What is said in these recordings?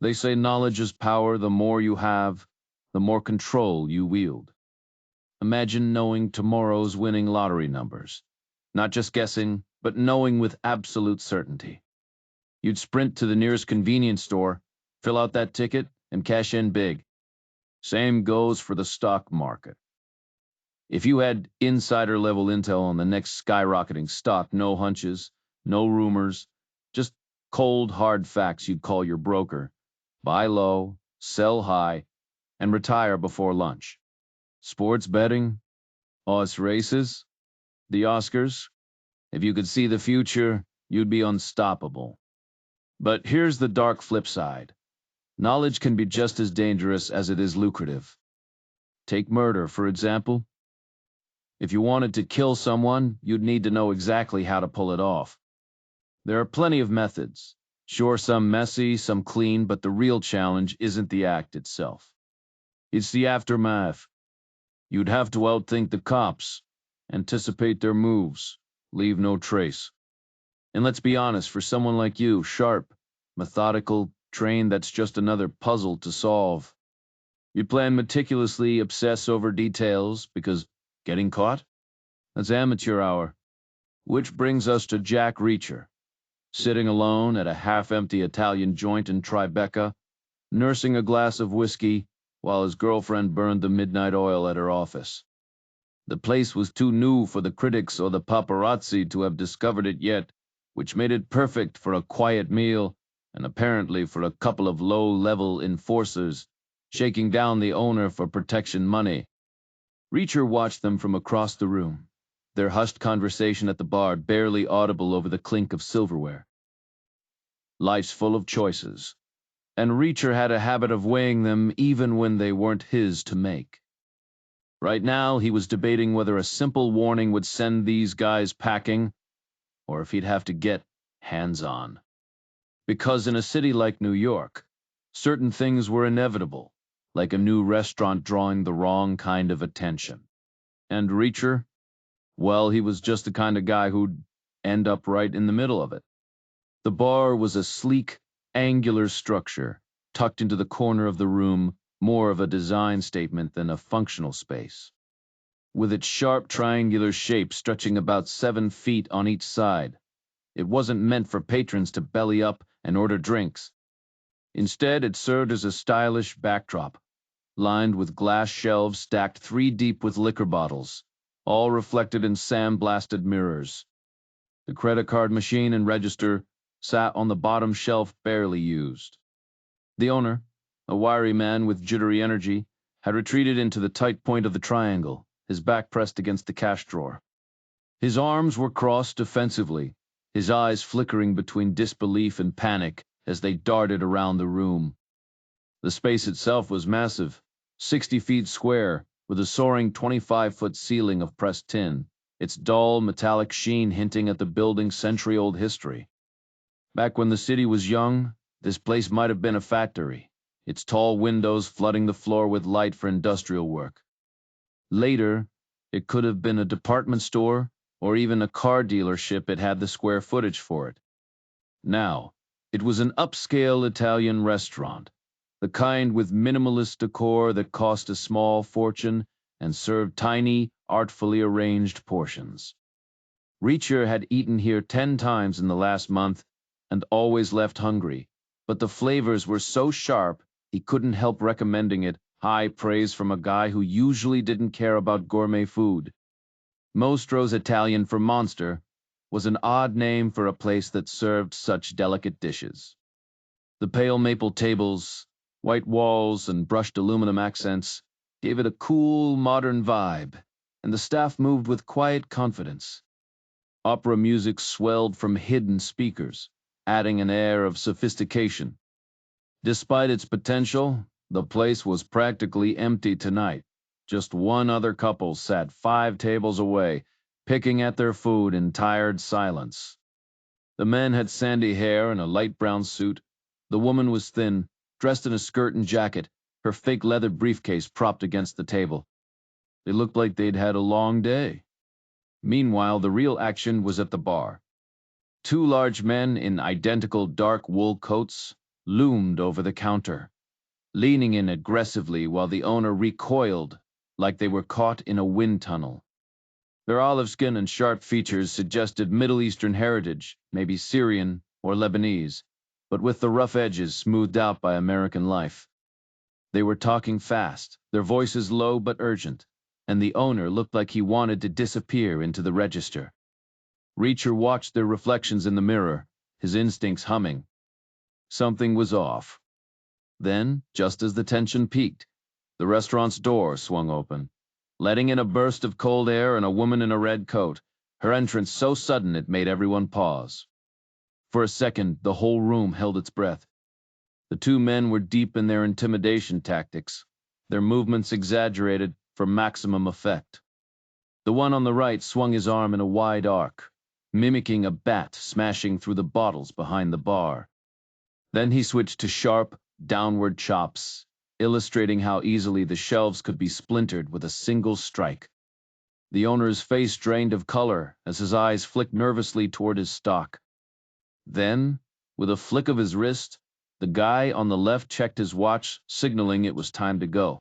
They say knowledge is power. The more you have, the more control you wield. Imagine knowing tomorrow's winning lottery numbers. Not just guessing, but knowing with absolute certainty. You'd sprint to the nearest convenience store, fill out that ticket, and cash in big. Same goes for the stock market. If you had insider-level intel on the next skyrocketing stock, no hunches, no rumors, just cold, hard facts, you'd call your broker, buy low, sell high, and retire before lunch. Sports betting, horse races, the Oscars. If you could see the future, you'd be unstoppable. But here's the dark flip side. Knowledge can be just as dangerous as it is lucrative. Take murder, for example. If you wanted to kill someone, you'd need to know exactly how to pull it off. There are plenty of methods. Sure, some messy, some clean, but the real challenge isn't the act itself. It's the aftermath. You'd have to outthink the cops, anticipate their moves, leave no trace. And let's be honest, for someone like you, sharp, methodical, trained, that's just another puzzle to solve. You plan meticulously, obsess over details, because getting caught? That's amateur hour. Which brings us to Jack Reacher, sitting alone at a half-empty Italian joint in Tribeca, nursing a glass of whiskey while his girlfriend burned the midnight oil at her office. The place was too new for the critics or the paparazzi to have discovered it yet, which made it perfect for a quiet meal and apparently for a couple of low-level enforcers shaking down the owner for protection money. Reacher watched them from across the room, their hushed conversation at the bar barely audible over the clink of silverware. Life's full of choices, and Reacher had a habit of weighing them even when they weren't his to make. Right now, he was debating whether a simple warning would send these guys packing, or if he'd have to get hands-on. Because in a city like New York, certain things were inevitable, like a new restaurant drawing the wrong kind of attention. And Reacher? Well, he was just the kind of guy who'd end up right in the middle of it. The bar was a sleek, angular structure, tucked into the corner of the room, more of a design statement than a functional space. With its sharp triangular shape stretching about 7 feet on each side, it wasn't meant for patrons to belly up and order drinks. Instead, it served as a stylish backdrop, lined with glass shelves stacked 3 deep with liquor bottles, all reflected in sandblasted mirrors. The credit card machine and register sat on the bottom shelf, barely used. The owner, a wiry man with jittery energy, had retreated into the tight point of the triangle, his back pressed against the cash drawer. His arms were crossed defensively, his eyes flickering between disbelief and panic as they darted around the room. The space itself was massive, 60 feet square, with a soaring 25-foot ceiling of pressed tin, its dull metallic sheen hinting at the building's century-old history. Back when the city was young, this place might have been a factory, its tall windows flooding the floor with light for industrial work. Later, it could have been a department store or even a car dealership. It had the square footage for it. Now, it was an upscale Italian restaurant, the kind with minimalist decor that cost a small fortune and served tiny, artfully arranged portions. Reacher had eaten here 10 times in the last month and always left hungry, but the flavors were so sharp he couldn't help recommending it, high praise from a guy who usually didn't care about gourmet food. Mostro's Italian for monster was an odd name for a place that served such delicate dishes. The pale maple tables, white walls, and brushed aluminum accents gave it a cool, modern vibe, and the staff moved with quiet confidence. Opera music swelled from hidden speakers, adding an air of sophistication. Despite its potential, the place was practically empty tonight. Just one other couple sat 5 tables away, picking at their food in tired silence. The man had sandy hair and a light brown suit. The woman was thin, dressed in a skirt and jacket, her fake leather briefcase propped against the table. They looked like they'd had a long day. Meanwhile, the real action was at the bar. 2 large men in identical dark wool coats, loomed over the counter, leaning in aggressively while the owner recoiled like they were caught in a wind tunnel. Their olive skin and sharp features suggested Middle Eastern heritage, maybe Syrian or Lebanese, but with the rough edges smoothed out by American life. They were talking fast, their voices low but urgent, and the owner looked like he wanted to disappear into the register. Reacher watched their reflections in the mirror, his instincts humming. Something was off. Then, just as the tension peaked, the restaurant's door swung open, letting in a burst of cold air and a woman in a red coat, her entrance so sudden it made everyone pause. For a second, the whole room held its breath. The two men were deep in their intimidation tactics, their movements exaggerated for maximum effect. The one on the right swung his arm in a wide arc, mimicking a bat smashing through the bottles behind the bar. Then he switched to sharp, downward chops, illustrating how easily the shelves could be splintered with a single strike. The owner's face drained of color as his eyes flicked nervously toward his stock. Then, with a flick of his wrist, the guy on the left checked his watch, signaling it was time to go.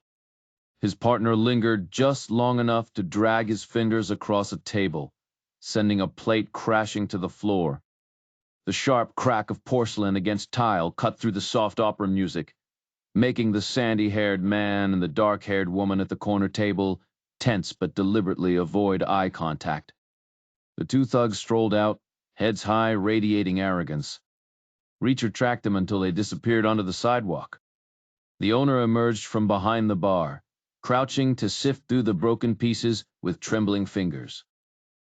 His partner lingered just long enough to drag his fingers across a table, sending a plate crashing to the floor. The sharp crack of porcelain against tile cut through the soft opera music, making the sandy-haired man and the dark-haired woman at the corner table tense but deliberately avoid eye contact. The two thugs strolled out, heads high, radiating arrogance. Reacher tracked them until they disappeared onto the sidewalk. The owner emerged from behind the bar, crouching to sift through the broken pieces with trembling fingers.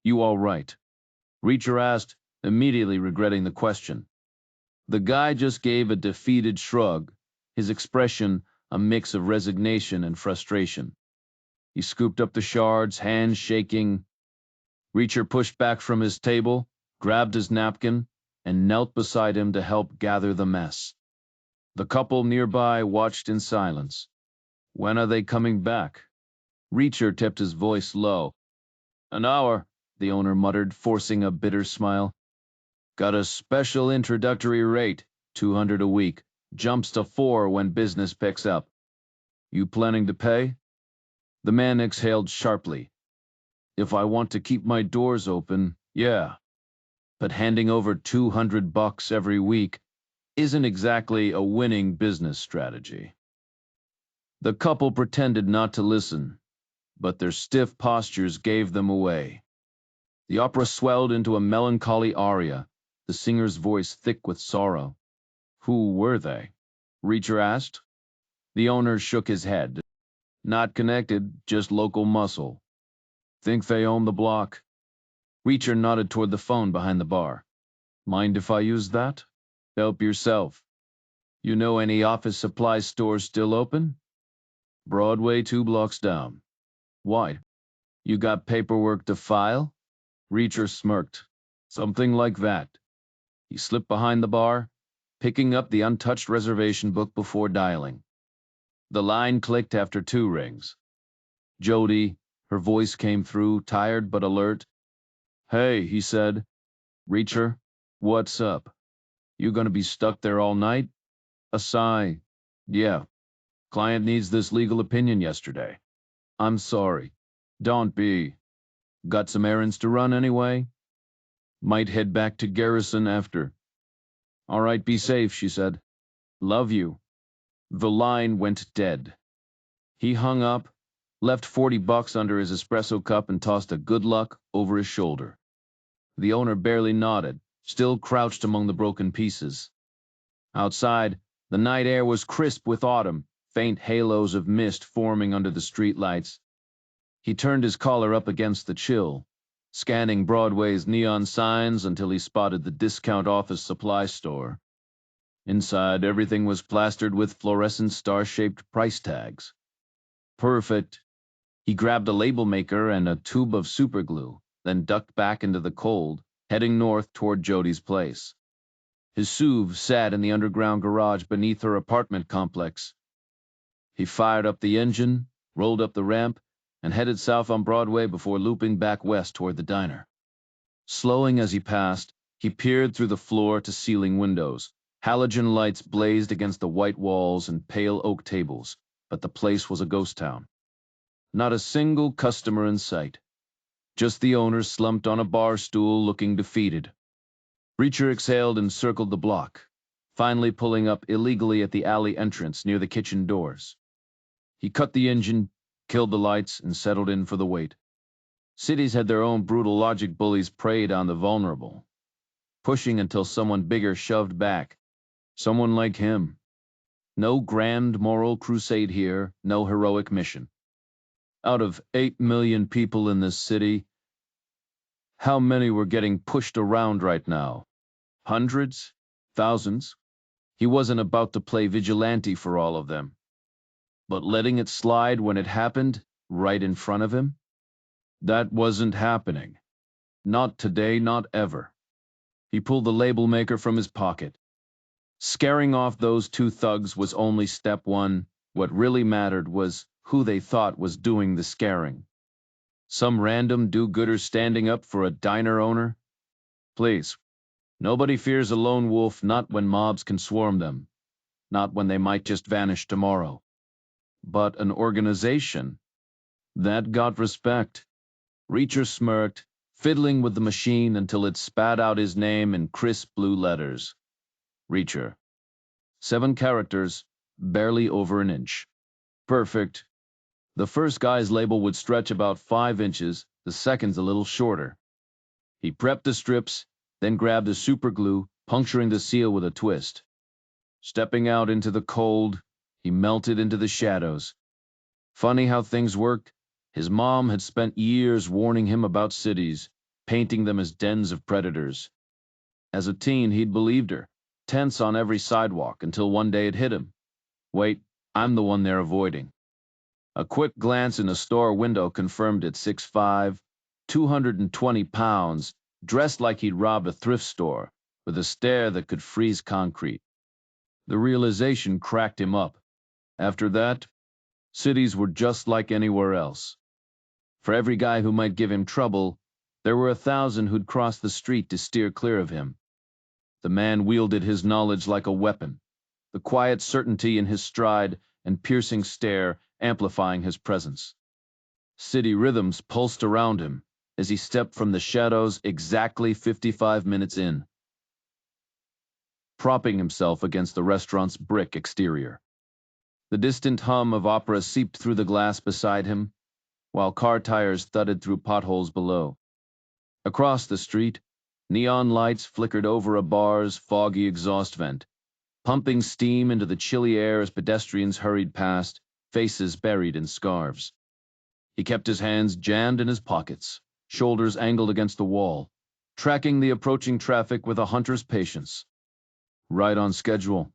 "You all right?" Reacher asked, immediately regretting the question. The guy just gave a defeated shrug, his expression a mix of resignation and frustration. He scooped up the shards, hands shaking. Reacher pushed back from his table, grabbed his napkin, and knelt beside him to help gather the mess. The couple nearby watched in silence. "When are they coming back?" Reacher tipped his voice low. "An hour," the owner muttered, forcing a bitter smile. "Got a special introductory rate, $200 a week. Jumps to $4 when business picks up. You planning to pay?" The man exhaled sharply. "If I want to keep my doors open, yeah. But handing over $200 every week isn't exactly a winning business strategy." The couple pretended not to listen, but their stiff postures gave them away. The opera swelled into a melancholy aria, the singer's voice thick with sorrow. "Who were they?" Reacher asked. The owner shook his head. "Not connected, just local muscle. Think they own the block." Reacher nodded toward the phone behind the bar. "Mind if I use that?" "Help yourself. You know any office supply stores still open?" "Broadway 2 blocks down." "Why? You got paperwork to file?" Reacher smirked. "Something like that." He slipped behind the bar, picking up the untouched reservation book before dialing. The line clicked after 2 rings. Jodie, her voice came through, tired but alert. "Hey," he said. "Reacher, what's up? You gonna be stuck there all night?" A sigh. "Yeah. Client needs this legal opinion yesterday." "I'm sorry." "Don't be. Got some errands to run anyway?" "Might head back to Garrison after." "All right, be safe," she said. "Love you." The line went dead. He hung up, left $40 under his espresso cup, and tossed a good luck over his shoulder. The owner barely nodded, still crouched among the broken pieces. Outside, the night air was crisp with autumn, faint halos of mist forming under the streetlights. He turned his collar up against the chill, scanning Broadway's neon signs until he spotted the discount office supply store. Inside, everything was plastered with fluorescent star-shaped price tags. Perfect. He grabbed a label maker and a tube of superglue, then ducked back into the cold, heading north toward Jodie's place. His SUV sat in the underground garage beneath her apartment complex. He fired up the engine, rolled up the ramp, and headed south on Broadway before looping back west toward the diner. Slowing as he passed, he peered through the floor-to-ceiling windows, Halogen lights blazed against the white walls and pale oak tables, but the place was a ghost town. Not a single customer in sight. Just the owner slumped on a bar stool looking defeated. Reacher exhaled and circled the block, finally pulling up illegally at the alley entrance near the kitchen doors. He cut the engine, killed the lights, and settled in for the wait. Cities had their own brutal logic bullies preyed on the vulnerable, pushing until someone bigger shoved back. Someone like him. No grand moral crusade here, no heroic mission. Out of 8 million people in this city, how many were getting pushed around right now? Hundreds? Thousands? He wasn't about to play vigilante for all of them. But letting it slide when it happened, right in front of him? That wasn't happening. Not today, not ever. He pulled the label maker from his pocket. Scaring off those two thugs was only step one. What really mattered was who they thought was doing the scaring. Some random do-gooder standing up for a diner owner? Please. Nobody fears a lone wolf, not when mobs can swarm them. Not when they might just vanish tomorrow. But an organization? That got respect. Reacher smirked, fiddling with the machine until it spat out his name in crisp blue letters. Reacher. 7 characters, barely over an inch. Perfect. The first guy's label would stretch about 5 inches, the second's a little shorter. He prepped the strips, then grabbed the super glue, puncturing the seal with a twist. Stepping out into the cold, he melted into the shadows. Funny how things worked. His mom had spent years warning him about cities, painting them as dens of predators. As a teen, he'd believed her, tense on every sidewalk, until one day it hit him. Wait, I'm the one they're avoiding. A quick glance in a store window confirmed it. 6'5", 220 pounds, dressed like he'd robbed a thrift store, with a stare that could freeze concrete. The realization cracked him up. After that, cities were just like anywhere else. For every guy who might give him trouble, there were 1,000 who'd cross the street to steer clear of him. The man wielded his knowledge like a weapon, the quiet certainty in his stride and piercing stare amplifying his presence. City rhythms pulsed around him as he stepped from the shadows exactly 55 minutes in, propping himself against the restaurant's brick exterior. The distant hum of opera seeped through the glass beside him, while car tires thudded through potholes below. Across the street, neon lights flickered over a bar's foggy exhaust vent, pumping steam into the chilly air as pedestrians hurried past, faces buried in scarves. He kept his hands jammed in his pockets, shoulders angled against the wall, tracking the approaching traffic with a hunter's patience. Right on schedule.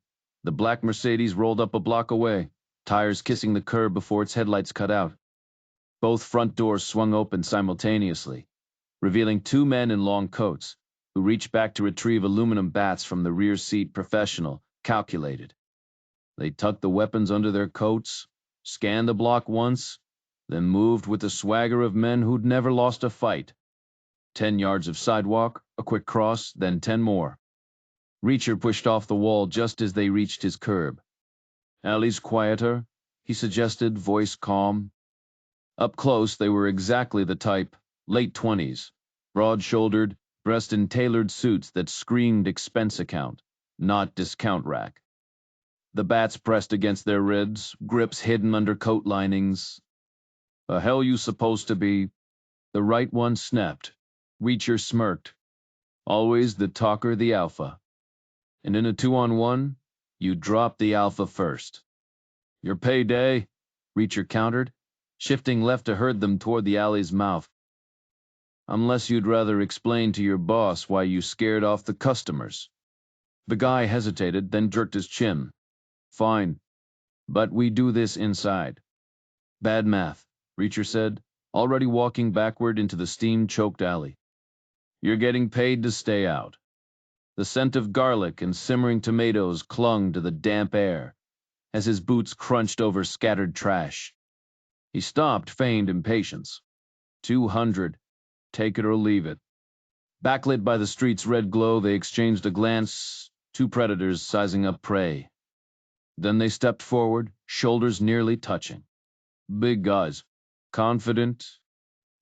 The black Mercedes rolled up a block away, tires kissing the curb before its headlights cut out. Both front doors swung open simultaneously, revealing 2 men in long coats, who reached back to retrieve aluminum bats from the rear seat. Professional, calculated. They tucked the weapons under their coats, scanned the block once, then moved with the swagger of men who'd never lost a fight. 10 yards of sidewalk, a quick cross, then 10 more. Reacher pushed off the wall just as they reached his curb. Alley's quieter, he suggested, voice calm. Up close, they were exactly the type, late 20s, broad-shouldered, dressed in tailored suits that screamed expense account, not discount rack. The bats pressed against their ribs, grips hidden under coat linings. The hell you supposed to be? The right one snapped. Reacher smirked. Always the talker, the alpha. And in a 2-on-1, you drop the alpha first. Your payday, Reacher countered, shifting left to herd them toward the alley's mouth. Unless you'd rather explain to your boss why you scared off the customers. The guy hesitated, then jerked his chin. Fine, but we do this inside. Bad math, Reacher said, already walking backward into the steam-choked alley. You're getting paid to stay out. The scent of garlic and simmering tomatoes clung to the damp air as his boots crunched over scattered trash. He stopped, feigned impatience. 200. Take it or leave it. Backlit by the street's red glow, they exchanged a glance. Two predators sizing up prey. Then they stepped forward, shoulders nearly touching. Big guys, confident,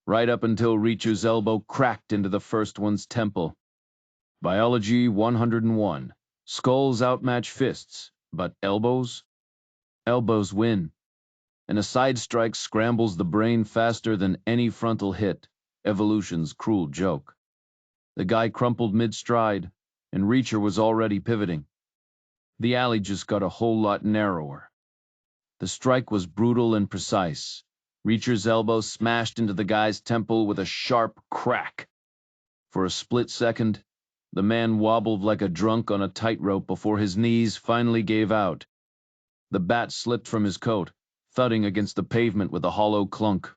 right up until Reacher's elbow cracked into the first one's temple. Biology 101. Skulls outmatch fists, but elbows? Elbows win. And a side strike scrambles the brain faster than any frontal hit, evolution's cruel joke. The guy crumpled mid-stride, and Reacher was already pivoting. The alley just got a whole lot narrower. The strike was brutal and precise. Reacher's elbow smashed into the guy's temple with a sharp crack. For a split second, the man wobbled like a drunk on a tightrope before his knees finally gave out. The bat slipped from his coat, thudding against the pavement with a hollow clunk.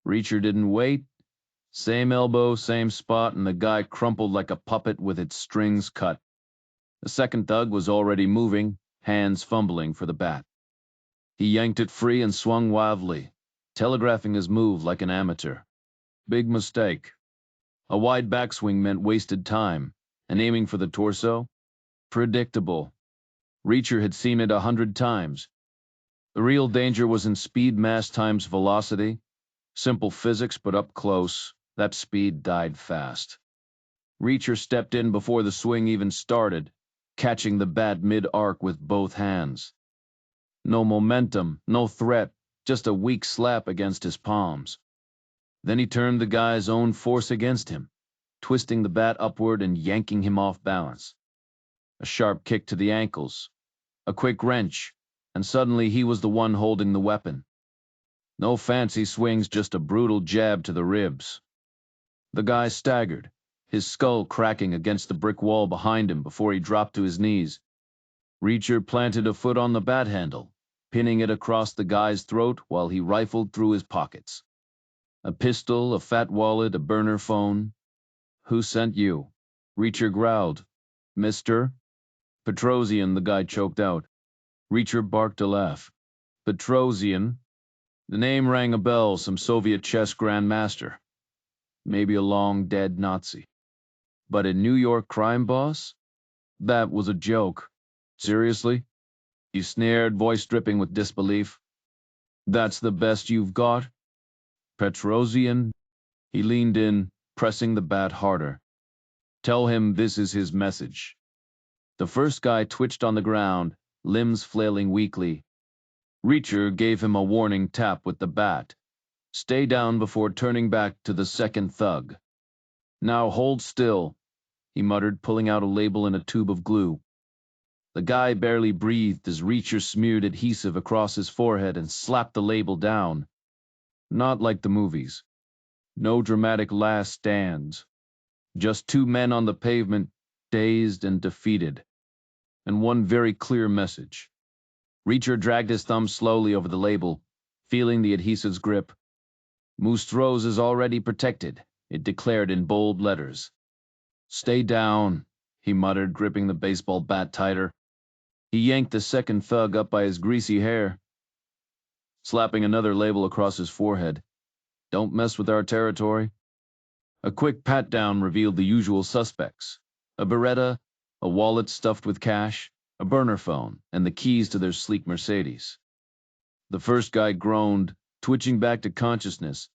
Reacher didn't wait. Same elbow, same spot, and the guy crumpled like a puppet with its strings cut. The second thug was already moving, hands fumbling for the bat. He yanked it free and swung wildly, telegraphing his move like an amateur. Big mistake. A wide backswing meant wasted time, and aiming for the torso? Predictable. Reacher had seen it 100 times. The real danger was in speed mass times velocity. Simple physics, but up close, that speed died fast. Reacher stepped in before the swing even started, catching the bat mid-arc with both hands. No momentum, no threat, just a weak slap against his palms. Then he turned the guy's own force against him, twisting the bat upward and yanking him off balance. A sharp kick to the ankles, a quick wrench, and suddenly he was the one holding the weapon. No fancy swings, just a brutal jab to the ribs. The guy staggered, his skull cracking against the brick wall behind him before he dropped to his knees. Reacher planted a foot on the bat handle, pinning it across the guy's throat while he rifled through his pockets. A pistol, a fat wallet, a burner phone. Who sent you? Reacher growled. Mister? Petrosian, the guy choked out. Reacher barked a laugh. Petrosian? The name rang a bell, some Soviet chess grandmaster. Maybe a long-dead Nazi. But a New York crime boss? That was a joke. Seriously? He sneered, voice dripping with disbelief. That's the best you've got? Petrosian? He leaned in, pressing the bat harder. Tell him this is his message. The first guy twitched on the ground, limbs flailing weakly. Reacher gave him a warning tap with the bat. Stay down before turning back to the second thug. Now hold still, he muttered, pulling out a label and a tube of glue. The guy barely breathed as Reacher smeared adhesive across his forehead and slapped the label down. Not like the movies. No dramatic last stands. Just two men on the pavement, dazed and defeated. And one very clear message. Reacher dragged his thumb slowly over the label, feeling the adhesive's grip. Moustros is already protected, it declared in bold letters. Stay down, he muttered, gripping the baseball bat tighter. He yanked the second thug up by his greasy hair, slapping another label across his forehead. Don't mess with our territory. A quick pat-down revealed the usual suspects. A Beretta, a wallet stuffed with cash, a burner phone, and the keys to their sleek Mercedes. The first guy groaned, twitching back to consciousness.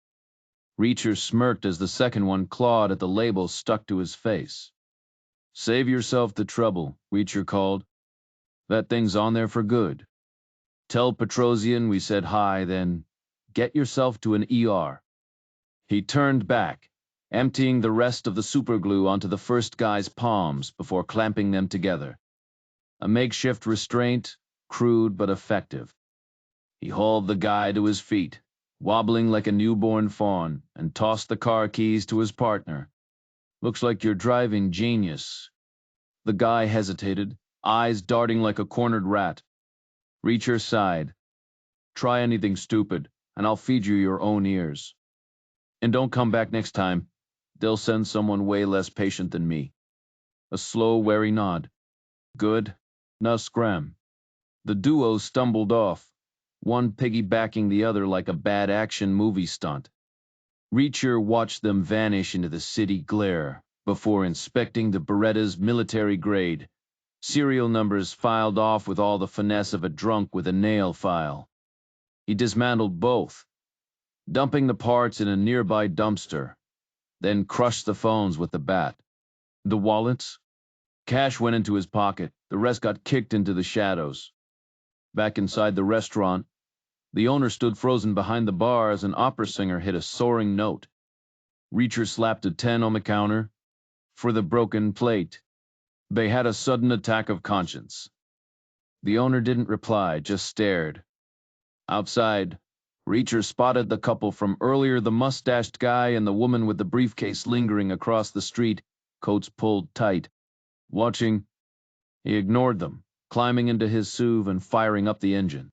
Reacher smirked as the second one clawed at the label stuck to his face. Save yourself the trouble, Reacher called. That thing's on there for good. Tell Petrosian we said hi, then get yourself to an ER. He turned back, emptying the rest of the superglue onto the first guy's palms before clamping them together. A makeshift restraint, crude but effective. He hauled the guy to his feet, wobbling like a newborn fawn, and tossed the car keys to his partner. Looks like you're driving genius. The guy hesitated, eyes darting like a cornered rat. Reacher sighed. Try anything stupid, and I'll feed you your own ears. And don't come back next time. They'll send someone way less patient than me. A slow, wary nod. Good. Now scram. The duo stumbled off, one piggybacking the other like a bad action movie stunt. Reacher watched them vanish into the city glare before inspecting the Beretta's military grade, Serial numbers filed off with all the finesse of a drunk with a nail file. He dismantled both, dumping the parts in a nearby dumpster, then crushed the phones with the bat. The wallets? Cash went into his pocket. The rest got kicked into the shadows. Back inside the restaurant, the owner stood frozen behind the bar as an opera singer hit a soaring note. Reacher slapped a 10 on the counter. For the broken plate. They had a sudden attack of conscience. The owner didn't reply, just stared. Outside, Reacher spotted the couple from earlier, the mustached guy and the woman with the briefcase lingering across the street, coats pulled tight. Watching, he ignored them, climbing into his SUV and firing up the engine.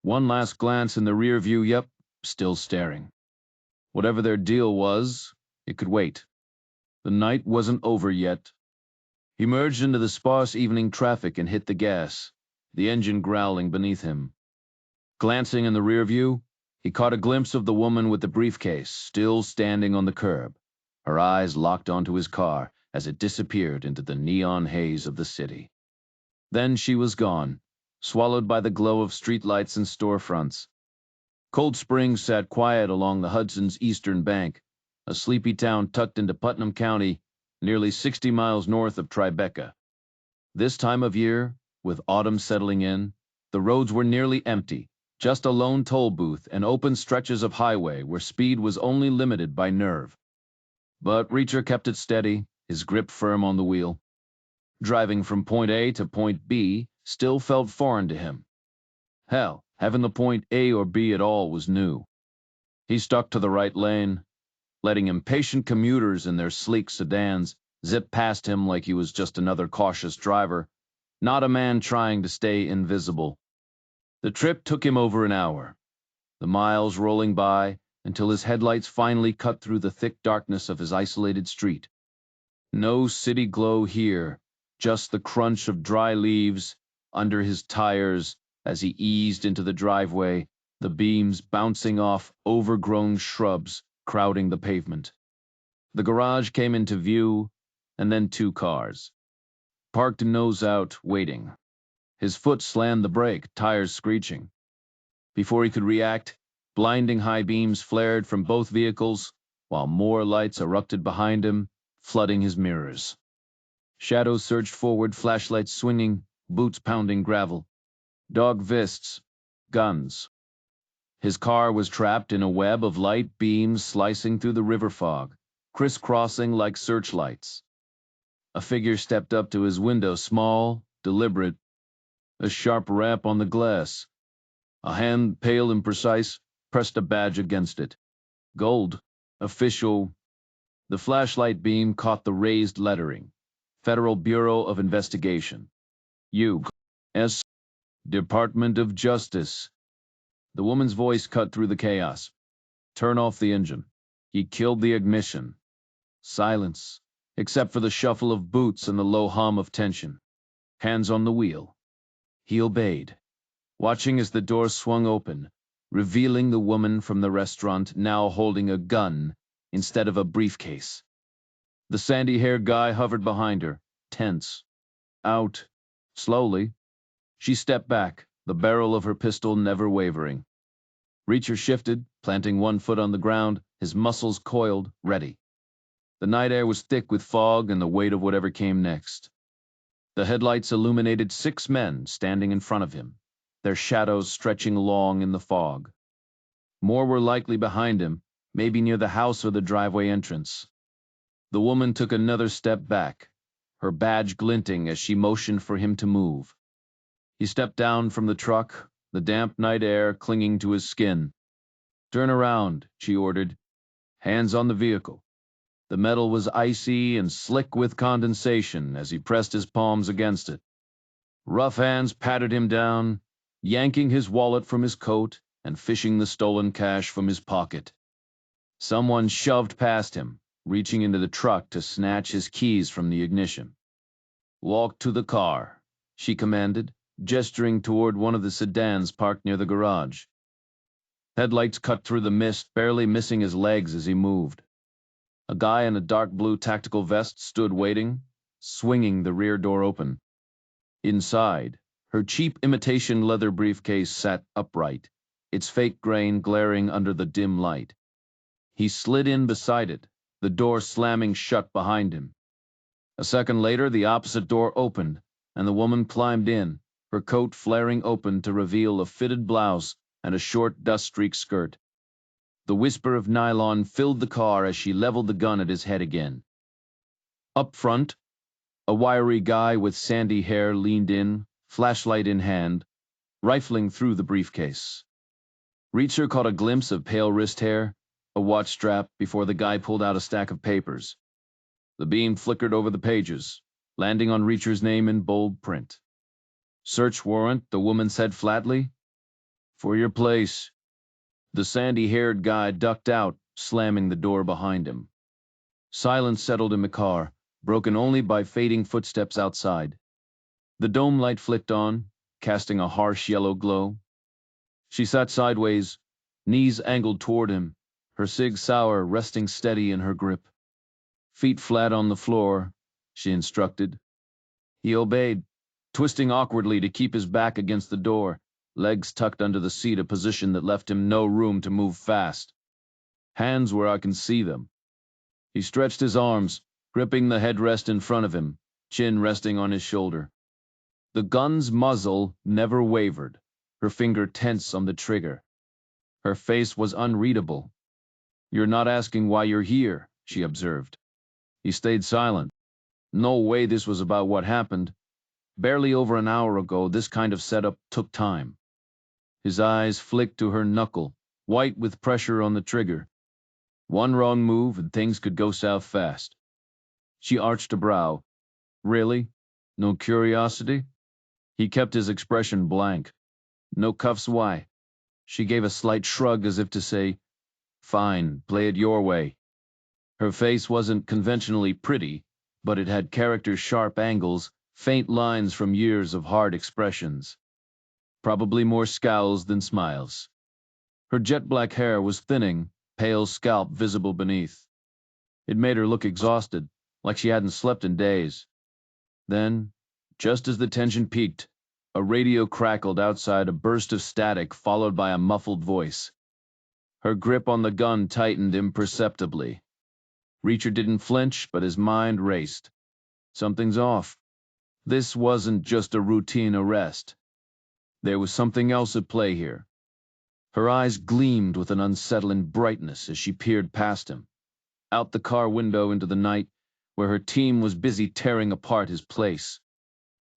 One last glance in the rear view, yep, still staring. Whatever their deal was, it could wait. The night wasn't over yet. He merged into the sparse evening traffic and hit the gas, the engine growling beneath him. Glancing in the rear view, he caught a glimpse of the woman with the briefcase, still standing on the curb, her eyes locked onto his car as it disappeared into the neon haze of the city. Then she was gone, swallowed by the glow of streetlights and storefronts. Cold Springs sat quiet along the Hudson's eastern bank, a sleepy town tucked into Putnam County, nearly 60 miles north of Tribeca. This time of year, with autumn settling in, the roads were nearly empty, just a lone toll booth and open stretches of highway where speed was only limited by nerve. But Reacher kept it steady, his grip firm on the wheel. Driving from point A to point B still felt foreign to him. Hell, having the point A or B at all was new. He stuck to the right lane, letting impatient commuters in their sleek sedans zip past him like he was just another cautious driver, not a man trying to stay invisible. The trip took him over an hour, the miles rolling by until his headlights finally cut through the thick darkness of his isolated street. No city glow here, just the crunch of dry leaves under his tires as he eased into the driveway, the beams bouncing off overgrown shrubs crowding the pavement. The garage came into view, and then two cars. Parked nose out, waiting. His foot slammed the brake, tires screeching. Before he could react, blinding high beams flared from both vehicles, while more lights erupted behind him, flooding his mirrors. Shadows surged forward, flashlights swinging, boots pounding gravel. Dog fists, guns. His car was trapped in a web of light beams slicing through the river fog, crisscrossing like searchlights. A figure stepped up to his window, small, deliberate, a sharp rap on the glass. A hand, pale and precise, pressed a badge against it. Gold. Official. The flashlight beam caught the raised lettering. Federal Bureau of Investigation. U.S. Department of Justice. The woman's voice cut through the chaos. Turn off the engine. He killed the ignition. Silence, except for the shuffle of boots and the low hum of tension. Hands on the wheel. He obeyed, watching as the door swung open, revealing the woman from the restaurant now holding a gun instead of a briefcase. The sandy-haired guy hovered behind her, tense. Out. Slowly. She stepped back, the barrel of her pistol never wavering. Reacher shifted, planting one foot on the ground, his muscles coiled, ready. The night air was thick with fog and the weight of whatever came next. The headlights illuminated 6 men standing in front of him, their shadows stretching long in the fog. More were likely behind him, maybe near the house or the driveway entrance. The woman took another step back, her badge glinting as she motioned for him to move. He stepped down from the truck, the damp night air clinging to his skin. Turn around, she ordered. Hands on the vehicle. The metal was icy and slick with condensation as he pressed his palms against it. Rough hands patted him down, yanking his wallet from his coat and fishing the stolen cash from his pocket. Someone shoved past him, reaching into the truck to snatch his keys from the ignition. Walk to the car, she commanded, gesturing toward one of the sedans parked near the garage. Headlights cut through the mist, barely missing his legs as he moved. A guy in a dark blue tactical vest stood waiting, swinging the rear door open. Inside, her cheap imitation leather briefcase sat upright, its fake grain glaring under the dim light. He slid in beside it, the door slamming shut behind him. A second later, the opposite door opened, and the woman climbed in, her coat flaring open to reveal a fitted blouse and a short dust-streaked skirt. The whisper of nylon filled the car as she leveled the gun at his head again. Up front, a wiry guy with sandy hair leaned in, flashlight in hand, rifling through the briefcase. Reacher caught a glimpse of pale wrist hair, a watch strap, before the guy pulled out a stack of papers. The beam flickered over the pages, landing on Reacher's name in bold print. "Search warrant," the woman said flatly. "For your place." The sandy-haired guy ducked out, slamming the door behind him. Silence settled in the car, broken only by fading footsteps outside. The dome light flicked on, casting a harsh yellow glow. She sat sideways, knees angled toward him, her Sig Sauer resting steady in her grip. "Feet flat on the floor," she instructed. He obeyed, twisting awkwardly to keep his back against the door, legs tucked under the seat, a position that left him no room to move fast. "Hands where I can see them." He stretched his arms, gripping the headrest in front of him, chin resting on his shoulder. The gun's muzzle never wavered, her finger tense on the trigger. Her face was unreadable. "You're not asking why you're here," she observed. He stayed silent. No way this was about what happened. Barely over an hour ago, this kind of setup took time. His eyes flicked to her knuckle, white with pressure on the trigger. One wrong move and things could go south fast. She arched a brow. "Really? No curiosity?" He kept his expression blank. "No cuffs, why?" She gave a slight shrug as if to say, "Fine, play it your way." Her face wasn't conventionally pretty, but it had character-sharp angles, faint lines from years of hard expressions. Probably more scowls than smiles. Her jet-black hair was thinning, pale scalp visible beneath. It made her look exhausted, like she hadn't slept in days. Then, just as the tension peaked, a radio crackled outside, a burst of static followed by a muffled voice. Her grip on the gun tightened imperceptibly. Reacher didn't flinch, but his mind raced. Something's off. This wasn't just a routine arrest. There was something else at play here. Her eyes gleamed with an unsettling brightness as she peered past him, out the car window into the night, where her team was busy tearing apart his place.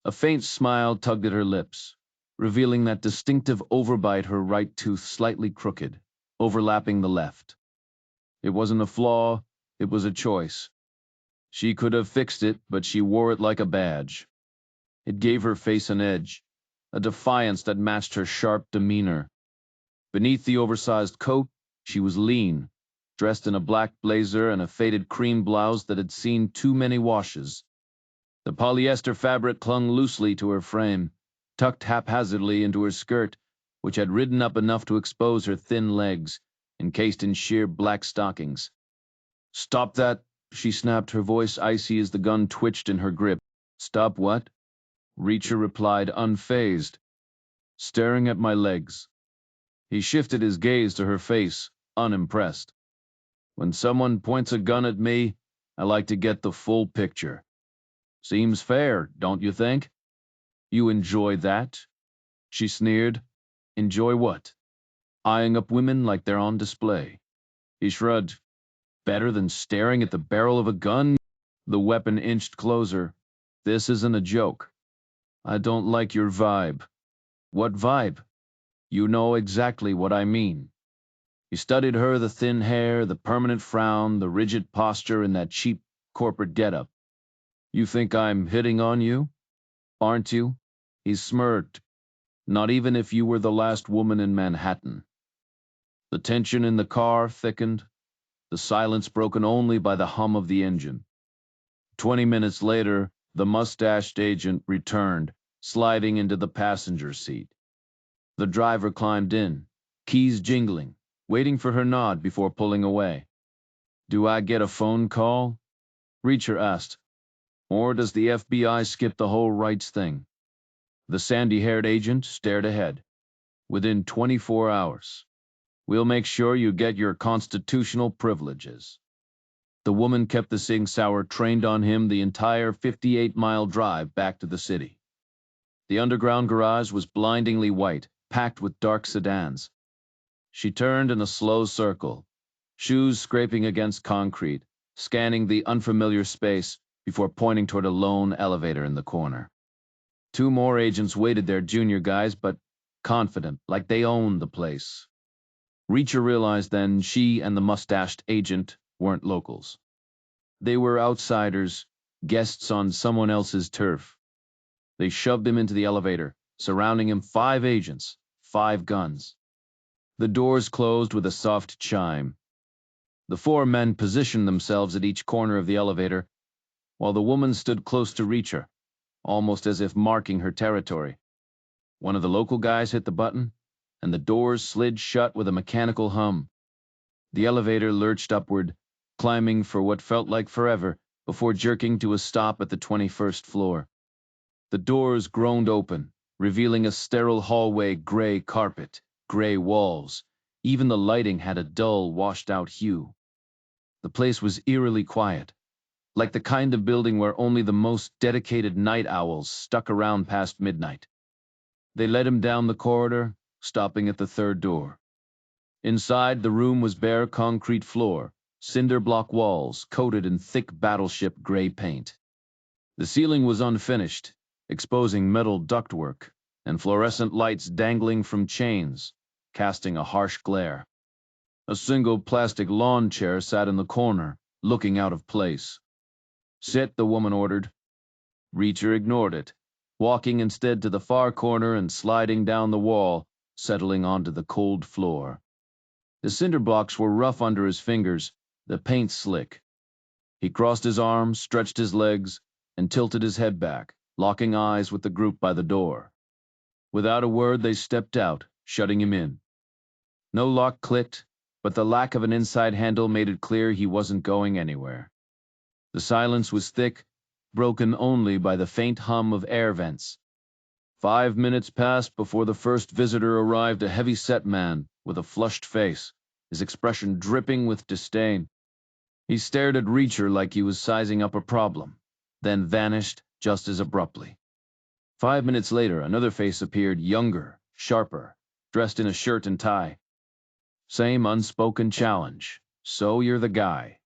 A faint smile tugged at her lips, revealing that distinctive overbite, her right tooth slightly crooked, overlapping the left. It wasn't a flaw, it was a choice. She could have fixed it, but she wore it like a badge. It gave her face an edge, a defiance that matched her sharp demeanor. Beneath the oversized coat, she was lean, dressed in a black blazer and a faded cream blouse that had seen too many washes. The polyester fabric clung loosely to her frame, tucked haphazardly into her skirt, which had ridden up enough to expose her thin legs, encased in sheer black stockings. "Stop that," she snapped, her voice icy as the gun twitched in her grip. "Stop what?" Reacher replied, unfazed. "Staring at my legs." He shifted his gaze to her face, unimpressed. "When someone points a gun at me, I like to get the full picture. Seems fair, don't you think?" "You enjoy that?" she sneered. "Enjoy what?" "Eyeing up women like they're on display." He shrugged. "Better than staring at the barrel of a gun?" The weapon inched closer. "This isn't a joke. I don't like your vibe." "What vibe?" "You know exactly what I mean." He studied her, the thin hair, the permanent frown, the rigid posture, and that cheap corporate getup. "You think I'm hitting on you? Aren't you?" He smirked. "Not even if you were the last woman in Manhattan." The tension in the car thickened, the silence broken only by the hum of the engine. 20 minutes later, the mustached agent returned, sliding into the passenger seat. The driver climbed in, keys jingling, waiting for her nod before pulling away. "Do I get a phone call?" Reacher asked. "Or does the FBI skip the whole rights thing?" The sandy-haired agent stared ahead. Within 24 hours. We'll make sure you get your constitutional privileges. The woman kept the Sing Sauer trained on him the entire 58-mile drive back to the city. The underground garage was blindingly white, packed with dark sedans. She turned in a slow circle, shoes scraping against concrete, scanning the unfamiliar space before pointing toward a lone elevator in the corner. Two more agents waited there, junior guys, but confident, like they owned the place. Reacher realized then she and the mustached agent weren't locals. They were outsiders, guests on someone else's turf. They shoved him into the elevator, surrounding him 5 agents, 5 guns. The doors closed with a soft chime. The 4 men positioned themselves at each corner of the elevator, while the woman stood close to Reacher, almost as if marking her territory. One of the local guys hit the button, and the doors slid shut with a mechanical hum. The elevator lurched upward, climbing for what felt like forever, before jerking to a stop at the 21st floor. The doors groaned open, revealing a sterile hallway, gray carpet, gray walls. Even the lighting had a dull, washed-out hue. The place was eerily quiet, like the kind of building where only the most dedicated night owls stuck around past midnight. They led him down the corridor, stopping at the 3rd door. Inside, the room was bare concrete floor, cinder block walls coated in thick battleship gray paint. The ceiling was unfinished, exposing metal ductwork, and fluorescent lights dangling from chains, casting a harsh glare. A single plastic lawn chair sat in the corner, looking out of place. "Sit," the woman ordered. Reacher ignored it, walking instead to the far corner and sliding down the wall, settling onto the cold floor. The cinder blocks were rough under his fingers, the paint slick. He crossed his arms, stretched his legs, and tilted his head back, locking eyes with the group by the door. Without a word, they stepped out, shutting him in. No lock clicked, but the lack of an inside handle made it clear he wasn't going anywhere. The silence was thick, broken only by the faint hum of air vents. 5 minutes passed before the first visitor arrived, a heavy-set man with a flushed face, his expression dripping with disdain. He stared at Reacher like he was sizing up a problem, then vanished just as abruptly. 5 minutes later, another face appeared, younger, sharper, dressed in a shirt and tie. Same unspoken challenge. "So you're the guy."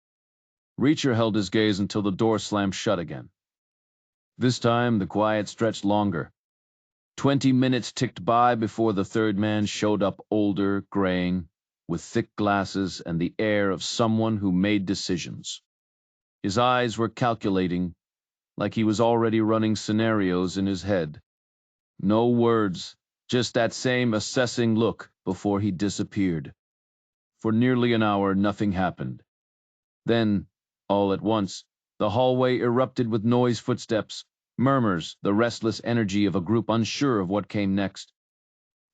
Reacher held his gaze until the door slammed shut again. This time, the quiet stretched longer. 20 minutes ticked by before the 3rd man showed up, older, graying, with thick glasses and the air of someone who made decisions. His eyes were calculating, like he was already running scenarios in his head. No words, just that same assessing look before he disappeared. For nearly an hour, nothing happened. Then, all at once, the hallway erupted with noise, footsteps, murmurs, the restless energy of a group unsure of what came next.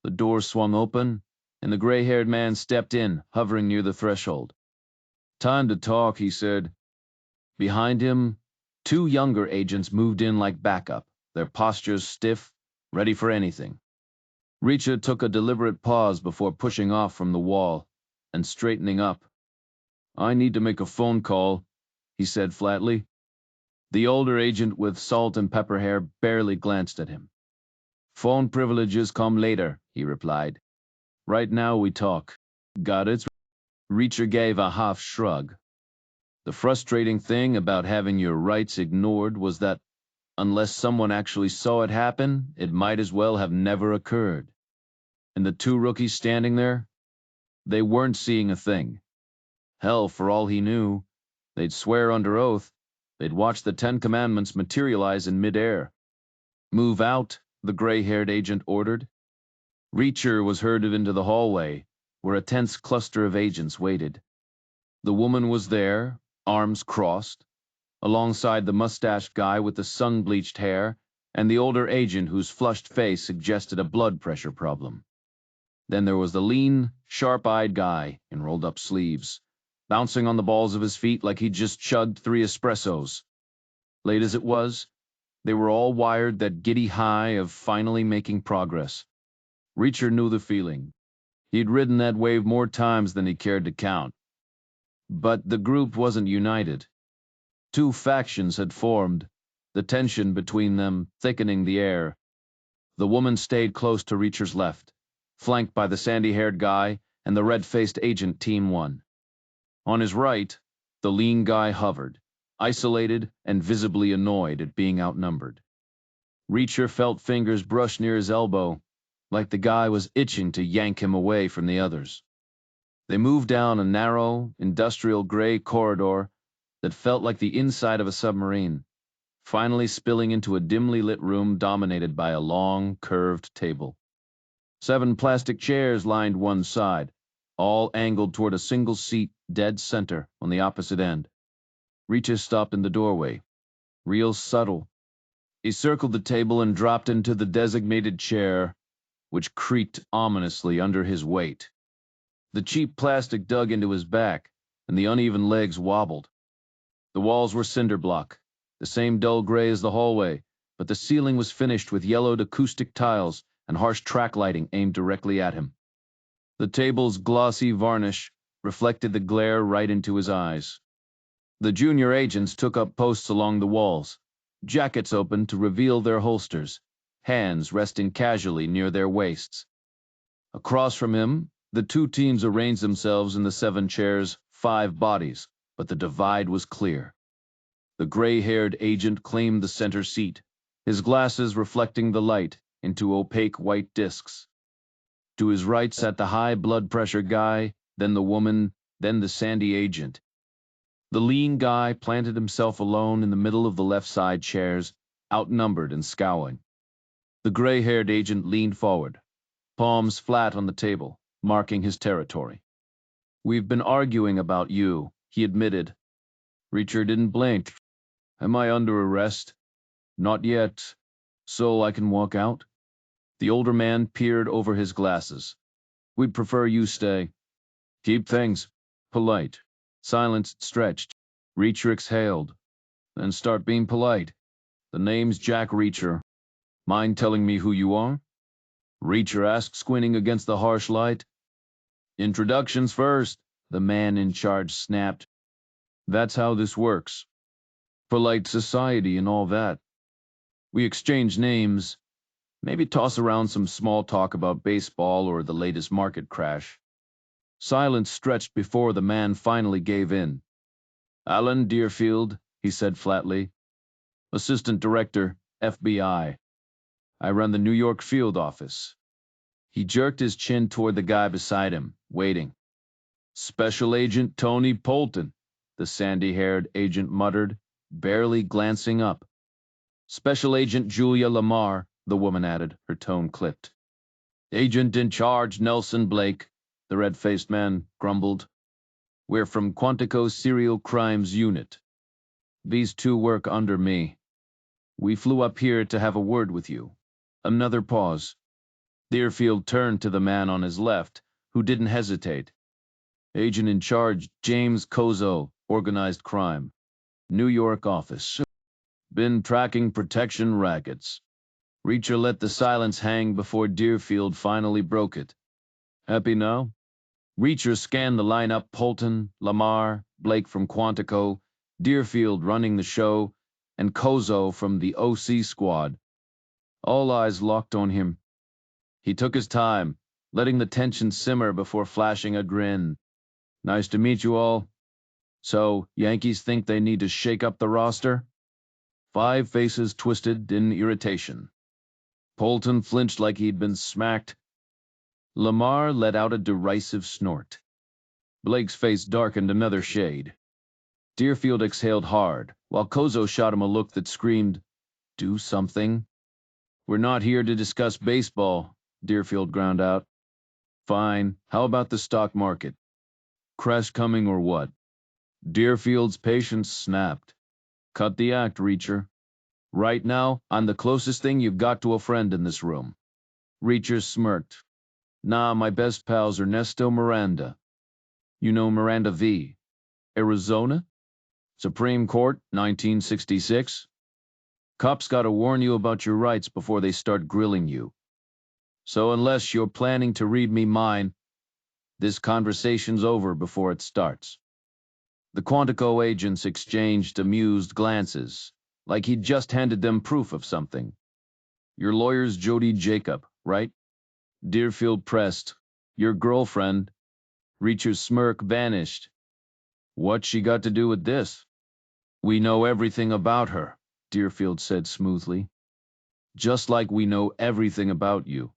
The door swung open, and the gray-haired man stepped in, hovering near the threshold. "Time to talk," he said. Behind him, 2 younger agents moved in like backup, their postures stiff, ready for anything. Reacher took a deliberate pause before pushing off from the wall and straightening up. "I need to make a phone call," he said flatly. The older agent with salt and pepper hair barely glanced at him. "Phone privileges come later," he replied. "Right now we talk." "Got it?" Reacher gave a half shrug. The frustrating thing about having your rights ignored was that, unless someone actually saw it happen, it might as well have never occurred. And the 2 rookies standing there? They weren't seeing a thing. Hell, for all he knew, they'd swear under oath, they'd watch the 10 Commandments materialize in midair. "Move out," the gray-haired agent ordered. Reacher was herded into the hallway, where a tense cluster of agents waited. The woman was there, arms crossed, alongside the mustached guy with the sun-bleached hair and the older agent whose flushed face suggested a blood pressure problem. Then there was the lean, sharp-eyed guy in rolled-up sleeves, bouncing on the balls of his feet like he'd just chugged 3 espressos. Late as it was, They were all wired that giddy high of finally making progress. Reacher knew the feeling. He'd ridden that wave more times than he cared to count. But the group wasn't united. Two factions had formed, the tension between them thickening the air. The woman stayed close to Reacher's left, flanked by the sandy-haired guy and the red-faced agent Team 1. On his right, the lean guy hovered, isolated and visibly annoyed at being outnumbered. Reacher felt fingers brush near his elbow, like the guy was itching to yank him away from the others. They moved down a narrow, industrial gray corridor that felt like the inside of a submarine, finally spilling into a dimly lit room dominated by a long, curved table. 7 plastic chairs lined one side, all angled toward a single seat dead center on the opposite end. Reacher stopped in the doorway, real subtle. He circled the table and dropped into the designated chair, which creaked ominously under his weight. The cheap plastic dug into his back, and the uneven legs wobbled. The walls were cinder block, the same dull gray as the hallway, but the ceiling was finished with yellowed acoustic tiles and harsh track lighting aimed directly at him. The table's glossy varnish reflected the glare right into his eyes. The junior agents took up posts along the walls, jackets open to reveal their holsters, hands resting casually near their waists. Across from him, the two teams arranged themselves in the 7 chairs, 5 bodies, but the divide was clear. The gray-haired agent claimed the center seat, his glasses reflecting the light into opaque white discs. To his right sat the high blood pressure guy, then the woman, then the sandy agent. The lean guy planted himself alone in the middle of the left side chairs, outnumbered and scowling. The gray-haired agent leaned forward, palms flat on the table, marking his territory. "We've been arguing about you," he admitted. Reacher didn't blink. "Am I under arrest?" "Not yet. So I can walk out?" The older man peered over his glasses. "We'd prefer you stay. Keep things polite." Silence stretched. Reacher exhaled. "Then start being polite. The name's Jack Reacher. Mind telling me who you are?" Reacher asked, squinting against the harsh light. "Introductions first," the man in charge snapped. "That's how this works. Polite society and all that. We exchange names, maybe toss around some small talk about baseball or the latest market crash." Silence stretched before the man finally gave in. "Alan Deerfield," he said flatly. "Assistant Director, FBI. I run the New York field office." He jerked his chin toward the guy beside him, waiting. "Special Agent Tony Polton," the sandy-haired agent muttered, barely glancing up. "Special Agent Julia Lamar," the woman added, her tone clipped. "Agent in charge Nelson Blake," the red-faced man grumbled. "We're from Quantico's Serial Crimes Unit. These two work under me. We flew up here to have a word with you." Another pause. Deerfield turned to the man on his left, who didn't hesitate. "Agent in charge James Kozo, Organized Crime. New York office. Been tracking protection rackets." Reacher let the silence hang before Deerfield finally broke it. "Happy now?" Reacher scanned the lineup: Polton, Lamar, Blake from Quantico, Deerfield running the show, and Kozo from the OC squad. All eyes locked on him. He took his time, letting the tension simmer before flashing a grin. "Nice to meet you all. So, Yankees think they need to shake up the roster?" 5 faces twisted in irritation. Polton flinched like he'd been smacked. Lamar let out a derisive snort. Blake's face darkened another shade. Deerfield exhaled hard, while Kozo shot him a look that screamed, "Do something." "We're not here to discuss baseball," Deerfield ground out. "Fine. How about the stock market? Crash coming or what?" Deerfield's patience snapped. "Cut the act, Reacher. Right now, I'm the closest thing you've got to a friend in this room." Reacher smirked. "Nah, my best pal's Ernesto Miranda. You know Miranda V. Arizona? Supreme Court, 1966. Cops gotta warn you about your rights before they start grilling you. So unless you're planning to read me mine, this conversation's over before it starts. The Quantico agents exchanged amused glances, like he'd just handed them proof of something. Your lawyer's Jodie Jacob, right? Deerfield pressed. Your girlfriend. Reacher's smirk vanished. What's she got to do with this? We know everything about her, Deerfield said smoothly. Just like we know everything about you.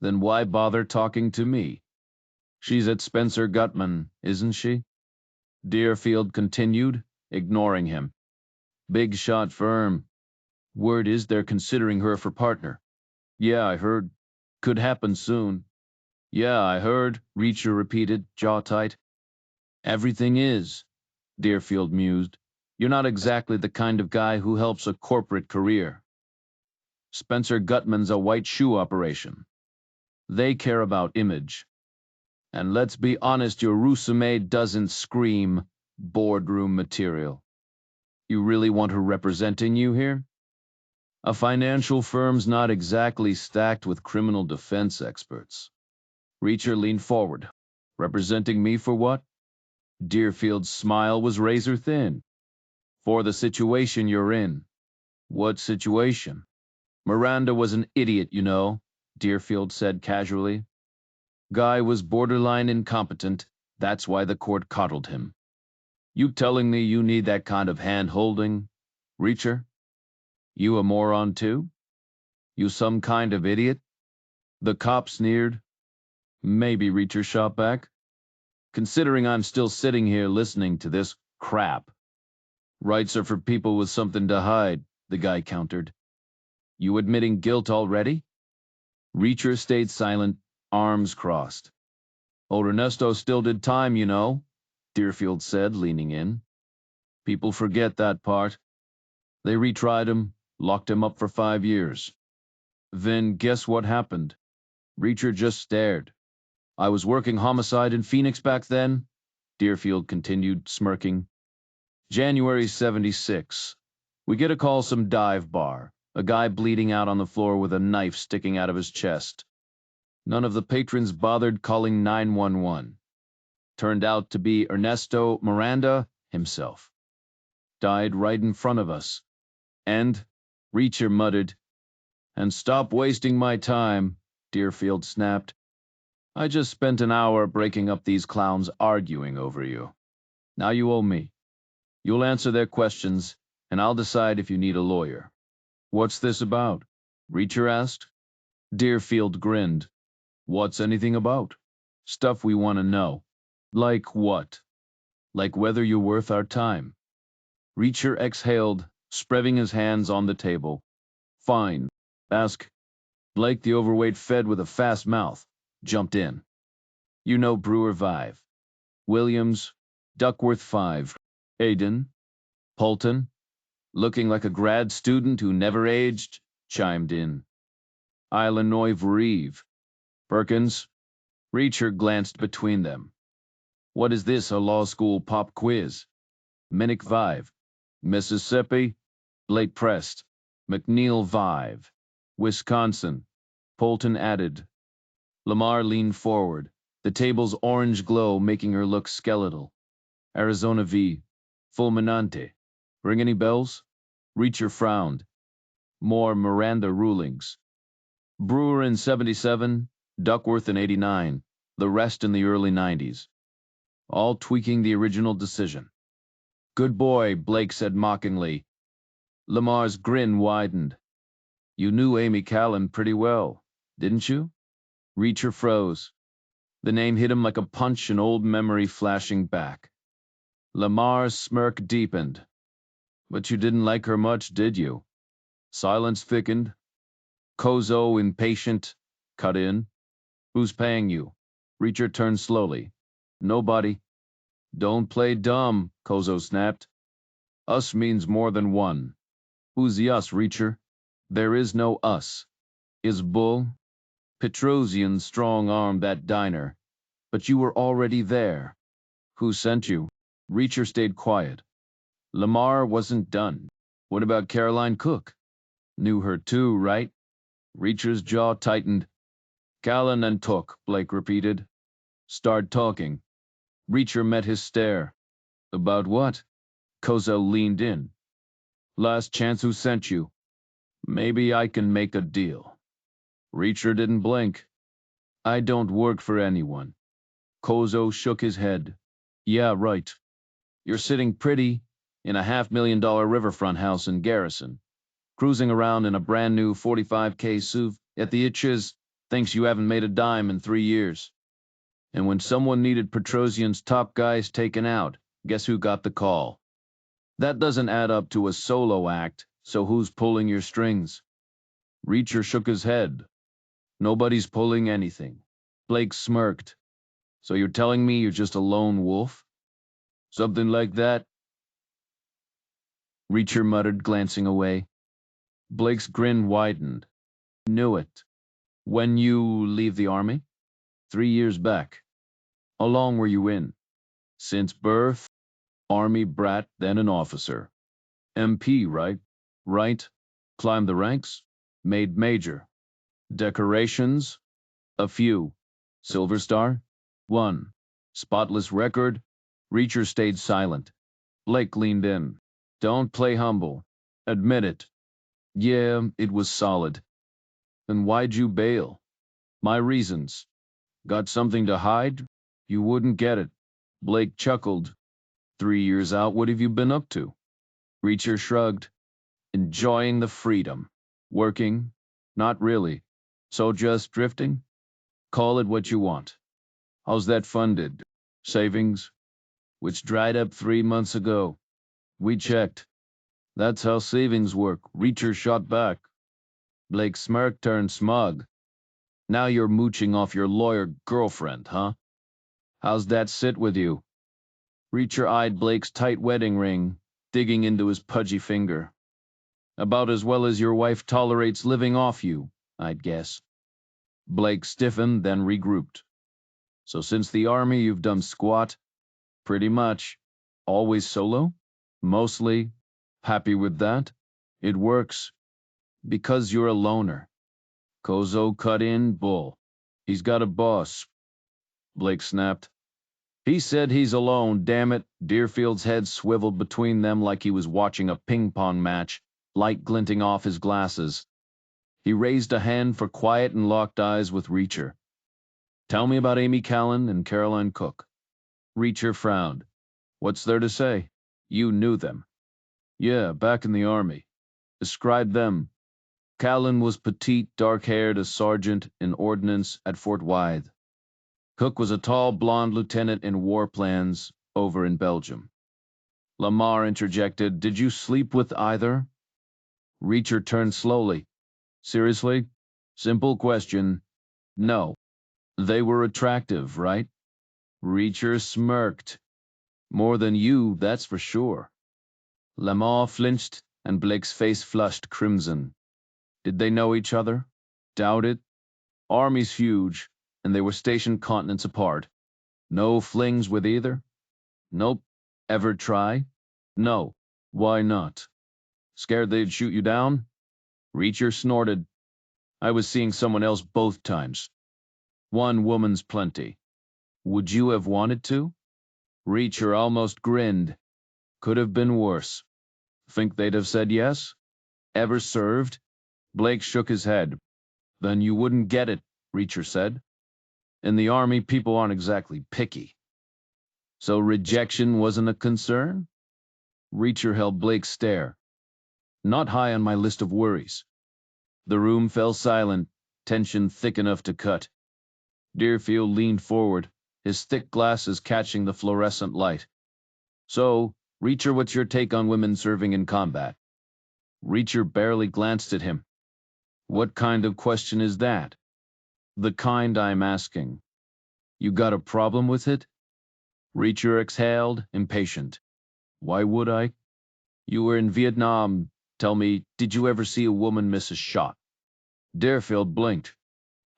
Then why bother talking to me? She's at Spencer Gutman, isn't she? Deerfield continued, ignoring him. Big shot firm. Word is they're considering her for partner. Yeah, I heard. Could happen soon. Yeah, I heard, Reacher repeated, jaw tight. Everything is, Deerfield mused. You're not exactly the kind of guy who helps a corporate career. Spencer Gutman's a white shoe operation. They care about image. And let's be honest, your resume doesn't scream boardroom material. You really want her representing you here? A financial firm's not exactly stacked with criminal defense experts. Reacher leaned forward. Representing me for what? Deerfield's smile was razor thin. For the situation you're in. What situation? Miranda was an idiot, you know, Deerfield said casually. Guy was borderline incompetent. That's why the court coddled him. You telling me you need that kind of hand-holding? Reacher? You a moron too? You some kind of idiot? The cop sneered. Maybe, Reacher shot back. Considering I'm still sitting here listening to this crap. Rights are for people with something to hide, the guy countered. You admitting guilt already? Reacher stayed silent, arms crossed. Old Ernesto still did time, you know, Deerfield said, leaning in. People forget that part. They retried him, locked him up for 5 years. Then guess what happened? Reacher just stared. I was working homicide in Phoenix back then, Deerfield continued, smirking. January 76. We get a call some dive bar, a guy bleeding out on the floor with a knife sticking out of his chest. None of the patrons bothered calling 911. Turned out to be Ernesto Miranda himself. Died right in front of us. And, Reacher muttered, and stop wasting my time, Deerfield snapped. I just spent an hour breaking up these clowns arguing over you. Now you owe me. You'll answer their questions, and I'll decide if you need a lawyer. What's this about? Reacher asked. Deerfield grinned. What's anything about? Stuff we want to know. Like what? Like whether you're worth our time. Reacher exhaled, spreading his hands on the table. Fine. Ask. Blake, the overweight Fed with a fast mouth, jumped in. You know Brewer Vive. Williams, Duckworth 5. Aiden, Polton, looking like a grad student who never aged, chimed in. Illinois Reeve. Perkins. Reacher glanced between them. What is this, a law school pop quiz? Minnick Vive. Mississippi. Blake pressed. McNeil Vive. Wisconsin. Polton added. Lamar leaned forward, the table's orange glow making her look skeletal. Arizona V. Fulminante. Ring any bells? Reacher frowned. More Miranda rulings. Brewer in 77, Duckworth in 89, the rest in the early 90s. All tweaking the original decision. Good boy, Blake said mockingly. Lamar's grin widened. You knew Amy Callan pretty well, didn't you? Reacher froze. The name hit him like a punch, an old memory flashing back. Lamar's smirk deepened. But you didn't like her much, did you? Silence thickened. Kozo, impatient, cut in. Who's paying you? Reacher turned slowly. Nobody. Don't play dumb, Kozo snapped. Us means more than one. Who's the us, Reacher? There is no us. Is Bull? Petrosian strong-armed that diner. But you were already there. Who sent you? Reacher stayed quiet. Lamar wasn't done. What about Caroline Cook? Knew her too, right? Reacher's jaw tightened. Callan and Took, Blake repeated. Start talking. Reacher met his stare. About what? Kozel leaned in. Last chance who sent you. Maybe I can make a deal. Reacher didn't blink. I don't work for anyone. Kozo shook his head. Yeah, right. You're sitting pretty in a $500,000 riverfront house in Garrison, cruising around in a brand new 45K SUV at the itches, thinks you haven't made a dime in 3 years. And when someone needed Petrosian's top guys taken out, guess who got the call? That doesn't add up to a solo act, so who's pulling your strings? Reacher shook his head. Nobody's pulling anything. Blake smirked. So you're telling me you're just a lone wolf? Something like that? Reacher muttered, glancing away. Blake's grin widened. Knew it. When you leave the army? 3 years back. How long were you in? Since birth? Army brat, then an officer. MP, right? Right. Climbed the ranks? Made major. Decorations? A few. Silver Star? 1. Spotless record? Reacher stayed silent. Blake leaned in. Don't play humble. Admit it. Yeah, it was solid. Then why'd you bail? My reasons. Got something to hide? You wouldn't get it. Blake chuckled. 3 years out, what have you been up to? Reacher shrugged. Enjoying the freedom. Working? Not really. So just drifting? Call it what you want. How's that funded? Savings? Which dried up 3 months ago. We checked. That's how savings work. Reacher shot back. Blake smirk turned smug. Now you're mooching off your lawyer girlfriend, huh? How's that sit with you? Reacher eyed Blake's tight wedding ring, digging into his pudgy finger. About as well as your wife tolerates living off you, I'd guess. Blake stiffened, then regrouped. So since the army, you've done squat? Pretty much. Always solo? Mostly. Happy with that? It works. Because you're a loner. Kozo cut in, bull. He's got a boss. Blake snapped. He said he's alone, damn it. Deerfield's head swiveled between them like he was watching a ping-pong match, light glinting off his glasses. He raised a hand for quiet and locked eyes with Reacher. Tell me about Amy Callan and Caroline Cook. Reacher frowned. What's there to say? You knew them. Yeah, back in the army. Describe them. Callan was petite, dark-haired, a sergeant in ordnance at Fort Wythe. Cook was a tall, blonde lieutenant in war plans over in Belgium. Lamar interjected, Did you sleep with either? Reacher turned slowly. Seriously? Simple question. No. They were attractive, right? Reacher smirked. More than you, that's for sure. Lamar flinched, and Blake's face flushed crimson. Did they know each other? Doubt it. Army's huge, and they were stationed continents apart. No flings with either? Nope. Ever try? No. Why not? Scared they'd shoot you down? Reacher snorted. I was seeing someone else both times. One woman's plenty. Would you have wanted to? Reacher almost grinned. Could have been worse. Think they'd have said yes? Ever served? Blake shook his head. Then you wouldn't get it, Reacher said. In the army, people aren't exactly picky. So rejection wasn't a concern? Reacher held Blake's stare. Not high on my list of worries. The room fell silent, tension thick enough to cut. Deerfield leaned forward, his thick glasses catching the fluorescent light. So, Reacher, what's your take on women serving in combat? Reacher barely glanced at him. What kind of question is that? The kind I'm asking. You got a problem with it? Reacher exhaled, impatient. Why would I? You were in Vietnam. Tell me, did you ever see a woman miss a shot? Deerfield blinked.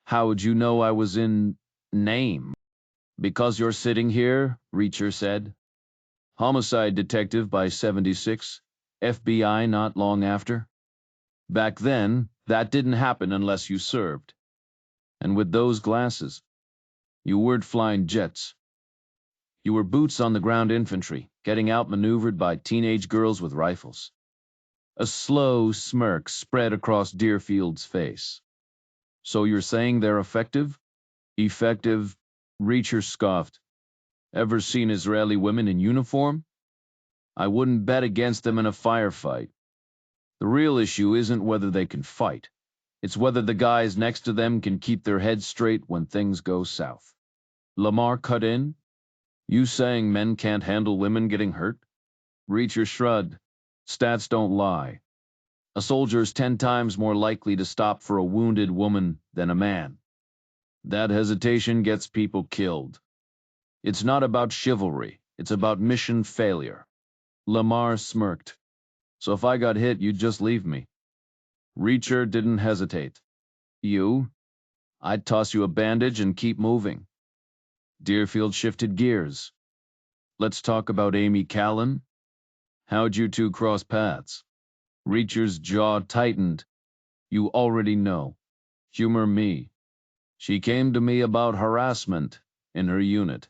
How would you know I was in name? Because you're sitting here, Reacher said. Homicide detective by 76, FBI not long after? Back then, that didn't happen unless you served. And with those glasses, you weren't flying jets. You were boots on the ground infantry, getting outmaneuvered by teenage girls with rifles. A slow smirk spread across Deerfield's face. So you're saying they're effective? Effective? Reacher scoffed. Ever seen Israeli women in uniform? I wouldn't bet against them in a firefight. The real issue isn't whether they can fight. It's whether the guys next to them can keep their heads straight when things go south. Lamar cut in. You saying men can't handle women getting hurt? Reacher shrugged. Stats don't lie. A soldier's 10 times more likely to stop for a wounded woman than a man. That hesitation gets people killed. It's not about chivalry. It's about mission failure. Lamar smirked. So if I got hit, you'd just leave me. Reacher didn't hesitate. You? I'd toss you a bandage and keep moving. Deerfield shifted gears. Let's talk about Amy Callan. How'd you two cross paths? Reacher's jaw tightened. You already know. Humor me. She came to me about harassment in her unit.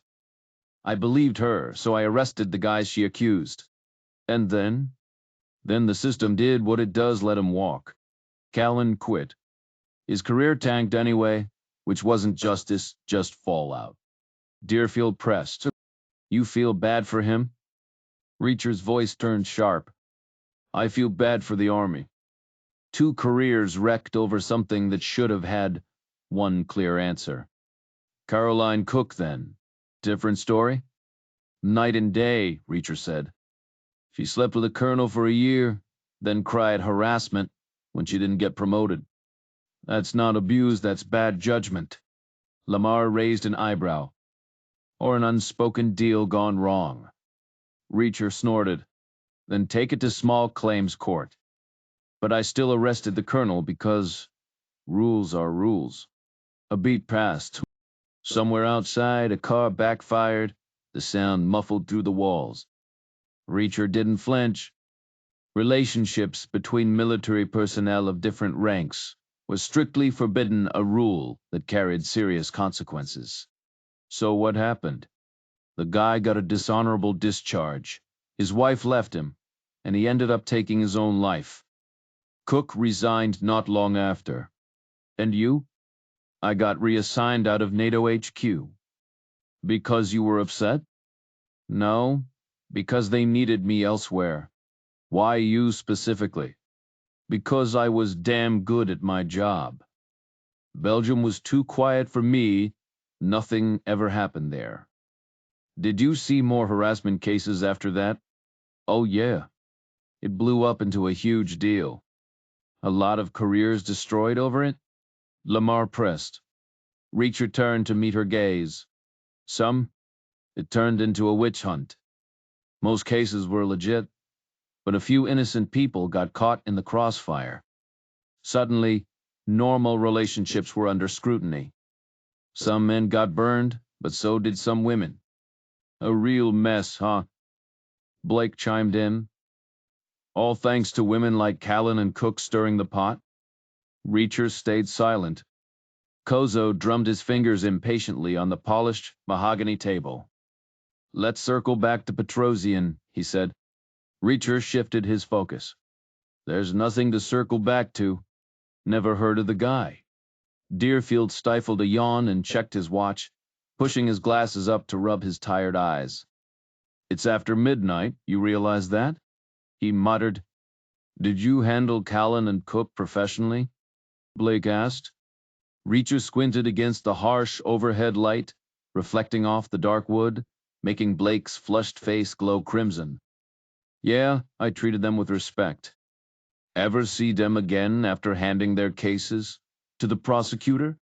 I believed her, so I arrested the guys she accused. And then? Then the system did what it does, let him walk. Callan quit. His career tanked anyway, which wasn't justice, just fallout. Deerfield pressed. You feel bad for him? Reacher's voice turned sharp. I feel bad for the Army. 2 careers wrecked over something that should have had one clear answer. Caroline Cook, then. Different story? Night and day, Reacher said. She slept with a colonel for a year, then cried harassment when she didn't get promoted. That's not abuse, that's bad judgment. Lamar raised an eyebrow. Or an unspoken deal gone wrong. Reacher snorted. Then take it to small claims court. But I still arrested the colonel because rules are rules. A beat passed. Somewhere outside, a car backfired, the sound muffled through the walls. Reacher didn't flinch. Relationships between military personnel of different ranks was strictly forbidden, a rule that carried serious consequences. So what happened? The guy got a dishonorable discharge. His wife left him, and he ended up taking his own life. Cook resigned not long after. And you? I got reassigned out of NATO HQ. Because you were upset? No, because they needed me elsewhere. Why you specifically? Because I was damn good at my job. Belgium was too quiet for me. Nothing ever happened there. Did you see more harassment cases after that? Oh yeah. It blew up into a huge deal. A lot of careers destroyed over it? Lamar pressed. Reacher turned to meet her gaze. Some, it turned into a witch hunt. Most cases were legit, but a few innocent people got caught in the crossfire. Suddenly, normal relationships were under scrutiny. Some men got burned, but so did some women. A real mess, huh? Blake chimed in. All thanks to women like Callan and Cook stirring the pot? Reacher stayed silent. Kozo drummed his fingers impatiently on the polished mahogany table. Let's circle back to Petrosian, he said. Reacher shifted his focus. There's nothing to circle back to. Never heard of the guy. Deerfield stifled a yawn and checked his watch, pushing his glasses up to rub his tired eyes. It's after midnight, you realize that? He muttered. Did you handle Callan and Cook professionally? Blake asked. Reacher squinted against the harsh overhead light, reflecting off the dark wood, making Blake's flushed face glow crimson. Yeah, I treated them with respect. Ever see them again after handing their cases to the prosecutor?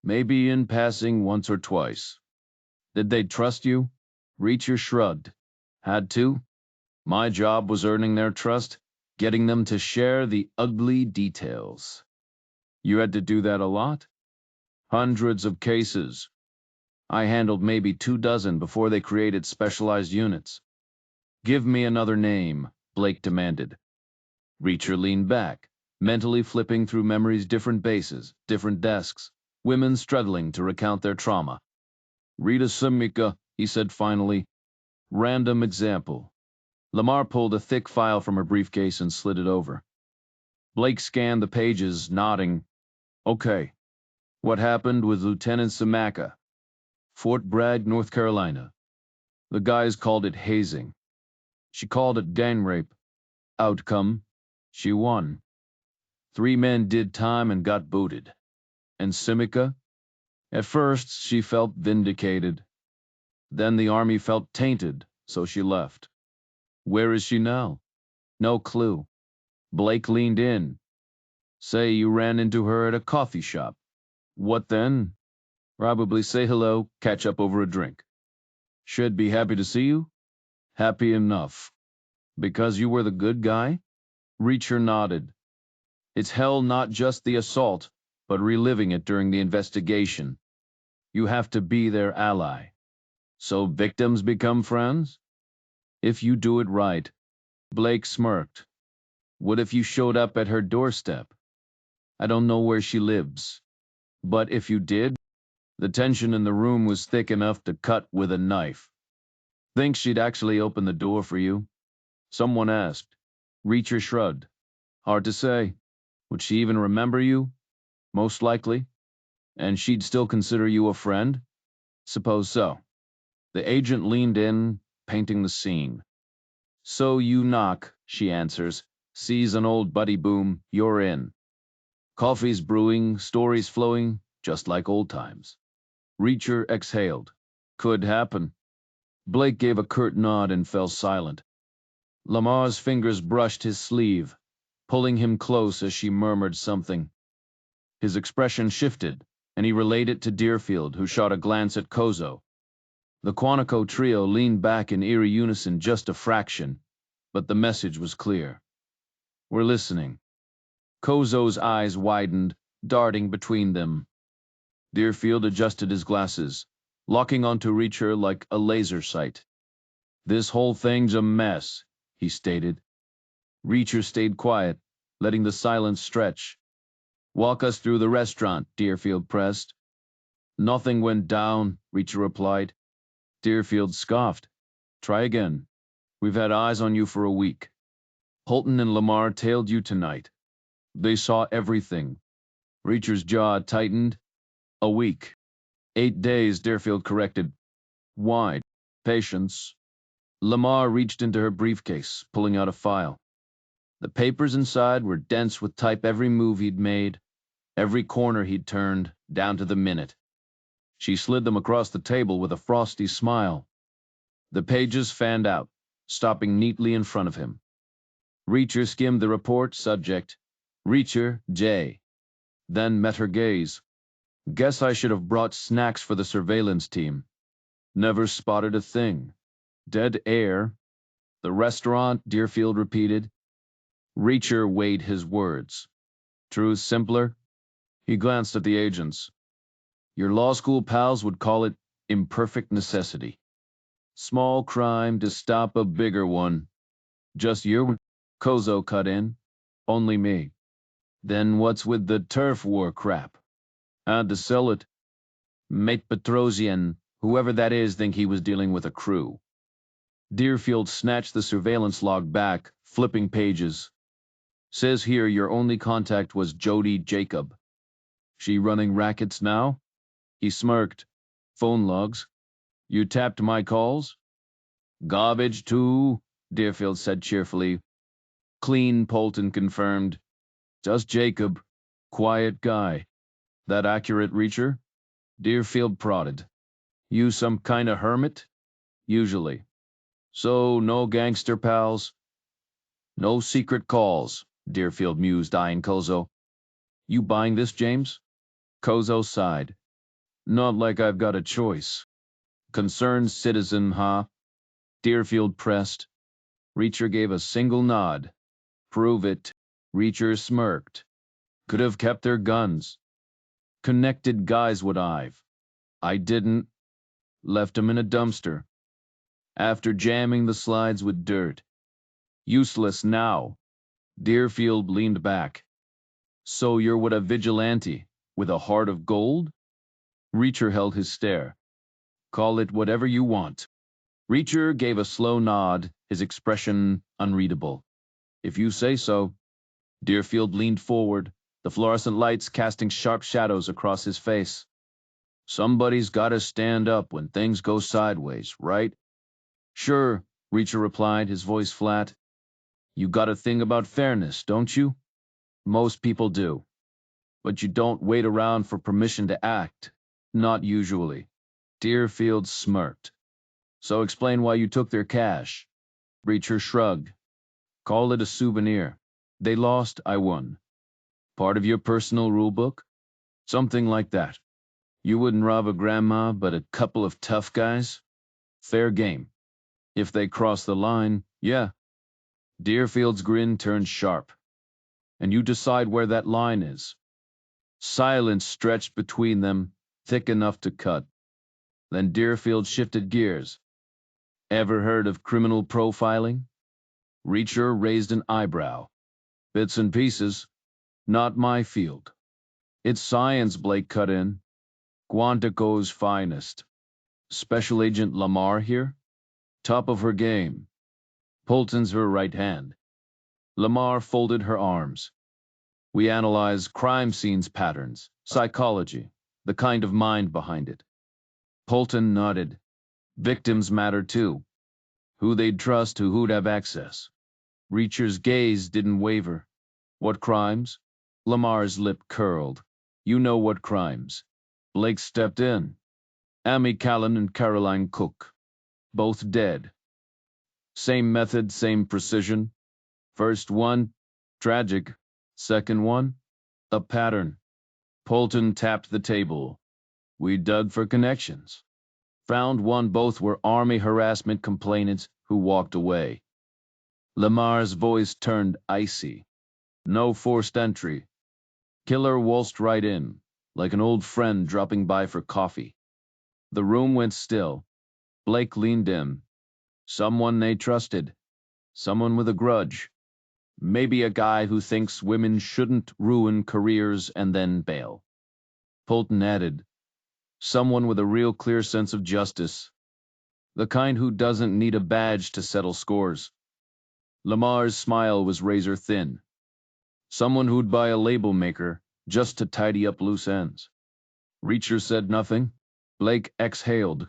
Maybe in passing once or twice. Did they trust you? Reacher shrugged. Had to. My job was earning their trust, getting them to share the ugly details. You had to do that a lot? Hundreds of cases. I handled maybe 2 dozen before they created specialized units. Give me another name. Blake demanded. Reacher leaned back, mentally flipping through memories, different bases, different desks, women struggling to recount their trauma. Rita Samika, he said finally. Random example. Lamar pulled a thick file from her briefcase and slid it over. Blake scanned the pages, nodding. Okay. What happened with Lieutenant Samaka? Fort Bragg, North Carolina. The guys called it hazing. She called it gang rape. Outcome: she won. 3 men did time and got booted. And Simica? At first, she felt vindicated. Then the army felt tainted, so she left. Where is she now? No clue. Blake leaned in. Say you ran into her at a coffee shop. What then? Probably say hello, catch up over a drink. Should be happy to see you? Happy enough. Because you were the good guy? Reacher nodded. It's hell not just the assault, but reliving it during the investigation. You have to be their ally. So victims become friends? If you do it right. Blake smirked. What if you showed up at her doorstep? I don't know where she lives. But if you did, the tension in the room was thick enough to cut with a knife. Think she'd actually open the door for you? Someone asked. Reacher shrugged. Hard to say. Would she even remember you? Most likely. And she'd still consider you a friend? Suppose so. The agent leaned in, painting the scene. So you knock, she answers, sees an old buddy boom, you're in. Coffee's brewing, stories flowing, just like old times. Reacher exhaled. Could happen. Blake gave a curt nod and fell silent. Lamar's fingers brushed his sleeve, pulling him close as she murmured something. His expression shifted, and he relayed it to Deerfield, who shot a glance at Kozo. The Quantico trio leaned back in eerie unison just a fraction, but the message was clear. We're listening. Kozo's eyes widened, darting between them. Deerfield adjusted his glasses, locking onto Reacher like a laser sight. This whole thing's a mess, he stated. Reacher stayed quiet, letting the silence stretch. Walk us through the restaurant, Deerfield pressed. Nothing went down, Reacher replied. Deerfield scoffed. Try again. We've had eyes on you for a week. Holton and Lamar tailed you tonight. They saw everything. Reacher's jaw tightened. A week. 8 days, Deerfield corrected. Why? Patience. Lamar reached into her briefcase, pulling out a file. The papers inside were dense with type every move he'd made, every corner he'd turned, down to the minute. She slid them across the table with a frosty smile. The pages fanned out, stopping neatly in front of him. Reacher skimmed the report, subject, Reacher, J. Then met her gaze. Guess I should have brought snacks for the surveillance team. Never spotted a thing. Dead air. The restaurant, Deerfield repeated. Reacher weighed his words. Truth simpler? He glanced at the agents. Your law school pals would call it imperfect necessity. Small crime to stop a bigger one. Just you? Kozo cut in. Only me. Then what's with the turf war crap? Had to sell it. Mate Petrosian, whoever that is, think he was dealing with a crew. Deerfield snatched the surveillance log back, flipping pages. Says here your only contact was Jodie Jacob. She running rackets now? He smirked. Phone logs. You tapped my calls? Garbage too, Deerfield said cheerfully. Clean, Polton confirmed. Just Jacob. Quiet guy. That accurate, Reacher? Deerfield prodded. You some kind of hermit? Usually. So, no gangster pals? No secret calls, Deerfield mused, eyeing Kozo. You buying this, James? Kozo sighed. Not like I've got a choice. Concerned citizen, huh? Deerfield pressed. Reacher gave a single nod. Prove it. Reacher smirked. Could have kept their guns. Connected guys would I've. I didn't. Left 'em in a dumpster. After jamming the slides with dirt. Useless now. Deerfield leaned back. So you're what a vigilante, with a heart of gold? Reacher held his stare. Call it whatever you want. Reacher gave a slow nod, his expression unreadable. If you say so. Deerfield leaned forward, the fluorescent lights casting sharp shadows across his face. Somebody's gotta stand up when things go sideways, right? Sure, Reacher replied, his voice flat. You got a thing about fairness, don't you? Most people do. But you don't wait around for permission to act. Not usually. Deerfield smirked. So explain why you took their cash. Reacher shrugged. Call it a souvenir. They lost, I won. Part of your personal rule book? Something like that. You wouldn't rob a grandma, but a couple of tough guys? Fair game. If they cross the line, yeah. Deerfield's grin turned sharp. And you decide where that line is. Silence stretched between them, thick enough to cut. Then Deerfield shifted gears. Ever heard of criminal profiling? Reacher raised an eyebrow. Bits and pieces. Not my field. It's science, Blake cut in. Quantico's finest. Special Agent Lamar here? Top of her game. Polton's her right hand. Lamar folded her arms. We analyze crime scenes patterns, psychology, the kind of mind behind it. Polton nodded. Victims matter too. Who they'd trust, to who'd have access. Reacher's gaze didn't waver. What crimes? Lamar's lip curled. You know what crimes. Blake stepped in. Amy Callan and Caroline Cook. Both dead. Same method, same precision. First one, tragic. Second one, a pattern. Polton tapped the table. We dug for connections. Found one, both were Army harassment complainants who walked away. Lamar's voice turned icy. No forced entry. Killer waltzed right in, like an old friend dropping by for coffee. The room went still. Blake leaned in. Someone they trusted. Someone with a grudge. Maybe a guy who thinks women shouldn't ruin careers and then bail. Polton added, someone with a real clear sense of justice. The kind who doesn't need a badge to settle scores. Lamar's smile was razor thin. Someone who'd buy a label maker just to tidy up loose ends. Reacher said nothing. Blake exhaled.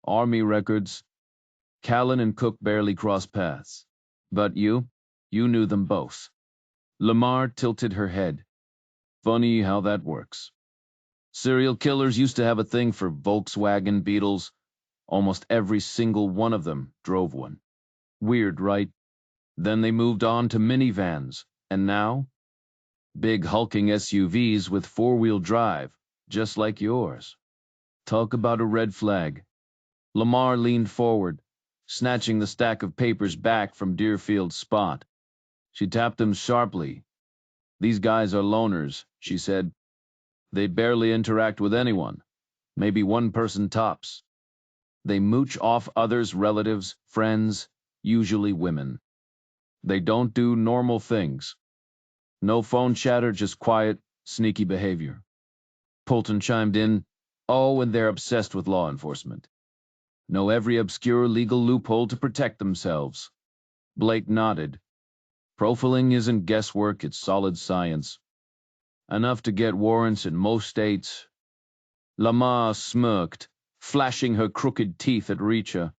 Army records. Callan and Cook barely crossed paths. But you knew them both. Lamar tilted her head. Funny how that works. Serial killers used to have a thing for Volkswagen Beetles. Almost every single one of them drove one. Weird, right? Then they moved on to minivans, and now? Big hulking SUVs with four-wheel drive, just like yours. Talk about a red flag. Lamar leaned forward, snatching the stack of papers back from Deerfield's spot. She tapped them sharply. These guys are loners, she said. They barely interact with anyone. Maybe one person tops. They mooch off others' relatives, friends, usually women. They don't do normal things. No phone chatter, just quiet, sneaky behavior. Polton chimed in, oh, and they're obsessed with law enforcement. Know every obscure legal loophole to protect themselves. Blake nodded. Profiling isn't guesswork, it's solid science. Enough to get warrants in most states. Lamar smirked, flashing her crooked teeth at Reacher.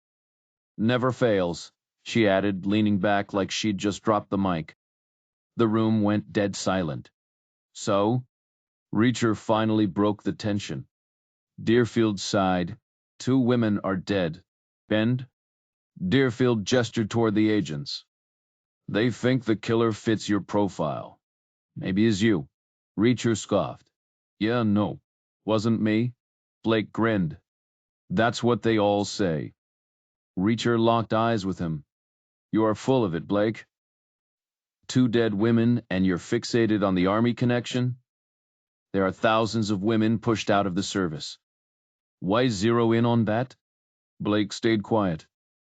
Never fails, she added, leaning back like she'd just dropped the mic. The room went dead silent. So? Reacher finally broke the tension. Deerfield sighed. 2 women are dead. Bend? Deerfield gestured toward the agents. They think the killer fits your profile. Maybe is you. Reacher scoffed. Yeah, no. Wasn't me. Blake grinned. That's what they all say. Reacher locked eyes with him. You are full of it, Blake. 2 dead women, and you're fixated on the Army connection? There are thousands of women pushed out of the service. Why zero in on that? Blake stayed quiet.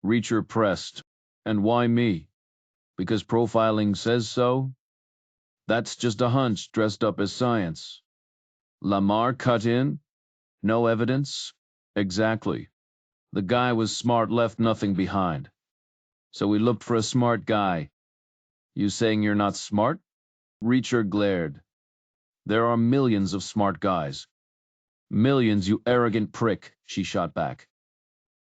Reacher pressed. And why me? Because profiling says so? That's just a hunch dressed up as science. Lamar cut in? No evidence? Exactly. The guy was smart, left nothing behind. So we looked for a smart guy. You saying you're not smart? Reacher glared. There are millions of smart guys. Millions, you arrogant prick, she shot back.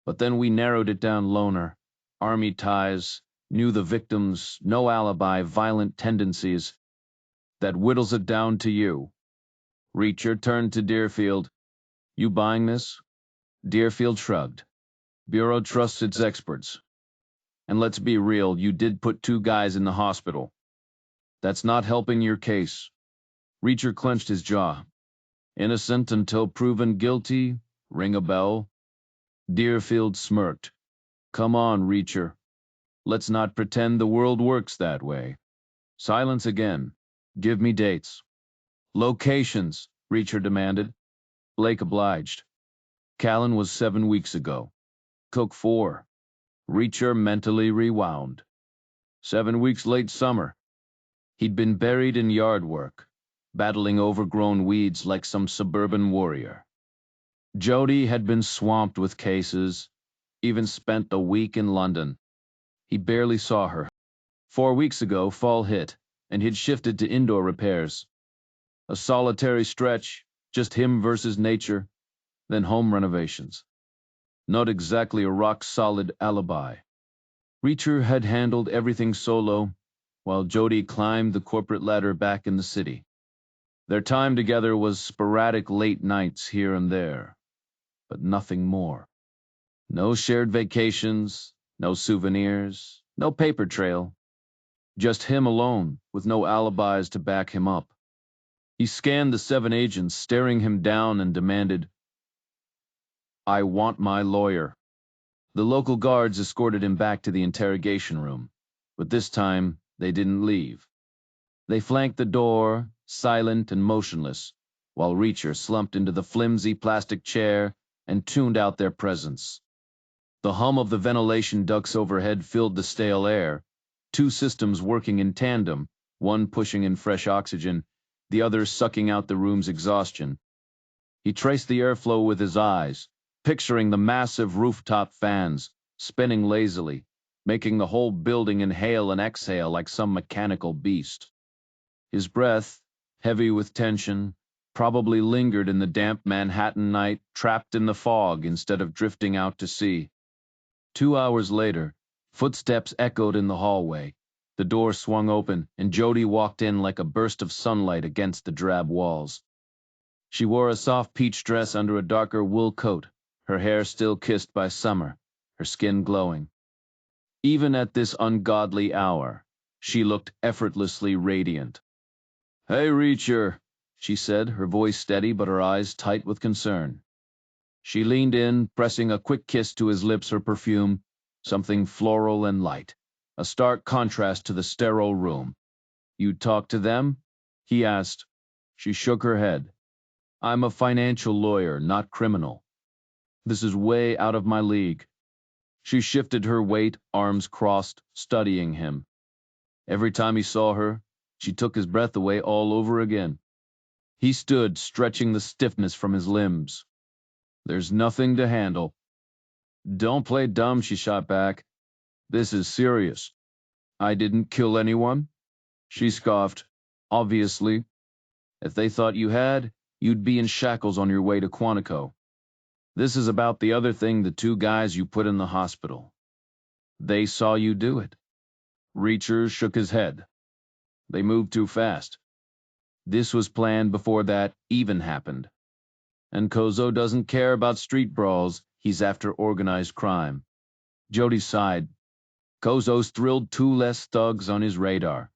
But then we narrowed it down loner. Army ties, knew the victims, no alibi, violent tendencies. That whittles it down to you. Reacher turned to Deerfield. You buying this? Deerfield shrugged. Bureau trusts its experts. And let's be real, you did put 2 guys in the hospital. That's not helping your case. Reacher clenched his jaw. Innocent until proven guilty? Ring a bell? Deerfield smirked. Come on, Reacher. Let's not pretend the world works that way. Silence again. Give me dates. Locations, Reacher demanded. Blake obliged. Callan was 7 weeks ago. Cook 4. Reacher mentally rewound. 7 weeks late summer. He'd been buried in yard work, battling overgrown weeds like some suburban warrior. Jodie had been swamped with cases, even spent a week in London. He barely saw her. 4 weeks ago, fall hit, and he'd shifted to indoor repairs. A solitary stretch, just him versus nature, then home renovations. Not exactly a rock-solid alibi. Reacher had handled everything solo, while Jodie climbed the corporate ladder back in the city. Their time together was sporadic late nights here and there, but nothing more. No shared vacations, no souvenirs, no paper trail. Just him alone, with no alibis to back him up. He scanned the 7 agents, staring him down, and demanded, I want my lawyer. The local guards escorted him back to the interrogation room, but this time they didn't leave. They flanked the door, silent and motionless, while Reacher slumped into the flimsy plastic chair and tuned out their presence. The hum of the ventilation ducts overhead filled the stale air, 2 systems working in tandem, one pushing in fresh oxygen, the other sucking out the room's exhaustion. He traced the airflow with his eyes, picturing the massive rooftop fans, spinning lazily, making the whole building inhale and exhale like some mechanical beast. His breath, heavy with tension, probably lingered in the damp Manhattan night, trapped in the fog instead of drifting out to sea. 2 hours later, footsteps echoed in the hallway. The door swung open, and Jodie walked in like a burst of sunlight against the drab walls. She wore a soft peach dress under a darker wool coat, her hair still kissed by summer, her skin glowing. Even at this ungodly hour, she looked effortlessly radiant. Hey, Reacher, she said, her voice steady but her eyes tight with concern. She leaned in, pressing a quick kiss to his lips, her perfume, something floral and light, a stark contrast to the sterile room. You talk to them? He asked. She shook her head. I'm a financial lawyer, not criminal. This is way out of my league. She shifted her weight, arms crossed, studying him. Every time he saw her, she took his breath away all over again. He stood, stretching the stiffness from his limbs. There's nothing to handle. Don't play dumb, she shot back. This is serious. I didn't kill anyone. She scoffed. Obviously. If they thought you had, you'd be in shackles on your way to Quantico. This is about the other thing, the 2 guys you put in the hospital. They saw you do it. Reacher shook his head. They moved too fast. This was planned before that even happened. And Kozo doesn't care about street brawls, he's after organized crime. Jodie sighed. Kozo's thrilled 2 less thugs on his radar.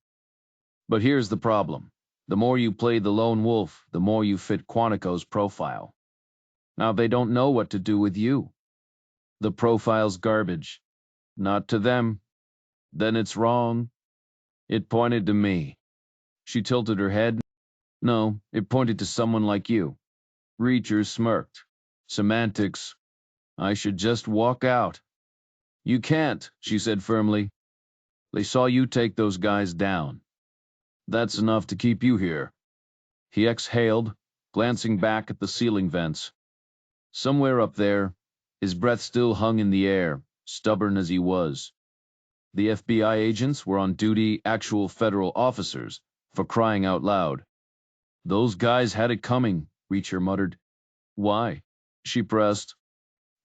But here's the problem. The more you play the lone wolf, the more you fit Quantico's profile. Now they don't know what to do with you. The profile's garbage. Not to them. Then it's wrong. It pointed to me. She tilted her head. No, it pointed to someone like you. Reacher smirked. Semantics. I should just walk out. You can't, she said firmly. They saw you take those guys down. That's enough to keep you here." He exhaled, glancing back at the ceiling vents. Somewhere up there, his breath still hung in the air, stubborn as he was. The FBI agents were on duty, actual federal officers, for crying out loud. "Those guys had it coming," Reacher muttered. "Why?" she pressed.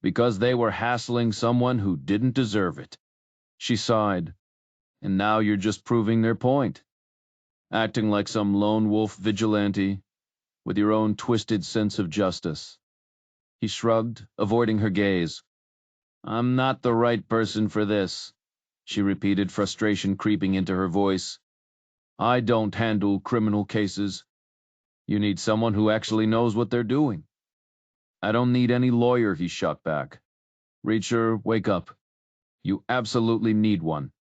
"Because they were hassling someone who didn't deserve it." She sighed. "And now you're just proving their point. Acting like some lone wolf vigilante, with your own twisted sense of justice." He shrugged, avoiding her gaze. "I'm not the right person for this," she repeated, frustration creeping into her voice. "I don't handle criminal cases. You need someone who actually knows what they're doing." "I don't need any lawyer," he shot back. "Reacher, wake up. You absolutely need one.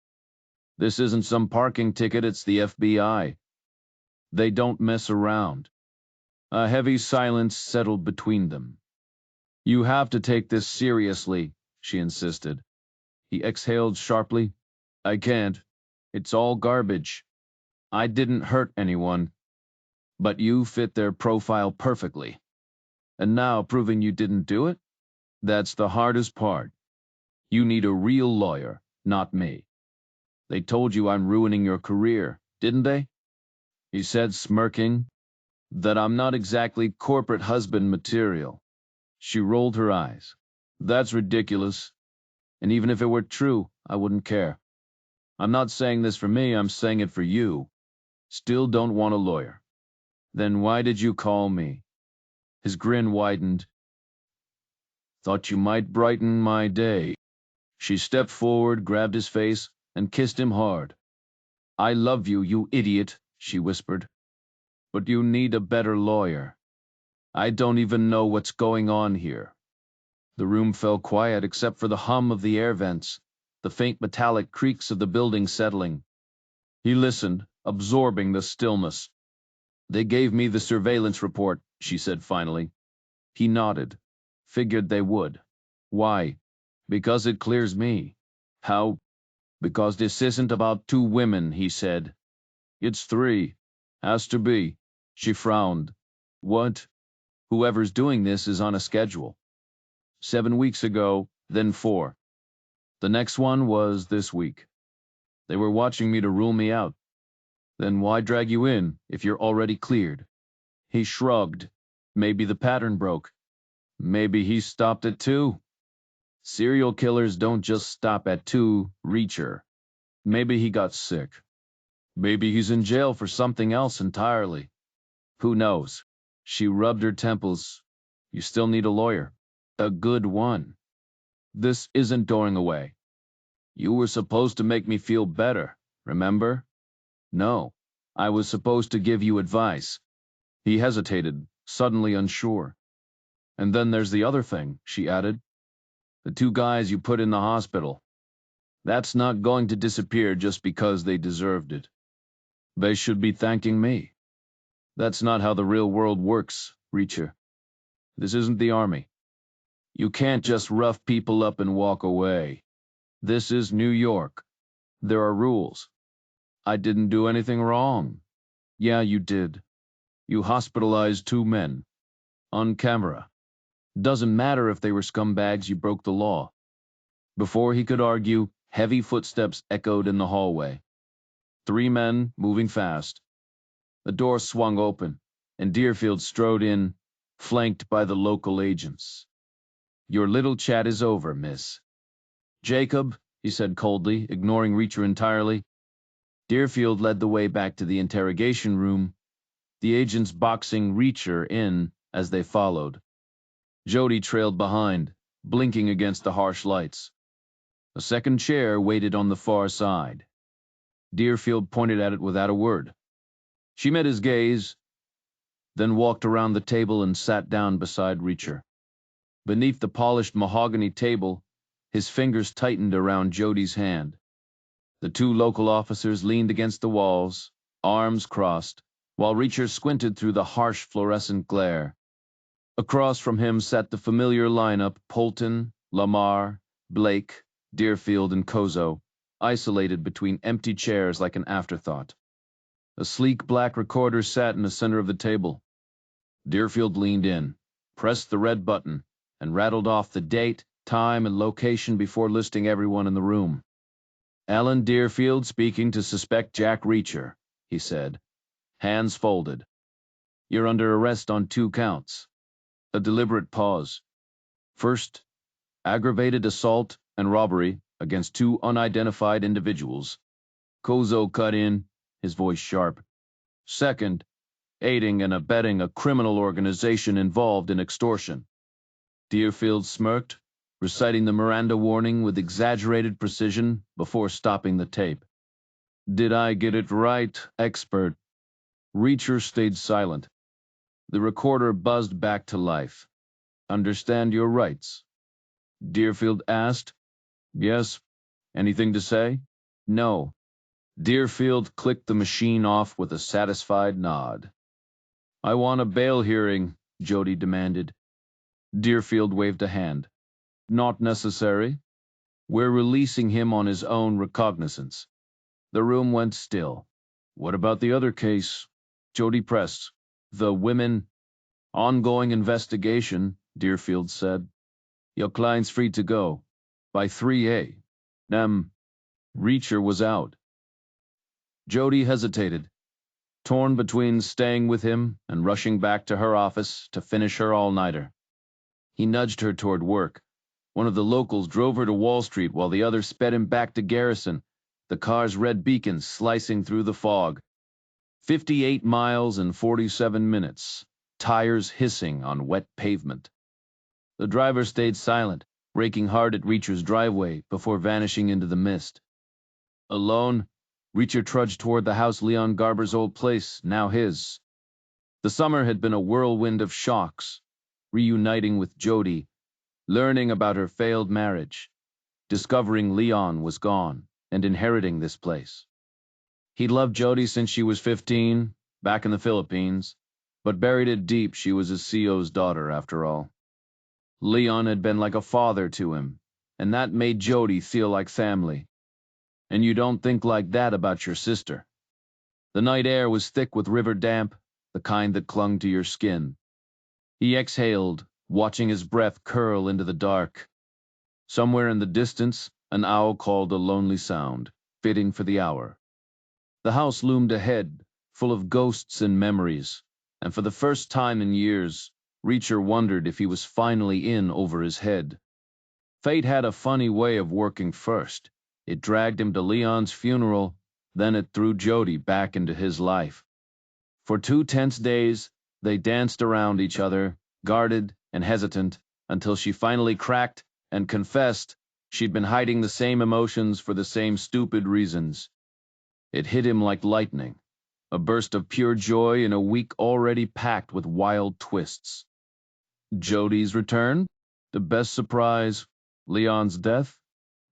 This isn't some parking ticket, it's the FBI. They don't mess around." A heavy silence settled between them. "You have to take this seriously," she insisted. He exhaled sharply. "I can't. It's all garbage. I didn't hurt anyone. But you fit their profile perfectly. And now proving you didn't do it? That's the hardest part. You need a real lawyer, not me. They told you I'm ruining your career, didn't they?" He said, smirking, "That I'm not exactly corporate husband material." She rolled her eyes. "That's ridiculous. And even if it were true, I wouldn't care. I'm not saying this for me, I'm saying it for you. Still don't want a lawyer. Then why did you call me?" His grin widened. "Thought you might brighten my day." She stepped forward, grabbed his face, and kissed him hard. "I love you, you idiot," she whispered. "But you need a better lawyer. I don't even know what's going on here." The room fell quiet except for the hum of the air vents, the faint metallic creaks of the building settling. He listened, absorbing the stillness. "They gave me the surveillance report," she said finally. He nodded. "Figured they would. Why?" "Because it clears me." "How?" "Because this isn't about two women," he said. "It's three. Has to be." She frowned. "What?" "Whoever's doing this is on a schedule. 7 weeks ago, then 4. The next one was this week. They were watching me to rule me out. Then why drag you in if you're already cleared?" He shrugged. "Maybe the pattern broke. Maybe he stopped at 2. Serial killers don't just stop at 2, Reacher. Maybe he got sick. Maybe he's in jail for something else entirely. Who knows?" She rubbed her temples. "You still need a lawyer. A good one. This isn't going away. You were supposed to make me feel better, remember?" "No. I was supposed to give you advice." He hesitated, suddenly unsure. "And then there's the other thing," she added. "The 2 guys you put in the hospital. That's not going to disappear just because they deserved it. They should be thanking me. That's not how the real world works, Reacher. This isn't the army. You can't just rough people up and walk away. This is New York. There are rules. I didn't do anything wrong." "Yeah, you did. You hospitalized 2 men. On camera. Doesn't matter if they were scumbags, you broke the law." Before he could argue, heavy footsteps echoed in the hallway. 3 men, moving fast. The door swung open, and Deerfield strode in, flanked by the local agents. "Your little chat is over, miss." "Jacob," he said coldly, ignoring Reacher entirely. Deerfield led the way back to the interrogation room, the agents boxing Reacher in as they followed. Jodie trailed behind, blinking against the harsh lights. A second chair waited on the far side. Deerfield pointed at it without a word. She met his gaze, then walked around the table and sat down beside Reacher. Beneath the polished mahogany table, his fingers tightened around Jodie's hand. The 2 local officers leaned against the walls, arms crossed, while Reacher squinted through the harsh fluorescent glare. Across from him sat the familiar lineup: Polton, Lamar, Blake, Deerfield, and Kozo. isolated between empty chairs like an afterthought. A sleek black recorder sat in the center of the table. Deerfield leaned in, pressed the red button, and rattled off the date, time, and location before listing everyone in the room. "Alan Deerfield speaking to suspect Jack Reacher," he said, hands folded. "You're under arrest on 2 counts. A deliberate pause. First, aggravated assault and robbery against 2 unidentified individuals." Kozo cut in, his voice sharp. "Second, aiding and abetting a criminal organization involved in extortion." Deerfield smirked, reciting the Miranda warning with exaggerated precision before stopping the tape. "Did I get it right, expert?" Reacher stayed silent. The recorder buzzed back to life. "Understand your rights?" Deerfield asked. "Yes. Anything to say?" "No." Deerfield clicked the machine off with a satisfied nod. "I want a bail hearing," Jodie demanded. Deerfield waved a hand. "Not necessary. We're releasing him on his own recognizance." The room went still. "What about the other case?" Jodie pressed. "The women—" "Ongoing investigation," Deerfield said. "Your client's free to go. By 3A. Reacher was out." Jodie hesitated, torn between staying with him and rushing back to her office to finish her all-nighter. He nudged her toward work. One of the locals drove her to Wall Street while the other sped him back to Garrison, the car's red beacon slicing through the fog. 58 miles in 47 minutes, tires hissing on wet pavement. The driver stayed silent, raking hard at Reacher's driveway before vanishing into the mist. Alone, Reacher trudged toward the house Leon Garber's old place, now his. The summer had been a whirlwind of shocks, reuniting with Jodie, learning about her failed marriage, discovering Leon was gone, and inheriting this place. He'd loved Jodie since she was 15, back in the Philippines, but buried it deep she was a CO's daughter after all. Leon had been like a father to him, and that made Jodie feel like family. And you don't think like that about your sister. The night air was thick with river damp, the kind that clung to your skin. He exhaled, watching his breath curl into the dark. Somewhere in the distance, an owl called a lonely sound, fitting for the hour. The house loomed ahead, full of ghosts and memories, and for the first time in years, Reacher wondered if he was finally in over his head. Fate had a funny way of working first. It dragged him to Leon's funeral, then it threw Jodie back into his life. For 2 tense days, they danced around each other, guarded and hesitant, until she finally cracked and confessed she'd been hiding the same emotions for the same stupid reasons. It hit him like lightning, a burst of pure joy in a week already packed with wild twists. Jodie's return? The best surprise. Leon's death?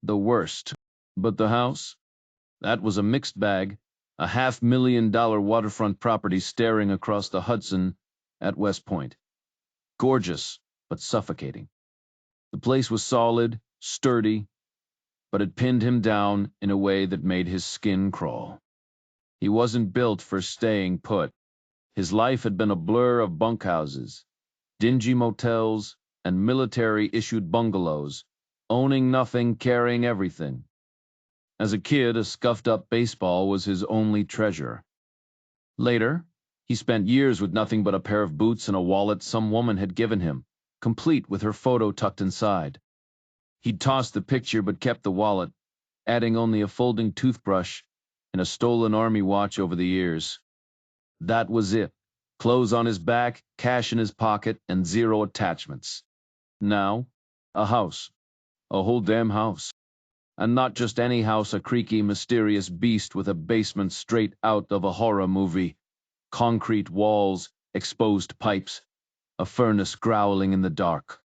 The worst. But the house? That was a mixed bag, a $500,000 waterfront property staring across the Hudson at West Point. Gorgeous, but suffocating. The place was solid, sturdy, but it pinned him down in a way that made his skin crawl. He wasn't built for staying put. His life had been a blur of bunkhouses, dingy motels, and military-issued bungalows, owning nothing, carrying everything. As a kid, a scuffed-up baseball was his only treasure. Later, he spent years with nothing but a pair of boots and a wallet some woman had given him, complete with her photo tucked inside. He'd tossed the picture but kept the wallet, adding only a folding toothbrush and a stolen army watch over the years. That was it. Clothes on his back, cash in his pocket, and 0 attachments. Now, a house. A whole damn house. And not just any house, a creaky, mysterious beast with a basement straight out of a horror movie. Concrete walls, exposed pipes, a furnace growling in the dark.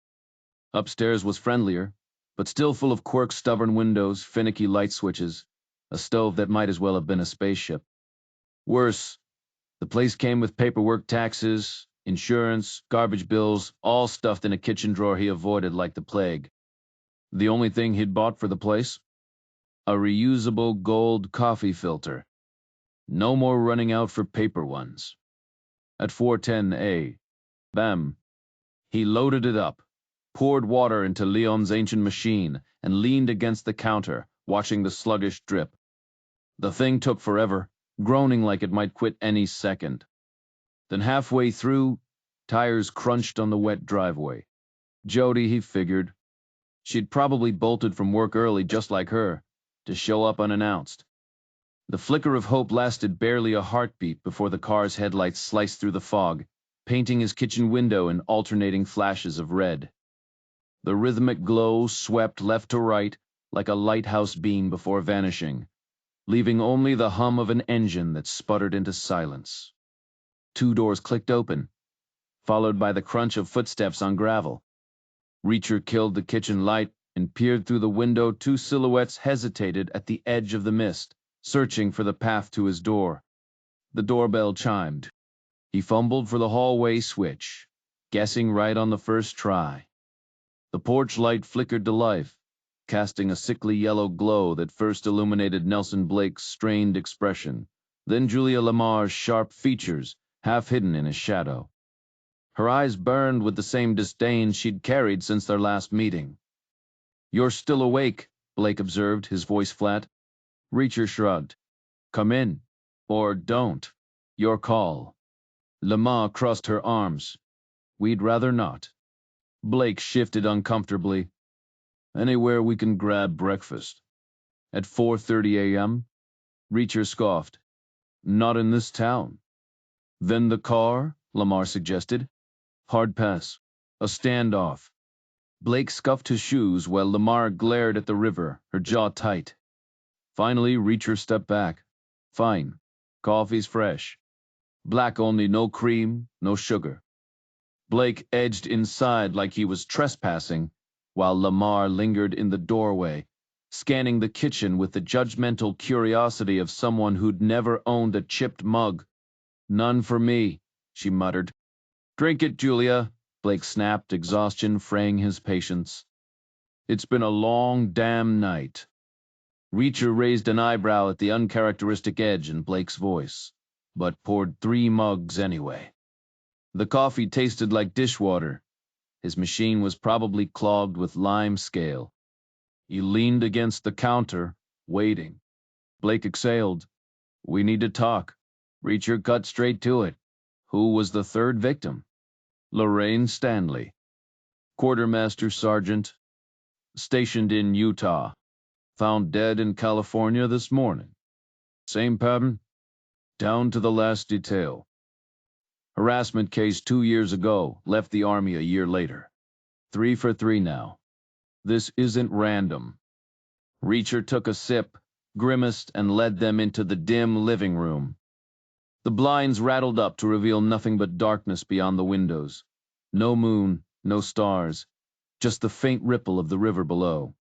Upstairs was friendlier, but still full of quirked, stubborn windows, finicky light switches, a stove that might as well have been a spaceship. Worse, the place came with paperwork, taxes, insurance, garbage bills, all stuffed in a kitchen drawer he avoided like the plague. The only thing he'd bought for the place? A reusable gold coffee filter. No more running out for paper ones. At 410A, bam. He loaded it up, poured water into Leon's ancient machine, and leaned against the counter, watching the sluggish drip. The thing took forever, groaning like it might quit any second. Then halfway through, tires crunched on the wet driveway. Jodie, he figured. She'd probably bolted from work early just like her, to show up unannounced. The flicker of hope lasted barely a heartbeat before the car's headlights sliced through the fog, painting his kitchen window in alternating flashes of red. The rhythmic glow swept left to right like a lighthouse beam before vanishing, leaving only the hum of an engine that sputtered into silence. 2 doors clicked open, followed by the crunch of footsteps on gravel. Reacher killed the kitchen light and peered through the window. 2 silhouettes hesitated at the edge of the mist, searching for the path to his door. The doorbell chimed. He fumbled for the hallway switch, guessing right on the first try. The porch light flickered to life, casting a sickly yellow glow that first illuminated Nelson Blake's strained expression, then Julia Lamar's sharp features, half hidden in his shadow. Her eyes burned with the same disdain she'd carried since their last meeting. "You're still awake," Blake observed, his voice flat. Reacher shrugged. "Come in. Or don't. Your call." Lamar crossed her arms. "We'd rather not." Blake shifted uncomfortably. "Anywhere we can grab breakfast." "At 4:30 a.m.? Reacher scoffed. "Not in this town." "Then the car?" Lamar suggested. "Hard pass. A standoff." Blake scuffed his shoes while Lamar glared at the river, her jaw tight. Finally, Reacher stepped back. "Fine. Coffee's fresh. Black only, no cream, no sugar." Blake edged inside like he was trespassing, while Lamar lingered in the doorway, scanning the kitchen with the judgmental curiosity of someone who'd never owned a chipped mug. "None for me," she muttered. "Drink it, Julia," Blake snapped, exhaustion fraying his patience. "It's been a long damn night." Reacher raised an eyebrow at the uncharacteristic edge in Blake's voice, but poured 3 mugs anyway. The coffee tasted like dishwater. His machine was probably clogged with lime scale. He leaned against the counter, waiting. Blake exhaled. "We need to talk." Reacher cut straight to it. "Who was the 3rd victim?" "Lorraine Stanley. Quartermaster Sergeant. Stationed in Utah. Found dead in California this morning. Same pattern? Down to the last detail. Harassment case 2 years ago, left the Army a year later. 3 for 3 now. This isn't random." Reacher took a sip, grimaced, and led them into the dim living room. The blinds rattled up to reveal nothing but darkness beyond the windows. No moon, no stars, just the faint ripple of the river below.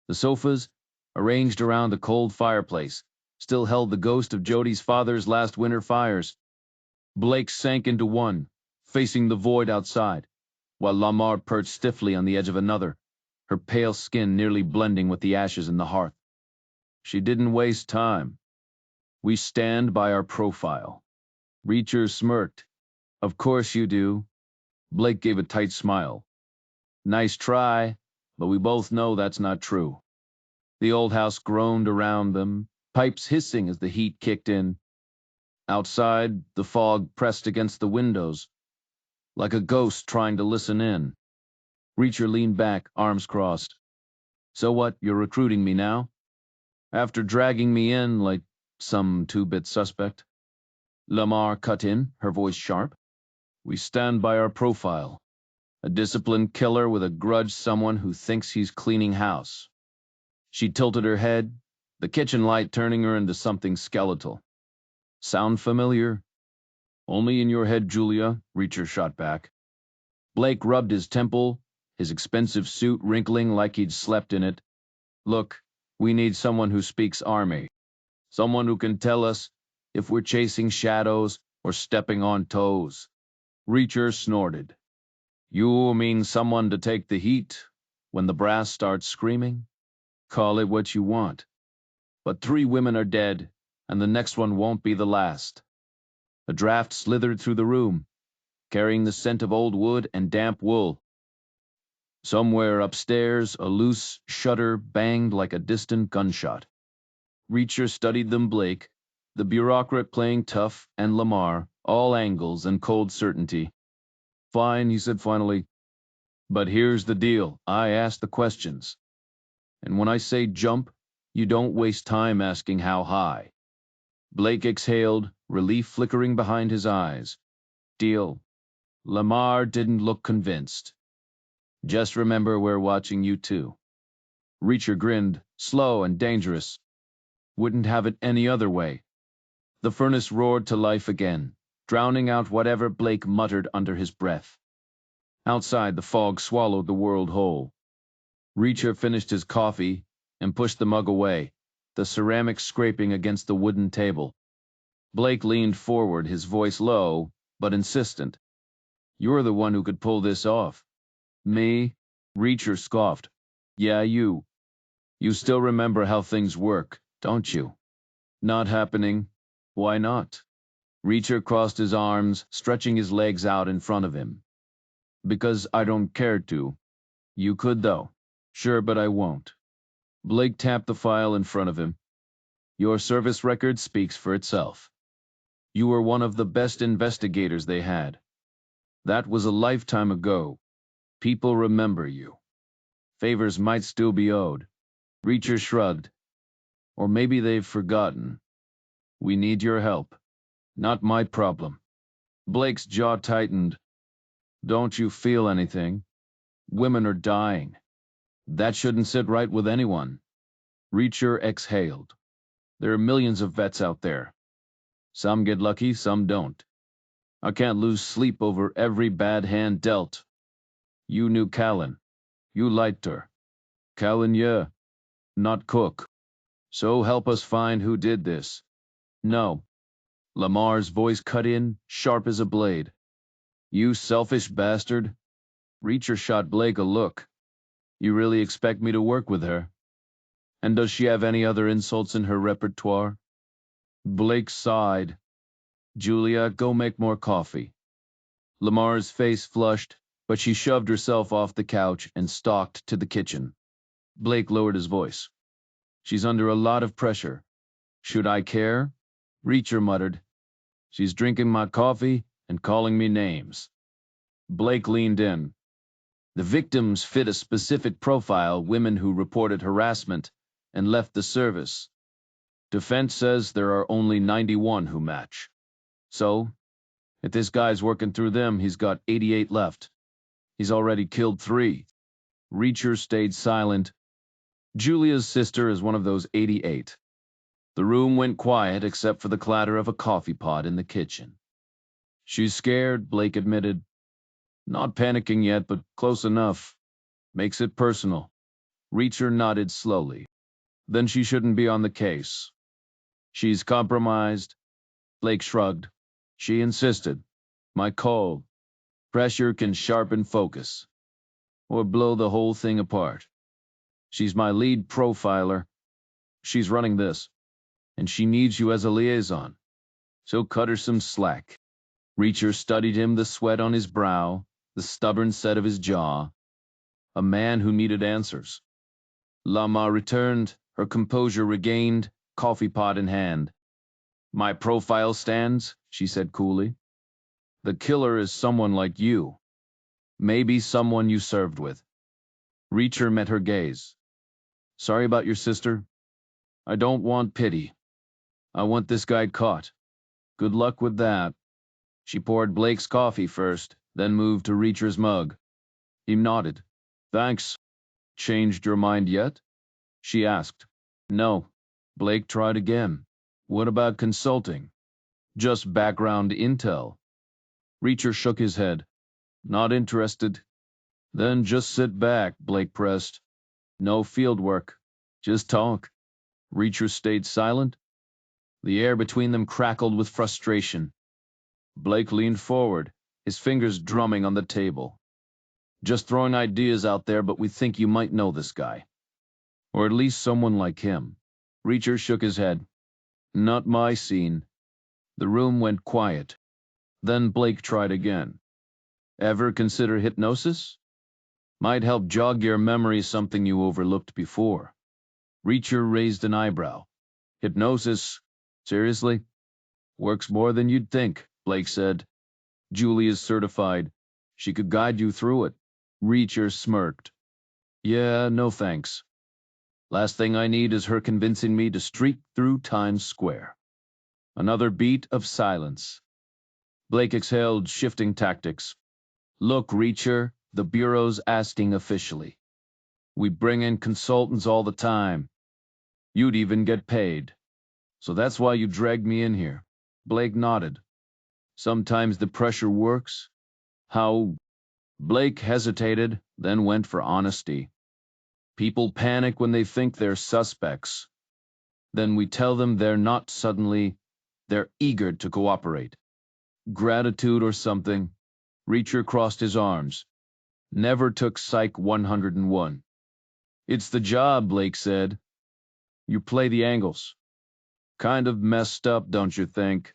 The sofas, arranged around a cold fireplace, still held the ghost of Jodie's father's last winter fires. Blake sank into one, facing the void outside, while Lamar perched stiffly on the edge of another, her pale skin nearly blending with the ashes in the hearth. She didn't waste time. "We stand by our profile." Reacher smirked. "Of course you do." Blake gave a tight smile. "Nice try, but we both know that's not true." The old house groaned around them, pipes hissing as the heat kicked in. Outside, the fog pressed against the windows, like a ghost trying to listen in. Reacher leaned back, arms crossed. "So what, you're recruiting me now? After dragging me in like some 2-bit suspect?" Lamar cut in, her voice sharp. "We stand by our profile. A disciplined killer with a grudge, someone who thinks he's cleaning house." She tilted her head, the kitchen light turning her into something skeletal. "Sound familiar?" "Only in your head, Julia," Reacher shot back. Blake rubbed his temple, his expensive suit wrinkling like he'd slept in it. "Look, we need someone who speaks Army. Someone who can tell us if we're chasing shadows or stepping on toes." Reacher snorted. "You mean someone to take the heat when the brass starts screaming? Call it what you want." But 3 women are dead, and the next one won't be the last. A draft slithered through the room, carrying the scent of old wood and damp wool. Somewhere upstairs, a loose shutter banged like a distant gunshot. Reacher studied them, Blake, the bureaucrat playing tough, and Lamar, all angles and cold certainty. Fine, he said finally. But here's the deal. I ask the questions. And when I say jump, you don't waste time asking how high. Blake exhaled, relief flickering behind his eyes. Deal. Lamar didn't look convinced. Just remember we're watching you too. Reacher grinned, slow and dangerous. Wouldn't have it any other way. The furnace roared to life again, drowning out whatever Blake muttered under his breath. Outside, the fog swallowed the world whole. Reacher finished his coffee and pushed the mug away, the ceramic scraping against the wooden table. Blake leaned forward, his voice low, but insistent. You're the one who could pull this off. Me? Reacher scoffed. Yeah, you. You still remember how things work, don't you? Not happening. Why not? Reacher crossed his arms, stretching his legs out in front of him. Because I don't care to. You could, though. Sure, but I won't. Blake tapped the file in front of him. Your service record speaks for itself. You were one of the best investigators they had. That was a lifetime ago. People remember you. Favors might still be owed. Reacher shrugged. Or maybe they've forgotten. We need your help. Not my problem. Blake's jaw tightened. Don't you feel anything? Women are dying. That shouldn't sit right with anyone. Reacher exhaled. There are millions of vets out there. Some get lucky, some don't. I can't lose sleep over every bad hand dealt. You knew Callan. You liked her. Callan, yeah. Not Cook. So help us find who did this. No. Lamar's voice cut in, sharp as a blade. You selfish bastard. Reacher shot Blake a look. You really expect me to work with her? And does she have any other insults in her repertoire? Blake sighed. Julia, go make more coffee. Lamar's face flushed, but she shoved herself off the couch and stalked to the kitchen. Blake lowered his voice. She's under a lot of pressure. Should I care? Reacher muttered. She's drinking my coffee and calling me names. Blake leaned in. The victims fit a specific profile, women who reported harassment and left the service. Defense says there are only 91 who match. So, if this guy's working through them, he's got 88 left. He's already killed 3. Reacher stayed silent. Julia's sister is one of those 88. The room went quiet except for the clatter of a coffee pot in the kitchen. She's scared, Blake admitted. Not panicking yet, but close enough. Makes it personal. Reacher nodded slowly. Then she shouldn't be on the case. She's compromised. Blake shrugged. She insisted. My call. Pressure can sharpen focus. Or blow the whole thing apart. She's my lead profiler. She's running this. And she needs you as a liaison. So cut her some slack. Reacher studied him, the sweat on his brow, the stubborn set of his jaw. A man who needed answers. Lama returned, her composure regained, coffee pot in hand. My profile stands, she said coolly. The killer is someone like you. Maybe someone you served with. Reacher met her gaze. Sorry about your sister. I don't want pity. I want this guy caught. Good luck with that. She poured Blake's coffee first, then moved to Reacher's mug. He nodded. Thanks. Changed your mind yet? She asked. No. Blake tried again. What about consulting? Just background intel. Reacher shook his head. Not interested. Then just sit back, Blake pressed. No field work. Just talk. Reacher stayed silent. The air between them crackled with frustration. Blake leaned forward, his fingers drumming on the table. Just throwing ideas out there, but we think you might know this guy. Or at least someone like him. Reacher shook his head. Not my scene. The room went quiet. Then Blake tried again. Ever consider hypnosis? Might help jog your memory something you overlooked before. Reacher raised an eyebrow. Hypnosis? Seriously? Works more than you'd think, Blake said. Julie is certified. She could guide you through it. Reacher smirked. Yeah, no thanks. Last thing I need is her convincing me to streak through Times Square. Another beat of silence. Blake exhaled, shifting tactics. Look, Reacher, the Bureau's asking officially. We bring in consultants all the time. You'd even get paid. So that's why you dragged me in here. Blake nodded. Sometimes the pressure works. How? Blake hesitated, then went for honesty. People panic when they think they're suspects. Then we tell them they're not suddenly. They're eager to cooperate. Gratitude or something. Reacher crossed his arms. Never took Psych 101. It's the job, Blake said. You play the angles. Kind of messed up, don't you think?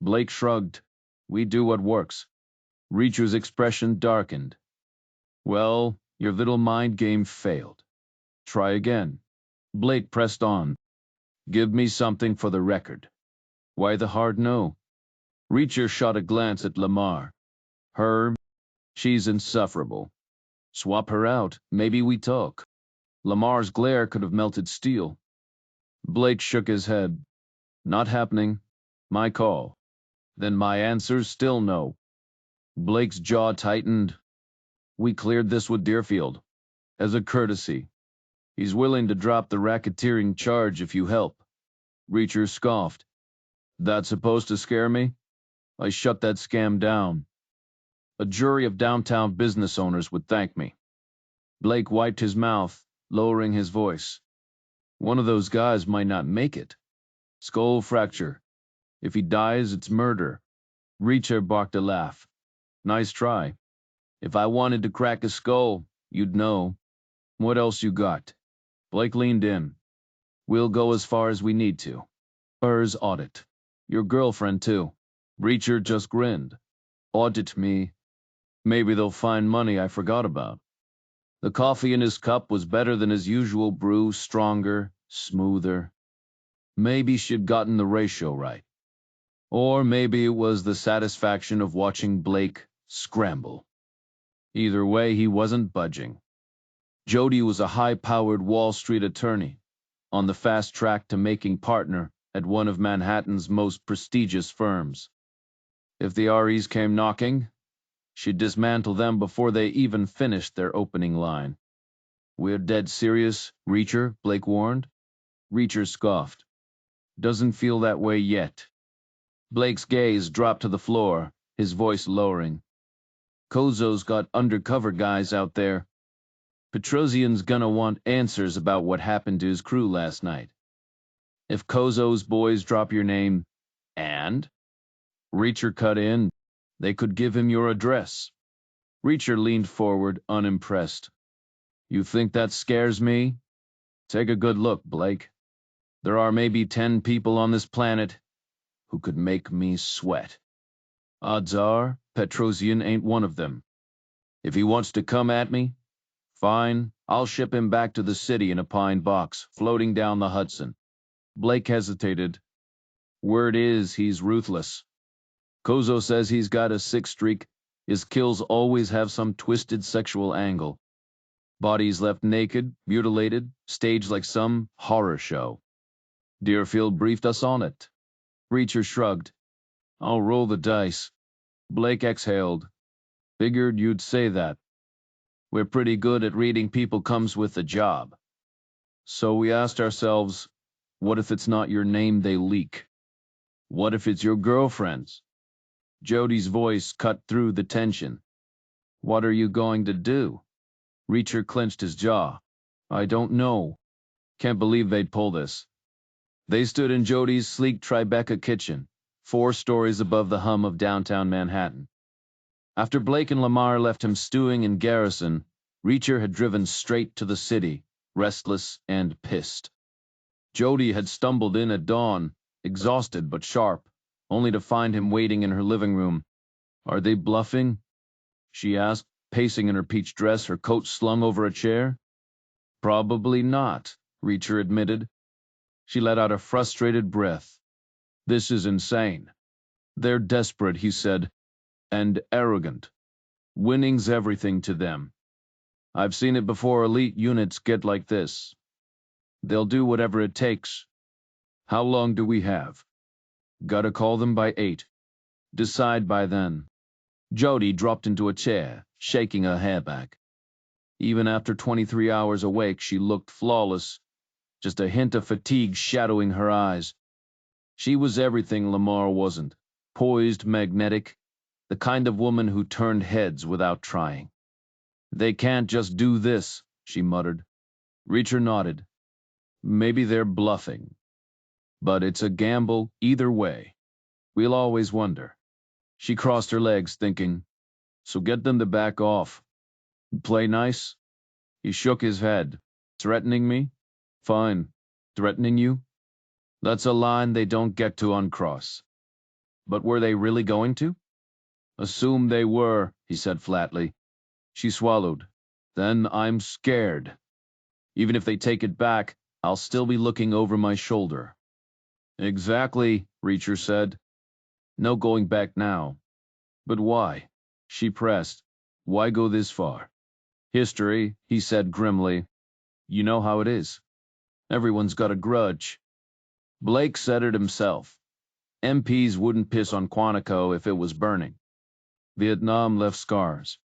Blake shrugged. We do what works. Reacher's expression darkened. Well, your little mind game failed. Try again. Blake pressed on. Give me something for the record. Why the hard no? Reacher shot a glance at Lamar. Her? She's insufferable. Swap her out, maybe we talk. Lamar's glare could have melted steel. Blake shook his head. Not happening. My call. Then my answer's still no. Blake's jaw tightened. We cleared this with Deerfield. As a courtesy. He's willing to drop the racketeering charge if you help. Reacher scoffed. That's supposed to scare me? I shut that scam down. A jury of downtown business owners would thank me. Blake wiped his mouth, lowering his voice. One of those guys might not make it. Skull fracture. If he dies, it's murder. Reacher barked a laugh. Nice try. If I wanted to crack a skull, you'd know. What else you got? Blake leaned in. We'll go as far as we need to. Hers audit. Your girlfriend, too. Reacher just grinned. Audit me. Maybe they'll find money I forgot about. The coffee in his cup was better than his usual brew, stronger, smoother. Maybe she'd gotten the ratio right. Or maybe it was the satisfaction of watching Blake scramble. Either way, he wasn't budging. Jodie was a high-powered Wall Street attorney, on the fast track to making partner at one of Manhattan's most prestigious firms. If the REs came knocking, she'd dismantle them before they even finished their opening line. We're dead serious, Reacher, Blake warned. Reacher scoffed. Doesn't feel that way yet. Blake's gaze dropped to the floor, his voice lowering. Kozo's got undercover guys out there. Petrosian's gonna want answers about what happened to his crew last night. If Kozo's boys drop your name, and? Reacher cut in, they could give him your address. Reacher leaned forward, unimpressed. You think that scares me? Take a good look, Blake. There are maybe 10 people on this planet who could make me sweat. Odds are, Petrosian ain't one of them. If he wants to come at me, fine, I'll ship him back to the city in a pine box, floating down the Hudson. Blake hesitated. Word is he's ruthless. Kozo says he's got a sick streak. His kills always have some twisted sexual angle. Bodies left naked, mutilated, staged like some horror show. Deerfield briefed us on it. Reacher shrugged. I'll roll the dice. Blake exhaled. Figured you'd say that. We're pretty good at reading people comes with the job. So we asked ourselves, what if it's not your name they leak? What if it's your girlfriend's? Jodie's voice cut through the tension. What are you going to do? Reacher clenched his jaw. I don't know. Can't believe they'd pull this. They stood in Jodie's sleek Tribeca kitchen, 4 stories above the hum of downtown Manhattan. After Blake and Lamar left him stewing in Garrison, Reacher had driven straight to the city, restless and pissed. Jodie had stumbled in at dawn, exhausted but sharp, only to find him waiting in her living room. "Are they bluffing?" she asked, pacing in her peach dress, her coat slung over a chair. "Probably not," Reacher admitted. She let out a frustrated breath. "This is insane." "They're desperate," he said, "and arrogant. Winning's everything to them. I've seen it before elite units get like this. They'll do whatever it takes. How long do we have?" "Gotta call them by 8. Decide by then." Jodie dropped into a chair, shaking her hair back. Even after 23 hours awake, she looked flawless, just a hint of fatigue shadowing her eyes. She was everything Lamar wasn't: poised, magnetic, the kind of woman who turned heads without trying. "They can't just do this," she muttered. Reacher nodded. "Maybe they're bluffing. But it's a gamble either way. We'll always wonder." She crossed her legs, thinking, "So get them to back off. Play nice?" He shook his head. "Threatening me? Fine. Threatening you? That's a line they don't get to uncross." But were they really going to? "Assume they were," he said flatly. She swallowed. "Then I'm scared. Even if they take it back, I'll still be looking over my shoulder." "Exactly," Reacher said. "No going back now." "But why?" She pressed. "Why go this far?" "History," he said grimly. "You know how it is. Everyone's got a grudge. Blake said it himself. MPs wouldn't piss on Quantico if it was burning. Vietnam left scars."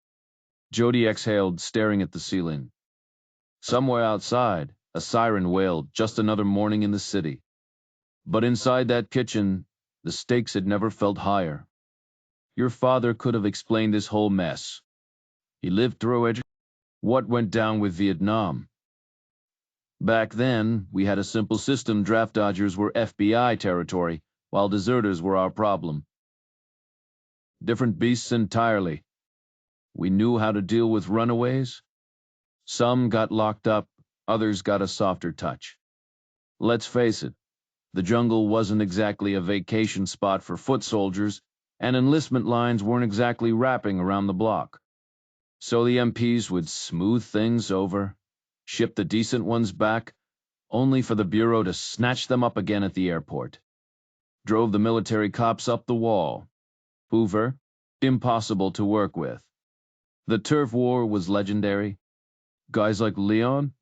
Jodie exhaled, staring at the ceiling. Somewhere outside, a siren wailed, just another morning in the city. But inside that kitchen, the stakes had never felt higher. Your father could have explained this whole mess. He lived through it. What went down with Vietnam? "Back then, we had a simple system. Draft dodgers were FBI territory, while deserters were our problem. Different beasts entirely. We knew how to deal with runaways. Some got locked up, others got a softer touch. Let's face it, the jungle wasn't exactly a vacation spot for foot soldiers, and enlistment lines weren't exactly wrapping around the block. So the MPs would smooth things over, ship the decent ones back, only for the Bureau to snatch them up again at the airport. Drove the military cops up the wall. Hoover, impossible to work with. The turf war was legendary. Guys like Leon,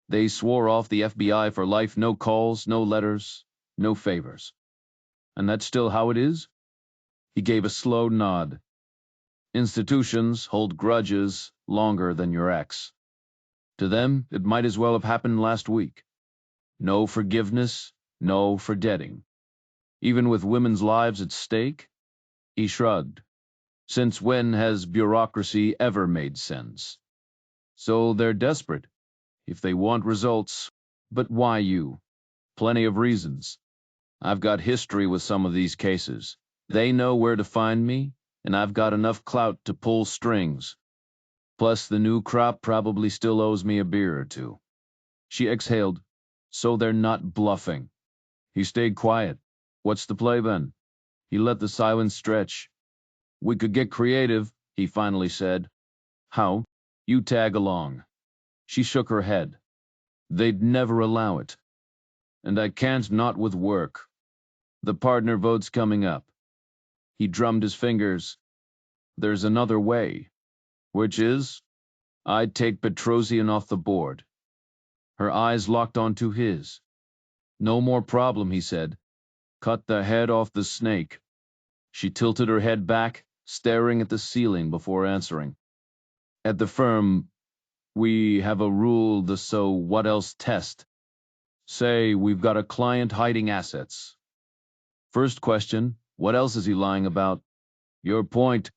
they swore off the FBI for life, no calls, no letters, no favors. And that's still how it is?" He gave a slow nod. "Institutions hold grudges longer than your ex. To them, it might as well have happened last week. No forgiveness, no forgetting. Even with women's lives at stake?" He shrugged. "Since when has bureaucracy ever made sense? So they're desperate, if they want results. But why you? Plenty of reasons. I've got history with some of these cases. They know where to find me, and I've got enough clout to pull strings. Plus, the new crop probably still owes me a beer or two." She exhaled. "So they're not bluffing." He stayed quiet. "What's the play then?" He let the silence stretch. "We could get creative," he finally said. "How?" "You tag along." She shook her head. "They'd never allow it. And I can't not with work. The partner vote's coming up." He drummed his fingers. "There's another way." "Which is?" "I'd take Petrosian off the board." Her eyes locked onto his. "No more problem," he said. "Cut the head off the snake." She tilted her head back, staring at the ceiling before answering. "At the firm, we have a rule, the so what else test. Say we've got a client hiding assets. First question, what else is he lying about? Your point.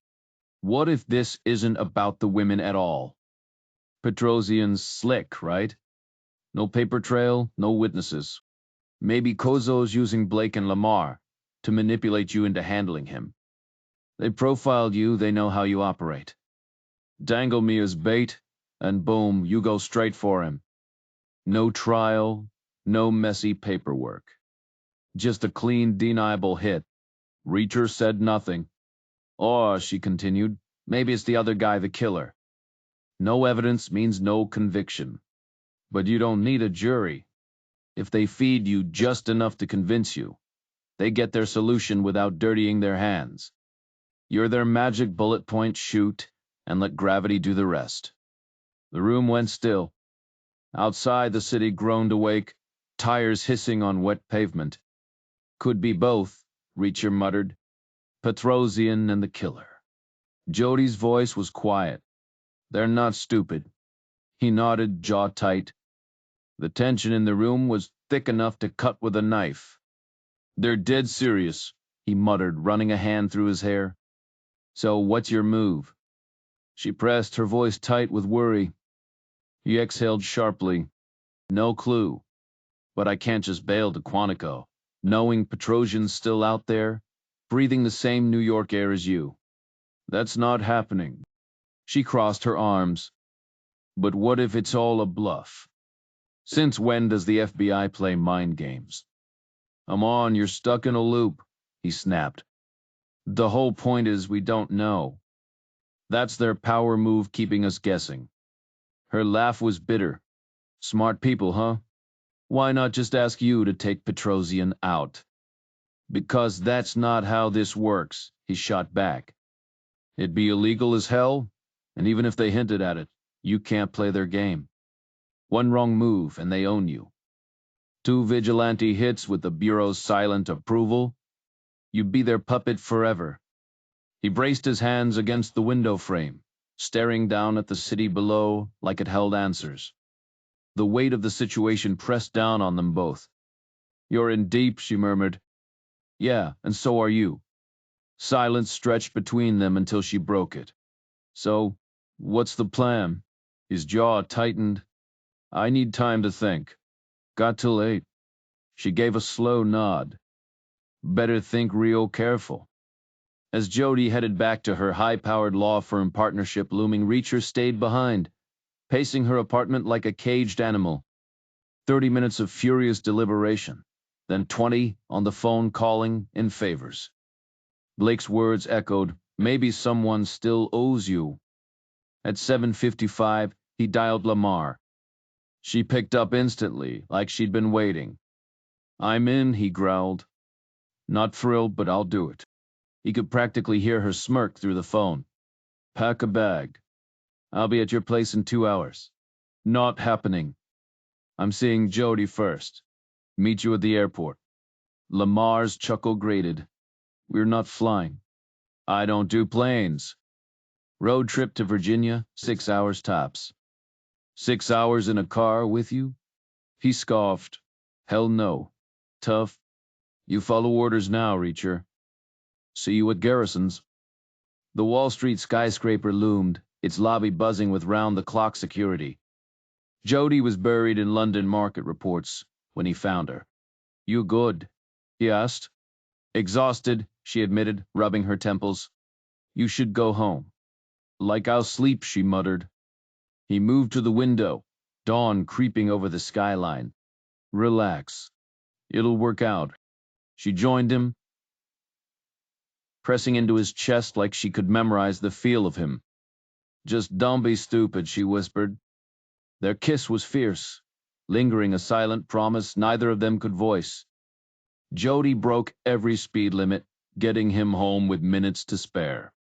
What if this isn't about the women at all? Petrosian's slick, right? No paper trail, no witnesses. Maybe Kozo's using Blake and Lamar to manipulate you into handling him. They profiled you, they know how you operate. Dangle me as bait, and boom, you go straight for him. No trial, No messy paperwork. Just a clean, deniable hit. Reacher said nothing. "Oh," she continued, "maybe it's the other guy, the killer. No evidence means no conviction. But you don't need a jury. If they feed you just enough to convince you, they get their solution without dirtying their hands. You're their magic bullet point, shoot, and let gravity do the rest." The room went still. Outside, the city groaned awake, tires hissing on wet pavement. "Could be both," Reacher muttered. "Petrosian and the killer." Jodie's voice was quiet. "They're not stupid." He nodded, jaw tight. The tension in the room was thick enough to cut with a knife. "They're dead serious," he muttered, running a hand through his hair. "So what's your move?" She pressed, her voice tight with worry. He exhaled sharply. "No clue. But I can't just bail to Quantico, knowing Petrosian's still out there, breathing the same New York air as you. That's not happening." She crossed her arms. "But what if it's all a bluff? Since when does the FBI play mind games?" "Come on, you're stuck in a loop," he snapped. "The whole point is we don't know. That's their power move, keeping us guessing." Her laugh was bitter. "Smart people, huh? Why not just ask you to take Petrosian out?" "Because that's not how this works," he shot back. "It'd be illegal as hell, and even if they hinted at it, you can't play their game. One wrong move and they own you. 2 vigilante hits with the Bureau's silent approval, you'd be their puppet forever." He braced his hands against the window frame, staring down at the city below like it held answers. The weight of the situation pressed down on them both. "You're in deep," she murmured. "Yeah, and so are you." Silence stretched between them until she broke it. "So, what's the plan?" His jaw tightened. "I need time to think. Got till 8. She gave a slow nod. "Better think real careful." As Jodie headed back to her high-powered law firm partnership, looming Reacher stayed behind, pacing her apartment like a caged animal. 30 minutes of furious deliberation, then 20 on the phone calling in favors. Blake's words echoed, "Maybe someone still owes you." At 7:55, he dialed Lamar. She picked up instantly, like she'd been waiting. "I'm in," he growled. "Not thrilled, but I'll do it." He could practically hear her smirk through the phone. "Pack a bag. I'll be at your place in 2 hours." "Not happening. I'm seeing Jodie first. Meet you at the airport." Lamar's chuckle grated. "We're not flying." "I don't do planes." "Road trip to Virginia, 6 hours tops." "6 hours in a car with you?" He scoffed. "Hell no. Tough. You follow orders now, Reacher." "See you at Garrison's." The Wall Street skyscraper loomed, its lobby buzzing with round-the-clock security. Jodie was buried in London market reports when he found her. "You good?" he asked. "Exhausted," she admitted, rubbing her temples. "You should go home." "Like I'll sleep," she muttered. He moved to the window, dawn creeping over the skyline. "Relax. It'll work out." She joined him, pressing into his chest like she could memorize the feel of him. "Just don't be stupid," she whispered. Their kiss was fierce, lingering a silent promise neither of them could voice. Jodie broke every speed limit, getting him home with minutes to spare.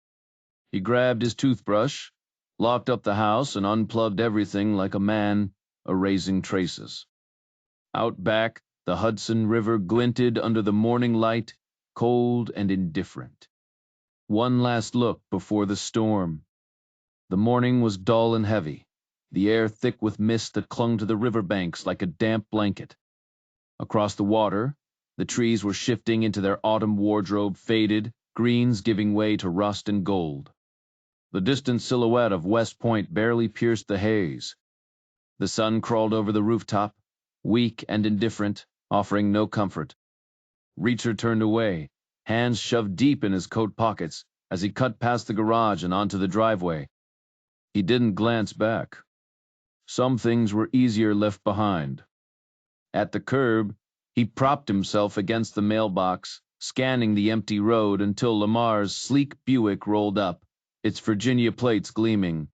He grabbed his toothbrush, locked up the house, and unplugged everything like a man erasing traces. Out back, the Hudson River glinted under the morning light, cold and indifferent. One last look before the storm. The morning was dull and heavy, the air thick with mist that clung to the riverbanks like a damp blanket. Across the water, the trees were shifting into their autumn wardrobe, faded, greens giving way to rust and gold. The distant silhouette of West Point barely pierced the haze. The sun crawled over the rooftop, weak and indifferent, offering no comfort. Reacher turned away, hands shoved deep in his coat pockets, as he cut past the garage and onto the driveway. He didn't glance back. Some things were easier left behind. At the curb, he propped himself against the mailbox, scanning the empty road until Lamar's sleek Buick rolled up, its Virginia plates gleaming.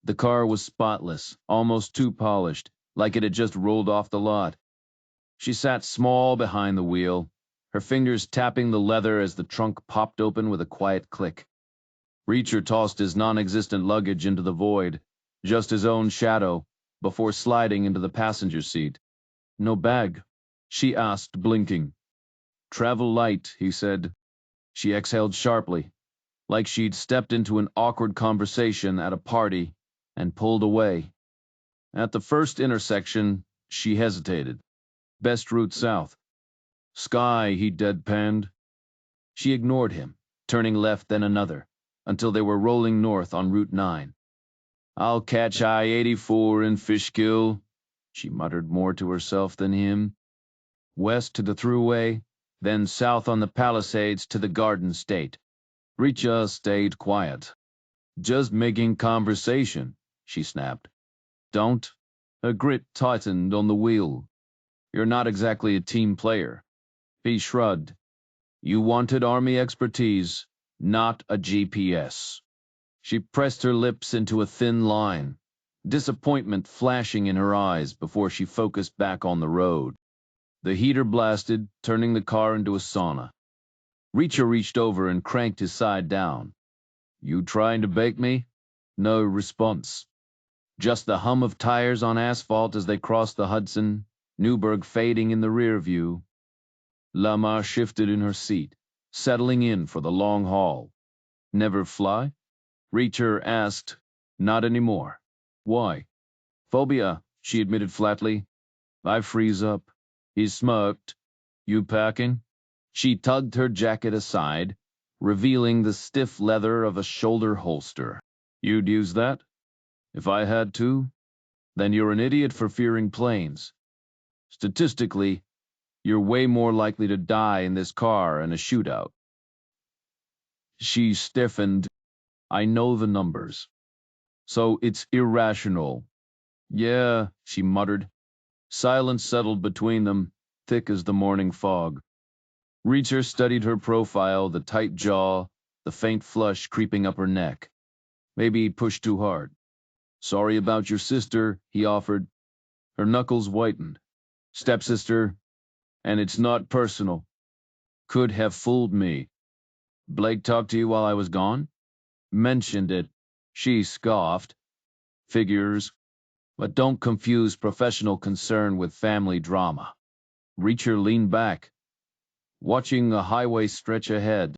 The car was spotless, almost too polished, like it had just rolled off the lot. She sat small behind the wheel, her fingers tapping the leather as the trunk popped open with a quiet click. Reacher tossed his non-existent luggage into the void, just his own shadow, before sliding into the passenger seat. "No bag?" she asked, blinking. "Travel light," he said. She exhaled sharply, like she'd stepped into an awkward conversation at a party, and pulled away. At the first intersection, she hesitated. Best route south. "Sky," he deadpanned. She ignored him, turning left then another, until they were rolling north on Route 9. "I'll catch I-84 in Fishkill," she muttered more to herself than him. West to the Thruway, then south on the Palisades to the Garden State. Reacher stayed quiet. "Just making conversation," she snapped. "Don't." Her grip tightened on the wheel. "You're not exactly a team player." He shrugged. "You wanted Army expertise, not a GPS." She pressed her lips into a thin line, disappointment flashing in her eyes before she focused back on the road. The heater blasted, turning the car into a sauna. Reacher reached over and cranked his side down. "You trying to bake me?" No response. Just the hum of tires on asphalt as they crossed the Hudson, Newburgh fading in the rear view. Lamar shifted in her seat, settling in for the long haul. "Never fly?" Reacher asked. "Not anymore." "Why?" "Phobia," she admitted flatly. "I freeze up." He smirked. "You packing?" She tugged her jacket aside, revealing the stiff leather of a shoulder holster. "You'd use that?" "If I had to?" "Then you're an idiot for fearing planes. Statistically, you're way more likely to die in this car in a shootout." She stiffened. "I know the numbers. So it's irrational." "Yeah," she muttered. Silence settled between them, thick as the morning fog. Reacher studied her profile, the tight jaw, the faint flush creeping up her neck. Maybe he'd pushed too hard. "Sorry about your sister," he offered. Her knuckles whitened. "Stepsister, and it's not personal. Could have fooled me." "Blake talked to you while I was gone?" "Mentioned it." She scoffed. "Figures. But don't confuse professional concern with family drama." Reacher leaned back, watching a highway stretch ahead.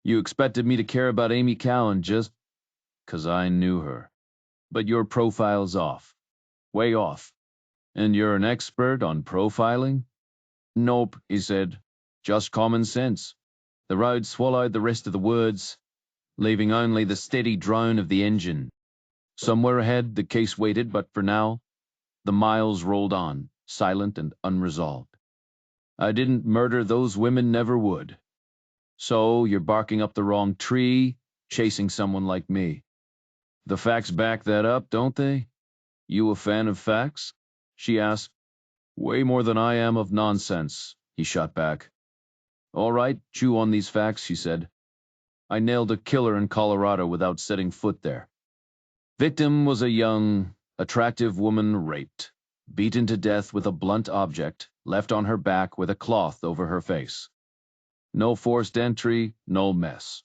"You expected me to care about Amy Cowan just 'cause I knew her. But your profile's off. Way off. And you're an expert on profiling?" "Nope," he said. "Just common sense." The road swallowed the rest of the words, leaving only the steady drone of the engine. Somewhere ahead, the case waited, but for now, the miles rolled on, silent and unresolved. "I didn't murder those women, never would." "So you're barking up the wrong tree, chasing someone like me." "The facts back that up, don't they?" "You a fan of facts?" she asked. "Way more than I am of nonsense," he shot back. "All right, chew on these facts," she said. "I nailed a killer in Colorado without setting foot there. Victim was a young, attractive woman raped, beaten to death with a blunt object, left on her back with a cloth over her face. No forced entry, no mess.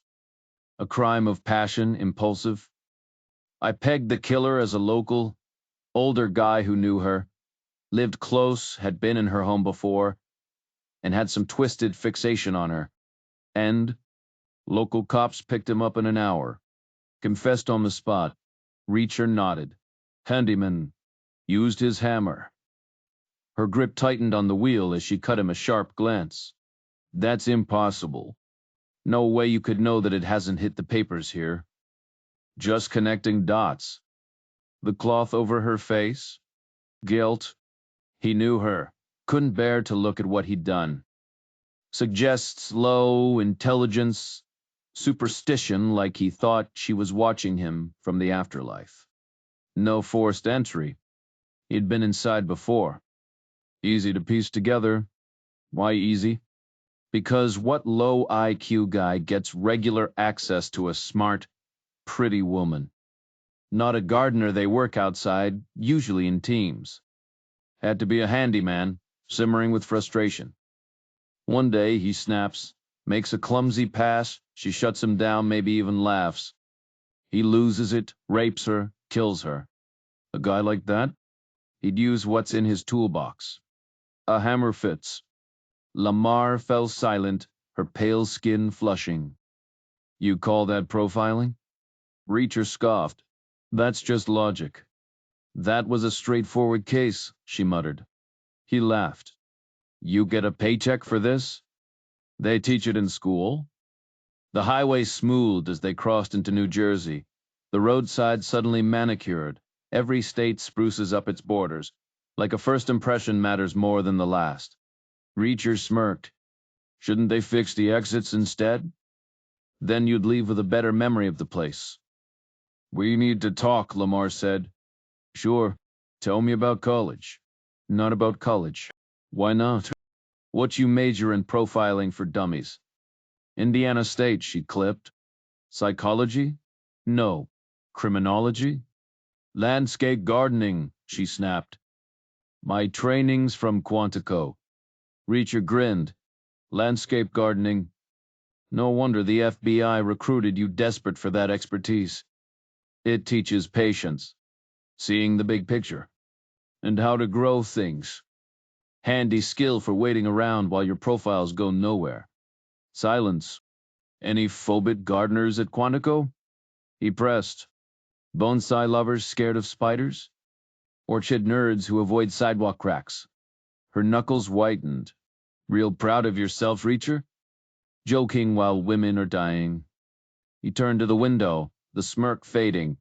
A crime of passion, impulsive. I pegged the killer as a local, older guy who knew her, lived close, had been in her home before, and had some twisted fixation on her. And local cops picked him up in an hour. Confessed on the spot. Reacher nodded. Handyman. Used his hammer." Her grip tightened on the wheel as she cut him a sharp glance. "That's impossible. No way you could know that it hasn't hit the papers here." "Just connecting dots." The cloth over her face? Guilt. He knew her. Couldn't bear to look at what he'd done. Suggests low intelligence, superstition, like he thought she was watching him from the afterlife. No forced entry. He'd been inside before. Easy to piece together. Why easy? Because what low IQ guy gets regular access to a smart, pretty woman? Not a gardener, they work outside, usually in teams. Had to be a handyman, simmering with frustration. One day he snaps, makes a clumsy pass, she shuts him down, maybe even laughs. He loses it, rapes her, kills her. A guy like that? He'd use what's in his toolbox. A hammer fits. Lamar fell silent, her pale skin flushing. You call that profiling? Reacher scoffed. That's just logic. That was a straightforward case, she muttered. He laughed. You get a paycheck for this? They teach it in school. The highway smoothed as they crossed into New Jersey. The roadside suddenly manicured. Every state spruces up its borders. Like a first impression matters more than the last. Reacher smirked. Shouldn't they fix the exits instead? Then you'd leave with a better memory of the place. We need to talk, Lamar said. Sure. Tell me about college. Not about college. Why not? What you major in profiling for dummies? Indiana State, she clipped. Psychology? No. Criminology? Landscape gardening, she snapped. My training's from Quantico. Reacher grinned. Landscape gardening. No wonder the FBI recruited you desperate for that expertise. It teaches patience, seeing the big picture, and how to grow things. Handy skill for waiting around while your profiles go nowhere. Silence. Any phobit gardeners at Quantico? He pressed. Bonsai lovers scared of spiders? Orchid nerds who avoid sidewalk cracks? Her knuckles whitened. Real proud of yourself, Reacher? Joking while women are dying. He turned to the window, the smirk fading.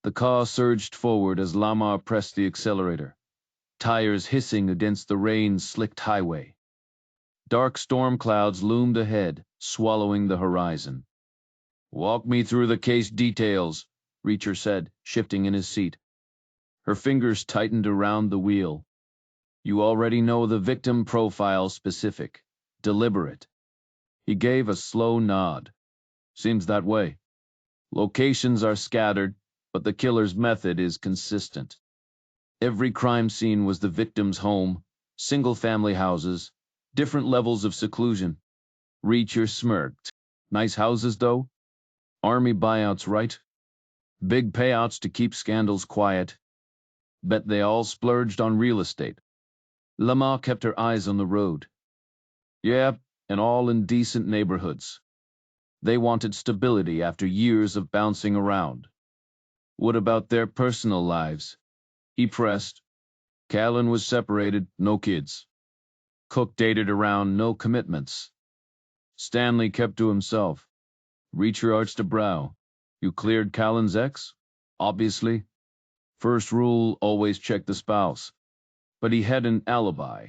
The car surged forward as Lamar pressed the accelerator, tires hissing against the rain-slicked highway. Dark storm clouds loomed ahead, swallowing the horizon. Walk me through the case details, Reacher said, shifting in his seat. Her fingers tightened around the wheel. You already know the victim profile specific, deliberate. He gave a slow nod. Seems that way. Locations are scattered, but the killer's method is consistent. Every crime scene was the victim's home, single-family houses, different levels of seclusion. Reacher smirked. Nice houses, though? Army buyouts, right? Big payouts to keep scandals quiet. Bet they all splurged on real estate. Lamar kept her eyes on the road. Yeah, and all in decent neighborhoods. They wanted stability after years of bouncing around. What about their personal lives? He pressed. Callan was separated, no kids. Cook dated around, no commitments. Stanley kept to himself. Reacher arched a brow. You cleared Callan's ex? Obviously. First rule, always check the spouse. But he had an alibi.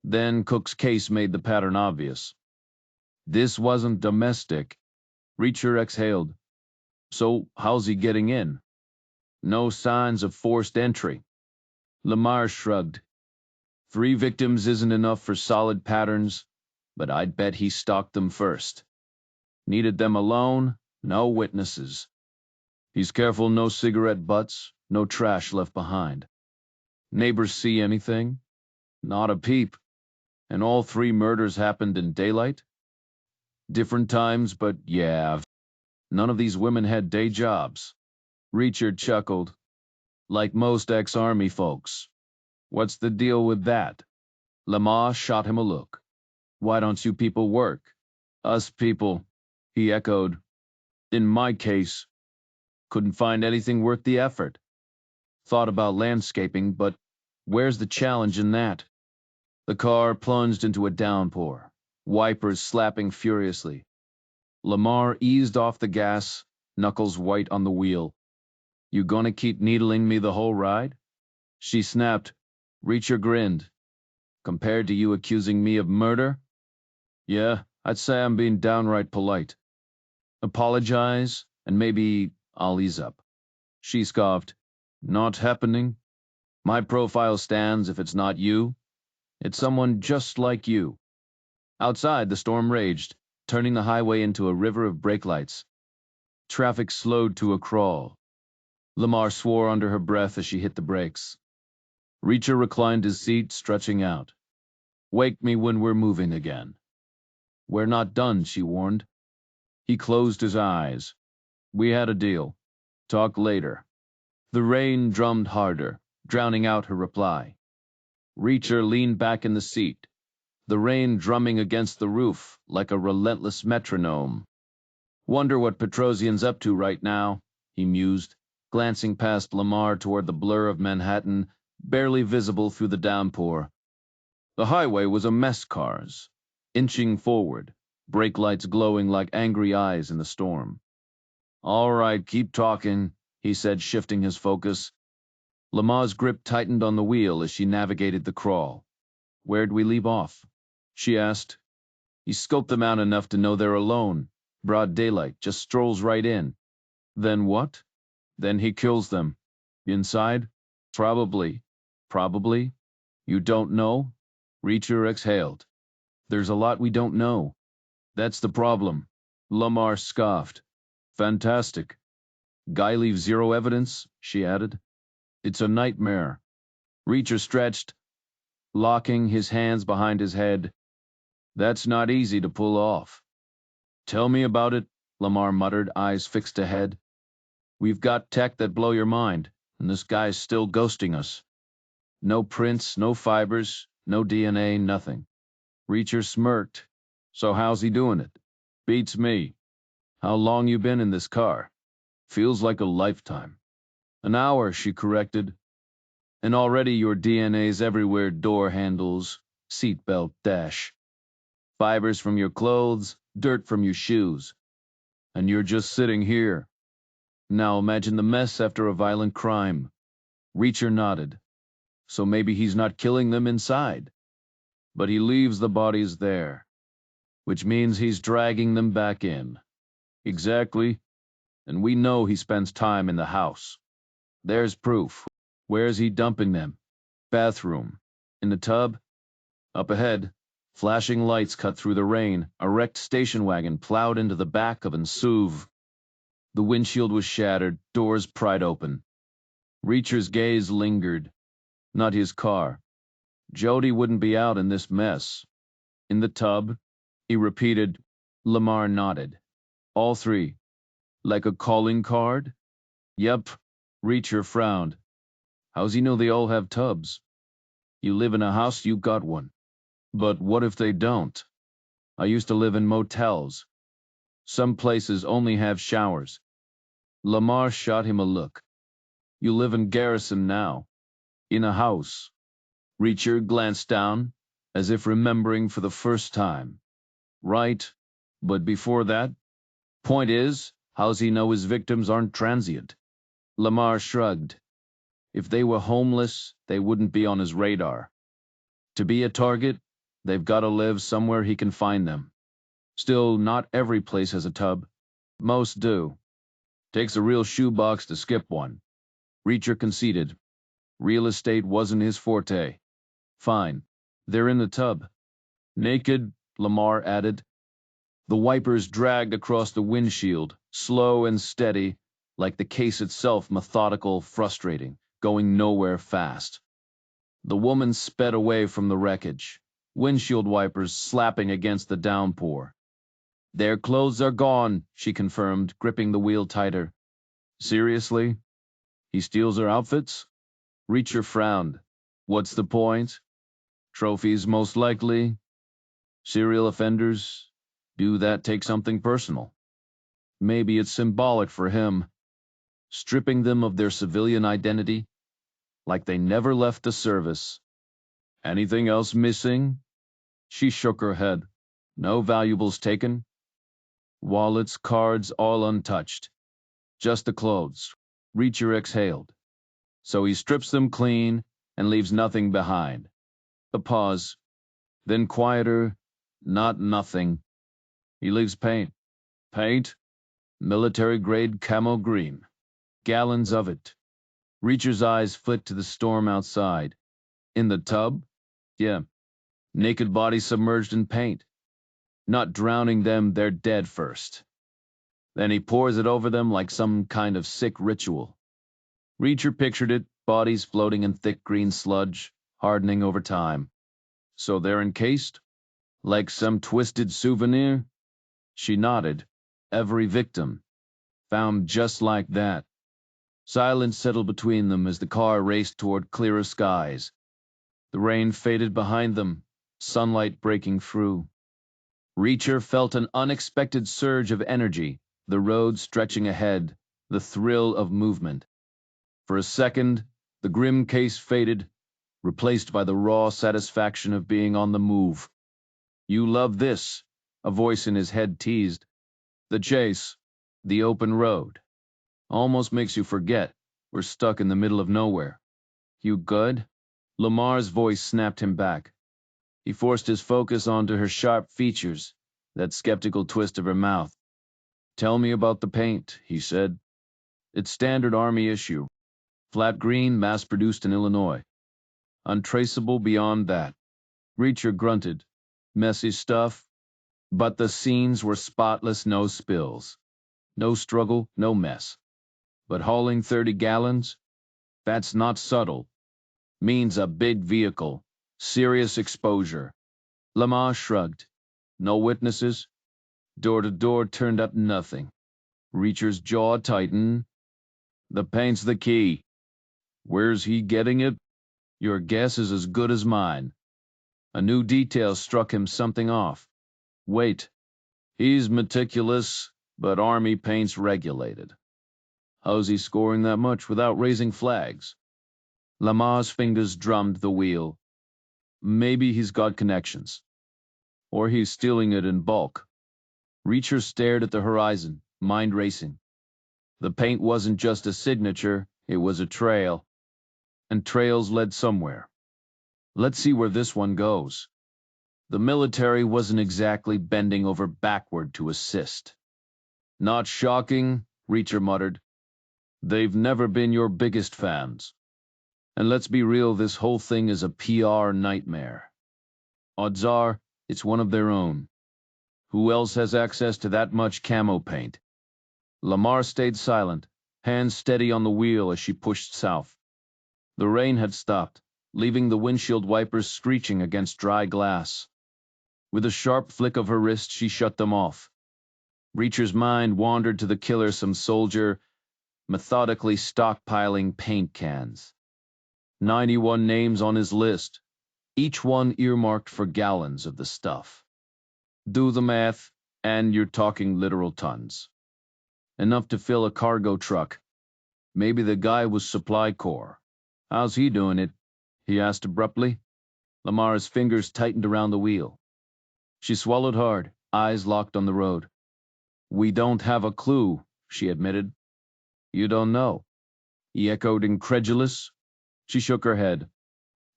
Then Cook's case made the pattern obvious. This wasn't domestic. Reacher exhaled. So how's he getting in? No signs of forced entry. Lamar shrugged. 3 victims isn't enough for solid patterns, but I'd bet he stalked them first. Needed them alone, no witnesses. He's careful no cigarette butts, no trash left behind. Neighbors see anything? Not a peep. And all 3 murders happened in daylight? Different times, but yeah. None of these women had day jobs. Reacher chuckled. Like most ex-army folks. What's the deal with that? Lamar shot him a look. Why don't you people work? Us people, he echoed. In my case, couldn't find anything worth the effort. Thought about landscaping, but where's the challenge in that? The car plunged into a downpour, wipers slapping furiously. Lamar eased off the gas, knuckles white on the wheel. You gonna keep needling me the whole ride? She snapped. Reacher grinned. Compared to you accusing me of murder? Yeah, I'd say I'm being downright polite. Apologize, and maybe I'll ease up. She scoffed. Not happening. My profile stands if it's not you. It's someone just like you. Outside, the storm raged, turning the highway into a river of brake lights. Traffic slowed to a crawl. Lamar swore under her breath as she hit the brakes. Reacher reclined his seat, stretching out. Wake me when we're moving again. We're not done, she warned. He closed his eyes. We had a deal. Talk later. The rain drummed harder, drowning out her reply. Reacher leaned back in the seat, the rain drumming against the roof like a relentless metronome. Wonder what Petrosian's up to right now, he mused, glancing past Lamar toward the blur of Manhattan, barely visible through the downpour. The highway was a mess cars, inching forward, brake lights glowing like angry eyes in the storm. All right, keep talking, he said, shifting his focus. Lamar's grip tightened on the wheel as she navigated the crawl. Where'd we leave off? She asked. He scoped them out enough to know they're alone. Broad daylight, just strolls right in. Then what? Then he kills them. Inside? Probably. Probably? You don't know? Reacher exhaled. There's a lot we don't know. That's the problem. Lamar scoffed. Fantastic. Guy leaves zero evidence, she added. It's a nightmare. Reacher stretched, locking his hands behind his head. That's not easy to pull off. Tell me about it, Lamar muttered, eyes fixed ahead. We've got tech that blow your mind, and this guy's still ghosting us. No prints, no fibers, no DNA, nothing. Reacher smirked. So how's he doing it? Beats me. How long you been in this car? Feels like a lifetime. An hour, she corrected. And already your DNA's everywhere, door handles, seatbelt dash. Fibers from your clothes, dirt from your shoes. And you're just sitting here. Now imagine the mess after a violent crime. Reacher nodded. So maybe he's not killing them inside. But he leaves the bodies there. Which means he's dragging them back in. Exactly. And we know he spends time in the house. There's proof. Where's he dumping them? Bathroom. In the tub? Up ahead, flashing lights cut through the rain. A wrecked station wagon plowed into the back of an SUV. The windshield was shattered, doors pried open. Reacher's gaze lingered. Not his car. Jodie wouldn't be out in this mess. In the tub, he repeated. Lamar nodded. All three. Like a calling card? Yep. Reacher frowned. How's he know they all have tubs? You live in a house, you got one. But what if they don't? I used to live in motels. Some places only have showers. Lamar shot him a look. You live in Garrison now. In a house. Reacher glanced down, as if remembering for the first time. Right, but before that? Point is, how's he know his victims aren't transient? Lamar shrugged. If they were homeless, they wouldn't be on his radar. To be a target, they've got to live somewhere he can find them. Still, not every place has a tub. Most do. Takes a real shoebox to skip one. Reacher conceded. Real estate wasn't his forte. Fine. They're in the tub. Naked, Lamar added. The wipers dragged across the windshield, slow and steady, like the case itself methodical, frustrating, going nowhere fast. The woman sped away from the wreckage, windshield wipers slapping against the downpour. Their clothes are gone, she confirmed, gripping the wheel tighter. Seriously? He steals her outfits? Reacher frowned. What's the point? Trophies, most likely. Serial offenders? Do that take something personal? Maybe it's symbolic for him. Stripping them of their civilian identity, like they never left the service. Anything else missing? She shook her head. No valuables taken? Wallets, cards, all untouched. Just the clothes. Reacher exhaled. So he strips them clean and leaves nothing behind. A pause. Then quieter, not nothing. He leaves paint. Paint? Military-grade camo green. Gallons of it. Reacher's eyes flit to the storm outside. In the tub? Yeah. Naked bodies submerged in paint. Not drowning them, they're dead first. Then he pours it over them like some kind of sick ritual. Reacher pictured it, bodies floating in thick green sludge, hardening over time. So they're encased? Like some twisted souvenir? She nodded. Every victim. Found just like that. Silence settled between them as the car raced toward clearer skies. The rain faded behind them, sunlight breaking through. Reacher felt an unexpected surge of energy, the road stretching ahead, the thrill of movement. For a second, the grim case faded, replaced by the raw satisfaction of being on the move. "You love this," a voice in his head teased. "The chase, the open road. Almost makes you forget we're stuck in the middle of nowhere. You good?" Lamar's voice snapped him back. He forced his focus onto her sharp features, that skeptical twist of her mouth. "Tell me about the paint," he said. "It's standard Army issue. Flat green, mass-produced in Illinois. Untraceable beyond that." Reacher grunted. "Messy stuff?" But the scenes were spotless, no spills. No struggle, no mess. But hauling 30 gallons? That's not subtle. Means a big vehicle. Serious exposure. Lamar shrugged. No witnesses? Door to door turned up nothing. Reacher's jaw tightened. "The paint's the key. Where's he getting it? Your guess is as good as mine." A new detail struck him something off. "Wait. He's meticulous, but Army paint's regulated. How's he scoring that much without raising flags?" Lamar's fingers drummed the wheel. "Maybe he's got connections. Or he's stealing it in bulk." Reacher stared at the horizon, mind racing. The paint wasn't just a signature, it was a trail. And trails led somewhere. Let's see where this one goes. The military wasn't exactly bending over backward to assist. "Not shocking," Reacher muttered. "They've never been your biggest fans. And let's be real, this whole thing is a PR nightmare. Odds are, it's one of their own. Who else has access to that much camo paint?" Lamar stayed silent, hands steady on the wheel as she pushed south. The rain had stopped, leaving the windshield wipers screeching against dry glass. With a sharp flick of her wrist, she shut them off. Reacher's mind wandered to the killer, some soldier, methodically stockpiling paint cans. 91 names on his list, each one earmarked for gallons of the stuff. Do the math, and you're talking literal tons. Enough to fill a cargo truck. Maybe the guy was Supply Corps. "How's he doing it?" he asked abruptly. Lamar's fingers tightened around the wheel. She swallowed hard, eyes locked on the road. "We don't have a clue," she admitted. "You don't know?" he echoed, incredulous. She shook her head.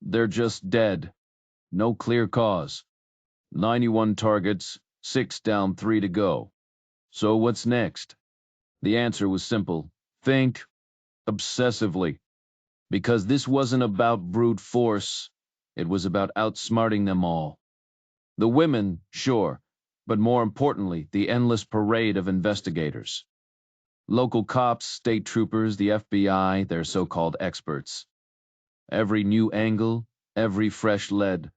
"They're just dead. No clear cause. 91 targets, 6 down, 3 to go. So what's next?" The answer was simple. Think. Obsessively. Because this wasn't about brute force. It was about outsmarting them all. The women, sure, but more importantly, the endless parade of investigators. Local cops, state troopers, the FBI, their so-called experts. Every new angle, every fresh lead.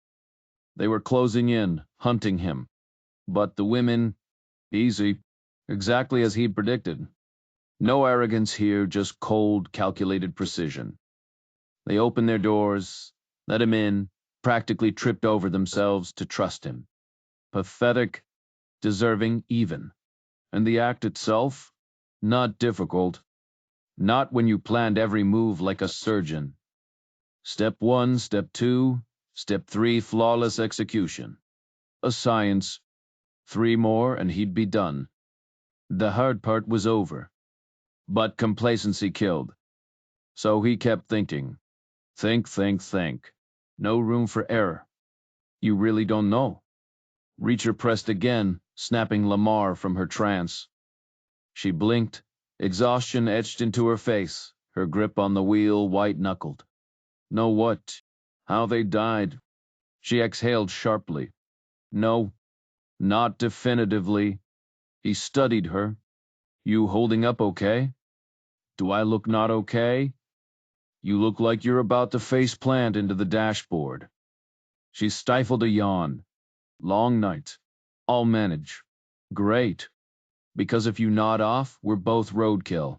They were closing in, hunting him. But the women, easy, exactly as he'd predicted. No arrogance here, just cold, calculated precision. They opened their doors, let him in, practically tripped over themselves to trust him. Pathetic, deserving, even. And the act itself? Not difficult. Not when you planned every move like a surgeon. Step 1, step 2, step 3, flawless execution. A science. 3 more and he'd be done. The hard part was over. But complacency killed. So he kept thinking. Think, think, think. No room for error. You really don't know. Reacher pressed again, snapping Lamar from her trance. She blinked, exhaustion etched into her face, her grip on the wheel white-knuckled. Know what? How they died? She exhaled sharply. No, not definitively. He studied her. You holding up okay? Do I look not okay? You look like you're about to face plant into the dashboard. She stifled a yawn. Long night. I'll manage. Great. Because if you nod off, we're both roadkill.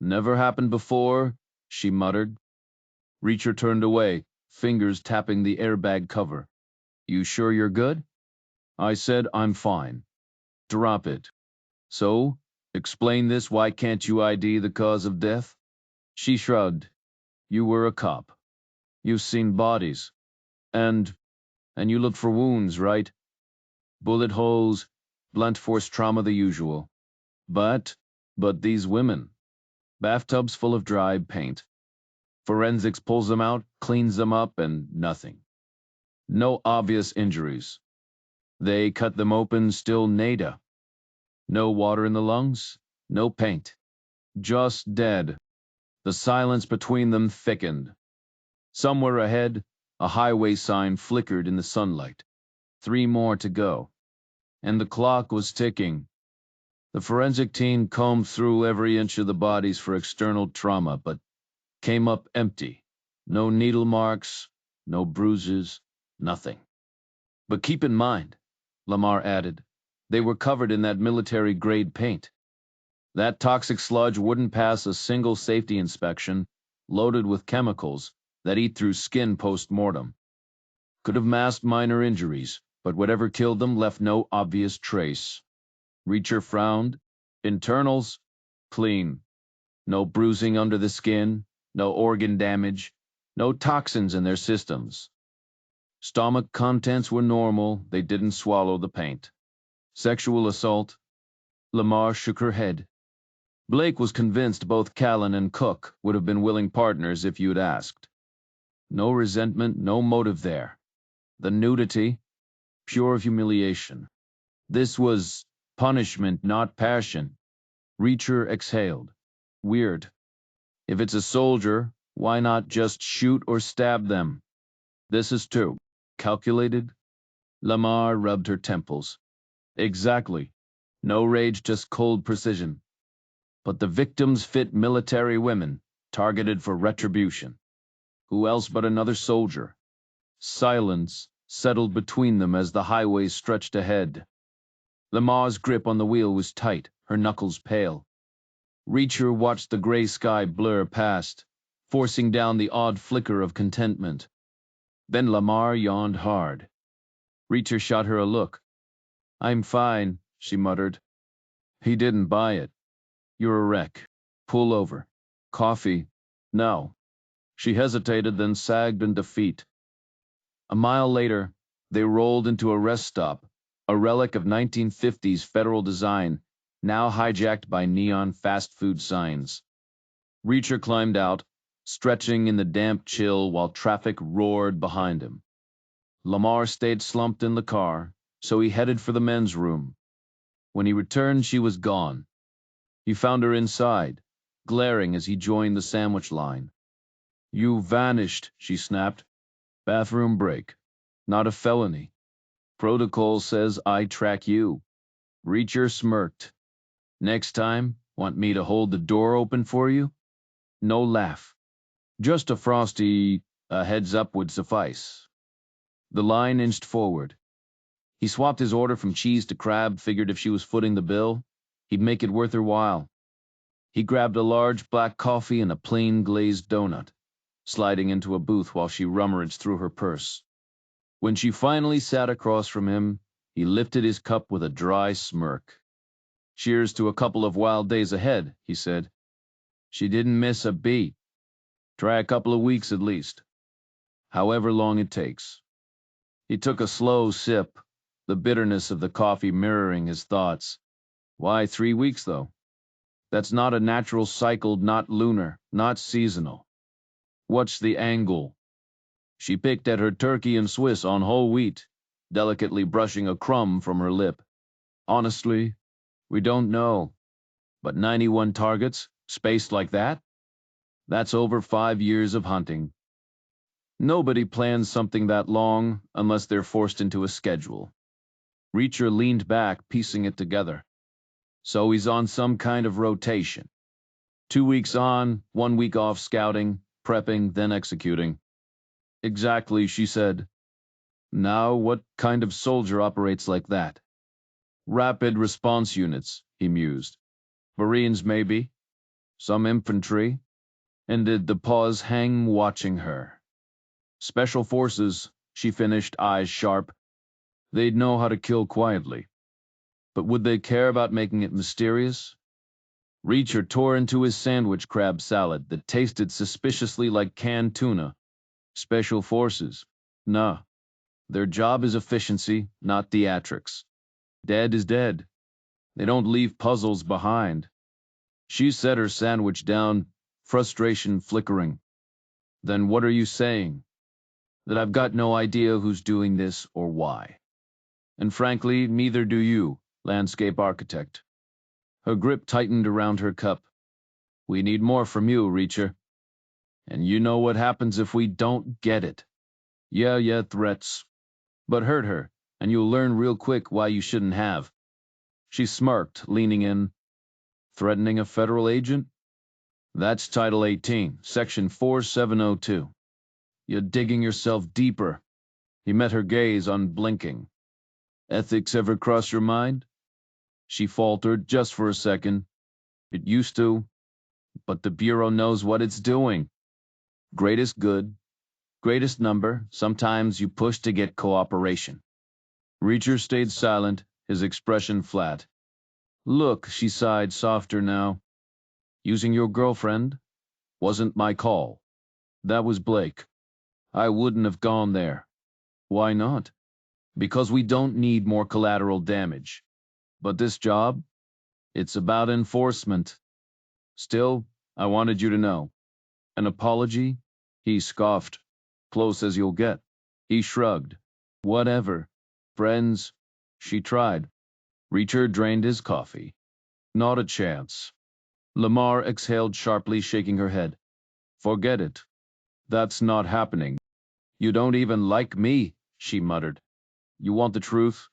Never happened before, she muttered. Reacher turned away, fingers tapping the airbag cover. You sure you're good? I said I'm fine. Drop it. So, explain this, why can't you ID the cause of death? She shrugged. You were a cop. You've seen bodies. And you look for wounds, right? Bullet holes, blunt force trauma, the usual. But these women. Bathtubs full of dry paint. Forensics pulls them out, cleans them up, and nothing. No obvious injuries. They cut them open, still nada. No water in the lungs, no paint. Just dead. The silence between them thickened. Somewhere ahead, a highway sign flickered in the sunlight. 3 more to go. And the clock was ticking. The forensic team combed through every inch of the bodies for external trauma, but came up empty. No needle marks, no bruises, nothing. But keep in mind, Lamar added, they were covered in that military-grade paint. That toxic sludge wouldn't pass a single safety inspection, loaded with chemicals that eat through skin post-mortem. Could have masked minor injuries, but whatever killed them left no obvious trace. Reacher frowned. Internals? Clean. No bruising under the skin, no organ damage, no toxins in their systems. Stomach contents were normal, they didn't swallow the paint. Sexual assault? Lamar shook her head. Blake was convinced both Callan and Cook would have been willing partners if you'd asked. No resentment, no motive there. The nudity? Pure humiliation. This was punishment, not passion. Reacher exhaled. Weird. If it's a soldier, why not just shoot or stab them? This is too calculated. Lamar rubbed her temples. Exactly. No rage, just cold precision. But the victims fit military women, targeted for retribution. Who else but another soldier? Silence settled between them as the highway stretched ahead. Lamar's grip on the wheel was tight, her knuckles pale. Reacher watched the gray sky blur past, forcing down the odd flicker of contentment. Then Lamar yawned hard. Reacher shot her a look. I'm fine, she muttered. He didn't buy it. You're a wreck. Pull over. Coffee? No. She hesitated, then sagged in defeat. A mile later, they rolled into a rest stop, a relic of 1950s federal design, now hijacked by neon fast food signs. Reacher climbed out, stretching in the damp chill while traffic roared behind him. Lamar stayed slumped in the car, so he headed for the men's room. When he returned, she was gone. He found her inside, glaring as he joined the sandwich line. You vanished, she snapped. Bathroom break. Not a felony. Protocol says I track you. Reacher smirked. Next time, want me to hold the door open for you? No laugh. Just a frosty, a heads up would suffice. The line inched forward. He swapped his order from cheese to crab, figured if she was footing the bill, he'd make it worth her while. He grabbed a large black coffee and a plain glazed donut, sliding into a booth while she rummaged through her purse. When she finally sat across from him, he lifted his cup with a dry smirk. Cheers to a couple of wild days ahead, he said. She didn't miss a beat. Try a couple of weeks at least. However long it takes. He took a slow sip, the bitterness of the coffee mirroring his thoughts. Why 3 weeks, though? That's not a natural cycle, not lunar, not seasonal. What's the angle? She picked at her turkey and Swiss on whole wheat, delicately brushing a crumb from her lip. Honestly, we don't know. But 91 targets, spaced like that? That's over 5 years of hunting. Nobody plans something that long unless they're forced into a schedule. Reacher leaned back, piecing it together. So he's on some kind of rotation. 2 weeks on, 1 week off scouting, prepping, then executing. Exactly, she said. Now, what kind of soldier operates like that? Rapid response units, he mused. Marines, maybe. Some infantry. And did the pause hang watching her? Special forces, she finished, eyes sharp. They'd know how to kill quietly. But would they care about making it mysterious? Reacher tore into his sandwich crab salad that tasted suspiciously like canned tuna. Special forces. Nah. Their job is efficiency, not theatrics. Dead is dead. They don't leave puzzles behind. She set her sandwich down, frustration flickering. Then what are you saying? That I've got no idea who's doing this or why. And frankly, neither do you, landscape architect. Her grip tightened around her cup. We need more from you, Reacher. And you know what happens if we don't get it. Yeah, threats. But hurt her, and you'll learn real quick why you shouldn't have. She smirked, leaning in. Threatening a federal agent? That's Title 18, Section 4702. You're digging yourself deeper. He met her gaze, unblinking. Ethics ever cross your mind? She faltered just for a second. It used to, but the Bureau knows what it's doing. Greatest good, greatest number, sometimes you push to get cooperation. Reacher stayed silent, his expression flat. Look, she sighed, softer now. Using your girlfriend wasn't my call. That was Blake. I wouldn't have gone there. Why not? Because we don't need more collateral damage. But this job, it's about enforcement. Still, I wanted you to know. An apology? He scoffed. Close as you'll get. He shrugged. Whatever. Friends? She tried. Reacher drained his coffee. Not a chance. Lamar exhaled sharply, shaking her head. Forget it. That's not happening. You don't even like me, she muttered. You want the truth?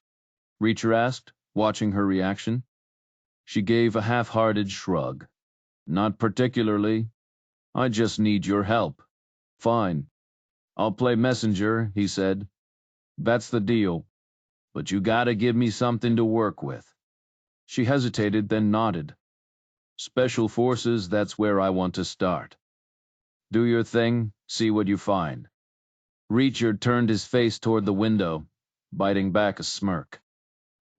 Reacher asked, watching her reaction. She gave a half-hearted shrug. Not particularly. I just need your help. Fine. I'll play messenger, he said. That's the deal. But you gotta give me something to work with. She hesitated, then nodded. Special forces, that's where I want to start. Do your thing, see what you find. Reacher turned his face toward the window, biting back a smirk.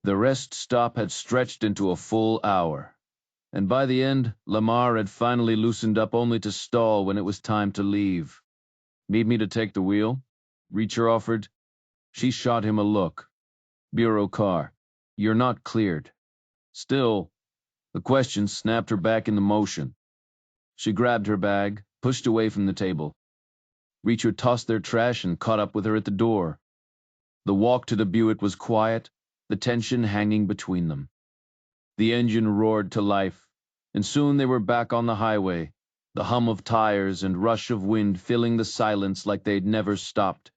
The rest stop had stretched into a full hour, and by the end, Lamar had finally loosened up only to stall when it was time to leave. Need me to take the wheel? Reacher offered. She shot him a look. Bureau car. You're not cleared. Still, the question snapped her back into motion. She grabbed her bag, pushed away from the table. Reacher tossed their trash and caught up with her at the door. The walk to the Buick was quiet, the tension hanging between them. The engine roared to life, and soon they were back on the highway, the hum of tires and rush of wind filling the silence like they'd never stopped.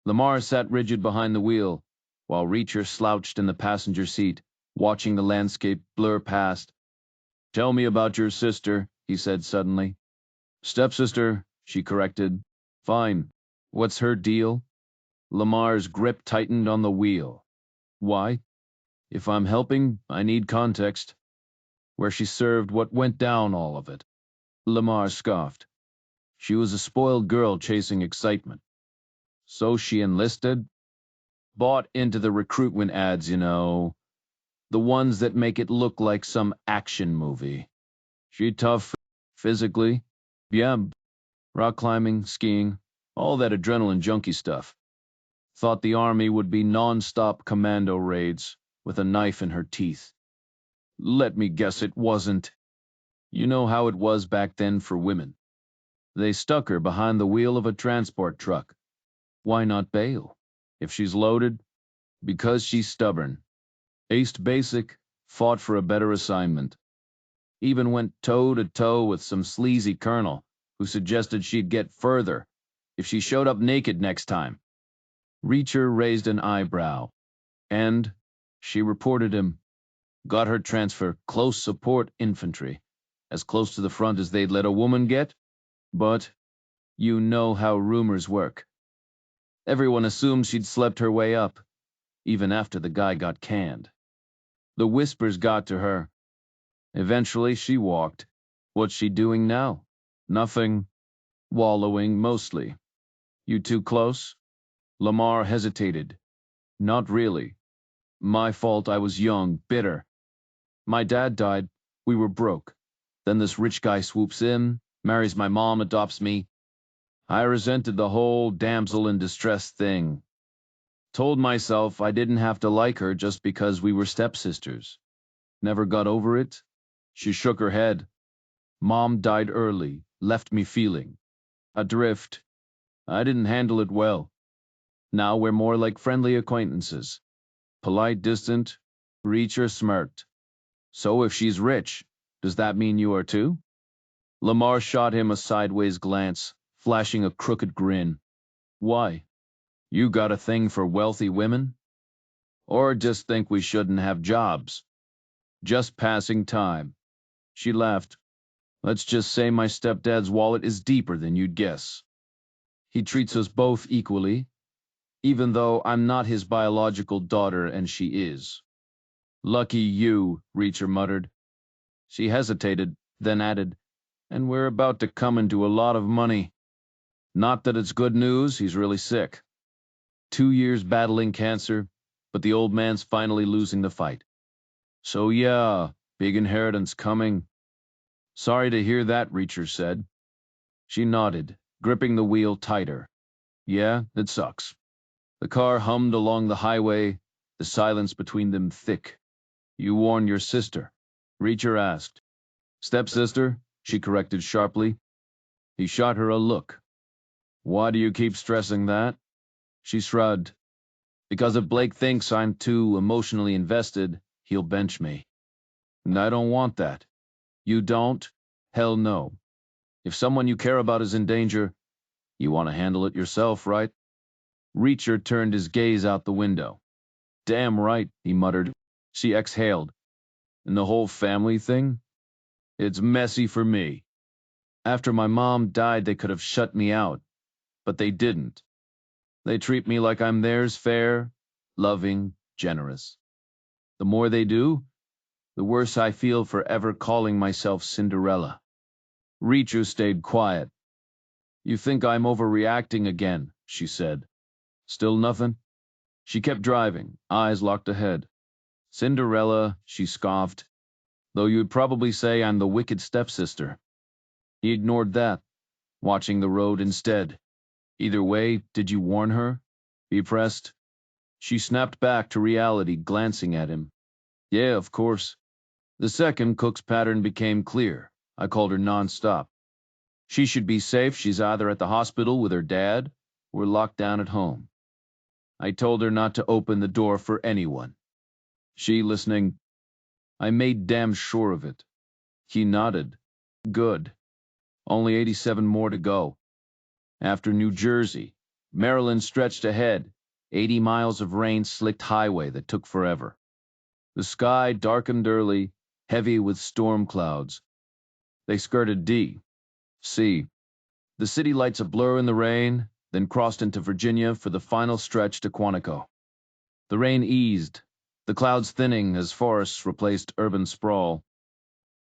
Lamar sat rigid behind the wheel, while Reacher slouched in the passenger seat, watching the landscape blur past. Tell me about your sister, he said suddenly. Stepsister, she corrected. Fine. What's her deal? Lamar's grip tightened on the wheel. Why? If I'm helping, I need context. Where she served, what went down, all of it. Lamar scoffed. She was a spoiled girl chasing excitement. So she enlisted? Bought into the recruitment ads, you know. The ones that make it look like some action movie. She tough, physically. Yeah, rock climbing, skiing, all that adrenaline junkie stuff. Thought the army would be non-stop commando raids, with a knife in her teeth. Let me guess it wasn't. You know how it was back then for women. They stuck her behind the wheel of a transport truck. Why not bail? If she's loaded? Because she's stubborn. Aced basic, fought for a better assignment. Even went toe-to-toe with some sleazy colonel who suggested she'd get further, If she showed up naked next time. Reacher raised an eyebrow. And she reported him. Got her transfer, close support infantry. As close to the front as they'd let a woman get. But you know how rumors work. Everyone assumed she'd slept her way up, even after the guy got canned. The whispers got to her. Eventually, she walked. What's she doing now? Nothing. Wallowing, mostly. You too close? Lamar hesitated. Not really. My fault, I was young, bitter. My dad died. We were broke. Then this rich guy swoops in, marries my mom, adopts me. I resented the whole damsel in distress thing. Told myself I didn't have to like her just because we were stepsisters. Never got over it. She shook her head. Mom died early, left me feeling adrift. I didn't handle it well. Now we're more like friendly acquaintances. Polite, distant. Reacher smirked. So if she's rich, does that mean you are too? Lamar shot him a sideways glance, flashing a crooked grin. Why? You got a thing for wealthy women? Or just think we shouldn't have jobs? Just passing time. She laughed. Let's just say my stepdad's wallet is deeper than you'd guess. He treats us both equally, even though I'm not his biological daughter and she is. Lucky you, Reacher muttered. She hesitated, then added, and we're about to come into a lot of money. Not that it's good news, he's really sick. 2 years battling cancer, but the old man's finally losing the fight. So yeah, big inheritance coming. Sorry to hear that, Reacher said. She nodded, gripping the wheel tighter. Yeah, it sucks. The car hummed along the highway, the silence between them thick. You warned your sister? Reacher asked. Stepsister, she corrected sharply. He shot her a look. Why do you keep stressing that? She shrugged. Because if Blake thinks I'm too emotionally invested, he'll bench me. And I don't want that. You don't? Hell no. If someone you care about is in danger, you want to handle it yourself, right? Reacher turned his gaze out the window. Damn right, he muttered. She exhaled. And the whole family thing? It's messy for me. After my mom died, they could have shut me out, but they didn't. They treat me like I'm theirs, fair, loving, generous. The more they do, the worse I feel for ever calling myself Cinderella. Reacher stayed quiet. You think I'm overreacting again, she said. Still nothing? She kept driving, eyes locked ahead. Cinderella, she scoffed. Though you'd probably say I'm the wicked stepsister. He ignored that, watching the road instead. Either way, did you warn her? He pressed. She snapped back to reality, glancing at him. Yeah, of course. The second, Cook's pattern became clear. I called her nonstop. She should be safe. She's either at the hospital with her dad or locked down at home. I told her not to open the door for anyone. She listening. I made damn sure of it. He nodded. Good. Only 87 more to go. After New Jersey, Maryland stretched ahead, 80 miles of rain-slicked highway that took forever. The sky darkened early, heavy with storm clouds. They skirted D. C. The city lights a blur in the rain, then crossed into Virginia for the final stretch to Quantico. The rain eased, the clouds thinning as forests replaced urban sprawl.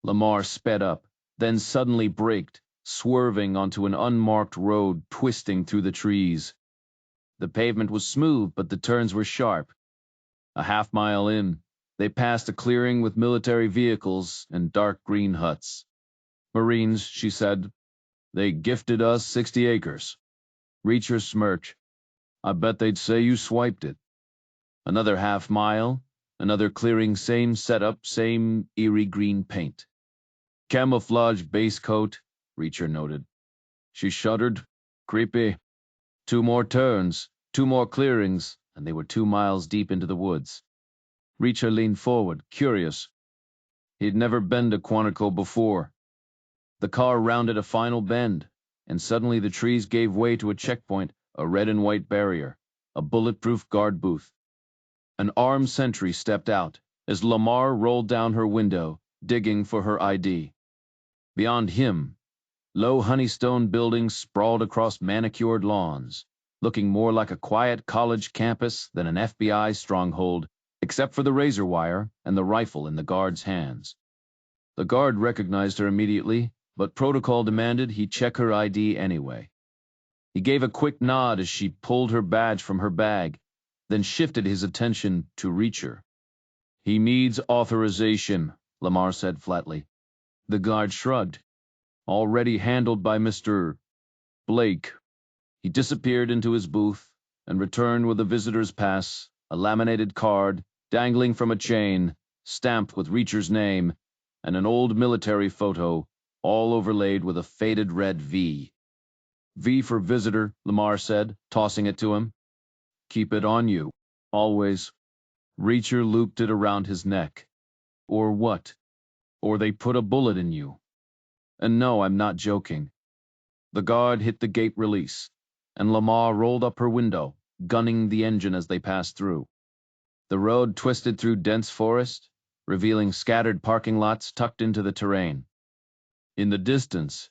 Lamar sped up, then suddenly braked, swerving onto an unmarked road twisting through the trees. The pavement was smooth, but the turns were sharp. A half-mile in, they passed a clearing with military vehicles and dark green huts. Marines, she said. They gifted us 60 acres. Reacher smirched. I bet they'd say you swiped it. Another half-mile, another clearing, same setup, same eerie green paint. Camouflage base coat, Reacher noted. She shuddered. Creepy. 2 more turns, 2 more clearings, and they were 2 miles deep into the woods. Reacher leaned forward, curious. He'd never been to Quantico before. The car rounded a final bend, and suddenly the trees gave way to a checkpoint, a red and white barrier, a bulletproof guard booth. An armed sentry stepped out as Lamar rolled down her window, digging for her ID. Beyond him, low honeystone buildings sprawled across manicured lawns, looking more like a quiet college campus than an FBI stronghold, except for the razor wire and the rifle in the guard's hands. The guard recognized her immediately, but protocol demanded he check her ID anyway. He gave a quick nod as she pulled her badge from her bag, then shifted his attention to Reacher. "He needs authorization," Lamar said flatly. The guard shrugged. "Already handled by Mr. Blake." He disappeared into his booth and returned with a visitor's pass, a laminated card dangling from a chain, stamped with Reacher's name, and an old military photo, all overlaid with a faded red V. "V for visitor," Lamar said, tossing it to him. "Keep it on you. Always." Reacher looped it around his neck. "Or what? Or they put a bullet in you. And no, I'm not joking." The guard hit the gate release, and Lamar rolled up her window, gunning the engine as they passed through. The road twisted through dense forest, revealing scattered parking lots tucked into the terrain. In the distance,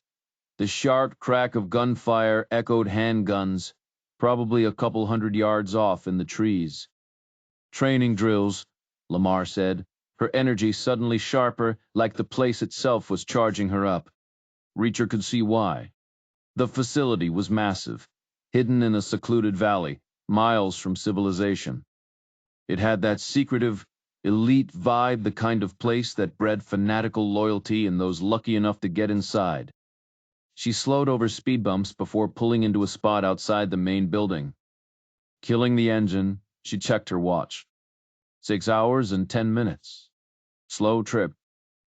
the sharp crack of gunfire echoed handguns, probably a couple 100 yards off in the trees. "Training drills," Lamar said, her energy suddenly sharper, like the place itself was charging her up. Reacher could see why. The facility was massive, hidden in a secluded valley, miles from civilization. It had that secretive, elite vibe, the kind of place that bred fanatical loyalty in those lucky enough to get inside. She slowed over speed bumps before pulling into a spot outside the main building. Killing the engine, she checked her watch. 6 hours and 10 minutes. Slow trip.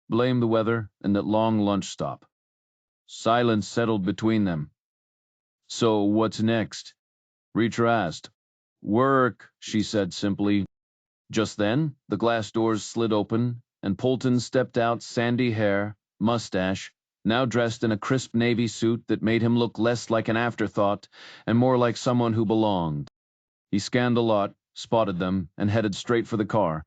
Blame the weather and that long lunch stop. Silence settled between them. "So what's next?" Reacher asked. "Work," she said simply. Just then, the glass doors slid open, and Polton stepped out, sandy hair, mustache, now dressed in a crisp navy suit that made him look less like an afterthought and more like someone who belonged. He scanned the lot, spotted them, and headed straight for the car.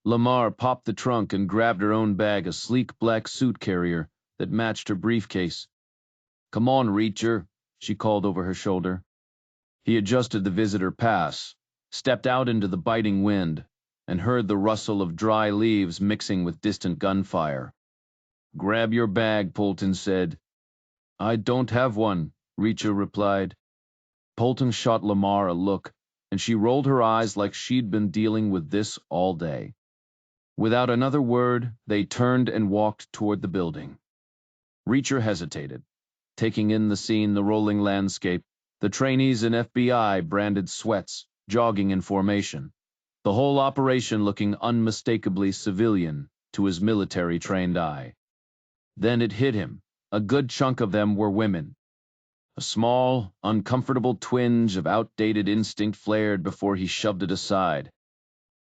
Lamar popped the trunk and grabbed her own bag, a sleek black suit carrier that matched her briefcase. "Come on, Reacher," she called over her shoulder. He adjusted the visitor pass, stepped out into the biting wind, and heard the rustle of dry leaves mixing with distant gunfire. "Grab your bag," Polton said. "I don't have one," Reacher replied. Polton shot Lamar a look, and she rolled her eyes like she'd been dealing with this all day. Without another word, they turned and walked toward the building. Reacher hesitated, taking in the scene, the rolling landscape, the trainees and FBI branded sweats, jogging in formation, the whole operation looking unmistakably civilian to his military-trained eye. Then it hit him. A good chunk of them were women. A small, uncomfortable twinge of outdated instinct flared before he shoved it aside.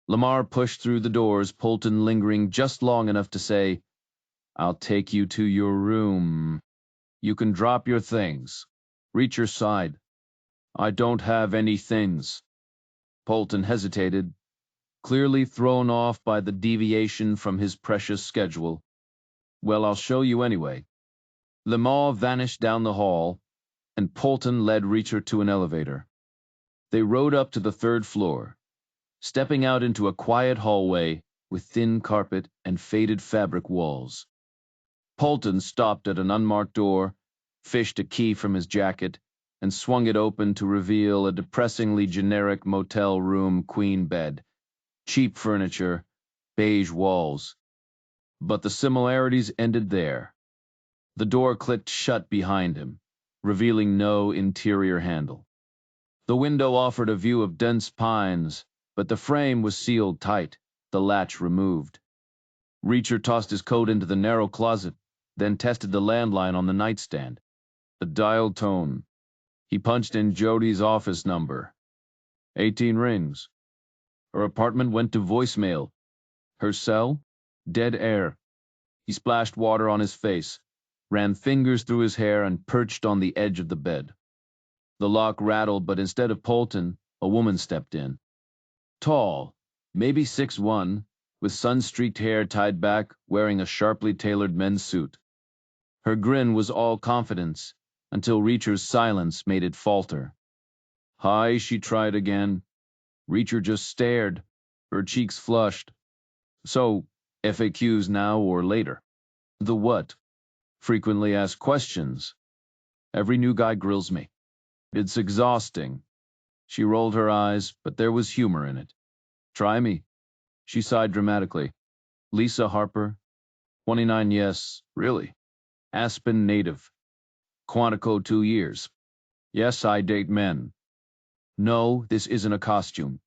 Lamar pushed through the doors, Polton lingering just long enough to say, "I'll take you to your room. You can drop your things." Reacher sighed. "I don't have any things." Polton hesitated, clearly thrown off by the deviation from his precious schedule. "Well, I'll show you anyway." Lamar vanished down the hall, and Polton led Reacher to an elevator. They rode up to the 3rd floor, stepping out into a quiet hallway with thin carpet and faded fabric walls. Polton stopped at an unmarked door, fished a key from his jacket, and swung it open to reveal a depressingly generic motel room queen bed, cheap furniture, beige walls. But the similarities ended there. The door clicked shut behind him, revealing no interior handle. The window offered a view of dense pines, but the frame was sealed tight, the latch removed. Reacher tossed his coat into the narrow closet, then tested the landline on the nightstand. A dial tone. He punched in Jodie's office number. 18 rings. Her apartment went to voicemail. Her cell? Dead air. He splashed water on his face. ran fingers through his hair, and perched on the edge of the bed. The lock rattled, but instead of Polton, a woman stepped in. Tall, maybe 6'1", with sun-streaked hair tied back, wearing a sharply tailored men's suit. Her grin was all confidence, until Reacher's silence made it falter. "Hi," she tried again. Reacher just stared, her cheeks flushed. "So, FAQs now or later?" "The what?" "Frequently asked questions. Every new guy grills me. It's exhausting." She rolled her eyes, but there was humor in it. "Try me." She sighed dramatically. "Lisa Harper, 29, yes, really. Aspen native. Quantico 2 years. Yes, I date men. No, this isn't a costume.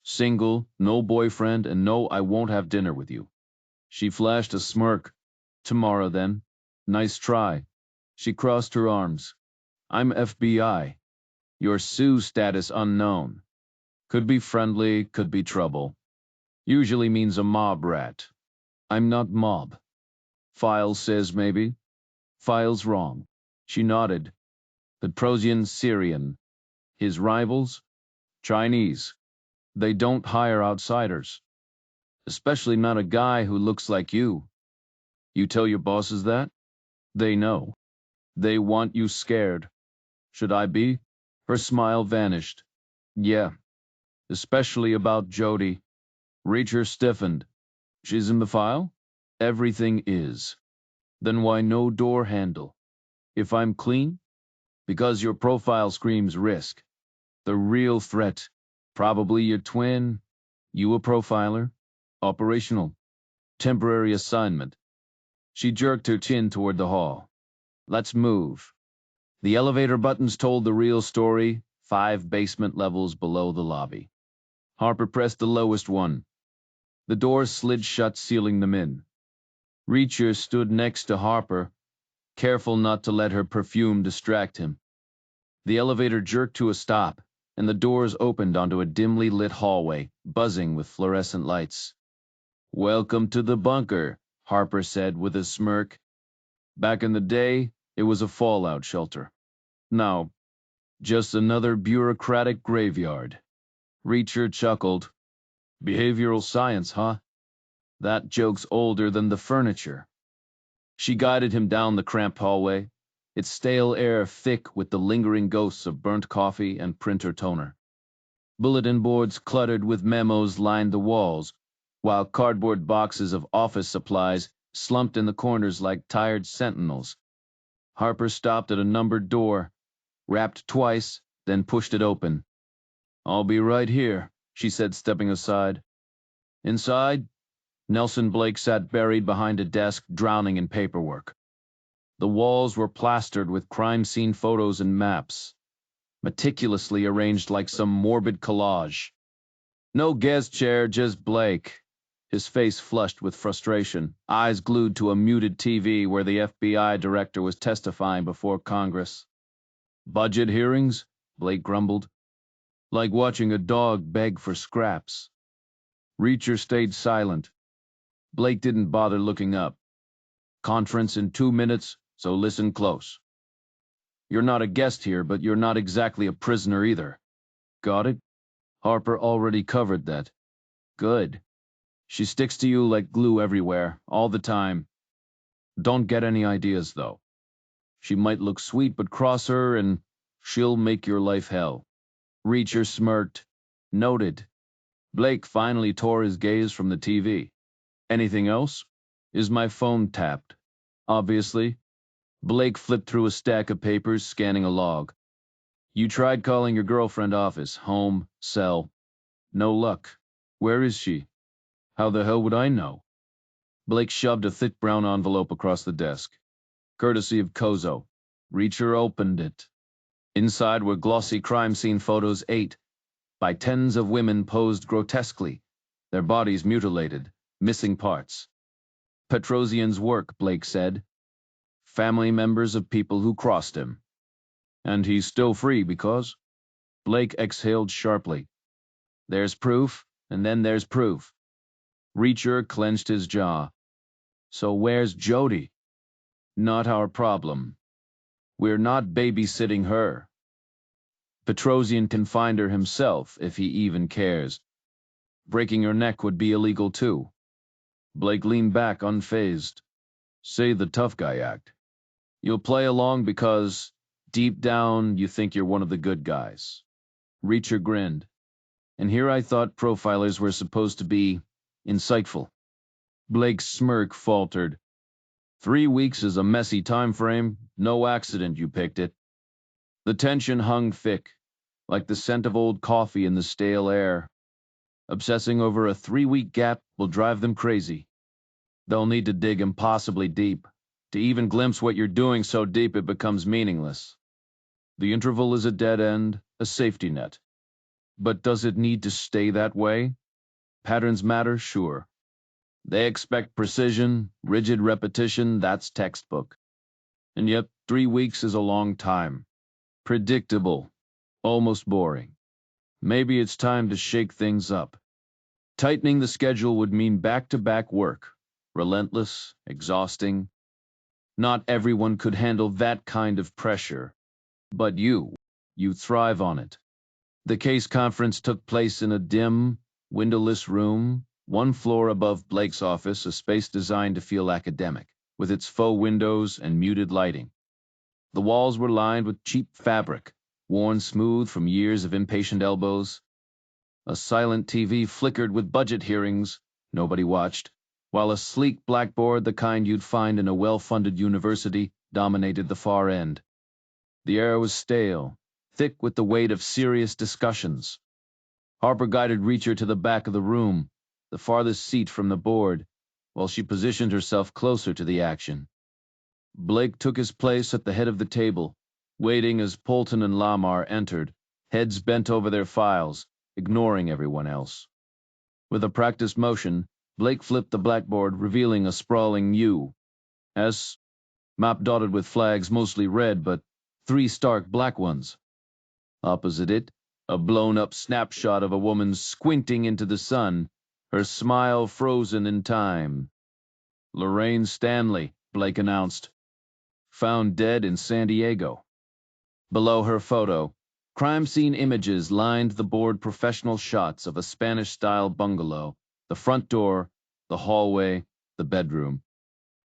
Single, no boyfriend, and no, I won't have dinner with you." She flashed a smirk. "Tomorrow, then. Nice try." She crossed her arms. "I'm FBI. Your Sue status unknown. Could be friendly, could be trouble. Usually means a mob rat. I'm not mob. File says maybe. File's wrong." She nodded. "Petrosian Syrian. His rivals? Chinese. They don't hire outsiders. Especially not a guy who looks like you. You tell your bosses that? They know. They want you scared. Should I be?" Her smile vanished. "Yeah. Especially about Jodie." Reacher stiffened. "She's in the file?" "Everything is." "Then why no door handle?" "If I'm clean?" "Because your profile screams risk. The real threat. Probably your twin. You a profiler? Operational. Temporary assignment." She jerked her chin toward the hall. "Let's move." The elevator buttons told the real story, 5 basement levels below the lobby. Harper pressed the lowest one. The doors slid shut, sealing them in. Reacher stood next to Harper, careful not to let her perfume distract him. The elevator jerked to a stop, and the doors opened onto a dimly lit hallway, buzzing with fluorescent lights. "Welcome to the bunker," Harper said with a smirk. "Back in the day, it was a fallout shelter. Now, just another bureaucratic graveyard." Reacher chuckled. "Behavioral science, huh? That joke's older than the furniture." She guided him down the cramped hallway, its stale air thick with the lingering ghosts of burnt coffee and printer toner. Bulletin boards cluttered with memos lined the walls, while cardboard boxes of office supplies slumped in the corners like tired sentinels. Harper stopped at a numbered door, rapped twice, then pushed it open. "I'll be right here," she said, stepping aside. Inside, Nelson Blake sat buried behind a desk, drowning in paperwork. The walls were plastered with crime scene photos and maps, meticulously arranged like some morbid collage. No guest chair, just Blake, his face flushed with frustration, eyes glued to a muted TV where the FBI director was testifying before Congress. "Budget hearings?" Blake grumbled. "Like watching a dog beg for scraps." Reacher stayed silent. Blake didn't bother looking up. "Conference in 2 minutes, so listen close. You're not a guest here, but you're not exactly a prisoner either. Got it?" Harper already covered that. "Good. She sticks to you like glue everywhere, all the time. Don't get any ideas, though. She might look sweet, but cross her and she'll make your life hell." Reacher smirked. "Noted." Blake finally tore his gaze from the TV. "Anything else?" "Is my phone tapped?" "Obviously." Blake flipped through a stack of papers, scanning a log. "You tried calling your girlfriend office, home, cell. No luck. Where is she?" "How the hell would I know?" Blake shoved a thick brown envelope across the desk. "Courtesy of Kozo." Reacher opened it. Inside were glossy crime scene photos, 8, by tens of women posed grotesquely, their bodies mutilated, missing parts. "Petrosian's work," Blake said. "Family members of people who crossed him." "And he's still free because?" Blake exhaled sharply. "There's proof, and then there's proof." Reacher clenched his jaw. "So where's Jodie?" Not our problem. We're not babysitting her. Petrosian can find her himself if he even cares. Breaking her neck would be illegal too. Blake leaned back unfazed. Say the tough guy act. You'll play along because, deep down, you think you're one of the good guys. Reacher grinned. And here I thought profilers were supposed to be insightful. Blake's smirk faltered. 3 weeks is a messy time frame. No accident you picked it. The tension hung thick, like the scent of old coffee in the stale air. Obsessing over a 3-week gap will drive them crazy. They'll need to dig impossibly deep, to even glimpse what you're doing so deep it becomes meaningless. The interval is a dead end, a safety net. But does it need to stay that way? Patterns matter, sure. They expect precision, rigid repetition, that's textbook. And yet 3 weeks is a long time. Predictable, almost boring. Maybe it's time to shake things up. Tightening the schedule would mean back-to-back work. Relentless, exhausting. Not everyone could handle that kind of pressure. But you thrive on it. The case conference took place in a dim, windowless room, 1 floor above Blake's office, a space designed to feel academic, with its faux windows and muted lighting. The walls were lined with cheap fabric, worn smooth from years of impatient elbows. A silent TV flickered with budget hearings, nobody watched, while a sleek blackboard, the kind you'd find in a well-funded university, dominated the far end. The air was stale, thick with the weight of serious discussions. Harper guided Reacher to the back of the room, the farthest seat from the board, while she positioned herself closer to the action. Blake took his place at the head of the table, waiting as Polton and Lamar entered, heads bent over their files, ignoring everyone else. With a practiced motion, Blake flipped the blackboard, revealing a sprawling U, S, map dotted with flags mostly red, but 3 stark black ones. Opposite it, a blown-up snapshot of a woman squinting into the sun, her smile frozen in time. Lorraine Stanley, Blake announced. Found dead in San Diego. Below her photo, crime scene images lined the board, professional shots of a Spanish-style bungalow, the front door, the hallway, the bedroom.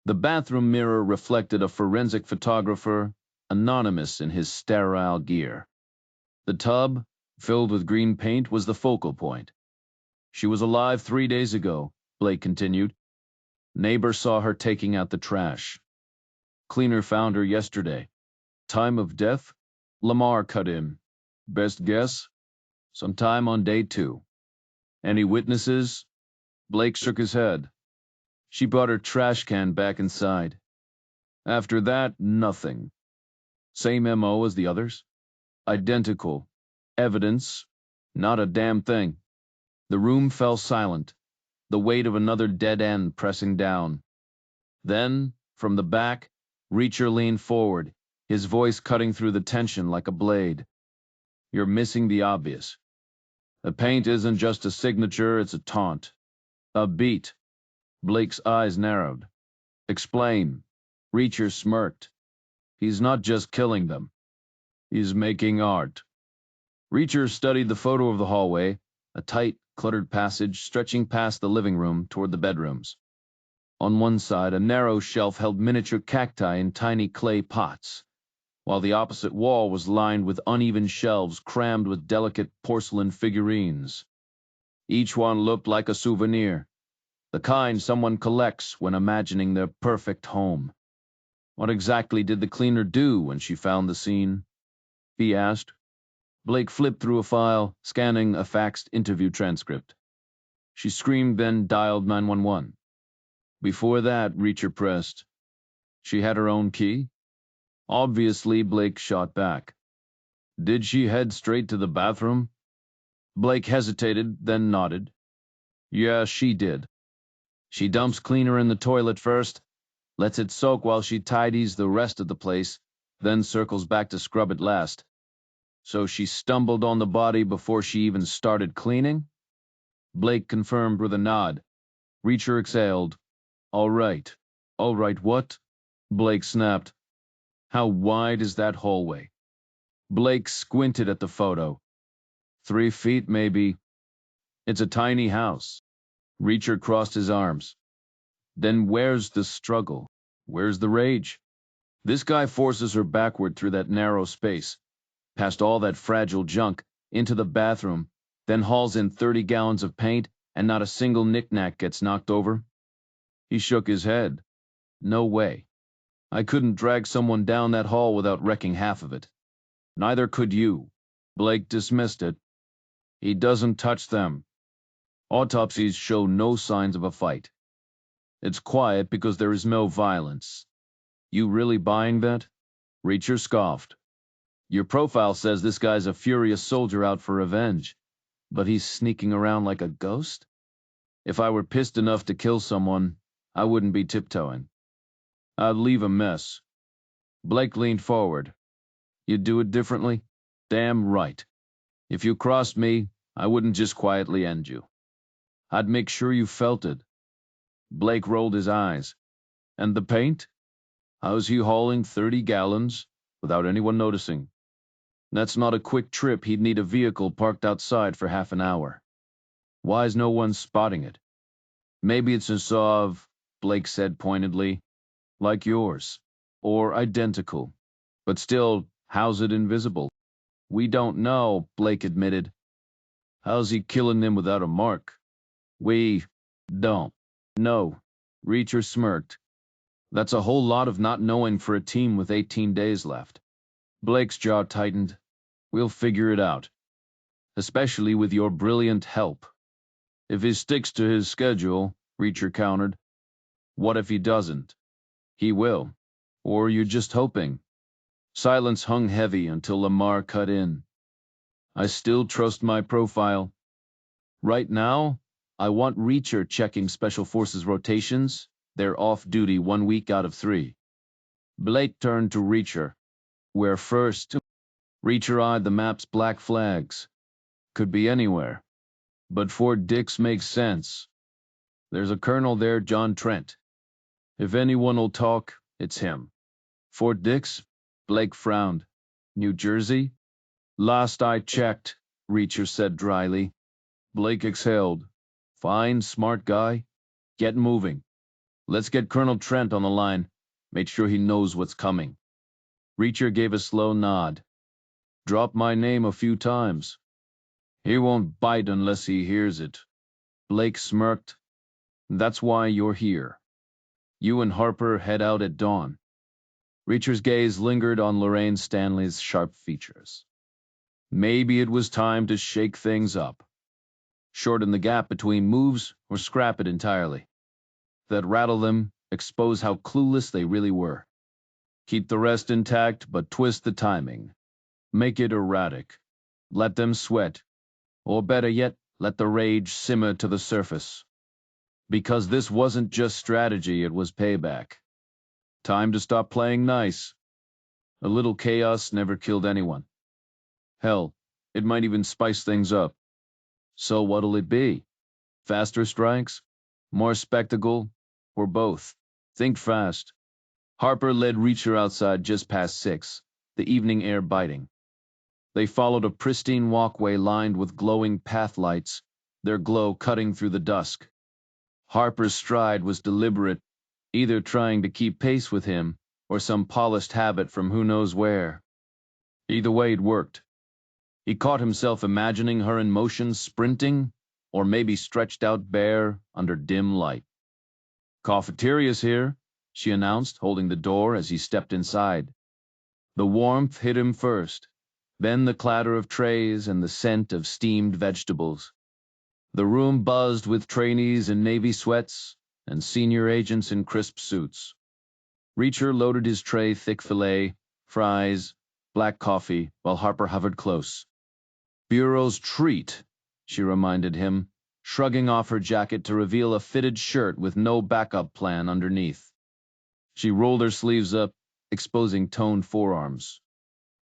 The bathroom mirror reflected a forensic photographer, anonymous in his sterile gear. The tub, filled with green paint, was the focal point. She was alive 3 days ago, Blake continued. Neighbor saw her taking out the trash. Cleaner found her yesterday. Time of death? Lamar cut in. Best guess? Sometime on day 2. Any witnesses? Blake shook his head. She brought her trash can back inside. After that, nothing. Same MO as the others? Identical. Evidence? Not a damn thing. The room fell silent, the weight of another dead end pressing down. Then, from the back, Reacher leaned forward, his voice cutting through the tension like a blade. You're missing the obvious. The paint isn't just a signature, it's a taunt. A beat. Blake's eyes narrowed. Explain. Reacher smirked. He's not just killing them. He's making art. Reacher studied the photo of the hallway, a tight, cluttered passage stretching past the living room toward the bedrooms. On one side, a narrow shelf held miniature cacti in tiny clay pots, while the opposite wall was lined with uneven shelves crammed with delicate porcelain figurines. Each one looked like a souvenir, the kind someone collects when imagining their perfect home. What exactly did the cleaner do when she found the scene? He asked. Blake flipped through a file, scanning a faxed interview transcript. She screamed, then dialed 911. Before that, Reacher pressed. She had her own key? Obviously, Blake shot back. Did she head straight to the bathroom? Blake hesitated, then nodded. Yeah, she did. She dumps cleaner in the toilet first, lets it soak while she tidies the rest of the place, then circles back to scrub it last. So she stumbled on the body before she even started cleaning? Blake confirmed with a nod. Reacher exhaled. All right. All right, what? Blake snapped. How wide is that hallway? Blake squinted at the photo. 3 feet, maybe. It's a tiny house. Reacher crossed his arms. Then where's the struggle? Where's the rage? This guy forces her backward through that narrow space, past all that fragile junk, into the bathroom, then hauls in 30 gallons of paint, and not a single knick-knack gets knocked over. He shook his head. No way. I couldn't drag someone down that hall without wrecking half of it. Neither could you. Blake dismissed it. He doesn't touch them. Autopsies show no signs of a fight. It's quiet because there is no violence. You really buying that? Reacher scoffed. Your profile says this guy's a furious soldier out for revenge, but he's sneaking around like a ghost? If I were pissed enough to kill someone, I wouldn't be tiptoeing. I'd leave a mess. Blake leaned forward. You'd do it differently? Damn right. If you crossed me, I wouldn't just quietly end you. I'd make sure you felt it. Blake rolled his eyes. And the paint? How's he hauling 30 gallons without anyone noticing? That's not a quick trip. He'd need a vehicle parked outside for half an hour. Why's no one spotting it? Maybe it's a Sov, Blake said pointedly, like yours, or identical. But still, how's it invisible? We don't know, Blake admitted. How's he killing them without a mark? We don't know. Reacher smirked. That's a whole lot of not knowing for a team with 18 days left. Blake's jaw tightened. We'll figure it out. Especially with your brilliant help. If he sticks to his schedule, Reacher countered. What if he doesn't? He will. Or you're just hoping. Silence hung heavy until Lamar cut in. I still trust my profile. Right now, I want Reacher checking Special Forces rotations. They're off duty 1 week out of 3. Blake turned to Reacher. Where first? Reacher eyed the map's black flags. Could be anywhere. But Fort Dix makes sense. There's a colonel there, John Trent. If anyone'll talk, it's him. Fort Dix? Blake frowned. New Jersey? Last I checked, Reacher said dryly. Blake exhaled. Fine, smart guy. Get moving. Let's get Colonel Trent on the line. Make sure he knows what's coming. Reacher gave a slow nod. Drop my name a few times. He won't bite unless he hears it. Blake smirked. That's why you're here. You and Harper head out at dawn. Reacher's gaze lingered on Lorraine Stanley's sharp features. Maybe it was time to shake things up. Shorten the gap between moves or scrap it entirely. That rattle them, expose how clueless they really were. Keep the rest intact, but twist the timing. Make it erratic. Let them sweat. Or better yet, let the rage simmer to the surface. Because this wasn't just strategy, it was payback. Time to stop playing nice. A little chaos never killed anyone. Hell, it might even spice things up. So what'll it be? Faster strikes? More spectacle? Or both? Think fast. Harper led Reacher outside just past 6, the evening air biting. They followed a pristine walkway lined with glowing path lights, their glow cutting through the dusk. Harper's stride was deliberate, either trying to keep pace with him or some polished habit from who knows where. Either way, it worked. He caught himself imagining her in motion, sprinting, or maybe stretched out bare under dim light. Cafeteria's here, she announced, holding the door as he stepped inside. The warmth hit him first, then the clatter of trays and the scent of steamed vegetables. The room buzzed with trainees in navy sweats and senior agents in crisp suits. Reacher loaded his tray thick filet, fries, black coffee, while Harper hovered close. Bureau's treat, she reminded him, shrugging off her jacket to reveal a fitted shirt with no backup plan underneath. She rolled her sleeves up, exposing toned forearms.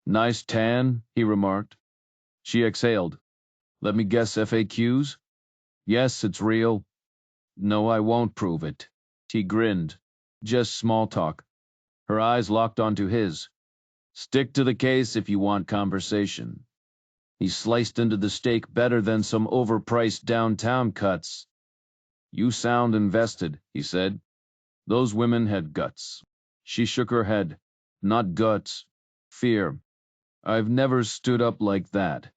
Nice tan, he remarked. She exhaled. Let me guess FAQs? Yes, it's real. No, I won't prove it. He grinned. Just small talk. Her eyes locked onto his. Stick to the case if you want conversation. He sliced into the steak better than some overpriced downtown cuts. You sound invested, he said. Those women had guts. She shook her head. Not guts. Fear. I've never stood up like that.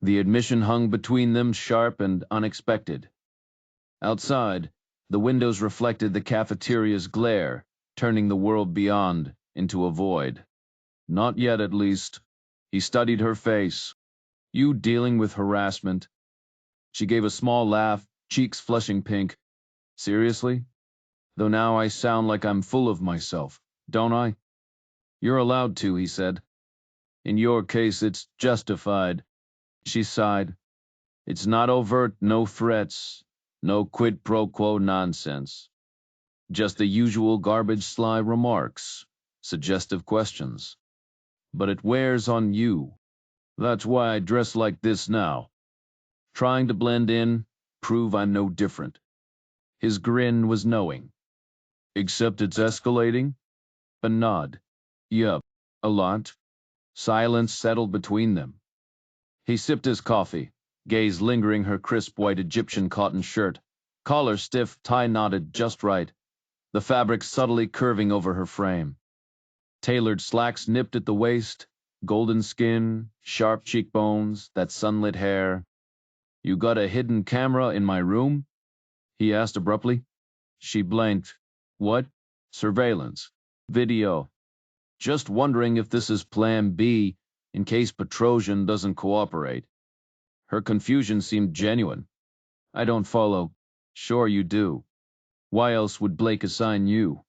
The admission hung between them, sharp and unexpected. Outside, the windows reflected the cafeteria's glare, turning the world beyond into a void. Not yet, at least. He studied her face. You dealing with harassment? She gave a small laugh, cheeks flushing pink. Seriously? Though now I sound like I'm full of myself, don't I? You're allowed to, he said. In your case, it's justified. She sighed. It's not overt, no threats, no quid pro quo nonsense. Just the usual garbage sly remarks, suggestive questions. But it wears on you. That's why I dress like this now. Trying to blend in, prove I'm no different. His grin was knowing. Except it's escalating? A nod. Yup, a lot. Silence settled between them. He sipped his coffee, gaze lingering her crisp white Egyptian cotton shirt, collar stiff, tie knotted just right, the fabric subtly curving over her frame. Tailored slacks nipped at the waist, golden skin, sharp cheekbones, that sunlit hair. You got a hidden camera in my room? He asked abruptly. She blinked. What? Surveillance. Video. Just wondering if this is Plan B in case Petrosian doesn't cooperate. Her confusion seemed genuine. I don't follow. Sure you do. Why else would Blake assign you?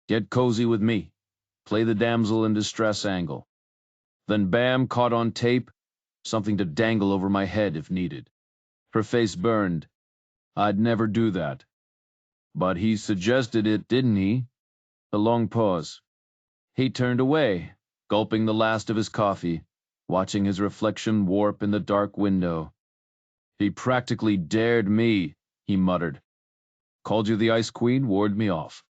Get cozy with me. Play the damsel in distress angle. Then bam, caught on tape, something to dangle over my head if needed. Her face burned. I'd never do that. But he suggested it, didn't he? A long pause. He turned away, gulping the last of his coffee, watching his reflection warp in the dark window. He practically dared me, he muttered. Called you the Ice Queen, ward me off.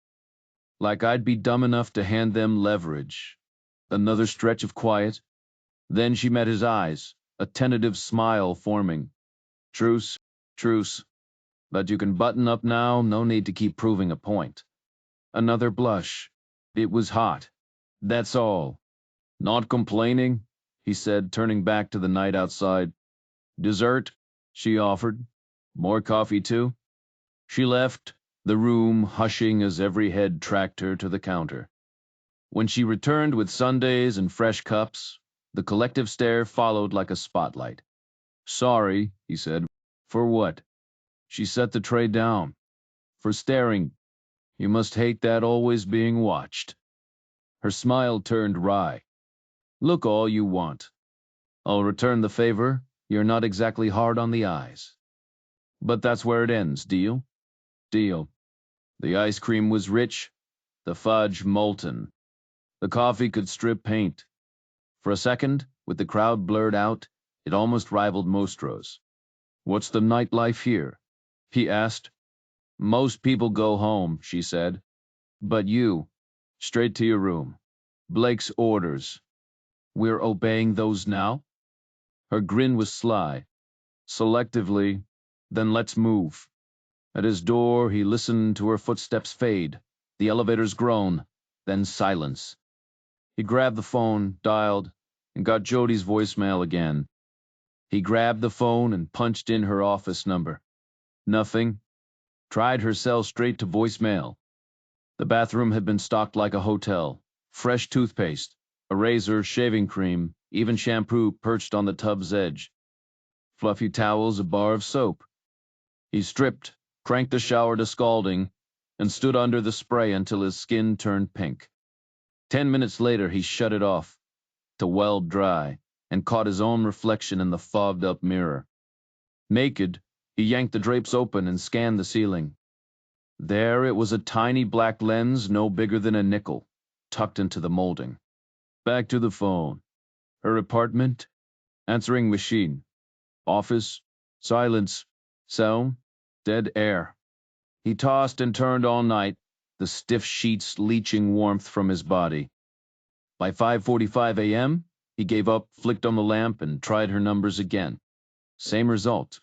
Like I'd be dumb enough to hand them leverage. Another stretch of quiet. Then she met his eyes, a tentative smile forming. Truce, truce. But you can button up now, no need to keep proving a point. Another blush. It was hot. That's all. Not complaining, he said, turning back to the night outside. Dessert, she offered. More coffee, too? She left, the room hushing as every head tracked her to the counter. When she returned with sundaes and fresh cups, the collective stare followed like a spotlight. Sorry, he said. For what? She set the tray down. For staring. You must hate that always being watched. Her smile turned wry. Look all you want. I'll return the favor. You're not exactly hard on the eyes. But that's where it ends, deal? Deal. The ice cream was rich, the fudge molten. The coffee could strip paint. For a second, with the crowd blurred out, it almost rivaled Mostro's. What's the nightlife here? He asked. Most people go home, she said. But you, straight to your room. Blake's orders. We're obeying those now? Her grin was sly. Selectively, then let's move. At his door, he listened to her footsteps fade, the elevator's groan, then silence. He grabbed the phone, dialed, and got Jodie's voicemail again. He grabbed the phone and punched in her office number. Nothing. Tried her cell straight to voicemail. The bathroom had been stocked like a hotel. Fresh toothpaste, a razor, shaving cream, even shampoo perched on the tub's edge. Fluffy towels, a bar of soap. He stripped, cranked the shower to scalding, and stood under the spray until his skin turned pink. 10 minutes later, he shut it off, to weld dry, and caught his own reflection in the fogged-up mirror. Naked, he yanked the drapes open and scanned the ceiling. There it was, a tiny black lens no bigger than a nickel, tucked into the molding. Back to the phone. Her apartment? Answering machine. Office? Silence. Cell? Dead air. He tossed and turned all night, the stiff sheets leaching warmth from his body. By 5:45 a.m., he gave up, flicked on the lamp, and tried her numbers again. Same result.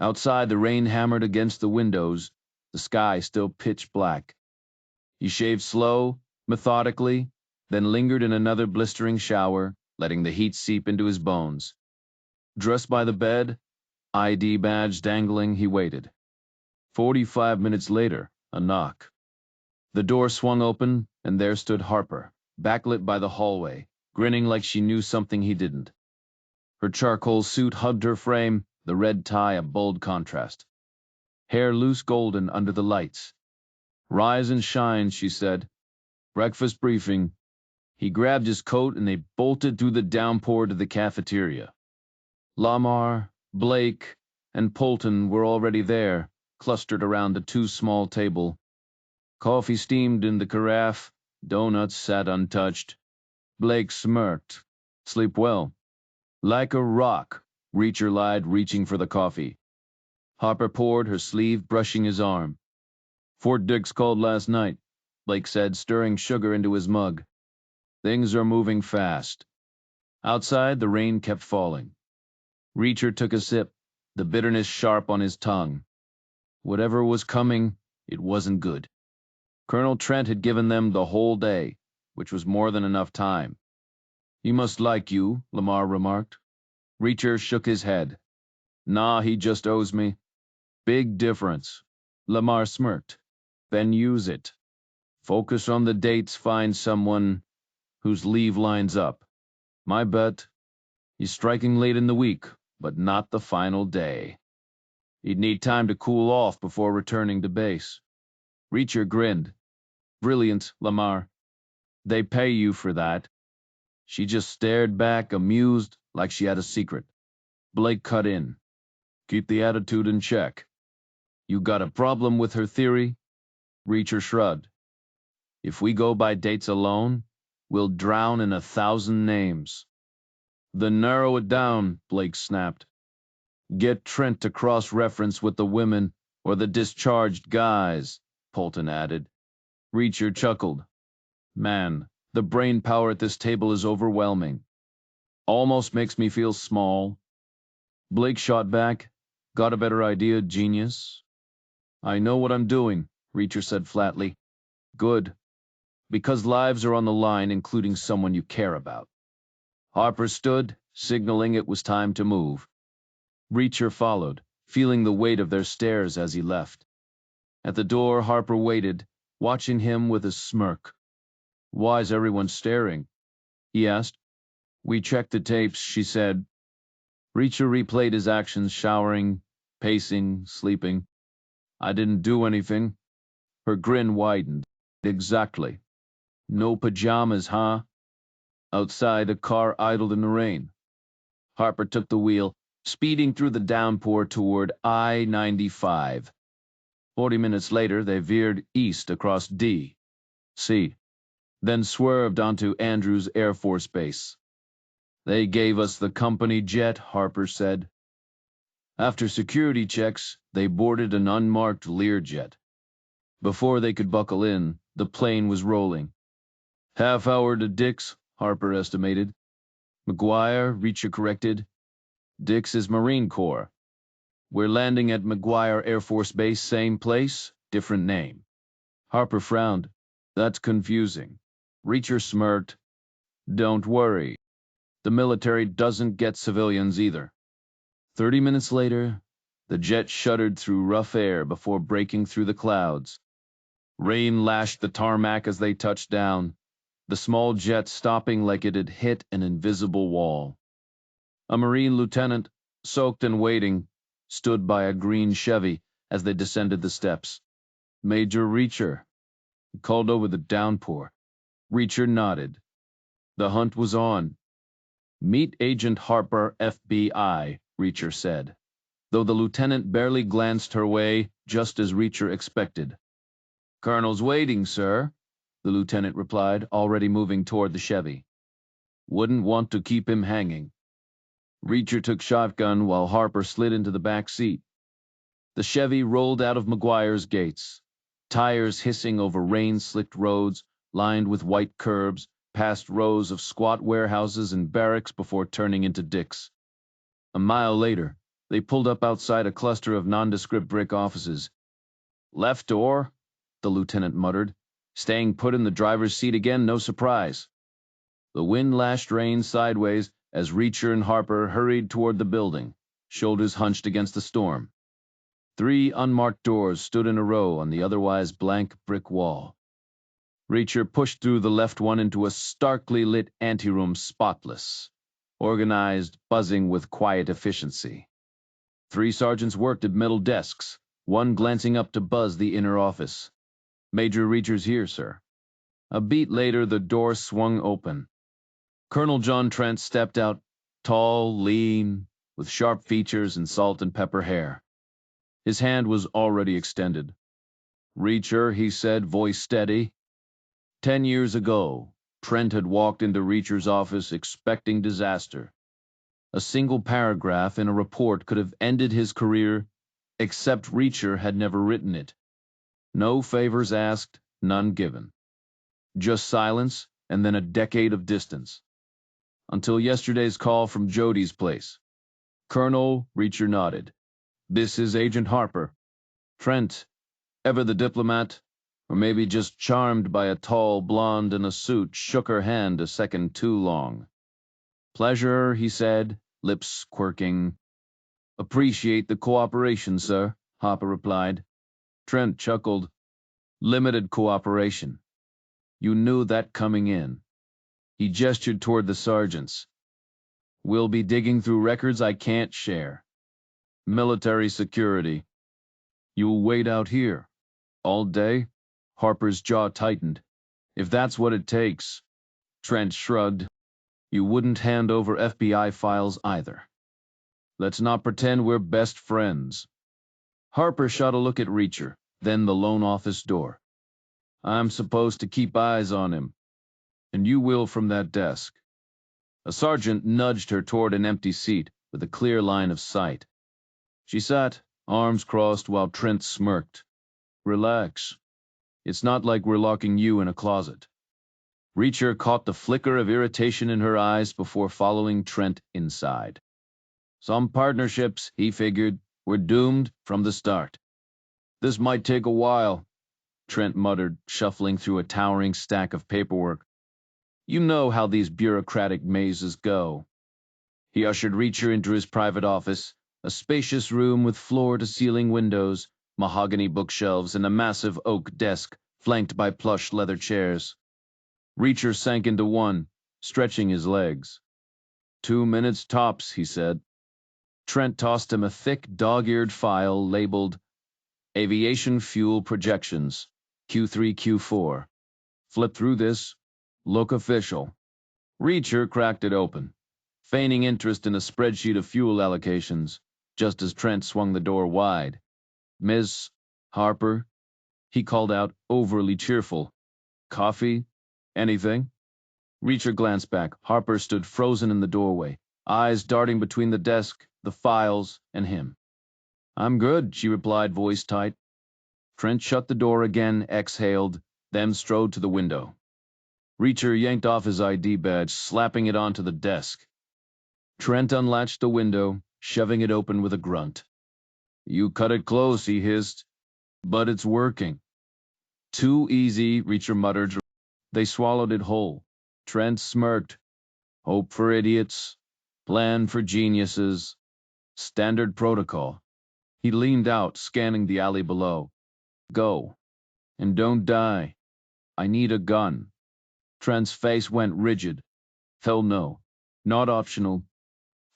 Outside, the rain hammered against the windows, the sky still pitch black. He shaved slow, methodically, then lingered in another blistering shower, letting the heat seep into his bones. Dressed by the bed, ID badge dangling, he waited. 45 minutes later, a knock. The door swung open, and there stood Harper, backlit by the hallway, grinning like she knew something he didn't. Her charcoal suit hugged her frame, the red tie a bold contrast. Hair loose golden under the lights. "Rise and shine," she said. "Breakfast briefing." He grabbed his coat and they bolted through the downpour to the cafeteria. Lamar, Blake, and Polton were already there, clustered around the too small table. Coffee steamed in the carafe, donuts sat untouched. Blake smirked. "Sleep well." "Like a rock," Reacher lied, reaching for the coffee. Harper poured, her sleeve brushing his arm. "Fort Dix called last night," Blake said, stirring sugar into his mug. "Things are moving fast." Outside, the rain kept falling. Reacher took a sip, the bitterness sharp on his tongue. Whatever was coming, it wasn't good. Colonel Trent had given them the whole day, which was more than enough time. "He must like you," Lamar remarked. Reacher shook his head. "Nah, he just owes me." "Big difference." Lamar smirked. "Then use it. Focus on the dates, find someone whose leave lines up. My bet, he's striking late in the week, but not the final day. He'd need time to cool off before returning to base." Reacher grinned. "Brilliant, Lamar. They pay you for that." She just stared back, amused, like she had a secret. Blake cut in. "Keep the attitude in check." "You got a problem with her theory?" Reacher shrugged. "If we go by dates alone, we'll drown in 1,000 names." "Then narrow it down," Blake snapped. "Get Trent to cross-reference with the women or the discharged guys," Polton added. Reacher chuckled. "Man, the brain power at this table is overwhelming. Almost makes me feel small." Blake shot back. "Got a better idea, genius?" "I know what I'm doing," Reacher said flatly. "Good. Because lives are on the line, including someone you care about." Harper stood, signaling it was time to move. Reacher followed, feeling the weight of their stares as he left. At the door, Harper waited, watching him with a smirk. "Why's everyone staring?" he asked. "We checked the tapes," she said. Reacher replayed his actions, showering, pacing, sleeping. "I didn't do anything." Her grin widened. "Exactly. No pajamas, huh?" Outside, a car idled in the rain. Harper took the wheel, speeding through the downpour toward I-95. 40 minutes later, they veered east across D.C., then swerved onto Andrews Air Force Base. "They gave us the company jet," Harper said. After security checks, they boarded an unmarked Learjet. Before they could buckle in, the plane was rolling. "Half hour to Dix," Harper estimated. "McGuire," Reacher corrected. "Dix is Marine Corps. We're landing at McGuire Air Force Base, same place, different name." Harper frowned. "That's confusing." Reacher smirked. "Don't worry. The military doesn't get civilians either." 30 minutes later, the jet shuddered through rough air before breaking through the clouds. Rain lashed the tarmac as they touched down, the small jet stopping like it had hit an invisible wall. A Marine lieutenant, soaked and waiting, stood by a green Chevy as they descended the steps. "Major Reacher." He called over the downpour. Reacher nodded. The hunt was on. "Meet Agent Harper, FBI," Reacher said, though the lieutenant barely glanced her way, just as Reacher expected. "Colonel's waiting, sir," the lieutenant replied, already moving toward the Chevy. "Wouldn't want to keep him hanging." Reacher took shotgun while Harper slid into the back seat. The Chevy rolled out of McGuire's gates. tires hissing over rain-slicked roads lined with white curbs, past rows of squat warehouses and barracks before turning into dicks. A mile later, they pulled up outside a cluster of nondescript brick offices. "Left door," the lieutenant muttered, staying put in the driver's seat again, no surprise. The wind-lashed rain sideways as Reacher and Harper hurried toward the building, shoulders hunched against the storm. 3 unmarked doors stood in a row on the otherwise blank brick wall. Reacher pushed through the left one into a starkly lit anteroom, spotless, organized, buzzing with quiet efficiency. 3 sergeants worked at metal desks, one glancing up to buzz the inner office. "Major Reacher's here, sir." A beat later, the door swung open. Colonel John Trent stepped out, tall, lean, with sharp features and salt and pepper hair. His hand was already extended. "Reacher," he said, voice steady. 10 years ago, Trent had walked into Reacher's office expecting disaster. A single paragraph in a report could have ended his career, except Reacher had never written it. No favors asked, none given. Just silence, and then a decade of distance. Until yesterday's call from Jodie's place. "Colonel," Reacher nodded. "This is Agent Harper." Trent, ever the diplomat, or maybe just charmed by a tall blonde in a suit, shook her hand a second too long. "Pleasure," he said, lips quirking. "Appreciate the cooperation, sir," Harper replied. Trent chuckled. "Limited cooperation. You knew that coming in." He gestured toward the sergeants. "We'll be digging through records I can't share. Military security. You'll wait out here. All day?" Harper's jaw tightened. "If that's what it takes." Trent shrugged. "You wouldn't hand over FBI files either. Let's not pretend we're best friends." Harper shot a look at Reacher, then the lone office door. "I'm supposed to keep eyes on him. And you will from that desk." A sergeant nudged her toward an empty seat with a clear line of sight. She sat, arms crossed, while Trent smirked. "Relax. It's not like we're locking you in a closet." Reacher caught the flicker of irritation in her eyes before following Trent inside. Some partnerships, he figured, were doomed from the start. "This might take a while," Trent muttered, shuffling through a towering stack of paperwork. "You know how these bureaucratic mazes go." He ushered Reacher into his private office, a spacious room with floor-to-ceiling windows, mahogany bookshelves, and a massive oak desk flanked by plush leather chairs. Reacher sank into one, stretching his legs. 2 minutes tops, he said. Trent tossed him a thick, dog-eared file labeled Aviation Fuel Projections, Q3, Q4. Flip through this. Look official. Reacher cracked it open, feigning interest in a spreadsheet of fuel allocations, just as Trent swung the door wide. "Miss Harper?" he called out, overly cheerful. "Coffee? Anything?" Reacher glanced back. Harper stood frozen in the doorway, eyes darting between the desk, the files, and him. "I'm good," she replied, voice tight. Trent shut the door again, exhaled, then strode to the window. Reacher yanked off his ID badge, slapping it onto the desk. Trent unlatched the window, shoving it open with a grunt. "You cut it close," he hissed. "But it's working." "Too easy," Reacher muttered. They swallowed it whole. Trent smirked. "Hope for idiots. Plan for geniuses. Standard protocol." He leaned out, scanning the alley below. "Go. And don't die. I need a gun." Trent's face went rigid. "Hell no. Not optional."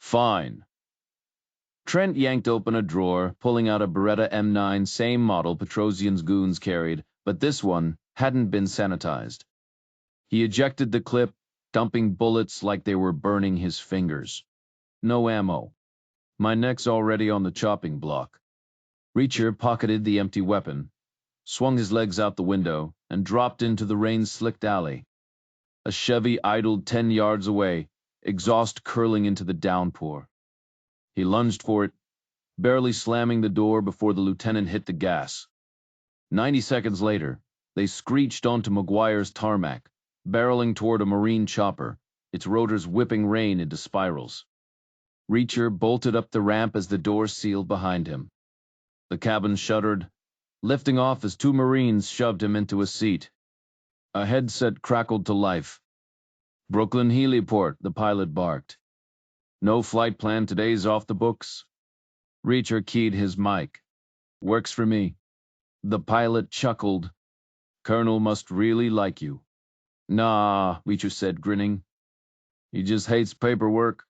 "Fine." Trent yanked open a drawer, pulling out a Beretta M9, same model Petrosian's goons carried, but this one hadn't been sanitized. He ejected the clip, dumping bullets like they were burning his fingers. "No ammo. My neck's already on the chopping block." Reacher pocketed the empty weapon, swung his legs out the window, and dropped into the rain-slicked alley. A Chevy idled 10 yards away, exhaust curling into the downpour. He lunged for it, barely slamming the door before the lieutenant hit the gas. 90 seconds later, they screeched onto McGuire's tarmac, barreling toward a marine chopper, its rotors whipping rain into spirals. Reacher bolted up the ramp as the door sealed behind him. The cabin shuddered, lifting off as two Marines shoved him into a seat. A headset crackled to life. "Brooklyn Heliport," the pilot barked. "No flight plan today's off the books." Reacher keyed his mic. "Works for me." The pilot chuckled. "Colonel must really like you." "Nah," Reacher said, grinning. "He just hates paperwork."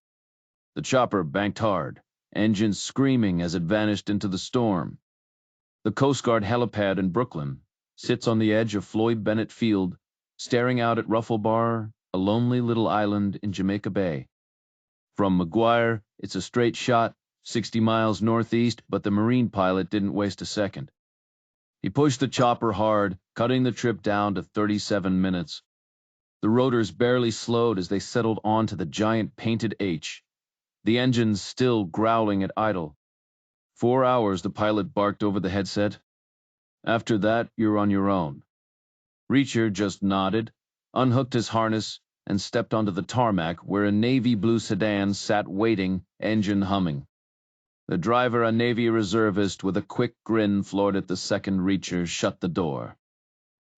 The chopper banked hard, engines screaming as it vanished into the storm. The Coast Guard helipad in Brooklyn sits on the edge of Floyd Bennett Field, staring out at Ruffle Bar, a lonely little island in Jamaica Bay. From McGuire, it's a straight shot, 60 miles northeast, but the Marine pilot didn't waste a second. He pushed the chopper hard, cutting the trip down to 37 minutes. The rotors barely slowed as they settled onto the giant painted H, the engines still growling at idle. 4 hours, the pilot barked over the headset. "After that, you're on your own." Reacher just nodded, unhooked his harness, and stepped onto the tarmac where a navy blue sedan sat waiting, engine humming. The driver, a Navy reservist with a quick grin, floored at the second Reacher shut the door.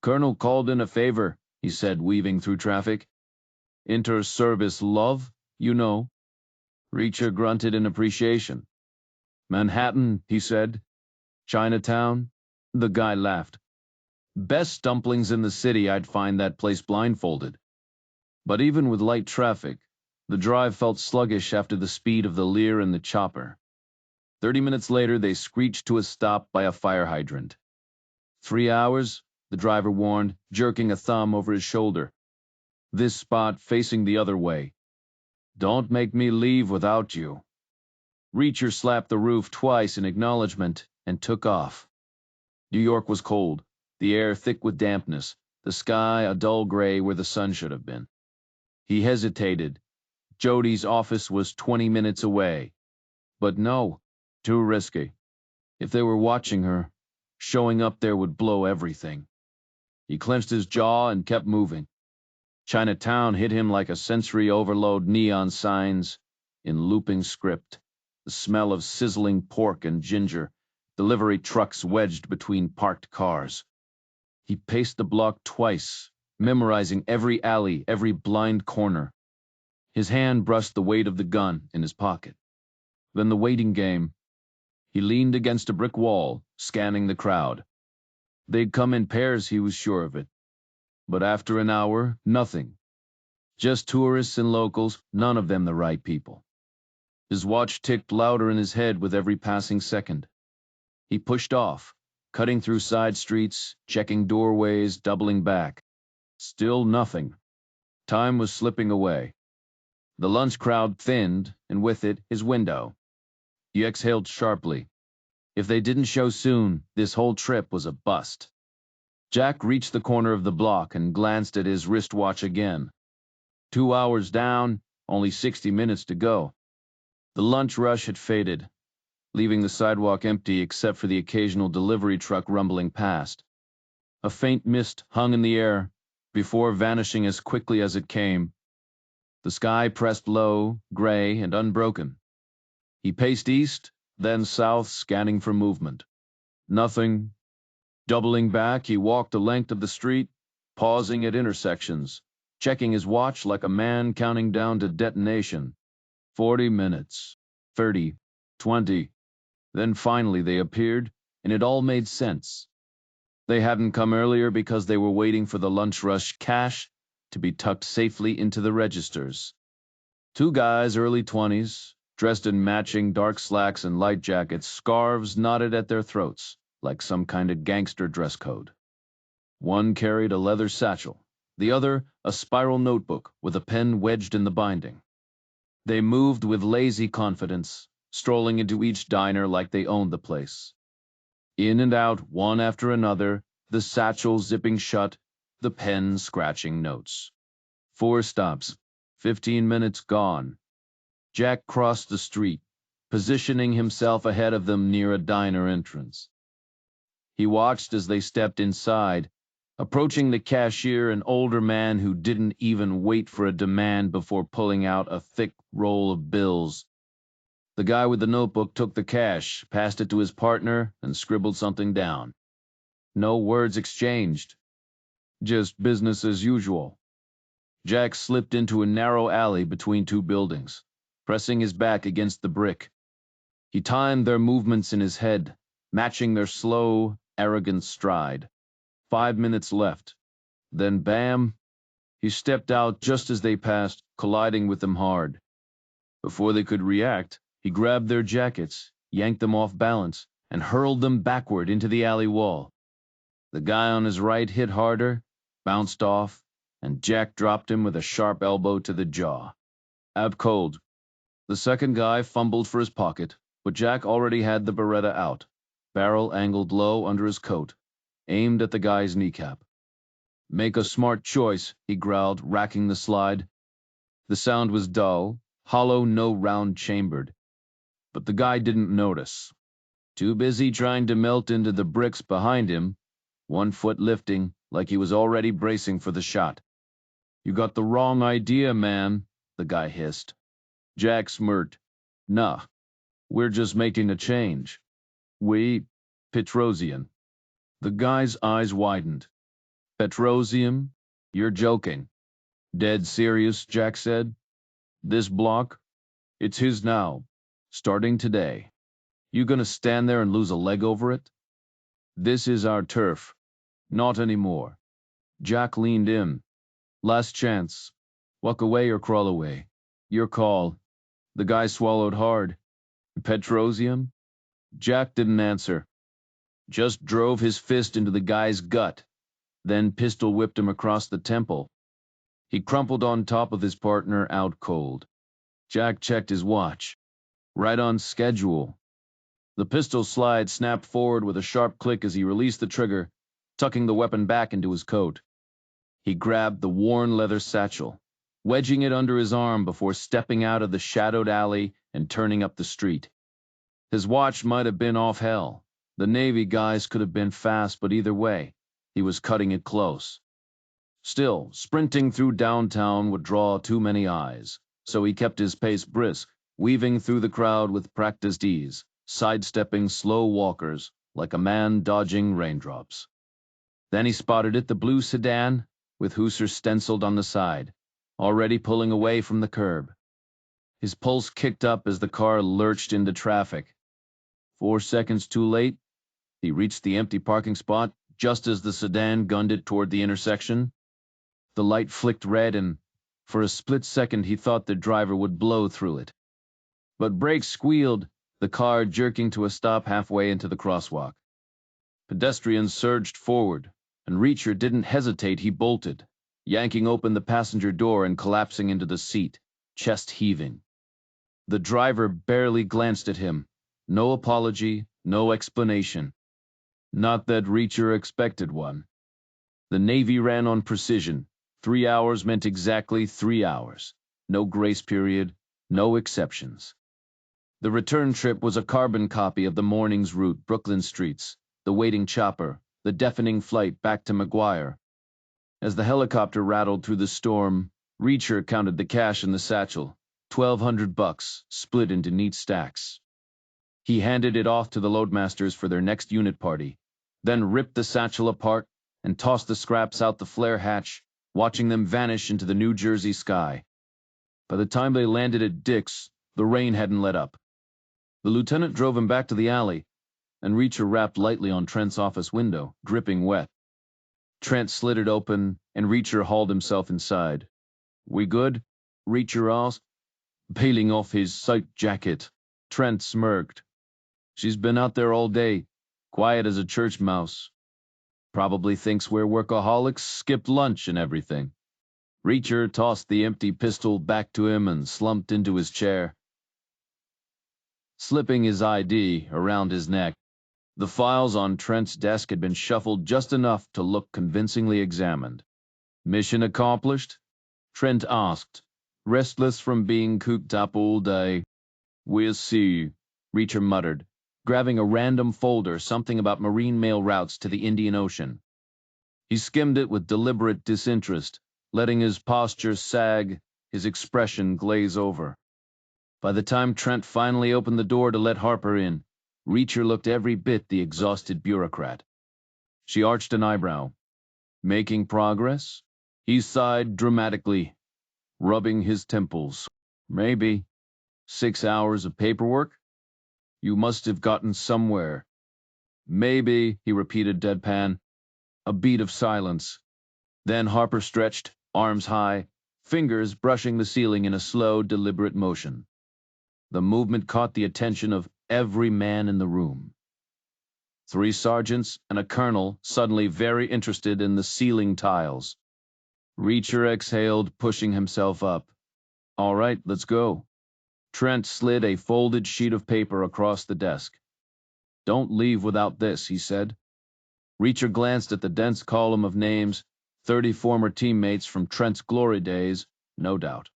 "Colonel called in a favor," he said, weaving through traffic. "Inter-service love, you know." Reacher grunted in appreciation. "Manhattan," he said. "Chinatown?" The guy laughed. "Best dumplings in the city, I'd find that place blindfolded." But even with light traffic, the drive felt sluggish after the speed of the Lear and the chopper. 30 minutes later, they screeched to a stop by a fire hydrant. 3 hours, the driver warned, jerking a thumb over his shoulder. "This spot facing the other way. Don't make me leave without you." Reacher slapped the roof twice in acknowledgement and took off. New York was cold, the air thick with dampness, the sky a dull gray where the sun should have been. He hesitated. Jodie's office was 20 minutes away. But no, too risky. If they were watching her, showing up there would blow everything. He clenched his jaw and kept moving. Chinatown hit him like a sensory overload, neon signs in looping script, the smell of sizzling pork and ginger, delivery trucks wedged between parked cars. He paced the block twice, memorizing every alley, every blind corner. His hand brushed the weight of the gun in his pocket. Then the waiting game. He leaned against a brick wall, scanning the crowd. They'd come in pairs, he was sure of it. But after an hour, nothing. Just tourists and locals, none of them the right people. His watch ticked louder in his head with every passing second. He pushed off, cutting through side streets, checking doorways, doubling back. Still nothing. Time was slipping away. The lunch crowd thinned, and with it, his window. He exhaled sharply. If they didn't show soon, this whole trip was a bust. Jack reached the corner of the block and glanced at his wristwatch again. 2 hours down, only 60 minutes to go. The lunch rush had faded, leaving the sidewalk empty except for the occasional delivery truck rumbling past. A faint mist hung in the air, before vanishing as quickly as it came. The sky pressed low, gray, and unbroken. He paced east, then south, scanning for movement. Nothing. Doubling back, he walked the length of the street, pausing at intersections, checking his watch like a man counting down to detonation. 40 minutes. 30. 20. Then finally they appeared, and it all made sense. They hadn't come earlier because they were waiting for the lunch rush cash to be tucked safely into the registers. Two guys, early 20s, dressed in matching dark slacks and light jackets, scarves knotted at their throats, like some kind of gangster dress code. One carried a leather satchel, the other a spiral notebook with a pen wedged in the binding. They moved with lazy confidence, strolling into each diner like they owned the place. In and out, one after another, the satchel zipping shut, the pen scratching notes. 4 stops, 15 minutes gone. Jack crossed the street, positioning himself ahead of them near a diner entrance. He watched as they stepped inside, approaching the cashier, an older man who didn't even wait for a demand before pulling out a thick roll of bills. The guy with the notebook took the cash, passed it to his partner, and scribbled something down. No words exchanged. Just business as usual. Jack slipped into a narrow alley between two buildings, pressing his back against the brick. He timed their movements in his head, matching their slow, arrogant stride. 5 minutes left. Then bam! He stepped out just as they passed, colliding with them hard. Before they could react, he grabbed their jackets, yanked them off balance, and hurled them backward into the alley wall. The guy on his right hit harder, bounced off, and Jack dropped him with a sharp elbow to the jaw. Out cold. The second guy fumbled for his pocket, but Jack already had the Beretta out, barrel angled low under his coat, aimed at the guy's kneecap. Make a smart choice, he growled, racking the slide. The sound was dull, hollow, no round chambered. But the guy didn't notice. Too busy trying to melt into the bricks behind him, one foot lifting like he was already bracing for the shot. You got the wrong idea, man, the guy hissed. Jack smirked. Nah, we're just making a change. We, Petrosian. The guy's eyes widened. Petrosium? You're joking. Dead serious, Jack said. This block? It's his now. Starting today. You gonna stand there and lose a leg over it? This is our turf. Not anymore. Jack leaned in. Last chance. Walk away or crawl away. Your call. The guy swallowed hard. Petrosium? Jack didn't answer. Just drove his fist into the guy's gut, then pistol whipped him across the temple. He crumpled on top of his partner, out cold. Jack checked his watch. Right on schedule. The pistol slide snapped forward with a sharp click as he released the trigger, tucking the weapon back into his coat. He grabbed the worn leather satchel, wedging it under his arm before stepping out of the shadowed alley and turning up the street. His watch might have been off hell. The Navy guys could have been fast, but either way, he was cutting it close. Still, sprinting through downtown would draw too many eyes, so he kept his pace brisk, weaving through the crowd with practiced ease, sidestepping slow walkers like a man dodging raindrops. Then he spotted it, the blue sedan, with Hooser stenciled on the side, already pulling away from the curb. His pulse kicked up as the car lurched into traffic. 4 seconds too late, he reached the empty parking spot just as the sedan gunned it toward the intersection. The light flicked red, and for a split second he thought the driver would blow through it. But brakes squealed, the car jerking to a stop halfway into the crosswalk. Pedestrians surged forward, and Reacher didn't hesitate. He bolted, yanking open the passenger door and collapsing into the seat, chest heaving. The driver barely glanced at him. No apology, no explanation. Not that Reacher expected one. The Navy ran on precision. 3 hours meant exactly 3 hours. No grace period, no exceptions. The return trip was a carbon copy of the morning's route, Brooklyn streets, the waiting chopper, the deafening flight back to McGuire. As the helicopter rattled through the storm, Reacher counted the cash in the satchel, $1,200, split into neat stacks. He handed it off to the loadmasters for their next unit party, then ripped the satchel apart and tossed the scraps out the flare hatch, watching them vanish into the New Jersey sky. By the time they landed at Dick's, the rain hadn't let up. The lieutenant drove him back to the alley, and Reacher rapped lightly on Trent's office window, dripping wet. Trent slid it open, and Reacher hauled himself inside. We good? Reacher asked, peeling off his sight jacket. Trent smirked. She's been out there all day, quiet as a church mouse. Probably thinks we're workaholics, skipped lunch and everything. Reacher tossed the empty pistol back to him and slumped into his chair, slipping his ID around his neck. The files on Trent's desk had been shuffled just enough to look convincingly examined. Mission accomplished? Trent asked, restless from being cooped up all day. We'll see, Reacher muttered, grabbing a random folder, something about marine mail routes to the Indian Ocean. He skimmed it with deliberate disinterest, letting his posture sag, his expression glaze over. By the time Trent finally opened the door to let Harper in, Reacher looked every bit the exhausted bureaucrat. She arched an eyebrow. Making progress? He sighed dramatically, rubbing his temples. Maybe. 6 hours of paperwork? You must have gotten somewhere. Maybe, he repeated deadpan. A beat of silence. Then Harper stretched, arms high, fingers brushing the ceiling in a slow, deliberate motion. The movement caught the attention of every man in the room. 3 sergeants and a colonel suddenly very interested in the ceiling tiles. Reacher exhaled, pushing himself up. All right, let's go. Trent slid a folded sheet of paper across the desk. Don't leave without this, he said. Reacher glanced at the dense column of names, 30 former teammates from Trent's glory days, no doubt.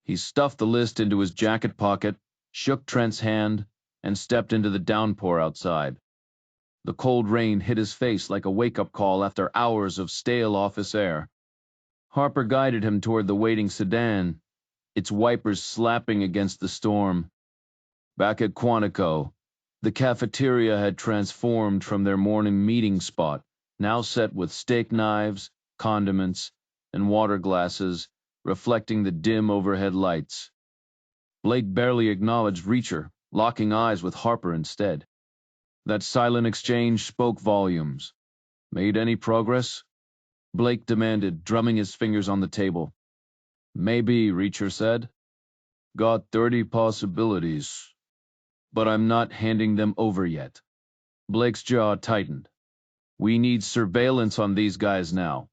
He stuffed the list into his jacket pocket, shook Trent's hand, and stepped into the downpour outside. The cold rain hit his face like a wake-up call after hours of stale office air. Harper guided him toward the waiting sedan, its wipers slapping against the storm. Back at Quantico, the cafeteria had transformed from their morning meeting spot, now set with steak knives, condiments, and water glasses, reflecting the dim overhead lights. Blake barely acknowledged Reacher, locking eyes with Harper instead. That silent exchange spoke volumes. Made any progress? Blake demanded, drumming his fingers on the table. Maybe, Reacher said. Got 30 possibilities. But I'm not handing them over yet. Blake's jaw tightened. We need surveillance on these guys now.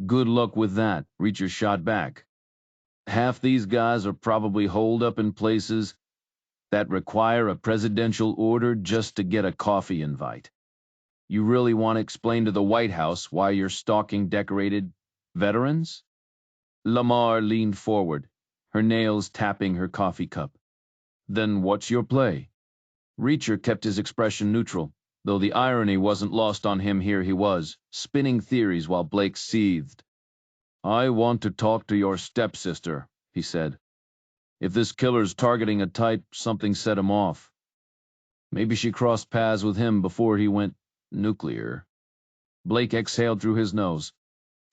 Good luck with that, Reacher shot back. Half these guys are probably holed up in places that require a presidential order just to get a coffee invite. You really want to explain to the White House why you're stalking decorated veterans? Lamar leaned forward, her nails tapping her coffee cup. Then what's your play? Reacher kept his expression neutral, though the irony wasn't lost on him. Here he was, spinning theories while Blake seethed. I want to talk to your stepsister, he said. If this killer's targeting a type, something set him off. Maybe she crossed paths with him before he went nuclear. Blake exhaled through his nose.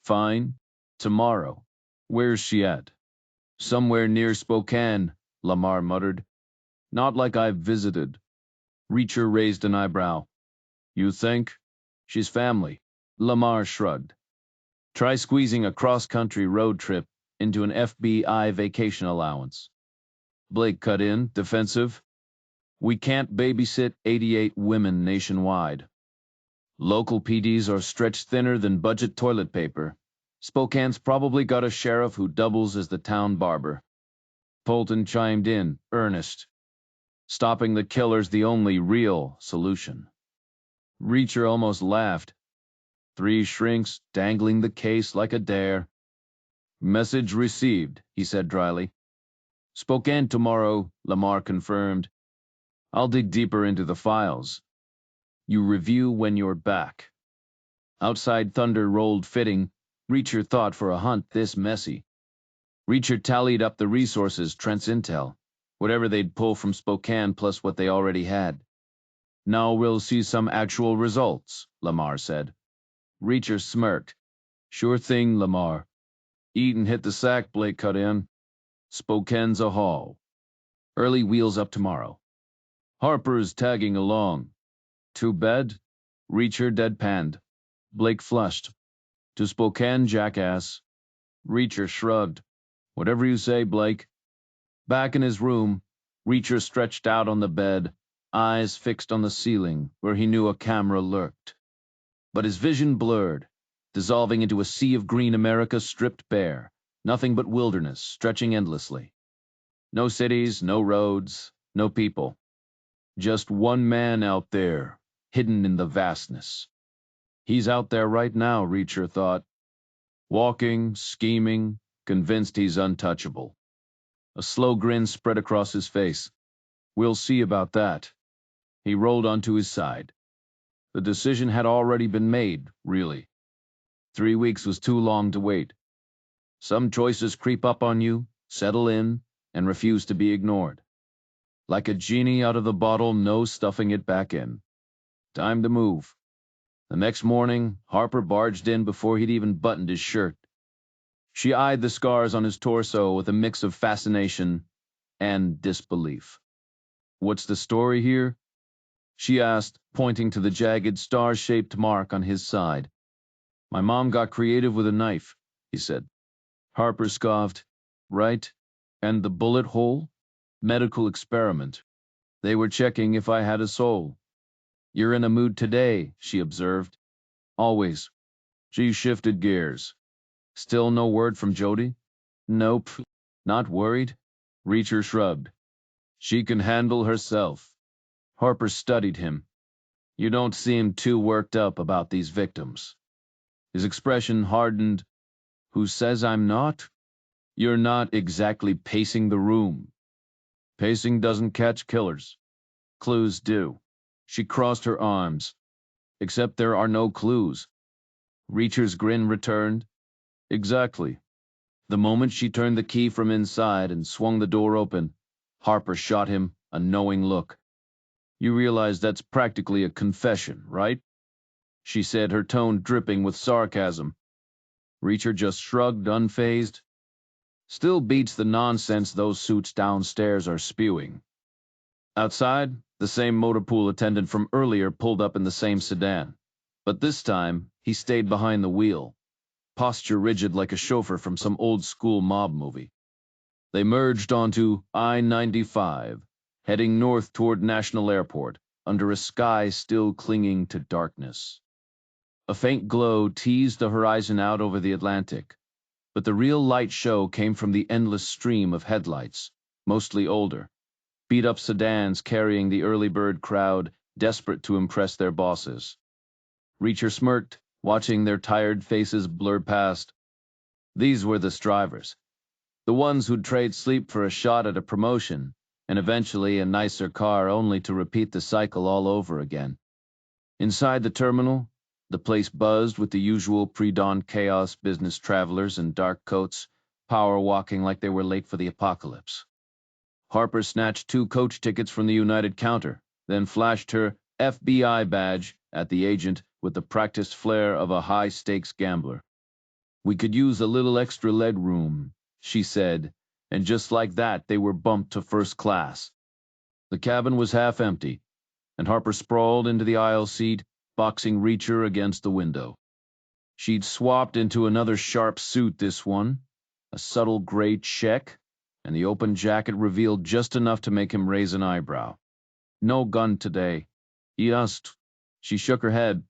Fine. Tomorrow. Where's she at? Somewhere near Spokane, Lamar muttered. Not like I've visited. Reacher raised an eyebrow. You think? She's family. Lamar shrugged. Try squeezing a cross-country road trip into an FBI vacation allowance. Blake cut in, defensive. We can't babysit 88 women nationwide. Local PDs are stretched thinner than budget toilet paper. Spokane's probably got a sheriff who doubles as the town barber. Polton chimed in, earnest. Stopping the killer's the only real solution. Reacher almost laughed. 3 shrinks dangling the case like a dare. Message received, he said dryly. Spokane tomorrow, Lamar confirmed. I'll dig deeper into the files. You review when you're back. Outside thunder rolled fitting. Reacher thought for a hunt this messy. Reacher tallied up the resources, Trent's intel, whatever they'd pull from Spokane plus what they already had. Now we'll see some actual results, Lamar said. Reacher smirked. Sure thing, Lamar. Eaton hit the sack, Blake cut in. Spokane's a haul. Early wheels up tomorrow. Harper's tagging along. Too bad? Reacher deadpanned. Blake flushed. To Spokane, jackass. Reacher shrugged. Whatever you say, Blake. Back in his room, Reacher stretched out on the bed, eyes fixed on the ceiling where he knew a camera lurked. But his vision blurred, dissolving into a sea of green America stripped bare, nothing but wilderness stretching endlessly. No cities, no roads, no people. Just one man out there, hidden in the vastness. He's out there right now, Reacher thought. Walking, scheming, convinced he's untouchable. A slow grin spread across his face. We'll see about that. He rolled onto his side. The decision had already been made, really. 3 weeks was too long to wait. Some choices creep up on you, settle in, and refuse to be ignored. Like a genie out of the bottle, no stuffing it back in. Time to move. The next morning, Harper barged in before he'd even buttoned his shirt. She eyed the scars on his torso with a mix of fascination and disbelief. "What's the story here?" she asked, pointing to the jagged, star-shaped mark on his side. "My mom got creative with a knife," he said. Harper scoffed. "Right? And the bullet hole? Medical experiment. They were checking if I had a soul." "You're in a mood today," she observed. "Always." She shifted gears. "Still no word from Jodie?" "Nope." "Not worried?" Reacher shrugged. "She can handle herself." Harper studied him. "You don't seem too worked up about these victims." His expression hardened. "Who says I'm not?" "You're not exactly pacing the room." "Pacing doesn't catch killers. Clues do." She crossed her arms. "Except there are no clues." Reacher's grin returned. "Exactly." The moment she turned the key from inside and swung the door open, Harper shot him a knowing look. "You realize that's practically a confession, right?" she said, her tone dripping with sarcasm. Reacher just shrugged, unfazed. "Still beats the nonsense those suits downstairs are spewing." Outside, the same motor pool attendant from earlier pulled up in the same sedan. But this time, he stayed behind the wheel, posture rigid like a chauffeur from some old-school mob movie. They merged onto I-95, heading north toward National Airport, under a sky still clinging to darkness. A faint glow teased the horizon out over the Atlantic, but the real light show came from the endless stream of headlights, mostly older, beat-up sedans carrying the early bird crowd desperate to impress their bosses. Reacher smirked, watching their tired faces blur past. These were the strivers, the ones who'd trade sleep for a shot at a promotion, and eventually a nicer car only to repeat the cycle all over again. Inside the terminal, the place buzzed with the usual pre-dawn chaos, business travelers in dark coats, power walking like they were late for the apocalypse. Harper snatched 2 coach tickets from the United counter, then flashed her FBI badge at the agent with the practiced flair of a high-stakes gambler. "We could use a little extra leg room," she said, and just like that they were bumped to first class. The cabin was half empty, and Harper sprawled into the aisle seat, boxing Reacher against the window. She'd swapped into another sharp suit this one, a subtle gray check, and the open jacket revealed just enough to make him raise an eyebrow. "No gun today," he asked. She shook her head.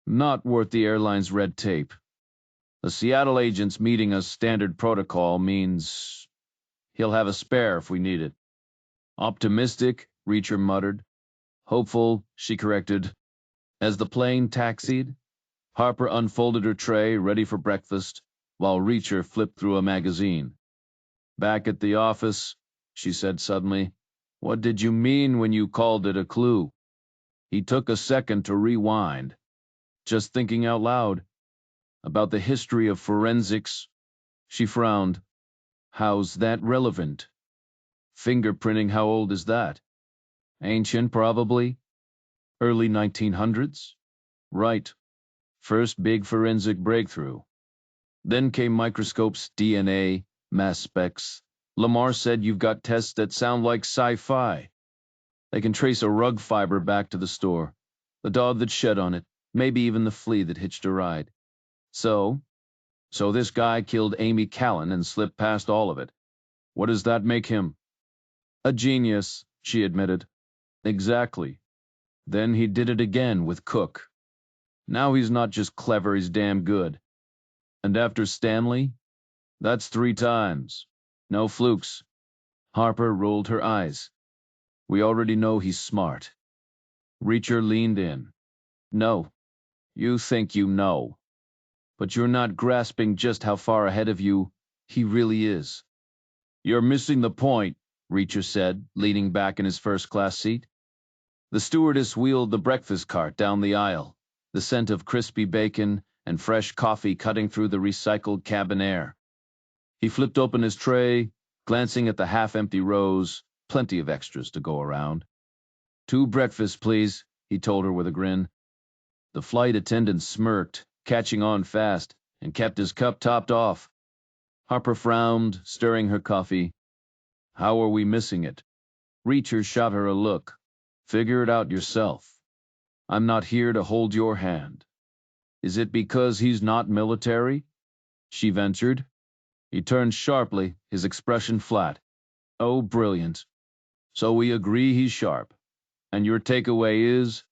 "Not worth the airline's red tape. The Seattle agent's meeting us standard protocol means he'll have a spare if we need it." "Optimistic," Reacher muttered. "Hopeful," she corrected. As the plane taxied, Harper unfolded her tray, ready for breakfast, while Reacher flipped through a magazine. "Back at the office," she said suddenly. "What did you mean when you called it a clue?" He took a second to rewind. "Just thinking out loud. About the history of forensics." She frowned. "How's that relevant?" "Fingerprinting, how old is that?" "Ancient, probably. Early 1900s?" "Right. First big forensic breakthrough. Then came microscopes, DNA, mass specs. Lamar said you've got tests that sound like sci-fi. They can trace a rug fiber back to the store, the dog that shed on it, maybe even the flea that hitched a ride. So this guy killed Amy Callan and slipped past all of it. What does that make him?" "A genius," she admitted. "Exactly. Then he did it again with Cook. Now he's not just clever, he's damn good. And after Stanley? That's 3 times. No flukes." Harper rolled her eyes. "We already know he's smart." Reacher leaned in. "No. You think you know. But you're not grasping just how far ahead of you he really is." "You're missing the point," Reacher said, leaning back in his first-class seat. The stewardess wheeled the breakfast cart down the aisle, the scent of crispy bacon and fresh coffee cutting through the recycled cabin air. He flipped open his tray, glancing at the half-empty rows, plenty of extras to go around. 2 breakfasts, please, he told her with a grin. The flight attendant smirked, catching on fast, and kept his cup topped off. Harper frowned, stirring her coffee. How are we missing it? Reacher shot her a look. Figure it out yourself. I'm not here to hold your hand. Is it because he's not military? She ventured. He turned sharply, his expression flat. Oh, brilliant. So we agree he's sharp. And your takeaway is?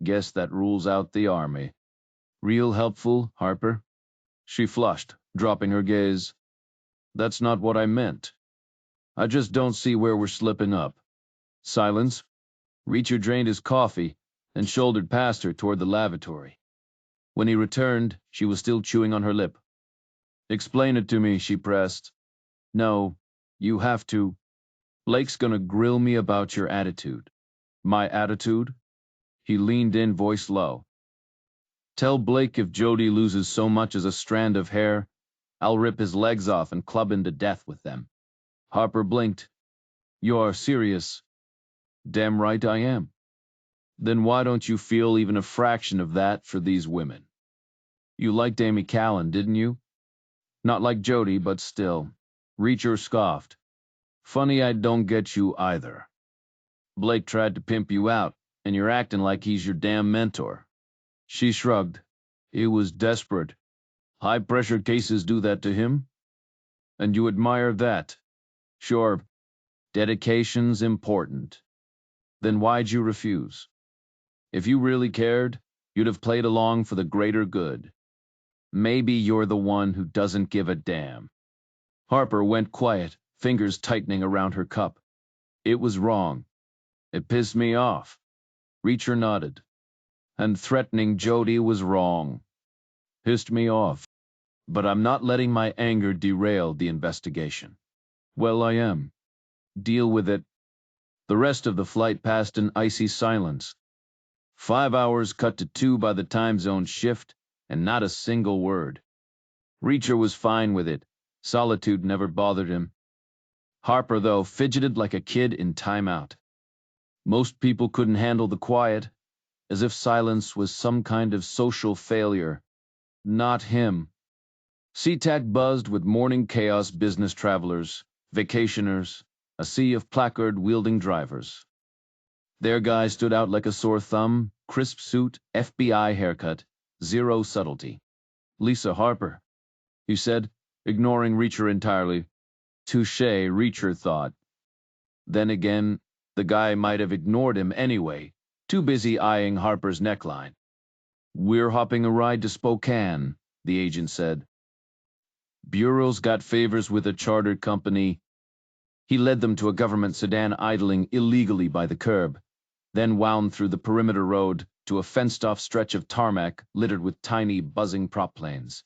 Guess that rules out the army. Real helpful, Harper? She flushed, dropping her gaze. That's not what I meant. I just don't see where we're slipping up. Silence. Reacher drained his coffee, then shouldered past her toward the lavatory. When he returned, she was still chewing on her lip. Explain it to me, she pressed. No, you have to. Blake's gonna grill me about your attitude. My attitude? He leaned in, voice low. Tell Blake if Jodie loses so much as a strand of hair, I'll rip his legs off and club him to death with them. Harper blinked. You're serious? Damn right I am. Then why don't you feel even a fraction of that for these women? You liked Amy Callan, didn't you? Not like Jodie, but still. Reacher scoffed. Funny I don't get you either. Blake tried to pimp you out, and you're acting like he's your damn mentor. She shrugged. He was desperate. High-pressure cases do that to him? And you admire that? Sure. Dedication's important. Then why'd you refuse? If you really cared, you'd have played along for the greater good. Maybe you're the one who doesn't give a damn. Harper went quiet, fingers tightening around her cup. It was wrong. It pissed me off. Reacher nodded. And threatening Jodie was wrong. Pissed me off. But I'm not letting my anger derail the investigation. Well, I am. Deal with it. The rest of the flight passed in icy silence. 5 hours cut to 2 by the time zone shift, and not a single word. Reacher was fine with it. Solitude never bothered him. Harper, though, fidgeted like a kid in timeout. Most people couldn't handle the quiet, as if silence was some kind of social failure. Not him. SeaTac buzzed with morning chaos business travelers, vacationers, a sea of placard-wielding drivers. Their guy stood out like a sore thumb, crisp suit, FBI haircut, zero subtlety. Lisa Harper, he said, ignoring Reacher entirely. Touché, Reacher thought. Then again, the guy might have ignored him anyway, too busy eyeing Harper's neckline. We're hopping a ride to Spokane, the agent said. Bureau's got favors with a chartered company. He led them to a government sedan idling illegally by the curb, then wound through the perimeter road to a fenced-off stretch of tarmac littered with tiny, buzzing prop planes.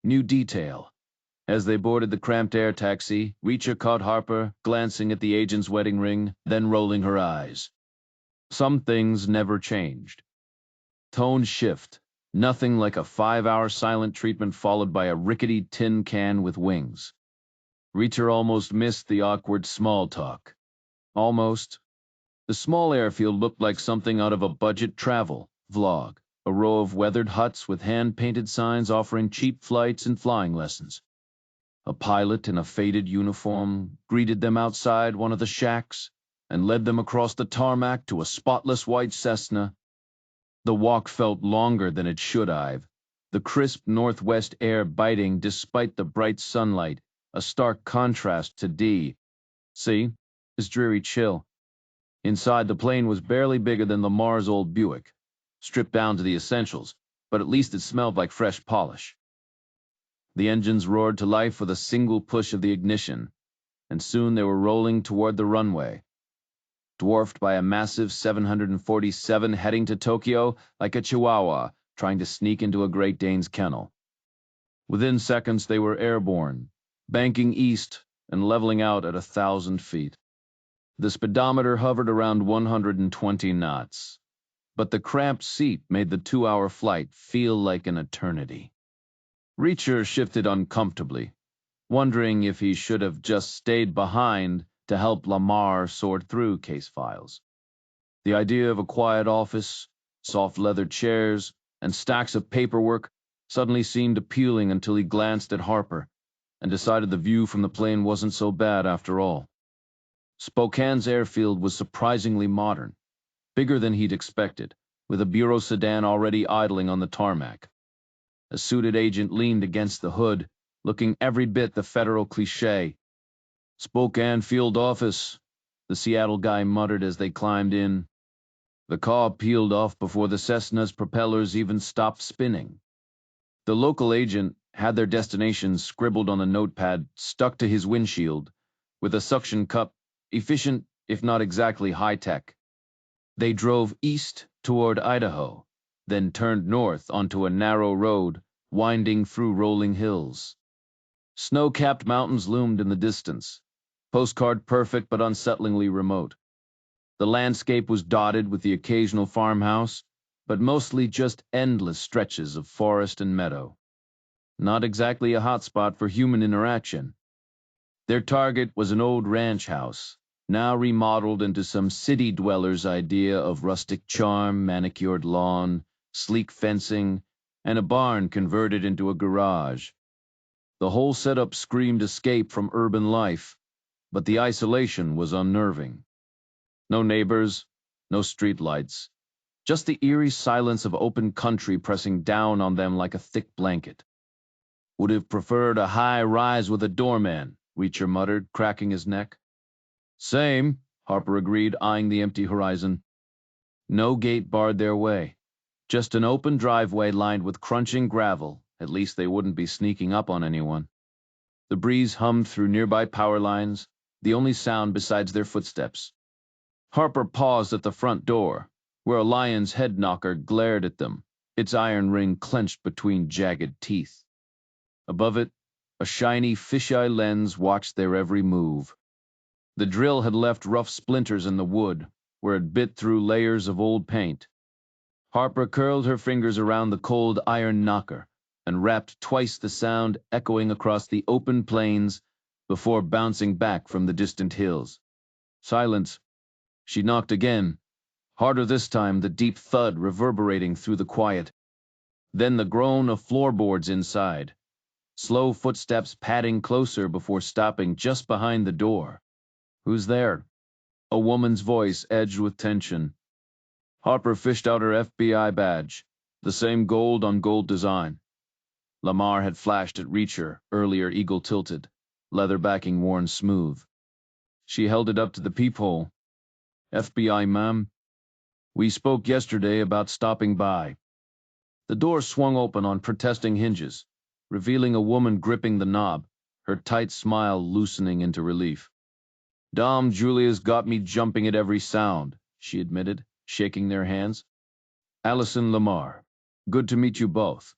New detail. As they boarded the cramped air taxi, Reacher caught Harper glancing at the agent's wedding ring, then rolling her eyes. Some things never changed. Tone shift. Nothing like a 5-hour silent treatment followed by a rickety tin can with wings. Reacher almost missed the awkward small talk. Almost. The small airfield looked like something out of a budget travel vlog, a row of weathered huts with hand-painted signs offering cheap flights and flying lessons. A pilot in a faded uniform greeted them outside one of the shacks and led them across the tarmac to a spotless white Cessna. The walk felt longer than it should have, the crisp northwest air biting despite the bright sunlight, a stark contrast to D.C., his dreary chill. Inside, the plane was barely bigger than the Mars Old Buick, stripped down to the essentials, but at least it smelled like fresh polish. The engines roared to life with a single push of the ignition, and soon they were rolling toward the runway. Dwarfed by a massive 747 heading to Tokyo like a chihuahua trying to sneak into a Great Dane's kennel. Within seconds they were airborne, banking east and leveling out at 1,000 feet. The speedometer hovered around 120 knots, but the cramped seat made the 2-hour flight feel like an eternity. Reacher shifted uncomfortably, wondering if he should have just stayed behind to help Lamar sort through case files. The idea of a quiet office, soft leather chairs, and stacks of paperwork suddenly seemed appealing until he glanced at Harper and decided the view from the plane wasn't so bad after all. Spokane's airfield was surprisingly modern, bigger than he'd expected, with a bureau sedan already idling on the tarmac. A suited agent leaned against the hood, looking every bit the federal cliché. "Spokane Field Office," the Seattle guy muttered as they climbed in. The car peeled off before the Cessna's propellers even stopped spinning. The local agent had their destinations scribbled on a notepad stuck to his windshield, with a suction cup, efficient if not exactly high-tech. They drove east toward Idaho, then turned north onto a narrow road winding through rolling hills. Snow-capped mountains loomed in the distance, postcard perfect but unsettlingly remote. The landscape was dotted with the occasional farmhouse, but mostly just endless stretches of forest and meadow. Not exactly a hotspot for human interaction. Their target was an old ranch house, now remodeled into some city dweller's idea of rustic charm, manicured lawn, sleek fencing, and a barn converted into a garage. The whole setup screamed escape from urban life, but the isolation was unnerving. No neighbors, no streetlights, just the eerie silence of open country pressing down on them like a thick blanket. "Would have preferred a high rise with a doorman," Reacher muttered, cracking his neck. "Same," Harper agreed, eyeing the empty horizon. No gate barred their way, just an open driveway lined with crunching gravel. At least they wouldn't be sneaking up on anyone. The breeze hummed through nearby power lines, the only sound besides their footsteps. Harper paused at the front door, where a lion's head knocker glared at them, its iron ring clenched between jagged teeth. Above it, a shiny fisheye lens watched their every move. The drill had left rough splinters in the wood, where it bit through layers of old paint. Harper curled her fingers around the cold iron knocker and rapped twice the sound echoing across the open plains before bouncing back from the distant hills. Silence. She knocked again, harder this time, the deep thud reverberating through the quiet. Then the groan of floorboards inside. Slow footsteps padding closer before stopping just behind the door. "Who's there?" A woman's voice edged with tension. Harper fished out her FBI badge, the same gold on gold design. Lamar had flashed at Reacher, earlier eagle-tilted, leather backing worn smooth. She held it up to the peephole. "FBI, ma'am. We spoke yesterday about stopping by." The door swung open on protesting hinges, revealing a woman gripping the knob, her tight smile loosening into relief. "Dom Julia's got me jumping at every sound," she admitted, shaking their hands. "Allison Lamar. Good to meet you both."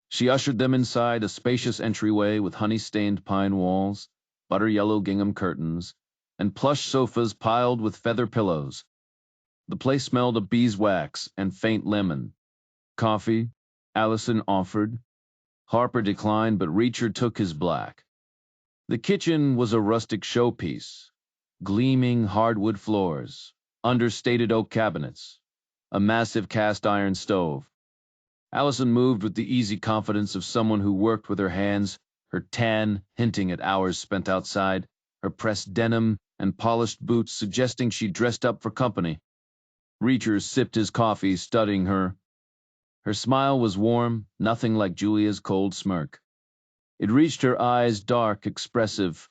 She ushered them inside a spacious entryway with honey-stained pine walls, butter-yellow gingham curtains, and plush sofas piled with feather pillows. The place smelled of beeswax and faint lemon. "Coffee?" Allison offered. Harper declined, but Reacher took his black. The kitchen was a rustic showpiece. Gleaming hardwood floors, understated oak cabinets, a massive cast-iron stove. Allison moved with the easy confidence of someone who worked with her hands, her tan hinting at hours spent outside, her pressed denim and polished boots suggesting she dressed up for company. Reacher sipped his coffee, studying her. Her smile was warm, nothing like Julia's cold smirk. It reached her eyes, dark, expressive,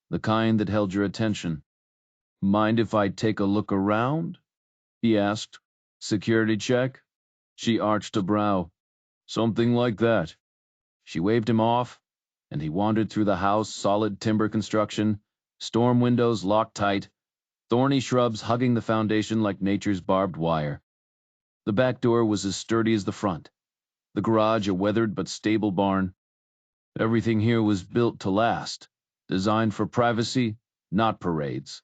the kind that held your attention. "Mind if I take a look around?" he asked. "Security check?" She arched a brow. "Something like that." She waved him off, and he wandered through the house, solid timber construction, storm windows locked tight, thorny shrubs hugging the foundation like nature's barbed wire. The back door was as sturdy as the front, the garage a weathered but stable barn. Everything here was built to last, designed for privacy, not parades.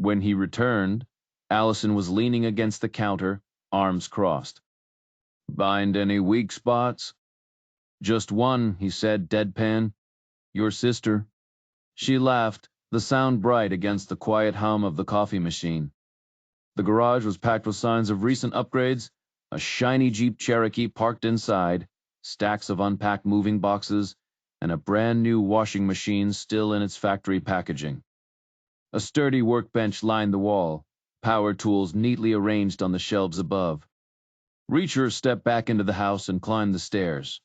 When he returned, Allison was leaning against the counter, arms crossed. "Find any weak spots?" "Just one," he said, deadpan. "Your sister." She laughed, the sound bright against the quiet hum of the coffee machine. The garage was packed with signs of recent upgrades, a shiny Jeep Cherokee parked inside, stacks of unpacked moving boxes, and a brand new washing machine still in its factory packaging. A sturdy workbench lined the wall, power tools neatly arranged on the shelves above. Reacher stepped back into the house and climbed the stairs,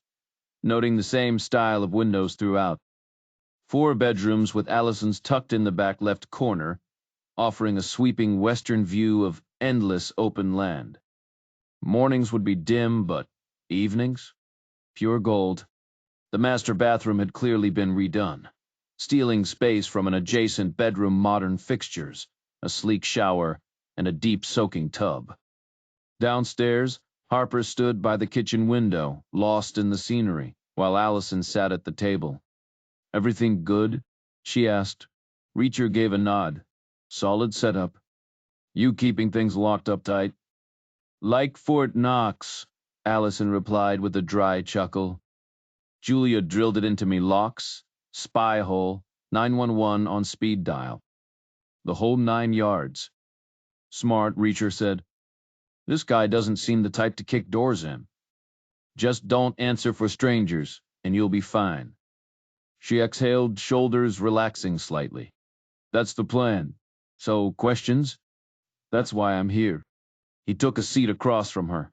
noting the same style of windows throughout. 4 bedrooms with Allison's tucked in the back left corner, offering a sweeping western view of endless open land. Mornings would be dim, but evenings? Pure gold. The master bathroom had clearly been redone, stealing space from an adjacent bedroom modern fixtures, a sleek shower, and a deep soaking tub. Downstairs, Harper stood by the kitchen window, lost in the scenery, while Allison sat at the table. "Everything good?" she asked. Reacher gave a nod. "Solid setup. You keeping things locked up tight?" "Like Fort Knox," Allison replied with a dry chuckle. "Julia drilled it into me locks, spy hole, 911 on speed dial. The whole 9 yards." "Smart," Reacher said. "This guy doesn't seem the type to kick doors in. Just don't answer for strangers, and you'll be fine." She exhaled, shoulders relaxing slightly. "That's the plan. So, questions? That's why I'm here." He took a seat across from her,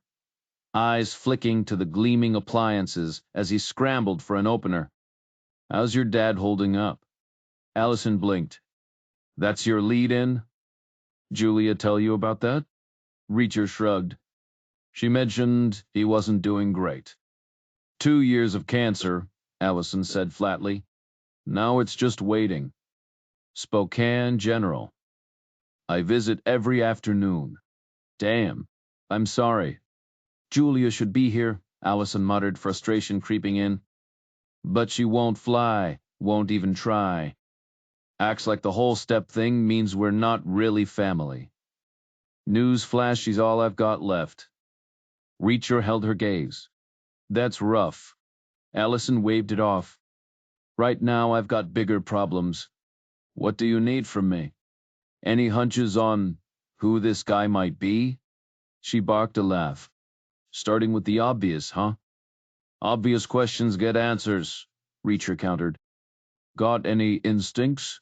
eyes flicking to the gleaming appliances as he scrambled for an opener. "How's your dad holding up?" Allison blinked. "That's your lead-in?" "Julia tell you about that?" Reacher shrugged. "She mentioned he wasn't doing great." "2 years of cancer," Allison said flatly. "Now it's just waiting. Spokane General. I visit every afternoon. Damn. I'm sorry." "Julia should be here," Allison muttered, frustration creeping in. "But she won't fly, won't even try. Acts like the whole step thing means we're not really family. News flash, she's all I've got left." Reacher held her gaze. "That's rough." Allison waved it off. "Right now I've got bigger problems. What do you need from me? Any hunches on who this guy might be?" She barked a laugh. "Starting with the obvious, huh?" "Obvious questions get answers," Reacher countered. "Got any instincts?"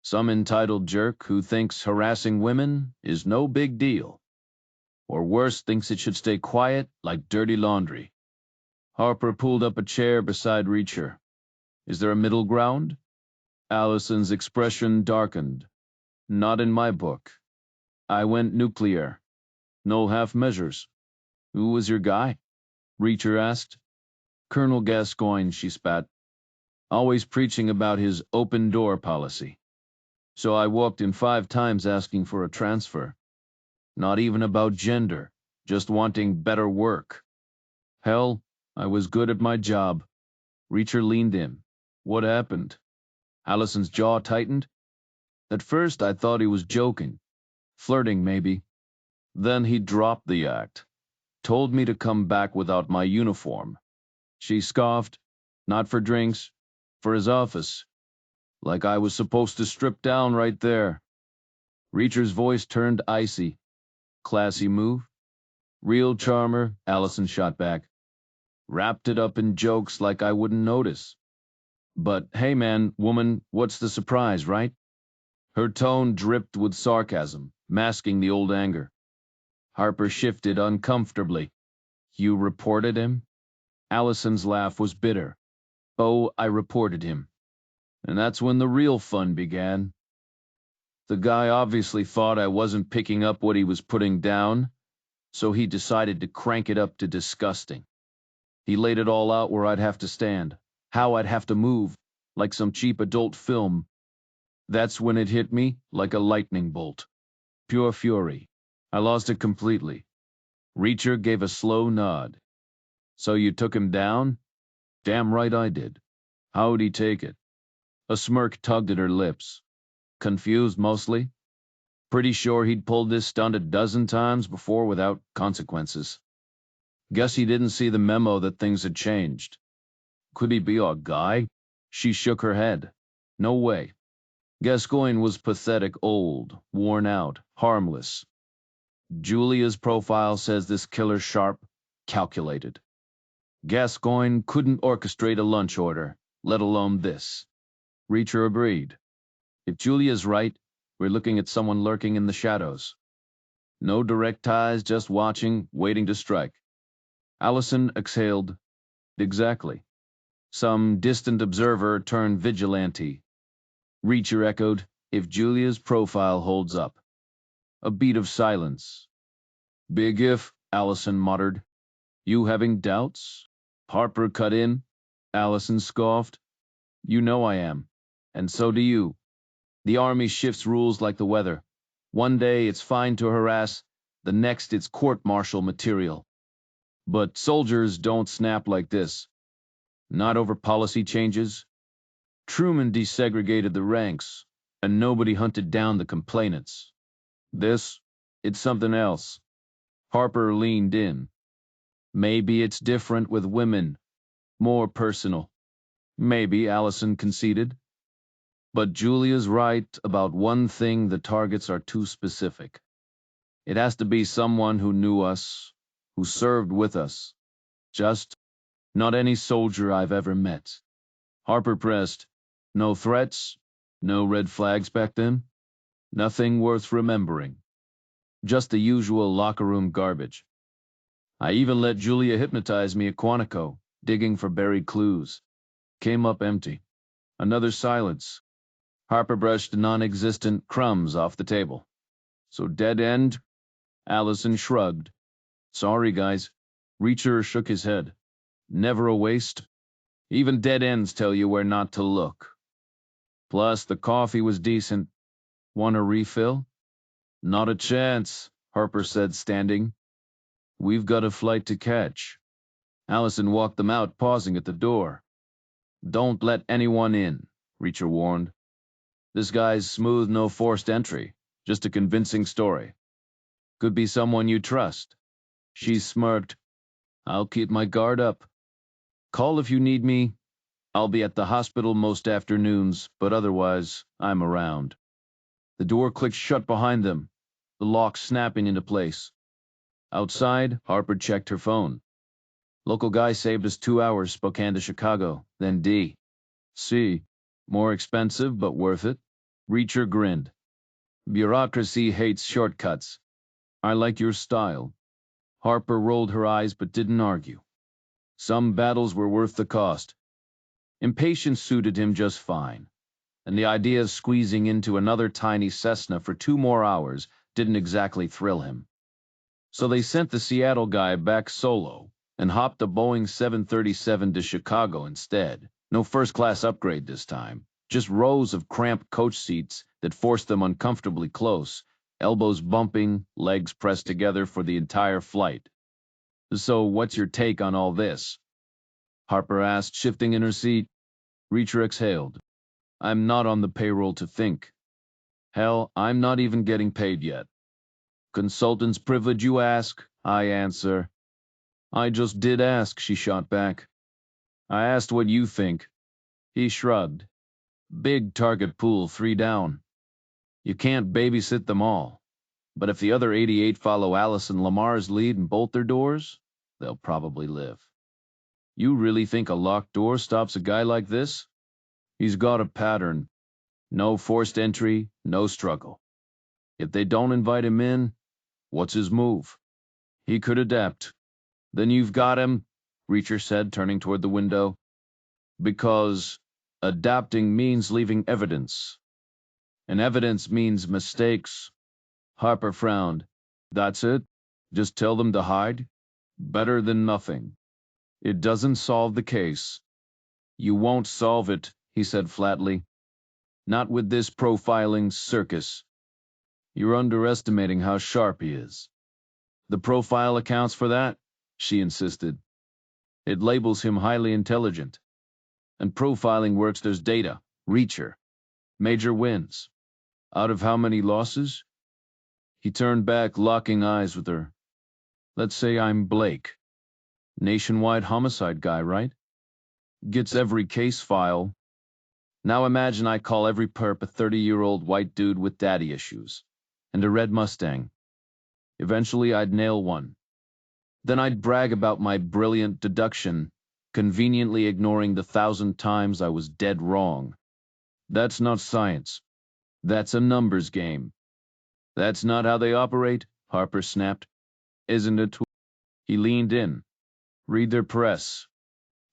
"Some entitled jerk who thinks harassing women is no big deal. Or worse, thinks it should stay quiet like dirty laundry." Harper pulled up a chair beside Reacher. "Is there a middle ground?" Allison's expression darkened. "Not in my book. I went nuclear. No half measures." "Who was your guy?" Reacher asked. "Colonel Gascoigne," she spat. "Always preaching about his open door policy. So I walked in 5 times asking for a transfer. Not even about gender, just wanting better work. Hell, I was good at my job." Reacher leaned in. "What happened?" Allison's jaw tightened. "At first I thought he was joking. Flirting, maybe. Then he dropped the act. Told me to come back without my uniform." She scoffed. "Not for drinks. For his office. Like I was supposed to strip down right there." Reacher's voice turned icy. "Classy move?" "Real charmer," Allison shot back. "Wrapped it up in jokes like I wouldn't notice. But hey man, woman, what's the surprise, right?" Her tone dripped with sarcasm, masking the old anger. Harper shifted uncomfortably. "You reported him?" Allison's laugh was bitter. "Oh, I reported him. And that's when the real fun began. The guy obviously thought I wasn't picking up what he was putting down, so he decided to crank it up to disgusting. He laid it all out where I'd have to stand, how I'd have to move, like some cheap adult film. That's when it hit me like a lightning bolt. Pure fury. I lost it completely." Reacher gave a slow nod. "So you took him down?" "Damn right I did." "How'd he take it?" A smirk tugged at her lips. "Confused mostly. Pretty sure he'd pulled this stunt a dozen times before without consequences. Guess he didn't see the memo that things had changed. Could he be a guy? She shook her head. No way. Gascoigne was pathetic, old, worn out, harmless. Julia's profile says this killer's sharp, calculated. Gascoigne couldn't orchestrate a lunch order, let alone this. Reacher agreed. If Julia's right, we're looking at someone lurking in the shadows. No direct ties, just watching, waiting to strike. Allison exhaled. Exactly. Some distant observer turned vigilante. Reacher echoed, if Julia's profile holds up. A beat of silence. Big if, Allison muttered. You having doubts? Harper cut in. Allison scoffed. You know I am. And so do you. The army shifts rules like the weather. One day it's fine to harass, the next it's court-martial material. But soldiers don't snap like this. Not over policy changes. Truman desegregated the ranks, and nobody hunted down the complainants. It's something else. Harper leaned in. Maybe it's different with women. More personal. Maybe, Allison conceded. But Julia's right about one thing: the targets are too specific. It has to be someone who knew us, who served with us. Just not any soldier I've ever met. Harper pressed. No threats? No red flags back then? Nothing worth remembering. Just the usual locker room garbage. I even let Julia hypnotize me at Quantico, digging for buried clues. Came up empty. Another silence. Harper brushed non-existent crumbs off the table. So dead end? Allison shrugged. Sorry, guys. Reacher shook his head. Never a waste. Even dead ends tell you where not to look. Plus, the coffee was decent. Want a refill? Not a chance, Harper said, standing. We've got a flight to catch. Allison walked them out, pausing at the door. Don't let anyone in, Reacher warned. This guy's smooth, no forced entry. Just a convincing story. Could be someone you trust. She smirked. I'll keep my guard up. Call if you need me. I'll be at the hospital most afternoons, but otherwise, I'm around. The door clicked shut behind them, the lock snapping into place. Outside, Harper checked her phone. Local guy saved us 2 hours, Spokane to Chicago, then D. C. More expensive, but worth it. Reacher grinned. Bureaucracy hates shortcuts. I like your style. Harper rolled her eyes but didn't argue. Some battles were worth the cost. Impatience suited him just fine, and the idea of squeezing into another tiny Cessna for 2 more hours didn't exactly thrill him. So they sent the Seattle guy back solo and hopped a Boeing 737 to Chicago instead. No first-class upgrade this time, just rows of cramped coach seats that forced them uncomfortably close, elbows bumping, legs pressed together for the entire flight. So what's your take on all this? Harper asked, shifting in her seat. Reacher exhaled. I'm not on the payroll to think. Hell, I'm not even getting paid yet. Consultant's privilege, you ask? I answer. I just did ask, she shot back. I asked what you think. He shrugged. Big target pool, 3 down. You can't babysit them all. But if the other 88 follow Allison Lamar's lead and bolt their doors, they'll probably live. You really think a locked door stops a guy like this? He's got a pattern. No forced entry, no struggle. If they don't invite him in, what's his move? He could adapt. Then you've got him, Reacher said, turning toward the window. Because adapting means leaving evidence. And evidence means mistakes. Harper frowned. That's it? Just tell them to hide? Better than nothing. It doesn't solve the case. You won't solve it, he said flatly. Not with this profiling circus. You're underestimating how sharp he is. The profile accounts for that, she insisted. It labels him highly intelligent. And profiling works, there's data. Reacher. Major wins. Out of how many losses? He turned back, locking eyes with her. Let's say I'm Blake. Nationwide homicide guy, right? Gets every case file. Now imagine I call every perp a 30-year-old white dude with daddy issues. And a red Mustang. Eventually I'd nail one. Then I'd brag about my brilliant deduction, conveniently ignoring the 1,000 times I was dead wrong. That's not science. That's a numbers game. That's not how they operate, Harper snapped. Isn't it? He leaned in. Read their press.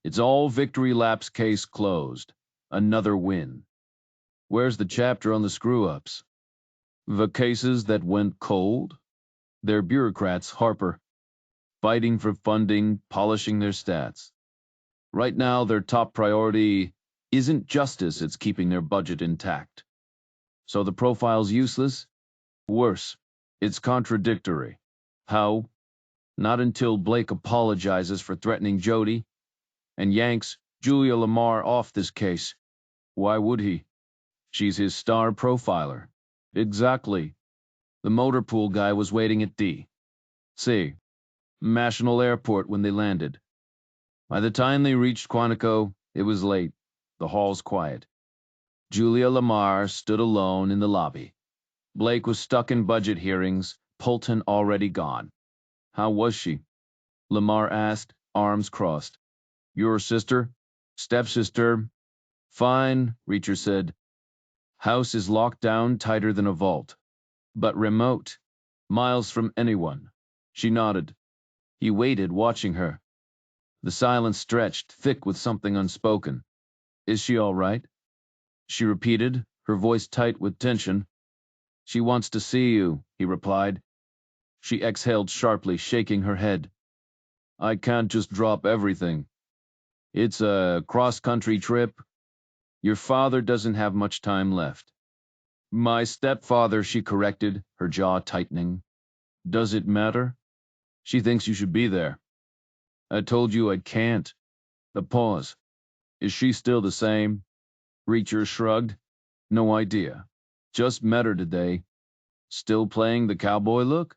It's all victory laps, case closed. Another win. Where's the chapter on the screw-ups? The cases that went cold? They're bureaucrats, Harper. Fighting for funding, polishing their stats. Right now, their top priority isn't justice, it's keeping their budget intact. So the profile's useless? Worse, it's contradictory. How? Not until Blake apologizes for threatening Jodie and yanks Julia Lamar off this case. Why would he? She's his star profiler. Exactly. The motor pool guy was waiting at D.C. National Airport when they landed. By the time they reached Quantico, it was late. The hall's quiet. Julia Lamar stood alone in the lobby. Blake was stuck in budget hearings, Polton already gone. How was she? Lamar asked, arms crossed. Your sister? Stepsister? Fine, Reacher said. House is locked down tighter than a vault. But remote. Miles from anyone. She nodded. He waited, watching her. The silence stretched, thick with something unspoken. Is she all right? She repeated, her voice tight with tension. She wants to see you, he replied. She exhaled sharply, shaking her head. I can't just drop everything. It's a cross-country trip. Your father doesn't have much time left. My stepfather, she corrected, her jaw tightening. Does it matter? She thinks you should be there. I told you I can't. The pause. Is she still the same? Reacher shrugged. No idea. Just met her today. Still playing the cowboy look?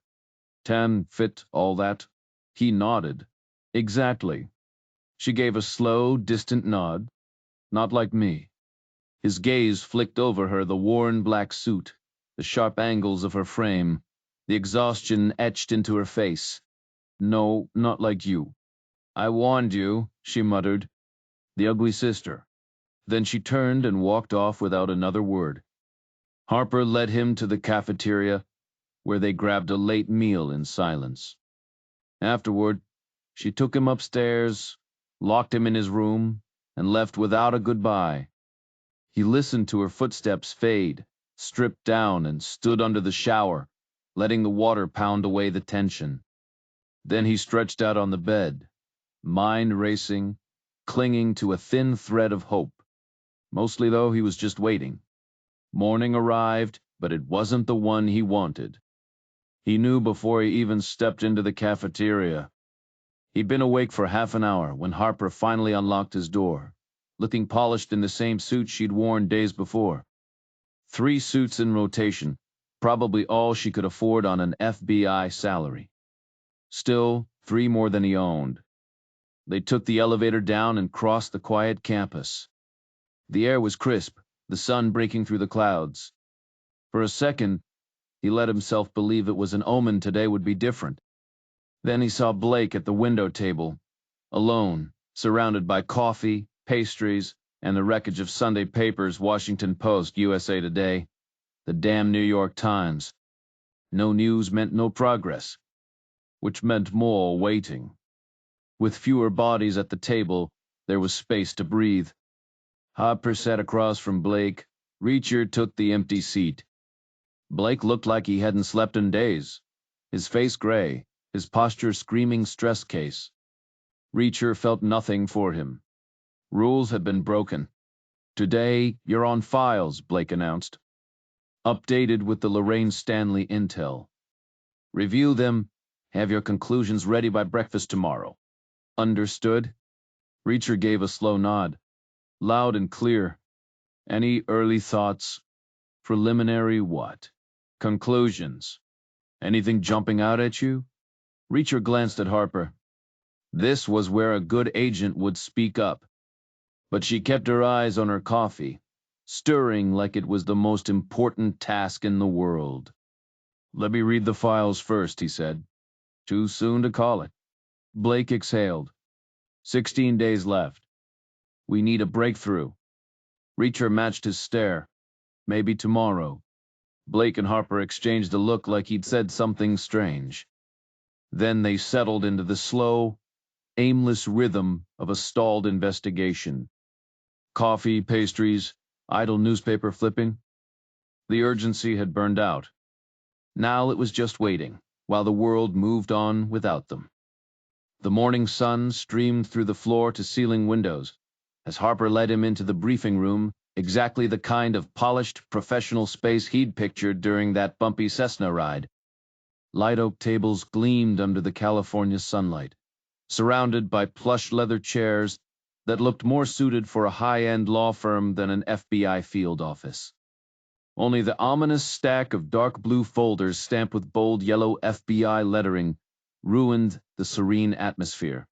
Tan, fit, all that? He nodded. Exactly. She gave a slow, distant nod. Not like me. His gaze flicked over her, the worn black suit, the sharp angles of her frame, the exhaustion etched into her face. No, not like you. I warned you, she muttered. The ugly sister. Then she turned and walked off without another word. Harper led him to the cafeteria, where they grabbed a late meal in silence. Afterward, she took him upstairs, locked him in his room, and left without a goodbye. He listened to her footsteps fade, stripped down, and stood under the shower, letting the water pound away the tension. Then he stretched out on the bed, mind racing, clinging to a thin thread of hope. Mostly, though, he was just waiting. Morning arrived, but it wasn't the one he wanted. He knew before he even stepped into the cafeteria. He'd been awake for half an hour when Harper finally unlocked his door, looking polished in the same suit she'd worn days before. 3 suits in rotation, probably all she could afford on an FBI salary. Still, 3 more than he owned. They took the elevator down and crossed the quiet campus. The air was crisp, the sun breaking through the clouds. For a second, he let himself believe it was an omen today would be different. Then he saw Blake at the window table, alone, surrounded by coffee, pastries, and the wreckage of Sunday papers, Washington Post, USA Today, the damn New York Times. No news meant no progress, which meant more waiting. With fewer bodies at the table, there was space to breathe. Harper sat across from Blake. Reacher took the empty seat. Blake looked like he hadn't slept in days, his face gray, his posture screaming stress case. Reacher felt nothing for him. Rules had been broken. Today, you're on files, Blake announced. Updated with the Lorraine Stanley intel. Review them, have your conclusions ready by breakfast tomorrow. Understood? Reacher gave a slow nod. Loud and clear. Any early thoughts? Preliminary what? Conclusions. Anything jumping out at you? Reacher glanced at Harper. This was where a good agent would speak up. But she kept her eyes on her coffee, stirring like it was the most important task in the world. Let me read the files first, he said. Too soon to call it. Blake exhaled. 16 days left. We need a breakthrough. Reacher matched his stare. Maybe tomorrow. Blake and Harper exchanged a look like he'd said something strange. Then they settled into the slow, aimless rhythm of a stalled investigation. Coffee, pastries, idle newspaper flipping. The urgency had burned out. Now it was just waiting, while the world moved on without them. The morning sun streamed through the floor-to-ceiling windows as Harper led him into the briefing room, exactly the kind of polished, professional space he'd pictured during that bumpy Cessna ride. Light oak tables gleamed under the California sunlight, surrounded by plush leather chairs that looked more suited for a high-end law firm than an FBI field office. Only the ominous stack of dark blue folders stamped with bold yellow FBI lettering ruined the serene atmosphere.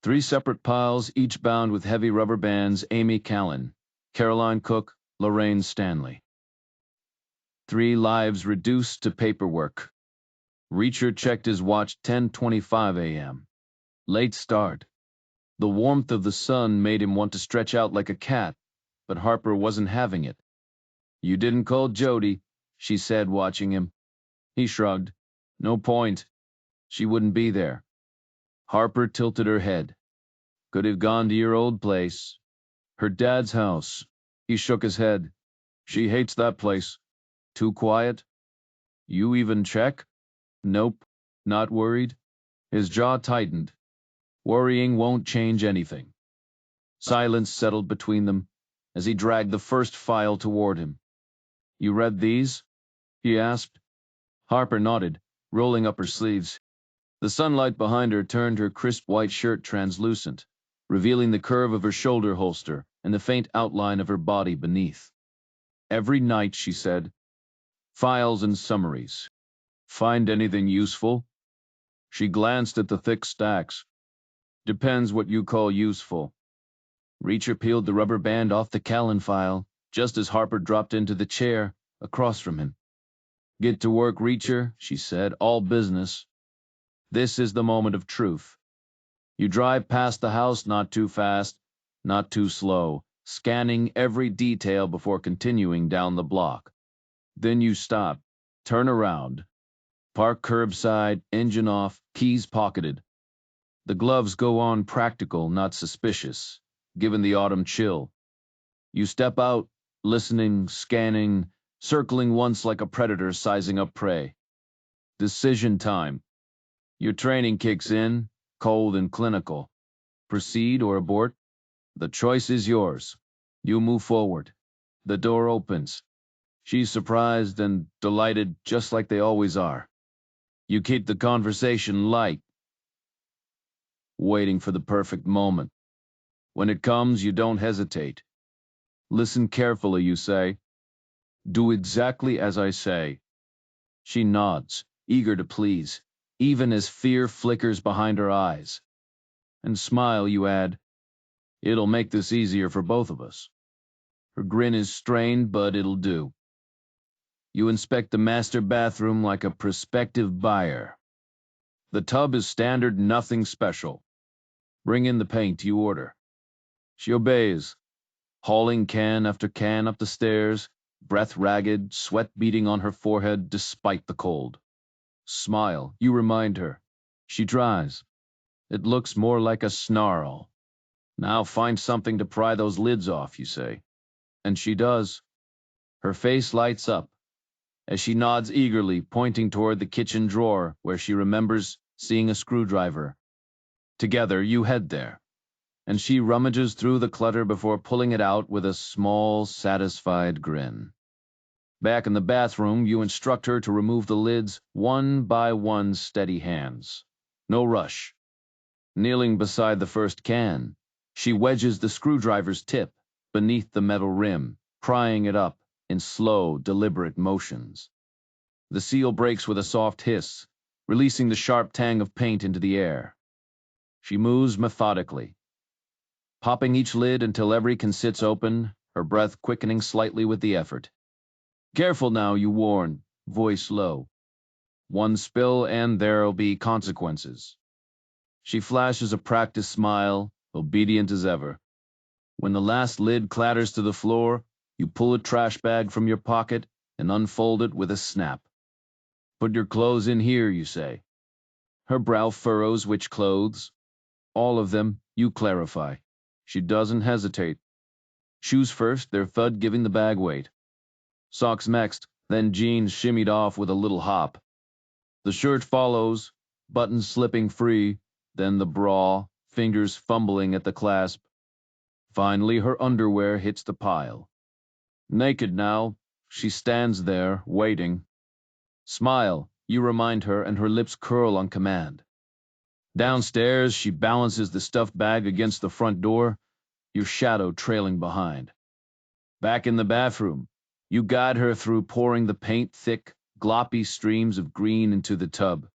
3 separate piles, each bound with heavy rubber bands: Amy Callan, Caroline Cook, Lorraine Stanley. 3 lives reduced to paperwork. Reacher checked his watch. 10:25 a.m. Late start. The warmth of the sun made him want to stretch out like a cat, but Harper wasn't having it. You didn't call Jodie, she said, watching him. He shrugged. No point. She wouldn't be there. Harper tilted her head. Could have gone to your old place. Her dad's house. He shook his head. She hates that place. Too quiet. You even check? Nope. Not worried? His jaw tightened. Worrying won't change anything. Silence settled between them as he dragged the first file toward him. You read these? He asked. Harper nodded, rolling up her sleeves. The sunlight behind her turned her crisp white shirt translucent, revealing the curve of her shoulder holster and the faint outline of her body beneath. Every night, she said. Files and summaries. Find anything useful? She glanced at the thick stacks. Depends what you call useful. Reacher peeled the rubber band off the Callan file, just as Harper dropped into the chair across from him. Get to work, Reacher, she said, all business. This is the moment of truth. You drive past the house not too fast, not too slow, scanning every detail before continuing down the block. Then you stop, turn around, park curbside, engine off, keys pocketed. The gloves go on practical, not suspicious, given the autumn chill. You step out, listening, scanning, circling once like a predator sizing up prey. Decision time. Your training kicks in, cold and clinical. Proceed or abort? The choice is yours. You move forward. The door opens. She's surprised and delighted, just like they always are. You keep the conversation light, waiting for the perfect moment. When it comes, you don't hesitate. Listen carefully, you say. Do exactly as I say. She nods, eager to please, even as fear flickers behind her eyes. And smile, you add. It'll make this easier for both of us. Her grin is strained, but it'll do. You inspect the master bathroom like a prospective buyer. The tub is standard, nothing special. Bring in the paint, you order. She obeys, hauling can after can up the stairs, breath ragged, sweat beading on her forehead despite the cold. Smile, you remind her. She tries. It looks more like a snarl. Now find something to pry those lids off, you say. And she does. Her face lights up as she nods eagerly, pointing toward the kitchen drawer where she remembers seeing a screwdriver. Together, you head there, and she rummages through the clutter before pulling it out with a small, satisfied grin. Back in the bathroom, you instruct her to remove the lids one by one, steady hands. No rush. Kneeling beside the first can, she wedges the screwdriver's tip beneath the metal rim, prying it up in slow, deliberate motions. The seal breaks with a soft hiss, releasing the sharp tang of paint into the air. She moves methodically, popping each lid until every can sits open, her breath quickening slightly with the effort. Careful now, you warn, voice low. One spill and there'll be consequences. She flashes a practiced smile, obedient as ever. When the last lid clatters to the floor, you pull a trash bag from your pocket and unfold it with a snap. Put your clothes in here, you say. Her brow furrows which clothes. All of them, you clarify. She doesn't hesitate. Shoes first, their thud giving the bag weight. Socks next, then jeans shimmied off with a little hop. The shirt follows, buttons slipping free, then the bra, fingers fumbling at the clasp. Finally, her underwear hits the pile. Naked now, she stands there, waiting. Smile, you remind her, and her lips curl on command. Downstairs, she balances the stuffed bag against the front door, your shadow trailing behind. Back in the bathroom, you guide her through pouring the paint-thick, gloppy streams of green into the tub.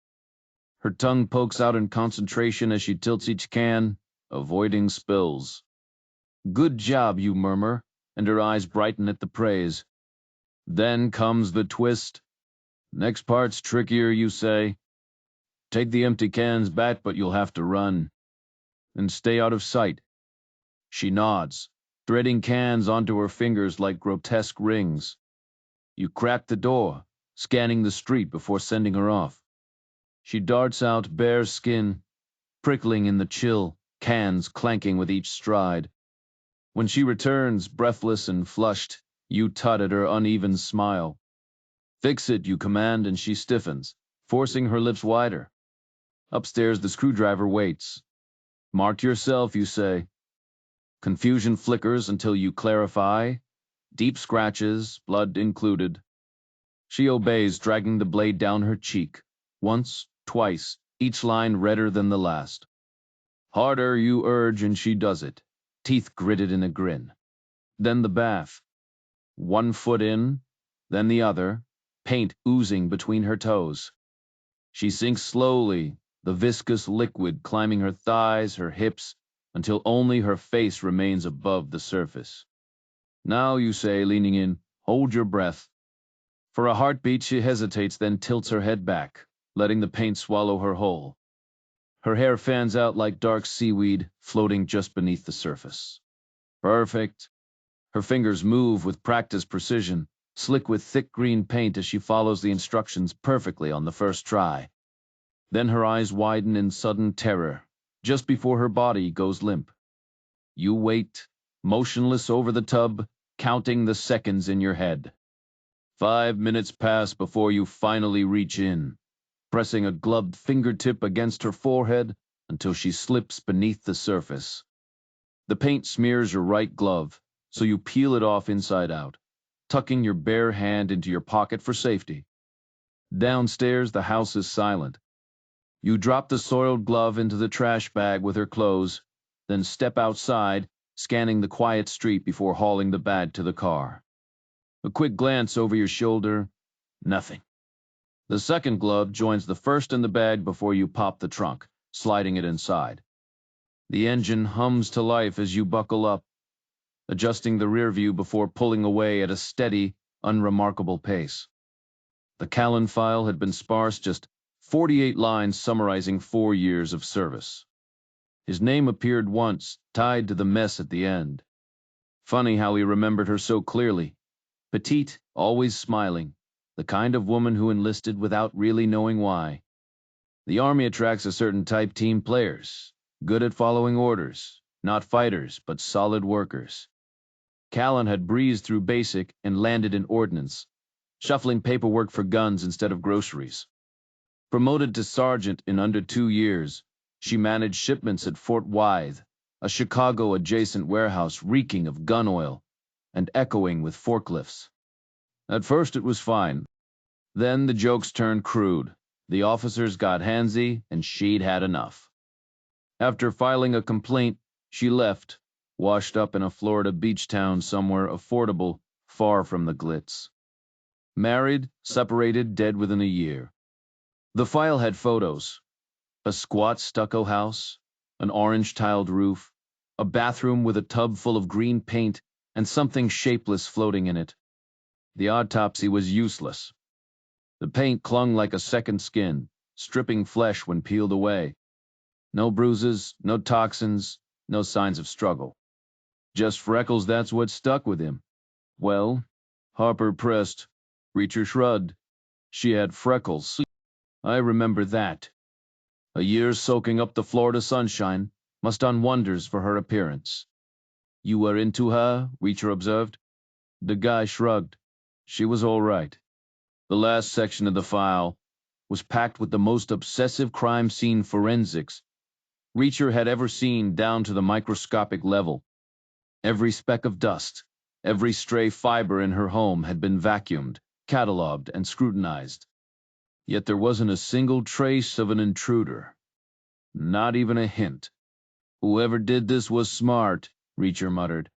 Her tongue pokes out in concentration as she tilts each can, avoiding spills. Good job, you murmur, and her eyes brighten at the praise. Then comes the twist. Next part's trickier, you say. Take the empty cans back, but you'll have to run. And stay out of sight. She nods, threading cans onto her fingers like grotesque rings. You crack the door, scanning the street before sending her off. She darts out, bare skin, prickling in the chill, cans clanking with each stride. When she returns, breathless and flushed, you tut at her uneven smile. Fix it, you command, and she stiffens, forcing her lips wider. Upstairs, the screwdriver waits. Mark yourself, you say. Confusion flickers until you clarify. Deep scratches, blood included. She obeys, dragging the blade down her cheek. Once, twice, each line redder than the last. Harder, you urge, and she does it, teeth gritted in a grin. Then the bath. One foot in, then the other, paint oozing between her toes. She sinks slowly, the viscous liquid climbing her thighs, her hips, until only her face remains above the surface. Now, you say, leaning in, hold your breath. For a heartbeat, she hesitates, then tilts her head back, letting the paint swallow her whole. Her hair fans out like dark seaweed, floating just beneath the surface. Perfect. Her fingers move with practiced precision, slick with thick green paint as she follows the instructions perfectly on the first try. Then her eyes widen in sudden terror, just before her body goes limp. You wait, motionless over the tub, counting the seconds in your head. 5 minutes pass before you finally reach in, pressing a gloved fingertip against her forehead until she slips beneath the surface. The paint smears your right glove, so you peel it off inside out, tucking your bare hand into your pocket for safety. Downstairs, the house is silent. You drop the soiled glove into the trash bag with her clothes, then step outside, scanning the quiet street before hauling the bag to the car. A quick glance over your shoulder, nothing. The second glove joins the first in the bag before you pop the trunk, sliding it inside. The engine hums to life as you buckle up, adjusting the rear view before pulling away at a steady, unremarkable pace. The Callan file had been sparse, just 48 lines summarizing 4 years of service. His name appeared once, tied to the mess at the end. Funny how he remembered her so clearly. Petite, always smiling, the kind of woman who enlisted without really knowing why. The Army attracts a certain type: team players, good at following orders, not fighters, but solid workers. Callan had breezed through basic and landed in ordnance, shuffling paperwork for guns instead of groceries. Promoted to sergeant in under 2 years, she managed shipments at Fort Wythe, a Chicago-adjacent warehouse reeking of gun oil and echoing with forklifts. At first it was fine. Then the jokes turned crude. The officers got handsy, and she'd had enough. After filing a complaint, she left, washed up in a Florida beach town somewhere affordable, far from the glitz. Married, separated, dead within a year. The file had photos: a squat stucco house, an orange-tiled roof, a bathroom with a tub full of green paint and something shapeless floating in it. The autopsy was useless. The paint clung like a second skin, stripping flesh when peeled away. No bruises, no toxins, no signs of struggle. Just freckles, that's what stuck with him. Well, Harper pressed. Reacher shrugged. She had freckles. I remember that. A year soaking up the Florida sunshine must done wonders for her appearance. You were into her, Reacher observed. The guy shrugged. She was all right. The last section of the file was packed with the most obsessive crime scene forensics Reacher had ever seen, down to the microscopic level. Every speck of dust, every stray fiber in her home had been vacuumed, catalogued, and scrutinized. Yet there wasn't a single trace of an intruder. Not even a hint. Whoever did this was smart, Reacher muttered.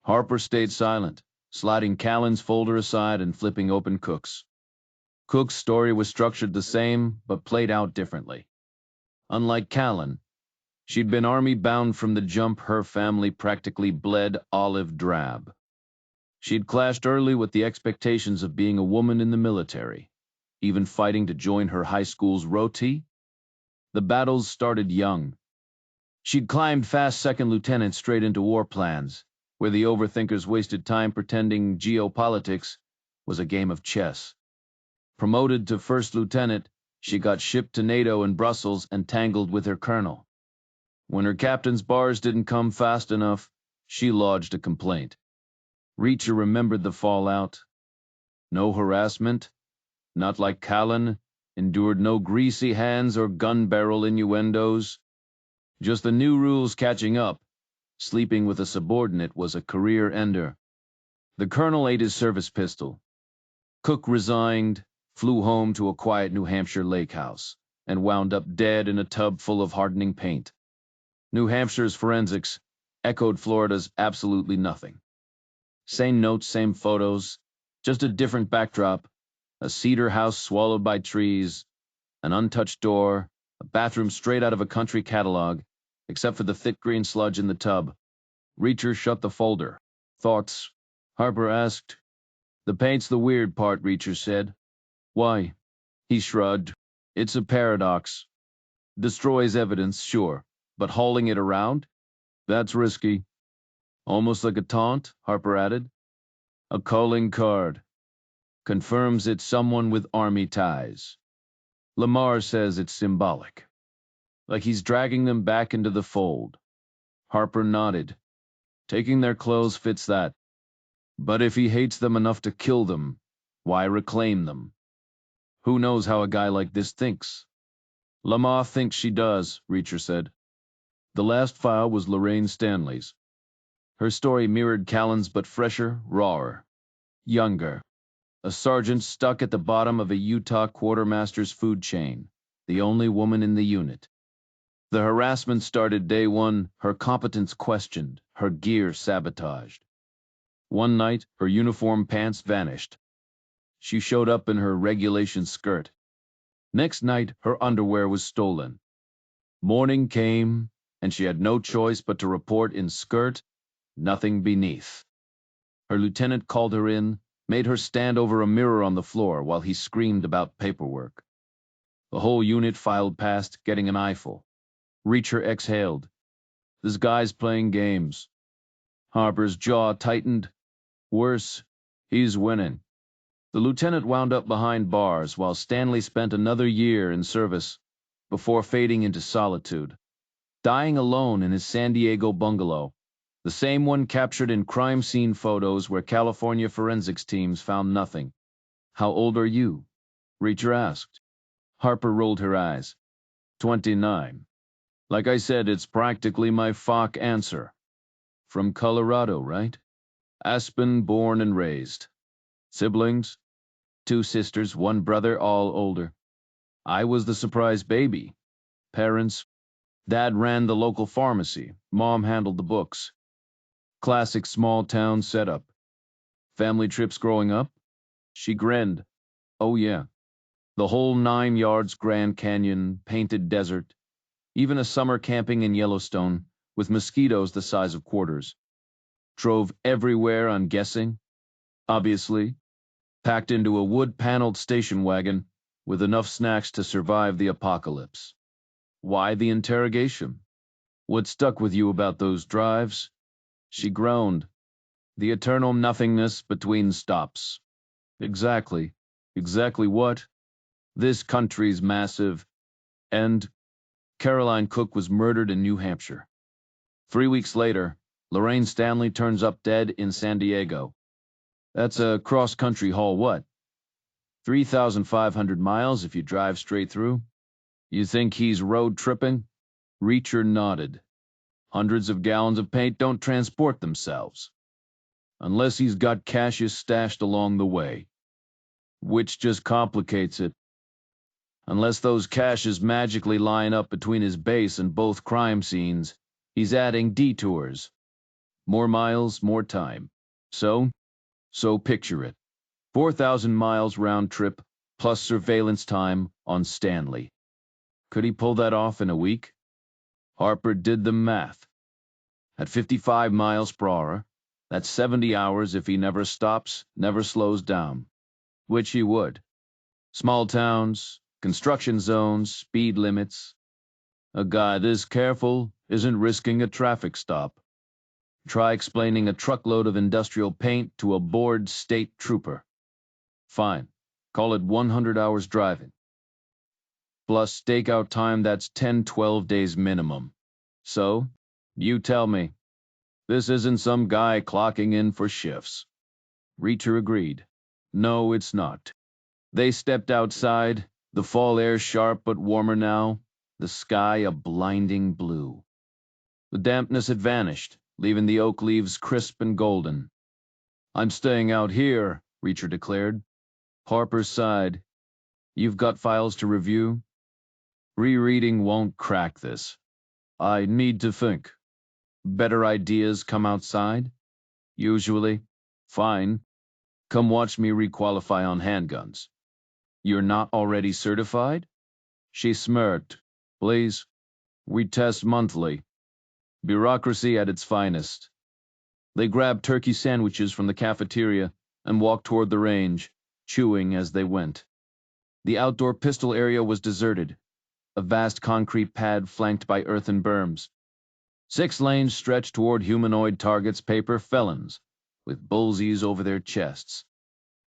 Harper stayed silent, sliding Callan's folder aside and flipping open Cook's. Cook's story was structured the same, but played out differently. Unlike Callan, she'd been army-bound from the jump. Her family practically bled olive drab. She'd clashed early with the expectations of being a woman in the military, even fighting to join her high school's roti. The battles started young. She'd climbed fast second lieutenant straight into war plans, where the overthinkers wasted time pretending geopolitics was a game of chess. Promoted to first lieutenant, she got shipped to NATO in Brussels and tangled with her colonel. When her captain's bars didn't come fast enough, she lodged a complaint. Reacher remembered the fallout. No harassment, not like Callan, endured no greasy hands or gun barrel innuendos. Just the new rules catching up. Sleeping with a subordinate was a career ender. The colonel ate his service pistol. Cook resigned, flew home to a quiet New Hampshire lake house, and wound up dead in a tub full of hardening paint. New Hampshire's forensics echoed Florida's absolutely nothing. Same notes, same photos, just a different backdrop, a cedar house swallowed by trees, an untouched door, a bathroom straight out of a country catalog, except for the thick green sludge in the tub. Reacher shut the folder. Thoughts? Harper asked. The paint's the weird part, Reacher said. Why? He shrugged. It's a paradox. Destroys evidence, sure, but hauling it around? That's risky. Almost like a taunt, Harper added. A calling card. Confirms it's someone with army ties. Lamar says it's symbolic. Like he's dragging them back into the fold. Harper nodded. Taking their clothes fits that. But if he hates them enough to kill them, why reclaim them? Who knows how a guy like this thinks? Lamar thinks she does, Reacher said. The last file was Lorraine Stanley's. Her story mirrored Callan's, but fresher, rawer. Younger. A sergeant stuck at the bottom of a Utah quartermaster's food chain, the only woman in the unit. The harassment started day one, her competence questioned, her gear sabotaged. One night, her uniform pants vanished. She showed up in her regulation skirt. Next night, her underwear was stolen. Morning came, and she had no choice but to report in skirt, nothing beneath. Her lieutenant called her in, made her stand over a mirror on the floor while he screamed about paperwork. The whole unit filed past, getting an eyeful. Reacher exhaled. This guy's playing games. Harper's jaw tightened. Worse, he's winning. The lieutenant wound up behind bars while Stanley spent another year in service before fading into solitude, dying alone in his San Diego bungalow, the same one captured in crime scene photos where California forensics teams found nothing. How old are you? Reacher asked. Harper rolled her eyes. 29. Like I said, it's practically my FOC answer. From Colorado, right? Aspen, born and raised. Siblings? 2 sisters, 1 brother, all older. I was the surprise baby. Parents? Dad ran the local pharmacy. Mom handled the books. Classic small town setup. Family trips growing up? She grinned. Oh yeah, the whole 9 yards Grand Canyon, painted desert, even a summer camping in Yellowstone, with mosquitoes the size of quarters. Drove everywhere on guessing, obviously, packed into a wood-paneled station wagon with enough snacks to survive the apocalypse. Why the interrogation? What stuck with you about those drives? She groaned. The eternal nothingness between stops. Exactly. Exactly what? This country's massive, and Caroline Cook was murdered in New Hampshire. 3 weeks later, Lorraine Stanley turns up dead in San Diego. That's a cross-country haul what? 3,500 miles if you drive straight through? You think he's road tripping? Reacher nodded. Hundreds of gallons of paint don't transport themselves. Unless he's got caches stashed along the way. Which just complicates it. Unless those caches magically line up between his base and both crime scenes, he's adding detours. More miles, more time. So picture it. 4,000 miles round trip, plus surveillance time on Stanley. Could he pull that off in a week? Harper did the math. At 55 miles per hour, that's 70 hours if he never stops, never slows down. Which he would. Small towns, construction zones, speed limits. A guy this careful isn't risking a traffic stop. Try explaining a truckload of industrial paint to a bored state trooper. Fine, call it 100 hours driving. Plus stakeout time, that's 10-12 days minimum. So, you tell me. This isn't some guy clocking in for shifts. Reacher agreed. No, it's not. They stepped outside, the fall air sharp but warmer now, the sky a blinding blue. The dampness had vanished, leaving the oak leaves crisp and golden. I'm staying out here, Reacher declared. Harper sighed. You've got files to review? Rereading won't crack this. I need to think. Better ideas come outside? Usually. Fine. Come watch me requalify on handguns. You're not already certified? She smirked. Please. We test monthly. Bureaucracy at its finest. They grabbed turkey sandwiches from the cafeteria and walked toward the range, chewing as they went. The outdoor pistol area was deserted, a vast concrete pad flanked by earthen berms. 6 lanes stretched toward humanoid targets, paper felons, with bullseyes over their chests.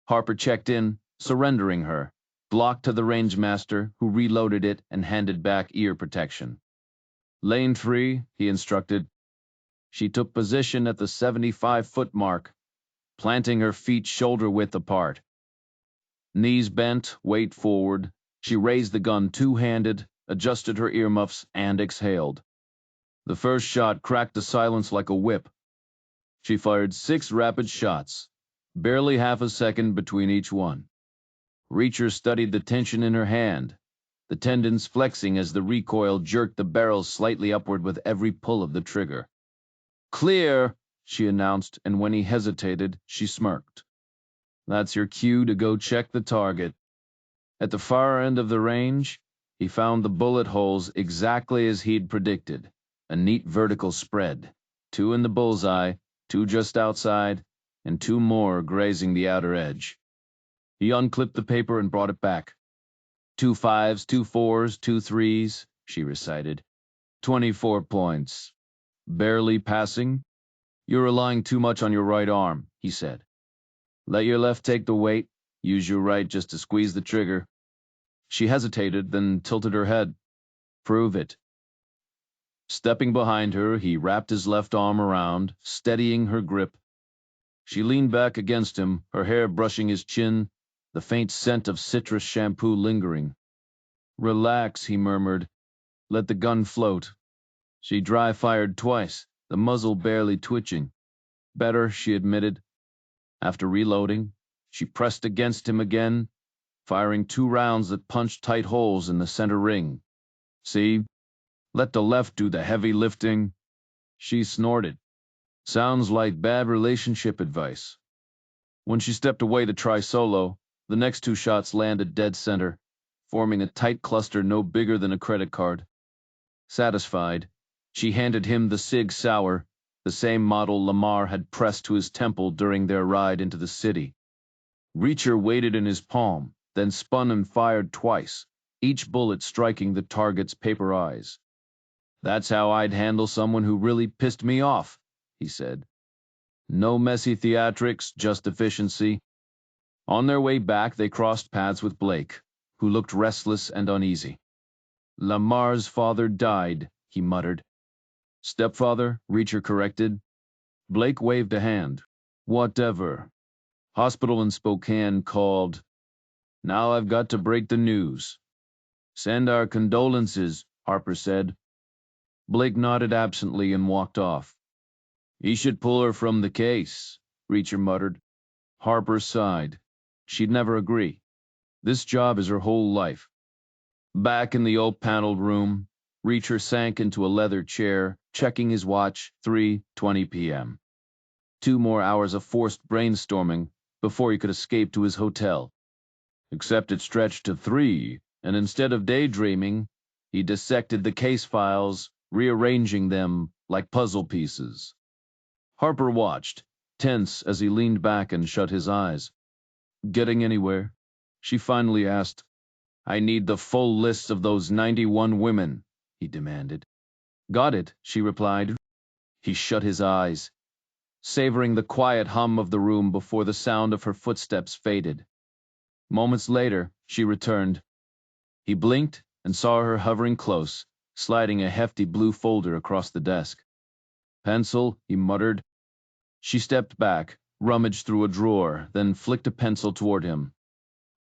Harper checked in, surrendering her, blocked to the rangemaster, who reloaded it and handed back ear protection. Lane 3, he instructed. She took position at the 75-foot mark, planting her feet shoulder-width apart. Knees bent, weight forward, she raised the gun two-handed, adjusted her earmuffs, and exhaled. The first shot cracked the silence like a whip. She fired 6 rapid shots, barely half a second between each one. Reacher studied the tension in her hand, the tendons flexing as the recoil jerked the barrel slightly upward with every pull of the trigger. Clear, she announced, and when he hesitated, she smirked. That's your cue to go check the target. At the far end of the range, he found the bullet holes exactly as he'd predicted, a neat vertical spread, 2 in the bullseye, 2 just outside, and 2 more grazing the outer edge. He unclipped the paper and brought it back. 2 5s, 2 4s, 2 3s, she recited. 24 points. Barely passing? You're relying too much on your right arm, he said. Let your left take the weight, use your right just to squeeze the trigger. She hesitated, then tilted her head. Prove it. Stepping behind her, he wrapped his left arm around, steadying her grip. She leaned back against him, her hair brushing his chin, the faint scent of citrus shampoo lingering. Relax, he murmured. Let the gun float. She dry-fired twice, the muzzle barely twitching. Better, she admitted. After reloading, she pressed against him again, firing 2 rounds that punched tight holes in the center ring. See? Let the left do the heavy lifting. She snorted. Sounds like bad relationship advice. When she stepped away to try solo, the next two shots landed dead center, forming a tight cluster no bigger than a credit card. Satisfied, she handed him the Sig Sauer, the same model Lamar had pressed to his temple during their ride into the city. Reacher waited in his palm, then spun and fired twice, each bullet striking the target's paper eyes. "That's how I'd handle someone who really pissed me off," he said. "No messy theatrics, just efficiency." On their way back, they crossed paths with Blake, who looked restless and uneasy. "Lamar's father died," he muttered. "Stepfather," Reacher corrected. Blake waved a hand. "Whatever. Hospital in Spokane called. Now I've got to break the news." "Send our condolences," Harper said. Blake nodded absently and walked off. "He should pull her from the case," Reacher muttered. Harper sighed. She'd never agree. This job is her whole life. Back in the oak-paneled room, Reacher sank into a leather chair, checking his watch, 3:20 p.m. 2 more hours of forced brainstorming before he could escape to his hotel. Except it stretched to 3, and instead of daydreaming, he dissected the case files, rearranging them like puzzle pieces. Harper watched, tense as he leaned back and shut his eyes. "Getting anywhere?" She finally asked. "I need the full list of those 91 women," he demanded. "Got it," she replied. He shut his eyes, savoring the quiet hum of the room before the sound of her footsteps faded. Moments later, she returned. He blinked and saw her hovering close, sliding a hefty blue folder across the desk. "Pencil," he muttered. She stepped back, rummaged through a drawer, then flicked a pencil toward him.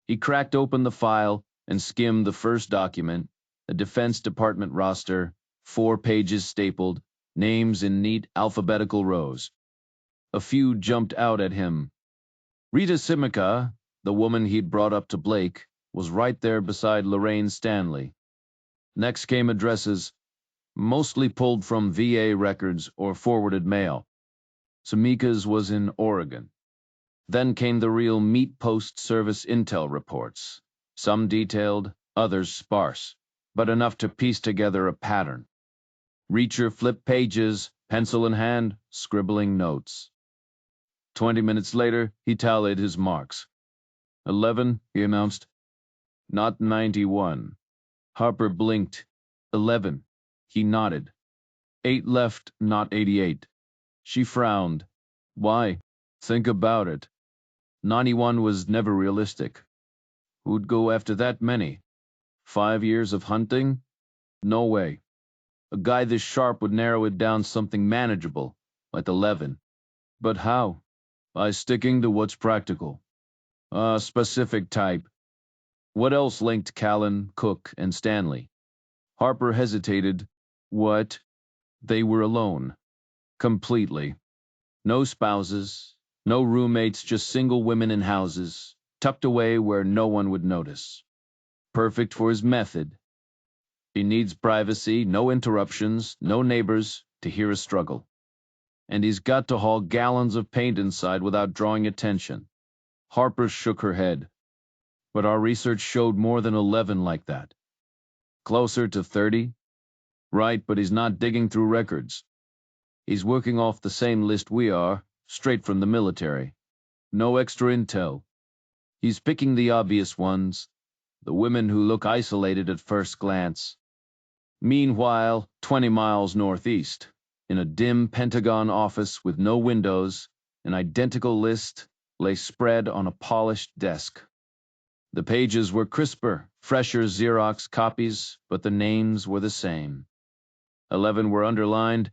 He cracked open the file and skimmed the first document, a Defense Department roster, 4 pages stapled, names in neat alphabetical rows. A few jumped out at him. Rita Simica, the woman he'd brought up to Blake, was right there beside Lorraine Stanley. Next came addresses, mostly pulled from VA records or forwarded mail. Simica's was in Oregon. Then came the real Meat Post Service intel reports, some detailed, others sparse, but enough to piece together a pattern. Reacher flipped pages, pencil in hand, scribbling notes. 20 minutes later, he tallied his marks. 11, he announced. Not 91. Harper blinked. 11. He nodded. 8 left, not 88. She frowned. Why? Think about it. 91 was never realistic. Who'd go after that many? 5 years of hunting? No way. A guy this sharp would narrow it down something manageable, like 11. But how? By sticking to what's practical. A specific type. What else linked Callan, Cook, and Stanley? Harper hesitated. What? They were alone. Completely. No spouses, no roommates, just single women in houses, tucked away where no one would notice. Perfect for his method. He needs privacy, no interruptions, no neighbors to hear a struggle. And he's got to haul gallons of paint inside without drawing attention. Harper shook her head. But our research showed more than 11 like that. Closer to 30? Right, but he's not digging through records. He's working off the same list we are, straight from the military. No extra intel. He's picking the obvious ones, the women who look isolated at first glance. Meanwhile, 20 miles northeast, in a dim Pentagon office with no windows, an identical list lay spread on a polished desk. The pages were crisper, fresher Xerox copies, but the names were the same. 11 were underlined,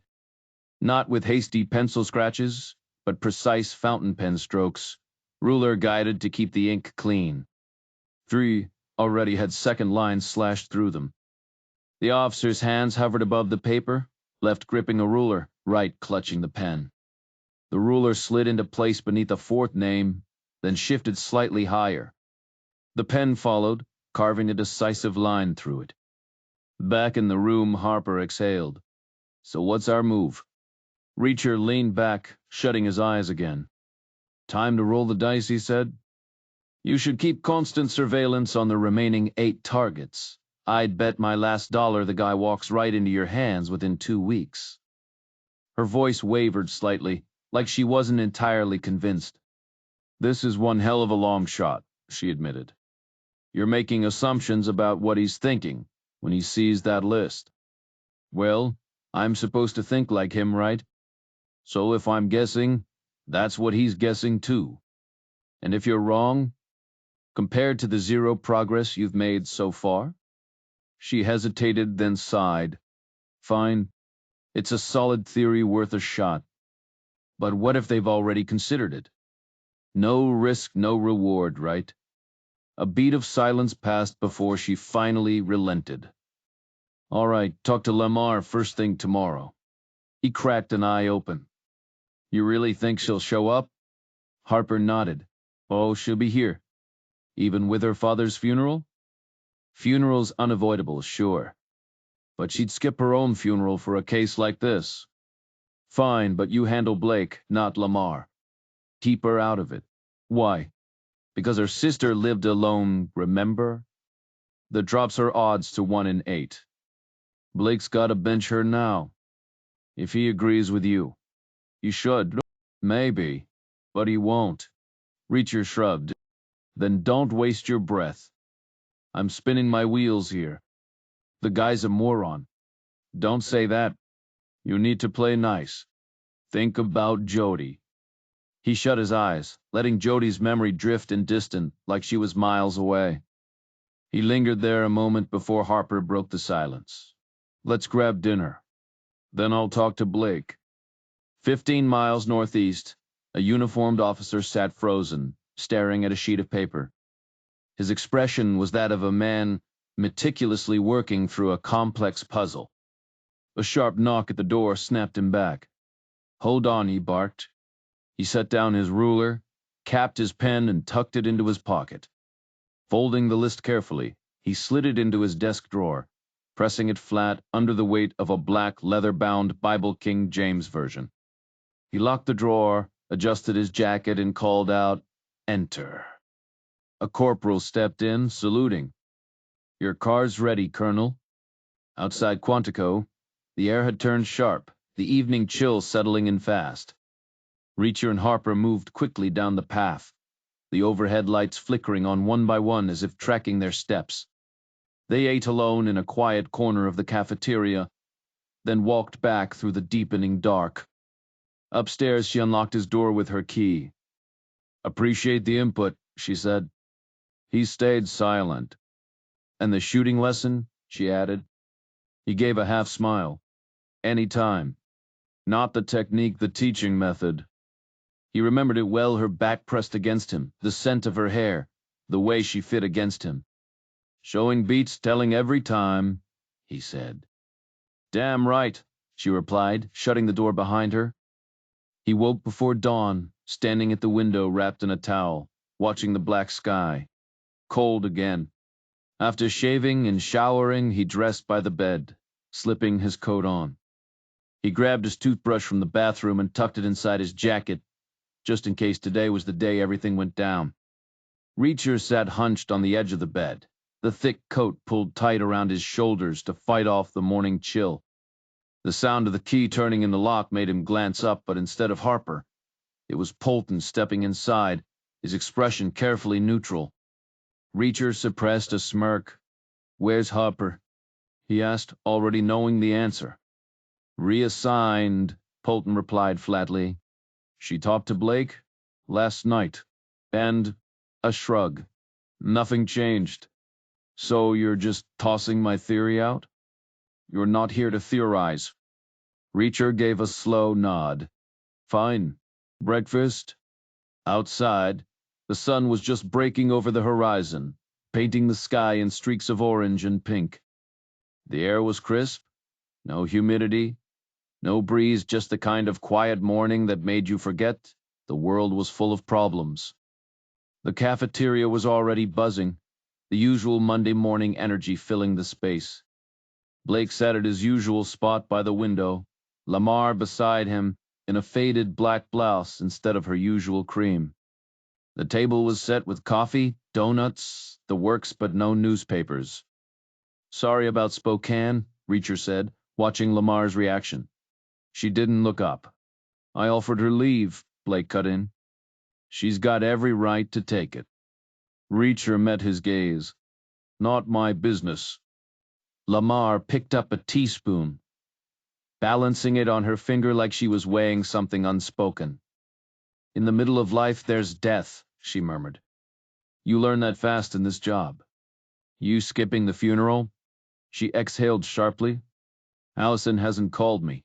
not with hasty pencil scratches, but precise fountain pen strokes, ruler guided to keep the ink clean. 3 already had second lines slashed through them. The officer's hands hovered above the paper, left gripping a ruler, right clutching the pen. The ruler slid into place beneath a 4th name, then shifted slightly higher. The pen followed, carving a decisive line through it. Back in the room, Harper exhaled. So what's our move? Reacher leaned back, shutting his eyes again. Time to roll the dice, he said. You should keep constant surveillance on the remaining 8 targets. I'd bet my last dollar the guy walks right into your hands within 2 weeks. Her voice wavered slightly, like she wasn't entirely convinced. This is one hell of a long shot, she admitted. You're making assumptions about what he's thinking when he sees that list. Well, I'm supposed to think like him, right? So if I'm guessing, that's what he's guessing too. And if you're wrong, compared to the 0 progress you've made so far? She hesitated, then sighed. Fine. It's a solid theory worth a shot. But what if they've already considered it? No risk, no reward, right? A beat of silence passed before she finally relented. All right, talk to Lamar first thing tomorrow. He cracked an eye open. You really think she'll show up? Harper nodded. Oh, she'll be here. Even with her father's funeral? Funeral's unavoidable, sure. But she'd skip her own funeral for a case like this. Fine, but you handle Blake, not Lamar. Keep her out of it. Why? Because her sister lived alone, remember? That drops her odds to 1 in 8. Blake's gotta bench her now. If he agrees with you. He should. Maybe. But he won't. Reacher shrugged. Then don't waste your breath. I'm spinning my wheels here. The guy's a moron. Don't say that. You need to play nice. Think about Jodie. He shut his eyes, letting Jodie's memory drift and distant, like she was miles away. He lingered there a moment before Harper broke the silence. Let's grab dinner. Then I'll talk to Blake. 15 miles northeast, a uniformed officer sat frozen, staring at a sheet of paper. His expression was that of a man meticulously working through a complex puzzle. A sharp knock at the door snapped him back. Hold on, he barked. He set down his ruler, capped his pen, and tucked it into his pocket. Folding the list carefully, he slid it into his desk drawer, pressing it flat under the weight of a black leather-bound Bible King James version. He locked the drawer, adjusted his jacket, and called out, "Enter." A corporal stepped in, saluting. "Your car's ready, Colonel." Outside Quantico, the air had turned sharp, the evening chill settling in fast. Reacher and Harper moved quickly down the path, the overhead lights flickering on one by one as if tracking their steps. They ate alone in a quiet corner of the cafeteria, then walked back through the deepening dark. Upstairs, she unlocked his door with her key. "Appreciate the input," she said. He stayed silent. "And the shooting lesson?" she added. He gave a half smile. "Any time. Not the technique, the teaching method." He remembered it well, her back pressed against him, the scent of her hair, the way she fit against him. "Showing beats telling every time," he said. "Damn right," she replied, shutting the door behind her. He woke before dawn, standing at the window wrapped in a towel, watching the black sky. Cold again. After shaving and showering, he dressed by the bed, slipping his coat on. He grabbed his toothbrush from the bathroom and tucked it inside his jacket, just in case today was the day everything went down. Reacher sat hunched on the edge of the bed, the thick coat pulled tight around his shoulders to fight off the morning chill. The sound of the key turning in the lock made him glance up, but instead of Harper, it was Polton stepping inside, his expression carefully neutral. Reacher suppressed a smirk. "Where's Harper?" he asked, already knowing the answer. "Reassigned," Polton replied flatly. "She talked to Blake? Last night." And a shrug. "Nothing changed. So you're just tossing my theory out? You're not here to theorize." Reacher gave a slow nod. "Fine. Breakfast?" Outside, the sun was just breaking over the horizon, painting the sky in streaks of orange and pink. The air was crisp, no humidity, no breeze, just the kind of quiet morning that made you forget the world was full of problems. The cafeteria was already buzzing, the usual Monday morning energy filling the space. Blake sat at his usual spot by the window, Lamar beside him, in a faded black blouse instead of her usual cream. The table was set with coffee, donuts, the works, but no newspapers. Sorry about Spokane, Reacher said, watching Lamar's reaction. She didn't look up. I offered her leave, Blake cut in. She's got every right to take it. Reacher met his gaze. Not my business. Lamar picked up a teaspoon, balancing it on her finger like she was weighing something unspoken. In the middle of life, there's death, she murmured. You learn that fast in this job. You skipping the funeral? She exhaled sharply. Allison hasn't called me.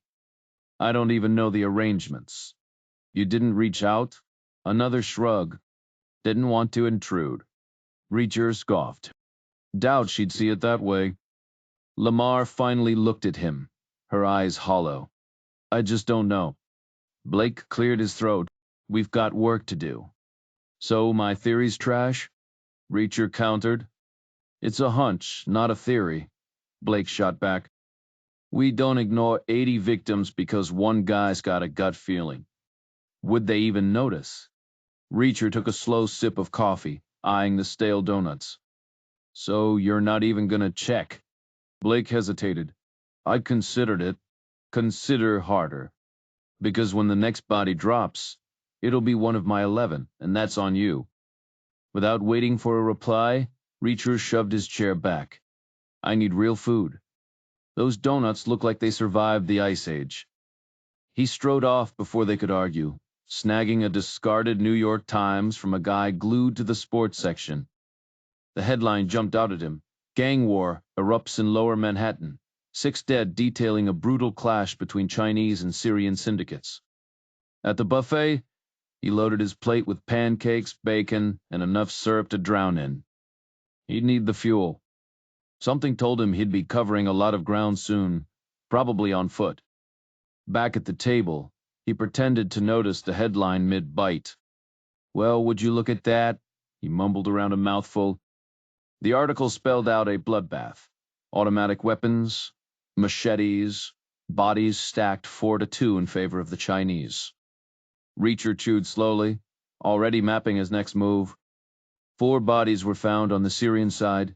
I don't even know the arrangements. You didn't reach out? Another shrug. Didn't want to intrude. Reacher scoffed. Doubt she'd see it that way. Lamar finally looked at him, her eyes hollow. I just don't know. Blake cleared his throat. We've got work to do. So my theory's trash? Reacher countered. It's a hunch, not a theory. Blake shot back. We don't ignore 80 victims because one guy's got a gut feeling. Would they even notice? Reacher took a slow sip of coffee, eyeing the stale donuts. So you're not even gonna check? Blake hesitated. I considered it. Consider harder. Because when the next body drops, it'll be one of my 11, and that's on you. Without waiting for a reply, Reacher shoved his chair back. I need real food. Those donuts look like they survived the Ice Age. He strode off before they could argue, snagging a discarded New York Times from a guy glued to the sports section. The headline jumped out at him. Gang war erupts in lower Manhattan. 6 dead, detailing a brutal clash between Chinese and Syrian syndicates. At the buffet, he loaded his plate with pancakes, bacon, and enough syrup to drown in. He'd need the fuel. Something told him he'd be covering a lot of ground soon, probably on foot. Back at the table, he pretended to notice the headline mid-bite. Well, would you look at that? He mumbled around a mouthful. The article spelled out a bloodbath. Automatic weapons, machetes, bodies stacked 4-2 in favor of the Chinese. Reacher chewed slowly, already mapping his next move. 4 bodies were found on the Syrian side,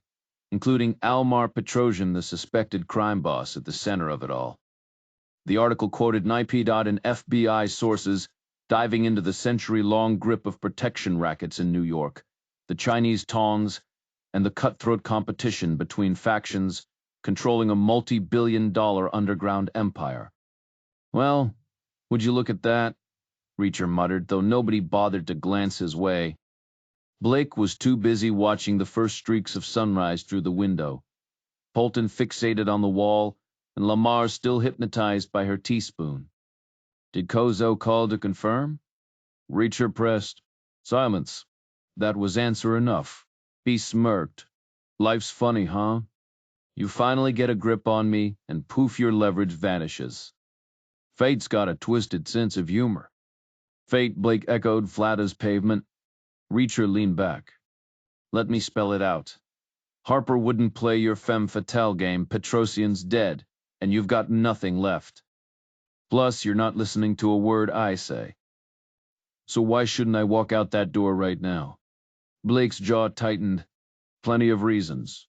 including Almar Petrosian, the suspected crime boss at the center of it all. The article quoted NIPD and FBI sources diving into the century-long grip of protection rackets in New York, the Chinese tongs, and the cutthroat competition between factions controlling a multi-billion-dollar underground empire. Well, would you look at that? Reacher muttered, though nobody bothered to glance his way. Blake was too busy watching the first streaks of sunrise through the window, Polton fixated on the wall, and Lamar still hypnotized by her teaspoon. Did Kozo call to confirm? Reacher pressed. Silence. That was answer enough. He smirked. Life's funny, huh? You finally get a grip on me, and poof, your leverage vanishes. Fate's got a twisted sense of humor. Fate, Blake echoed, flat as pavement. Reacher leaned back. Let me spell it out. Harper wouldn't play your femme fatale game. Petrosian's dead, and you've got nothing left. Plus, you're not listening to a word I say. So why shouldn't I walk out that door right now? Blake's jaw tightened. Plenty of reasons.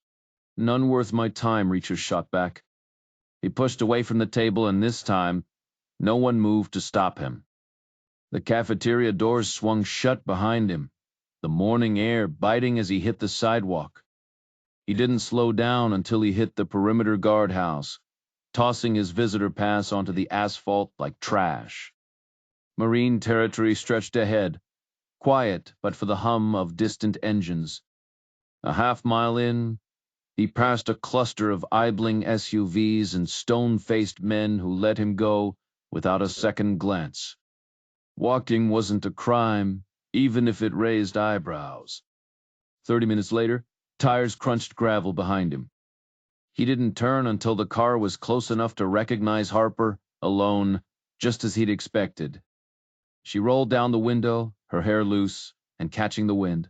None worth my time, Reacher shot back. He pushed away from the table, and this time, no one moved to stop him. The cafeteria doors swung shut behind him, the morning air biting as he hit the sidewalk. He didn't slow down until he hit the perimeter guardhouse, tossing his visitor pass onto the asphalt like trash. Marine territory stretched ahead, quiet but for the hum of distant engines. A half-mile in, he passed a cluster of idling SUVs and stone-faced men who let him go without a second glance. Walking wasn't a crime, even if it raised eyebrows. 30 minutes later, tires crunched gravel behind him. He didn't turn until the car was close enough to recognize Harper, alone, just as he'd expected. She rolled down the window, her hair loose, and catching the wind.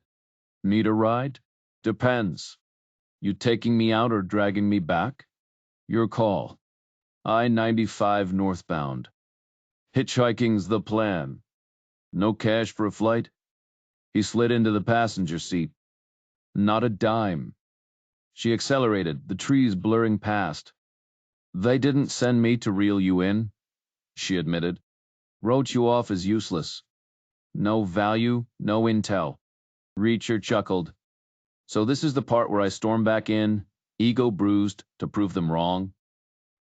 Need a ride? Depends. You taking me out or dragging me back? Your call. I-95 northbound. Hitchhiking's the plan. No cash for a flight? He slid into the passenger seat. Not a dime. She accelerated, the trees blurring past. They didn't send me to reel you in, she admitted. Wrote you off as useless. No value, no intel. Reacher chuckled. So this is the part where I storm back in, ego bruised, to prove them wrong?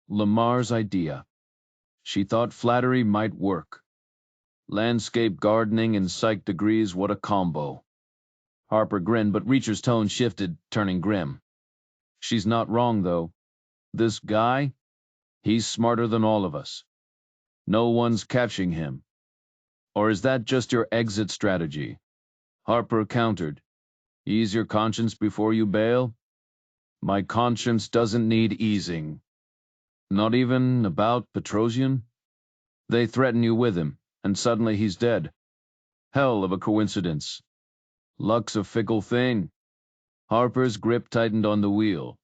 Lamar's idea. She thought flattery might work. Landscape gardening and psych degrees, what a combo. Harper grinned, but Reacher's tone shifted, turning grim. She's not wrong, though. This guy, he's smarter than all of us. No one's catching him. Or is that just your exit strategy? Harper countered. Ease your conscience before you bail? My conscience doesn't need easing. Not even about Petrosian? They threaten you with him, and suddenly he's dead. Hell of a coincidence. Luck's a fickle thing. Harper's grip tightened on the wheel.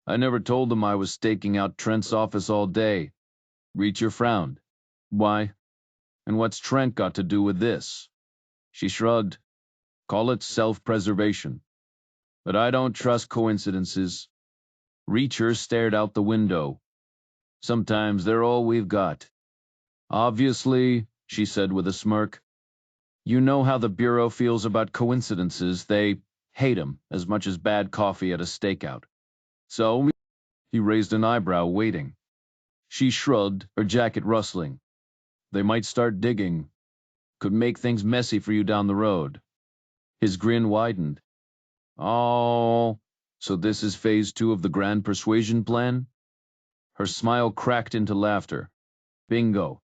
I never told them I was staking out Trent's office all day. Reacher frowned. Why? And what's Trent got to do with this? She shrugged. Call it self-preservation. But I don't trust coincidences. Reacher stared out the window. Sometimes they're all we've got. Obviously, she said with a smirk. You know how the Bureau feels about coincidences. They hate 'em as much as bad coffee at a stakeout. So, he raised an eyebrow, waiting. She shrugged, her jacket rustling. They might start digging. Could make things messy for you down the road. His grin widened. Oh, so this is phase 2 of the grand persuasion plan? Her smile cracked into laughter. Bingo.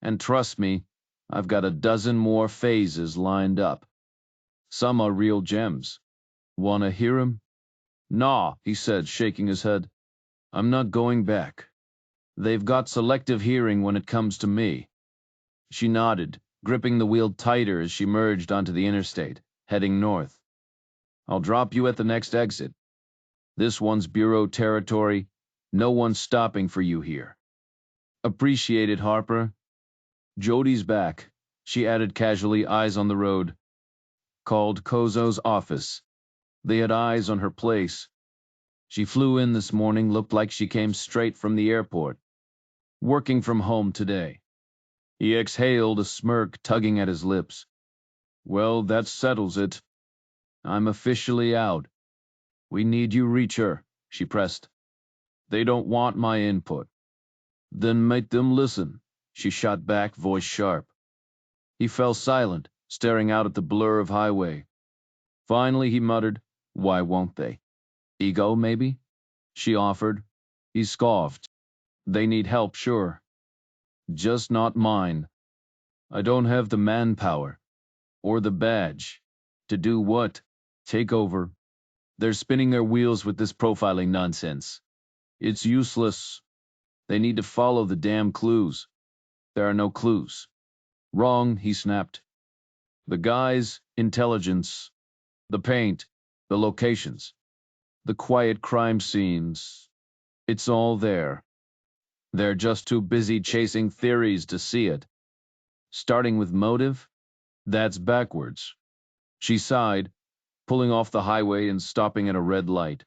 And trust me, I've got a dozen more phases lined up. Some are real gems. Wanna hear 'em? Nah, he said, shaking his head. I'm not going back. They've got selective hearing when it comes to me. She nodded, gripping the wheel tighter as she merged onto the interstate, heading north. I'll drop you at the next exit. This one's Bureau territory. No one's stopping for you here. Appreciated, Harper. Jodie's back, she added casually, eyes on the road. Called Kozo's office. They had eyes on her place. She flew in this morning, looked like she came straight from the airport. Working from home today. He exhaled, a smirk tugging at his lips. Well, that settles it. I'm officially out. We need you, Reacher, she pressed. They don't want my input. Then make them listen, she shot back, voice sharp. He fell silent, staring out at the blur of highway. Finally, he muttered, why won't they? Ego, maybe? She offered. He scoffed. They need help, sure. Just not mine. I don't have the manpower. Or the badge. To do what? Take over. They're spinning their wheels with this profiling nonsense. It's useless. They need to follow the damn clues. There are no clues. Wrong, he snapped. The guys, intelligence, the paint, the locations, the quiet crime scenes. It's all there. They're just too busy chasing theories to see it. Starting with motive? That's backwards. She sighed, pulling off the highway and stopping at a red light.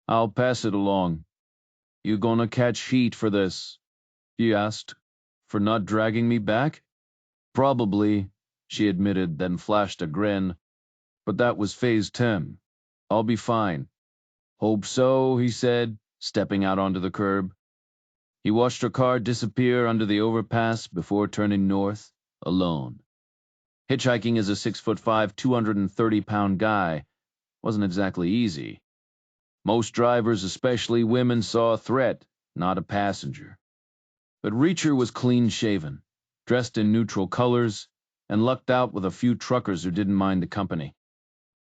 I'll pass it along. You gonna catch heat for this? He asked. For not dragging me back? Probably, she admitted, then flashed a grin. But that was phase 10. I'll be fine. Hope so, he said, stepping out onto the curb. He watched her car disappear under the overpass before turning north, alone. Hitchhiking as a 6'5", 230-pound guy wasn't exactly easy. Most drivers, especially women, saw a threat, not a passenger. But Reacher was clean-shaven, dressed in neutral colors, and lucked out with a few truckers who didn't mind the company.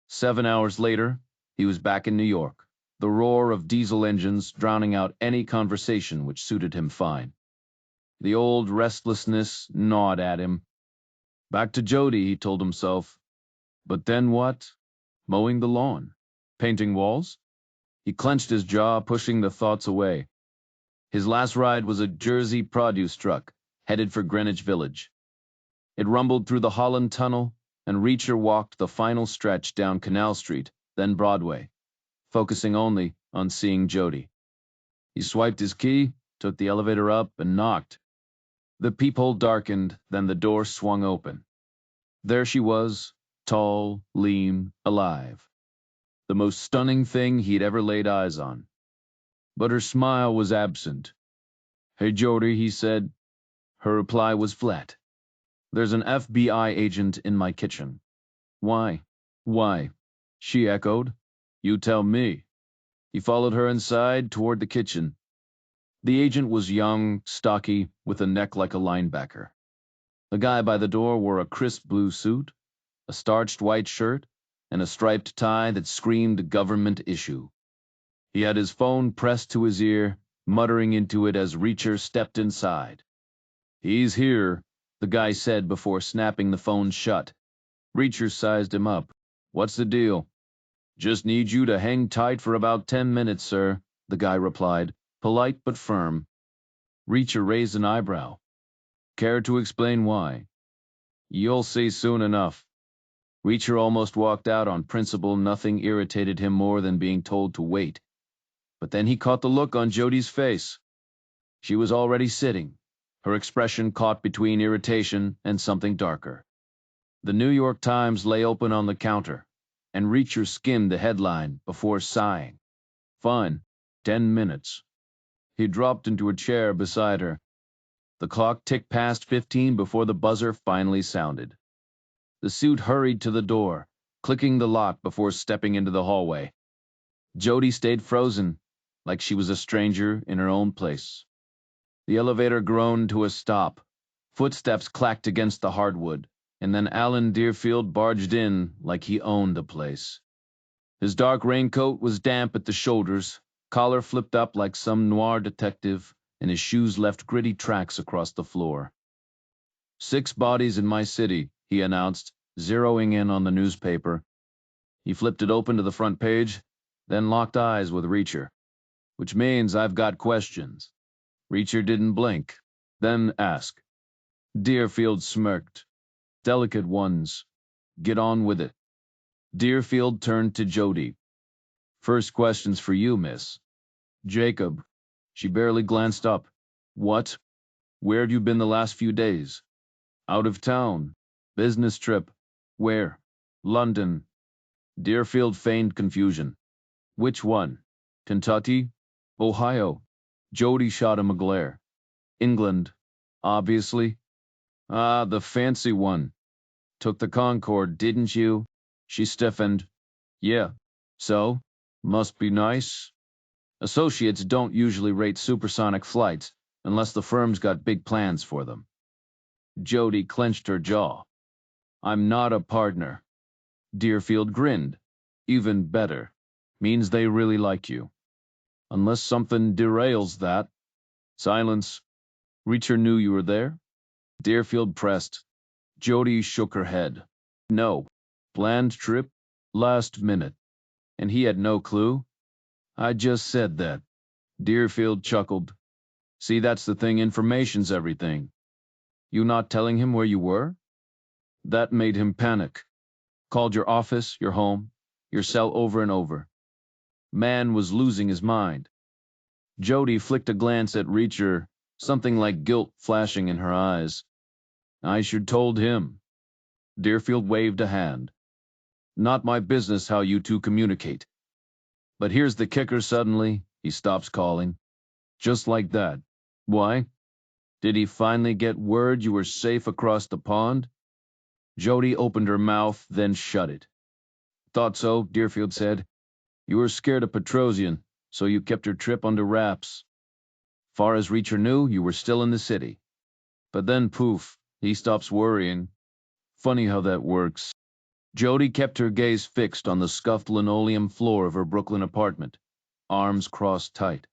7 hours later, he was back in New York, the roar of diesel engines drowning out any conversation which suited him fine. The old restlessness gnawed at him. Back to Jodie, he told himself. But then what? Mowing the lawn? Painting walls? He clenched his jaw, pushing the thoughts away. His last ride was a Jersey produce truck, headed for Greenwich Village. It rumbled through the Holland Tunnel, and Reacher walked the final stretch down Canal Street, then Broadway, focusing only on seeing Jodie. He swiped his key, took the elevator up, and knocked. The peephole darkened, then the door swung open. There she was, tall, lean, alive. The most stunning thing he'd ever laid eyes on. But her smile was absent. "Hey, Jodie," he said. Her reply was flat. "There's an FBI agent in my kitchen." "Why?" "Why?" she echoed. "You tell me." He followed her inside toward the kitchen. The agent was young, stocky, with a neck like a linebacker. The guy by the door wore a crisp blue suit, a starched white shirt, and a striped tie that screamed government issue. He had his phone pressed to his ear, muttering into it as Reacher stepped inside. "He's here," the guy said before snapping the phone shut. Reacher sized him up. "What's the deal?" "Just need you to hang tight for about 10 minutes, sir," the guy replied, polite but firm. Reacher raised an eyebrow. "Care to explain why?" "You'll see soon enough." Reacher almost walked out on principle. Nothing irritated him more than being told to wait. But then he caught the look on Jodie's face. She was already sitting, her expression caught between irritation and something darker. The New York Times lay open on the counter, and Reacher skimmed the headline before sighing. "Fine, 10 minutes." He dropped into a chair beside her. The clock ticked past 15 before the buzzer finally sounded. The suit hurried to the door, clicking the lock before stepping into the hallway. Jodie stayed frozen, like she was a stranger in her own place. The elevator groaned to a stop. Footsteps clacked against the hardwood, and then Alan Deerfield barged in like he owned the place. His dark raincoat was damp at the shoulders, collar flipped up like some noir detective, and his shoes left gritty tracks across the floor. "6 bodies in my city," he announced, zeroing in on the newspaper. He flipped it open to the front page, then locked eyes with Reacher. "Which means I've got questions." Reacher didn't blink, then asked. Deerfield smirked. "Delicate ones. Get on with it." Deerfield turned to Jodie. "First question's for you, miss." "Jacob." She barely glanced up. "What? Where'd you been the last few days?" "Out of town. Business trip." "Where?" "London." Deerfield feigned confusion. "Which one? Kentucky? Ohio?" Jodie shot him a glare. "England. Obviously." "Ah, the fancy one. Took the Concorde, didn't you?" She stiffened. "Yeah. So? Must be nice." Associates don't usually rate supersonic flights unless the firm's got big plans for them. Jodie clenched her jaw. "I'm not a partner." Deerfield grinned. "Even better. Means they really like you. Unless something derails that." Silence. "Reacher knew you were there?" Deerfield pressed. Jodie shook her head. "No. Planned trip? Last minute. And he had no clue?" "I just said that." Deerfield chuckled. "See, that's the thing, information's everything." "You not telling him where you were?" "That made him panic. Called your office, your home, your cell over and over. Man was losing his mind." Jodie flicked a glance at Reacher, something like guilt flashing in her eyes. "I should told him." Deerfield waved a hand. "Not my business how you two communicate. But here's the kicker suddenly, he stops calling. Just like that. Why? Did he finally get word you were safe across the pond?" Jodie opened her mouth, then shut it. "Thought so," Deerfield said. "You were scared of Petrosian, so you kept your trip under wraps. Far as Reacher knew, you were still in the city. But then, poof, he stops worrying. Funny how that works." Jodie kept her gaze fixed on the scuffed linoleum floor of her Brooklyn apartment, arms crossed tight.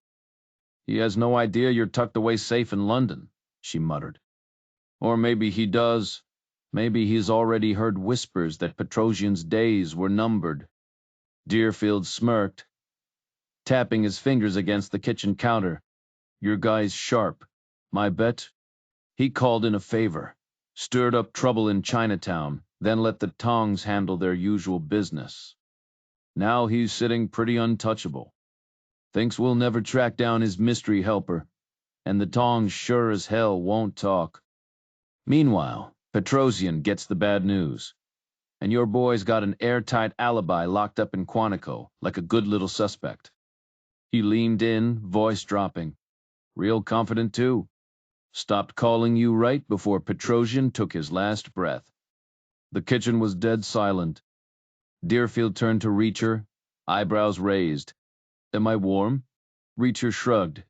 "He has no idea you're tucked away safe in London," she muttered. "Or maybe he does. Maybe he's already heard whispers that Petrosian's days were numbered." Deerfield smirked, tapping his fingers against the kitchen counter. "Your guy's sharp. My bet? He called in a favor. Stirred up trouble in Chinatown, then let the tongs handle their usual business. Now he's sitting pretty untouchable. Thinks we'll never track down his mystery helper, and the tongs sure as hell won't talk. Meanwhile, Petrosian gets the bad news, and your boy's got an airtight alibi locked up in Quantico, like a good little suspect. He leaned in, voice dropping. Real confident, too. Stopped calling you right before Petrosian took his last breath. The kitchen was dead silent. Deerfield turned to Reacher, eyebrows raised. Am I warm? Reacher shrugged.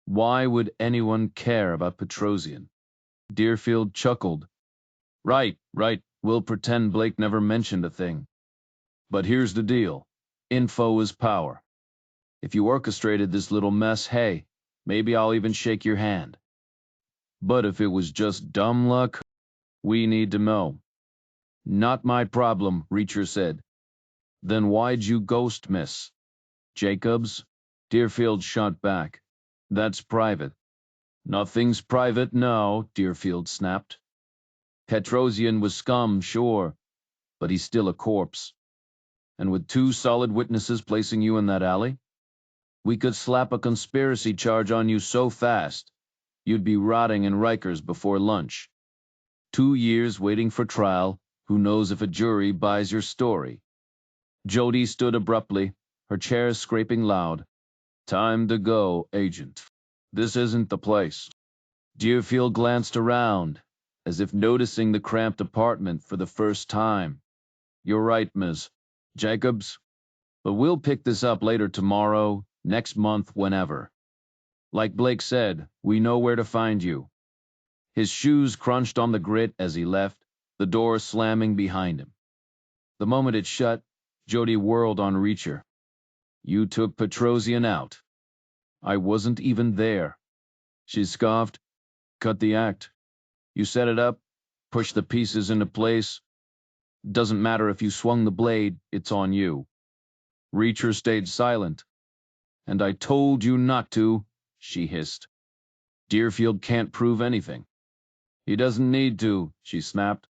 Why would anyone care about Petrosian? Deerfield chuckled. Right. We'll pretend Blake never mentioned a thing. But here's the deal. Info is power. If you orchestrated this little mess, hey, maybe I'll even shake your hand. But if it was just dumb luck, we need to know. Not my problem, Reacher said. Then why'd you ghost Miss Jacobs? Deerfield shot back. That's private. Nothing's private now, Deerfield snapped. Petrosian was scum, sure, but he's still a corpse. And with 2 solid witnesses placing you in that alley, we could slap a conspiracy charge on you so fast, you'd be rotting in Rikers before lunch. 2 years waiting for trial, who knows if a jury buys your story. Jodie stood abruptly, her chair scraping loud. Time to go, Agent. This isn't the place. Deerfield glanced around, as if noticing the cramped apartment for the first time. You're right, Ms. Jacobs. But we'll pick this up later tomorrow, next month, whenever. Like Blake said, we know where to find you. His shoes crunched on the grit as he left, the door slamming behind him. The moment it shut, Jodie whirled on Reacher. You took Petrosian out. I wasn't even there. She scoffed. Cut the act. You set it up, push the pieces into place. Doesn't matter if you swung the blade, it's on you. Reacher stayed silent. And I told you not to, she hissed. Deerfield can't prove anything. He doesn't need to, she snapped.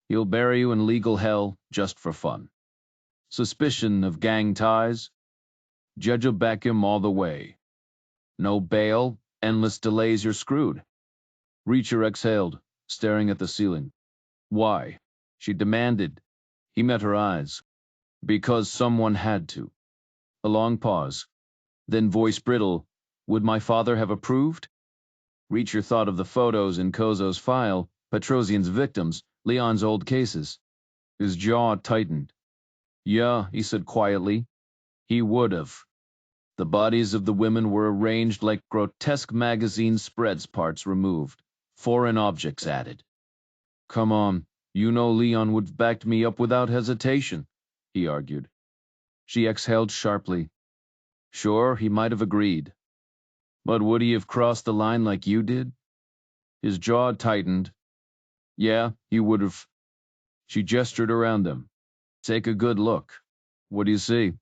He'll bury you in legal hell just for fun. Suspicion of gang ties? Judge'll back him all the way. No bail, endless delays, you're screwed. Reacher exhaled, staring at the ceiling. Why? She demanded. He met her eyes. Because someone had to. A long pause. Then voice brittle. Would my father have approved? Reacher thought of the photos in Kozo's file, Petrosian's victims, Leon's old cases. His jaw tightened. Yeah, he said quietly. He would have. The bodies of the women were arranged like grotesque magazine spreads, parts removed, foreign objects added. Come on, you know Leon would have backed me up without hesitation, he argued. She exhaled sharply. Sure, he might have agreed. But would he have crossed the line like you did? His jaw tightened. Yeah, he would have. She gestured around them. Take a good look. What do you see?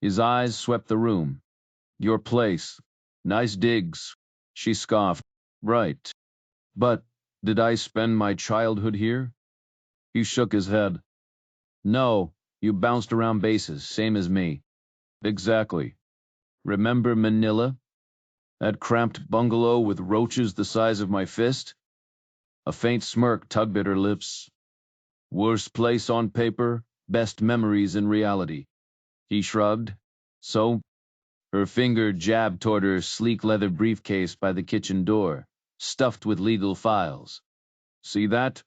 His eyes swept the room. Your place. Nice digs. She scoffed. Right. But did I spend my childhood here? He shook his head. No, you bounced around bases, same as me. Exactly. Remember Manila? That cramped bungalow with roaches the size of my fist? A faint smirk tugged at her lips. Worst place on paper, best memories in reality. He shrugged. So? Her finger jabbed toward her sleek leather briefcase by the kitchen door, stuffed with legal files. See that?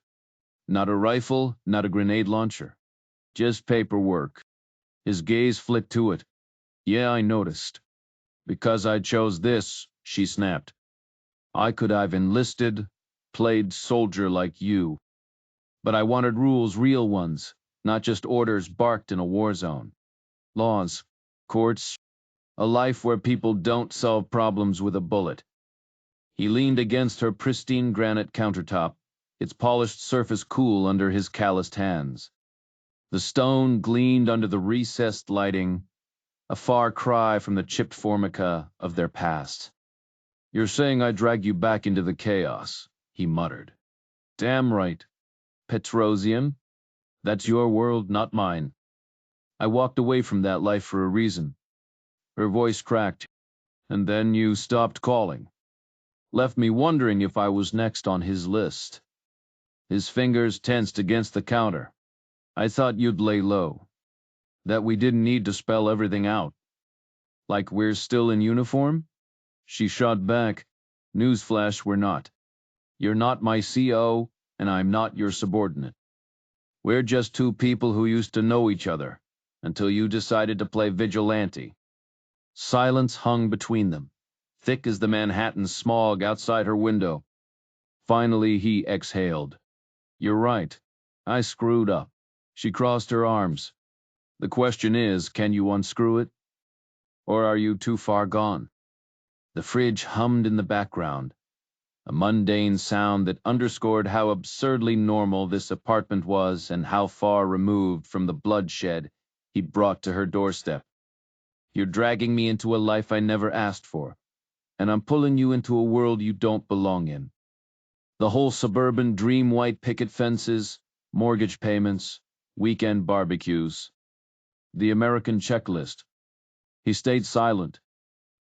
Not a rifle, not a grenade launcher. Just paperwork. His gaze flicked to it. Yeah, I noticed. Because I chose this, she snapped. I could have enlisted, played soldier like you. But I wanted rules, real ones, not just orders barked in a war zone. Laws, courts, a life where people don't solve problems with a bullet. He leaned against her pristine granite countertop, its polished surface cool under his calloused hands. The stone gleamed under the recessed lighting, a far cry from the chipped formica of their past. You're saying I dragged you back into the chaos, he muttered. Damn right. Petrosian? That's your world, not mine. I walked away from that life for a reason. Her voice cracked. And then you stopped calling. Left me wondering if I was next on his list. His fingers tensed against the counter. I thought you'd lay low. That we didn't need to spell everything out. Like we're still in uniform? She shot back. Newsflash, we're not. You're not my CO, and I'm not your subordinate. We're just two people who used to know each other, until you decided to play vigilante. Silence hung between them, thick as the Manhattan smog outside her window. Finally, he exhaled. You're right. I screwed up. She crossed her arms. The question is, can you unscrew it? Or are you too far gone? The fridge hummed in the background, a mundane sound that underscored how absurdly normal this apartment was and how far removed from the bloodshed he brought to her doorstep. You're dragging me into a life I never asked for, and I'm pulling you into a world you don't belong in. The whole suburban dream white picket fences, mortgage payments, weekend barbecues. The American checklist. He stayed silent.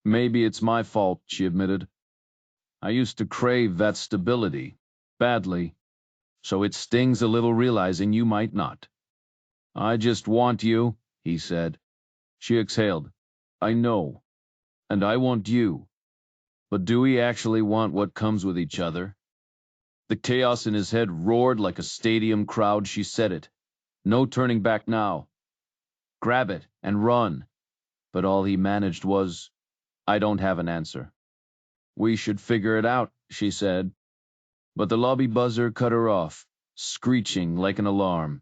Maybe it's my fault, she admitted. I used to crave that stability, badly, so it stings a little realizing you might not. I just want you, he said. She exhaled. I know, and I want you. But do we actually want what comes with each other? The chaos in his head roared like a stadium crowd. She said it. No turning back now. Grab it and run. But all he managed was, I don't have an answer. We should figure it out, she said. But the lobby buzzer cut her off, screeching like an alarm.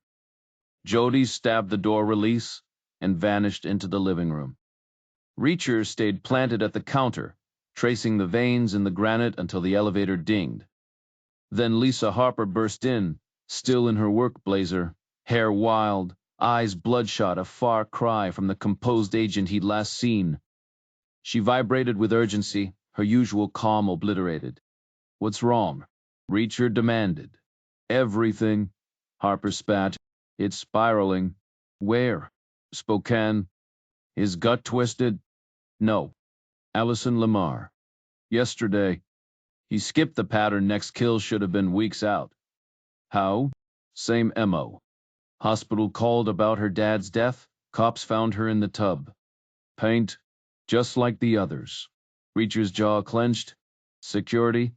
Jodie stabbed the door release and vanished into the living room. Reacher stayed planted at the counter, tracing the veins in the granite until the elevator dinged. Then Lisa Harper burst in, still in her work blazer, hair wild, eyes bloodshot, a far cry from the composed agent he'd last seen. She vibrated with urgency, her usual calm obliterated. What's wrong? Reacher demanded. Everything. Harper spat. It's spiraling. Where? Spokane. His gut twisted. No. Allison Lamar. Yesterday. He skipped the pattern. Next kill should have been weeks out. How? Same MO. Hospital called about her dad's death. Cops found her in the tub. Paint. Just like the others. Reacher's jaw clenched. Security.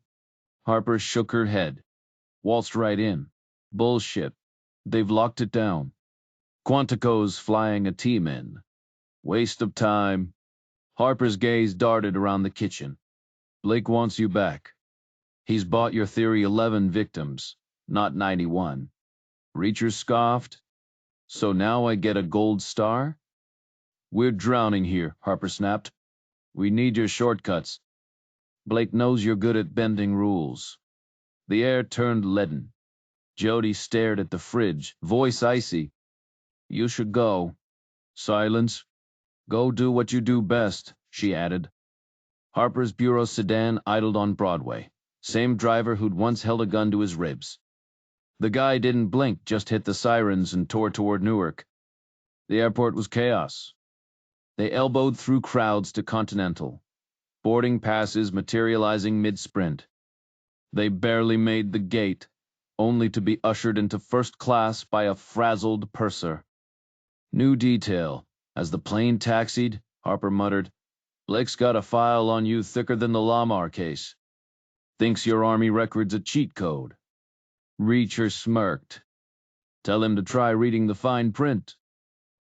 Harper shook her head. Waltzed right in. Bullshit. They've locked it down. Quantico's flying a team in. Waste of time. Harper's gaze darted around the kitchen. Blake wants you back. He's bought your Theory 11 victims, not 91. Reacher scoffed. So now I get a gold star? We're drowning here, Harper snapped. We need your shortcuts. Blake knows you're good at bending rules. The air turned leaden. Jodie stared at the fridge, voice icy. You should go. Silence. Go do what you do best, she added. Harper's Bureau sedan idled on Broadway. Same driver who'd once held a gun to his ribs. The guy didn't blink, just hit the sirens and tore toward Newark. The airport was chaos. They elbowed through crowds to Continental, boarding passes materializing mid-sprint. They barely made the gate, only to be ushered into first class by a frazzled purser. New detail. As the plane taxied, Harper muttered, Blake's got a file on you thicker than the Lamar case. Thinks your Army record's a cheat code. Reacher smirked. Tell him to try reading the fine print.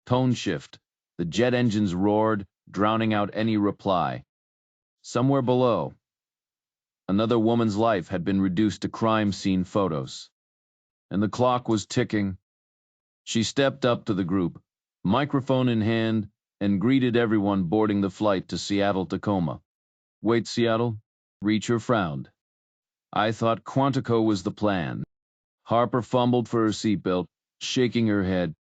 Tone shift. The jet engines roared, drowning out any reply. Somewhere below, another woman's life had been reduced to crime scene photos. And the clock was ticking. She stepped up to the group, microphone in hand, and greeted everyone boarding the flight to Seattle-Tacoma. Wait, Seattle? Reacher frowned. I thought Quantico was the plan. Harper fumbled for her seatbelt, shaking her head.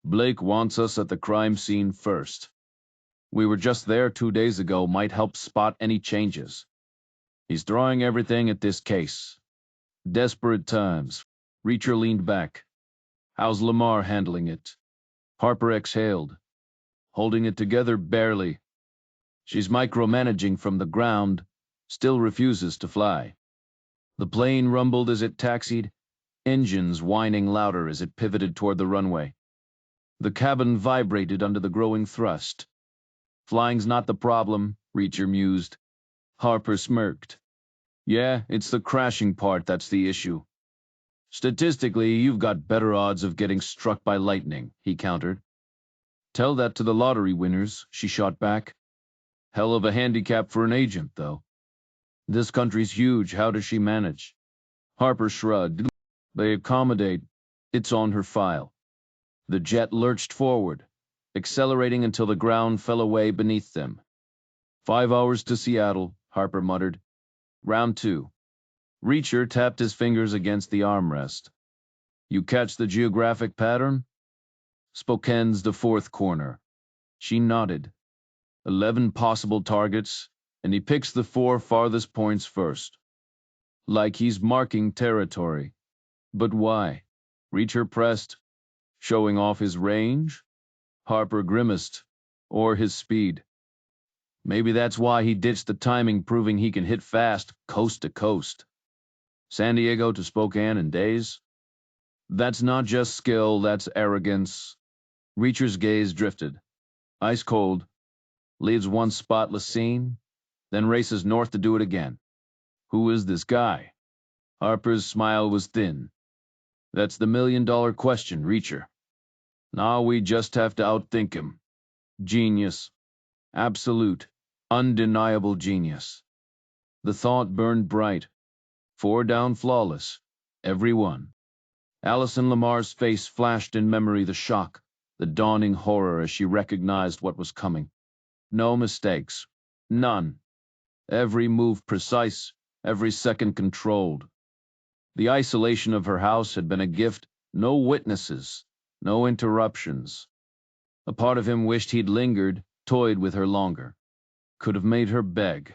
Blake wants us at the crime scene first. We were just there 2 days ago, might help spot any changes. He's throwing everything at this case. Desperate times. Reacher leaned back. How's Lamar handling it? Harper exhaled. Holding it together barely. She's micromanaging from the ground, still refuses to fly. The plane rumbled as it taxied, engines whining louder as it pivoted toward the runway. The cabin vibrated under the growing thrust. Flying's not the problem, Reacher mused. Harper smirked. Yeah, it's the crashing part that's the issue. Statistically, you've got better odds of getting struck by lightning, he countered. Tell that to the lottery winners, she shot back. Hell of a handicap for an agent, though. This country's huge, how does she manage? Harper shrugged. They accommodate. It's on her file. The jet lurched forward, accelerating until the ground fell away beneath them. 5 hours to Seattle, Harper muttered. Round 2. Reacher tapped his fingers against the armrest. You catch the geographic pattern? Spokane's the 4th corner. She nodded. 11 possible targets, and he picks the 4 farthest points first. Like he's marking territory. But why? Reacher pressed. Showing off his range? Harper grimaced. Or his speed. Maybe that's why he ditched the timing, proving he can hit fast, coast to coast. San Diego to Spokane in days? That's not just skill, that's arrogance. Reacher's gaze drifted. Ice cold. Leaves one spotless scene, then races north to do it again. Who is this guy? Harper's smile was thin. That's the million-dollar question, Reacher. Now we just have to outthink him. Genius. Absolute, undeniable genius. The thought burned bright. 4 down flawless. Every one. Allison Lamar's face flashed in memory the shock, the dawning horror as she recognized what was coming. No mistakes. None. Every move precise, every second controlled. The isolation of her house had been a gift. No witnesses, no interruptions. A part of him wished he'd lingered, toyed with her longer. Could have made her beg.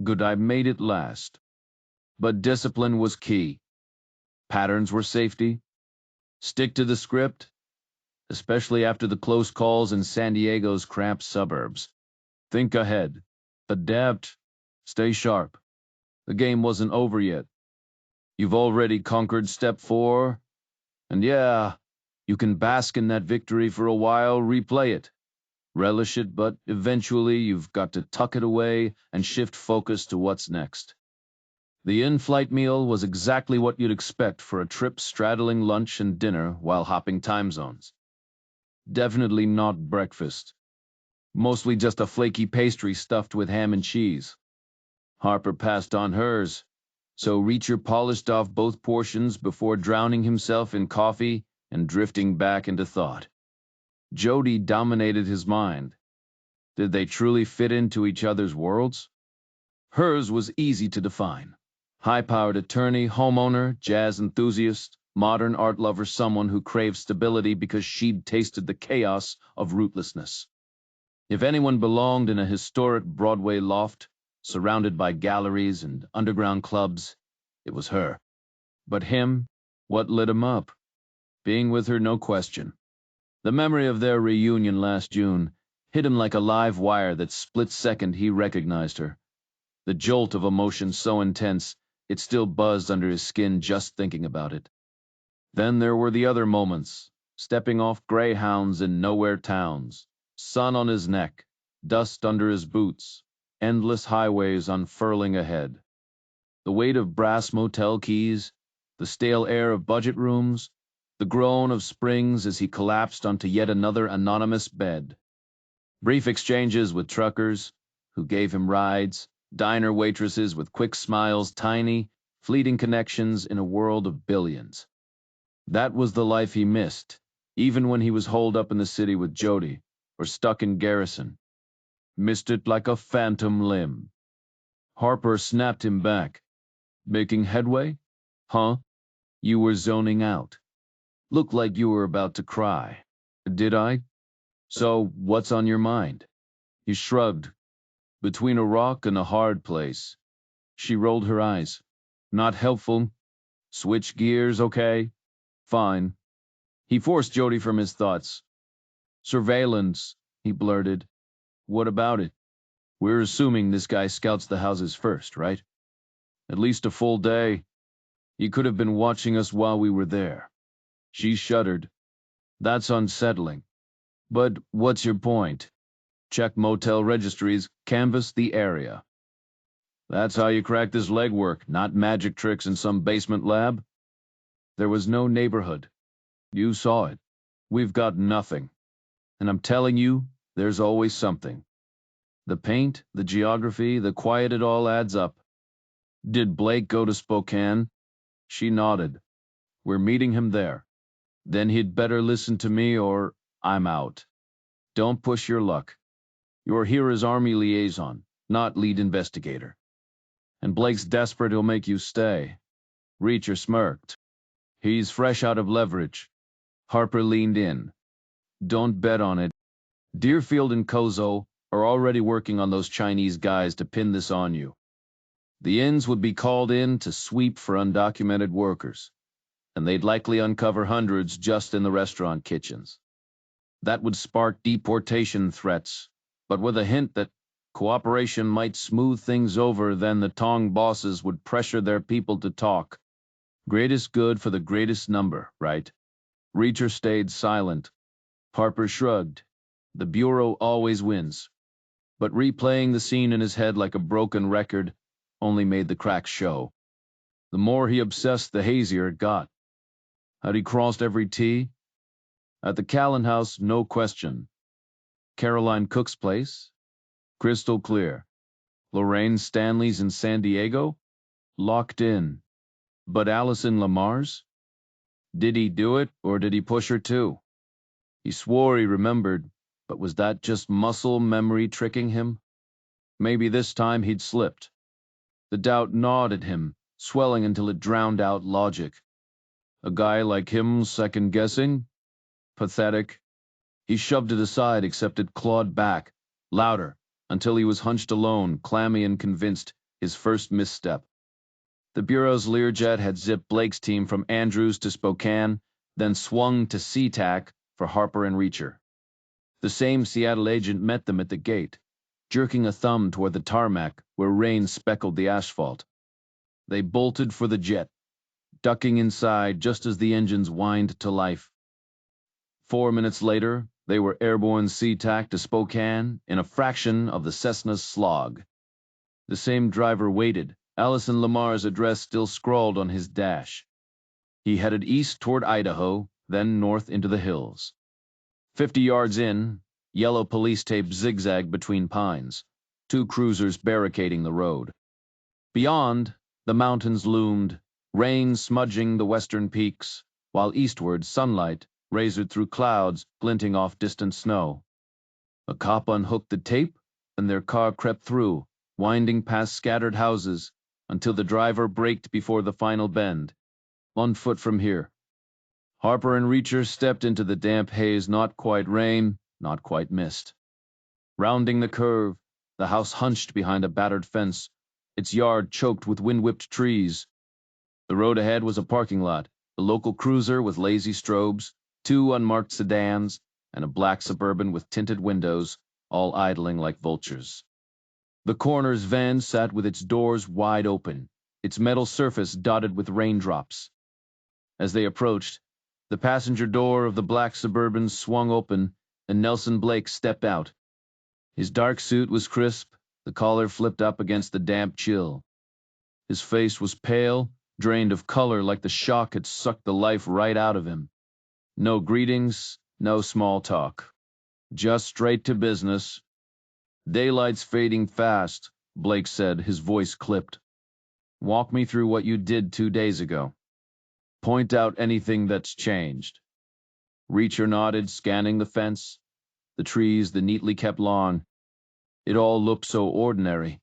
Good I made it last. But discipline was key. Patterns were safety. Stick to the script, especially after the close calls in San Diego's cramped suburbs. Think ahead. Adapt. Stay sharp. The game wasn't over yet. You've already conquered step 4, and yeah, you can bask in that victory for a while, replay it. Relish it, but eventually you've got to tuck it away and shift focus to what's next. The in-flight meal was exactly what you'd expect for a trip straddling lunch and dinner while hopping time zones. Definitely not breakfast. Mostly just a flaky pastry stuffed with ham and cheese. Harper passed on hers, so Reacher polished off both portions before drowning himself in coffee and drifting back into thought. Jodie dominated his mind. Did they truly fit into each other's worlds? Hers was easy to define. High-powered attorney, homeowner, jazz enthusiast, modern art lover, someone who craved stability because she'd tasted the chaos of rootlessness. If anyone belonged in a historic Broadway loft, surrounded by galleries and underground clubs, it was her. But him, what lit him up? Being with her, no question. The memory of their reunion last June hit him like a live wire that split second he recognized her. The jolt of emotion so intense, it still buzzed under his skin just thinking about it. Then there were the other moments, stepping off greyhounds in nowhere towns, sun on his neck, dust under his boots, endless highways unfurling ahead. The weight of brass motel keys, the stale air of budget rooms, the groan of springs as he collapsed onto yet another anonymous bed. Brief exchanges with truckers, who gave him rides, diner waitresses with quick smiles, tiny, fleeting connections in a world of billions. That was the life he missed, even when he was holed up in the city with Jodie, or stuck in Garrison. Missed it like a phantom limb. Harper snapped him back. Making headway? Huh? You were zoning out. Looked like you were about to cry. Did I? So, what's on your mind? He shrugged. Between a rock and a hard place. She rolled her eyes. Not helpful. Switch gears, okay? Fine. He forced Jodie from his thoughts. Surveillance, he blurted. What about it? We're assuming this guy scouts the houses first, right? At least a full day. He could have been watching us while we were there. She shuddered. That's unsettling. But what's your point? Check motel registries, canvass the area. That's how you crack this legwork, not magic tricks in some basement lab. There was no neighborhood. You saw it. We've got nothing. And I'm telling you, there's always something. The paint, the geography, the quiet, it all adds up. Did Blake go to Spokane? She nodded. We're meeting him there. Then he'd better listen to me or I'm out. Don't push your luck. You're here as Army liaison, not lead investigator. And Blake's desperate he'll make you stay. Reacher smirked. He's fresh out of leverage. Harper leaned in. Don't bet on it. Deerfield and Kozo are already working on those Chinese guys to pin this on you. The inns would be called in to sweep for undocumented workers, and they'd likely uncover hundreds just in the restaurant kitchens. That would spark deportation threats, but with a hint that cooperation might smooth things over, then the Tong bosses would pressure their people to talk. Greatest good for the greatest number, right? Reacher stayed silent. Harper shrugged. The Bureau always wins. But replaying the scene in his head like a broken record only made the cracks show. The more he obsessed, the hazier it got. Had he crossed every T? At the Callan house, no question. Caroline Cook's place? Crystal clear. Lorraine Stanley's in San Diego? Locked in. But Allison Lamar's? Did he do it, or did he push her too? He swore he remembered, but was that just muscle memory tricking him? Maybe this time he'd slipped. The doubt gnawed at him, swelling until it drowned out logic. A guy like him second-guessing? Pathetic. He shoved it aside, except it clawed back, louder, until he was hunched alone, clammy and convinced, his first misstep. The Bureau's Learjet had zipped Blake's team from Andrews to Spokane, then swung to SeaTac for Harper and Reacher. The same Seattle agent met them at the gate, jerking a thumb toward the tarmac where rain speckled the asphalt. They bolted for the jet, ducking inside just as the engines whined to life. 4 minutes later, they were airborne SeaTac to Spokane in a fraction of the Cessna's slog. The same driver waited, Allison Lamar's address still scrawled on his dash. He headed east toward Idaho, then north into the hills. 50 yards in, yellow police tape zigzagged between pines, 2 cruisers barricading the road. Beyond, the mountains loomed, rain smudging the western peaks, while eastward sunlight razored through clouds, glinting off distant snow. A cop unhooked the tape, and their car crept through, winding past scattered houses, until the driver braked before the final bend. 1 foot from here. Harper and Reacher stepped into the damp haze, not quite rain, not quite mist. Rounding the curve, the house hunched behind a battered fence, its yard choked with wind-whipped trees. The road ahead was a parking lot, a local cruiser with lazy strobes, 2 unmarked sedans, and a black Suburban with tinted windows, all idling like vultures. The coroner's van sat with its doors wide open, its metal surface dotted with raindrops. As they approached, the passenger door of the black Suburban swung open, and Nelson Blake stepped out. His dark suit was crisp, the collar flipped up against the damp chill. His face was pale, drained of color like the shock had sucked the life right out of him. No greetings, no small talk. Just straight to business. Daylight's fading fast, Blake said, his voice clipped. Walk me through what you did 2 days ago. Point out anything that's changed. Reacher nodded, scanning the fence, the trees, the neatly kept lawn. It all looked so ordinary.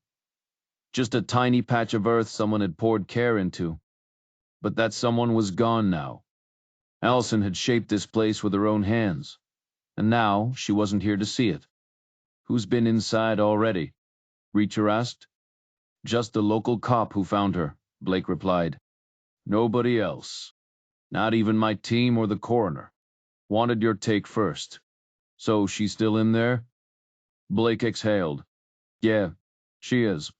Just a tiny patch of earth someone had poured care into. But that someone was gone now. Allison had shaped this place with her own hands, and now she wasn't here to see it. Who's been inside already? Reacher asked. Just the local cop who found her, Blake replied. Nobody else. Not even my team or the coroner. Wanted your take first. So she's still in there? Blake exhaled. Yeah, she is.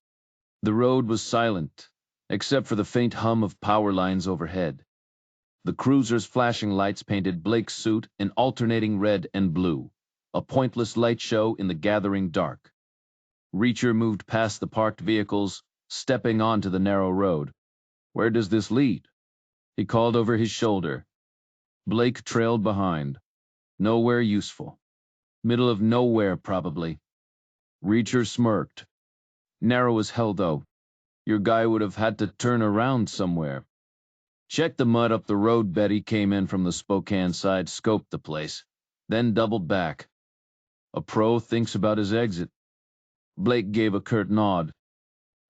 The road was silent, except for the faint hum of power lines overhead. The cruiser's flashing lights painted Blake's suit in alternating red and blue, a pointless light show in the gathering dark. Reacher moved past the parked vehicles, stepping onto the narrow road. Where does this lead? He called over his shoulder. Blake trailed behind. Nowhere useful. Middle of nowhere, probably. Reacher smirked. Narrow as hell, though. Your guy would have had to turn around somewhere. Check the mud up the road. Betty came in from the Spokane side, scoped the place, then doubled back. A pro thinks about his exit. Blake gave a curt nod.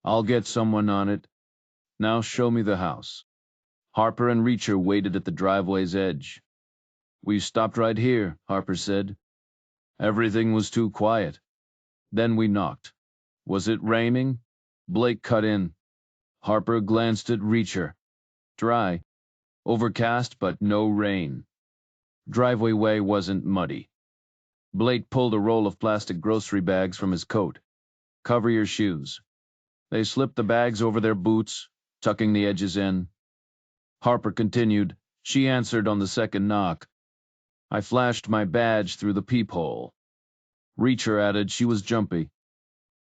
I'll get someone on it. Now show me the house. Harper and Reacher waited at the driveway's edge. We stopped right here, Harper said. Everything was too quiet. Then we knocked. Was it raining? Blake cut in. Harper glanced at Reacher. Dry. Overcast, but no rain. Driveway way wasn't muddy. Blake pulled a roll of plastic grocery bags from his coat. Cover your shoes. They slipped the bags over their boots, tucking the edges in. Harper continued. She answered on the second knock. I flashed my badge through the peephole. Reacher added she was jumpy.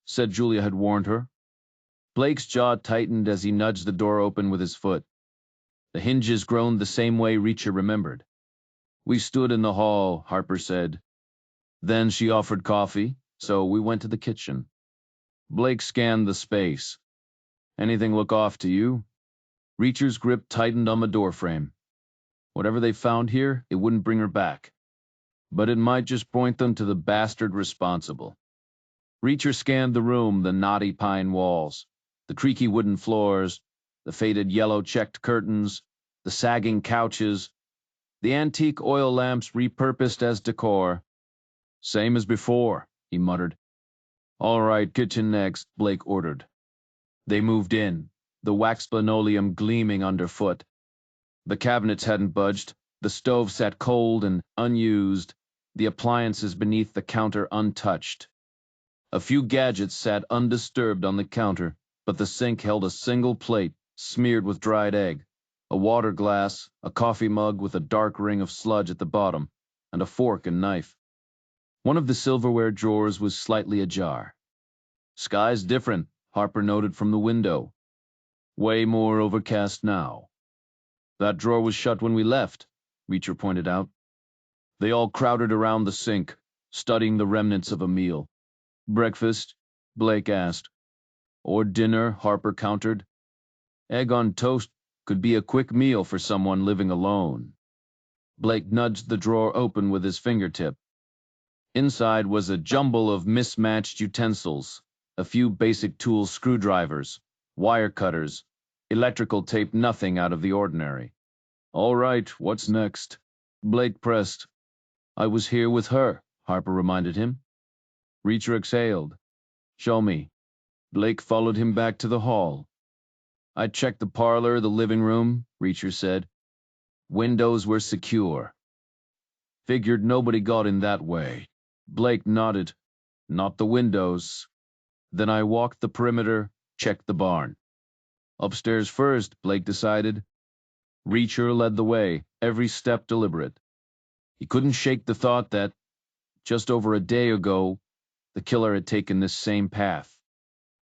Said Julia had warned her. Blake's jaw tightened as he nudged the door open with his foot. The hinges groaned the same way Reacher remembered. We stood in the hall, Harper said. Then she offered coffee, so we went to the kitchen. Blake scanned the space. Anything look off to you? Reacher's grip tightened on the doorframe. Whatever they found here, it wouldn't bring her back. But it might just point them to the bastard responsible. Reacher scanned the room, the knotty pine walls, the creaky wooden floors, the faded yellow checked curtains, the sagging couches, the antique oil lamps repurposed as decor. Same as before, he muttered. All right, kitchen next, Blake ordered. They moved in, the waxed linoleum gleaming underfoot. The cabinets hadn't budged, the stove sat cold and unused, the appliances beneath the counter untouched. A few gadgets sat undisturbed on the counter, but the sink held a single plate, smeared with dried egg, a water glass, a coffee mug with a dark ring of sludge at the bottom, and a fork and knife. One of the silverware drawers was slightly ajar. Sky's different, Harper noted from the window. Way more overcast now. That drawer was shut when we left, Reacher pointed out. They all crowded around the sink, studying the remnants of a meal. Breakfast? Blake asked. Or dinner, Harper countered. Egg on toast could be a quick meal for someone living alone. Blake nudged the drawer open with his fingertip. Inside was a jumble of mismatched utensils, a few basic tools, screwdrivers, wire cutters, electrical tape, nothing out of the ordinary. All right, what's next? Blake pressed. I was here with her, Harper reminded him. Reacher exhaled. Show me. Blake followed him back to the hall. I checked the parlor, the living room, Reacher said. Windows were secure. Figured nobody got in that way. Blake nodded. Not the windows. Then I walked the perimeter, checked the barn. Upstairs first, Blake decided. Reacher led the way, every step deliberate. He couldn't shake the thought that, just over a day ago, the killer had taken this same path.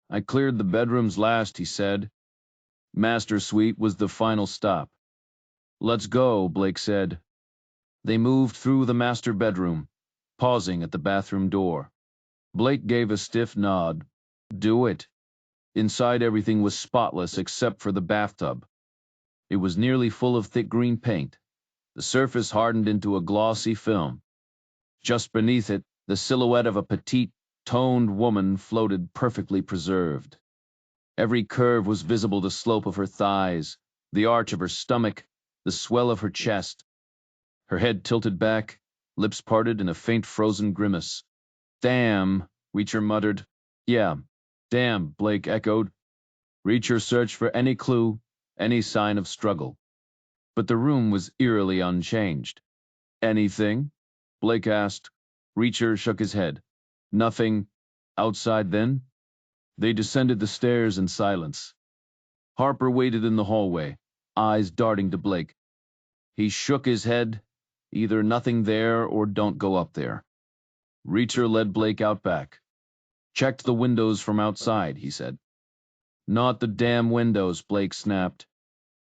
I cleared the bedrooms last, he said. Master suite was the final stop. Let's go, Blake said. They moved through the master bedroom, pausing at the bathroom door. Blake gave a stiff nod. Do it. Inside everything was spotless except for the bathtub. It was nearly full of thick green paint, the surface hardened into a glossy film. Just beneath it, the silhouette of a petite, toned woman floated perfectly preserved. Every curve was visible, the slope of her thighs, the arch of her stomach, the swell of her chest. Her head tilted back, lips parted in a faint frozen grimace. Damn, Reacher muttered. Yeah, damn, Blake echoed. Reacher searched for any clue, any sign of struggle. But the room was eerily unchanged. Anything? Blake asked. Reacher shook his head. Nothing. Outside then? They descended the stairs in silence. Harper waited in the hallway, eyes darting to Blake. He shook his head. Either nothing there or don't go up there. Reacher led Blake out back. Checked the windows from outside, he said. Not the damn windows, Blake snapped.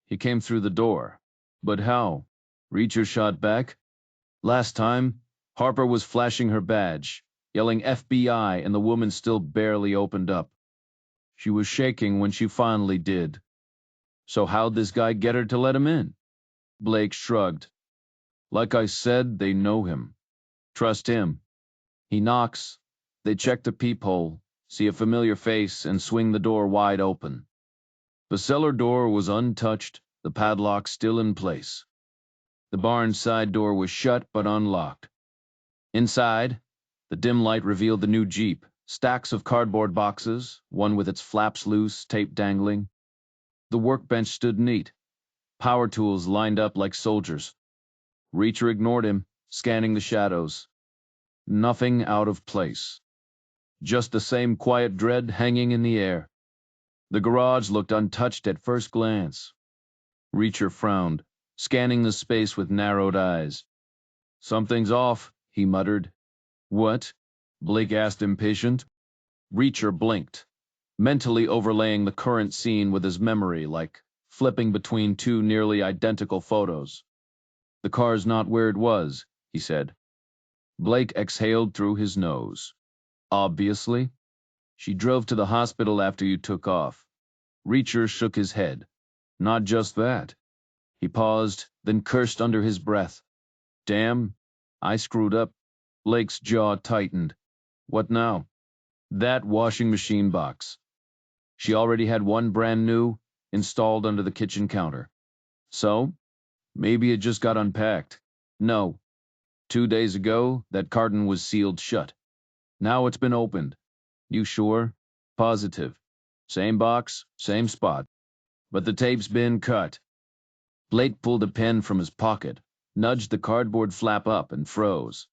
He came through the door. But how? Reacher shot back. Last time, Harper was flashing her badge, yelling FBI, and the woman still barely opened up. She was shaking when she finally did. So how'd this guy get her to let him in? Blake shrugged. Like I said, they know him. Trust him. He knocks. They check the peephole, see a familiar face, and swing the door wide open. The cellar door was untouched, the padlock still in place. The barn's side door was shut but unlocked. Inside, the dim light revealed the new Jeep, stacks of cardboard boxes, one with its flaps loose, tape dangling. The workbench stood neat, power tools lined up like soldiers. Reacher ignored him, scanning the shadows. Nothing out of place. Just the same quiet dread hanging in the air. The garage looked untouched at first glance. Reacher frowned, scanning the space with narrowed eyes. Something's off, he muttered. What? Blake asked, impatient. Reacher blinked, mentally overlaying the current scene with his memory, like flipping between two nearly identical photos. The car's not where it was, he said. Blake exhaled through his nose. Obviously. She drove to the hospital after you took off. Reacher shook his head. Not just that. He paused, then cursed under his breath. Damn, I screwed up. Blake's jaw tightened. What now? That washing machine box. She already had one brand new, installed under the kitchen counter. So, maybe it just got unpacked. No. 2 days ago, that carton was sealed shut. Now it's been opened. You sure? Positive. Same box, same spot. But the tape's been cut. Blake pulled a pen from his pocket, nudged the cardboard flap up, and froze.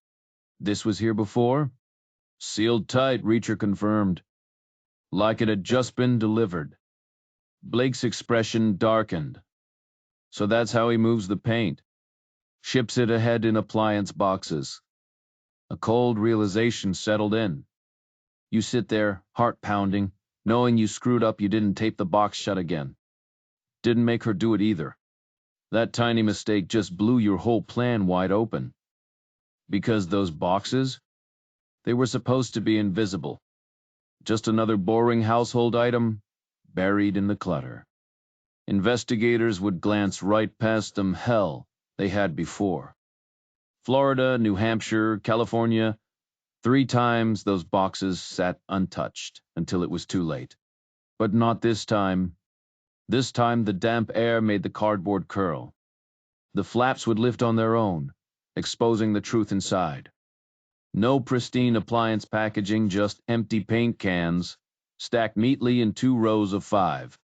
This was here before? Sealed tight, Reacher confirmed. Like it had just been delivered. Blake's expression darkened. So that's how he moves the paint. Ships it ahead in appliance boxes. A cold realization settled in. You sit there, heart pounding, knowing you screwed up you didn't tape the box shut again. Didn't make her do it either. That tiny mistake just blew your whole plan wide open. Because those boxes? They were supposed to be invisible. Just another boring household item, buried in the clutter. Investigators would glance right past them. Hell, they had before. Florida, New Hampshire, California, 3 times those boxes sat untouched until it was too late. But not this time. This time the damp air made the cardboard curl. The flaps would lift on their own, exposing the truth inside. No pristine appliance packaging, just empty paint cans, stacked neatly in 2 rows of 5.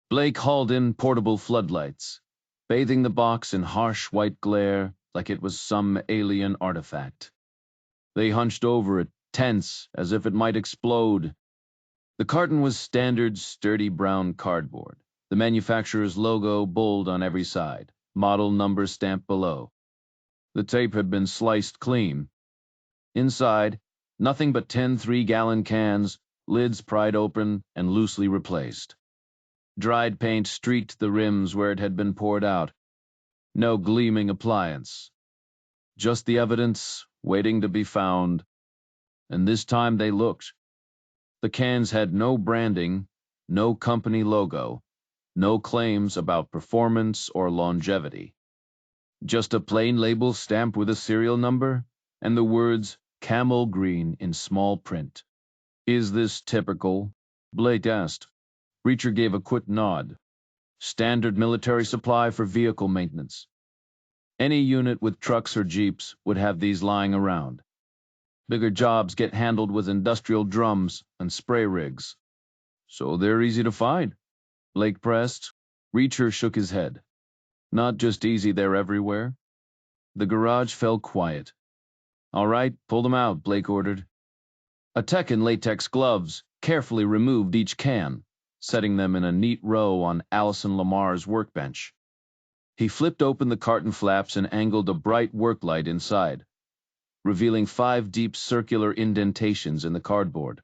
Blake hauled in portable floodlights, bathing the box in harsh white glare like it was some alien artifact. They hunched over it, tense, as if it might explode. The carton was standard, sturdy brown cardboard, the manufacturer's logo bold on every side, model number stamped below. The tape had been sliced clean. Inside, nothing but 10 3-gallon cans, lids pried open and loosely replaced. Dried paint streaked the rims where it had been poured out. No gleaming appliance. Just the evidence, waiting to be found. And this time they looked. The cans had no branding, no company logo, no claims about performance or longevity. Just a plain label stamped with a serial number and the words Camel Green in small print. Is this typical? Blake asked. Reacher gave a quick nod. Standard military supply for vehicle maintenance. Any unit with trucks or jeeps would have these lying around. Bigger jobs get handled with industrial drums and spray rigs. So they're easy to find, Blake pressed. Reacher shook his head. Not just easy, they're everywhere. The garage fell quiet. "All right, pull them out," Blake ordered. A tech in latex gloves carefully removed each can, setting them in a neat row on Allison Lamar's workbench. He flipped open the carton flaps and angled a bright work light inside, revealing 5 deep circular indentations in the cardboard.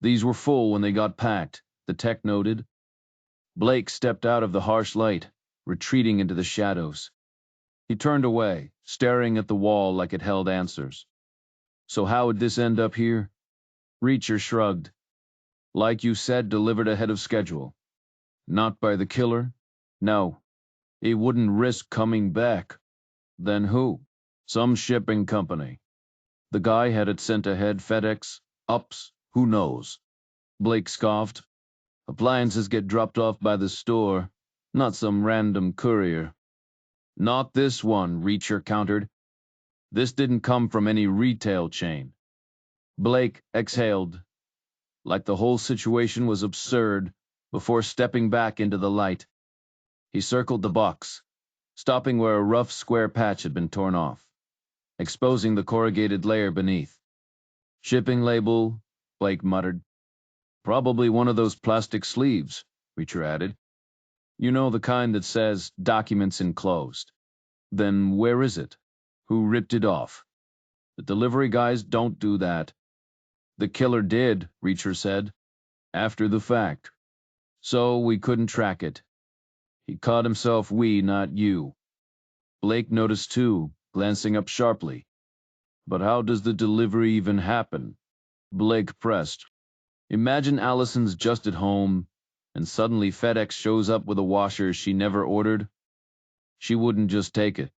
These were full when they got packed, the tech noted. Blake stepped out of the harsh light, retreating into the shadows. He turned away, staring at the wall like it held answers. "So how would this end up here?" Reacher shrugged. "Like you said, delivered ahead of schedule." "Not by the killer?" "No. He wouldn't risk coming back." "Then who?" "Some shipping company. The guy had it sent ahead, FedEx, UPS, who knows?" Blake scoffed. "Appliances get dropped off by the store, not some random courier." "Not this one," Reacher countered. "This didn't come from any retail chain." Blake exhaled, like the whole situation was absurd, before stepping back into the light. He circled the box, stopping where a rough square patch had been torn off, exposing the corrugated layer beneath. "Shipping label," Blake muttered. "Probably one of those plastic sleeves," Reacher added. "You know, the kind that says documents enclosed." "Then where is it? Who ripped it off?" "The delivery guys don't do that." "The killer did," Reacher said. "After the fact. So we couldn't track it. He caught himself, we, not you." Blake noticed too, glancing up sharply. "But how does the delivery even happen?" Blake pressed. "Imagine Allison's just at home, and suddenly FedEx shows up with a washer she never ordered. She wouldn't just take it."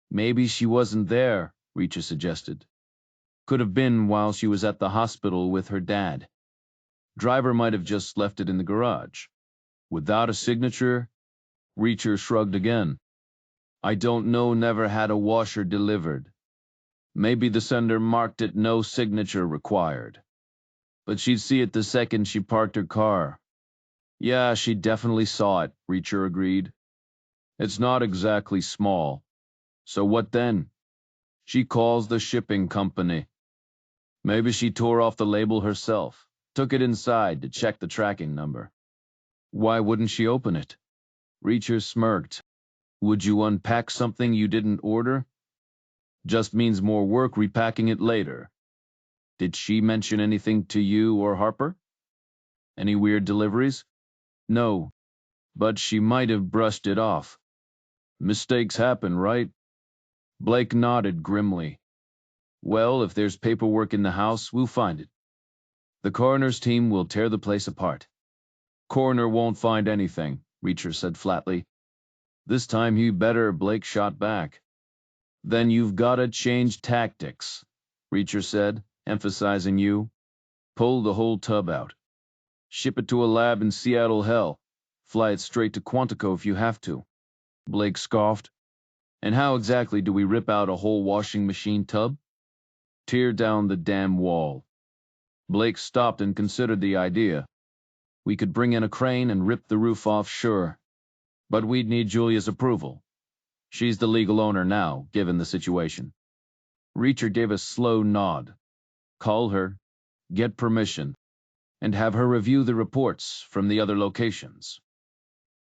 "Maybe she wasn't there," Reacher suggested. "Could have been while she was at the hospital with her dad. Driver might have just left it in the garage." "Without a signature?" Reacher shrugged again. "I don't know, never had a washer delivered. Maybe the sender marked it no signature required. But she'd see it the second she parked her car." "Yeah, she definitely saw it," Reacher agreed. "It's not exactly small. So what then?" "She calls the shipping company." "Maybe she tore off the label herself, took it inside to check the tracking number." "Why wouldn't she open it?" Reacher smirked. "Would you unpack something you didn't order?" "Just means more work repacking it later." "Did she mention anything to you or Harper? Any weird deliveries?" "No, but she might have brushed it off." "Mistakes happen, right?" Blake nodded grimly. "Well, if there's paperwork in the house, we'll find it. The coroner's team will tear the place apart." "Coroner won't find anything," Reacher said flatly. "This time he better," Blake shot back. "Then you've gotta change tactics," Reacher said, emphasizing you. "Pull the whole tub out. Ship it to a lab in Seattle, hell. Fly it straight to Quantico if you have to." Blake scoffed. "And how exactly do we rip out a whole washing machine tub?" "Tear down the damn wall." Blake stopped and considered the idea. "We could bring in a crane and rip the roof off, sure. But we'd need Julia's approval. She's the legal owner now, given the situation." Reacher gave a slow nod. "Call her, get permission, and have her review the reports from the other locations.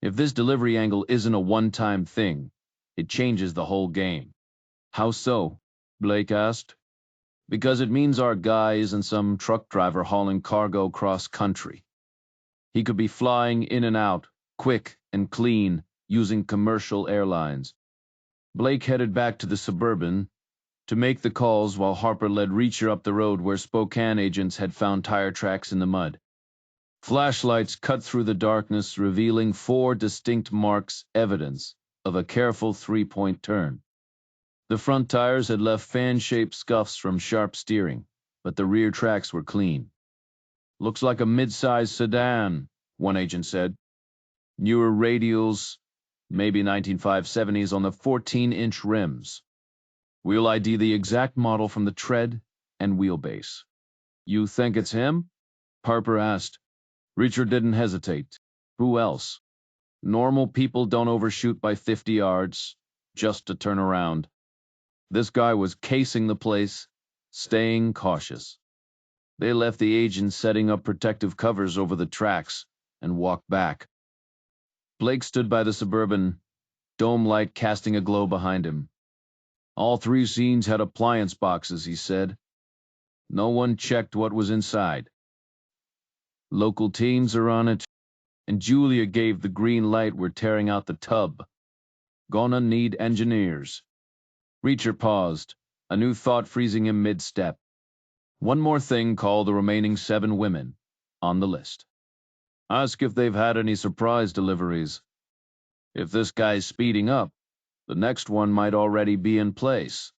If this delivery angle isn't a one-time thing, it changes the whole game." "How so?" Blake asked. "Because it means our guy isn't some truck driver hauling cargo cross-country. He could be flying in and out, quick and clean, using commercial airlines." Blake headed back to the Suburban to make the calls while Harper led Reacher up the road where Spokane agents had found tire tracks in the mud. Flashlights cut through the darkness, revealing 4 distinct marks, evidence of a careful 3-point turn. The front tires had left fan-shaped scuffs from sharp steering, but the rear tracks were clean. "Looks like a mid-sized sedan," one agent said. "Newer radials, maybe 1970s on the 14-inch rims. We'll ID the exact model from the tread and wheelbase." "You think it's him?" Harper asked. Reacher didn't hesitate. "Who else? Normal people don't overshoot by 50 yards, just to turn around." This guy was casing the place, staying cautious. They left the agent setting up protective covers over the tracks and walked back. Blake stood by the Suburban, dome light casting a glow behind him. All three scenes had appliance boxes, he said. No one checked what was inside. Local teams are on it, and Julia gave the green light. We're tearing out the tub. Gonna need engineers. Reacher paused, a new thought freezing him mid-step. One more thing, call the remaining 7 women on the list. Ask if they've had any surprise deliveries. If this guy's speeding up, the next one might already be in place.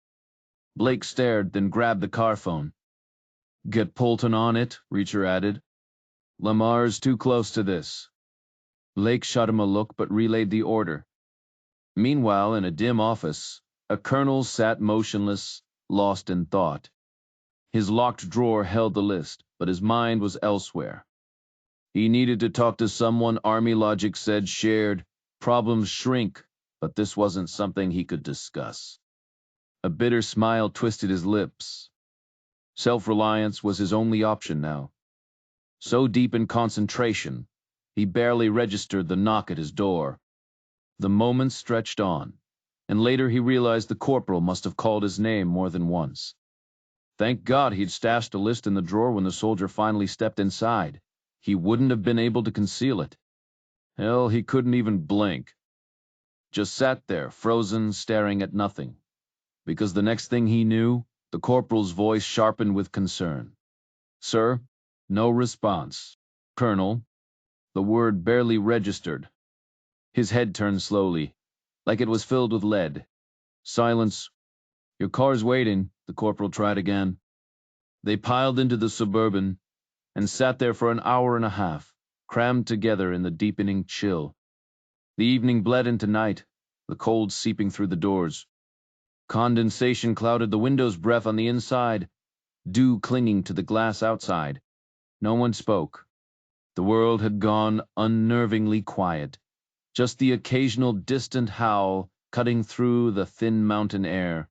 Blake stared, then grabbed the car phone. Get Polton on it, Reacher added. Lamar's too close to this. Blake shot him a look but relayed the order. Meanwhile, in a dim office, a colonel sat motionless, lost in thought. His locked drawer held the list, but his mind was elsewhere. He needed to talk to someone. Army logic said shared. Problems shrink, but this wasn't something he could discuss. A bitter smile twisted his lips. Self-reliance was his only option now. So deep in concentration, he barely registered the knock at his door. The moments stretched on, and later he realized the corporal must have called his name more than once. Thank God he'd stashed a list in the drawer when the soldier finally stepped inside. He wouldn't have been able to conceal it. Hell, he couldn't even blink. Just sat there, frozen, staring at nothing. Because the next thing he knew, the corporal's voice sharpened with concern. Sir? No response. Colonel? The word barely registered. His head turned slowly, like it was filled with lead. Silence. Your car's waiting, the corporal tried again. They piled into the Suburban and sat there for an hour and a half, crammed together in the deepening chill. The evening bled into night, the cold seeping through the doors. Condensation clouded the window's breath on the inside, dew clinging to the glass outside. No one spoke. The world had gone unnervingly quiet, just the occasional distant howl cutting through the thin mountain air.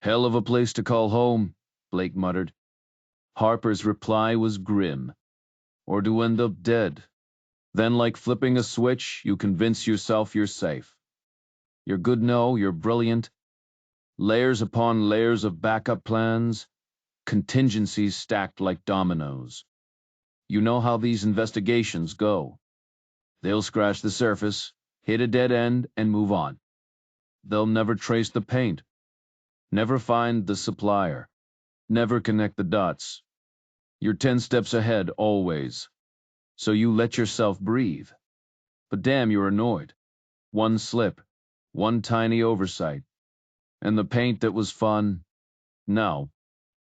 Hell of a place to call home, Blake muttered. Harper's reply was grim. Or to end up dead. Then, like flipping a switch, you convince yourself you're safe. You're good, no, you're brilliant. Layers upon layers of backup plans, contingencies stacked like dominoes. You know how these investigations go. They'll scratch the surface, hit a dead end, and move on. They'll never trace the paint, never find the supplier, never connect the dots. You're 10 steps ahead, always. So you let yourself breathe. But damn, you're annoyed. One slip, one tiny oversight. And the paint that was fun, no.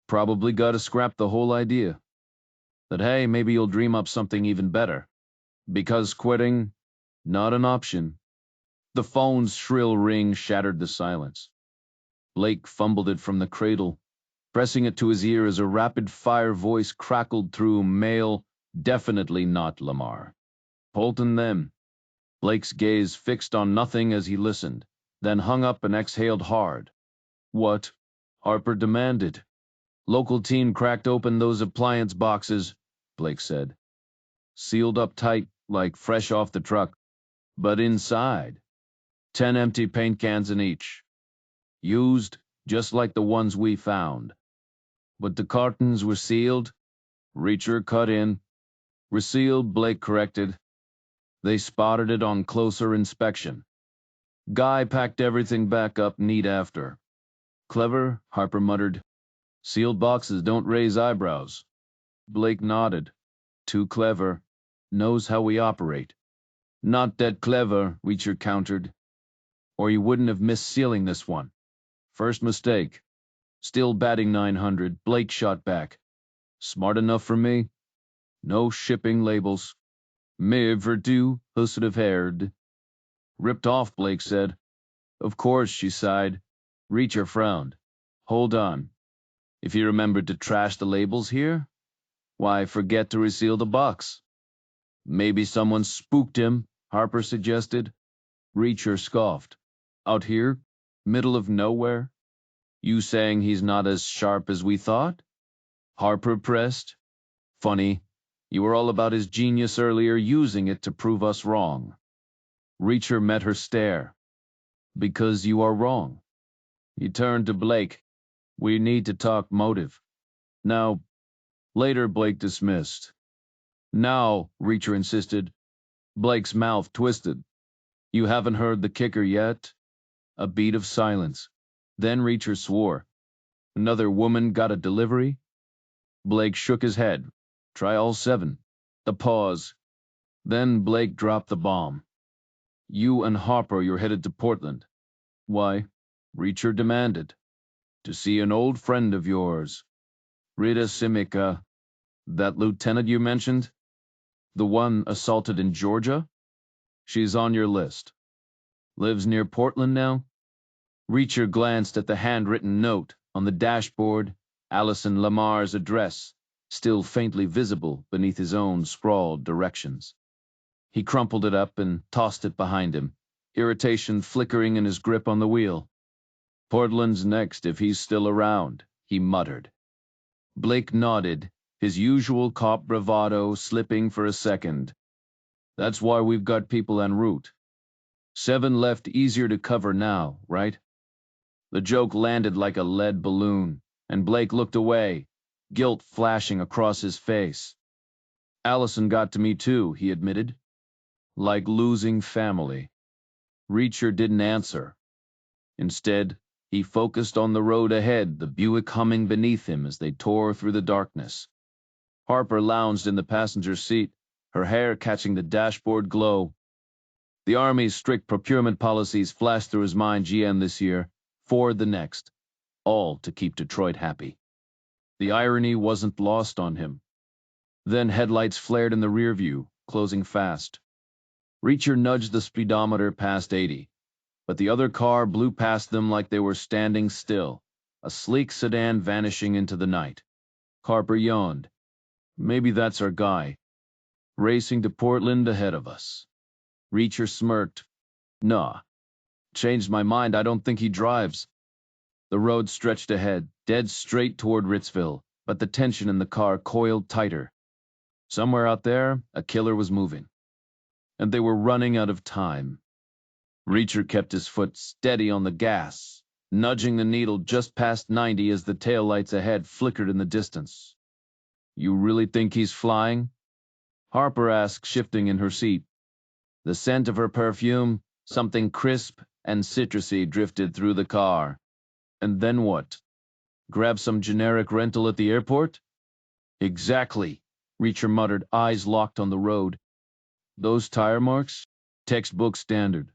Probably gotta scrap the whole idea. That hey, maybe you'll dream up something even better. Because quitting, not an option. The phone's shrill ring shattered the silence. Blake fumbled it from the cradle, pressing it to his ear as a rapid-fire voice crackled through, male, definitely not Lamar. Polton them. Blake's gaze fixed on nothing as he listened, then hung up and exhaled hard. What? Harper demanded. Local team cracked open those appliance boxes, Blake said. Sealed up tight, like fresh off the truck. But inside, 10 empty paint cans in each. Used, just like the ones we found. But the cartons were sealed. Reacher cut in. Resealed, Blake corrected. They spotted it on closer inspection. Guy packed everything back up neat after. Clever, Harper muttered. Sealed boxes don't raise eyebrows. Blake nodded. Too clever. Knows how we operate. Not that clever, Reacher countered. Or you wouldn't have missed sealing this one. First mistake. Still batting 900, Blake shot back. Smart enough for me? No shipping labels. Mais vertu, hussard of haired. Ripped off, Blake said. Of course, she sighed. Reacher frowned. Hold on. If he remembered to trash the labels here, why forget to reseal the box? Maybe someone spooked him, Harper suggested. Reacher scoffed. Out here? Middle of nowhere? You saying he's not as sharp as we thought? Harper pressed. Funny. You were all about his genius earlier, using it to prove us wrong. Reacher met her stare. Because you are wrong. He turned to Blake. We need to talk motive. Now, later Blake dismissed. Now, Reacher insisted. Blake's mouth twisted. You haven't heard the kicker yet? A beat of silence. Then Reacher swore. Another woman got a delivery? Blake shook his head. Try all 7. A pause. Then Blake dropped the bomb. You and Harper, you're headed to Portland. Why? Reacher demanded. To see an old friend of yours. Rita Simica. That lieutenant you mentioned? The one assaulted in Georgia? She's on your list. Lives near Portland now? Reacher glanced at the handwritten note on the dashboard, Allison Lamar's address, still faintly visible beneath his own scrawled directions. He crumpled it up and tossed it behind him, irritation flickering in his grip on the wheel. Portland's next if he's still around, he muttered. Blake nodded, his usual cop bravado slipping for a second. That's why we've got people en route. 7 left easier to cover now, right? The joke landed like a lead balloon, and Blake looked away, guilt flashing across his face. Allison got to me too, he admitted. Like losing family. Reacher didn't answer. Instead, he focused on the road ahead, the Buick humming beneath him as they tore through the darkness. Harper lounged in the passenger seat, her hair catching the dashboard glow. The Army's strict procurement policies flashed through his mind GM this year, Ford the next, all to keep Detroit happy. The irony wasn't lost on him. Then headlights flared in the rear view, closing fast. Reacher nudged the speedometer past 80, but the other car blew past them like they were standing still, a sleek sedan vanishing into the night. Harper yawned. Maybe that's our guy. Racing to Portland ahead of us. Reacher smirked. Nah. Changed my mind, I don't think he drives. The road stretched ahead, dead straight toward Ritzville, but the tension in the car coiled tighter. Somewhere out there, a killer was moving. And they were running out of time. Reacher kept his foot steady on the gas, nudging the needle just past 90 as the taillights ahead flickered in the distance. You really think he's flying? Harper asked, shifting in her seat. The scent of her perfume, something crisp and citrusy, drifted through the car. And then what? Grab some generic rental at the airport? Exactly, Reacher muttered, eyes locked on the road. Those tire marks? Textbook standard.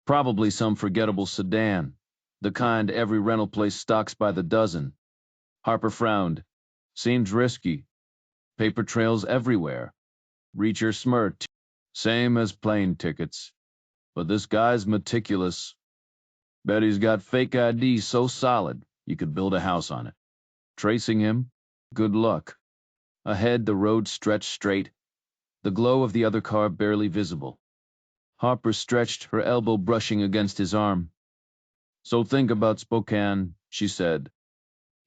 Probably some forgettable sedan, the kind every rental place stocks by the dozen. Harper frowned. Seems risky. Paper trails everywhere. Reacher smirked. Same as plane tickets. But this guy's meticulous. Bet he's got fake ID so solid you could build a house on it. Tracing him? Good luck. Ahead, the road stretched straight, the glow of the other car barely visible. Harper stretched, her elbow brushing against his arm. So think about Spokane, she said.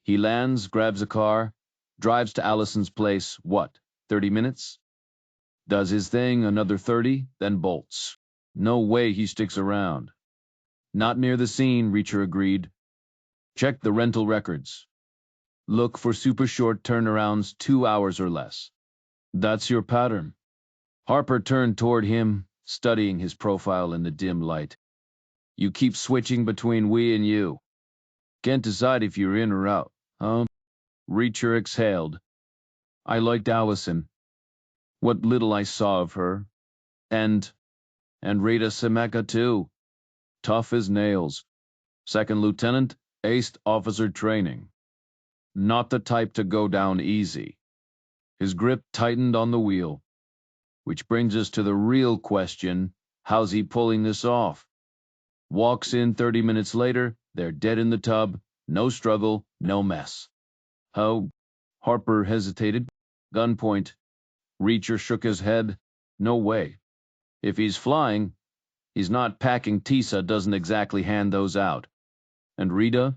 He lands, grabs a car, drives to Allison's place, what, 30 minutes? Does his thing, another 30, then bolts. No way he sticks around. Not near the scene, Reacher agreed. Check the rental records. Look for super short turnarounds, 2 hours or less. That's your pattern. Harper turned toward him, studying his profile in the dim light. You keep switching between we and you. Can't decide if you're in or out, huh? Reacher exhaled. I liked Allison. What little I saw of her. And Rita Semeka too. Tough as nails. Second lieutenant, aced officer training. Not the type to go down easy. His grip tightened on the wheel. Which brings us to the real question, how's he pulling this off? Walks in 30 minutes later, they're dead in the tub, no struggle, no mess. How? Harper hesitated. Gunpoint. Reacher shook his head. No way. If he's flying, he's not packing. Tisa doesn't exactly hand those out. And Rita?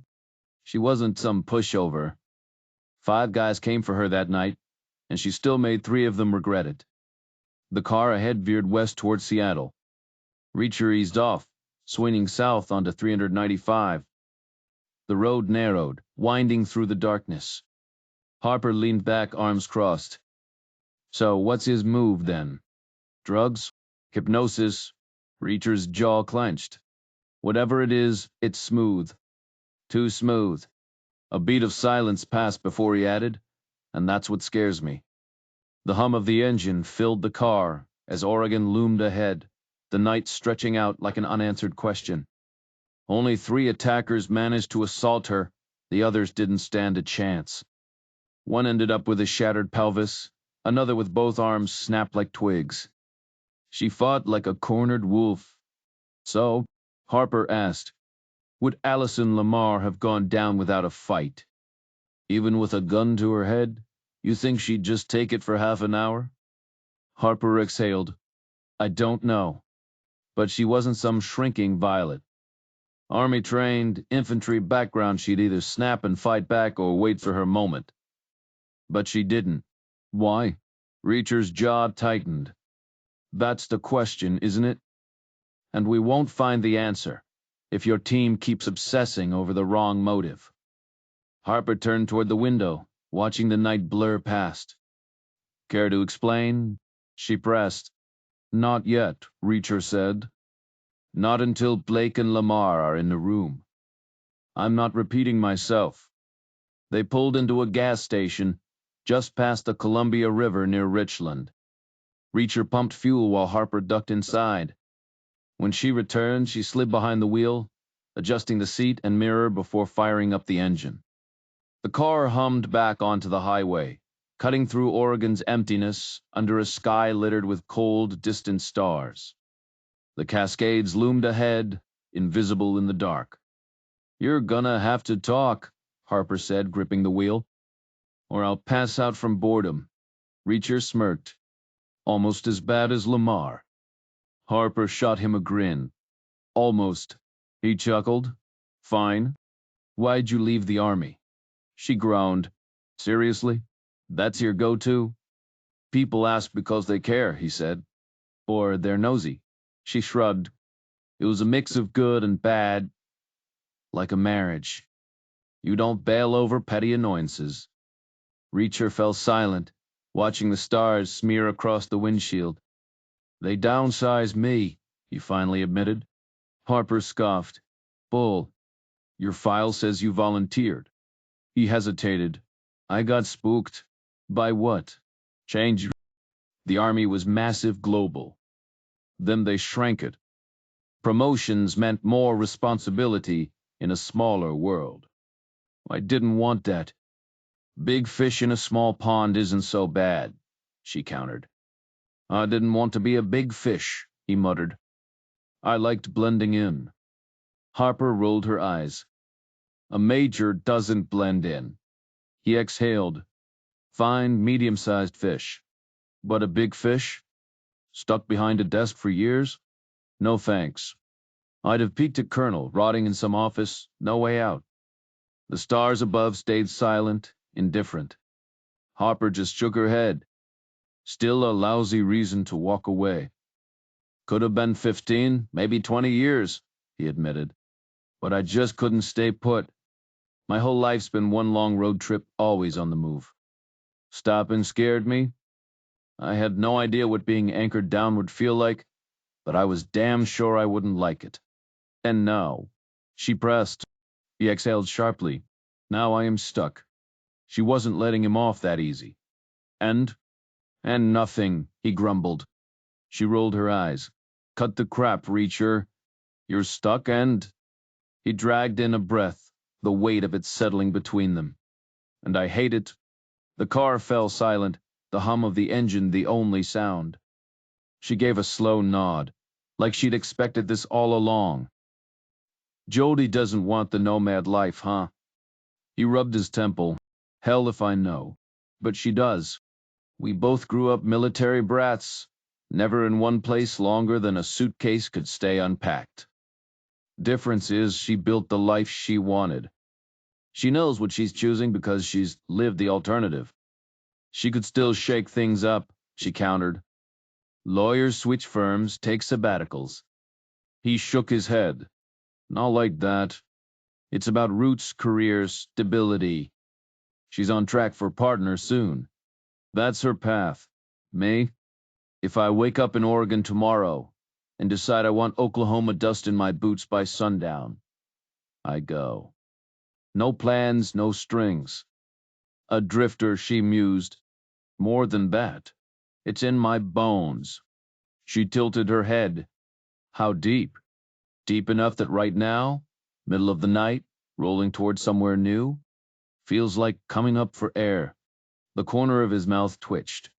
She wasn't some pushover. 5 guys came for her that night, and she still made 3 of them regret it. The car ahead veered west toward Seattle. Reacher eased off, swinging south onto 395. The road narrowed, winding through the darkness. Harper leaned back, arms crossed. So what's his move, then? Drugs? Hypnosis? Reacher's jaw clenched. Whatever it is, it's smooth. Too smooth. A beat of silence passed before he added, and that's what scares me. The hum of the engine filled the car as Oregon loomed ahead, the night stretching out like an unanswered question. Only 3 attackers managed to assault her, the others didn't stand a chance. One ended up with a shattered pelvis, another with both arms snapped like twigs. She fought like a cornered wolf. So, Harper asked, would Allison Lamar have gone down without a fight? Even with a gun to her head, you think she'd just take it for half an hour? Harper exhaled. I don't know. But she wasn't some shrinking violet. Army-trained, infantry background, she'd either snap and fight back or wait for her moment. But she didn't. Why? Reacher's jaw tightened. That's the question, isn't it? And we won't find the answer if your team keeps obsessing over the wrong motive. Harper turned toward the window, watching the night blur past. Care to explain? She pressed. Not yet, Reacher said. Not until Blake and Lamar are in the room. I'm not repeating myself. They pulled into a gas station just past the Columbia River near Richland. Reacher pumped fuel while Harper ducked inside. When she returned, she slid behind the wheel, adjusting the seat and mirror before firing up the engine. The car hummed back onto the highway, cutting through Oregon's emptiness under a sky littered with cold, distant stars. The Cascades loomed ahead, invisible in the dark. You're gonna have to talk, Harper said, gripping the wheel, or I'll pass out from boredom. Reacher smirked. Almost as bad as Lamar. Harper shot him a grin. Almost. He chuckled. Fine. Why'd you leave the army? She groaned. Seriously? That's your go-to? People ask because they care, he said. Or they're nosy. She shrugged. It was a mix of good and bad, like a marriage. You don't bail over petty annoyances. Reacher fell silent, watching the stars smear across the windshield. They downsized me, he finally admitted. Harper scoffed. Bull, your file says you volunteered. He hesitated. I got spooked. By what? Change. The army was massive global. Then they shrank it. Promotions meant more responsibility in a smaller world. I didn't want that. Big fish in a small pond isn't so bad, she countered. I didn't want to be a big fish, he muttered. I liked blending in. Harper rolled her eyes. A major doesn't blend in. He exhaled. Fine, medium-sized fish. But a big fish? Stuck behind a desk for years? No thanks. I'd have peaked at colonel, rotting in some office, no way out. The stars above stayed silent, indifferent. Harper just shook her head. Still a lousy reason to walk away. Could have been 15, maybe 20 years, he admitted. But I just couldn't stay put. My whole life's been one long road trip, always on the move. Stopping scared me. I had no idea what being anchored down would feel like, but I was damn sure I wouldn't like it. And now, she pressed. He exhaled sharply. Now I am stuck. She wasn't letting him off that easy. And nothing, he grumbled. She rolled her eyes. Cut the crap, Reacher. You're stuck and... He dragged in a breath, the weight of it settling between them. And I hate it. The car fell silent, the hum of the engine the only sound. She gave a slow nod, like she'd expected this all along. Jodie doesn't want the nomad life, huh? He rubbed his temple. Hell if I know. But she does. We both grew up military brats, never in one place longer than a suitcase could stay unpacked. Difference is she built the life she wanted. She knows what she's choosing because she's lived the alternative. She could still shake things up, she countered. Lawyers switch firms, take sabbaticals. He shook his head. Not like that. It's about roots, career, stability. She's on track for partner soon. That's her path. Me? If I wake up in Oregon tomorrow and decide I want Oklahoma dust in my boots by sundown, I go. No plans, no strings. A drifter, she mused. More than that. It's in my bones. She tilted her head. How deep? Deep enough that right now, middle of the night, rolling towards somewhere new, feels like coming up for air. The corner of his mouth twitched.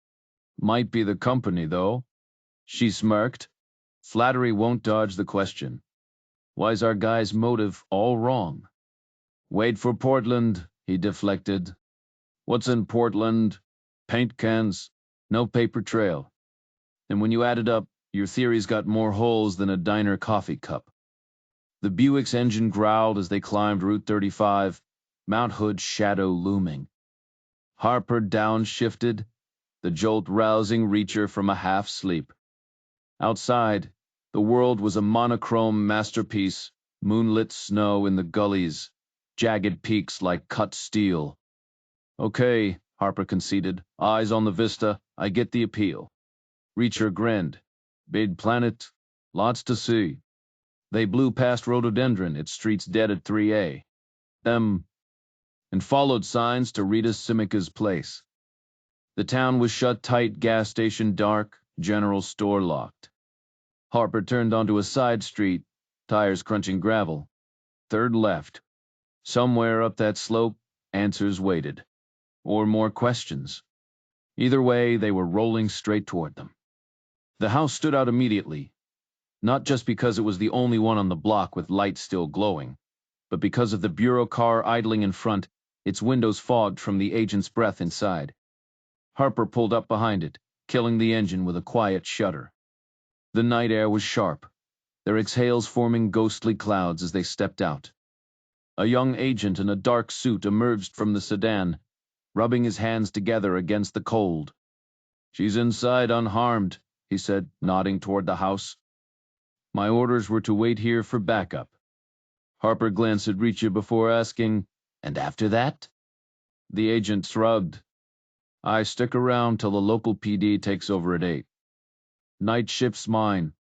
Might be the company, though. She smirked. Flattery won't dodge the question. Why's our guy's motive all wrong? Wait for Portland, he deflected. What's in Portland? Paint cans, no paper trail. And when you add it up, your theory's got more holes than a diner coffee cup. The Buick's engine growled as they climbed Route 35, Mount Hood's shadow looming. Harper downshifted, the jolt rousing Reacher from a half-sleep. Outside, the world was a monochrome masterpiece, moonlit snow in the gullies, jagged peaks like cut steel. Okay, Harper conceded, eyes on the vista, I get the appeal. Reacher grinned. Big planet, lots to see. They blew past Rhododendron, its streets dead at 3A. And followed signs to Rita Simica's place. The town was shut tight, gas station dark, general store locked. Harper turned onto a side street, tires crunching gravel. Third left. Somewhere up that slope, answers waited. Or more questions. Either way, they were rolling straight toward them. The house stood out immediately, not just because it was the only one on the block with lights still glowing, but because of the bureau car idling in front, its windows fogged from the agent's breath inside. Harper pulled up behind it, killing the engine with a quiet shudder. The night air was sharp, their exhales forming ghostly clouds as they stepped out. A young agent in a dark suit emerged from the sedan, rubbing his hands together against the cold. She's inside unharmed, he said, nodding toward the house. My orders were to wait here for backup. Harper glanced at Reacher before asking, and after that? The agent shrugged. I stick around till the local PD takes over at 8. Night shift's mine.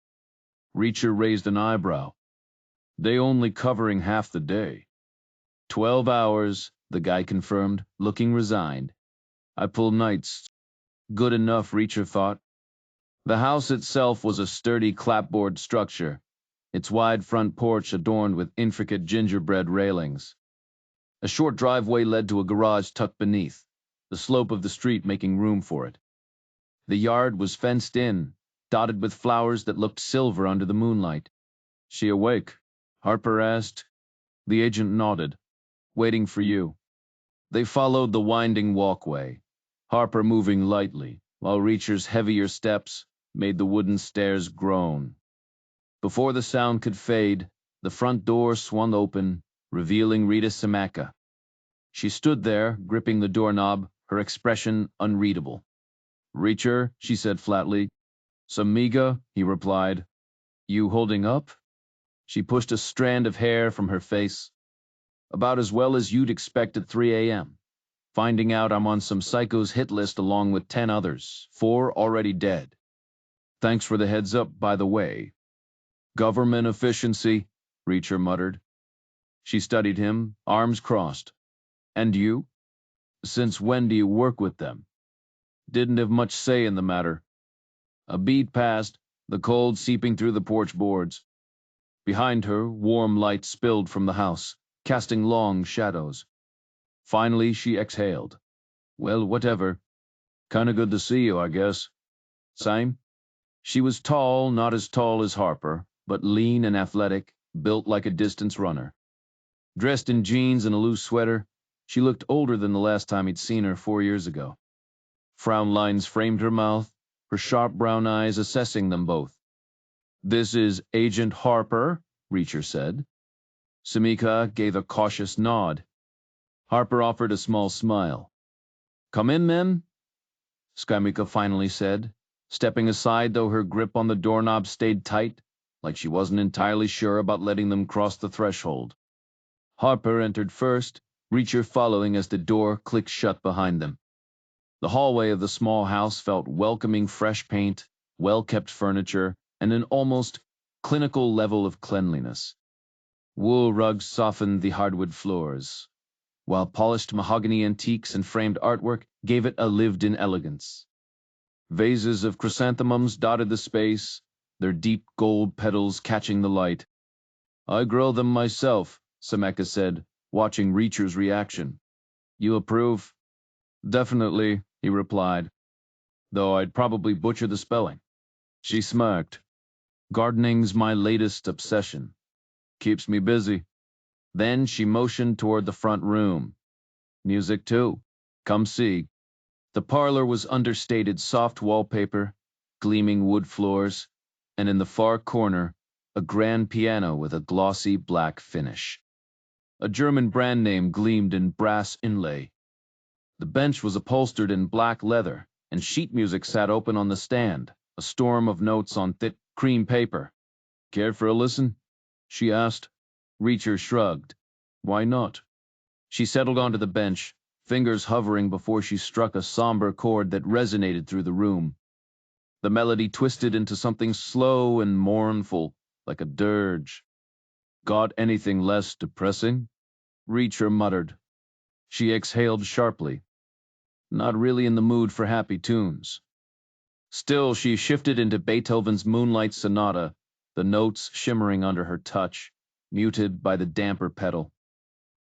Reacher raised an eyebrow. They only covering half the day. 12 hours, the guy confirmed, looking resigned. I pull nights. Good enough, Reacher thought. The house itself was a sturdy clapboard structure, its wide front porch adorned with intricate gingerbread railings. A short driveway led to a garage tucked beneath, the slope of the street making room for it. The yard was fenced in, dotted with flowers that looked silver under the moonlight. She awake? Harper asked. The agent nodded. Waiting for you. They followed the winding walkway, Harper moving lightly, while Reacher's heavier steps made the wooden stairs groan. Before the sound could fade, the front door swung open, revealing Rita Simica. She stood there, gripping the doorknob, her expression unreadable. Reacher, she said flatly. Samiga, he replied. You holding up? She pushed a strand of hair from her face. About as well as you'd expect at 3 a.m., finding out I'm on some psycho's hit list along with 10 others, 4 already dead. Thanks for the heads up, by the way. Government efficiency, Reacher muttered. She studied him, arms crossed. And you? Since when do you work with them? Didn't have much say in the matter. A beat passed, the cold seeping through the porch boards. Behind her, warm light spilled from the house, casting long shadows. Finally, she exhaled. Well, whatever. Kinda good to see you, I guess. Same? She was tall, not as tall as Harper, but lean and athletic, built like a distance runner. Dressed in jeans and a loose sweater, she looked older than the last time he'd seen her 4 years ago. Frown lines framed her mouth, her sharp brown eyes assessing them both. This is Agent Harper, Reacher said. Simica gave a cautious nod. Harper offered a small smile. "Come in, ma'am," Skymika finally said, stepping aside though her grip on the doorknob stayed tight, like she wasn't entirely sure about letting them cross the threshold. Harper entered first, Reacher following as the door clicked shut behind them. The hallway of the small house felt welcoming fresh paint, well-kept furniture, and an almost clinical level of cleanliness. Wool rugs softened the hardwood floors, while polished mahogany antiques and framed artwork gave it a lived-in elegance. Vases of chrysanthemums dotted the space, their deep gold petals catching the light. "I grow them myself," Sameka said, watching Reacher's reaction. "You approve?" "Definitely," he replied, "though I'd probably butcher the spelling." She smirked. "Gardening's my latest obsession. Keeps me busy." Then she motioned toward the front room. "Music too. Come see." The parlor was understated soft wallpaper, gleaming wood floors, and in the far corner, a grand piano with a glossy black finish. A German brand name gleamed in brass inlay. The bench was upholstered in black leather, and sheet music sat open on the stand, a storm of notes on thick cream paper. "Cared for a listen?" she asked. Reacher shrugged. "Why not?" She settled onto the bench, fingers hovering before she struck a somber chord that resonated through the room. The melody twisted into something slow and mournful, like a dirge. "Got anything less depressing?" Reacher muttered. She exhaled sharply. Not really in the mood for happy tunes. Still, she shifted into Beethoven's Moonlight Sonata, the notes shimmering under her touch, muted by the damper pedal.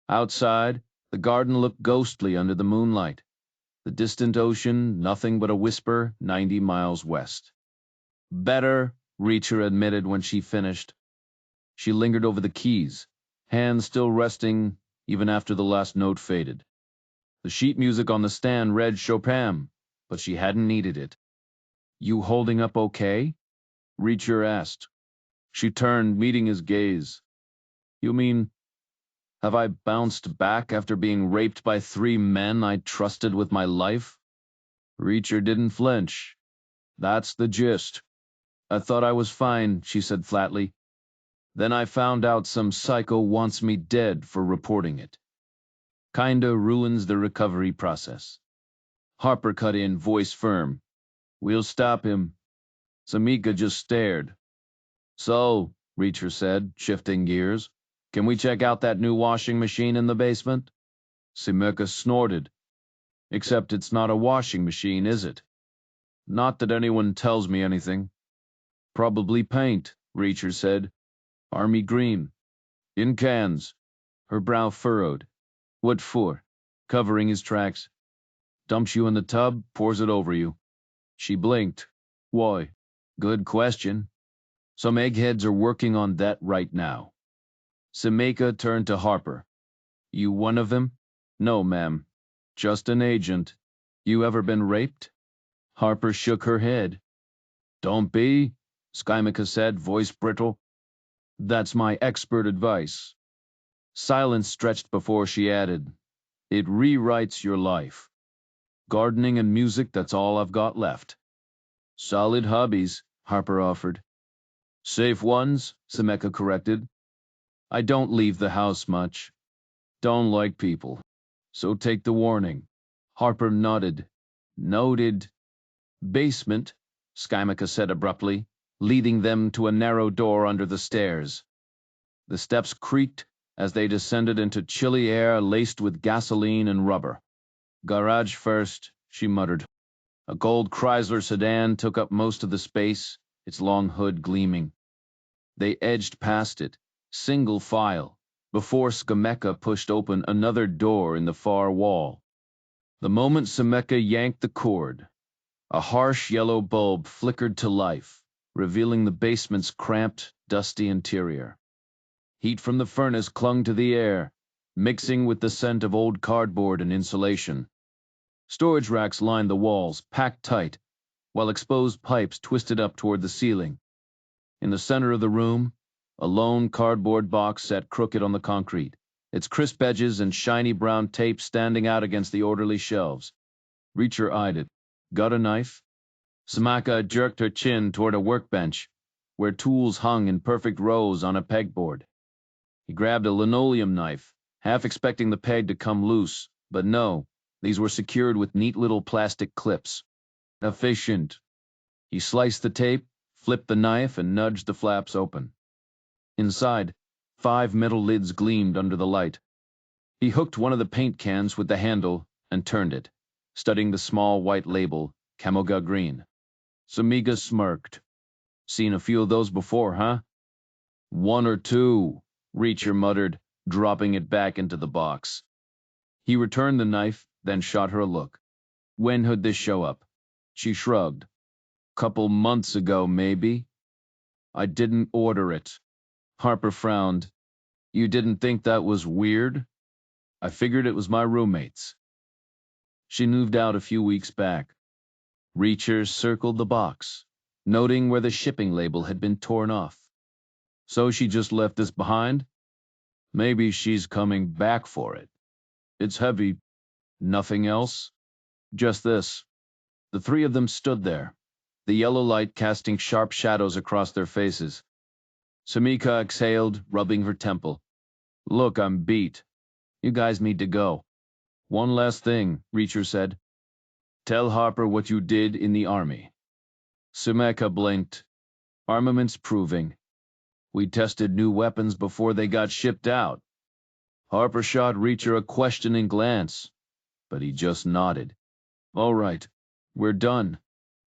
Outside, the garden looked ghostly under the moonlight. The distant ocean, nothing but a whisper 90 miles west. "Better," Reacher admitted when she finished. She lingered over the keys, hands still resting even after the last note faded. The sheet music on the stand read Chopin, but she hadn't needed it. "You holding up okay?" Reacher asked. She turned, meeting his gaze. "You mean, have I bounced back after being raped by 3 men I trusted with my life?" Reacher didn't flinch. "That's the gist." "I thought I was fine," she said flatly. "Then I found out some psycho wants me dead for reporting it. Kinda ruins the recovery process." Harper cut in, voice firm. "We'll stop him." Samika just stared. "So," Reacher said, shifting gears, "can we check out that new washing machine in the basement?" Samika snorted. "Except it's not a washing machine, is it?" "Not that anyone tells me anything." "Probably paint," Reacher said. "Army green." "In cans." Her brow furrowed. "What for?" Covering his tracks. "Dumps you in the tub, pours it over you." She blinked. "Why?" "Good question. Some eggheads are working on that right now." Sameka turned to Harper. "You one of them?" "No, ma'am. Just an agent." "You ever been raped?" Harper shook her head. "Don't be," Skymika said, voice brittle. "That's my expert advice." Silence stretched before she added, "It rewrites your life. Gardening and music, that's all I've got left." "Solid hobbies," Harper offered. "Safe ones," Sameka corrected. "I don't leave the house much. Don't like people. So take the warning." Harper nodded. "Noted." "Basement," Skymika said abruptly, leading them to a narrow door under the stairs. The steps creaked as they descended into chilly air laced with gasoline and rubber. "Garage first," she muttered. A gold Chrysler sedan took up most of the space, its long hood gleaming. They edged past it, single file, before Skymika pushed open another door in the far wall. The moment Skymika yanked the cord, a harsh yellow bulb flickered to life, revealing the basement's cramped, dusty interior. Heat from the furnace clung to the air, mixing with the scent of old cardboard and insulation. Storage racks lined the walls, packed tight, while exposed pipes twisted up toward the ceiling. In the center of the room, a lone cardboard box sat crooked on the concrete, its crisp edges and shiny brown tape standing out against the orderly shelves. Reacher eyed it. Got a knife? Samaka jerked her chin toward a workbench, where tools hung in perfect rows on a pegboard. He grabbed a linoleum knife, half expecting the peg to come loose, but no, these were secured with neat little plastic clips. Efficient. He sliced the tape, flipped the knife, and nudged the flaps open. Inside, 5 metal lids gleamed under the light. He hooked one of the paint cans with the handle and turned it, studying the small white label, Camoga Green. Samika smirked. Seen a few of those before, huh? 1 or 2, Reacher muttered, dropping it back into the box. He returned the knife, then shot her a look. When would this show up? She shrugged. Couple months ago, maybe. I didn't order it. Harper frowned. You didn't think that was weird? I figured it was my roommate's. She moved out a few weeks back. Reacher circled the box, noting where the shipping label had been torn off. So she just left this behind? Maybe she's coming back for it. It's heavy. Nothing else? Just this. The 3 of them stood there, the yellow light casting sharp shadows across their faces. Samika exhaled, rubbing her temple. Look, I'm beat. You guys need to go. One last thing, Reacher said. Tell Harper what you did in the army. Samika blinked. Armaments proving. We tested new weapons before they got shipped out. Harper shot Reacher a questioning glance, but he just nodded. All right, we're done.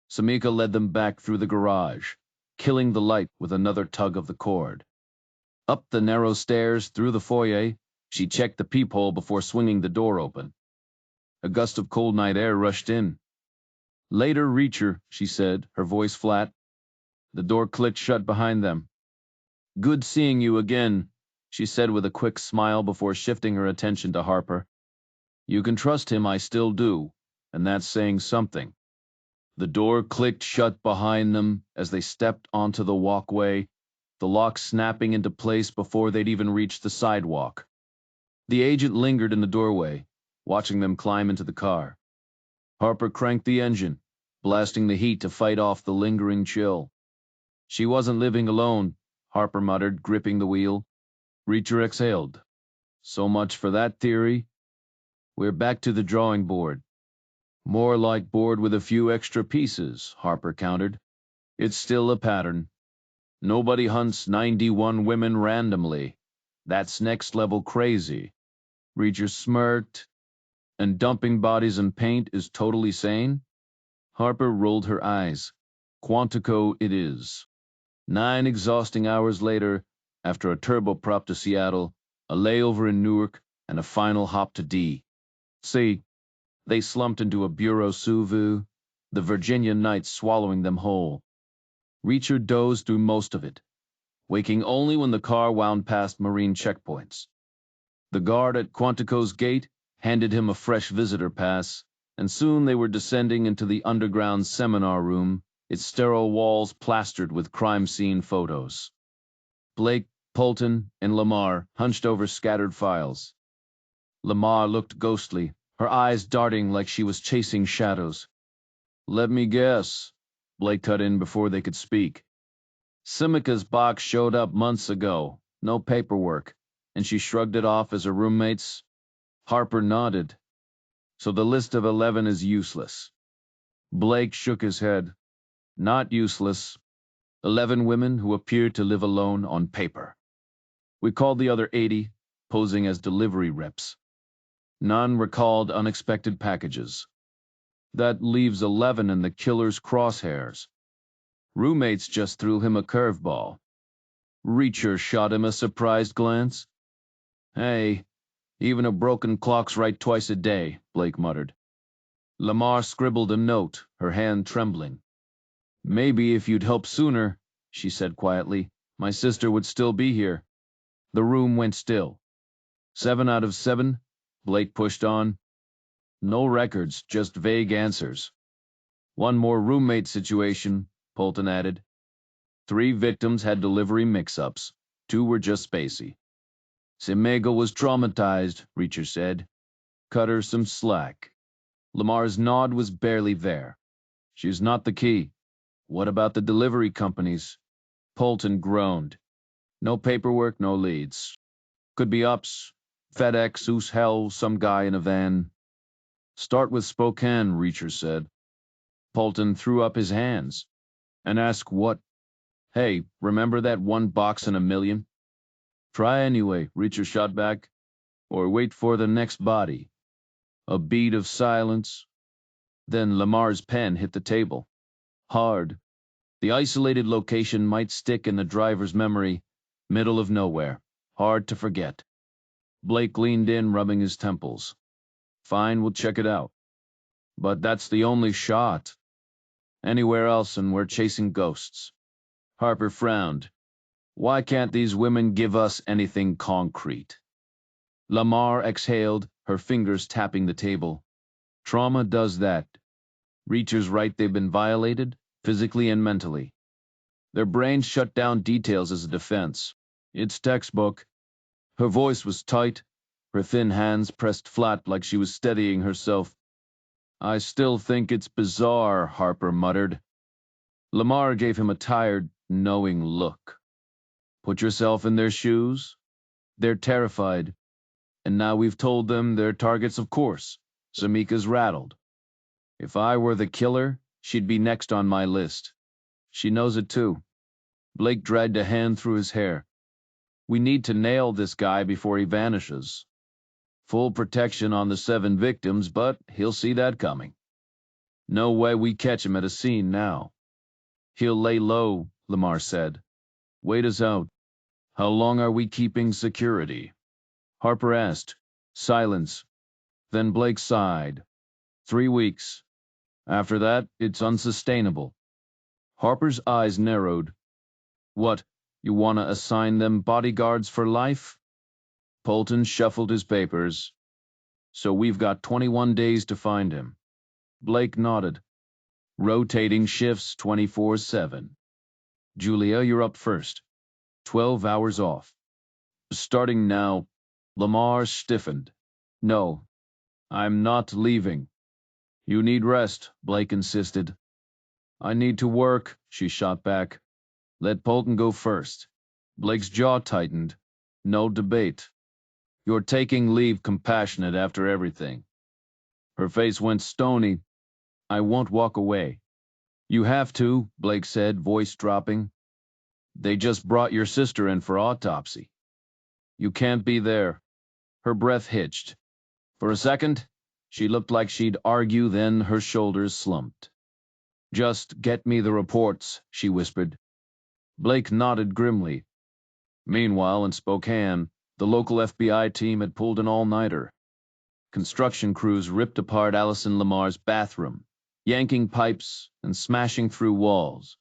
Samika led them back through the garage, killing the light with another tug of the cord. Up the narrow stairs through the foyer, she checked the peephole before swinging the door open. A gust of cold night air rushed in. Later, Reacher, she said, her voice flat. The door clicked shut behind them. Good seeing you again, she said with a quick smile before shifting her attention to Harper. You can trust him, I still do, and that's saying something. The door clicked shut behind them as they stepped onto the walkway, the lock snapping into place before they'd even reached the sidewalk. The agent lingered in the doorway, watching them climb into the car. Harper cranked the engine, blasting the heat to fight off the lingering chill. She wasn't living alone, Harper muttered, gripping the wheel. Reacher exhaled. So much for that theory. We're back to the drawing board. More like board with a few extra pieces, Harper countered. It's still a pattern. Nobody hunts 91 women randomly. That's next level crazy. Reacher smirked. And dumping bodies in paint is totally sane? Harper rolled her eyes. Quantico it is. 9 exhausting hours later, after a turboprop to Seattle, a layover in Newark, and a final hop to D. C. They slumped into a bureau sous vide, the Virginia night swallowing them whole. Reacher dozed through most of it, waking only when the car wound past Marine checkpoints. The guard at Quantico's gate handed him a fresh visitor pass, and soon they were descending into the underground seminar room, its sterile walls plastered with crime scene photos. Blake, Polton, and Lamar hunched over scattered files. Lamar looked ghostly, her eyes darting like she was chasing shadows. Let me guess, Blake cut in before they could speak. Simika's box showed up months ago, no paperwork, and she shrugged it off as her roommate's. Harper nodded. So the list of 11 is useless. Blake shook his head. Not useless. 11 women who appeared to live alone on paper. We called the other 80, posing as delivery reps. None recalled unexpected packages. That leaves 11 in the killer's crosshairs. Roommates just threw him a curveball. Reacher shot him a surprised glance. Hey, even a broken clock's right twice a day, Blake muttered. Lamar scribbled a note, her hand trembling. Maybe if you'd helped sooner, she said quietly, my sister would still be here. The room went still. 7 out of 7, Blake pushed on. No records, just vague answers. One more roommate situation, Polton added. 3 victims had delivery mix-ups. 2 were just spacey. Semega was traumatized, Reacher said. Cut her some slack. Lamar's nod was barely there. She's not the key. What about the delivery companies? Polton groaned. No paperwork, no leads. Could be ups. FedEx, who's hell, some guy in a van. Start with Spokane, Reacher said. Polton threw up his hands. And ask what? Hey, remember that one box in a million? Try anyway, Reacher shot back. Or wait for the next body. A beat of silence. Then Lamar's pen hit the table. Hard. The isolated location might stick in the driver's memory. Middle of nowhere. Hard to forget. Blake leaned in, rubbing his temples. Fine, we'll check it out. But that's the only shot. Anywhere else and we're chasing ghosts. Harper frowned. Why can't these women give us anything concrete? Lamar exhaled, her fingers tapping the table. Trauma does that. Reacher's right, they've been violated, physically and mentally. Their brains shut down details as a defense. It's textbook. Her voice was tight, her thin hands pressed flat like she was steadying herself. I still think it's bizarre, Harper muttered. Lamar gave him a tired, knowing look. Put yourself in their shoes. They're terrified. And now we've told them they're targets, of course. Samika's rattled. If I were the killer, she'd be next on my list. She knows it too. Blake dragged a hand through his hair. We need to nail this guy before he vanishes. Full protection on the 7 victims, but he'll see that coming. No way we catch him at a scene now. He'll lay low, Lamar said. Wait us out. How long are we keeping security? Harper asked. Silence. Then Blake sighed. 3 weeks. After that, it's unsustainable. Harper's eyes narrowed. What, you want to assign them bodyguards for life? Polton shuffled his papers. So we've got 21 days to find him. Blake nodded. Rotating shifts 24/7. Julia, you're up first. 12 hours off. Starting now. Lamar stiffened. No, I'm not leaving. You need rest, Blake insisted. I need to work, she shot back. Let Polton go first. Blake's jaw tightened. No debate. You're taking leave compassionate after everything. Her face went stony. I won't walk away. You have to, Blake said, voice dropping. They just brought your sister in for autopsy. You can't be there. Her breath hitched. For a second, she looked like she'd argue, then her shoulders slumped. Just get me the reports, she whispered. Blake nodded grimly. Meanwhile, in Spokane, the local FBI team had pulled an all-nighter. Construction crews ripped apart Allison Lamar's bathroom, yanking pipes and smashing through walls.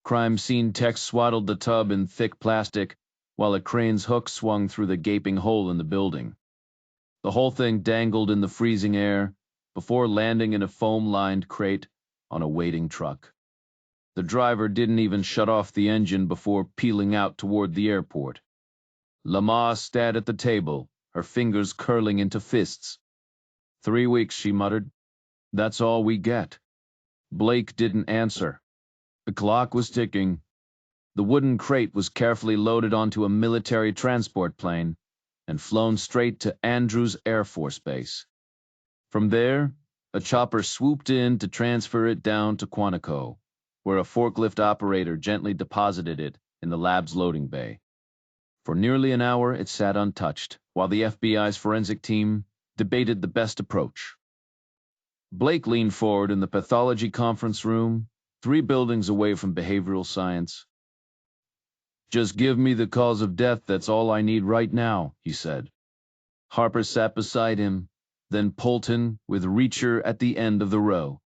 Crime scene techs swaddled the tub in thick plastic, while a crane's hook swung through the gaping hole in the building. The whole thing dangled in the freezing air before landing in a foam-lined crate on a waiting truck. The driver didn't even shut off the engine before peeling out toward the airport. Lamar stared at the table, her fingers curling into fists. 3 weeks, she muttered. That's all we get. Blake didn't answer. The clock was ticking. The wooden crate was carefully loaded onto a military transport plane and flown straight to Andrews Air Force Base. From there, a chopper swooped in to transfer it down to Quantico, where a forklift operator gently deposited it in the lab's loading bay. For nearly an hour, it sat untouched, while the FBI's forensic team debated the best approach. Blake leaned forward in the pathology conference room, 3 buildings away from behavioral science. Just give me the cause of death, that's all I need right now, he said. Harper sat beside him, then Polton with Reacher at the end of the row.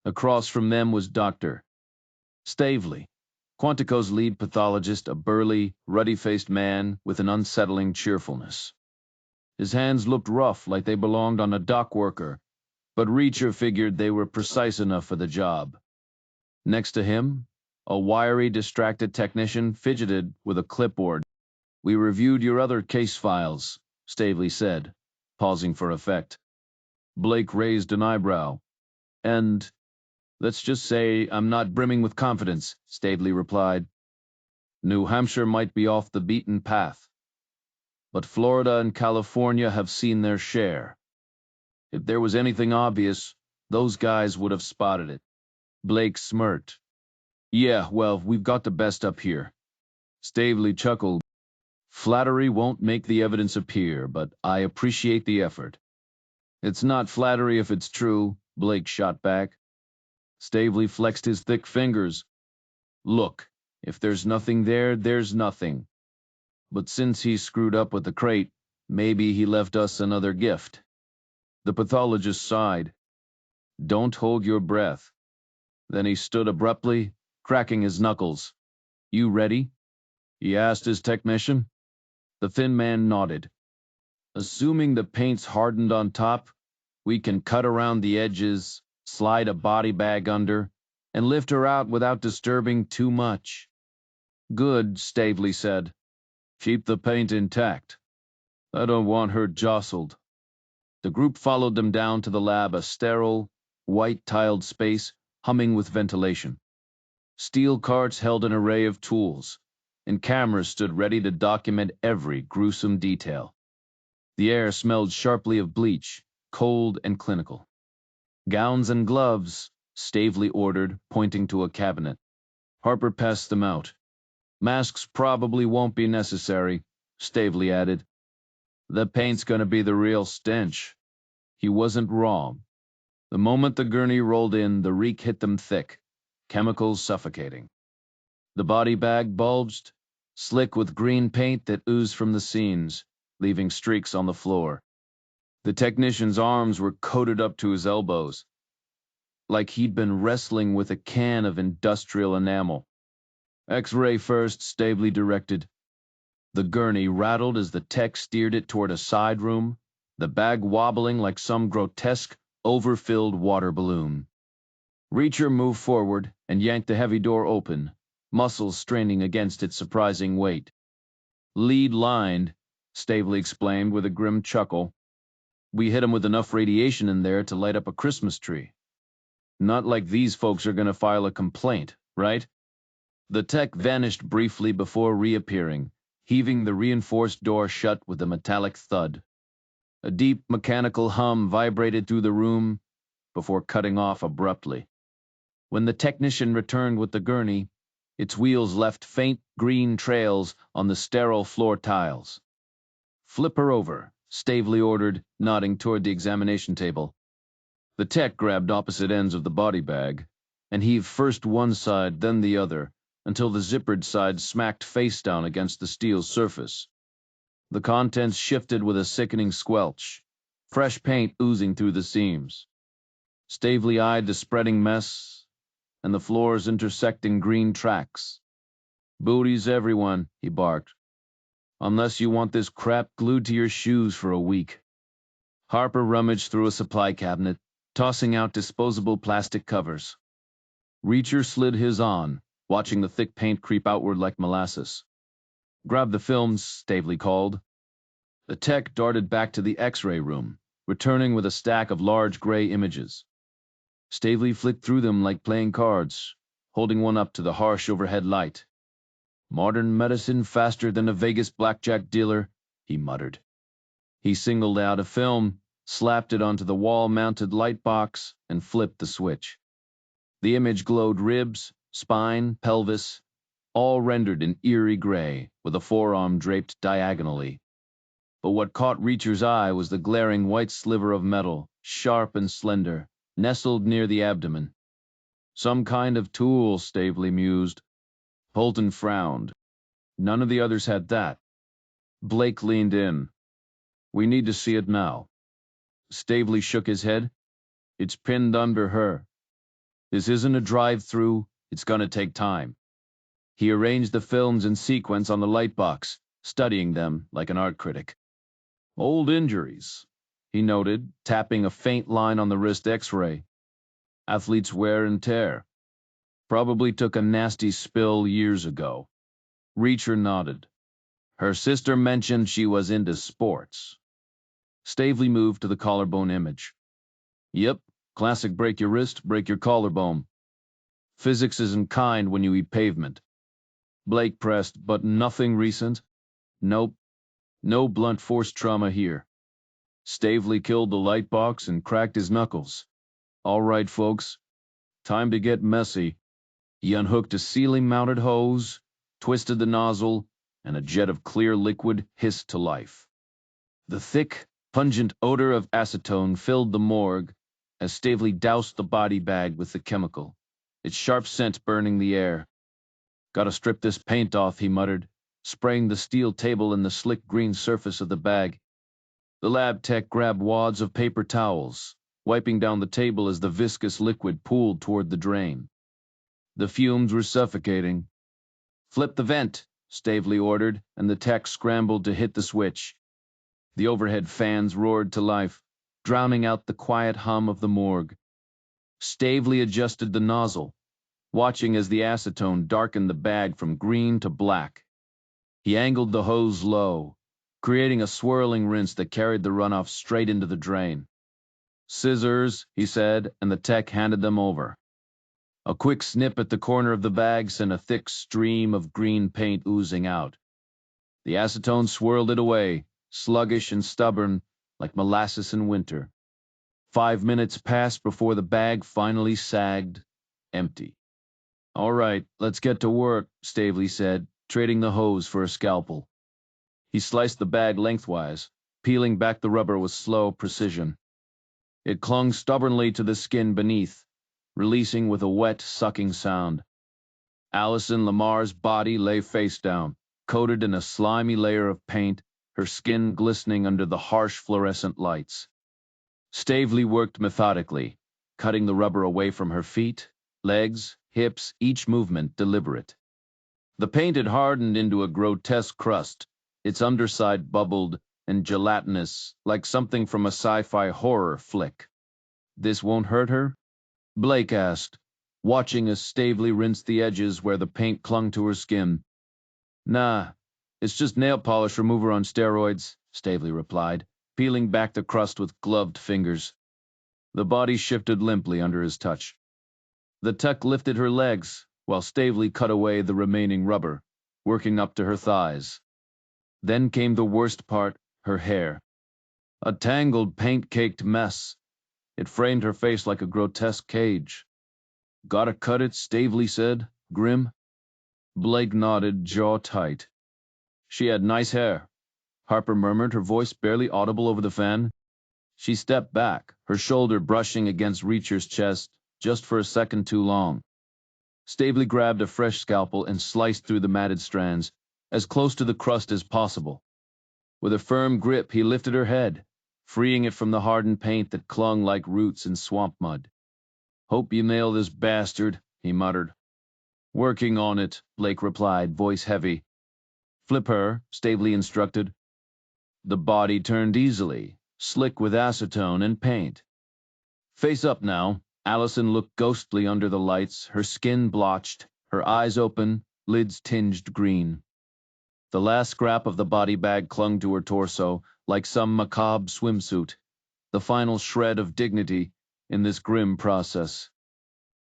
Across from them was Dr. Stavely, Quantico's lead pathologist, a burly, ruddy-faced man with an unsettling cheerfulness. His hands looked rough, like they belonged on a dock worker, but Reacher figured they were precise enough for the job. Next to him, a wiry, distracted technician fidgeted with a clipboard. We reviewed your other case files, Stavely said, pausing for effect. Blake raised an eyebrow. And, let's just say I'm not brimming with confidence, Stavely replied. New Hampshire might be off the beaten path, but Florida and California have seen their share. If there was anything obvious, those guys would have spotted it. Blake smirked. Yeah, well, we've got the best up here. Stavely chuckled. Flattery won't make the evidence appear, but I appreciate the effort. It's not flattery if it's true, Blake shot back. Stavely flexed his thick fingers. Look, if there's nothing there, there's nothing. But since he screwed up with the crate, maybe he left us another gift. The pathologist sighed. Don't hold your breath. Then he stood abruptly, cracking his knuckles. You ready? He asked his technician. The thin man nodded. Assuming the paint's hardened on top, we can cut around the edges, slide a body bag under, and lift her out without disturbing too much. Good, Stavely said. Keep the paint intact. I don't want her jostled. The group followed them down to the lab, a sterile, white-tiled space humming with ventilation. Steel carts held an array of tools, and cameras stood ready to document every gruesome detail. The air smelled sharply of bleach, cold and clinical. Gowns and gloves, Stavely ordered, pointing to a cabinet. Harper passed them out. Masks probably won't be necessary, Stavely added. The paint's gonna be the real stench. He wasn't wrong. The moment the gurney rolled in, the reek hit them thick, chemicals suffocating. The body bag bulged, slick with green paint that oozed from the seams, leaving streaks on the floor. The technician's arms were coated up to his elbows, like he'd been wrestling with a can of industrial enamel. X-ray first, Stavely directed. The gurney rattled as the tech steered it toward a side room, the bag wobbling like some grotesque, overfilled water balloon. Reacher moved forward and yanked the heavy door open, muscles straining against its surprising weight. Lead-lined, Stavely explained with a grim chuckle. We hit him with enough radiation in there to light up a Christmas tree. Not like these folks are going to file a complaint, right? The tech vanished briefly before reappearing, heaving the reinforced door shut with a metallic thud. A deep mechanical hum vibrated through the room before cutting off abruptly. When the technician returned with the gurney, its wheels left faint green trails on the sterile floor tiles. Flip her over, Stavely ordered, nodding toward the examination table. The tech grabbed opposite ends of the body bag and heaved first one side, then the other, until the zippered side smacked face down against the steel surface. The contents shifted with a sickening squelch, fresh paint oozing through the seams. Stavely eyed the spreading mess and the floor's intersecting green tracks. Booties, everyone, he barked. Unless you want this crap glued to your shoes for a week. Harper rummaged through a supply cabinet, tossing out disposable plastic covers. Reacher slid his on, watching the thick paint creep outward like molasses. Grab the films, Stavely called. The tech darted back to the X-ray room, returning with a stack of large gray images. Stavely flicked through them like playing cards, holding one up to the harsh overhead light. Modern medicine faster than a Vegas blackjack dealer, he muttered. He singled out a film, slapped it onto the wall-mounted light box, and flipped the switch. The image glowed ribs, spine, pelvis, all rendered in eerie gray, with a forearm draped diagonally. But what caught Reacher's eye was the glaring white sliver of metal, sharp and slender, nestled near the abdomen. Some kind of tool, Stavely mused. Holton frowned. None of the others had that. Blake leaned in. We need to see it now. Stavely shook his head. It's pinned under her. This isn't a drive-through. It's gonna take time. He arranged the films in sequence on the light box, studying them like an art critic. Old injuries, he noted, tapping a faint line on the wrist X-ray. Athletes wear and tear. Probably took a nasty spill years ago. Reacher nodded. Her sister mentioned she was into sports. Stavely moved to the collarbone image. Yep, classic break your wrist, break your collarbone. Physics isn't kind when you eat pavement. Blake pressed, but nothing recent? Nope. No blunt force trauma here. Stavely killed the light box and cracked his knuckles. All right, folks. Time to get messy. He unhooked a ceiling-mounted hose, twisted the nozzle, and a jet of clear liquid hissed to life. The thick, pungent odor of acetone filled the morgue as Stavely doused the body bag with the chemical, its sharp scent burning the air. Gotta strip this paint off, he muttered, spraying the steel table and the slick green surface of the bag. The lab tech grabbed wads of paper towels, wiping down the table as the viscous liquid pooled toward the drain. The fumes were suffocating. Flip the vent, Stavely ordered, and the tech scrambled to hit the switch. The overhead fans roared to life, drowning out the quiet hum of the morgue. Stavely adjusted the nozzle, watching as the acetone darkened the bag from green to black. He angled the hose low, creating a swirling rinse that carried the runoff straight into the drain. Scissors, he said, and the tech handed them over. A quick snip at the corner of the bag sent a thick stream of green paint oozing out. The acetone swirled it away, sluggish and stubborn, like molasses in winter. 5 minutes passed before the bag finally sagged, empty. All right, let's get to work, Stavely said, trading the hose for a scalpel. He sliced the bag lengthwise, peeling back the rubber with slow precision. It clung stubbornly to the skin beneath, releasing with a wet, sucking sound. Allison Lamar's body lay face down, coated in a slimy layer of paint, her skin glistening under the harsh fluorescent lights. Stavely worked methodically, cutting the rubber away from her feet, legs, hips, each movement deliberate. The paint had hardened into a grotesque crust, its underside bubbled and gelatinous, like something from a sci-fi horror flick. This won't hurt her? Blake asked, watching as Stavely rinsed the edges where the paint clung to her skin. Nah, it's just nail polish remover on steroids, Stavely replied, peeling back the crust with gloved fingers. The body shifted limply under his touch. The tech lifted her legs, while Stavely cut away the remaining rubber, working up to her thighs. Then came the worst part, her hair. A tangled, paint-caked mess. It framed her face like a grotesque cage. Gotta cut it, Stavely said, grim. Blake nodded, jaw tight. She had nice hair, Harper murmured, her voice barely audible over the fan. She stepped back, her shoulder brushing against Reacher's chest, just for a second too long. Stavely grabbed a fresh scalpel and sliced through the matted strands, as close to the crust as possible. With a firm grip, he lifted her head, freeing it from the hardened paint that clung like roots in swamp mud. Hope you nail this bastard, he muttered. Working on it, Blake replied, voice heavy. Flip her, Stavely instructed. The body turned easily, slick with acetone and paint. Face up now. Allison looked ghostly under the lights, her skin blotched, her eyes open, lids tinged green. The last scrap of the body bag clung to her torso, like some macabre swimsuit, the final shred of dignity in this grim process.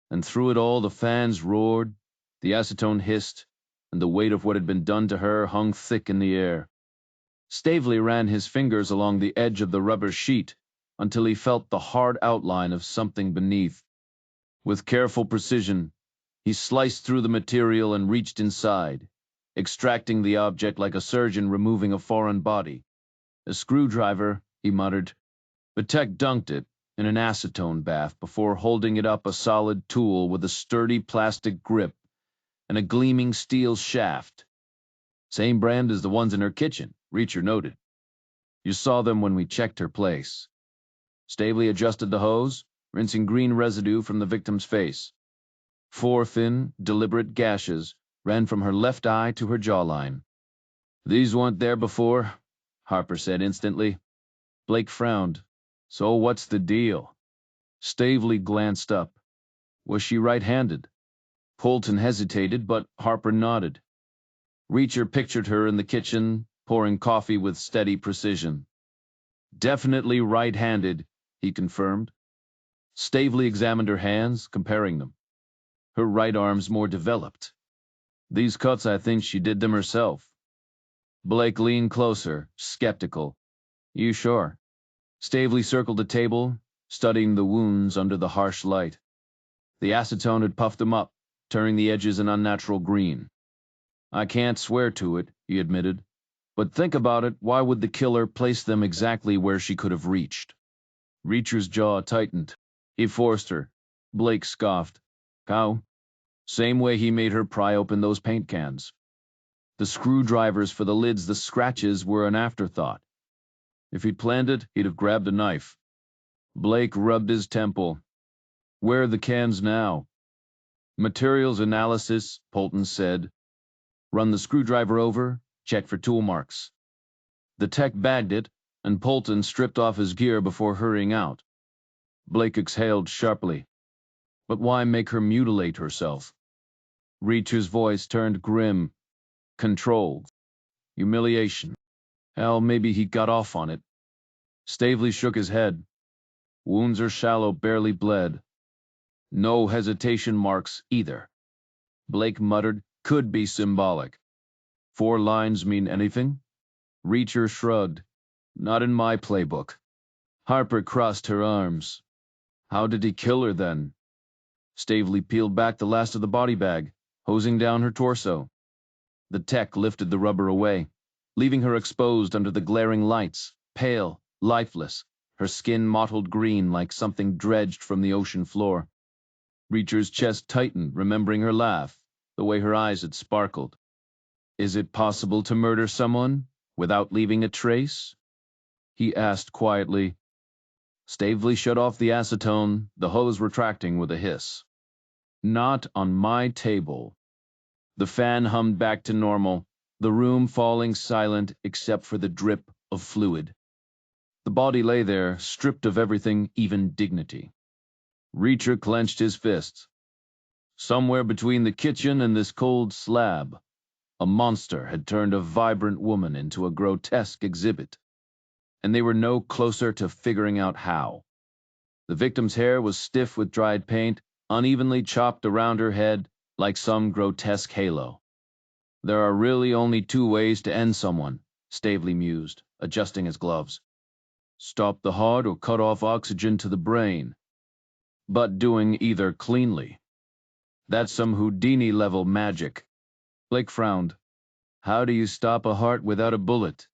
And through it all the fans roared, the acetone hissed, and the weight of what had been done to her hung thick in the air. Stavely ran his fingers along the edge of the rubber sheet until he felt the hard outline of something beneath. With careful precision, he sliced through the material and reached inside, extracting the object like a surgeon removing a foreign body. A screwdriver, he muttered. The tech dunked it in an acetone bath before holding it up, a solid tool with a sturdy plastic grip and a gleaming steel shaft. Same brand as the ones in her kitchen, Reacher noted. You saw them when we checked her place. Stavely adjusted the hose, rinsing green residue from the victim's face. 4 thin, deliberate gashes ran from her left eye to her jawline. These weren't there before, Harper said instantly. Blake frowned. So what's the deal? Stavely glanced up. Was she right-handed? Polton hesitated, but Harper nodded. Reacher pictured her in the kitchen, pouring coffee with steady precision. Definitely right-handed, he confirmed. Stavely examined her hands, comparing them. Her right arm's more developed. These cuts, I think she did them herself. Blake leaned closer, skeptical. You sure? Stavely circled the table, studying the wounds under the harsh light. The acetone had puffed them up, turning the edges an unnatural green. I can't swear to it, he admitted. But think about it, why would the killer place them exactly where she could have reached? Reacher's jaw tightened. He forced her. Blake scoffed. How? Same way he made her pry open those paint cans. The screwdrivers for the lids, the scratches, were an afterthought. If he'd planned it, he'd have grabbed a knife. Blake rubbed his temple. Where are the cans now? Materials analysis, Polton said. Run the screwdriver over, check for tool marks. The tech bagged it, and Polton stripped off his gear before hurrying out. Blake exhaled sharply. But why make her mutilate herself? Reacher's voice turned grim. Control. Humiliation. Hell, maybe he got off on it. Stavely shook his head. Wounds are shallow, barely bled. No hesitation marks either. Blake muttered, could be symbolic. 4 lines mean anything? Reacher shrugged. Not in my playbook. Harper crossed her arms. How did he kill her then? Stavely peeled back the last of the body bag, hosing down her torso. The tech lifted the rubber away, leaving her exposed under the glaring lights, pale, lifeless, her skin mottled green like something dredged from the ocean floor. Reacher's chest tightened, remembering her laugh, the way her eyes had sparkled. Is it possible to murder someone without leaving a trace? He asked quietly. Stavely shut off the acetone, the hose retracting with a hiss. Not on my table. The fan hummed back to normal, the room falling silent except for the drip of fluid. The body lay there, stripped of everything, even dignity. Reacher clenched his fists. Somewhere between the kitchen and this cold slab, a monster had turned a vibrant woman into a grotesque exhibit, and they were no closer to figuring out how. The victim's hair was stiff with dried paint, unevenly chopped around her head like some grotesque halo. There are really only 2 ways to end someone, Stavely mused, adjusting his gloves. Stop the heart or cut off oxygen to the brain. But doing either cleanly. That's some Houdini-level magic. Blake frowned. How do you stop a heart without a bullet?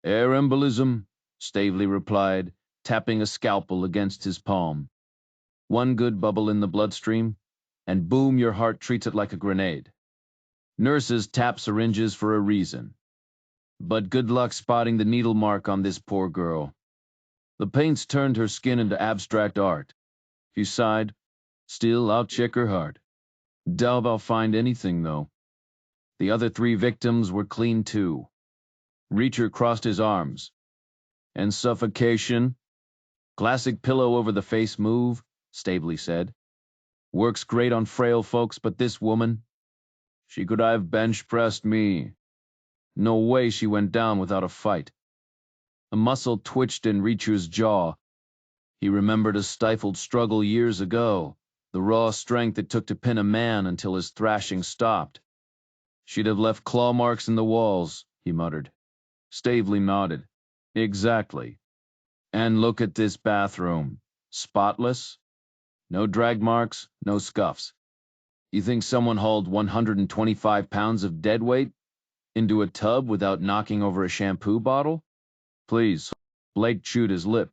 Air embolism, Stavely replied, tapping a scalpel against his palm. 1 good bubble in the bloodstream, and boom, your heart treats it like a grenade. Nurses tap syringes for a reason. But good luck spotting the needle mark on this poor girl. The paints turned her skin into abstract art. He sighed. Still, I'll check her heart. Doubt I'll find anything, though. The other 3 victims were clean, too. Reacher crossed his arms. And suffocation? Classic pillow over the face move, Stavely said. Works great on frail folks, but this woman, she could have bench-pressed me. No way she went down without a fight. A muscle twitched in Reacher's jaw. He remembered a stifled struggle years ago, the raw strength it took to pin a man until his thrashing stopped. She'd have left claw marks in the walls, he muttered. Stavely nodded. Exactly. And look at this bathroom. Spotless? No drag marks, no scuffs. You think someone hauled 125 pounds of dead weight into a tub without knocking over a shampoo bottle? Please. Blake chewed his lip.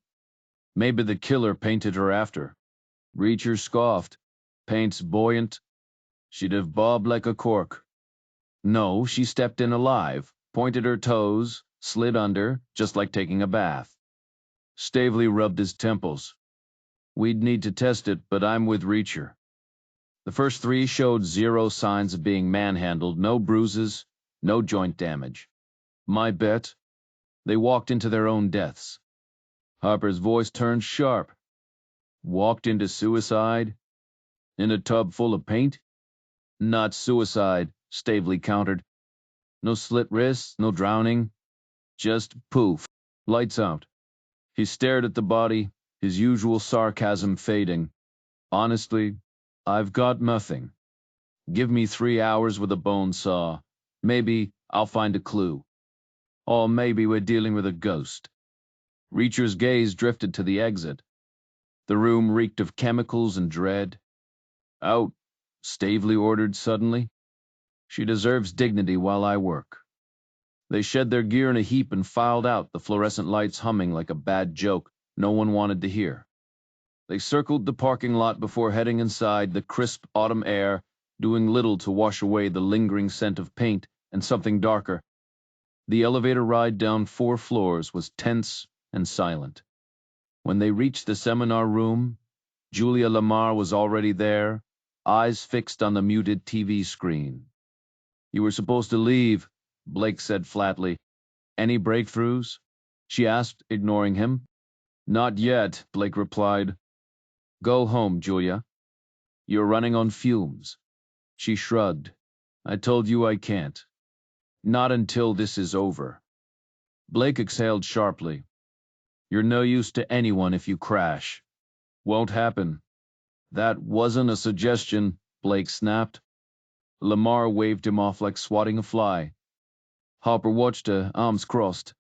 Maybe the killer painted her after. Reacher scoffed. Paint's buoyant. She'd have bobbed like a cork. No, she stepped in alive, pointed her toes, slid under, just like taking a bath. Stavely rubbed his temples. We'd need to test it, but I'm with Reacher. The first 3 showed 0 signs of being manhandled, no bruises, no joint damage. My bet? They walked into their own deaths. Harper's voice turned sharp. Walked into suicide? In a tub full of paint? Not suicide, Stavely countered. No slit wrists, no drowning. Just poof. Lights out. He stared at the body, his usual sarcasm fading. Honestly, I've got nothing. Give me 3 hours with a bone saw. Maybe I'll find a clue. Or maybe we're dealing with a ghost. Reacher's gaze drifted to the exit. The room reeked of chemicals and dread. Out, Stavely ordered suddenly. She deserves dignity while I work. They shed their gear in a heap and filed out, the fluorescent lights humming like a bad joke no one wanted to hear. They circled the parking lot before heading inside, the crisp autumn air doing little to wash away the lingering scent of paint and something darker. The elevator ride down 4 floors was tense and silent. When they reached the seminar room, Julia Lamar was already there, eyes fixed on the muted TV screen. You were supposed to leave, Blake said flatly. Any breakthroughs? She asked, ignoring him. Not yet, Blake replied. Go home, Julia. You're running on fumes. She shrugged. I told you I can't. Not until this is over. Blake exhaled sharply. You're no use to anyone if you crash. Won't happen. That wasn't a suggestion, Blake snapped. Lamar waved him off like swatting a fly. Hopper watched her, arms crossed.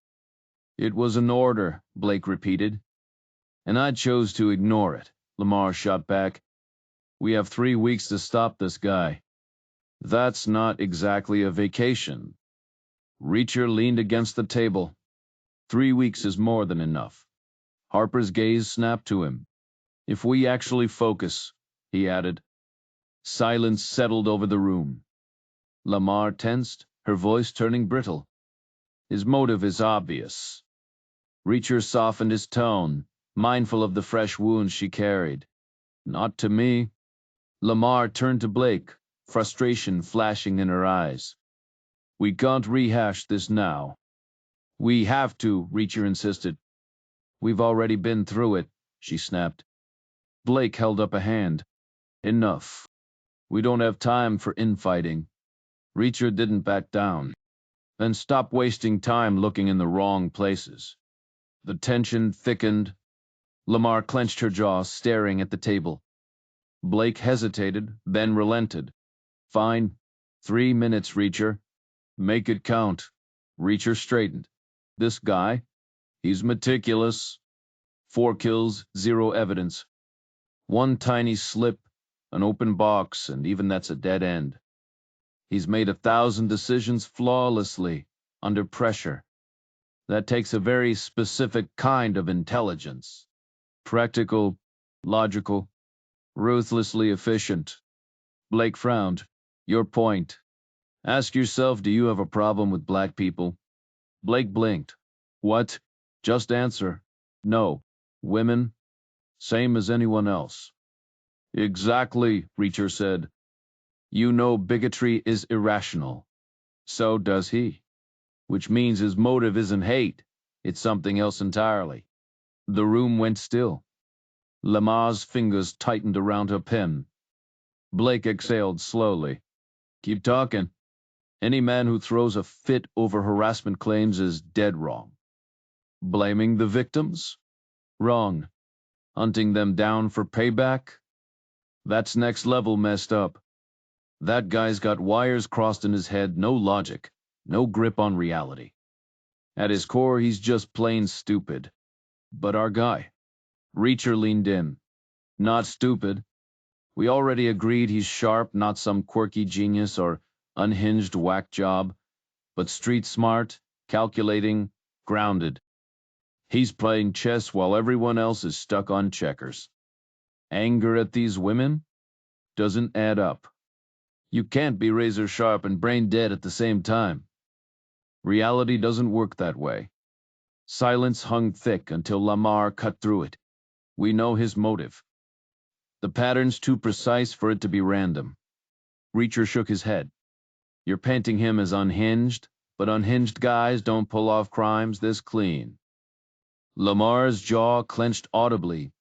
It was an order, Blake repeated. And I chose to ignore it, Lamar shot back. We have 3 weeks to stop this guy. That's not exactly a vacation. Reacher leaned against the table. 3 weeks is more than enough. Harper's gaze snapped to him. If we actually focus, he added. Silence settled over the room. Lamar tensed, her voice turning brittle. His motive is obvious. Reacher softened his tone, mindful of the fresh wounds she carried. Not to me. Lamar turned to Blake, frustration flashing in her eyes. We can't rehash this now. We have to, Reacher insisted. We've already been through it, she snapped. Blake held up a hand. Enough. We don't have time for infighting. Reacher didn't back down. Then stop wasting time looking in the wrong places. The tension thickened. Lamar clenched her jaw, staring at the table. Blake hesitated, then relented. Fine. 3 minutes, Reacher. Make it count. Reacher straightened. This guy? He's meticulous. 4 kills, 0 evidence. One tiny slip, an open box, and even that's a dead end. He's made 1,000 decisions flawlessly, under pressure. That takes a very specific kind of intelligence. Practical, logical, ruthlessly efficient. Blake frowned. Your point. Ask yourself, do you have a problem with black people? Blake blinked. What? Just answer. No. Women? Same as anyone else. Exactly, Reacher said. You know bigotry is irrational. So does he. Which means his motive isn't hate. It's something else entirely. The room went still. Lamar's fingers tightened around her pen. Blake exhaled slowly. Keep talking. Any man who throws a fit over harassment claims is dead wrong. Blaming the victims? Wrong. Hunting them down for payback? That's next level messed up. That guy's got wires crossed in his head, no logic, no grip on reality. At his core, he's just plain stupid. But our guy. Reacher leaned in. Not stupid. We already agreed he's sharp, not some quirky genius or unhinged whack job, but street smart, calculating, grounded. He's playing chess while everyone else is stuck on checkers. Anger at these women? Doesn't add up. You can't be razor sharp and brain dead at the same time. Reality doesn't work that way. Silence hung thick until Lamar cut through it. We know his motive. The pattern's too precise for it to be random. Reacher shook his head. You're painting him as unhinged, but unhinged guys don't pull off crimes this clean. Lamar's jaw clenched audibly,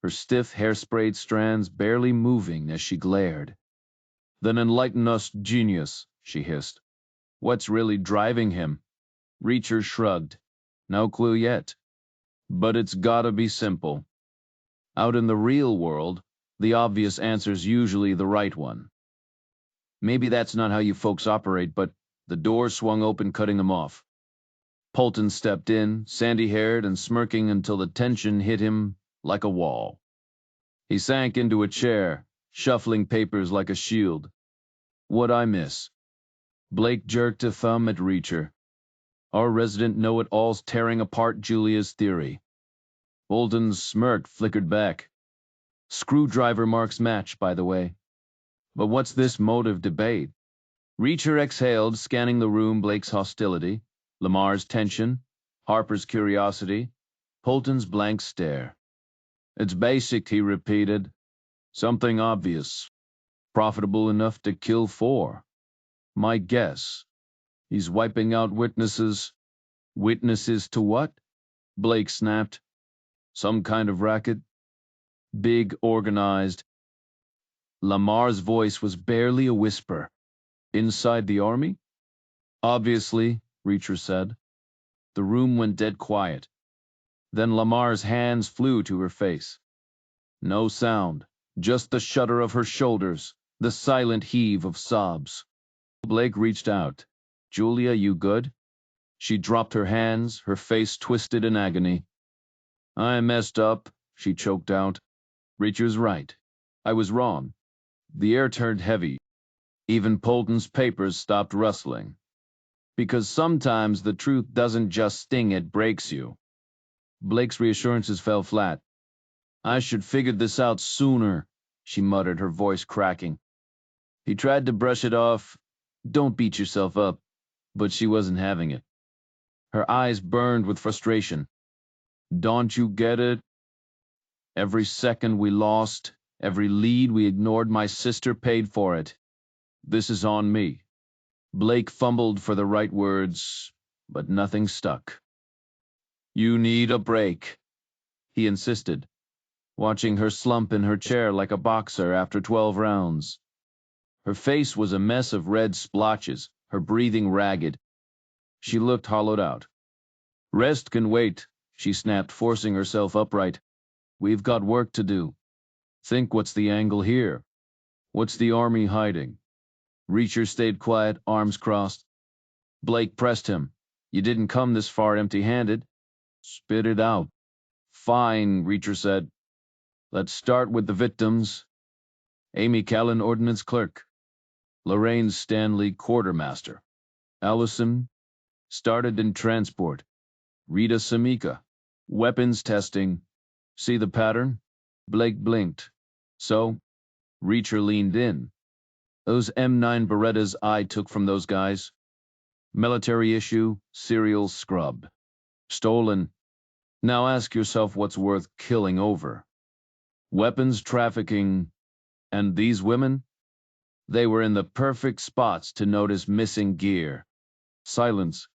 her stiff hair-sprayed strands barely moving as she glared. Then enlighten us, genius, she hissed. What's really driving him? Reacher shrugged. No clue yet. But it's gotta be simple. Out in the real world, the obvious answer's usually the right one. Maybe that's not how you folks operate, but the door swung open, cutting them off. Polton stepped in, sandy-haired and smirking until the tension hit him like a wall. He sank into a chair, shuffling papers like a shield. What'd I miss? Blake jerked a thumb at Reacher. Our resident know-it-all's tearing apart Julia's theory. Bolton's smirk flickered back. Screwdriver marks match, by the way. But what's this motive debate? Reacher exhaled, scanning the room. Blake's hostility, Lamar's tension, Harper's curiosity, Polton's blank stare. It's basic, he repeated. Something obvious. Profitable enough to kill 4. My guess. He's wiping out witnesses. Witnesses to what? Blake snapped. Some kind of racket? Big, organized. Lamar's voice was barely a whisper. Inside the army? Obviously, Reacher said. The room went dead quiet. Then Lamar's hands flew to her face. No sound, just the shudder of her shoulders, the silent heave of sobs. Blake reached out. Julia, you good? She dropped her hands, her face twisted in agony. I messed up, she choked out. Reacher's right. I was wrong. The air turned heavy. Even Polton's papers stopped rustling. Because sometimes the truth doesn't just sting, it breaks you. Blake's reassurances fell flat. I should figured this out sooner, she muttered, her voice cracking. He tried to brush it off. Don't beat yourself up. But she wasn't having it. Her eyes burned with frustration. Don't you get it? Every second we lost, every lead we ignored, my sister paid for it. This is on me. Blake fumbled for the right words, but nothing stuck. You need a break, he insisted, watching her slump in her chair like a boxer after 12 rounds. Her face was a mess of red splotches, her breathing ragged. She looked hollowed out. Rest can wait, she snapped, forcing herself upright. We've got work to do. Think, what's the angle here? What's the army hiding? Reacher stayed quiet, arms crossed. Blake pressed him. You didn't come this far empty-handed. Spit it out. Fine, Reacher said. Let's start with the victims. Amy Callan, ordnance clerk. Lorraine Stanley, quartermaster. Allison started in transport. Rita Samika, weapons testing. See the pattern? Blake blinked. So? Reacher leaned in. Those M9 Berettas I took from those guys. Military issue, serial scrub. Stolen. Now ask yourself what's worth killing over. Weapons trafficking. And these women? They were in the perfect spots to notice missing gear. Silence.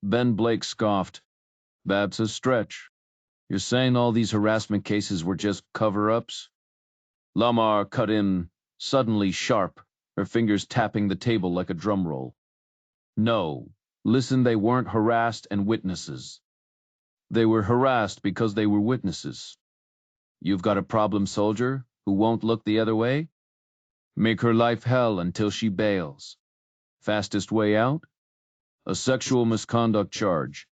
Then Blake scoffed. That's a stretch. You're saying all these harassment cases were just cover-ups? Lamar cut in, suddenly sharp, her fingers tapping the table like a drum roll. No. Listen, they weren't harassed and witnesses. They were harassed because they were witnesses. You've got a problem soldier who won't look the other way? Make her life hell until she bails. Fastest way out? A sexual misconduct charge.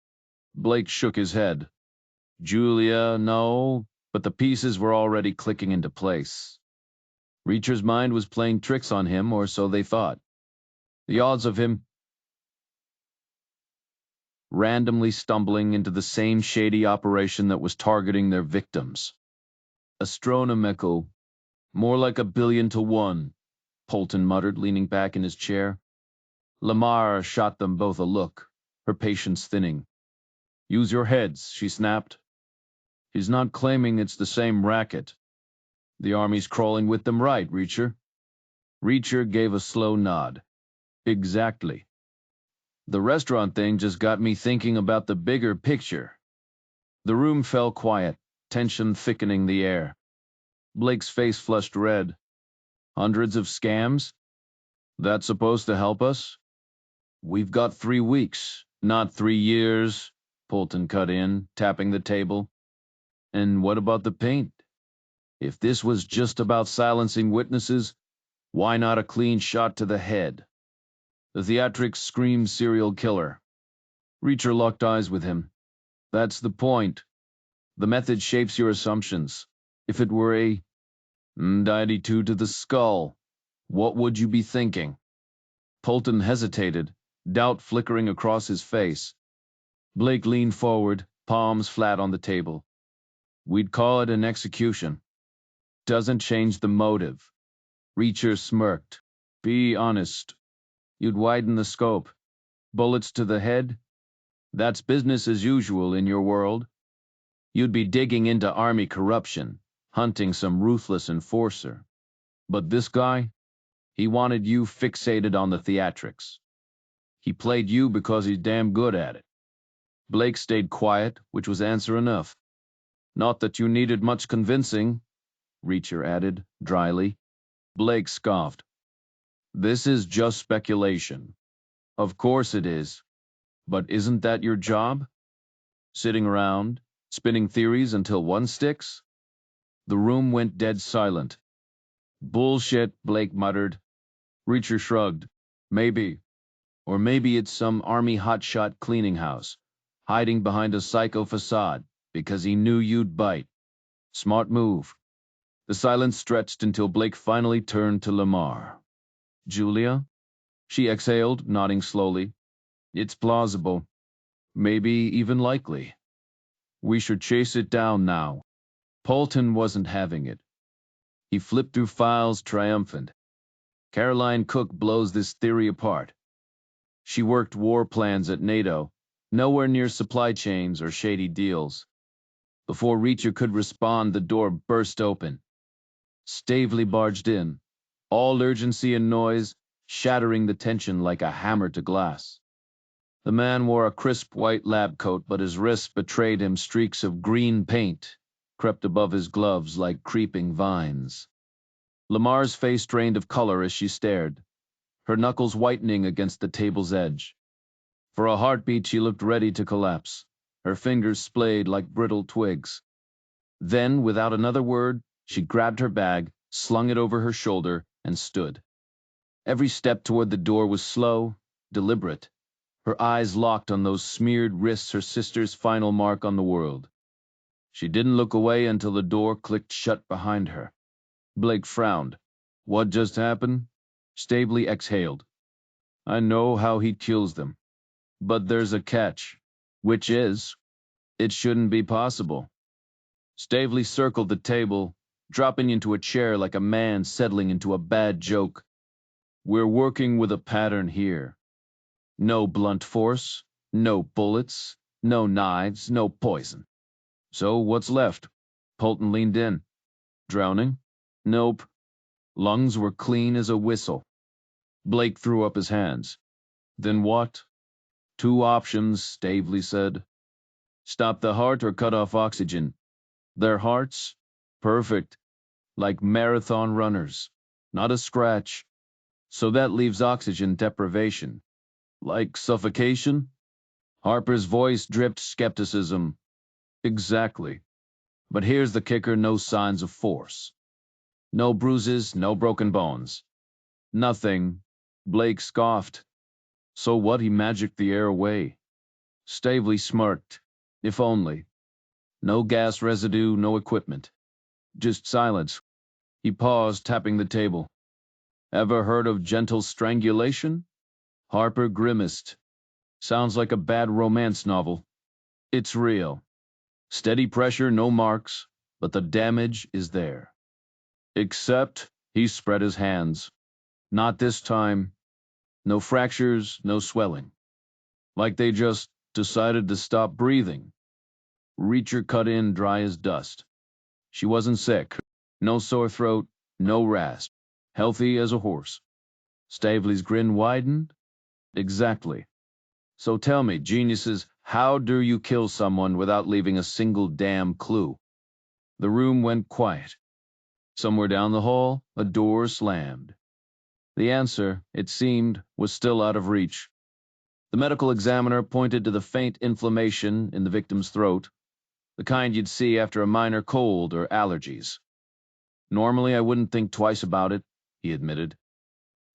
Blake shook his head. Julia, no, but the pieces were already clicking into place. Reacher's mind was playing tricks on him, or so they thought. The odds of him randomly stumbling into the same shady operation that was targeting their victims. Astronomical. More like 1,000,000,000 to 1, Polton muttered, leaning back in his chair. Lamar shot them both a look, her patience thinning. Use your heads, she snapped. He's not claiming it's the same racket. The army's crawling with them, right, Reacher? Reacher gave a slow nod. Exactly. The restaurant thing just got me thinking about the bigger picture. The room fell quiet, tension thickening the air. Blake's face flushed red. Hundreds of scams? That's supposed to help us? We've got 3 weeks, not 3 years, Polton cut in, tapping the table. And what about the paint? If this was just about silencing witnesses, why not a clean shot to the head? The theatrics screamed serial killer. Reacher locked eyes with him. That's the point. The method shapes your assumptions. If it were a 92 to the skull, what would you be thinking? Polton hesitated, doubt flickering across his face. Blake leaned forward, palms flat on the table. We'd call it an execution. Doesn't change the motive. Reacher smirked. Be honest. You'd widen the scope. Bullets to the head? That's business as usual in your world. You'd be digging into army corruption, hunting some ruthless enforcer. But this guy? He wanted you fixated on the theatrics. He played you because he's damn good at it. Blake stayed quiet, which was answer enough. Not that you needed much convincing, Reacher added, dryly. Blake scoffed. This is just speculation. Of course it is. But isn't that your job? Sitting around, spinning theories until one sticks? The room went dead silent. Bullshit, Blake muttered. Reacher shrugged. Maybe. Or maybe it's some army hotshot cleaning house, hiding behind a psycho facade, because he knew you'd bite. Smart move. The silence stretched until Blake finally turned to Lamar. Julia? She exhaled, nodding slowly. It's plausible. Maybe even likely. We should chase it down now. Polton wasn't having it. He flipped through files, triumphant. Caroline Cook blows this theory apart. She worked war plans at NATO, nowhere near supply chains or shady deals. Before Reacher could respond, the door burst open. Stavely barged in, all urgency and noise, shattering the tension like a hammer to glass. The man wore a crisp white lab coat, but his wrists betrayed him. Streaks of green paint crept above his gloves like creeping vines. Lamar's face drained of color as she stared, her knuckles whitening against the table's edge. For a heartbeat, she looked ready to collapse, her fingers splayed like brittle twigs. Then, without another word, she grabbed her bag, slung it over her shoulder, and stood. Every step toward the door was slow, deliberate, her eyes locked on those smeared wrists, her sister's final mark on the world. She didn't look away until the door clicked shut behind her. Blake frowned. What just happened? Stavely exhaled. I know how he kills them. But there's a catch. Which is, it shouldn't be possible. Stavely circled the table, dropping into a chair like a man settling into a bad joke. We're working with a pattern here. No blunt force, no bullets, no knives, no poison. So what's left? Polton leaned in. Drowning? Nope. Lungs were clean as a whistle. Blake threw up his hands. Then what? 2 options, Stavely said. Stop the heart or cut off oxygen. Their hearts? Perfect. Like marathon runners. Not a scratch. So that leaves oxygen deprivation. Like suffocation? Harper's voice dripped skepticism. Exactly. But here's the kicker, no signs of force. No bruises, no broken bones. Nothing. Blake scoffed. So what? He magicked the air away. Stavely smirked. If only. No gas residue, no equipment. Just silence. He paused, tapping the table. Ever heard of gentle strangulation? Harper grimaced. Sounds like a bad romance novel. It's real. Steady pressure, no marks, but the damage is there. Except, he spread his hands. Not this time. No fractures, no swelling. Like they just decided to stop breathing. Reacher cut in dry as dust. She wasn't sick. No sore throat, no rasp. Healthy as a horse. Stavely's grin widened. Exactly. So tell me, geniuses, how do you kill someone without leaving a single damn clue? The room went quiet. Somewhere down the hall, a door slammed. The answer, it seemed, was still out of reach. The medical examiner pointed to the faint inflammation in the victim's throat, the kind you'd see after a minor cold or allergies. Normally, I wouldn't think twice about it, he admitted.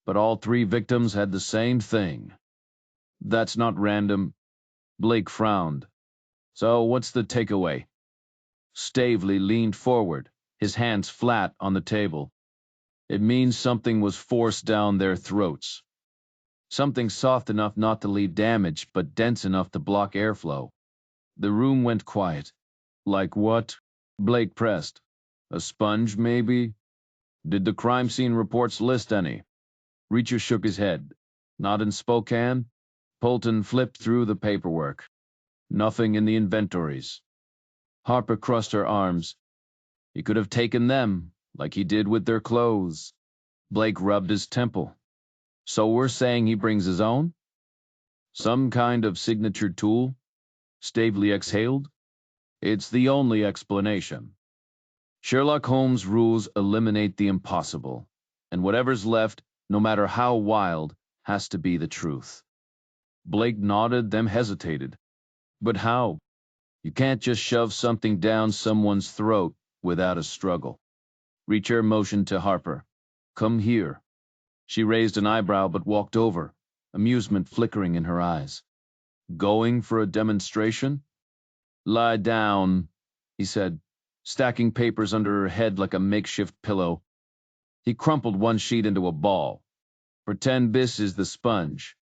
But all three victims had the same thing. That's not random. Blake frowned. So what's the takeaway? Stavely leaned forward, his hands flat on the table. It means something was forced down their throats. Something soft enough not to leave damage, but dense enough to block airflow. The room went quiet. Like what? Blake pressed. A sponge, maybe? Did the crime scene reports list any? Reacher shook his head. Not in Spokane? Polton flipped through the paperwork. Nothing in the inventories. Harper crossed her arms. He could have taken them, like he did with their clothes. Blake rubbed his temple. So we're saying he brings his own? Some kind of signature tool? Stavely exhaled. It's the only explanation. Sherlock Holmes' rules eliminate the impossible, and whatever's left, no matter how wild, has to be the truth. Blake nodded, then hesitated. But how? You can't just shove something down someone's throat without a struggle. Reacher motioned to Harper. Come here. She raised an eyebrow but walked over, amusement flickering in her eyes. Going for a demonstration? Lie down, he said, stacking papers under her head like a makeshift pillow. He crumpled one sheet into a ball. Pretend this is the sponge.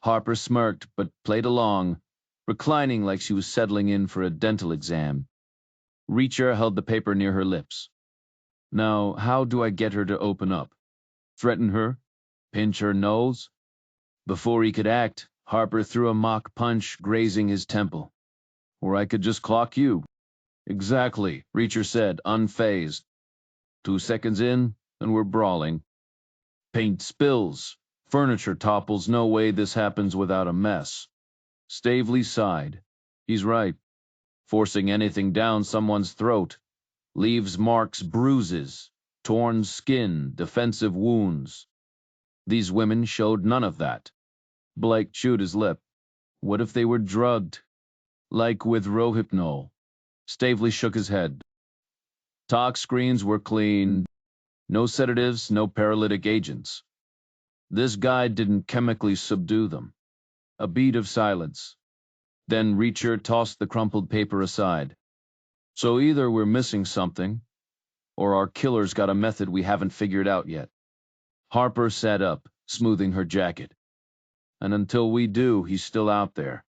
Harper smirked but played along, reclining like she was settling in for a dental exam. Reacher held the paper near her lips. Now, how do I get her to open up? Threaten her? Pinch her nose? Before he could act, Harper threw a mock punch, grazing his temple. Or I could just clock you. Exactly, Reacher said, unfazed. 2 seconds in, and we're brawling. Paint spills. Furniture topples. No way this happens without a mess. Stavely sighed. He's right. Forcing anything down someone's throat leaves marks, bruises, torn skin, defensive wounds. These women showed none of that. Blake chewed his lip. What if they were drugged? Like with Rohypnol. Stavely shook his head. Tox screens were clean. No sedatives, no paralytic agents. This guy didn't chemically subdue them. A beat of silence. Then Reacher tossed the crumpled paper aside. So either we're missing something, or our killer's got a method we haven't figured out yet. Harper sat up, smoothing her jacket. And until we do, he's still out there.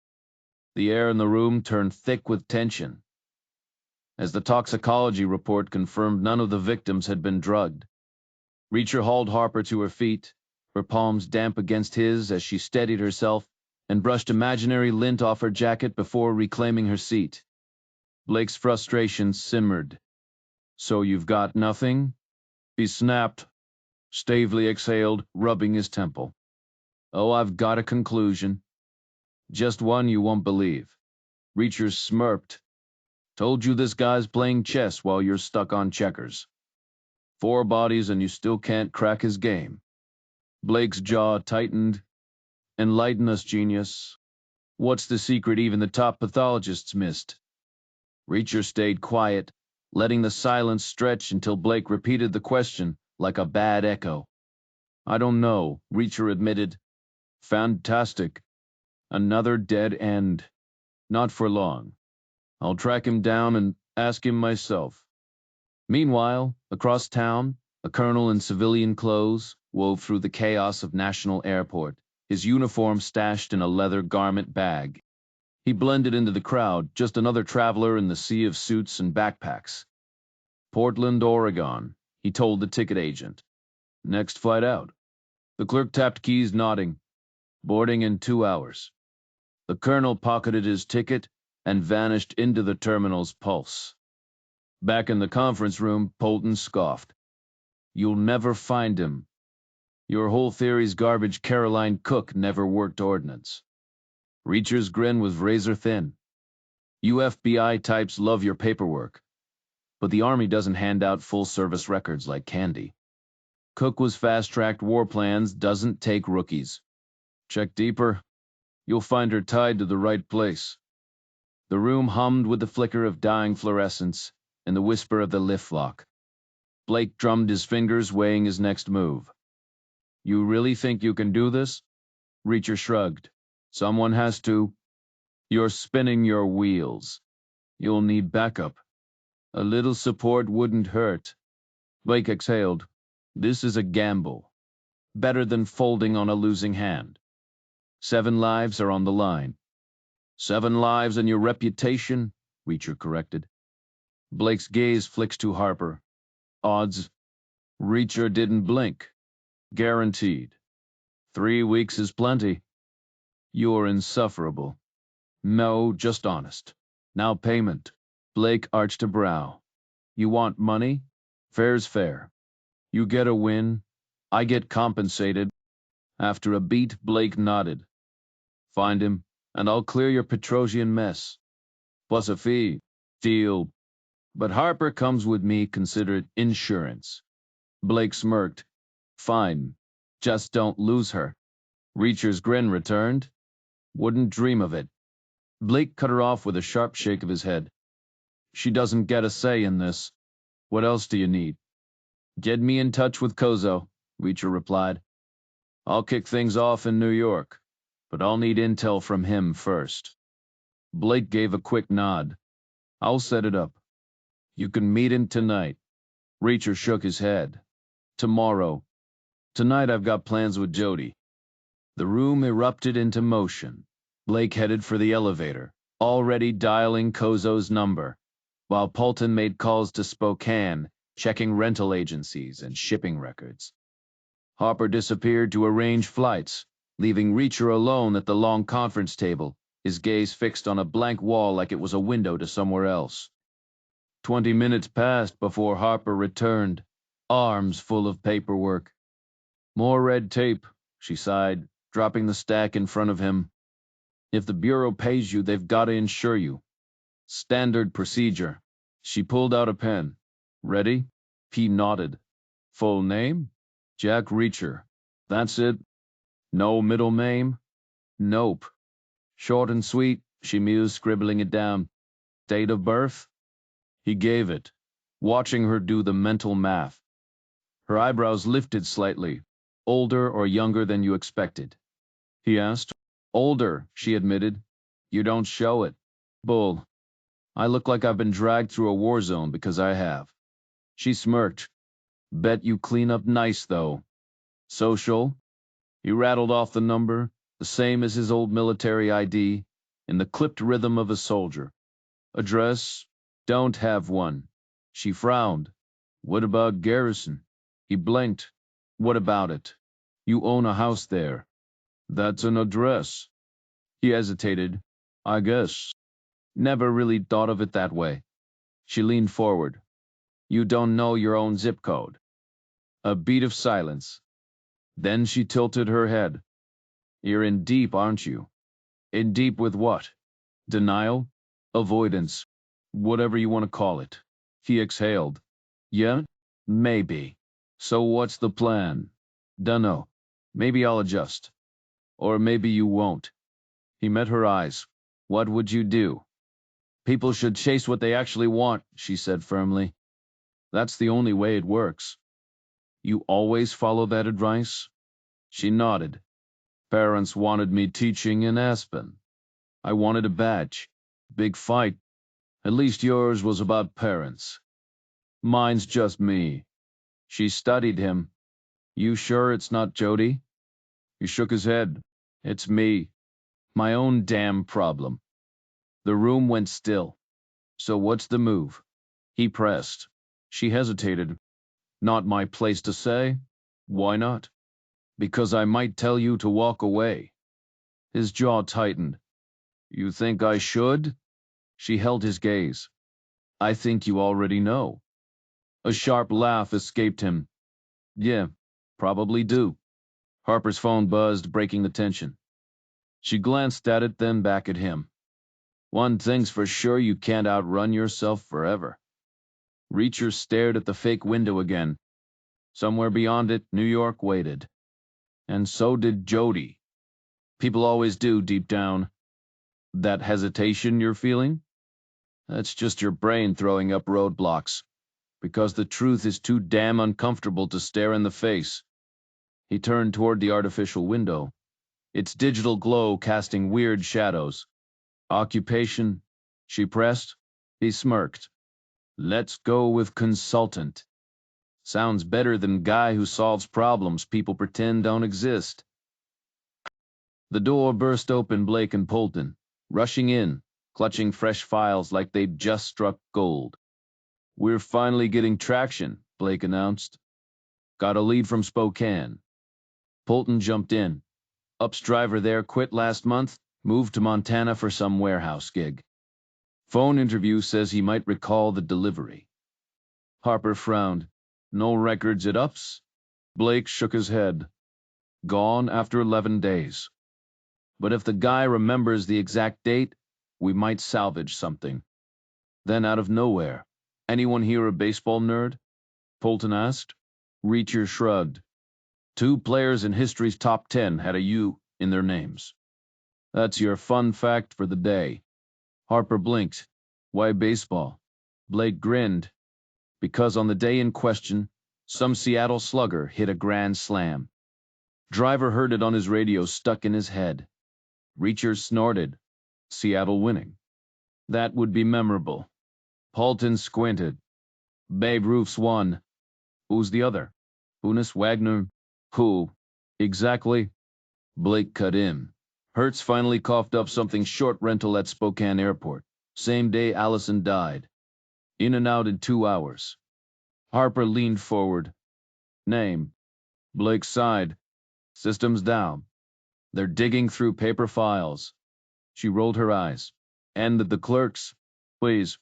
The air in the room turned thick with tension. As the toxicology report confirmed, none of the victims had been drugged. Reacher hauled Harper to her feet, her palms damp against his as she steadied herself and brushed imaginary lint off her jacket before reclaiming her seat. Blake's frustration simmered. So you've got nothing? He snapped. Stavely exhaled, rubbing his temple. Oh, I've got a conclusion. Just one you won't believe. Reacher smirked. Told you this guy's playing chess while you're stuck on checkers. 4 bodies and you still can't crack his game. Blake's jaw tightened. Enlighten us, genius. What's the secret even the top pathologists missed? Reacher stayed quiet, letting the silence stretch until Blake repeated the question like a bad echo. I don't know, Reacher admitted. Fantastic. Another dead end. Not for long. I'll track him down and ask him myself. Meanwhile, across town, a colonel in civilian clothes wove through the chaos of National Airport, his uniform stashed in a leather garment bag. He blended into the crowd, just another traveler in the sea of suits and backpacks. Portland, Oregon, he told the ticket agent. Next flight out. The clerk tapped keys, nodding. Boarding in 2 hours. The colonel pocketed his ticket and vanished into the terminal's pulse. Back in the conference room, Polton scoffed. You'll never find him. Your whole theory's garbage. Caroline Cook never worked ordnance. Reacher's grin was razor thin. You FBI types love your paperwork, but the Army doesn't hand out full-service records like candy. Cook was fast-tracked war plans, doesn't take rookies. Check deeper. You'll find her tied to the right place. The room hummed with the flicker of dying fluorescence and the whisper of the lift lock. Blake drummed his fingers, weighing his next move. You really think you can do this? Reacher shrugged. Someone has to. You're spinning your wheels. You'll need backup. A little support wouldn't hurt. Blake exhaled. This is a gamble. Better than folding on a losing hand. 7 lives are on the line. 7 lives and your reputation, Reacher corrected. Blake's gaze flicks to Harper. Odds. Reacher didn't blink. Guaranteed. 3 weeks is plenty. You're insufferable. No, just honest. Now payment. Blake arched a brow. You want money? Fair's fair. You get a win. I get compensated. After a beat, Blake nodded. Find him, and I'll clear your Petrosian mess. Plus a fee. Deal. But Harper comes with me, consider it insurance. Blake smirked. Fine. Just don't lose her. Reacher's grin returned. Wouldn't dream of it. Blake cut her off with a sharp shake of his head. She doesn't get a say in this. What else do you need? Get me in touch with Kozo, Reacher replied. I'll kick things off in New York, but I'll need intel from him first. Blake gave a quick nod. I'll set it up. You can meet him tonight. Reacher shook his head. Tomorrow. Tonight I've got plans with Jodie. The room erupted into motion. Blake headed for the elevator, already dialing Kozo's number, while Paulton made calls to Spokane, checking rental agencies and shipping records. Harper disappeared to arrange flights, leaving Reacher alone at the long conference table, his gaze fixed on a blank wall like it was a window to somewhere else. 20 minutes passed before Harper returned, arms full of paperwork. More red tape, she sighed, dropping the stack in front of him. If the Bureau pays you, they've got to insure you. Standard procedure. She pulled out a pen. Ready? He nodded. Full name? Jack Reacher. That's it? No middle name? Nope. Short and sweet, she mused, scribbling it down. Date of birth? He gave it, watching her do the mental math. Her eyebrows lifted slightly. Older or younger than you expected? He asked. Older, she admitted. You don't show it. Bull. I look like I've been dragged through a war zone because I have. She smirked. Bet you clean up nice, though. Social? He rattled off the number, the same as his old military ID, in the clipped rhythm of a soldier. Address? Don't have one. She frowned. What about Garrison? He blinked. What about it? You own a house there. That's an address. He hesitated. I guess. Never really thought of it that way. She leaned forward. You don't know your own zip code. A beat of silence. Then she tilted her head. You're in deep, aren't you? In deep with what? Denial? Avoidance? Whatever you want to call it. He exhaled. Yeah? Maybe. So what's the plan? Dunno. Maybe I'll adjust. Or maybe you won't. He met her eyes. What would you do? People should chase what they actually want, she said firmly. That's the only way it works. You always follow that advice? She nodded. Parents wanted me teaching in Aspen. I wanted a badge. Big fight. At least yours was about parents. Mine's just me. She studied him. You sure it's not Jodie? He shook his head. It's me. My own damn problem. The room went still. So what's the move? He pressed. She hesitated. Not my place to say. Why not? Because I might tell you to walk away. His jaw tightened. You think I should? She held his gaze. I think you already know. A sharp laugh escaped him. Yeah, probably do. Harper's phone buzzed, breaking the tension. She glanced at it, then back at him. One thing's for sure, you can't outrun yourself forever. Reacher stared at the fake window again. Somewhere beyond it, New York waited. And so did Jodie. People always do deep down. That hesitation you're feeling? That's just your brain throwing up roadblocks, because the truth is too damn uncomfortable to stare in the face. He turned toward the artificial window, its digital glow casting weird shadows. Occupation? She pressed. He smirked. Let's go with consultant. Sounds better than guy who solves problems people pretend don't exist. The door burst open. Blake and Polton, rushing in, clutching fresh files like they'd just struck gold. We're finally getting traction, Blake announced. Got a lead from Spokane. Polton jumped in. Up's driver there quit last month, moved to Montana for some warehouse gig. Phone interview says he might recall the delivery. Harper frowned. No records at Up's? Blake shook his head. Gone after 11 days. But if the guy remembers the exact date, we might salvage something. Then out of nowhere, anyone here a baseball nerd? Polton asked. Reacher shrugged. 2 players in history's top 10 had a U in their names. That's your fun fact for the day. Harper blinked. Why baseball? Blake grinned. Because on the day in question, some Seattle slugger hit a grand slam. Driver heard it on his radio stuck in his head. Reacher snorted. Seattle winning. That would be memorable. Polton squinted. Babe Ruth's one. Who's the other? Honus Wagner? Who? Exactly? Blake cut in. Hertz finally coughed up something short rental at Spokane Airport. Same day Allison died. In and out in 2 hours. Harper leaned forward. Name. Blake sighed. Systems down. They're digging through paper files. She rolled her eyes. And the clerks? Please.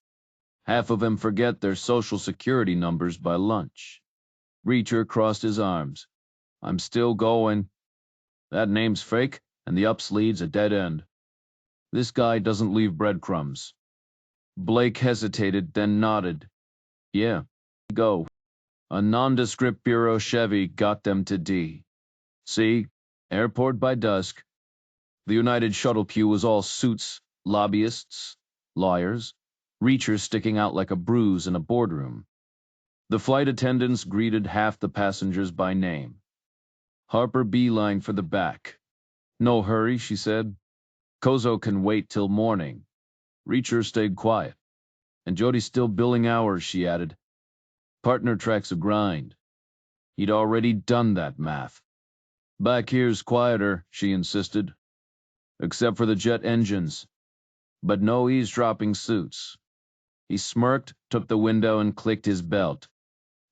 Half of them forget their social security numbers by lunch. Reacher crossed his arms. I'm still going. That name's fake, and the Ups lead's a dead end. This guy doesn't leave breadcrumbs. Blake hesitated, then nodded. Yeah, go. A nondescript Bureau Chevy got them to D. See, airport by dusk. The United shuttle queue was all suits, lobbyists, lawyers, Reachers sticking out like a bruise in a boardroom. The flight attendants greeted half the passengers by name. Harper beelined for the back. No hurry, she said. Kozo can wait till morning. Reacher stayed quiet. And Jodie's still billing hours, she added. Partner tracks a grind. He'd already done that math. Back here's quieter, she insisted. Except for the jet engines. But no eavesdropping suits. He smirked, took the window, and clicked his belt.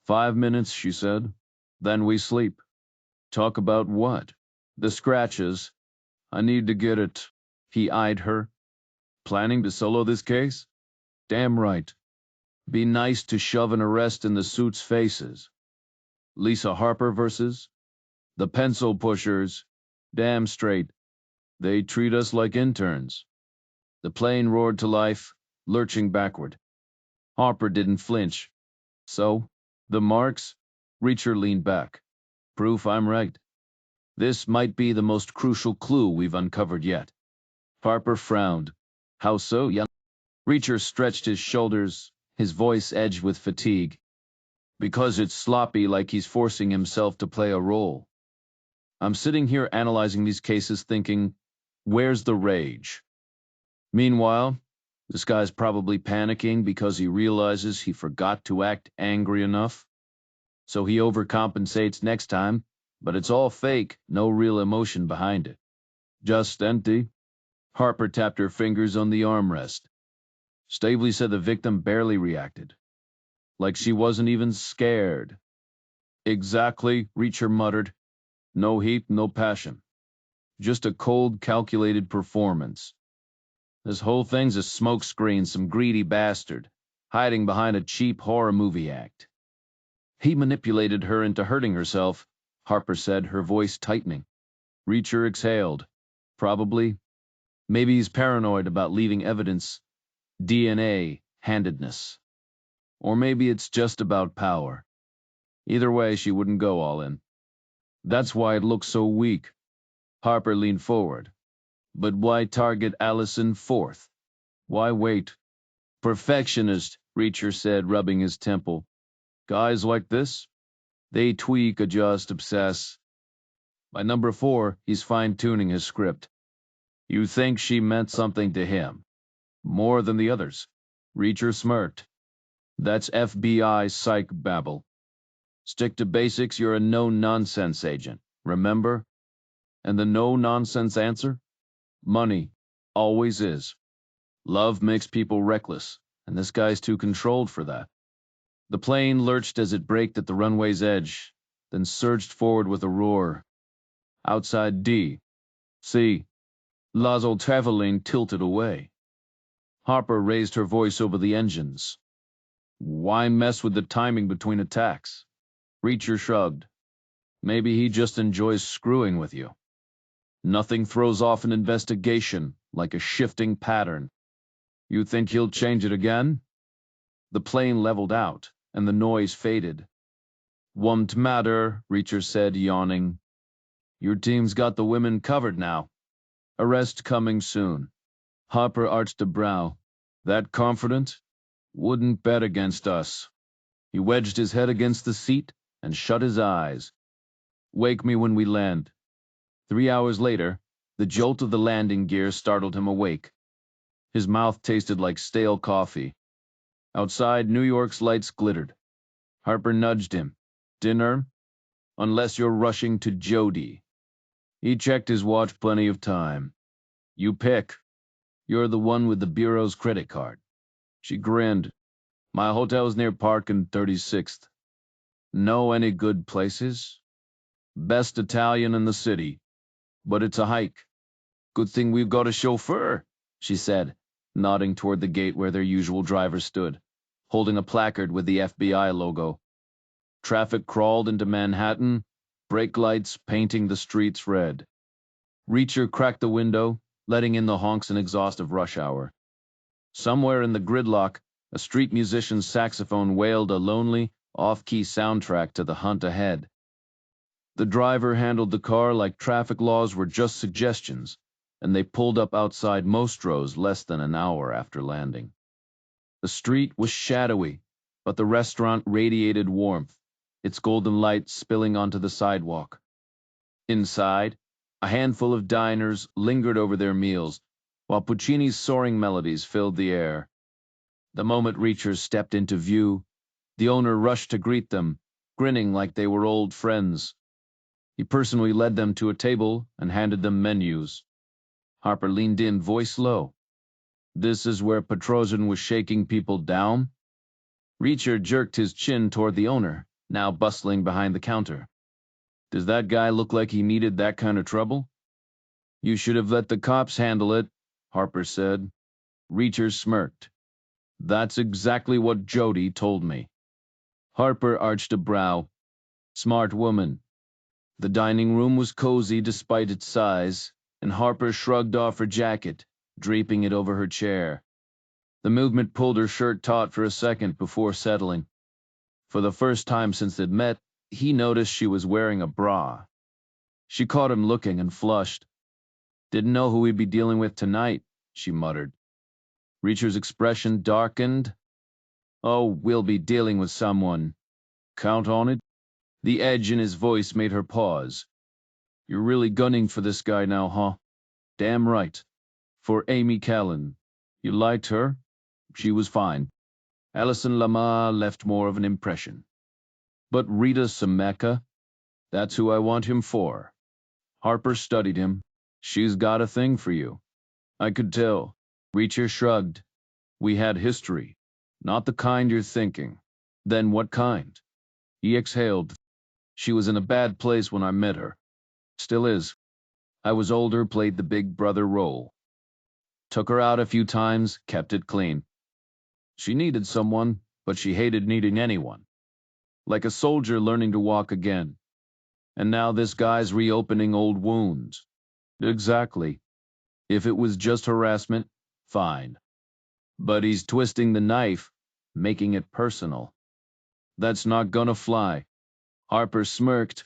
5 minutes, she said. Then we sleep. Talk about what? The scratches. I need to get it. He eyed her. Planning to solo this case? Damn right. Be nice to shove an arrest in the suits' faces. Lisa Harper versus? The pencil pushers. Damn straight. They treat us like interns. The plane roared to life, lurching backward. Harper didn't flinch. So, the marks? Reacher leaned back. Proof I'm right. This might be the most crucial clue we've uncovered yet. Harper frowned. How so, young? Reacher stretched his shoulders, his voice edged with fatigue. Because it's sloppy, like he's forcing himself to play a role. I'm sitting here analyzing these cases thinking, where's the rage? Meanwhile, this guy's probably panicking because he realizes he forgot to act angry enough. So he overcompensates next time, but it's all fake, no real emotion behind it. Just empty. Harper tapped her fingers on the armrest. Stavely said the victim barely reacted. Like she wasn't even scared. Exactly, Reacher muttered. No heat, no passion. Just a cold, calculated performance. This whole thing's a smokescreen, some greedy bastard, hiding behind a cheap horror movie act. He manipulated her into hurting herself, Harper said, her voice tightening. Reacher exhaled. Probably. Maybe he's paranoid about leaving evidence. DNA handedness. Or maybe it's just about power. Either way, she wouldn't go all in. That's why it looks so weak. Harper leaned forward. But why target Allison fourth? Why wait? Perfectionist, Reacher said, rubbing his temple. Guys like this? They tweak, adjust, obsess. By number 4, he's fine-tuning his script. You think she meant something to him? More than the others. Reacher smirked. That's FBI psych babble. Stick to basics, you're a no-nonsense agent. Remember? And the no-nonsense answer? Money. Always is. Love makes people reckless, and this guy's too controlled for that. The plane lurched as it braked at the runway's edge, then surged forward with a roar. Outside D. C. Lazo Traveling tilted away. Harper raised her voice over the engines. Why mess with the timing between attacks? Reacher shrugged. Maybe he just enjoys screwing with you. Nothing throws off an investigation like a shifting pattern. You think he'll change it again? The plane leveled out, and the noise faded. Won't matter, Reacher said, yawning. Your team's got the women covered now. Arrest coming soon. Harper arched a brow. That confident? Wouldn't bet against us. He wedged his head against the seat and shut his eyes. Wake me when we land. 3 hours later, the jolt of the landing gear startled him awake. His mouth tasted like stale coffee. Outside, New York's lights glittered. Harper nudged him. Dinner? Unless you're rushing to Jodie. He checked his watch plenty of time. You pick. You're the one with the Bureau's credit card. She grinned. My hotel's near Park and 36th. Know any good places? Best Italian in the city. But it's a hike. Good thing we've got a chauffeur, she said, nodding toward the gate where their usual driver stood, holding a placard with the FBI logo. Traffic crawled into Manhattan, brake lights painting the streets red. Reacher cracked the window, letting in the honks and exhaust of rush hour. Somewhere in the gridlock, a street musician's saxophone wailed a lonely, off-key soundtrack to the hunt ahead. The driver handled the car like traffic laws were just suggestions, and they pulled up outside Mostro's less than an hour after landing. The street was shadowy, but the restaurant radiated warmth, its golden light spilling onto the sidewalk. Inside, a handful of diners lingered over their meals, while Puccini's soaring melodies filled the air. The moment Reacher stepped into view, the owner rushed to greet them, grinning like they were old friends. He personally led them to a table and handed them menus. Harper leaned in, voice low. This is where Petrosian was shaking people down? Reacher jerked his chin toward the owner, now bustling behind the counter. Does that guy look like he needed that kind of trouble? You should have let the cops handle it, Harper said. Reacher smirked. That's exactly what Jodie told me. Harper arched a brow. Smart woman. The dining room was cozy despite its size, and Harper shrugged off her jacket, draping it over her chair. The movement pulled her shirt taut for a second before settling. For the first time since they'd met, he noticed she was wearing a bra. She caught him looking and flushed. Didn't know who we'd be dealing with tonight, she muttered. Reacher's expression darkened. Oh, we'll be dealing with someone. Count on it? The edge in his voice made her pause. You're really gunning for this guy now, huh? Damn right. For Amy Callan. You liked her? She was fine. Alison Lama left more of an impression. But Rita Sameka? That's who I want him for. Harper studied him. She's got a thing for you. I could tell. Reacher shrugged. We had history. Not the kind you're thinking. Then what kind? He exhaled. She was in a bad place when I met her. Still is. I was older, played the big brother role. Took her out a few times, kept it clean. She needed someone, but she hated needing anyone. Like a soldier learning to walk again. And now this guy's reopening old wounds. Exactly. If it was just harassment, fine. But he's twisting the knife, making it personal. That's not gonna fly. Harper smirked.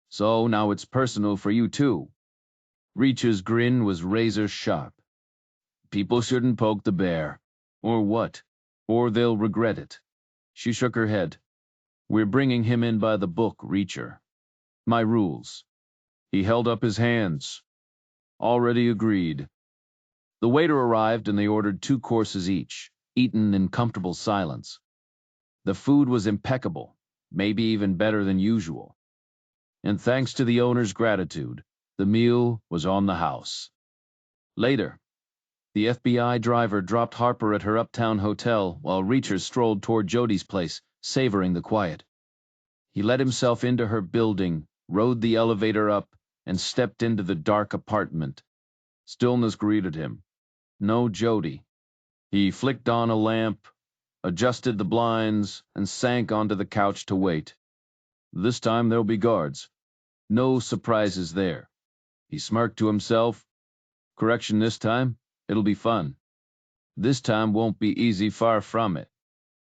So now it's personal for you too. Reacher's grin was razor sharp. People shouldn't poke the bear. Or what? Or they'll regret it. She shook her head. We're bringing him in by the book, Reacher. My rules. He held up his hands. Already agreed. The waiter arrived and they ordered 2 courses each, eaten in comfortable silence. The food was impeccable, maybe even better than usual. And thanks to the owner's gratitude, the meal was on the house. Later, the FBI driver dropped Harper at her uptown hotel while Reacher strolled toward Jodie's place, savoring the quiet. He let himself into her building, rode the elevator up, and stepped into the dark apartment. Stillness greeted him. No Jodie. He flicked on a lamp, adjusted the blinds, and sank onto the couch to wait. This time there'll be guards. No surprises there. He smirked to himself. Correction this time, it'll be fun. This time won't be easy, far from it.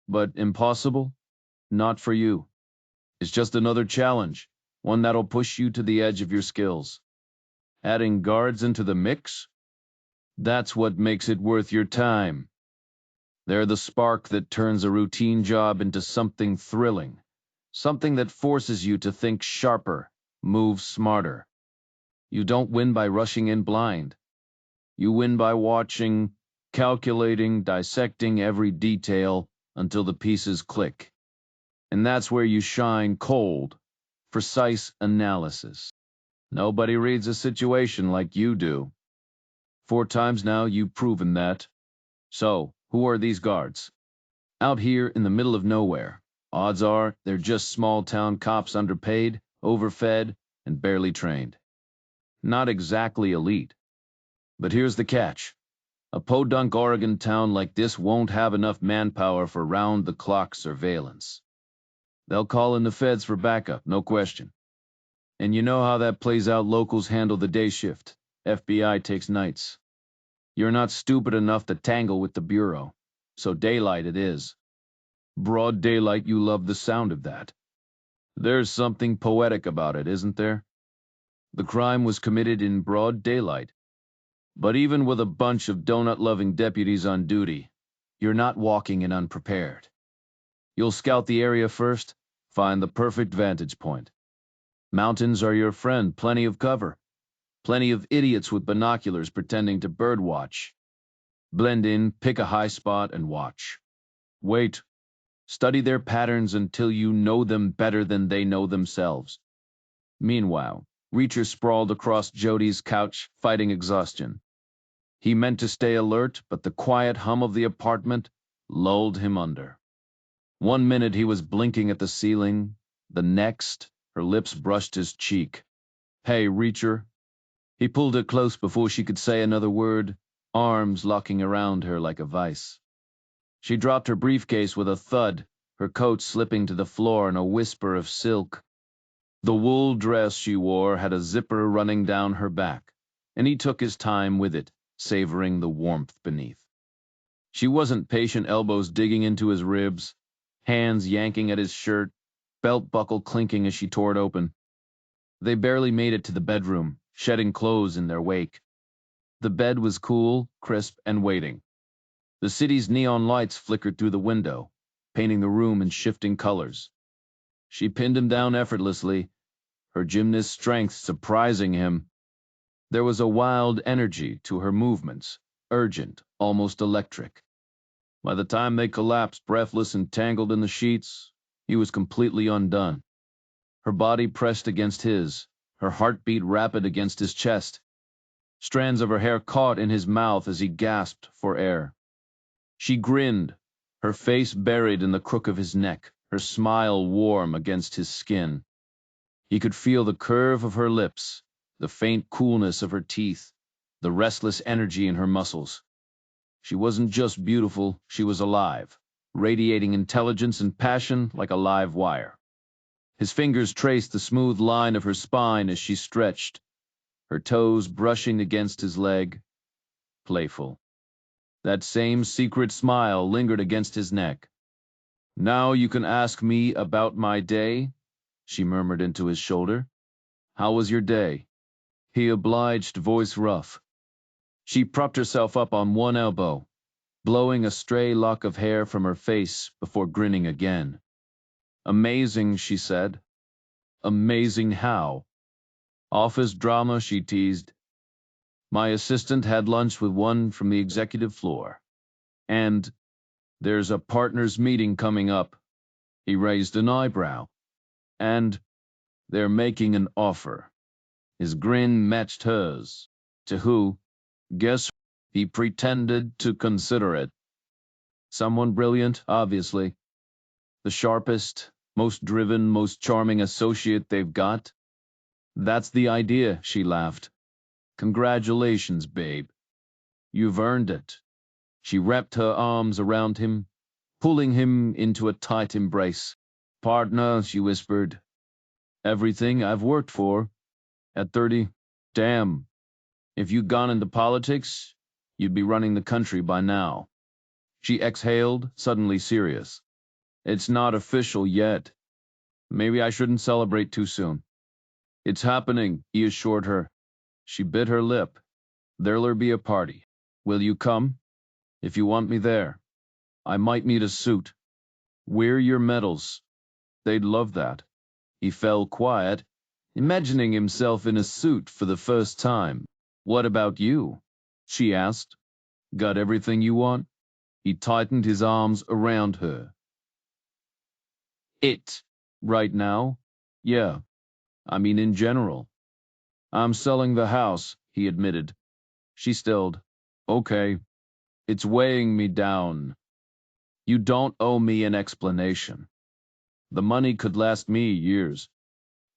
But impossible? Not for you. It's just another challenge, one that'll push you to the edge of your skills. Adding guards into the mix? That's what makes it worth your time. They're the spark that turns a routine job into something thrilling, something that forces you to think sharper, move smarter. You don't win by rushing in blind. You win by watching, calculating, dissecting every detail until the pieces click. And that's where you shine: cold, precise analysis. Nobody reads a situation like you do. 4 times now you've proven that. So, who are these guards? Out here in the middle of nowhere, odds are they're just small-town cops, underpaid, overfed, and barely trained. Not exactly elite. But here's the catch. A podunk Oregon town like this won't have enough manpower for round-the-clock surveillance. They'll call in the feds for backup, no question. And you know how that plays out. Locals handle the day shift. FBI takes nights. You're not stupid enough to tangle with the Bureau, so daylight it is. Broad daylight, you love the sound of that. There's something poetic about it, isn't there? The crime was committed in broad daylight. But even with a bunch of donut-loving deputies on duty, you're not walking in unprepared. You'll scout the area first, find the perfect vantage point. Mountains are your friend, plenty of cover. Plenty of idiots with binoculars pretending to birdwatch. Blend in, pick a high spot, and watch. Wait. Study their patterns until you know them better than they know themselves. Meanwhile, Reacher sprawled across Jodie's couch, fighting exhaustion. He meant to stay alert, but the quiet hum of the apartment lulled him under. 1 minute he was blinking at the ceiling, the next, her lips brushed his cheek. Hey, Reacher. He pulled her close before she could say another word, arms locking around her like a vice. She dropped her briefcase with a thud, her coat slipping to the floor in a whisper of silk. The wool dress she wore had a zipper running down her back, and he took his time with it, savoring the warmth beneath. She wasn't patient, elbows digging into his ribs, hands yanking at his shirt, belt buckle clinking as she tore it open. They barely made it to the bedroom, shedding clothes in their wake. The bed was cool, crisp, and waiting. The city's neon lights flickered through the window, painting the room in shifting colors. She pinned him down effortlessly, her gymnast strength surprising him. There was a wild energy to her movements, urgent, almost electric. By the time they collapsed, breathless and tangled in the sheets, he was completely undone. Her body pressed against his, her heartbeat rapid against his chest. Strands of her hair caught in his mouth as he gasped for air. She grinned, her face buried in the crook of his neck, her smile warm against his skin. He could feel the curve of her lips, the faint coolness of her teeth, the restless energy in her muscles. She wasn't just beautiful, she was alive, radiating intelligence and passion like a live wire. His fingers traced the smooth line of her spine as she stretched, her toes brushing against his leg, playful. That same secret smile lingered against his neck. "Now you can ask me about my day," she murmured into his shoulder. "How was your day?" he obliged, voice rough. She propped herself up on one elbow, blowing a stray lock of hair from her face before grinning again. Amazing, she said. Amazing how? Office drama, she teased. My assistant had lunch with one from the executive floor. And there's a partners meeting coming up. He raised an eyebrow. And they're making an offer. His grin matched hers. To who? Guess he pretended to consider it. Someone brilliant, obviously. The sharpest, most driven, most charming associate they've got. That's the idea, she laughed. Congratulations, babe. You've earned it. She wrapped her arms around him, pulling him into a tight embrace. Partner, she whispered. Everything I've worked for. At 30, damn. If you'd gone into politics, you'd be running the country by now. She exhaled, suddenly serious. It's not official yet. Maybe I shouldn't celebrate too soon. It's happening, he assured her. She bit her lip. There'll be a party. Will you come? If you want me there. I might need a suit. Wear your medals. They'd love that. He fell quiet, imagining himself in a suit for the first time. What about you? She asked. Got everything you want? He tightened his arms around her. Right now? Yeah. I mean in general. I'm selling the house, he admitted. She stilled. Okay. It's weighing me down. You don't owe me an explanation. The money could last me years.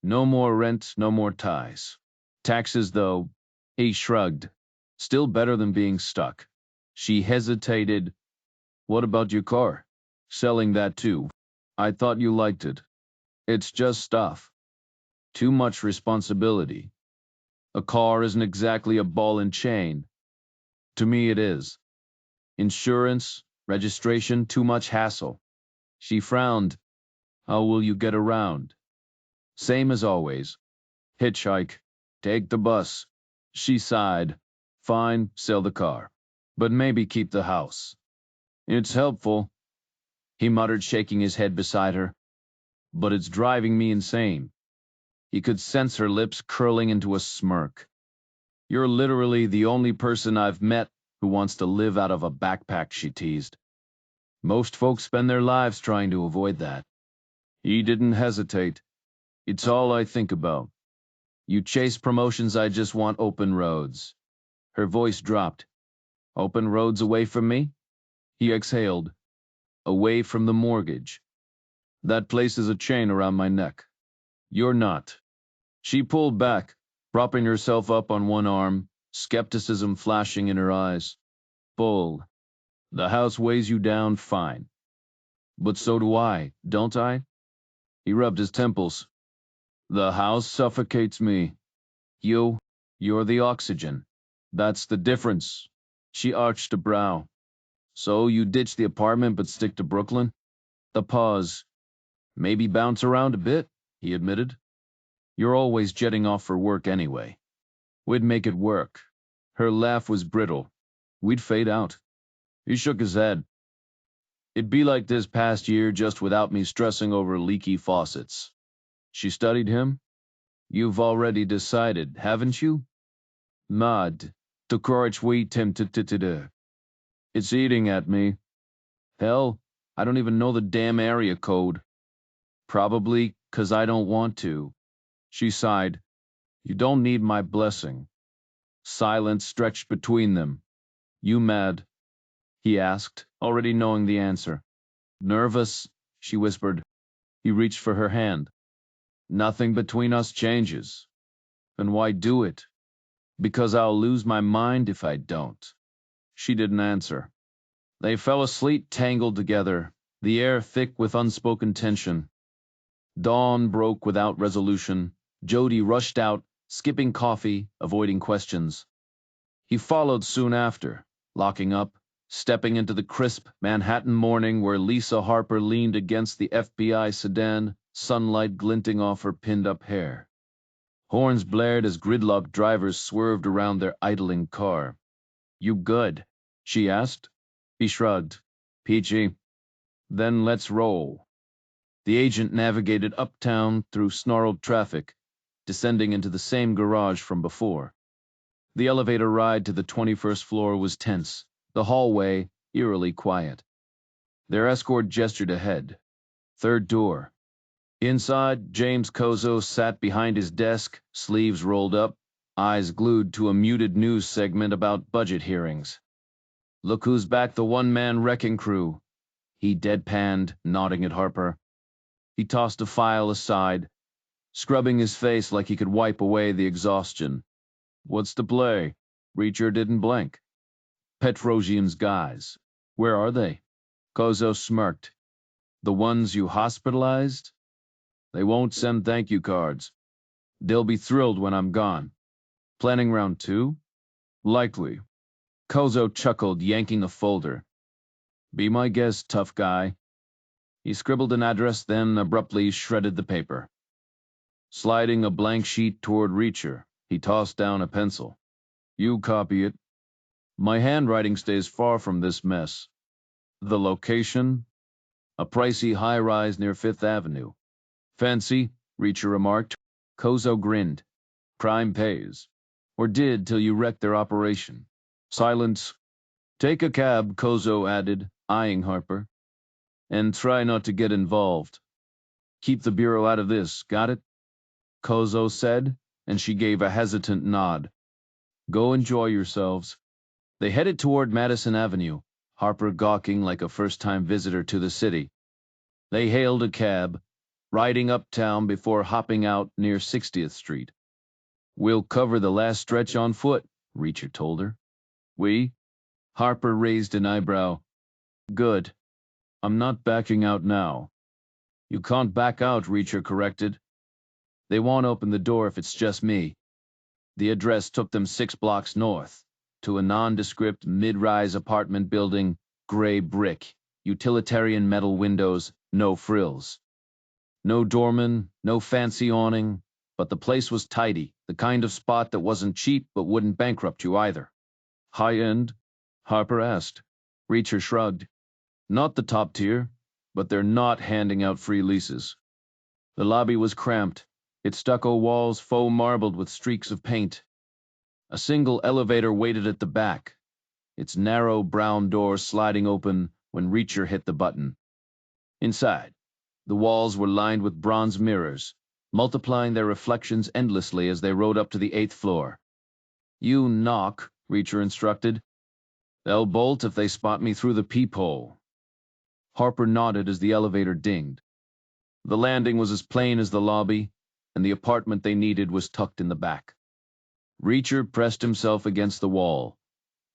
No more rent, no more ties. Taxes, though, he shrugged. Still better than being stuck. She hesitated. What about your car? Selling that too. I thought you liked it. It's just stuff. Too much responsibility. A car isn't exactly a ball and chain. To me it is. Insurance, registration, too much hassle. She frowned. How will you get around? Same as always. Hitchhike. Take the bus. She sighed. Fine, sell the car. But maybe keep the house. It's helpful, he muttered, shaking his head beside her. But it's driving me insane. He could sense her lips curling into a smirk. You're literally the only person I've met who wants to live out of a backpack, she teased. Most folks spend their lives trying to avoid that. He didn't hesitate. It's all I think about. You chase promotions, I just want open roads. Her voice dropped. Open roads away from me? He exhaled. Away from the mortgage. That places a chain around my neck. You're not. She pulled back, propping herself up on one arm, skepticism flashing in her eyes. Bull. The house weighs you down fine. But so do I, don't I? He rubbed his temples. The house suffocates me. You're the oxygen. That's the difference. She arched a brow. So you ditch the apartment but stick to Brooklyn? The pause. Maybe bounce around a bit, he admitted. You're always jetting off for work anyway. We'd make it work. Her laugh was brittle. We'd fade out. He shook his head. It'd be like this past year just without me stressing over leaky faucets. She studied him. You've already decided, haven't you? Mad. To courage we tempted. It's eating at me. Hell, I don't even know the damn area code. Probably 'cause I don't want to. She sighed. You don't need my blessing. Silence stretched between them. You mad? He asked, already knowing the answer. Nervous, she whispered. He reached for her hand. Nothing between us changes. Then why do it? Because I'll lose my mind if I don't. She didn't answer. They fell asleep tangled together, the air thick with unspoken tension. Dawn broke without resolution. Jodie rushed out, skipping coffee, avoiding questions. He followed soon after, locking up, stepping into the crisp Manhattan morning where Lisa Harper leaned against the FBI sedan, sunlight glinting off her pinned-up hair. Horns blared as gridlocked drivers swerved around their idling car. "You good?" she asked. He shrugged. "Peachy." "Then let's roll." The agent navigated uptown through snarled traffic, descending into the same garage from before. The elevator ride to the 21st floor was tense, the hallway eerily quiet. Their escort gestured ahead. Third door. Inside, James Kozo sat behind his desk, sleeves rolled up, eyes glued to a muted news segment about budget hearings. "Look who's back, the one-man wrecking crew," he deadpanned, nodding at Harper. He tossed a file aside, scrubbing his face like he could wipe away the exhaustion. "What's the play?" Reacher didn't blink. "Petrosian's guys. Where are they?" Kozo smirked. "The ones you hospitalized? They won't send thank you cards. They'll be thrilled when I'm gone. Planning round two? Likely." Kozo chuckled, yanking a folder. "Be my guest, tough guy." He scribbled an address, then abruptly shredded the paper. Sliding a blank sheet toward Reacher, he tossed down a pencil. "You copy it. My handwriting stays far from this mess. The location? A pricey high-rise near Fifth Avenue. Fancy?" Reacher remarked. Kozo grinned. "Crime pays. Or did till you wrecked their operation." Silence. "Take a cab," Kozo added, eyeing Harper. "And try not to get involved. Keep the Bureau out of this, got it?" Kozo said, and she gave a hesitant nod. "Go enjoy yourselves." They headed toward Madison Avenue, Harper gawking like a first-time visitor to the city. They hailed a cab, riding uptown before hopping out near 60th Street. "We'll cover the last stretch on foot," Reacher told her. "We?" Harper raised an eyebrow. "Good. I'm not backing out now." "You can't back out," Reacher corrected. "They won't open the door if it's just me." The address took them 6 blocks north, to a nondescript mid-rise apartment building, gray brick, utilitarian metal windows, no frills. No doorman, no fancy awning, but the place was tidy, the kind of spot that wasn't cheap but wouldn't bankrupt you either. "High-end?" Harper asked. Reacher shrugged. "Not the top tier, but they're not handing out free leases." The lobby was cramped, its stucco walls faux marbled with streaks of paint. A single elevator waited at the back, its narrow brown door sliding open when Reacher hit the button. Inside, the walls were lined with bronze mirrors, multiplying their reflections endlessly as they rode up to the 8th floor. "You knock," Reacher instructed. "They'll bolt if they spot me through the peephole." Harper nodded as the elevator dinged. The landing was as plain as the lobby, and the apartment they needed was tucked in the back. Reacher pressed himself against the wall,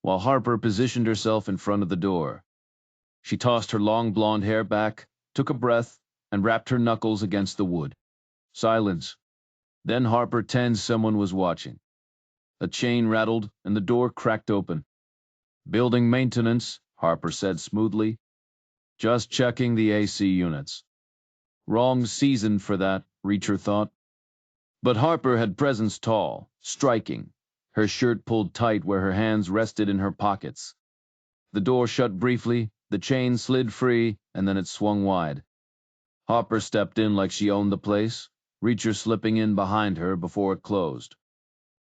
while Harper positioned herself in front of the door. She tossed her long blonde hair back, took a breath, and rapped her knuckles against the wood. Silence. Then Harper tensed someone was watching. A chain rattled, and the door cracked open. "Building maintenance," Harper said smoothly. "Just checking the AC units." Wrong season for that, Reacher thought. But Harper had presence tall, striking, her shirt pulled tight where her hands rested in her pockets. The door shut briefly, the chain slid free, and then it swung wide. Harper stepped in like she owned the place, Reacher slipping in behind her before it closed.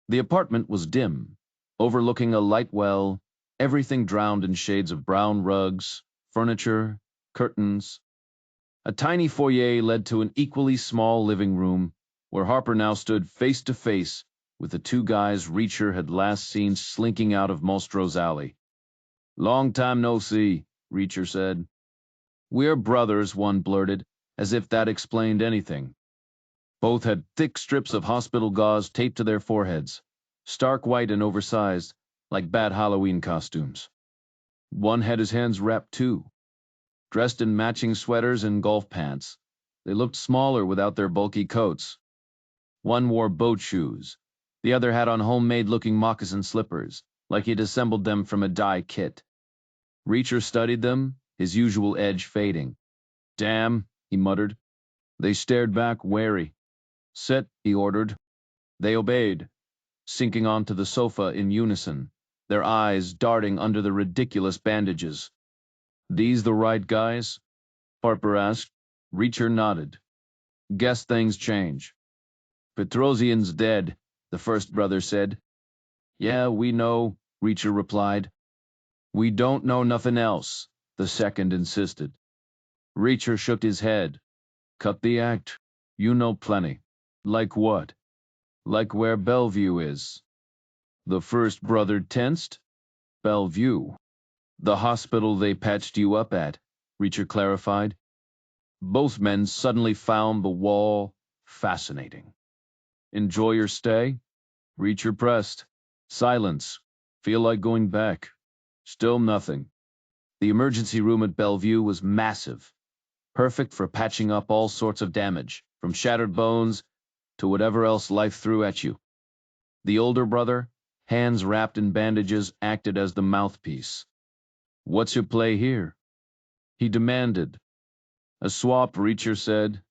The apartment was dim, overlooking a light well, everything drowned in shades of brown rugs, furniture, curtains. A tiny foyer led to an equally small living room, where Harper now stood face to face with the 2 guys Reacher had last seen slinking out of Mostro's alley. "Long time no see," Reacher said. "We're brothers," one blurted, as if that explained anything. Both had thick strips of hospital gauze taped to their foreheads, stark white and oversized, like bad Halloween costumes. One had his hands wrapped too. Dressed in matching sweaters and golf pants, they looked smaller without their bulky coats. One wore boat shoes. The other had on homemade-looking moccasin slippers, like he'd assembled them from a dye kit. Reacher studied them, his usual edge fading. "Damn," he muttered. They stared back, wary. "Sit," he ordered. They obeyed, sinking onto the sofa in unison, their eyes darting under the ridiculous bandages. These the right guys? Harper asked. Reacher nodded. Guess things change. Petrosian's dead, the first brother said. Yeah, we know, Reacher replied. We don't know nothing else, the second insisted. Reacher shook his head. Cut the act. You know plenty. Like what? Like where Bellevue is. The first brother tensed. Bellevue. The hospital they patched you up at, Reacher clarified. Both men suddenly found the wall fascinating. Enjoy your stay? Reacher pressed. Silence. Feel like going back. Still nothing. The emergency room at Bellevue was massive, perfect for patching up all sorts of damage, from shattered bones to whatever else life threw at you. The older brother, hands wrapped in bandages, acted as the mouthpiece. What's your play here? He demanded. A swap, Reacher said.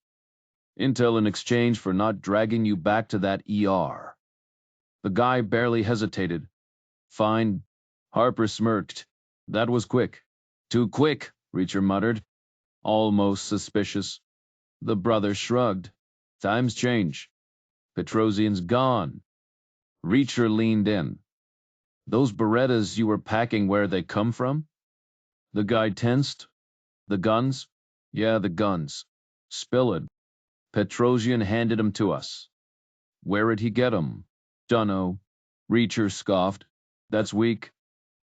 Intel in exchange for not dragging you back to that ER. The guy barely hesitated. Fine. Harper smirked. That was quick. Too quick, Reacher muttered. Almost suspicious. The brother shrugged. Times change. Petrosian's gone. Reacher leaned in. Those Berettas you were packing, where they come from? The guy tensed. The guns? Yeah, the guns. Spill it. Petrosian handed 'em to us. Where'd he get 'em? Dunno. Reacher scoffed. That's weak.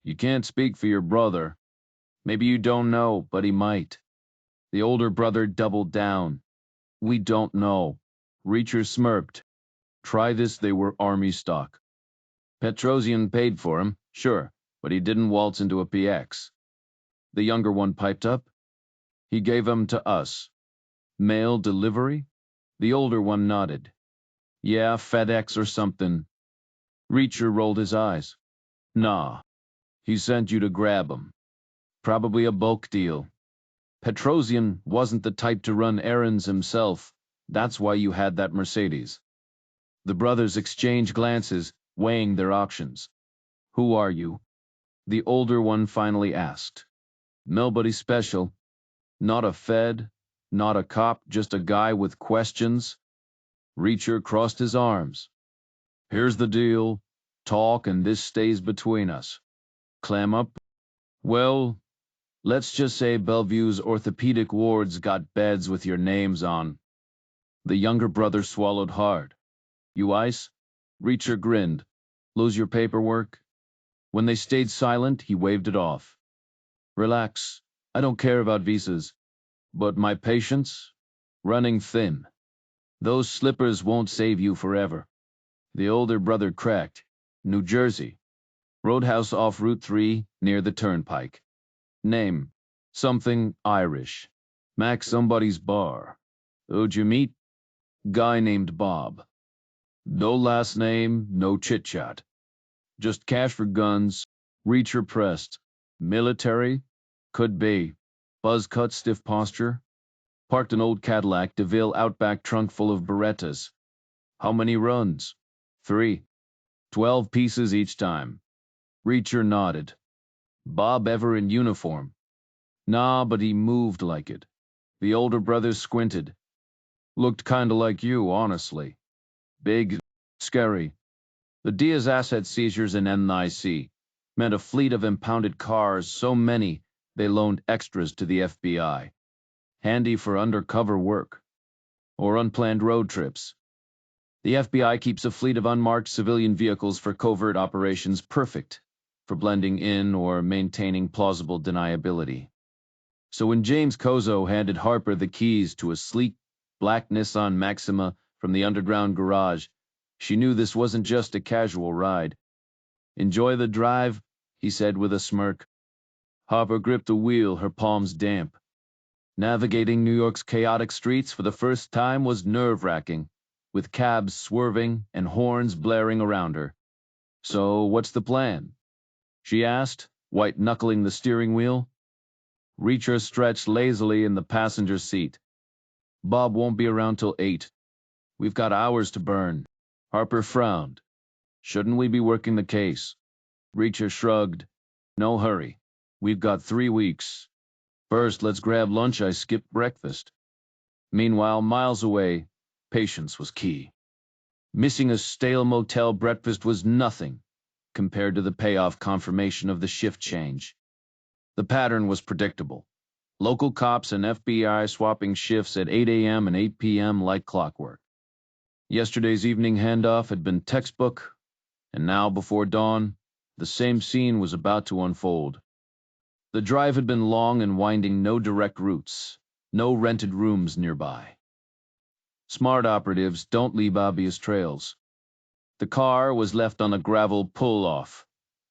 You can't speak for your brother. Maybe you don't know, but he might. The older brother doubled down. We don't know. Reacher smirked. Try this, they were army stock. Petrosian paid for 'em, sure, but he didn't waltz into a PX. The younger one piped up. He gave 'em to us. Mail delivery? The older one nodded. Yeah, FedEx or something. Reacher rolled his eyes. Nah. He sent you to grab 'em. Probably a bulk deal. Petrosian wasn't the type to run errands himself. That's why you had that Mercedes. The brothers exchanged glances, weighing their options. Who are you? The older one finally asked. Nobody special. Not a Fed, not a cop, just a guy with questions. Reacher crossed his arms. Here's the deal. Talk and this stays between us. Clam up. Well, let's just say Bellevue's orthopedic ward's got beds with your names on. The younger brother swallowed hard. You ice? Reacher grinned. Lose your paperwork? When they stayed silent, he waved it off. Relax. I don't care about visas. But my patience? Running thin. Those slippers won't save you forever. The older brother cracked. New Jersey. Roadhouse off Route 3, near the turnpike. Name. Something Irish. Mac somebody's bar. Who'd you meet? Guy named Bob. No last name, no chit-chat. Just cash for guns. Reacher pressed. Military? Could be. Buzz cut, stiff posture. Parked an old Cadillac DeVille Outback trunk full of Berettas. How many runs? 3. 12 pieces each time. Reacher nodded. Bob ever in uniform? Nah, but he moved like it. The older brother squinted. Looked kinda like you, honestly. Big, scary. The Diaz asset seizures in NIC meant a fleet of impounded cars, so many they loaned extras to the FBI. Handy for undercover work. Or unplanned road trips. The FBI keeps a fleet of unmarked civilian vehicles for covert operations, perfect for blending in or maintaining plausible deniability. So when James Kozo handed Harper the keys to a sleek, black Nissan Maxima from the underground garage, she knew this wasn't just a casual ride. Enjoy the drive, he said with a smirk. Harper gripped the wheel, her palms damp. Navigating New York's chaotic streets for the first time was nerve-wracking, with cabs swerving and horns blaring around her. So what's the plan? She asked, white-knuckling the steering wheel. Reacher stretched lazily in the passenger seat. Bob won't be around till 8. We've got hours to burn. Harper frowned. Shouldn't we be working the case? Reacher shrugged. No hurry. We've got 3 weeks. First, let's grab lunch. I skipped breakfast. Meanwhile, miles away, patience was key. Missing a stale motel breakfast was nothing compared to the payoff confirmation of the shift change. The pattern was predictable. Local cops and FBI swapping shifts at 8 a.m. and 8 p.m. like clockwork. Yesterday's evening handoff had been textbook, and now, before dawn, the same scene was about to unfold. The drive had been long and winding, no direct routes, no rented rooms nearby. Smart operatives don't leave obvious trails. The car was left on a gravel pull-off,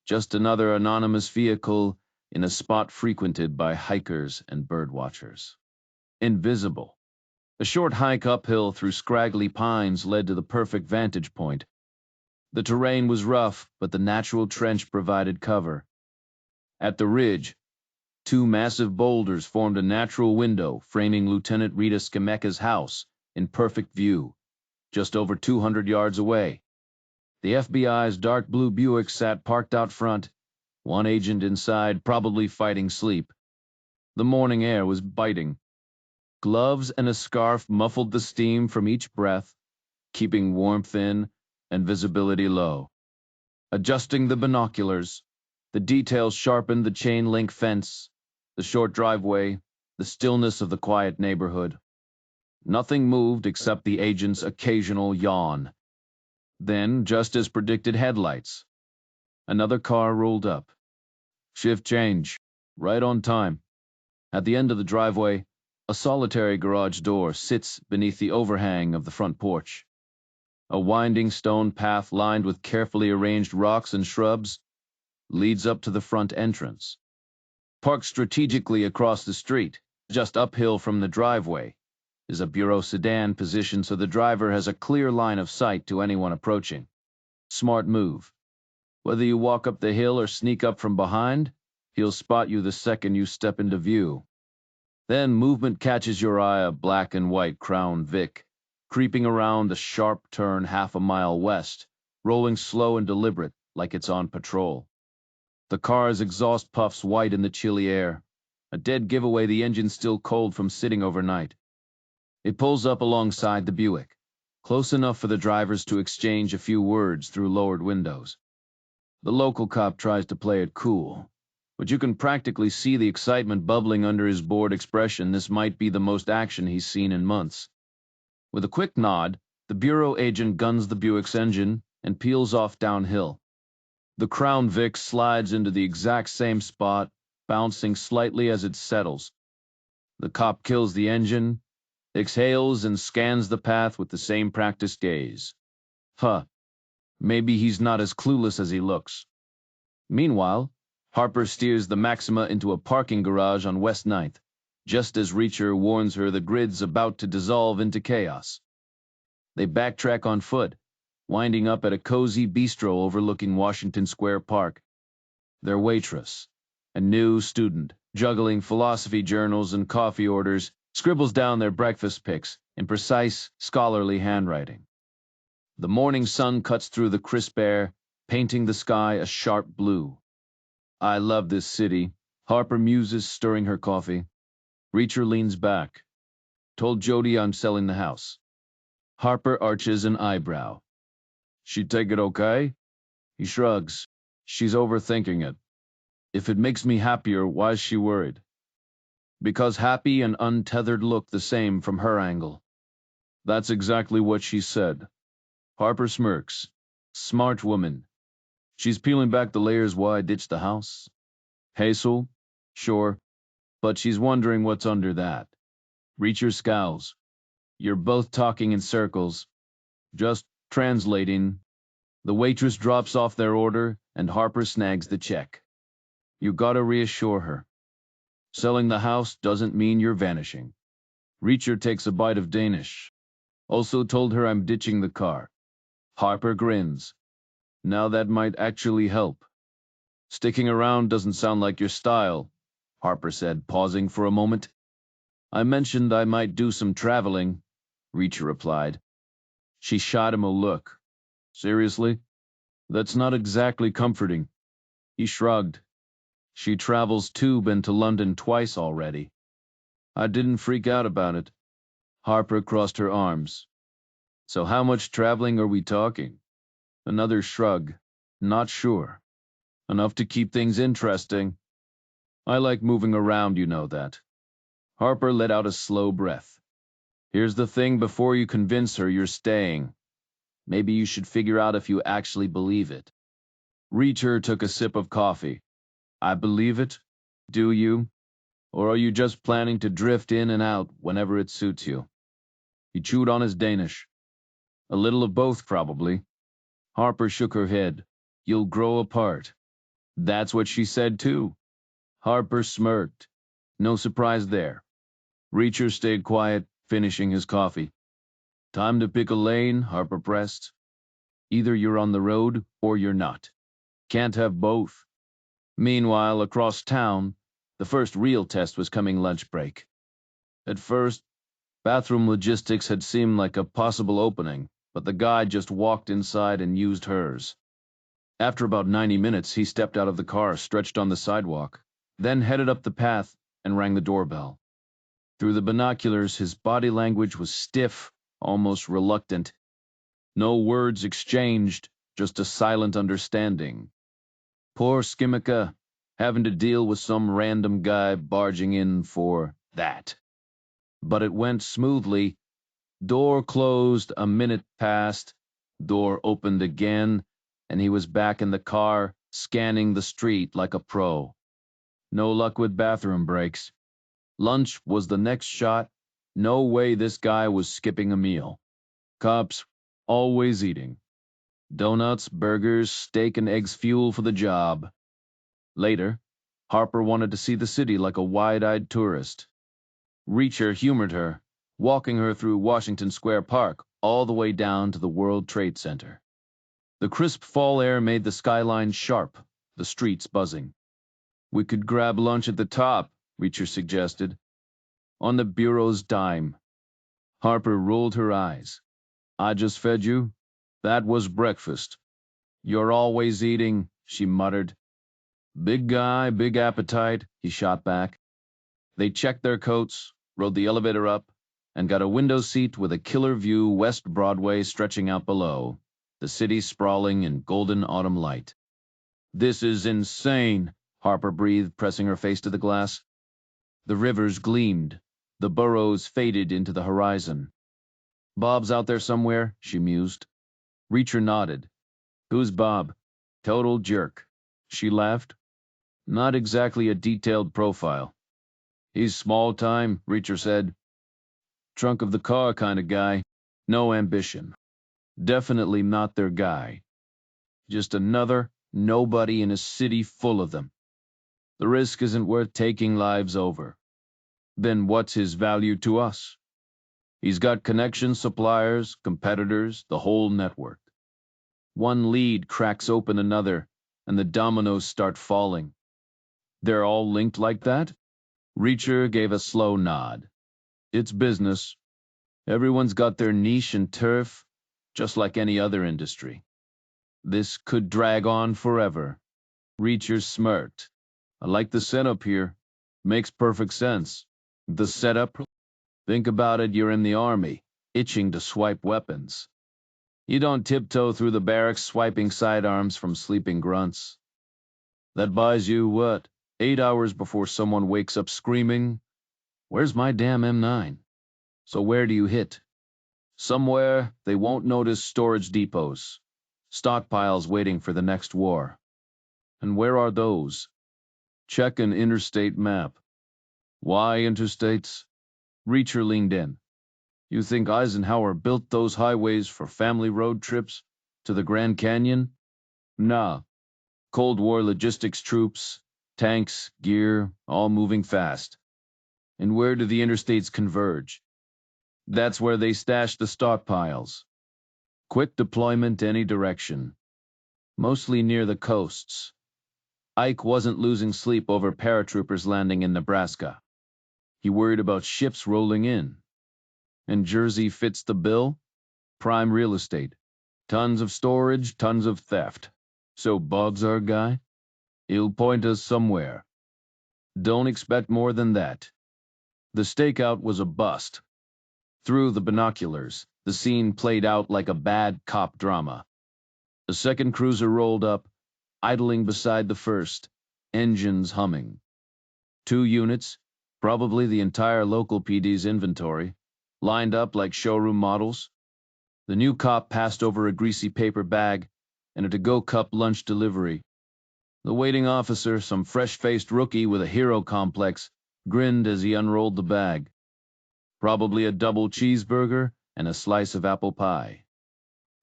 just another anonymous vehicle in a spot frequented by hikers and birdwatchers. Invisible. A short hike uphill through scraggly pines led to the perfect vantage point. The terrain was rough, but the natural trench provided cover. At the ridge, 2 massive boulders formed a natural window framing Lieutenant Rita Skemeka's house in perfect view, just over 200 yards away. The FBI's dark blue Buick sat parked out front, one agent inside, probably fighting sleep. The morning air was biting. Gloves and a scarf muffled the steam from each breath, keeping warmth in and visibility low. Adjusting the binoculars, the details sharpened the chain-link fence, the short driveway, the stillness of the quiet neighborhood. Nothing moved except the agent's occasional yawn. Then, just as predicted, headlights. Another car rolled up. Shift change. Right on time. At the end of the driveway, a solitary garage door sits beneath the overhang of the front porch. A winding stone path lined with carefully arranged rocks and shrubs leads up to the front entrance. Parked strategically across the street, just uphill from the driveway, is a Bureau sedan positioned so the driver has a clear line of sight to anyone approaching. Smart move. Whether you walk up the hill or sneak up from behind, he'll spot you the second you step into view. Then movement catches your eye, a black and white Crown Vic, creeping around a sharp turn half a mile west, rolling slow and deliberate like it's on patrol. The car's exhaust puffs white in the chilly air, a dead giveaway the engine's still cold from sitting overnight. It pulls up alongside the Buick, close enough for the drivers to exchange a few words through lowered windows. The local cop tries to play it cool, but you can practically see the excitement bubbling under his bored expression. This might be the most action he's seen in months. With a quick nod, the Bureau agent guns the Buick's engine and peels off downhill. The Crown Vic slides into the exact same spot, bouncing slightly as it settles. The cop kills the engine, exhales, and scans the path with the same practiced gaze. Maybe he's not as clueless as he looks. Meanwhile, Harper steers the Maxima into a parking garage on West 9th, just as Reacher warns her the grid's about to dissolve into chaos. They backtrack on foot, winding up at a cozy bistro overlooking Washington Square Park. Their waitress, a new student, juggling philosophy journals and coffee orders, scribbles down their breakfast picks in precise, scholarly handwriting. The morning sun cuts through the crisp air, painting the sky a sharp blue. I love this city, Harper muses, stirring her coffee. Reacher leans back. Told Jodie I'm selling the house. Harper arches an eyebrow. She take it okay? He shrugs. She's overthinking it. If it makes me happier, why's she worried? Because happy and untethered look the same from her angle. That's exactly what she said. Harper smirks. Smart woman. She's peeling back the layers why I ditched the house. Hazel? Sure. But she's wondering what's under that. Reacher scowls. You're both talking in circles. Just translating. The waitress drops off their order, and Harper snags the check. You gotta reassure her. Selling the house doesn't mean you're vanishing. Reacher takes a bite of Danish. Also told her I'm ditching the car. Harper grins. Now that might actually help. Sticking around doesn't sound like your style, Harper said, pausing for a moment. I mentioned I might do some traveling, Reacher replied. She shot him a look. Seriously? That's not exactly comforting. He shrugged. She travels tube into London twice already. I didn't freak out about it. Harper crossed her arms. So how much traveling are we talking? Another shrug. Not sure. Enough to keep things interesting. I like moving around, you know that. Harper let out a slow breath. Here's the thing before you convince her you're staying. Maybe you should figure out if you actually believe it. Reacher took a sip of coffee. I believe it? Do you? Or are you just planning to drift in and out whenever it suits you? He chewed on his Danish. A little of both, probably. Harper shook her head. You'll grow apart. That's what she said, too. Harper smirked. No surprise there. Reacher stayed quiet, finishing his coffee. Time to pick a lane, Harper pressed. Either you're on the road or you're not. Can't have both. Meanwhile, across town, the first real test was coming lunch break. At first, bathroom logistics had seemed like a possible opening, but the guy just walked inside and used hers. After about 90 minutes, he stepped out of the car, stretched on the sidewalk, then headed up the path and rang the doorbell. Through the binoculars, his body language was stiff, almost reluctant. No words exchanged, just a silent understanding. Poor Skimmica, having to deal with some random guy barging in for that. But it went smoothly. Door closed, a minute passed, door opened again, and he was back in the car, scanning the street like a pro. No luck with bathroom breaks. Lunch was the next shot. No way this guy was skipping a meal. Cops, always eating. Donuts, burgers, steak and eggs fuel for the job. Later, Harper wanted to see the city like a wide-eyed tourist. Reacher humored her, walking her through Washington Square Park all the way down to the World Trade Center. The crisp fall air made the skyline sharp, the streets buzzing. We could grab lunch at the top, Reacher suggested. On the Bureau's dime. Harper rolled her eyes. I just fed you? That was breakfast. You're always eating, she muttered. Big guy, big appetite, he shot back. They checked their coats, rode the elevator up, and got a window seat with a killer view West Broadway stretching out below, the city sprawling in golden autumn light. This is insane, Harper breathed, pressing her face to the glass. The rivers gleamed. The burrows faded into the horizon. Bob's out there somewhere, she mused. Reacher nodded. Who's Bob? Total jerk. She laughed. Not exactly a detailed profile. He's small time, Reacher said. Trunk of the car kind of guy. No ambition. Definitely not their guy. Just another nobody in a city full of them. The risk isn't worth taking lives over. Then what's his value to us? He's got connections, suppliers, competitors, the whole network. One lead cracks open another, and the dominoes start falling. They're all linked like that? Reacher gave a slow nod. It's business. Everyone's got their niche and turf, just like any other industry. This could drag on forever. Reacher smirked. I like the setup here. Makes perfect sense. The setup? Think about it, you're in the army, itching to swipe weapons. You don't tiptoe through the barracks swiping sidearms from sleeping grunts. That buys you, what, 8 hours before someone wakes up screaming, "Where's my damn M9?" So where do you hit? Somewhere they won't notice storage depots, stockpiles waiting for the next war. And where are those? Check an interstate map. Why interstates? Reacher leaned in. You think Eisenhower built those highways for family road trips to the Grand Canyon? Nah. Cold War logistics troops, tanks, gear, all moving fast. And where do the interstates converge? That's where they stash the stockpiles. Quick deployment any direction. Mostly near the coasts. Ike wasn't losing sleep over paratroopers landing in Nebraska. He worried about ships rolling in. And Jersey fits the bill? Prime real estate. Tons of storage, tons of theft. So Bob's our guy? He'll point us somewhere. Don't expect more than that. The stakeout was a bust. Through the binoculars, the scene played out like a bad cop drama. A second cruiser rolled up, idling beside the first, engines humming. 2 units, probably the entire local PD's inventory, lined up like showroom models. The new cop passed over a greasy paper bag and a to-go cup lunch delivery. The waiting officer, some fresh-faced rookie with a hero complex, grinned as he unrolled the bag. Probably a double cheeseburger and a slice of apple pie.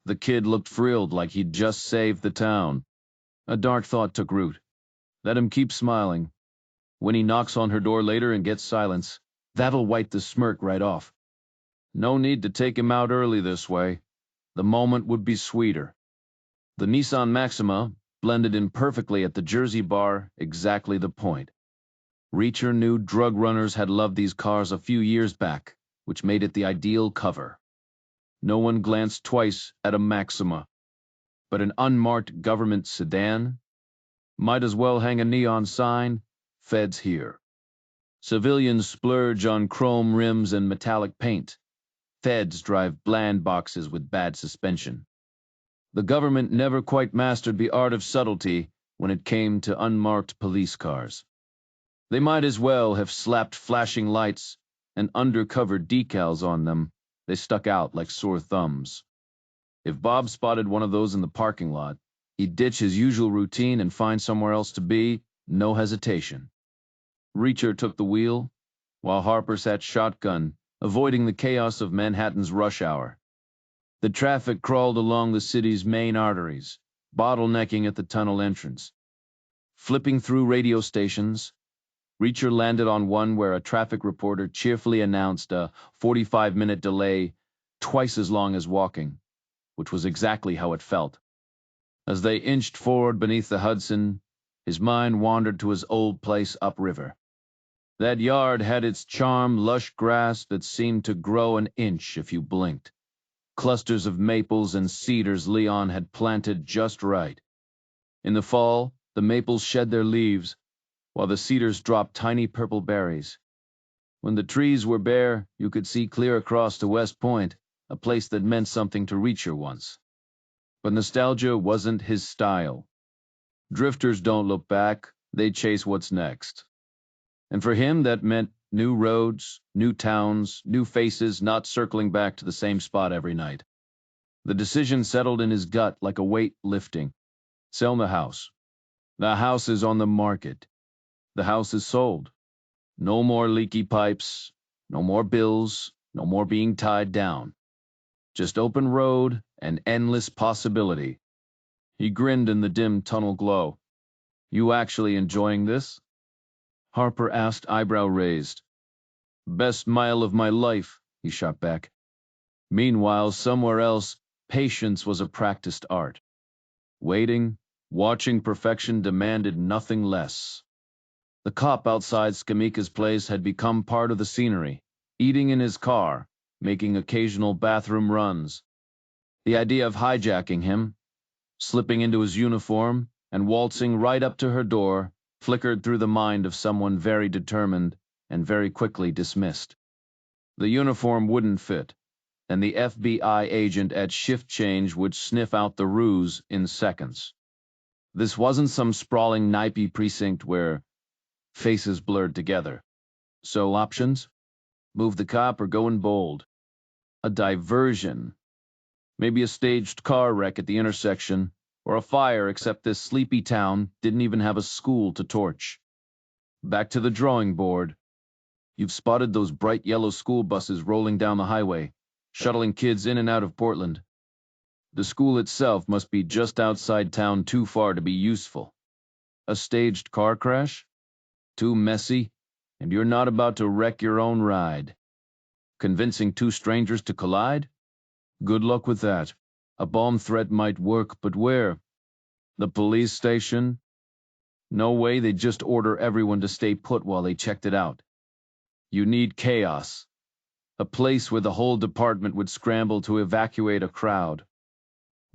The kid looked thrilled like he'd just saved the town. A dark thought took root. Let him keep smiling. When he knocks on her door later and gets silence, that'll wipe the smirk right off. No need to take him out early this way. The moment would be sweeter. The Nissan Maxima blended in perfectly at the Jersey bar, exactly the point. Reacher knew drug runners had loved these cars a few years back, which made it the ideal cover. No one glanced twice at a Maxima. But an unmarked government sedan? Might as well hang a neon sign, "Feds here." Civilians splurge on chrome rims and metallic paint. Feds drive bland boxes with bad suspension. The government never quite mastered the art of subtlety when it came to unmarked police cars. They might as well have slapped flashing lights and undercover decals on them. They stuck out like sore thumbs. If Bob spotted one of those in the parking lot, he'd ditch his usual routine and find somewhere else to be, no hesitation. Reacher took the wheel, while Harper sat shotgun, avoiding the chaos of Manhattan's rush hour. The traffic crawled along the city's main arteries, bottlenecking at the tunnel entrance. Flipping through radio stations, Reacher landed on one where a traffic reporter cheerfully announced a 45-minute delay, twice as long as walking, which was exactly how it felt. As they inched forward beneath the Hudson, his mind wandered to his old place upriver. That yard had its charm, lush grass that seemed to grow an inch if you blinked. Clusters of maples and cedars Leon had planted just right. In the fall, the maples shed their leaves, while the cedars dropped tiny purple berries. When the trees were bare, you could see clear across to West Point, a place that meant something to Reacher once. But nostalgia wasn't his style. Drifters don't look back, they chase what's next. And for him, that meant new roads, new towns, new faces, not circling back to the same spot every night. The decision settled in his gut like a weight lifting. Sell the house. The house is on the market. The house is sold. No more leaky pipes, no more bills, no more being tied down. Just open road and endless possibility. He grinned in the dim tunnel glow. You actually enjoying this? Harper asked, eyebrow raised. Best mile of my life, he shot back. Meanwhile, somewhere else, patience was a practiced art. Waiting, watching perfection demanded nothing less. The cop outside Skamika's place had become part of the scenery, eating in his car, making occasional bathroom runs. The idea of hijacking him, slipping into his uniform, and waltzing right up to her door flickered through the mind of someone very determined and very quickly dismissed. The uniform wouldn't fit, and the FBI agent at shift change would sniff out the ruse in seconds. This wasn't some sprawling NIPE precinct where faces blurred together. So options? Move the cop or go in bold. A diversion. Maybe a staged car wreck at the intersection, or a fire, except this sleepy town didn't even have a school to torch. Back to the drawing board. You've spotted those bright yellow school buses rolling down the highway, shuttling kids in and out of Portland. The school itself must be just outside town, too far to be useful. A staged car crash? Too messy, and you're not about to wreck your own ride. Convincing 2 strangers to collide? Good luck with that. A bomb threat might work, but where? The police station? No way they'd just order everyone to stay put while they checked it out. You need chaos. A place where the whole department would scramble to evacuate a crowd.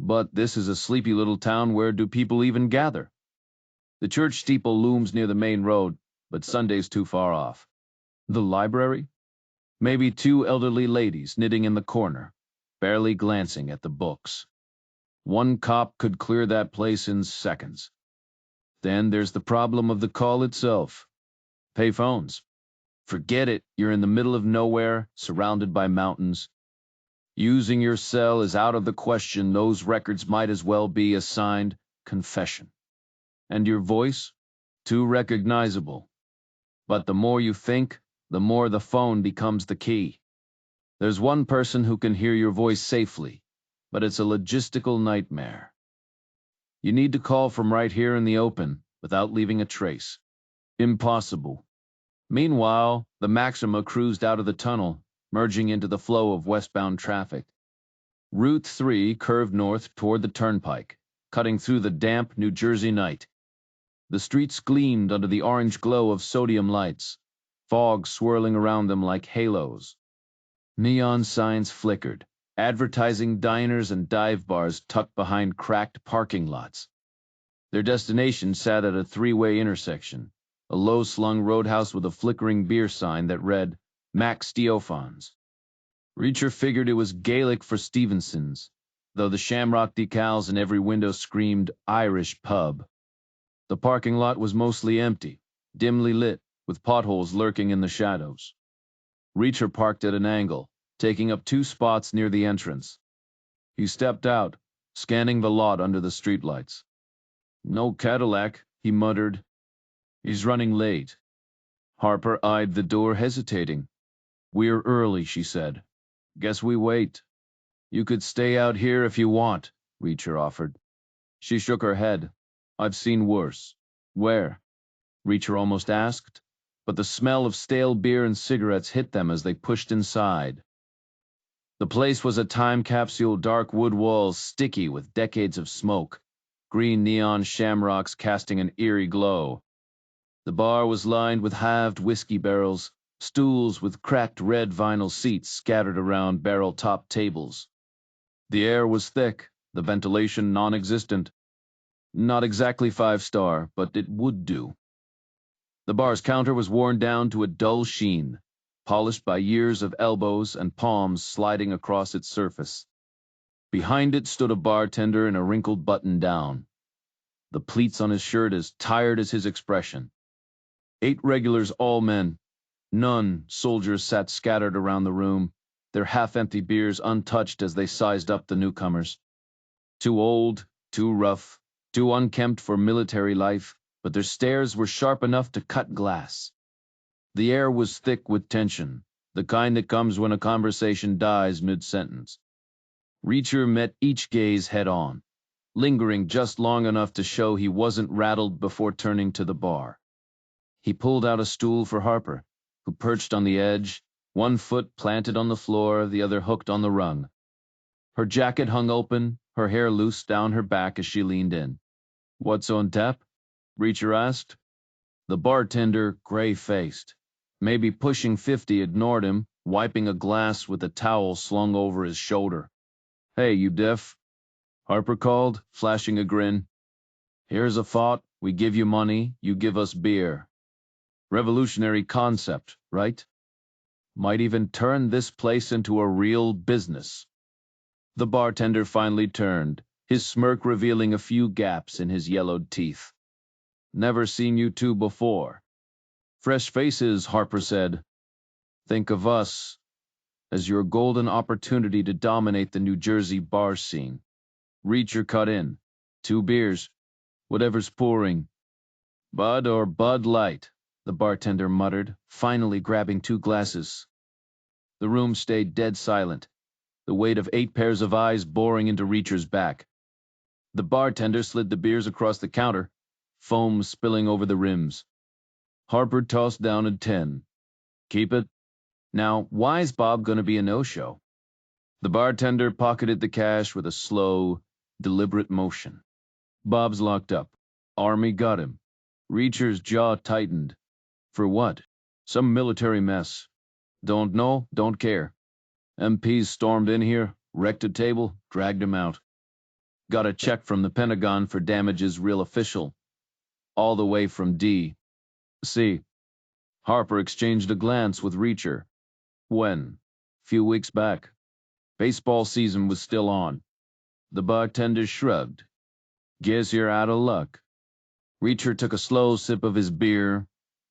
But this is a sleepy little town. Where do people even gather? The church steeple looms near the main road, but Sunday's too far off. The library? Maybe two elderly ladies knitting in the corner, barely glancing at the books. One cop could clear that place in seconds. Then there's the problem of the call itself. Pay phones. Forget it, you're in the middle of nowhere, surrounded by mountains. Using your cell is out of the question. Those records might as well be a signed confession. And your voice? Too recognizable. But the more you think, the more the phone becomes the key. There's one person who can hear your voice safely, but it's a logistical nightmare. You need to call from right here in the open, without leaving a trace. Impossible. Meanwhile, the Maxima cruised out of the tunnel, merging into the flow of westbound traffic. Route 3 curved north toward the turnpike, cutting through the damp New Jersey night. The streets gleamed under the orange glow of sodium lights, fog swirling around them like halos. Neon signs flickered, advertising diners and dive bars tucked behind cracked parking lots. Their destination sat at a three-way intersection, a low-slung roadhouse with a flickering beer sign that read, Max Steophan's. Reacher figured it was Gaelic for Stevenson's, though the shamrock decals in every window screamed Irish pub. The parking lot was mostly empty, dimly lit, with potholes lurking in the shadows. Reacher parked at an angle, taking up two spots near the entrance. He stepped out, scanning the lot under the streetlights. No Cadillac, he muttered. He's running late. Harper eyed the door, hesitating. We're early, she said. Guess we wait. You could stay out here if you want, Reacher offered. She shook her head. I've seen worse. Where? Reacher almost asked, but the smell of stale beer and cigarettes hit them as they pushed inside. The place was a time capsule, dark wood walls sticky with decades of smoke, green neon shamrocks casting an eerie glow. The bar was lined with halved whiskey barrels, stools with cracked red vinyl seats scattered around barrel-top tables. The air was thick, the ventilation non-existent. Not exactly five-star, but it would do. The bar's counter was worn down to a dull sheen, polished by years of elbows and palms sliding across its surface. Behind it stood a bartender in a wrinkled button-down, the pleats on his shirt as tired as his expression. 8 regulars, all men. None soldiers sat scattered around the room, their half-empty beers untouched as they sized up the newcomers. Too old, too rough, too unkempt for military life, but their stares were sharp enough to cut glass. The air was thick with tension, the kind that comes when a conversation dies mid-sentence. Reacher met each gaze head-on, lingering just long enough to show he wasn't rattled before turning to the bar. He pulled out a stool for Harper, who perched on the edge, one foot planted on the floor, the other hooked on the rung. Her jacket hung open, her hair loose down her back as she leaned in. What's on tap? Reacher asked. The bartender, gray-faced, maybe pushing 50, ignored him, wiping a glass with a towel slung over his shoulder. Hey, you deaf? Harper called, flashing a grin. Here's a thought. We give you money, you give us beer. Revolutionary concept, right? Might even turn this place into a real business. The bartender finally turned, his smirk revealing a few gaps in his yellowed teeth. Never seen you two before. Fresh faces, Harper said. Think of us as your golden opportunity to dominate the New Jersey bar scene. Reacher cut in. 2 beers. Whatever's pouring. Bud or Bud Light, the bartender muttered, finally grabbing 2 glasses. The room stayed dead silent, the weight of 8 pairs of eyes boring into Reacher's back. The bartender slid the beers across the counter, foam spilling over the rims. Harper tossed down a 10. Keep it. Now, why's Bob gonna be a no-show? The bartender pocketed the cash with a slow, deliberate motion. Bob's locked up. Army got him. Reacher's jaw tightened. For what? Some military mess. Don't know, don't care. MPs stormed in here, wrecked a table, dragged him out. Got a check from the Pentagon for damages real official. All the way from D.C. Harper exchanged a glance with Reacher. When? Few weeks back. Baseball season was still on. The bartender shrugged. Guess you're out of luck. Reacher took a slow sip of his beer,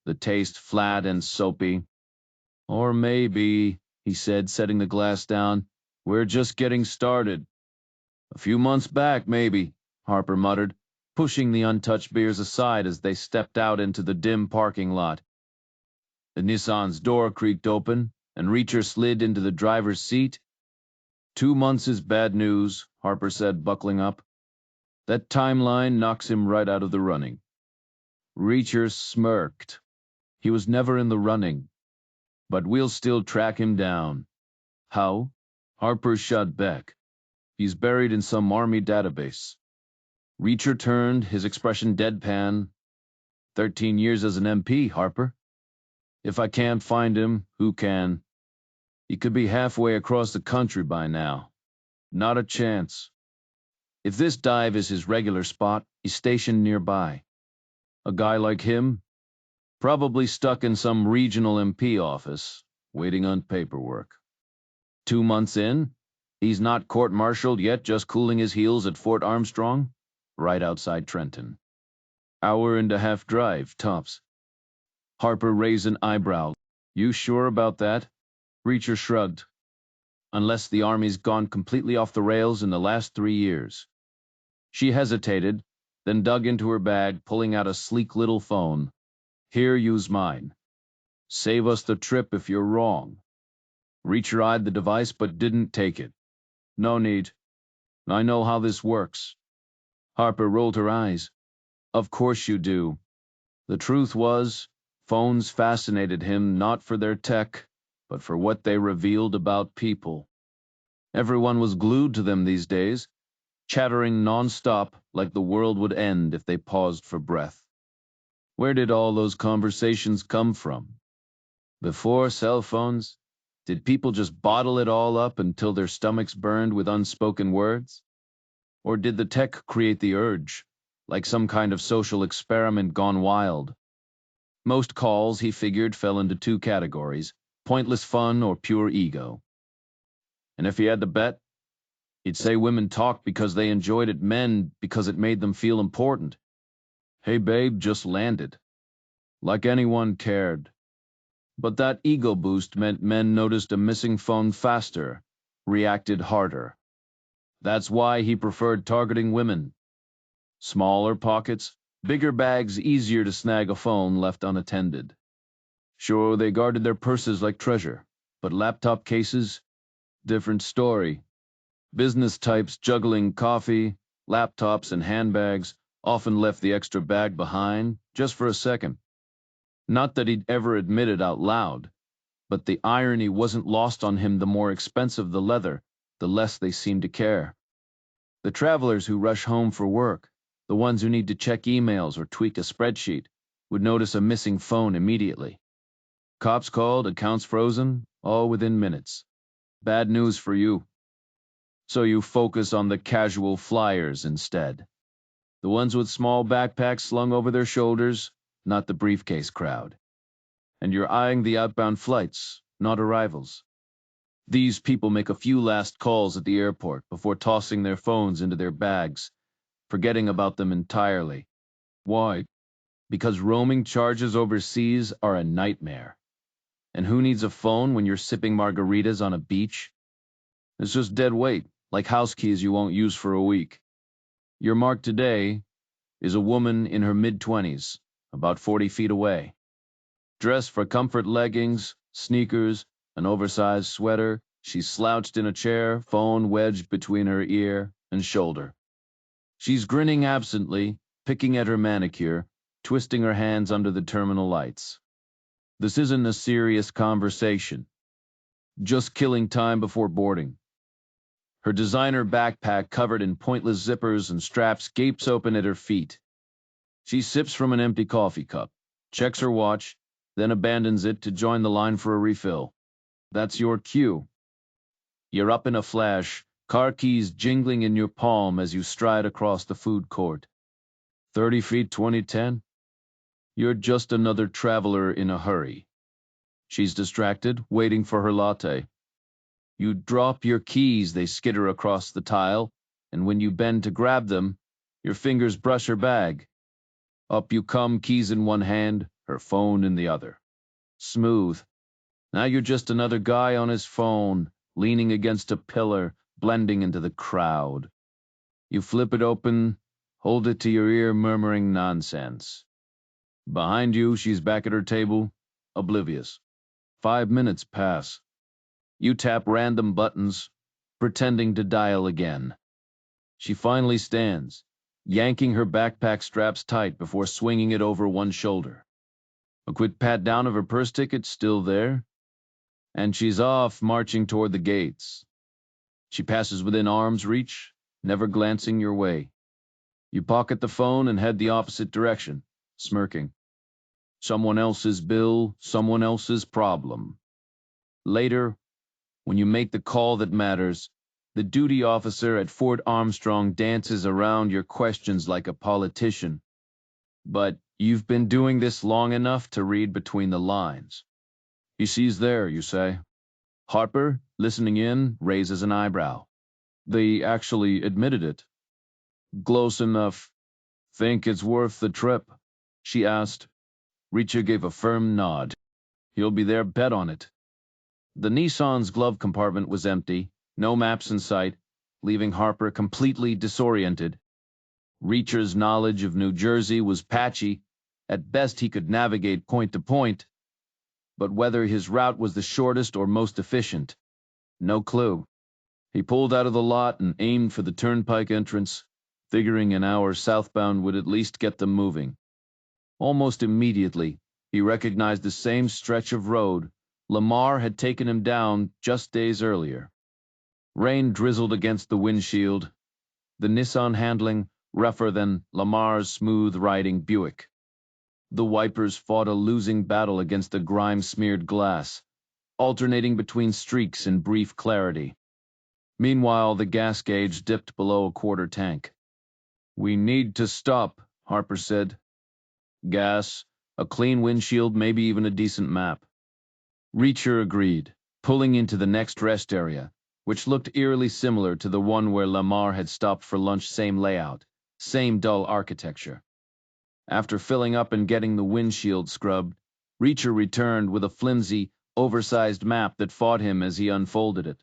the taste flat and soapy. Or maybe, he said, setting the glass down, we're just getting started. A few months back, maybe, Harper muttered, pushing the untouched beers aside as they stepped out into the dim parking lot. The Nissan's door creaked open, and Reacher slid into the driver's seat. 2 months is bad news, Harper said, buckling up. That timeline knocks him right out of the running. Reacher smirked. He was never in the running, but we'll still track him down. How? Harper shot back. He's buried in some army database. Reacher turned, his expression deadpan. 13 years as an MP, Harper. If I can't find him, who can? He could be halfway across the country by now. Not a chance. If this dive is his regular spot, he's stationed nearby. A guy like him? Probably stuck in some regional MP office, waiting on paperwork. 2 months in, he's not court-martialed yet, just cooling his heels at Fort Armstrong, right outside Trenton. Hour-and-a-half drive, tops. Harper raised an eyebrow. You sure about that? Reacher shrugged. Unless the Army's gone completely off the rails in the last 3 years. She hesitated, then dug into her bag, pulling out a sleek little phone. Here, use mine. Save us the trip if you're wrong. Reacher eyed the device but didn't take it. No need. I know how this works. Harper rolled her eyes. Of course you do. The truth was, phones fascinated him not for their tech, but for what they revealed about people. Everyone was glued to them these days, chattering nonstop like the world would end if they paused for breath. Where did all those conversations come from? Before cell phones, did people just bottle it all up until their stomachs burned with unspoken words? Or did the tech create the urge, like some kind of social experiment gone wild? Most calls, he figured, fell into 2 categories, pointless fun or pure ego. And if he had to bet, he'd say women talked because they enjoyed it, men because it made them feel important. Hey babe, just landed. Like anyone cared. But that ego boost meant men noticed a missing phone faster, reacted harder. That's why he preferred targeting women. Smaller pockets, bigger bags, easier to snag a phone left unattended. Sure, they guarded their purses like treasure, but laptop cases? Different story. Business types juggling coffee, laptops, and handbags often left the extra bag behind just for a second. Not that he'd ever admit it out loud, but the irony wasn't lost on him. The more expensive the leather, the less they seemed to care. The travelers who rush home for work, the ones who need to check emails or tweak a spreadsheet, would notice a missing phone immediately. Cops called, accounts frozen, all within minutes. Bad news for you. So you focus on the casual flyers instead. The ones with small backpacks slung over their shoulders, not the briefcase crowd. And you're eyeing the outbound flights, not arrivals. These people make a few last calls at the airport before tossing their phones into their bags, forgetting about them entirely. Why? Because roaming charges overseas are a nightmare. And who needs a phone when you're sipping margaritas on a beach? It's just dead weight, like house keys you won't use for a week. Your mark today is a woman in her mid-20s, about 40 feet away. Dressed for comfort leggings, sneakers, an oversized sweater, she's slouched in a chair, phone wedged between her ear and shoulder. She's grinning absently, picking at her manicure, twisting her hands under the terminal lights. This isn't a serious conversation. Just killing time before boarding. Her designer backpack covered in pointless zippers and straps gapes open at her feet. She sips from an empty coffee cup, checks her watch, then abandons it to join the line for a refill. That's your cue. You're up in a flash, car keys jingling in your palm as you stride across the food court. 30 feet 2010? You're just another traveler in a hurry. She's distracted, waiting for her latte. You drop your keys, they skitter across the tile, and when you bend to grab them, your fingers brush her bag. Up you come, keys in one hand, her phone in the other. Smooth. Now you're just another guy on his phone, leaning against a pillar, blending into the crowd. You flip it open, hold it to your ear, murmuring nonsense. Behind you, she's back at her table, oblivious. 5 minutes pass. You tap random buttons, pretending to dial again. She finally stands, yanking her backpack straps tight before swinging it over one shoulder. A quick pat down of her purse ticket, still there, and she's off, marching toward the gates. She passes within arm's reach, never glancing your way. You pocket the phone and head the opposite direction, smirking. Someone else's bill, someone else's problem. Later, when you make the call that matters, the duty officer at Fort Armstrong dances around your questions like a politician. But you've been doing this long enough to read between the lines. He sees there, you say. Harper, listening in, raises an eyebrow. They actually admitted it. Close enough. Think it's worth the trip? She asked. Reacher gave a firm nod. He'll be there, bet on it. The Nissan's glove compartment was empty, no maps in sight, leaving Harper completely disoriented. Reacher's knowledge of New Jersey was patchy. At best he could navigate point to point, but whether his route was the shortest or most efficient, no clue. He pulled out of the lot and aimed for the turnpike entrance, figuring an hour southbound would at least get them moving. Almost immediately, he recognized the same stretch of road Lamar had taken him down just days earlier. Rain drizzled against the windshield, the Nissan handling rougher than Lamar's smooth-riding Buick. The wipers fought a losing battle against the grime-smeared glass, alternating between streaks and brief clarity. Meanwhile, the gas gauge dipped below a quarter tank. We need to stop, Harper said. Gas, a clean windshield, maybe even a decent map. Reacher agreed, pulling into the next rest area, which looked eerily similar to the one where Lamar had stopped for lunch. Same layout, same dull architecture. After filling up and getting the windshield scrubbed, Reacher returned with a flimsy, oversized map that fought him as he unfolded it.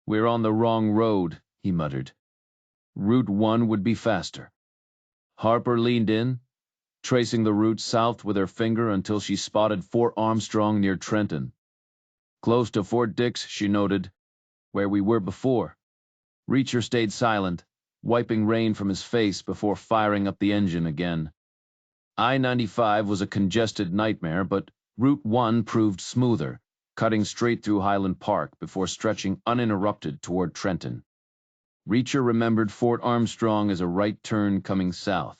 We're on the wrong road, he muttered. Route 1 would be faster. Harper leaned in, tracing the route south with her finger until she spotted Fort Armstrong near Trenton. Close to Fort Dix, she noted, where we were before. Reacher stayed silent, wiping rain from his face before firing up the engine again. I-95 was a congested nightmare, but Route 1 proved smoother, cutting straight through Highland Park before stretching uninterrupted toward Trenton. Reacher remembered Fort Armstrong as a right turn coming south,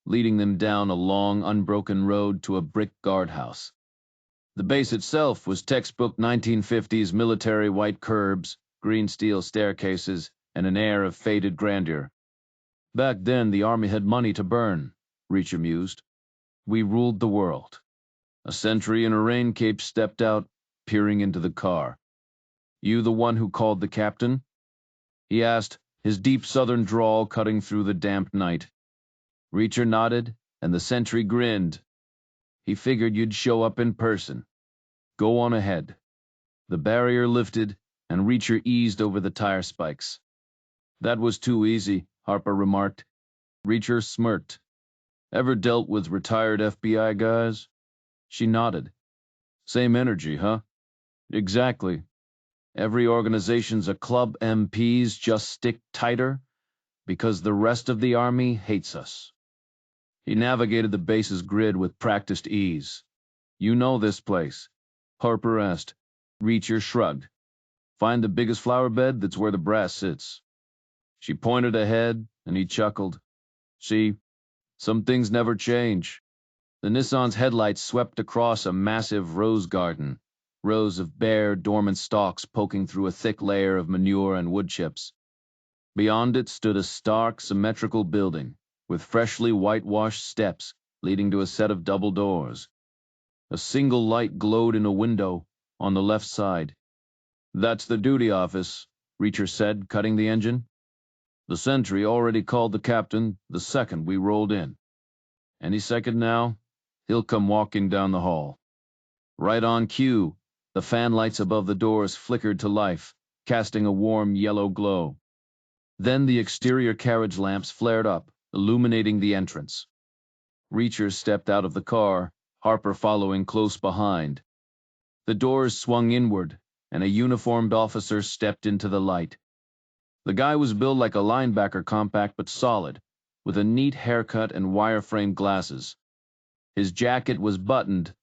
leading them down a long, unbroken road to a brick guardhouse. The base itself was textbook 1950s military white curbs, green steel staircases, and an air of faded grandeur. Back then, the Army had money to burn, Reacher mused. We ruled the world. A sentry in a rain cape stepped out, peering into the car. You the one who called the captain? He asked, his deep southern drawl cutting through the damp night. Reacher nodded, and the sentry grinned. He figured you'd show up in person. Go on ahead. The barrier lifted, and Reacher eased over the tire spikes. That was too easy, Harper remarked. Reacher smirked. Ever dealt with retired FBI guys? She nodded. Same energy, huh? Exactly. Every organization's a club. MPs just stick tighter because the rest of the Army hates us. He navigated the base's grid with practiced ease. You know this place? Harper asked. Reacher shrugged. Find the biggest flower bed, that's where the brass sits. She pointed ahead, and he chuckled. See, some things never change. The Nissan's headlights swept across a massive rose garden, rows of bare, dormant stalks poking through a thick layer of manure and wood chips. Beyond it stood a stark, symmetrical building, with freshly whitewashed steps leading to a set of double doors. A single light glowed in a window on the left side. "That's the duty office," Reacher said, cutting the engine. "The sentry already called the captain the second we rolled in. Any second now, he'll come walking down the hall." Right on cue, the fan lights above the doors flickered to life, casting a warm yellow glow. Then the exterior carriage lamps flared up, illuminating the entrance. Reacher stepped out of the car, Harper following close behind. The doors swung inward, and a uniformed officer stepped into the light. The guy was built like a linebacker, compact but solid, with a neat haircut and wireframe glasses. His jacket was buttoned,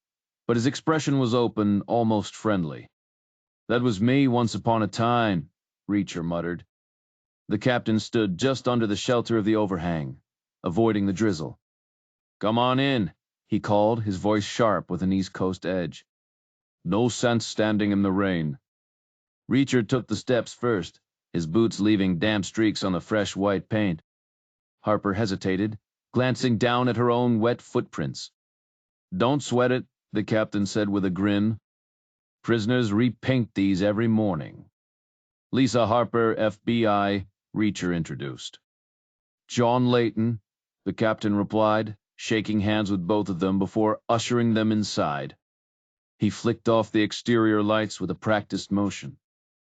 but his expression was open, almost friendly. "That was me once upon a time," Reacher muttered. The captain stood just under the shelter of the overhang, avoiding the drizzle. "Come on in," he called, his voice sharp with an East Coast edge. "No sense standing in the rain." Reacher took the steps first, his boots leaving damp streaks on the fresh white paint. Harper hesitated, glancing down at her own wet footprints. "Don't sweat it," the captain said with a grin. "Prisoners repaint these every morning." "Lisa Harper, FBI," Reacher introduced. "John Layton," the captain replied, shaking hands with both of them before ushering them inside. He flicked off the exterior lights with a practiced motion.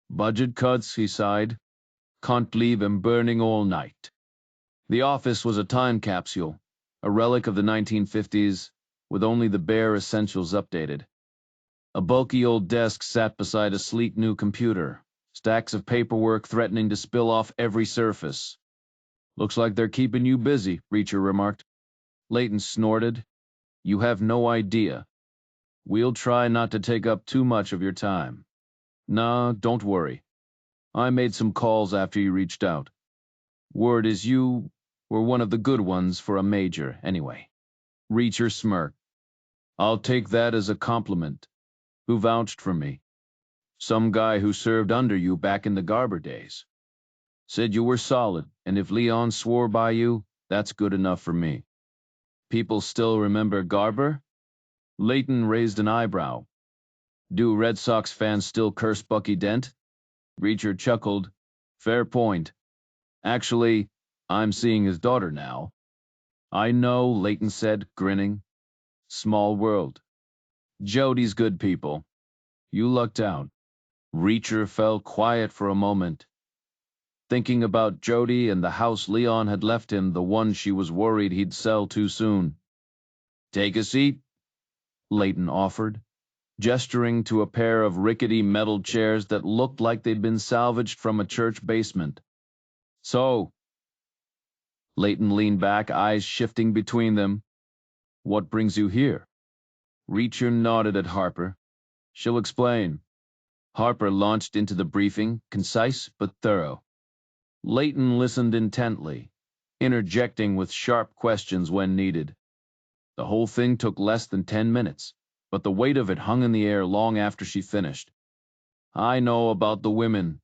"Budget cuts," he sighed. "Can't believe I'm burning all night." The office was a time capsule, a relic of the 1950s, with only the bare essentials updated. A bulky old desk sat beside a sleek new computer, stacks of paperwork threatening to spill off every surface. "Looks like they're keeping you busy," Reacher remarked. Layton snorted. "You have no idea. We'll try not to take up too much of your time." "Nah, don't worry. I made some calls after you reached out. Word is you were one of the good ones for a major, anyway." Reacher smirked. "I'll take that as a compliment. Who vouched for me?" "Some guy who served under you back in the Garber days. Said you were solid, and if Leon swore by you, that's good enough for me." "People still remember Garber?" Layton raised an eyebrow. "Do Red Sox fans still curse Bucky Dent?" Reacher chuckled. "Fair point. Actually, I'm seeing his daughter now." "I know," Layton said, grinning. "Small world. Jodie's good people. You lucked out." Reacher fell quiet for a moment, thinking about Jodie and the house Leon had left him, the one she was worried he'd sell too soon. "Take a seat," Layton offered, gesturing to a pair of rickety metal chairs that looked like they'd been salvaged from a church basement. "So," Layton leaned back, eyes shifting between them, "what brings you here?" Reacher nodded at Harper. "She'll explain." Harper launched into the briefing, concise but thorough. Layton listened intently, interjecting with sharp questions when needed. The whole thing took less than 10 minutes, but the weight of it hung in the air long after she finished. "I know about the women,"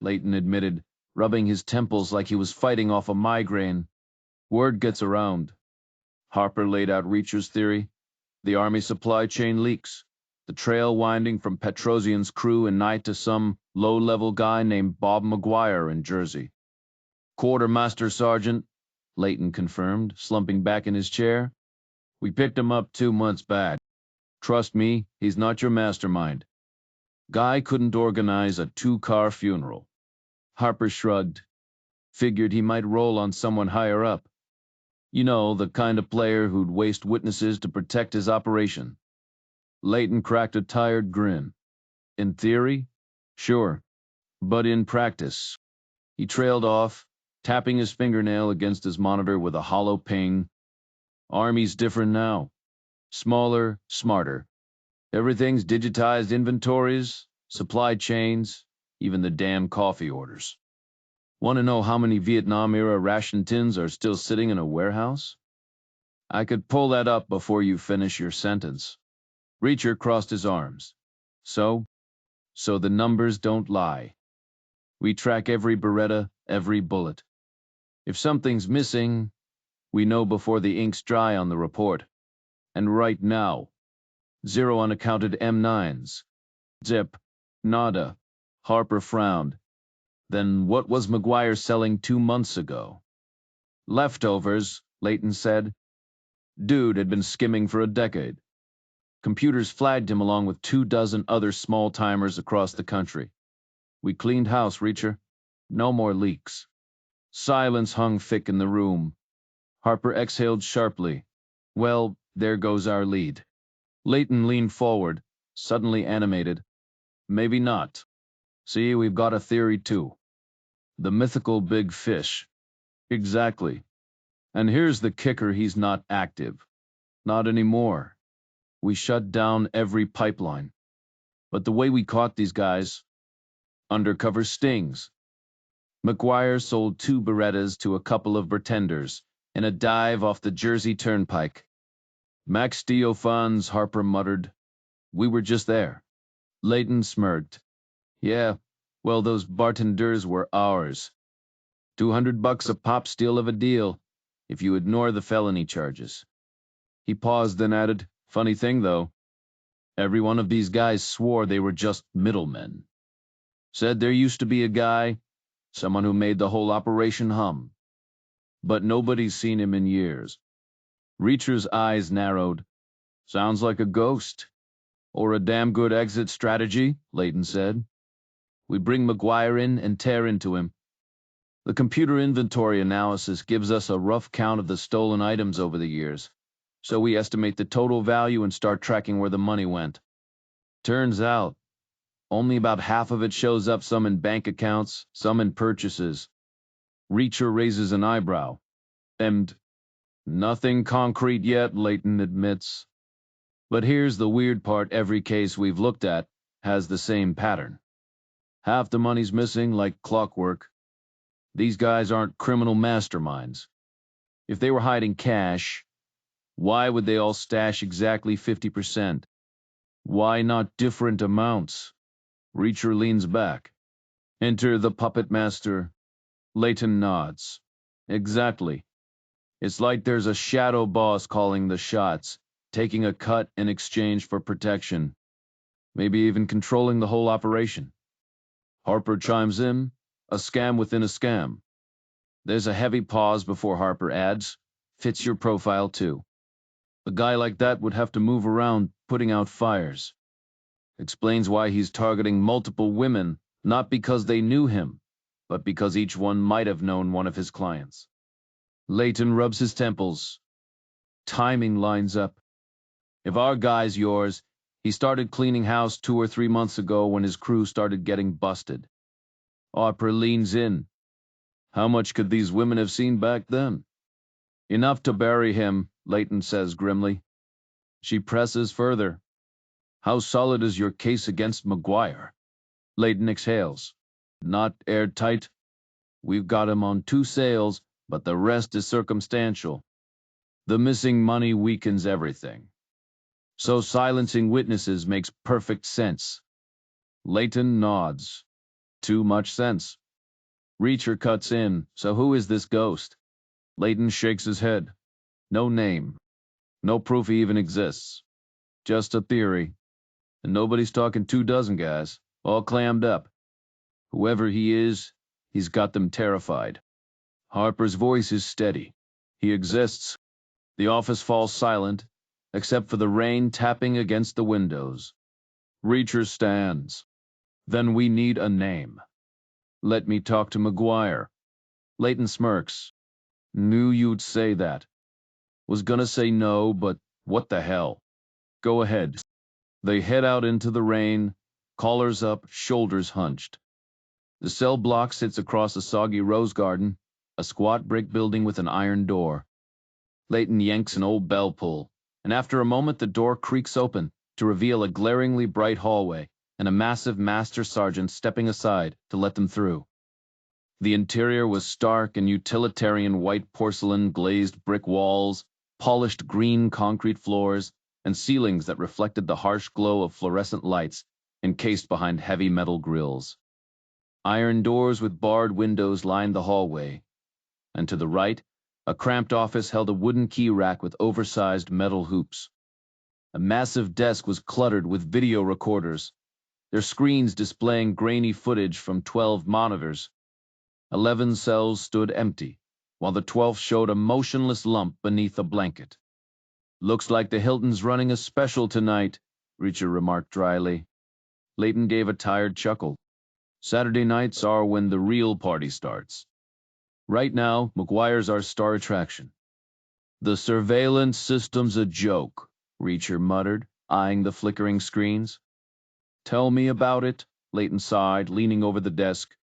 Layton admitted, rubbing his temples like he was fighting off a migraine. "Word gets around." Harper laid out Reacher's theory. The Army supply chain leaks, the trail winding from Petrosian's crew and night to some low-level guy named Bob McGuire in Jersey. "Quartermaster Sergeant," Layton confirmed, slumping back in his chair. "We picked him up 2 months back. Trust me, he's not your mastermind. Guy couldn't organize a 2-car funeral." Harper shrugged. "Figured he might roll on someone higher up. You know, the kind of player who'd waste witnesses to protect his operation." Layton cracked a tired grin. "In theory, sure. But in practice," he trailed off, tapping his fingernail against his monitor with a hollow ping. "Army's different now. Smaller, smarter. Everything's digitized inventories, supply chains, even the damn coffee orders. Want to know how many Vietnam-era ration tins are still sitting in a warehouse? I could pull that up before you finish your sentence." Reacher crossed his arms. So the numbers don't lie." We track every Beretta, every bullet. If something's missing, we know before the ink's dry on the report. And right now, 0 unaccounted M9s. Zip. Nada. Harper frowned. Then what was McGuire selling 2 months ago? Leftovers, Leighton said. Dude had been skimming for a decade. Computers flagged him along with 24 other small-timers across the country. We cleaned house, Reacher. No more leaks. Silence hung thick in the room. Harper exhaled sharply. Well, there goes our lead. Leighton leaned forward, suddenly animated. Maybe not. See, we've got a theory too. The mythical big fish. Exactly. And here's the kicker, he's not active. Not anymore. We shut down every pipeline. But the way we caught these guys, undercover stings. McGuire sold 2 Berettas to a couple of pretenders in a dive off the Jersey Turnpike. Max Steel funds, Harper muttered. We were just there. Leighton smirked. Yeah, well, those bartenders were ours. $200 a pop, steal of a deal, if you ignore the felony charges. He paused, then added, funny thing, though. Every one of these guys swore they were just middlemen. Said there used to be a guy, someone who made the whole operation hum. But nobody's seen him in years. Reacher's eyes narrowed. Sounds like a ghost. Or a damn good exit strategy, Leighton said. We bring McGuire in and tear into him. The computer inventory analysis gives us a rough count of the stolen items over the years, so we estimate the total value and start tracking where the money went. Turns out, only about half of it shows up, some in bank accounts, some in purchases. Reacher raises an eyebrow. And nothing concrete yet, Leighton admits. But here's the weird part, every case we've looked at has the same pattern. Half the money's missing like clockwork. These guys aren't criminal masterminds. If they were hiding cash, why would they all stash exactly 50%? Why not different amounts? Reacher leans back. Enter the puppet master. Leighton nods. Exactly. It's like there's a shadow boss calling the shots, taking a cut in exchange for protection. Maybe even controlling the whole operation. Harper chimes in, a scam within a scam. There's a heavy pause before Harper adds, fits your profile too. A guy like that would have to move around, putting out fires. Explains why he's targeting multiple women, not because they knew him, but because each one might have known one of his clients. Leighton rubs his temples. Timing lines up. If our guy's yours, he started cleaning house 2 or 3 months ago when his crew started getting busted. Harper leans in. How much could these women have seen back then? Enough to bury him, Leighton says grimly. She presses further. How solid is your case against McGuire? Leighton exhales. Not airtight. We've got him on 2 sales, but the rest is circumstantial. The missing money weakens everything. So silencing witnesses makes perfect sense. Leighton nods. Too much sense. Reacher cuts in. So who is this ghost? Leighton shakes his head. No name. No proof he even exists. Just a theory. And nobody's talking 24 guys, all clammed up. Whoever he is, he's got them terrified. Harper's voice is steady. He exists. The office falls silent, except for the rain tapping against the windows. Reacher stands. Then we need a name. Let me talk to McGuire. Leighton smirks. Knew you'd say that. Was gonna say no, but what the hell? Go ahead. They head out into the rain, collars up, shoulders hunched. The cell block sits across a soggy rose garden, a squat brick building with an iron door. Leighton yanks an old bell pull, and after a moment the door creaks open to reveal a glaringly bright hallway and a massive master sergeant stepping aside to let them through. The interior was stark and utilitarian white porcelain, glazed brick walls, polished green concrete floors, and ceilings that reflected the harsh glow of fluorescent lights encased behind heavy metal grills. Iron doors with barred windows lined the hallway, and to the right, a cramped office held a wooden key rack with oversized metal hoops. A massive desk was cluttered with video recorders, their screens displaying grainy footage from 12 monitors. 11 cells stood empty, while the 12th showed a motionless lump beneath a blanket. "Looks like the Hilton's running a special tonight," Reacher remarked dryly. Layton gave a tired chuckle. "Saturday nights are when the real party starts. Right now, McGuire's our star attraction." "The surveillance system's a joke," Reacher muttered, eyeing the flickering screens. "Tell me about it," Layton sighed, leaning over the desk.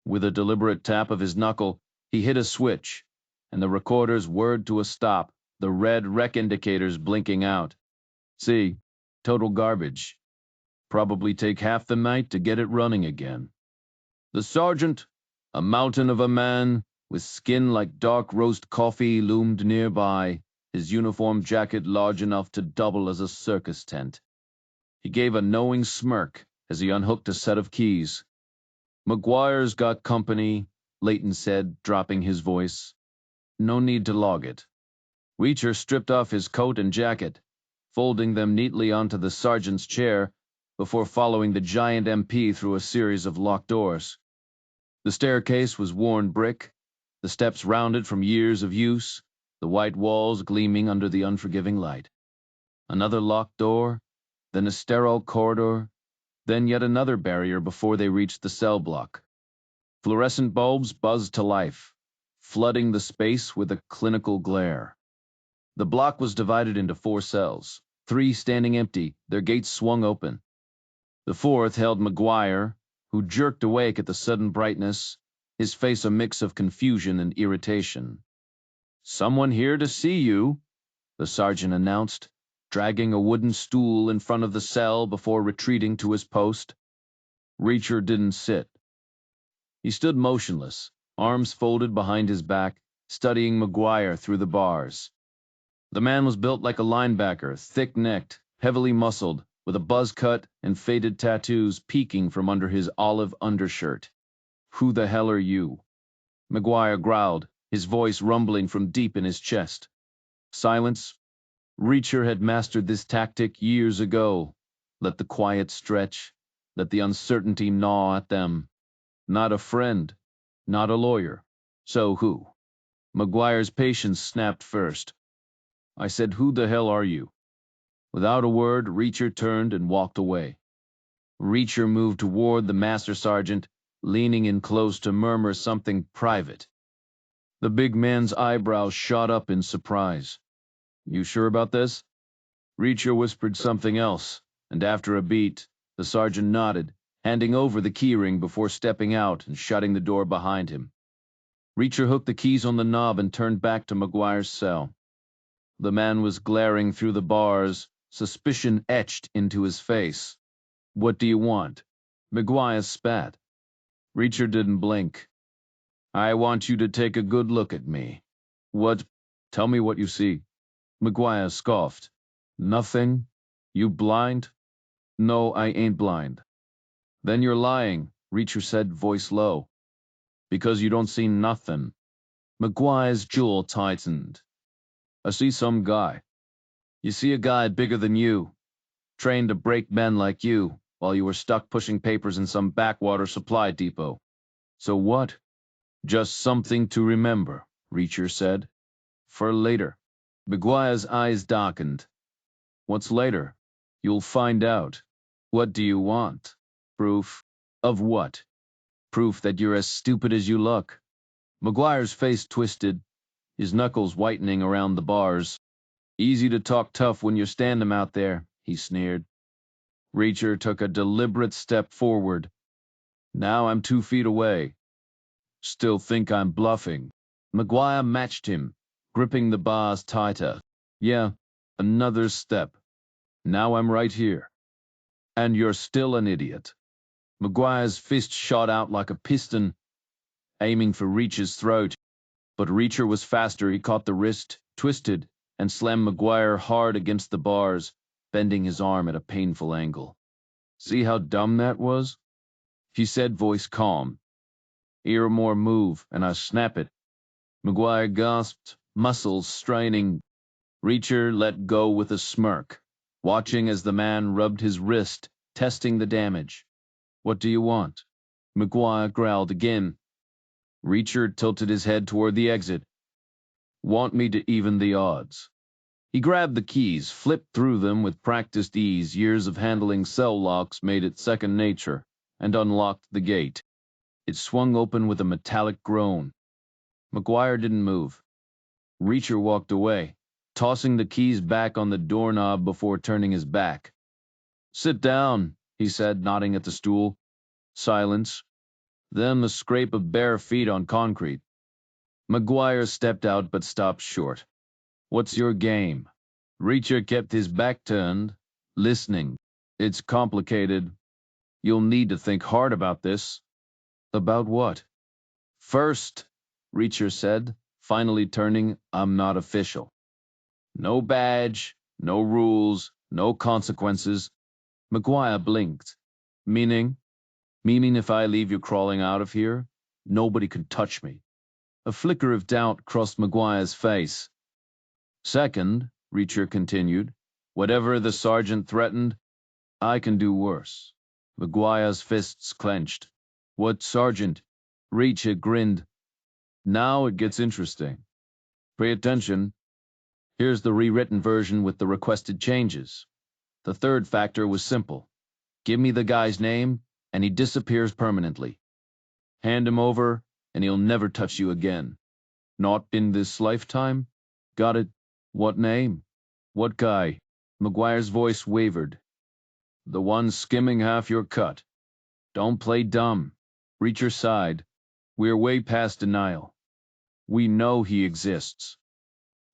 With a deliberate tap of his knuckle, he hit a switch, and the recorders whirred to a stop, the red rec indicators blinking out. "See, total garbage. Probably take half the night to get it running again." The sergeant, a mountain of a man, with skin like dark roast coffee, loomed nearby, his uniform jacket large enough to double as a circus tent. He gave a knowing smirk as he unhooked a set of keys. "McGuire's got company," Layton said, dropping his voice. "No need to log it." Reacher stripped off his coat and jacket, folding them neatly onto the sergeant's chair before following the giant MP through a series of locked doors. The staircase was worn brick, the steps rounded from years of use, the white walls gleaming under the unforgiving light. Another locked door, then a sterile corridor, then yet another barrier before they reached the cell block. Fluorescent bulbs buzzed to life, flooding the space with a clinical glare. The block was divided into 4 cells, 3 standing empty, their gates swung open. The 4th held McGuire, who jerked awake at the sudden brightness, his face a mix of confusion and irritation. "Someone here to see you," the sergeant announced, dragging a wooden stool in front of the cell before retreating to his post. Reacher didn't sit. He stood motionless, arms folded behind his back, studying McGuire through the bars. The man was built like a linebacker, thick-necked, heavily muscled, with a buzz cut and faded tattoos peeking from under his olive undershirt. "Who the hell are you?" McGuire growled, his voice rumbling from deep in his chest. Silence. Reacher had mastered this tactic years ago. Let the quiet stretch, let the uncertainty gnaw at them. Not a friend, not a lawyer. So who? McGuire's patience snapped first. "I said, who the hell are you?" Without a word, Reacher turned and walked away. Reacher moved toward the master sergeant, leaning in close to murmur something private. The big man's eyebrows shot up in surprise. "You sure about this?" Reacher whispered something else, and after a beat, the sergeant nodded, handing over the keyring before stepping out and shutting the door behind him. Reacher hooked the keys on the knob and turned back to McGuire's cell. The man was glaring through the bars, suspicion etched into his face. "What do you want?" McGuire spat. Reacher didn't blink. "I want you to take a good look at me." "What? Tell me what you see." McGuire scoffed. "Nothing? You blind?" "No, I ain't blind." "Then you're lying," Reacher said, voice low. "Because you don't see nothing." McGuire's jaw tightened. "I see some guy." "You see a guy bigger than you, trained to break men like you, while you were stuck pushing papers in some backwater supply depot. So what?" "Just something to remember," Reacher said. "For later." McGuire's eyes darkened. "What's later?" "You'll find out." "What do you want?" "Proof." "Of what?" "Proof that you're as stupid as you look." McGuire's face twisted, his knuckles whitening around the bars. "Easy to talk tough when you stand 'em out there," he sneered. Reacher took a deliberate step forward. "Now I'm 2 feet away." "Still think I'm bluffing." McGuire matched him, gripping the bars tighter. "Yeah, another step. Now I'm right here." "And you're still an idiot." McGuire's fist shot out like a piston, aiming for Reacher's throat. But Reacher was faster. He caught the wrist, twisted, and slammed McGuire hard against the bars, bending his arm at a painful angle. "See how dumb that was?" She said, voice calm. Ear more move, and I snap it. McGuire gasped, muscles straining. Reacher let go with a smirk, watching as the man rubbed his wrist, testing the damage. What do you want? McGuire growled again. Reacher tilted his head toward the exit. Want me to even the odds. He grabbed the keys, flipped through them with practiced ease. Years of handling cell locks made it second nature, and unlocked the gate. It swung open with a metallic groan. McGuire didn't move. Reacher walked away, tossing the keys back on the doorknob before turning his back. Sit down, he said, nodding at the stool. Silence. Then the scrape of bare feet on concrete. McGuire stepped out but stopped short. What's your game? Reacher kept his back turned, listening. It's complicated. You'll need to think hard about this. About what? First, Reacher said, finally turning, I'm not official. No badge, no rules, no consequences. McGuire blinked. Meaning? Meaning if I leave you crawling out of here, nobody can touch me. A flicker of doubt crossed McGuire's face. Second, Reacher continued, whatever the sergeant threatened, I can do worse. McGuire's fists clenched. What sergeant? Reacher grinned. Now it gets interesting. Pay attention. Here's the rewritten version with the requested changes. The third factor was simple. Give me the guy's name, and he disappears permanently. Hand him over, and he'll never touch you again. Not in this lifetime? Got it. What name? What guy? McGuire's voice wavered. The one skimming half your cut. Don't play dumb. Reacher sighed. We're way past denial. We know he exists.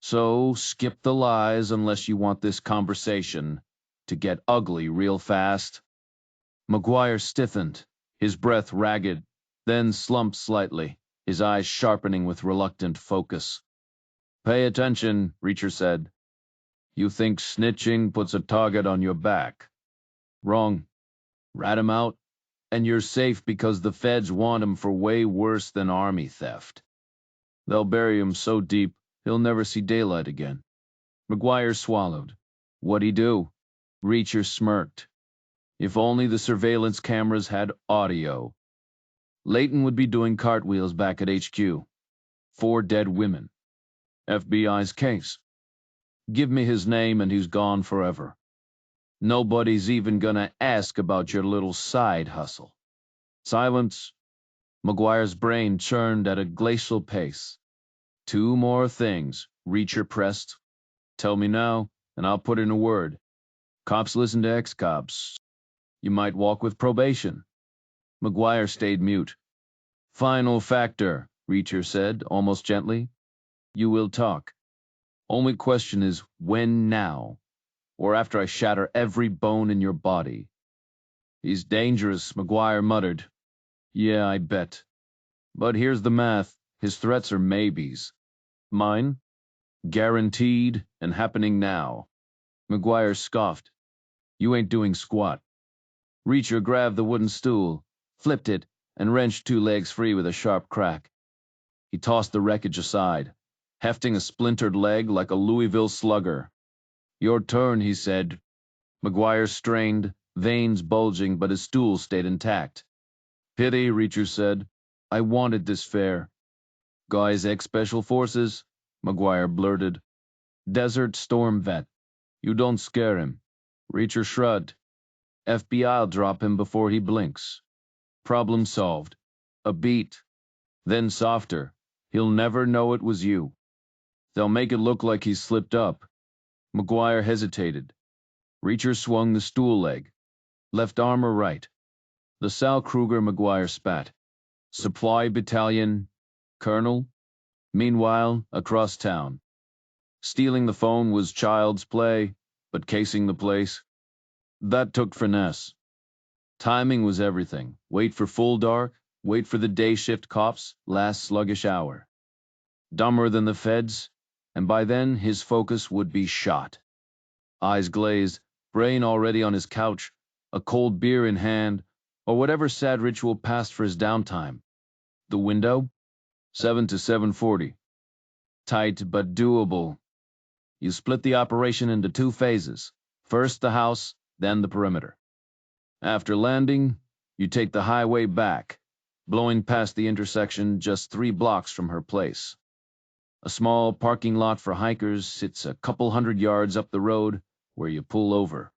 So skip the lies unless you want this conversation to get ugly real fast. McGuire stiffened, his breath ragged, then slumped slightly, his eyes sharpening with reluctant focus. Pay attention, Reacher said. You think snitching puts a target on your back. Wrong. Rat him out, and you're safe because the feds want him for way worse than army theft. They'll bury him so deep, he'll never see daylight again. McGuire swallowed. What'd he do? Reacher smirked. If only the surveillance cameras had audio. Layton would be doing cartwheels back at HQ. 4 dead women. FBI's case. Give me his name and he's gone forever. Nobody's even gonna ask about your little side hustle. Silence. McGuire's brain churned at a glacial pace. 2 more things, Reacher pressed. Tell me now, and I'll put in a word. Cops listen to ex-cops. You might walk with probation. McGuire stayed mute. Final factor, Reacher said, almost gently. You will talk. Only question is, when now? Or after I shatter every bone in your body? He's dangerous, McGuire muttered. Yeah, I bet. But here's the math. His threats are maybes. Mine? Guaranteed and happening now. McGuire scoffed. You ain't doing squat. Reacher grabbed the wooden stool, flipped it, and wrenched 2 legs free with a sharp crack. He tossed the wreckage aside, hefting a splintered leg like a Louisville slugger. Your turn, he said. McGuire strained, veins bulging, but his stool stayed intact. Pity, Reacher said. I wanted this fair. Guy's ex-special forces, McGuire blurted. Desert storm vet. You don't scare him. Reacher shrugged. FBI'll drop him before he blinks. Problem solved. A beat. Then softer. He'll never know it was you. They'll make it look like he's slipped up. McGuire hesitated. Reacher swung the stool leg. Left arm or right? The Sal Kruger McGuire spat. Supply battalion. Colonel. Meanwhile, across town. Stealing the phone was child's play, but casing the place, that took finesse. Timing was everything. Wait for full dark, wait for the day shift cops, last sluggish hour. Dumber than the feds, and by then his focus would be shot. Eyes glazed, brain already on his couch, a cold beer in hand, or whatever sad ritual passed for his downtime. The window? 7 to 7:40. Tight but doable. You split the operation into 2 phases. First the house, then the perimeter. After landing, you take the highway back, blowing past the intersection just 3 blocks from her place. A small parking lot for hikers sits a couple hundred yards up the road where you pull over.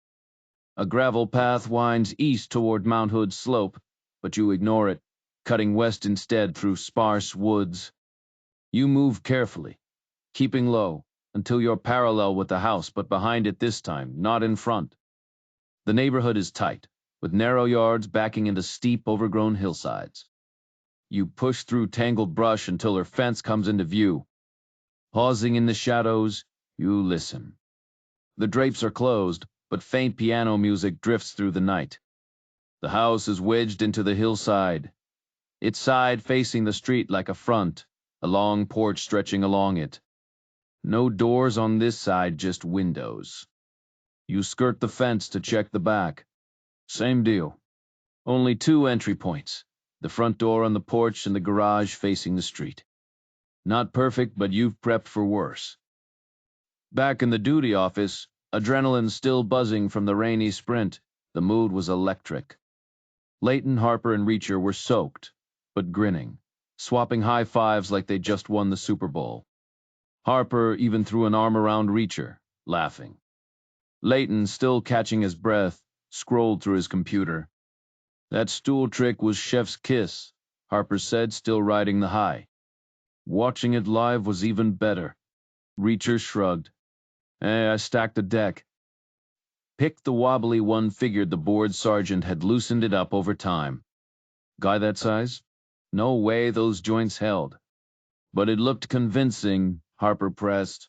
A gravel path winds east toward Mount Hood's slope, but you ignore it, cutting west instead through sparse woods. You move carefully, keeping low, until you're parallel with the house, but behind it this time, not in front. The neighborhood is tight, with narrow yards backing into steep, overgrown hillsides. You push through tangled brush until her fence comes into view. Pausing in the shadows, you listen. The drapes are closed, but faint piano music drifts through the night. The house is wedged into the hillside, its side facing the street like a front, a long porch stretching along it. No doors on this side, just windows. You skirt the fence to check the back. Same deal. Only 2 entry points, the front door on the porch and the garage facing the street. Not perfect, but you've prepped for worse. Back in the duty office, adrenaline still buzzing from the rainy sprint, the mood was electric. Leighton, Harper, and Reacher were soaked, but grinning, swapping high fives like they just won the Super Bowl. Harper even threw an arm around Reacher, laughing. Leighton, still catching his breath, scrolled through his computer. That stool trick was chef's kiss, Harper said, still riding the high. Watching it live was even better. Reacher shrugged. I stacked the deck. Pick the wobbly one, figured the board sergeant had loosened it up over time. Guy that size? No way those joints held. But it looked convincing, Harper pressed.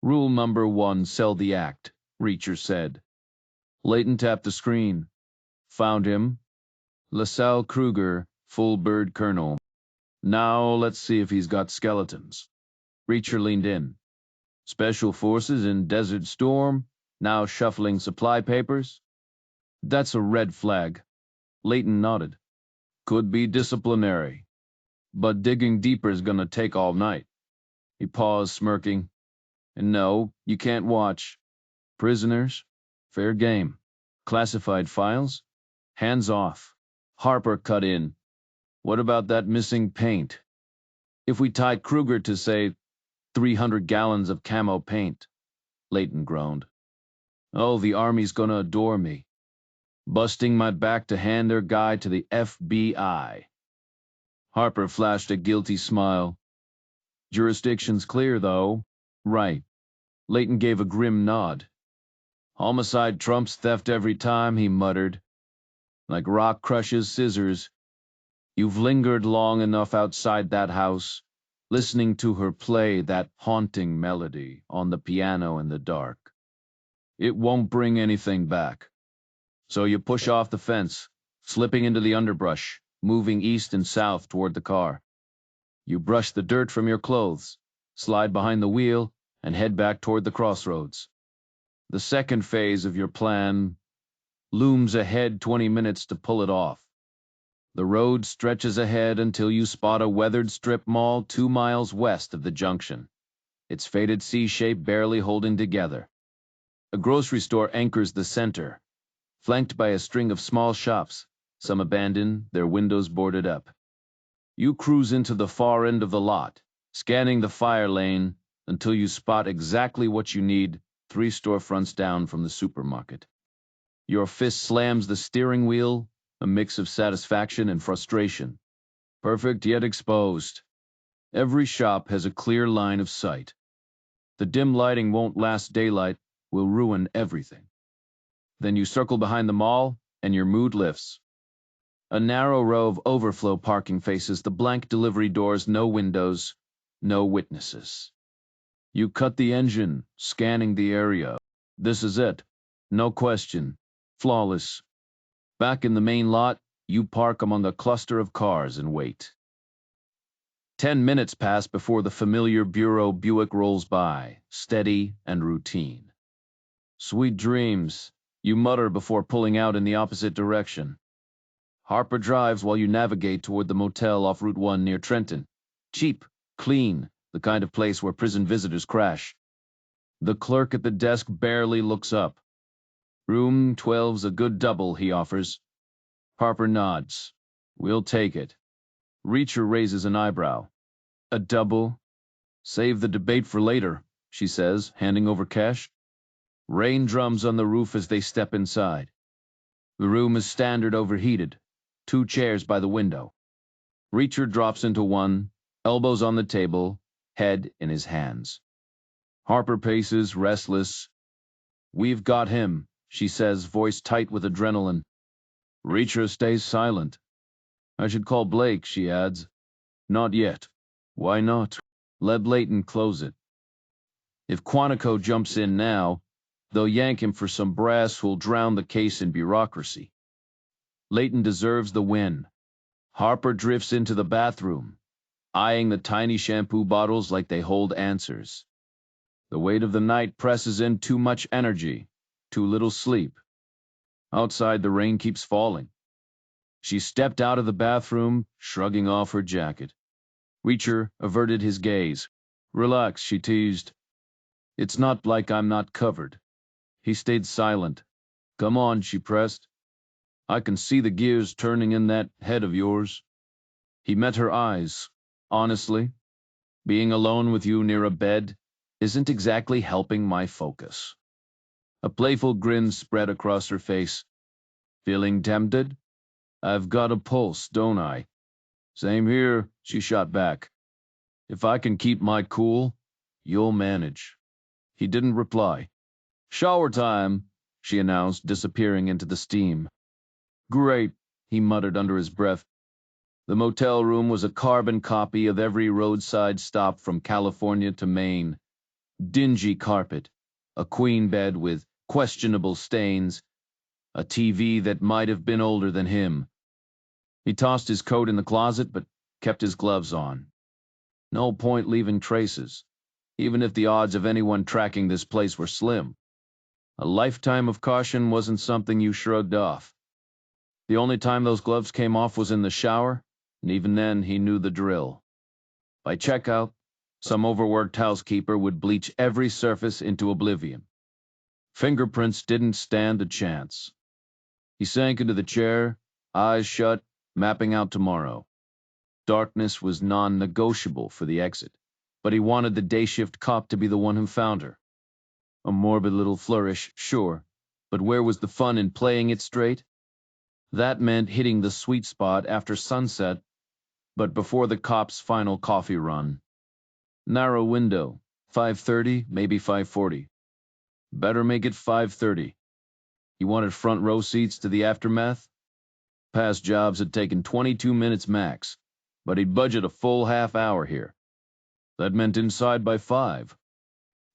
Rule number 1, sell the act, Reacher said. Leighton tapped the screen. Found him. LaSalle Kruger, full bird colonel. Now let's see if he's got skeletons. Reacher leaned in. Special forces in Desert Storm, now shuffling supply papers? That's a red flag. Leighton nodded. Could be disciplinary. But digging deeper is gonna take all night. He paused, smirking. And no, you can't watch. Prisoners? Fair game. Classified files? Hands off. Harper cut in. What about that missing paint? If we tied Kruger to, say, 300 gallons of camo paint, Leighton groaned. Oh, the Army's gonna adore me. Busting my back to hand their guy to the FBI. Harper flashed a guilty smile. Jurisdiction's clear, though. Right. Leighton gave a grim nod. Homicide trumps theft every time, he muttered. Like rock crushes scissors. You've lingered long enough outside that house, listening to her play that haunting melody on the piano in the dark. It won't bring anything back. So you push off the fence, slipping into the underbrush, moving east and south toward the car. You brush the dirt from your clothes, slide behind the wheel, and head back toward the crossroads. The second phase of your plan looms ahead 20 minutes to pull it off. The road stretches ahead until you spot a weathered strip mall 2 miles west of the junction, its faded C-shape barely holding together. A grocery store anchors the center, flanked by a string of small shops, some abandoned, their windows boarded up. You cruise into the far end of the lot, scanning the fire lane until you spot exactly what you need 3 storefronts down from the supermarket. Your fist slams the steering wheel, a mix of satisfaction and frustration. Perfect yet exposed. Every shop has a clear line of sight. The dim lighting won't last daylight, will ruin everything. Then you circle behind the mall, and your mood lifts. A narrow row of overflow parking faces the blank delivery doors, no windows, no witnesses. You cut the engine, scanning the area. This is it. No question. Flawless. Back in the main lot, you park among a cluster of cars and wait. 10 minutes pass before the familiar Bureau Buick rolls by, steady and routine. Sweet dreams, you mutter before pulling out in the opposite direction. Harper drives while you navigate toward the motel off Route 1 near Trenton. Cheap, clean, the kind of place where prison visitors crash. The clerk at the desk barely looks up. Room 12's a good double, he offers. Harper nods. We'll take it. Reacher raises an eyebrow. A double? Save the debate for later, she says, handing over cash. Rain drums on the roof as they step inside. The room is standard overheated. 2 chairs by the window. Reacher drops into one, elbows on the table, head in his hands. Harper paces, restless. We've got him, she says, voice tight with adrenaline. Reacher stays silent. I should call Blake, she adds. Not yet. Why not? Let Layton close it. If Quantico jumps in now, they'll yank him for some brass who'll drown the case in bureaucracy. Layton deserves the win. Harper drifts into the bathroom, eyeing the tiny shampoo bottles like they hold answers. The weight of the night presses in too much energy, too little sleep. Outside, the rain keeps falling. She stepped out of the bathroom, shrugging off her jacket. Reacher averted his gaze. Relax, she teased. It's not like I'm not covered. He stayed silent. Come on, she pressed. I can see the gears turning in that head of yours. He met her eyes. Honestly, being alone with you near a bed isn't exactly helping my focus. A playful grin spread across her face. Feeling tempted? I've got a pulse, don't I? Same here, she shot back. If I can keep my cool, you'll manage. He didn't reply. Shower time, she announced, disappearing into the steam. Great, he muttered under his breath. The motel room was a carbon copy of every roadside stop from California to Maine. Dingy carpet, a queen bed with questionable stains, a TV that might have been older than him. He tossed his coat in the closet, but kept his gloves on. No point leaving traces, even if the odds of anyone tracking this place were slim. A lifetime of caution wasn't something you shrugged off. The only time those gloves came off was in the shower, and even then he knew the drill. By checkout, some overworked housekeeper would bleach every surface into oblivion. Fingerprints didn't stand a chance. He sank into the chair, eyes shut, mapping out tomorrow. Darkness was non-negotiable for the exit, but he wanted the day shift cop to be the one who found her. A morbid little flourish, sure, but where was the fun in playing it straight? That meant hitting the sweet spot after sunset, but before the cop's final coffee run. Narrow window, 5:30, maybe 5:40. Better make it 5:30. He wanted front row seats to the aftermath. Past jobs had taken 22 minutes max, but he'd budget a full half hour here. That meant inside by 5.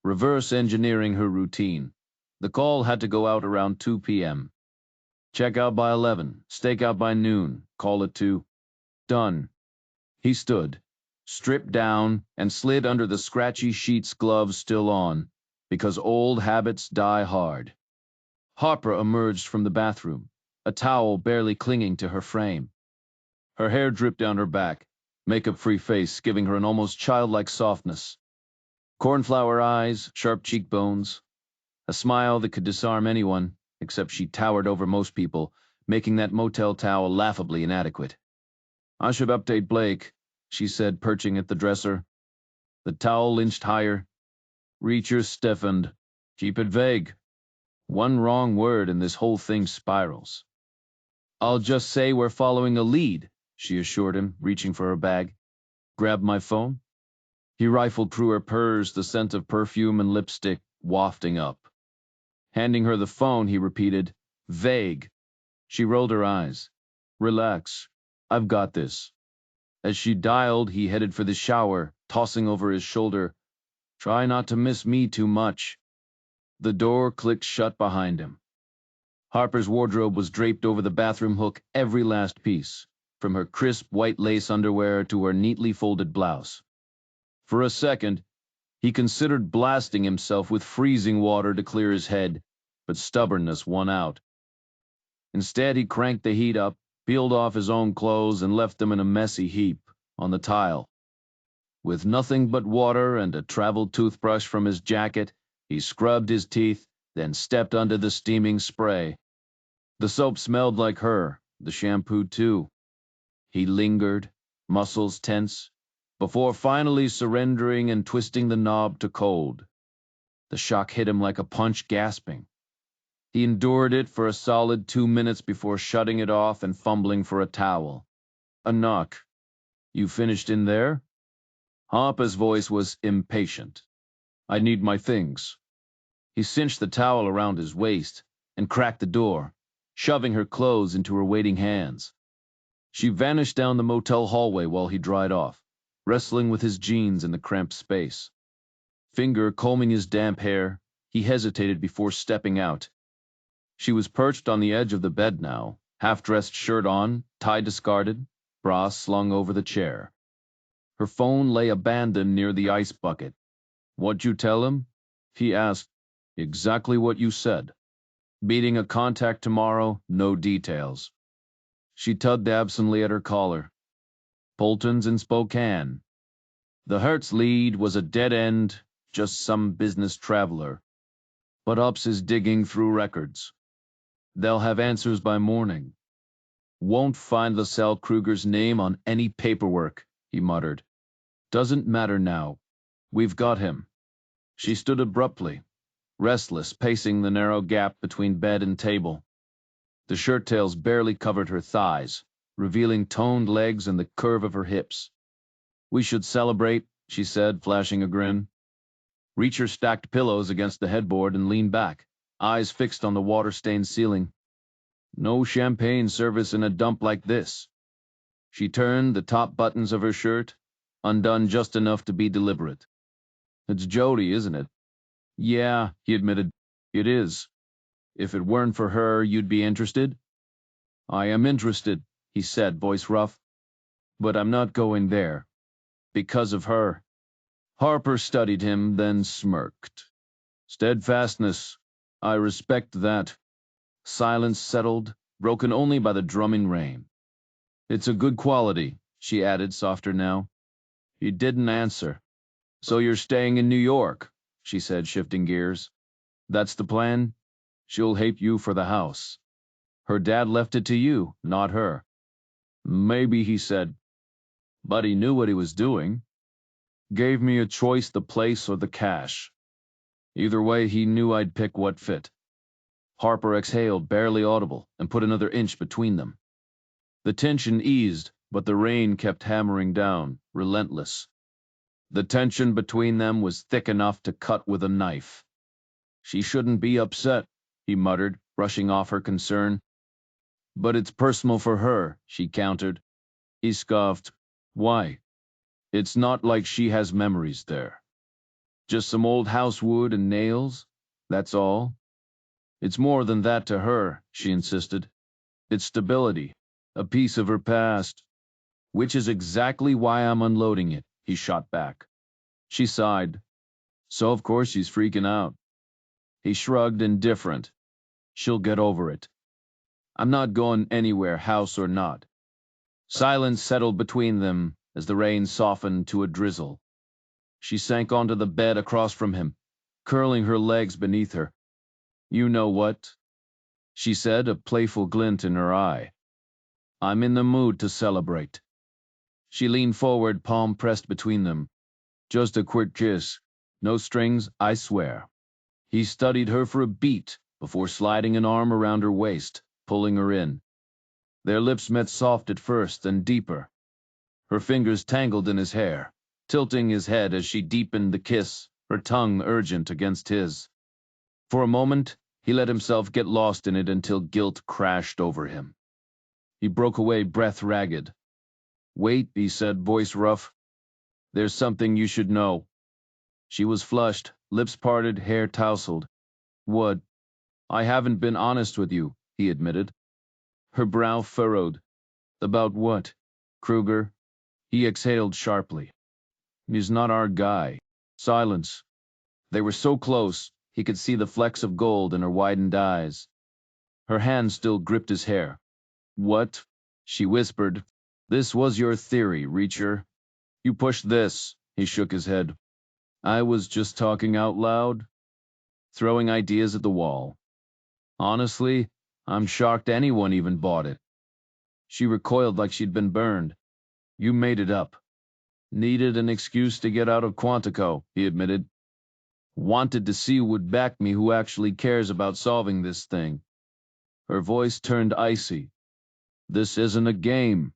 Reverse engineering her routine. The call had to go out around 2 p.m. Check out by 11, stake out by noon, call it 2. Done. He stood, stripped down, and slid under the scratchy sheets, gloves still on, because old habits die hard. Harper emerged from the bathroom, a towel barely clinging to her frame. Her hair dripped down her back, makeup-free face giving her an almost childlike softness. Cornflower eyes, sharp cheekbones, a smile that could disarm anyone, except she towered over most people, making that motel towel laughably inadequate. I should update Blake, she said, perching at the dresser. The towel inched higher. Reacher stiffened. Keep it vague. One wrong word and this whole thing spirals. I'll just say we're following a lead, she assured him, reaching for her bag. Grab my phone? He rifled through her purse, the scent of perfume and lipstick wafting up. Handing her the phone, he repeated, vague. She rolled her eyes. Relax. I've got this. As she dialed, he headed for the shower, tossing over his shoulder, Try not to miss me too much. The door clicked shut behind him. Harper's wardrobe was draped over the bathroom hook, every last piece, from her crisp white lace underwear to her neatly folded blouse. For a second, he considered blasting himself with freezing water to clear his head, but stubbornness won out. Instead, he cranked the heat up, peeled off his own clothes and left them in a messy heap on the tile. With nothing but water and a traveled toothbrush from his jacket, he scrubbed his teeth, then stepped under the steaming spray. The soap smelled like her, the shampoo too. He lingered, muscles tense, before finally surrendering and twisting the knob to cold. The shock hit him like a punch, gasping. He endured it for a solid 2 minutes before shutting it off and fumbling for a towel. A knock. "You finished in there?" Harper's voice was impatient. "I need my things." He cinched the towel around his waist and cracked the door, shoving her clothes into her waiting hands. She vanished down the motel hallway while he dried off, wrestling with his jeans in the cramped space. Finger combing his damp hair, he hesitated before stepping out. She was perched on the edge of the bed now, half-dressed shirt on, tie discarded, bra slung over the chair. Her phone lay abandoned near the ice bucket. "What'd you tell him?" he asked. "Exactly what you said. Beating a contact tomorrow, no details." She tugged absently at her collar. "Polton's in Spokane. The Hertz lead was a dead end, just some business traveler. But Ups is digging through records. They'll have answers by morning. Won't find LaSalle Kruger's name on any paperwork," he muttered. "Doesn't matter now. We've got him." She stood abruptly, restless, pacing the narrow gap between bed and table. The shirt tails barely covered her thighs, revealing toned legs and the curve of her hips. "We should celebrate," she said, flashing a grin. Reacher stacked pillows against the headboard and leaned back, eyes fixed on the water-stained ceiling. "No champagne service in a dump like this." She turned the top buttons of her shirt, undone just enough to be deliberate. "It's Jodie, isn't it?" "Yeah," he admitted. "It is. If it weren't for her, you'd be interested?" "I am interested," he said, voice rough. "But I'm not going there. Because of her." Harper studied him, then smirked. "Steadfastness. I respect that." Silence settled, broken only by the drumming rain. "It's a good quality," she added, softer now. He didn't answer. "So you're staying in New York," she said, shifting gears. "That's the plan? She'll hate you for the house. Her dad left it to you, not her." "Maybe," he said. "But he knew what he was doing. Gave me a choice, the place or the cash. Either way, he knew I'd pick what fit." Harper exhaled, barely audible, and put another inch between them. The tension eased, but the rain kept hammering down, relentless. The tension between them was thick enough to cut with a knife. "She shouldn't be upset," he muttered, brushing off her concern. "But it's personal for her," she countered. He scoffed. "Why? It's not like she has memories there. Just some old housewood and nails, that's all." "It's more than that to her," she insisted. "It's stability, a piece of her past." "Which is exactly why I'm unloading it," he shot back. She sighed. "So of course she's freaking out." He shrugged, indifferent. "She'll get over it. I'm not going anywhere, house or not." Silence settled between them as the rain softened to a drizzle. She sank onto the bed across from him, curling her legs beneath her. "You know what?" she said, a playful glint in her eye. "I'm in the mood to celebrate." She leaned forward, palm pressed between them. "Just a quick kiss. No strings, I swear." He studied her for a beat before sliding an arm around her waist, pulling her in. Their lips met soft at first, then deeper. Her fingers tangled in his hair, tilting his head as she deepened the kiss, her tongue urgent against his. For a moment, he let himself get lost in it until guilt crashed over him. He broke away, breath ragged. "Wait," he said, voice rough. "There's something you should know." She was flushed, lips parted, hair tousled. "What?" "I haven't been honest with you," he admitted. Her brow furrowed. "About what? Kruger?" He exhaled sharply. "He's not our guy." Silence. They were so close, he could see the flecks of gold in her widened eyes. Her hand still gripped his hair. "What?" She whispered, "This was your theory, Reacher. You pushed this." He shook his head. "I was just talking out loud, throwing ideas at the wall. Honestly, I'm shocked anyone even bought it." She recoiled like she'd been burned. "You made it up." "Needed an excuse to get out of Quantico," he admitted. "Wanted to see who would back me, who actually cares about solving this thing." Her voice turned icy. "This isn't a game.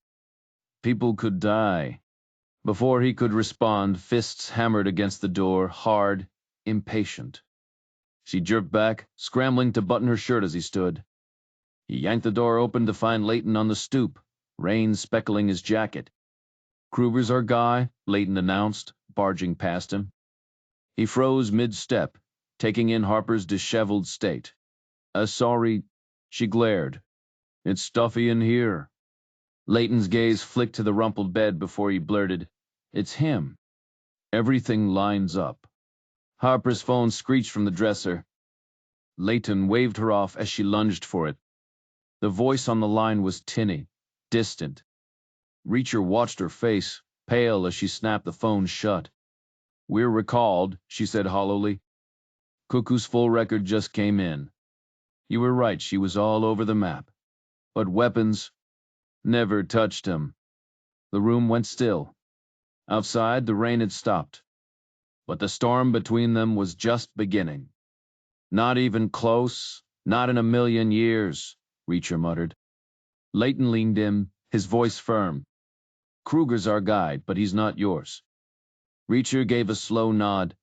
People could die." Before he could respond, fists hammered against the door, hard, impatient. She jerked back, scrambling to button her shirt as he stood. He yanked the door open to find Leighton on the stoop, rain speckling his jacket. "Kruger's our guy," Leighton announced, barging past him. He froze mid-step, taking in Harper's disheveled state. Sorry," she glared. "It's stuffy in here." Leighton's gaze flicked to the rumpled bed before he blurted, "It's him. Everything lines up." Harper's phone screeched from the dresser. Leighton waved her off as she lunged for it. The voice on the line was tinny, distant. Reacher watched her face, pale as she snapped the phone shut. "We're recalled," she said hollowly. "Cuckoo's full record just came in. You were right, she was all over the map. But weapons never touched him." The room went still. Outside, the rain had stopped. But the storm between them was just beginning. "Not even close, not in a million years," Reacher muttered. Leighton leaned in, his voice firm. "Kruger's our guide, but he's not yours." Reacher gave a slow nod,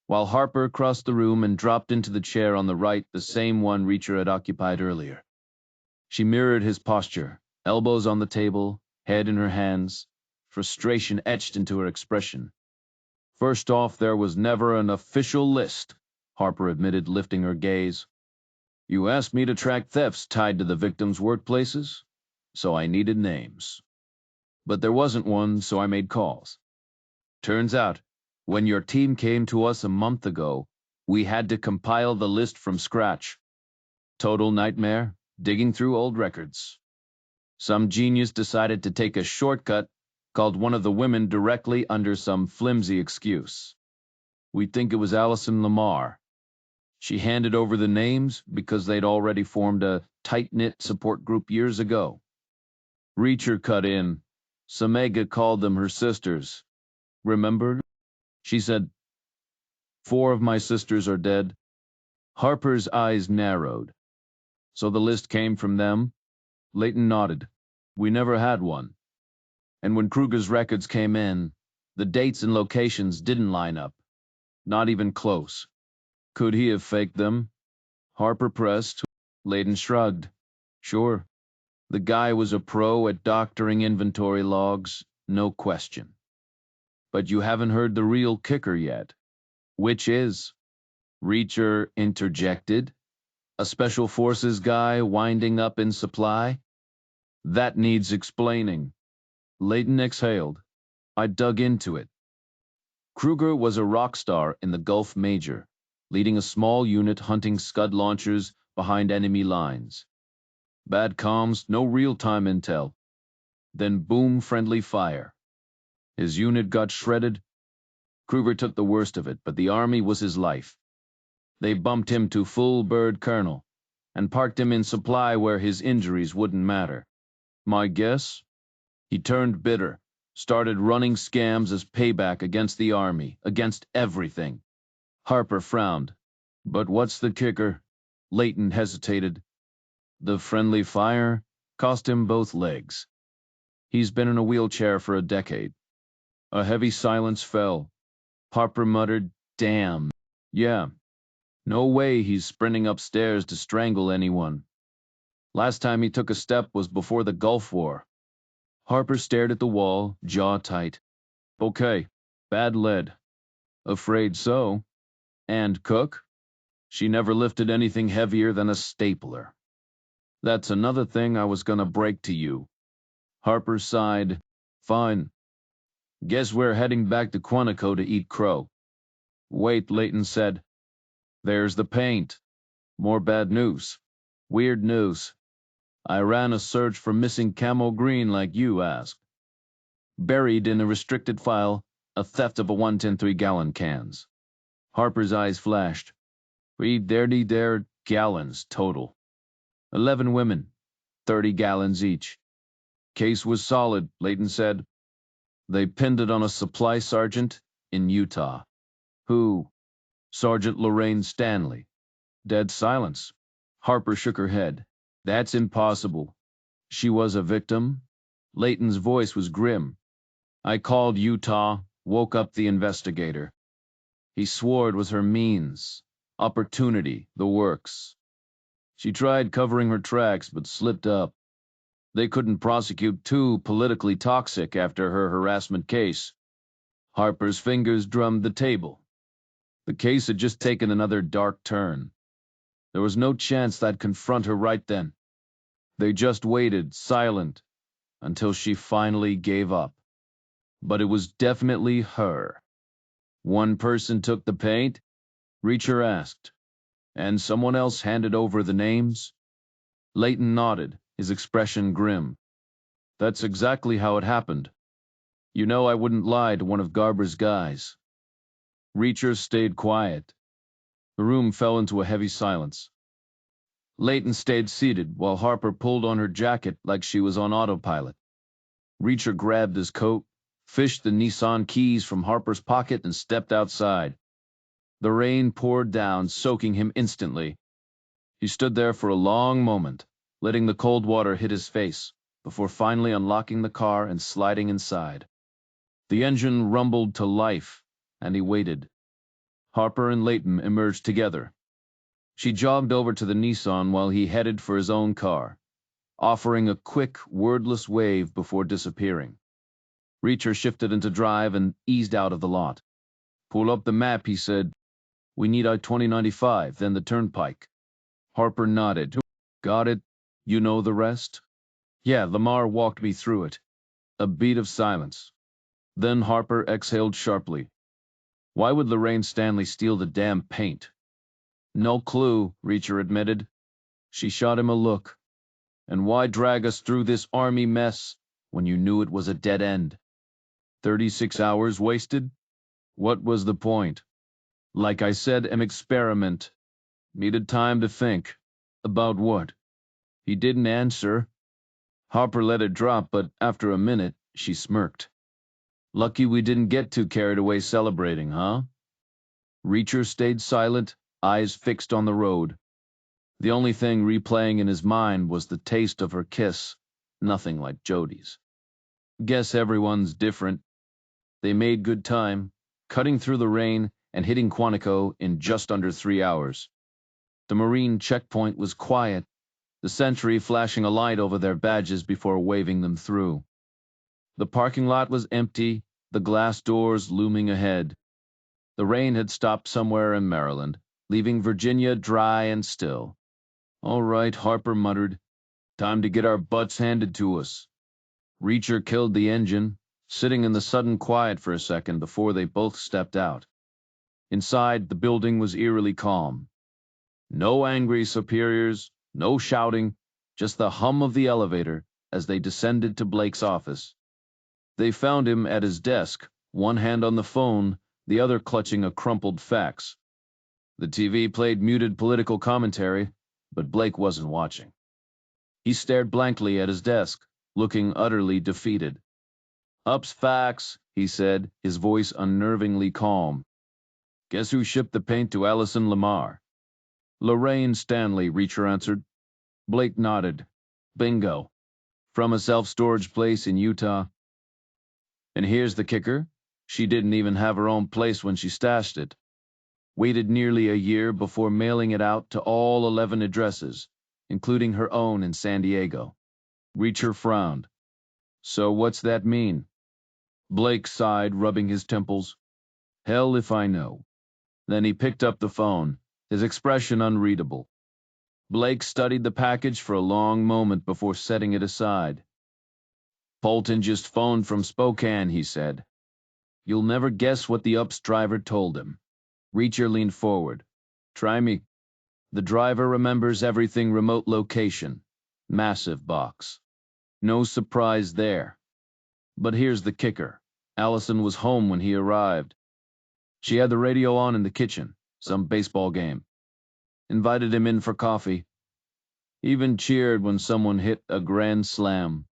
while Harper crossed the room and dropped into the chair on the right, the same one Reacher had occupied earlier. She mirrored his posture, elbows on the table, head in her hands, frustration etched into her expression. "First off, there was never an official list," Harper admitted, lifting her gaze. "You asked me to track thefts tied to the victims' workplaces, so I needed names. But there wasn't one, so I made calls. Turns out, when your team came to us a month ago, we had to compile the list from scratch. Total nightmare, digging through old records. Some genius decided to take a shortcut, called one of the women directly under some flimsy excuse. We think it was Allison Lamar. She handed over the names because they'd already formed a tight-knit support group years ago. Reacher cut in. Samega called them her sisters. Remember? She said, 4 of my sisters are dead." Harper's eyes narrowed. "So the list came from them?" Leighton nodded. "We never had one. And when Kruger's records came in, the dates and locations didn't line up. Not even close. Could he have faked them?" Harper pressed. Leighton shrugged. "Sure. The guy was a pro at doctoring inventory logs, no question. But you haven't heard the real kicker yet." "Which is?" Reacher interjected. "A special forces guy winding up in supply?" "That needs explaining." Leighton exhaled. "I dug into it. Kruger was a rock star in the Gulf Major, leading a small unit hunting Scud launchers behind enemy lines. Bad comms, no real-time intel. Then boom, friendly fire. His unit got shredded. Kruger took the worst of it, but the army was his life. They bumped him to full bird colonel and parked him in supply where his injuries wouldn't matter. My guess? He turned bitter, started running scams as payback against the army, against everything." Harper frowned. "But what's the kicker?" Leighton hesitated. "The friendly fire cost him both legs. He's been in a wheelchair for a decade." A heavy silence fell. Harper muttered, "Damn. Yeah. No way he's sprinting upstairs to strangle anyone. Last time he took a step was before the Gulf War." Harper stared at the wall, jaw tight. "Okay. Bad lead." "Afraid so." "And cook?" "She never lifted anything heavier than a stapler." "That's another thing I was gonna break to you." Harper sighed. "Fine. Guess we're heading back to Quantico to eat crow." "Wait," Leighton said. "There's the paint. More bad news. Weird news. I ran a search for missing camo green like you asked. Buried in a restricted file, a theft of a 110.3-gallon cans. Harper's eyes flashed. 3 there gallons total. 11 women, 30 gallons each. Case was solid, Layton said. They pinned it on a supply sergeant in Utah. Who? Sergeant Lorraine Stanley. Dead silence. Harper shook her head. That's impossible. She was a victim? Layton's voice was grim. I called Utah, woke up the investigator. He swore it was her means, opportunity, the works. She tried covering her tracks but slipped up. They couldn't prosecute too politically toxic after her harassment case. Harper's fingers drummed the table. The case had just taken another dark turn. There was no chance they'd confront her right then. They just waited, silent, until she finally gave up. But it was definitely her. One person took the paint? Reacher asked. And someone else handed over the names? Layton nodded, his expression grim. That's exactly how it happened. You know I wouldn't lie to one of Garber's guys. Reacher stayed quiet. The room fell into a heavy silence. Layton stayed seated while Harper pulled on her jacket like she was on autopilot. Reacher grabbed his coat, fished the Nissan keys from Harper's pocket, and stepped outside. The rain poured down, soaking him instantly. He stood there for a long moment, letting the cold water hit his face, before finally unlocking the car and sliding inside. The engine rumbled to life, and he waited. Harper and Layton emerged together. She jogged over to the Nissan while he headed for his own car, offering a quick, wordless wave before disappearing. Reacher shifted into drive and eased out of the lot. Pull up the map, he said. We need I-2095, then the turnpike. Harper nodded. Got it. You know the rest? Yeah, Lamar walked me through it. A beat of silence. Then Harper exhaled sharply. Why would Lorraine Stanley steal the damn paint? No clue, Reacher admitted. She shot him a look. And why drag us through this army mess when you knew it was a dead end? 36 hours wasted? What was the point? Like I said, an experiment. Needed time to think. About what? He didn't answer. Harper let it drop, but after a minute, she smirked. Lucky we didn't get too carried away celebrating, huh? Reacher stayed silent, eyes fixed on the road. The only thing replaying in his mind was the taste of her kiss, nothing like Jodie's. Guess everyone's different. They made good time, cutting through the rain and hitting Quantico in just under 3 hours. The Marine checkpoint was quiet, the sentry flashing a light over their badges before waving them through. The parking lot was empty, the glass doors looming ahead. The rain had stopped somewhere in Maryland, leaving Virginia dry and still. All right, Harper muttered. Time to get our butts handed to us. Reacher killed the engine, sitting in the sudden quiet for a second before they both stepped out. Inside, the building was eerily calm. No angry superiors, no shouting, just the hum of the elevator as they descended to Blake's office. They found him at his desk, one hand on the phone, the other clutching a crumpled fax. The TV played muted political commentary, but Blake wasn't watching. He stared blankly at his desk, looking utterly defeated. Up's fax, he said, his voice unnervingly calm. Guess who shipped the paint to Allison Lamar? Lorraine Stanley, Reacher answered. Blake nodded. Bingo. From a self-storage place in Utah. And here's the kicker. She didn't even have her own place when she stashed it. Waited nearly a year before mailing it out to all 11 addresses, including her own in San Diego. Reacher frowned. So what's that mean? Blake sighed, rubbing his temples. Hell if I know. Then he picked up the phone, his expression unreadable. Blake studied the package for a long moment before setting it aside. Polton just phoned from Spokane, he said. You'll never guess what the UPS driver told him. Reacher leaned forward. Try me. The driver remembers everything remote location. Massive box. No surprise there. But here's the kicker. Allison was home when he arrived. She had the radio on in the kitchen, some baseball game. Invited him in for coffee. Even cheered when someone hit a grand slam.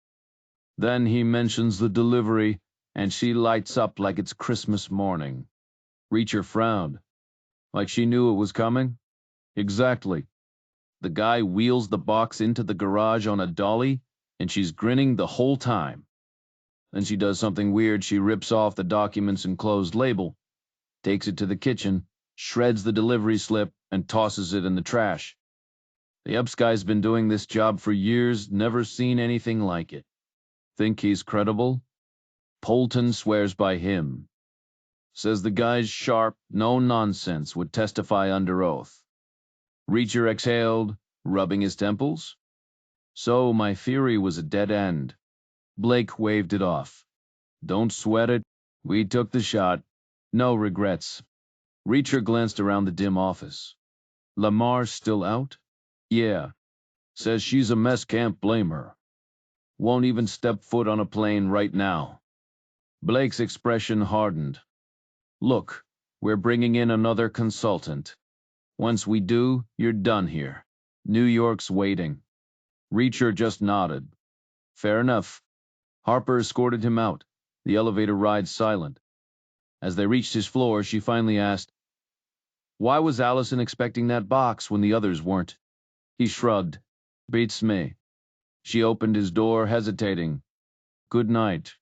Then he mentions the delivery, and she lights up like it's Christmas morning. Reacher frowned. Like she knew it was coming? Exactly. The guy wheels the box into the garage on a dolly, and she's grinning the whole time. Then she does something weird. She rips off the document's enclosed label, takes it to the kitchen, shreds the delivery slip, and tosses it in the trash. The Epps guy's been doing this job for years, never seen anything like it. Think he's credible? Polton swears by him. Says the guy's sharp, no nonsense, would testify under oath. Reacher exhaled, rubbing his temples. So my theory was a dead end. Blake waved it off. Don't sweat it. We took the shot. No regrets. Reacher glanced around the dim office. Lamar's still out? Yeah. Says she's a mess, can't blame her. Won't even step foot on a plane right now. Blake's expression hardened. Look, we're bringing in another consultant. Once we do, you're done here. New York's waiting. Reacher just nodded. Fair enough. Harper escorted him out, the elevator ride silent. As they reached his floor, she finally asked, Why was Allison expecting that box when the others weren't? He shrugged. Beats me. She opened his door, hesitating. Good night.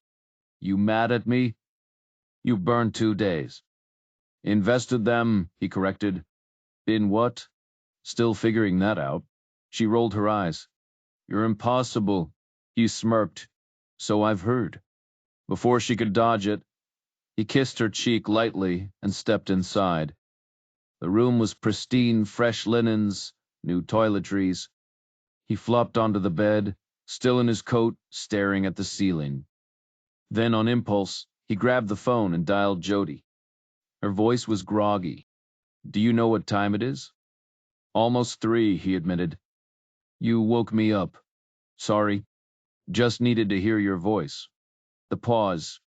You mad at me? You burned 2 days. Invested them, he corrected. In what? Still figuring that out. She rolled her eyes. You're impossible. He smirked. So I've heard. Before she could dodge it, he kissed her cheek lightly and stepped inside. The room was pristine, fresh linens, new toiletries. He flopped onto the bed, still in his coat, staring at the ceiling. Then, on impulse, he grabbed the phone and dialed Jodie. Her voice was groggy. Do you know what time it is? Almost 3, he admitted. You woke me up. Sorry. Just needed to hear your voice. The pause.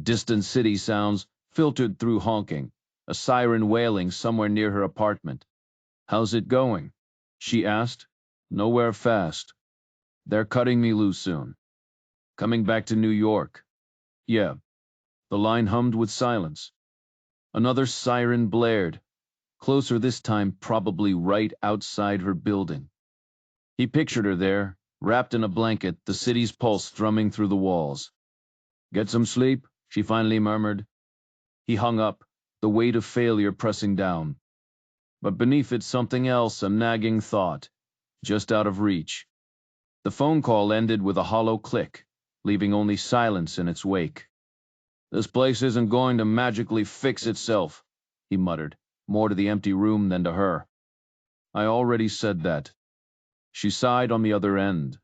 Distant city sounds filtered through honking, a siren wailing somewhere near her apartment. How's it going? She asked. Nowhere fast. They're cutting me loose soon. Coming back to New York. Yeah. The line hummed with silence. Another siren blared. Closer this time, probably right outside her building. He pictured her there, wrapped in a blanket, the city's pulse thrumming through the walls. Get some sleep, she finally murmured. He hung up, the weight of failure pressing down. But beneath it something else, a nagging thought, just out of reach. The phone call ended with a hollow click, leaving only silence in its wake. This place isn't going to magically fix itself, he muttered, more to the empty room than to her. I already said that. She sighed on the other end.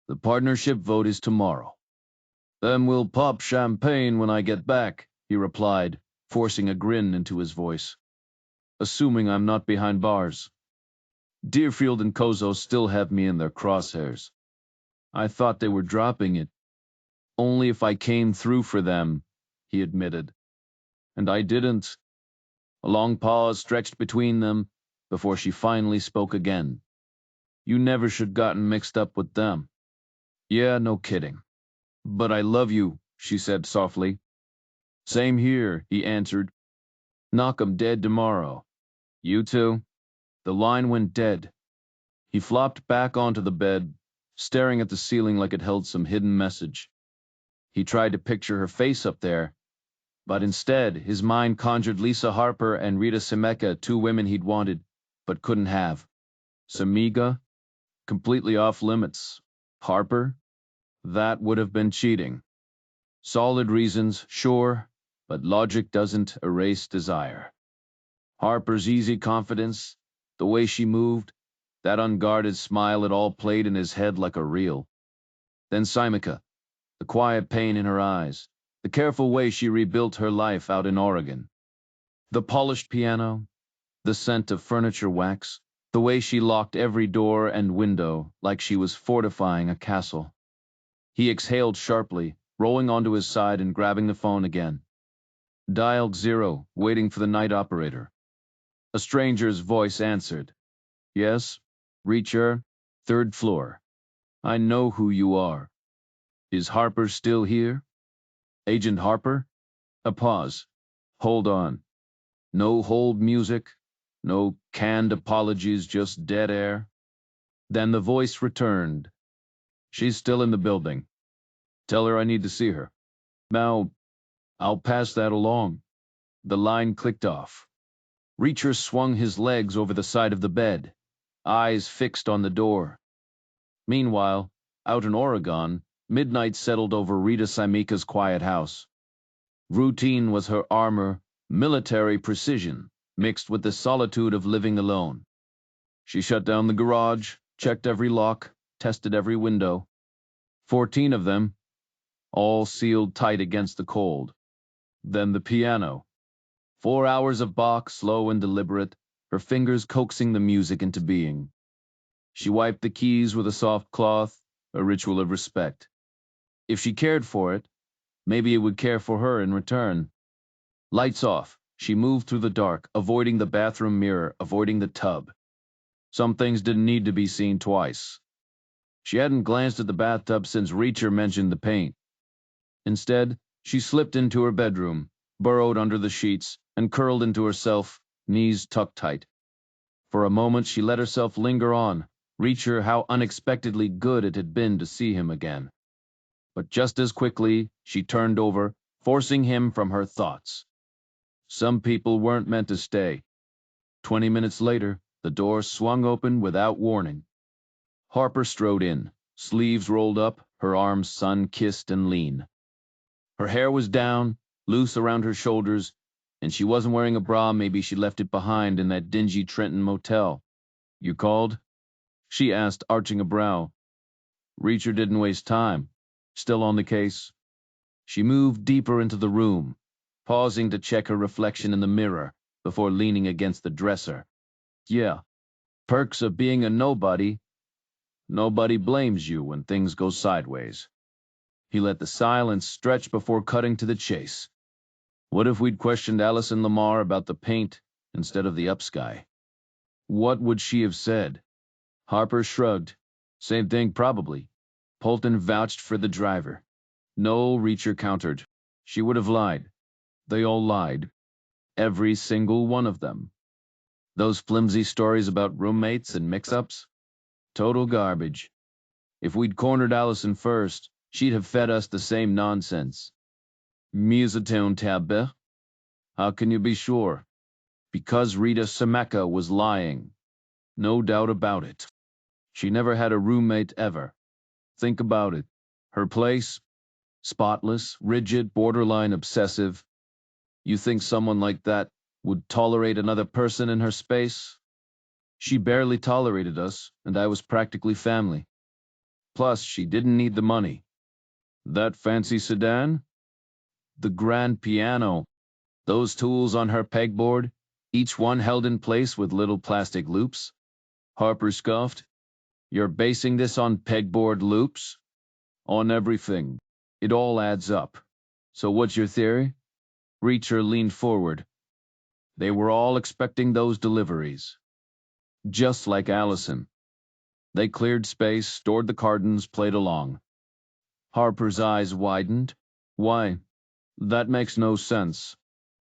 The partnership vote is tomorrow. Then we'll pop champagne when I get back, he replied, forcing a grin into his voice. Assuming I'm not behind bars. Deerfield and Kozo still have me in their crosshairs. I thought they were dropping it. Only if I came through for them, he admitted. And I didn't. A long pause stretched between them before she finally spoke again. You never should gotten mixed up with them. Yeah, no kidding. But I love you, she said softly. Same here, he answered. Knock 'em dead tomorrow. You too? The line went dead. He flopped back onto the bed, staring at the ceiling like it held some hidden message. He tried to picture her face up there, but instead his mind conjured Lisa Harper and Rita Semeka, 2 women he'd wanted, but couldn't have. Samiga? Completely off limits. Harper? That would have been cheating. Solid reasons, sure, but logic doesn't erase desire. Harper's easy confidence, the way she moved, that unguarded smile, it all played in his head like a reel. Then Simeka, the quiet pain in her eyes, the careful way she rebuilt her life out in Oregon. The polished piano, the scent of furniture wax, The way she locked every door and window, like she was fortifying a castle. He exhaled sharply, rolling onto his side and grabbing the phone again. Dialed 0, waiting for the night operator. A stranger's voice answered. Yes, Reacher, 3rd floor. I know who you are. Is Harper still here? Agent Harper? A pause. Hold on. No hold music, no canned apologies, just dead air. Then the voice returned. She's still in the building. Tell her I need to see her. Now, I'll pass that along. The line clicked off. Reacher swung his legs over the side of the bed, eyes fixed on the door. Meanwhile, out in Oregon, midnight settled over Rita Simika's quiet house. Routine was her armor, military precision, mixed with the solitude of living alone. She shut down the garage, checked every lock, tested every window. 14 of them, all sealed tight against the cold. Then the piano. 4 hours of Bach, slow and deliberate, her fingers coaxing the music into being. She wiped the keys with a soft cloth, a ritual of respect. If she cared for it, maybe it would care for her in return. Lights off, she moved through the dark, avoiding the bathroom mirror, avoiding the tub. Some things didn't need to be seen twice. She hadn't glanced at the bathtub since Reacher mentioned the paint. Instead, she slipped into her bedroom, burrowed under the sheets, and curled into herself, knees tucked tight. For a moment she let herself linger on, Reacher how unexpectedly good it had been to see him again. But just as quickly, she turned over, forcing him from her thoughts. Some people weren't meant to stay. 20 minutes later, the door swung open without warning. Harper strode in, sleeves rolled up, her arms sun-kissed and lean. Her hair was down, loose around her shoulders, and she wasn't wearing a bra. Maybe she left it behind in that dingy Trenton motel. You called? She asked, arching a brow. Reacher didn't waste time. Still on the case. She moved deeper into the room, pausing to check her reflection in the mirror before leaning against the dresser. Yeah, perks of being a nobody. Nobody blames you when things go sideways. He let the silence stretch before cutting to the chase. What if we'd questioned Allison Lamar about the paint instead of the upsky? What would she have said? Harper shrugged. Same thing, probably. Polton vouched for the driver. No, Reacher countered. She would have lied. They all lied. Every single one of them. Those flimsy stories about roommates and mix-ups? Total garbage. If we'd cornered Allison first, she'd have fed us the same nonsense. Musitone tabbe. How can you be sure? Because Rita Simeka was lying. No doubt about it. She never had a roommate ever. Think about it. Her place? Spotless, rigid, borderline obsessive. You think someone like that would tolerate another person in her space? She barely tolerated us, and I was practically family. Plus, she didn't need the money. That fancy sedan? The grand piano. Those tools on her pegboard, each one held in place with little plastic loops. Harper scoffed. You're basing this on pegboard loops? On everything. It all adds up. So what's your theory? Reacher leaned forward. They were all expecting those deliveries. Just like Allison. They cleared space, stored the cartons, played along. Harper's eyes widened. Why? That makes no sense.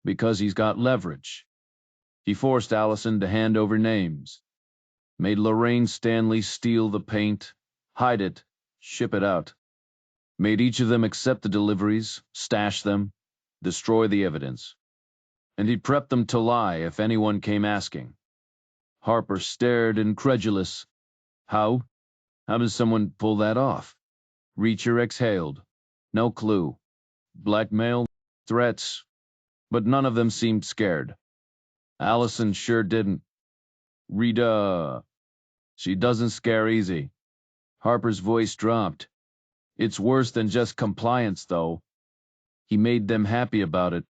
Because he's got leverage. He forced Allison to hand over names. Made Lorraine Stanley steal the paint, hide it, ship it out. Made each of them accept the deliveries, stash them, destroy the evidence. And he prepped them to lie if anyone came asking. Harper stared, incredulous. How? How does someone pull that off? Reacher exhaled. No clue. Blackmail? Threats? But none of them seemed scared. Allison sure didn't. Rita. She doesn't scare easy. Harper's voice dropped. It's worse than just compliance, though. He made them happy about it.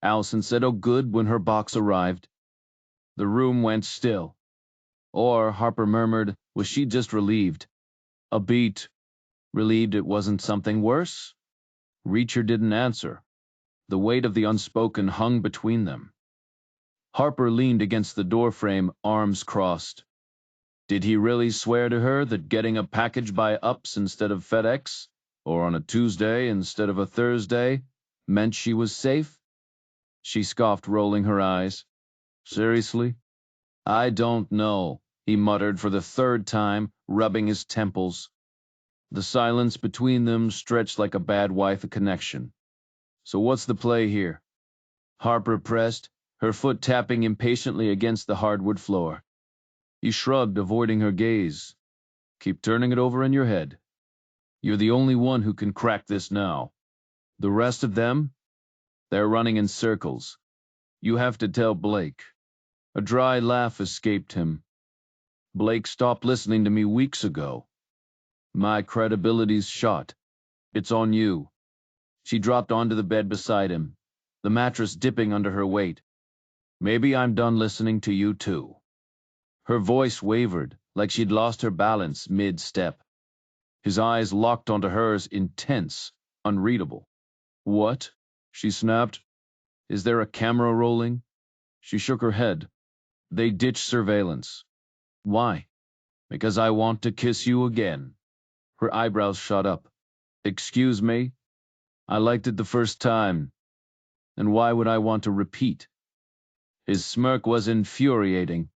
Allison said, oh good, when her box arrived. The room went still. Or, Harper murmured, was she just relieved? A beat. Relieved it wasn't something worse? Reacher didn't answer. The weight of the unspoken hung between them. Harper leaned against the doorframe, arms crossed. Did he really swear to her that getting a package by UPS instead of FedEx, or on a Tuesday instead of a Thursday, meant she was safe? She scoffed, rolling her eyes. Seriously? I don't know, he muttered for the third time, rubbing his temples. The silence between them stretched like a bad wife connection. So what's the play here? Harper pressed, her foot tapping impatiently against the hardwood floor. He shrugged, avoiding her gaze. Keep turning it over in your head. You're the only one who can crack this now. The rest of them? They're running in circles. You have to tell Blake. A dry laugh escaped him. Blake stopped listening to me weeks ago. My credibility's shot. It's on you. She dropped onto the bed beside him, the mattress dipping under her weight. Maybe I'm done listening to you too. Her voice wavered, like she'd lost her balance mid-step. His eyes locked onto hers, intense, unreadable. What? She snapped. Is there a camera rolling? She shook her head. They ditched surveillance. Why? Because I want to kiss you again. Her eyebrows shot up. Excuse me? I liked it the first time. And why would I want to repeat? His smirk was infuriating.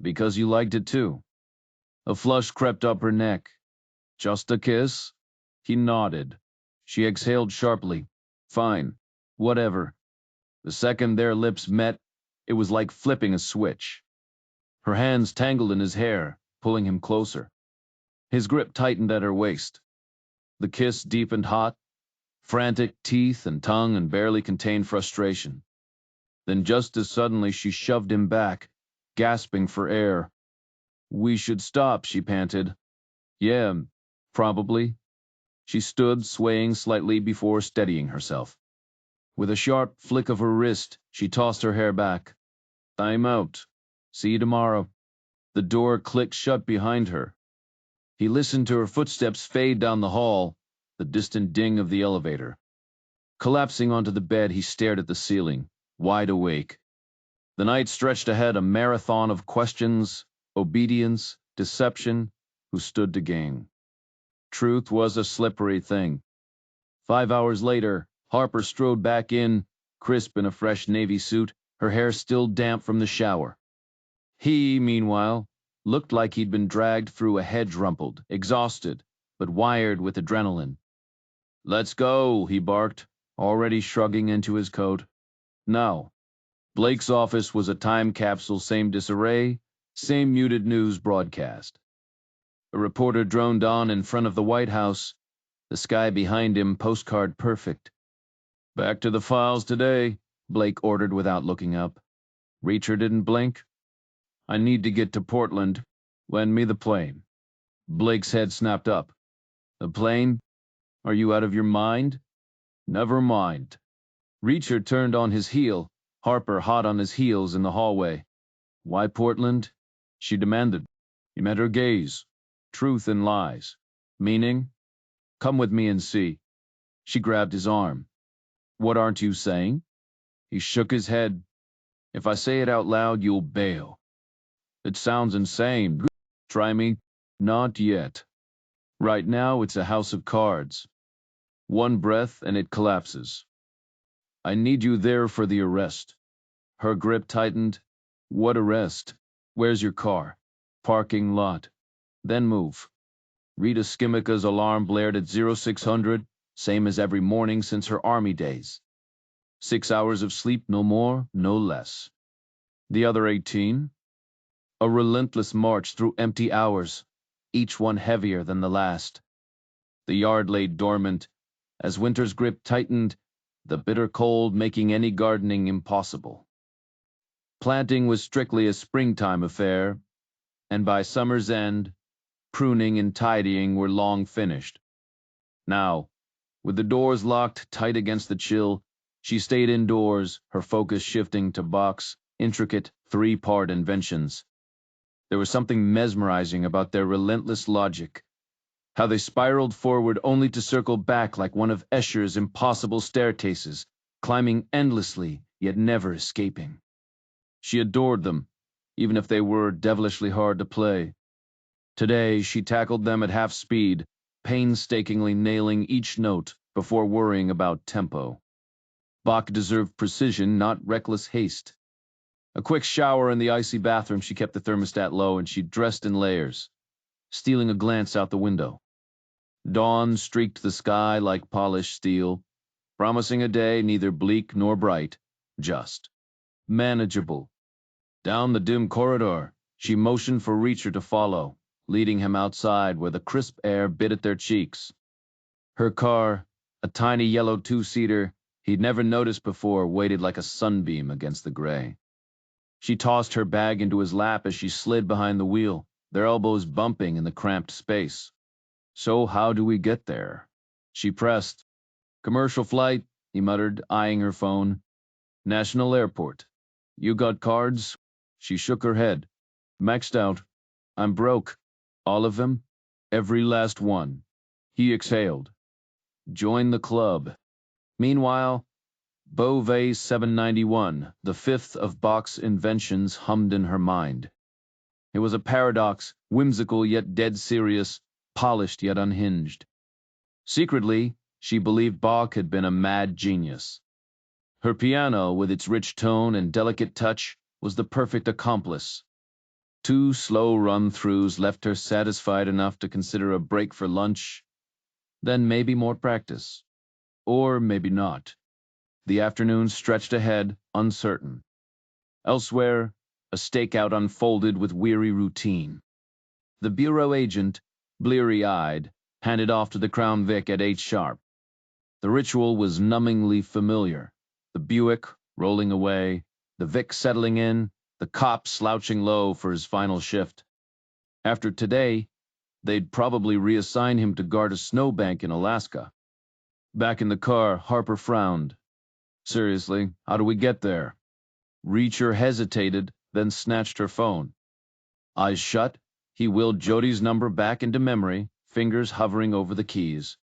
Because you liked it too. A flush crept up her neck. Just a kiss? He nodded. She exhaled sharply. Fine. Whatever. The second their lips met, it was like flipping a switch. Her hands tangled in his hair, pulling him closer. His grip tightened at her waist. The kiss deep and hot, frantic teeth and tongue and barely contained frustration. Then just as suddenly she shoved him back, gasping for air. We should stop, she panted. Yeah, probably. She stood, swaying slightly before steadying herself. With a sharp flick of her wrist, she tossed her hair back. I'm out. See you tomorrow. The door clicked shut behind her. He listened to her footsteps fade down the hall, the distant ding of the elevator. Collapsing onto the bed, he stared at the ceiling, wide awake. The night stretched ahead, a marathon of questions, obedience, deception, who stood to gain. Truth was a slippery thing. 5 hours later, Harper strode back in, crisp in a fresh navy suit, her hair still damp from the shower. He, meanwhile, looked like he'd been dragged through a hedge rumpled, exhausted, but wired with adrenaline. Let's go, he barked, already shrugging into his coat. No. Blake's office was a time capsule, same disarray, same muted news broadcast. A reporter droned on in front of the White House, the sky behind him postcard perfect. Back to the files today, Blake ordered without looking up. Reacher didn't blink. I need to get to Portland. Lend me the plane. Blake's head snapped up. The plane? Are you out of your mind? Never mind. Reacher turned on his heel, Harper hot on his heels in the hallway. Why Portland? She demanded. He met her gaze. Truth and lies. Meaning? Come with me and see. She grabbed his arm. What aren't you saying? He shook his head. If I say it out loud, you'll bail. It sounds insane. Try me? Not yet. Right now, it's a house of cards. One breath and it collapses. I need you there for the arrest. Her grip tightened. What arrest? Where's your car? Parking lot. Then move. Rita Skimica's alarm blared at 0600, same as every morning since her army days. 6 hours of sleep, no more, no less. The other 18? A relentless march through empty hours, each one heavier than the last. The yard lay dormant, as winter's grip tightened, the bitter cold making any gardening impossible. Planting was strictly a springtime affair, and by summer's end, pruning and tidying were long finished. Now, with the doors locked tight against the chill, she stayed indoors, her focus shifting to box, intricate, three-part inventions. There was something mesmerizing about their relentless logic, how they spiraled forward only to circle back like one of Escher's impossible staircases, climbing endlessly, yet never escaping. She adored them, even if they were devilishly hard to play. Today, she tackled them at half speed, painstakingly nailing each note before worrying about tempo. Bach deserved precision, not reckless haste. A quick shower in the icy bathroom, she kept the thermostat low, and she dressed in layers, stealing a glance out the window. Dawn streaked the sky like polished steel, promising a day neither bleak nor bright, just manageable. Down the dim corridor, she motioned for Reacher to follow, leading him outside where the crisp air bit at their cheeks. Her car, a tiny yellow two-seater he'd never noticed before, waited like a sunbeam against the gray. She tossed her bag into his lap as she slid behind the wheel, their elbows bumping in the cramped space. "So how do we get there?" She pressed. "Commercial flight," he muttered, eyeing her phone. "National airport. You got cards?" She shook her head. "Maxed out. I'm broke. All of them? Every last one." He exhaled. "Join the club." Meanwhile, Beauvais 791, the fifth of Bach's inventions, hummed in her mind. It was a paradox, whimsical yet dead serious, polished yet unhinged. Secretly, she believed Bach had been a mad genius. Her piano, with its rich tone and delicate touch, was the perfect accomplice. 2 slow run-throughs left her satisfied enough to consider a break for lunch, then maybe more practice. Or maybe not. The afternoon stretched ahead, uncertain. Elsewhere, a stakeout unfolded with weary routine. The bureau agent, bleary-eyed, handed off to the Crown Vic at 8 sharp. The ritual was numbingly familiar. The Buick rolling away, the Vic settling in, the cop slouching low for his final shift. After today, they'd probably reassign him to guard a snowbank in Alaska. Back in the car, Harper frowned. "Seriously, how do we get there?" Reacher hesitated, then snatched her phone. Eyes shut, he willed Jodie's number back into memory, fingers hovering over the keys.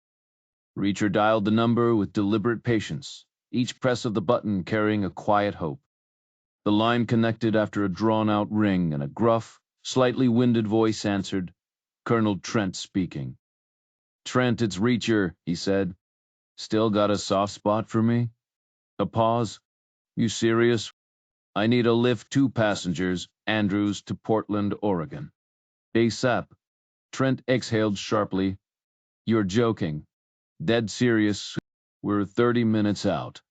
Reacher dialed the number with deliberate patience, each press of the button carrying a quiet hope. The line connected after a drawn-out ring, and a gruff, slightly winded voice answered, "Colonel Trent speaking." "Trent, it's Reacher," he said. "Still got a soft spot for me?" A pause. "You serious? I need a lift 2 passengers, Andrews to Portland, Oregon." "ASAP." Trent exhaled sharply. "You're joking." "Dead serious. We're 30 minutes out."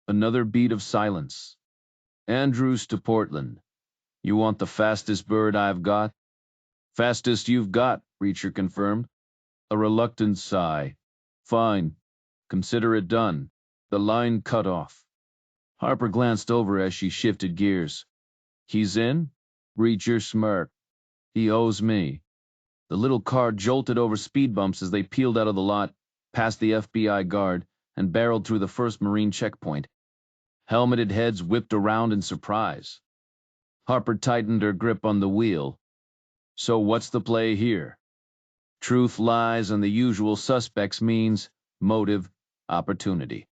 Another beat of silence. "Andrews to Portland. You want the fastest bird I've got?" "Fastest you've got," Reacher confirmed. A reluctant sigh. "Fine. Consider it done." The line cut off. Harper glanced over as she shifted gears. "He's in?" Reacher smirked. "He owes me." The little car jolted over speed bumps as they peeled out of the lot, past the FBI guard, and barreled through the first Marine checkpoint. Helmeted heads whipped around in surprise. Harper tightened her grip on the wheel. "So what's the play here?" "Truth, lies, and the usual suspects means motive, opportunity.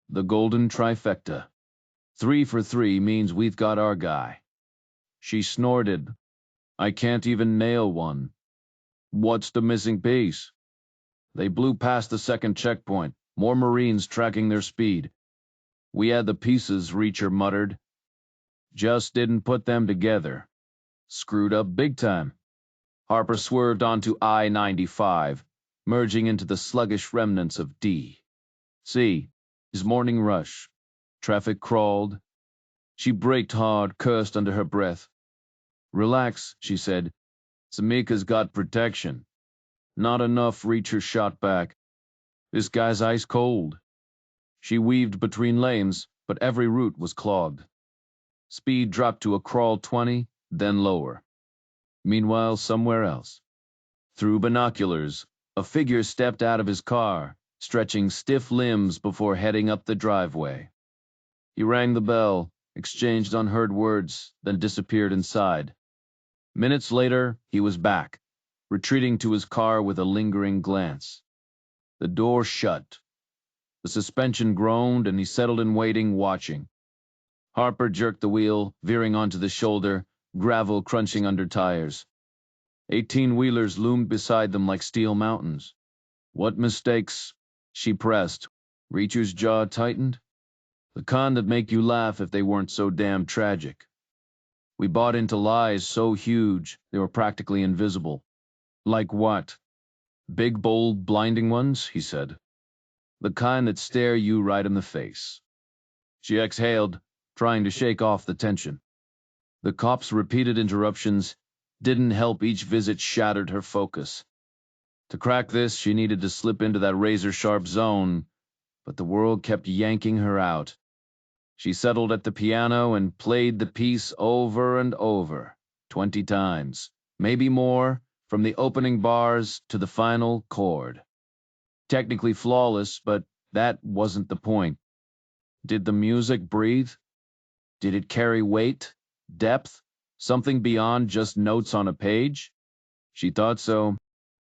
The golden trifecta. 3 for 3 means we've got our guy." She snorted. "I can't even nail one." "What's the missing piece?" "They blew past the second checkpoint, more Marines tracking their speed." "We had the pieces," Reacher muttered. "Just didn't put them together. Screwed up big time." Harper swerved onto I-95, merging into the sluggish remnants of D. C. His morning rush. Traffic crawled. She braked hard, cursed under her breath. "Relax," she said. "Samika's got protection." "Not enough," Reacher shot back. "This guy's ice cold." She weaved between lanes, but every route was clogged. Speed dropped to a crawl 20, then lower. Meanwhile, somewhere else. Through binoculars, a figure stepped out of his car, stretching stiff limbs before heading up the driveway. He rang the bell, exchanged unheard words, then disappeared inside. Minutes later, he was back, retreating to his car with a lingering glance. The door shut. The suspension groaned, and he settled in waiting, watching. Harper jerked the wheel, veering onto the shoulder, gravel crunching under tires. 18-wheelers loomed beside them like steel mountains. What mistakes? She pressed. Reacher's jaw tightened. The kind that make you laugh if they weren't so damn tragic. We bought into lies so huge they were practically invisible. Like what? Big, bold, blinding ones, he said. The kind that stare you right in the face. She exhaled, trying to shake off the tension. The cop's repeated interruptions didn't help. Each visit shattered her focus. To crack this, she needed to slip into that razor-sharp zone, but the world kept yanking her out. She settled at the piano and played the piece over and over, 20 times, maybe more, from the opening bars to the final chord. Technically flawless, but that wasn't the point. Did the music breathe? Did it carry weight, depth, something beyond just notes on a page? She thought so.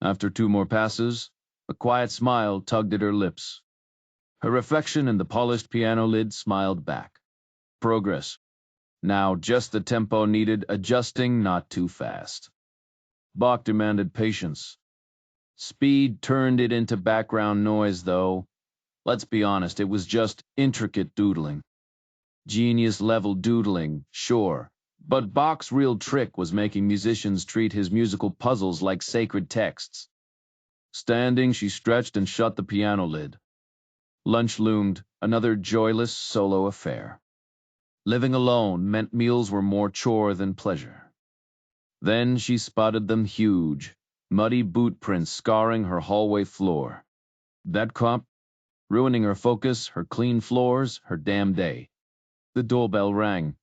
After 2 more passes, a quiet smile tugged at her lips. Her reflection in the polished piano lid smiled back. Progress. Now just the tempo needed adjusting, not too fast. Bach demanded patience. Speed turned it into background noise, though. Let's be honest, it was just intricate doodling. Genius-level doodling, sure. But Bach's real trick was making musicians treat his musical puzzles like sacred texts. Standing, she stretched and shut the piano lid. Lunch loomed, another joyless solo affair. Living alone meant meals were more chore than pleasure. Then she spotted them huge, muddy boot prints scarring her hallway floor. That cop, ruining her focus, her clean floors, her damn day. The doorbell rang.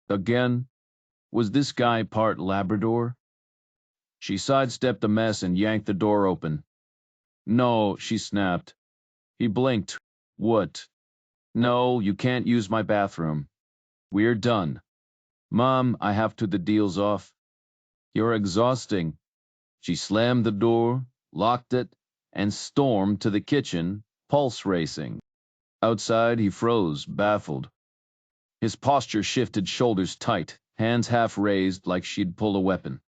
Again? Was this guy part Labrador? She sidestepped the mess and yanked the door open. No, she snapped. He blinked. What? No, you can't use my bathroom. We're done. Mom, I have to. The deal's off. You're exhausting. She slammed the door, locked it, and stormed to the kitchen, pulse racing. Outside, he froze, baffled. His posture shifted, shoulders tight, hands half raised like she'd pulled a weapon.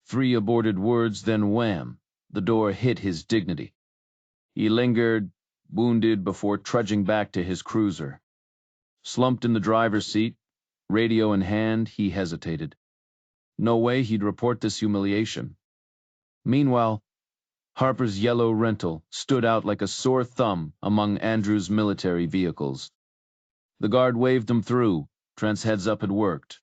3 aborted words, then wham, the door hit his dignity. He lingered, wounded, before trudging back to his cruiser. Slumped in the driver's seat, radio in hand, he hesitated. No way he'd report this humiliation. Meanwhile, Harper's yellow rental stood out like a sore thumb among Andrew's military vehicles. The guard waved him through. Trent's heads up had worked.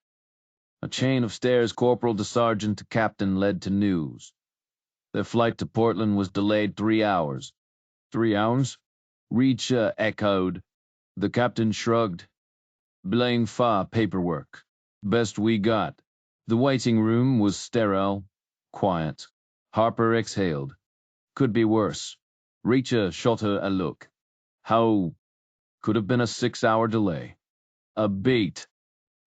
A chain of stairs, corporal to sergeant to captain, led to news. Their flight to Portland was delayed 3 hours. 3 hours? Reacher echoed. The captain shrugged. Blame fa paperwork. Best we got. The waiting room was sterile, quiet. Harper exhaled. Could be worse. Reacher shot her a look. How? Could have been a 6-hour delay. A beat.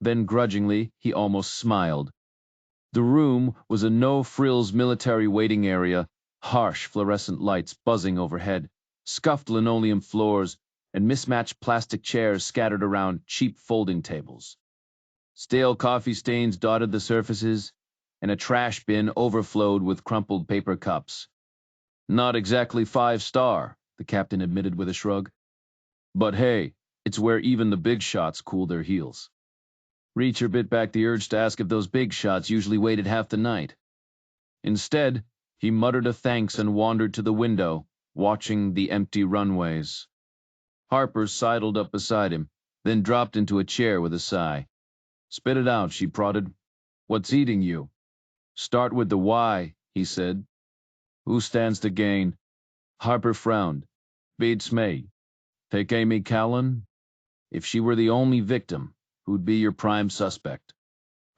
Then grudgingly, he almost smiled. The room was a no-frills military waiting area, harsh fluorescent lights buzzing overhead, scuffed linoleum floors, and mismatched plastic chairs scattered around cheap folding tables. Stale coffee stains dotted the surfaces, and a trash bin overflowed with crumpled paper cups. Not exactly 5-star, the captain admitted with a shrug. But hey, it's where even the big shots cool their heels. Reacher bit back the urge to ask if those big shots usually waited half the night. Instead, he muttered a thanks and wandered to the window, watching the empty runways. Harper sidled up beside him, then dropped into a chair with a sigh. Spit it out, she prodded. What's eating you? Start with the why, he said. Who stands to gain? Harper frowned. Beats me. Take Amy Callan? If she were the only victim, who'd be your prime suspect?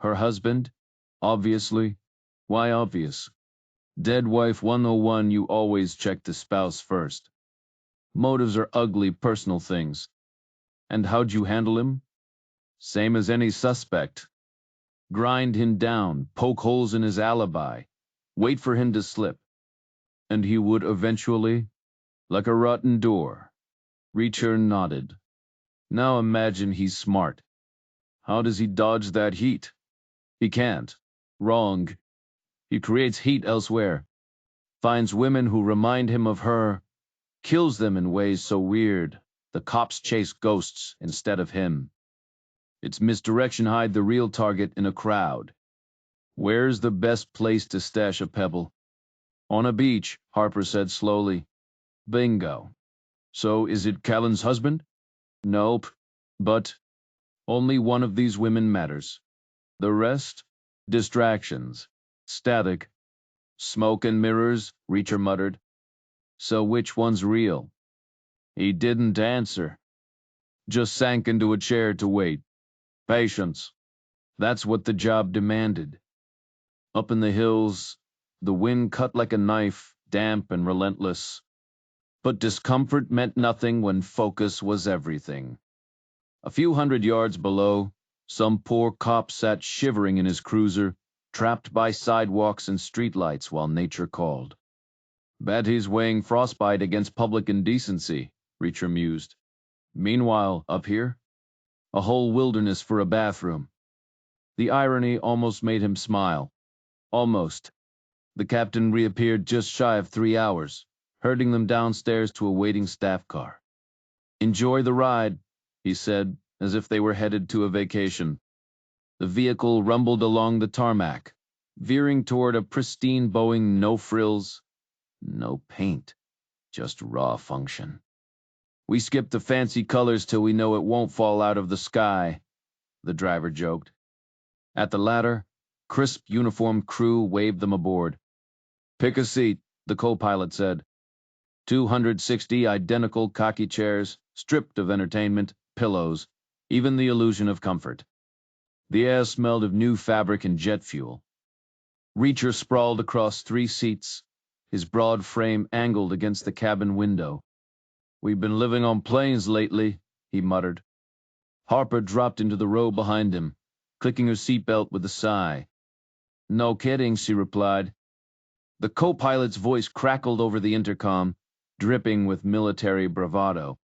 Her husband? Obviously. Why obvious? Dead wife 101, you always check the spouse first. Motives are ugly, personal things. And how'd you handle him? Same as any suspect. Grind him down, poke holes in his alibi, wait for him to slip. And he would eventually, like a rotten door. Reacher nodded. Now imagine he's smart. How does he dodge that heat? He can't. Wrong. He creates heat elsewhere, finds women who remind him of her, kills them in ways so weird the cops chase ghosts instead of him. It's misdirection hide the real target in a crowd. Where's the best place to stash a pebble? On a beach, Harper said slowly. Bingo. So is it Callan's husband? Nope. But only one of these women matters. The rest? Distractions. Static. Smoke and mirrors, Reacher muttered. So which one's real? He didn't answer. Just sank into a chair to wait. Patience. That's what the job demanded. Up in the hills, the wind cut like a knife, damp and relentless. But discomfort meant nothing when focus was everything. A few hundred yards below, some poor cop sat shivering in his cruiser, trapped by sidewalks and streetlights while nature called. Bet he's weighing frostbite against public indecency, Reacher mused. Meanwhile, up here, a whole wilderness for a bathroom. The irony almost made him smile. Almost. The captain reappeared just shy of 3 hours, herding them downstairs to a waiting staff car. Enjoy the ride, he said, as if they were headed to a vacation. The vehicle rumbled along the tarmac, veering toward a pristine Boeing no frills, no paint, just raw function. We skip the fancy colors till we know it won't fall out of the sky, the driver joked. At the ladder, crisp uniformed crew waved them aboard. Pick a seat, the co-pilot said. 260 identical cocky chairs, stripped of entertainment, pillows, even the illusion of comfort. The air smelled of new fabric and jet fuel. Reacher sprawled across 3 seats, his broad frame angled against the cabin window. We've been living on planes lately, he muttered. Harper dropped into the row behind him, clicking her seatbelt with a sigh. No kidding, she replied. The co-pilot's voice crackled over the intercom, dripping with military bravado.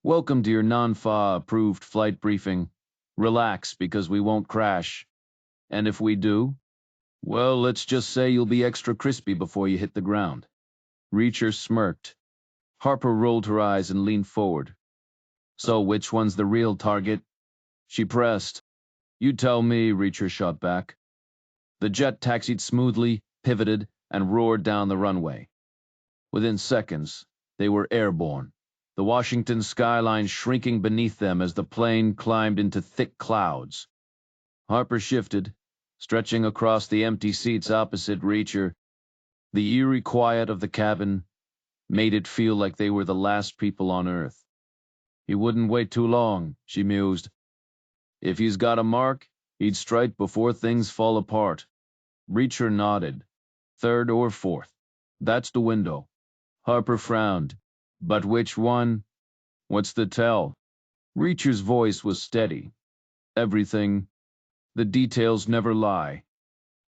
Welcome to your non-FAA-approved flight briefing. Relax, because we won't crash. And if we do, well, let's just say you'll be extra crispy before you hit the ground. Reacher smirked. Harper rolled her eyes and leaned forward. So which one's the real target? She pressed. You tell me, Reacher shot back. The jet taxied smoothly, pivoted, and roared down the runway. Within seconds, they were airborne, the Washington skyline shrinking beneath them as the plane climbed into thick clouds. Harper shifted, stretching across the empty seats opposite Reacher. The eerie quiet of the cabin made it feel like they were the last people on Earth. He wouldn't wait too long, she mused. If he's got a mark, he'd strike before things fall apart. Reacher nodded. 3rd or 4th. That's the window. Harper frowned. But which one? What's the tell? Reacher's voice was steady. Everything. The details never lie.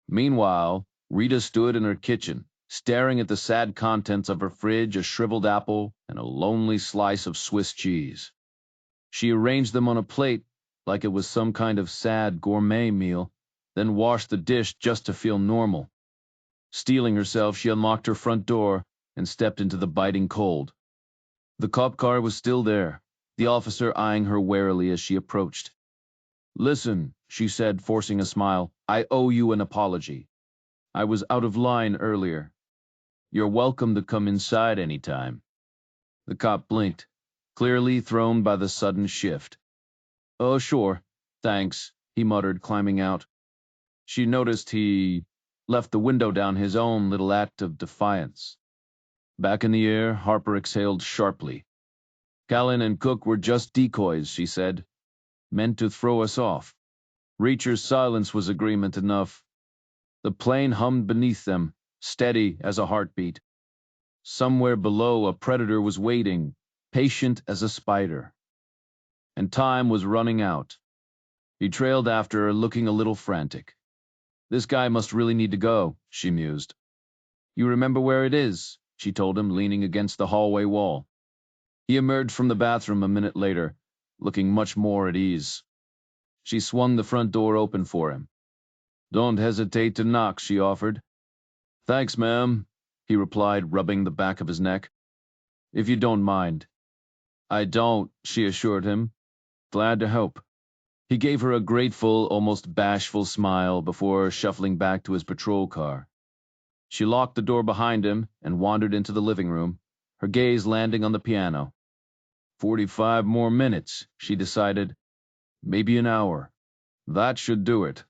Meanwhile, Rita stood in her kitchen, staring at the sad contents of her fridge, a shriveled apple, and a lonely slice of Swiss cheese. She arranged them on a plate like it was some kind of sad gourmet meal, then washed the dish just to feel normal. Steeling herself, she unlocked her front door and stepped into the biting cold. The cop car was still there, the officer eyeing her warily as she approached. Listen, she said, forcing a smile, I owe you an apology. I was out of line earlier. You're welcome to come inside any time. The cop blinked, clearly thrown by the sudden shift. Oh, sure, thanks, he muttered, climbing out. She noticed he left the window down, his own little act of defiance. Back in the air, Harper exhaled sharply. Callan and Cook were just decoys, she said, meant to throw us off. Reacher's silence was agreement enough. The plane hummed beneath them, steady as a heartbeat. Somewhere below, a predator was waiting, patient as a spider. And time was running out. He trailed after her, looking a little frantic. This guy must really need to go, she mused. You remember where it is, she told him, leaning against the hallway wall. He emerged from the bathroom a minute later, looking much more at ease. She swung the front door open for him. Don't hesitate to knock, she offered. Thanks, ma'am, he replied, rubbing the back of his neck. If you don't mind. I don't, she assured him. Glad to help. He gave her a grateful, almost bashful smile before shuffling back to his patrol car. She locked the door behind him and wandered into the living room, her gaze landing on the piano. 45 more minutes, she decided. Maybe an hour. That should do it.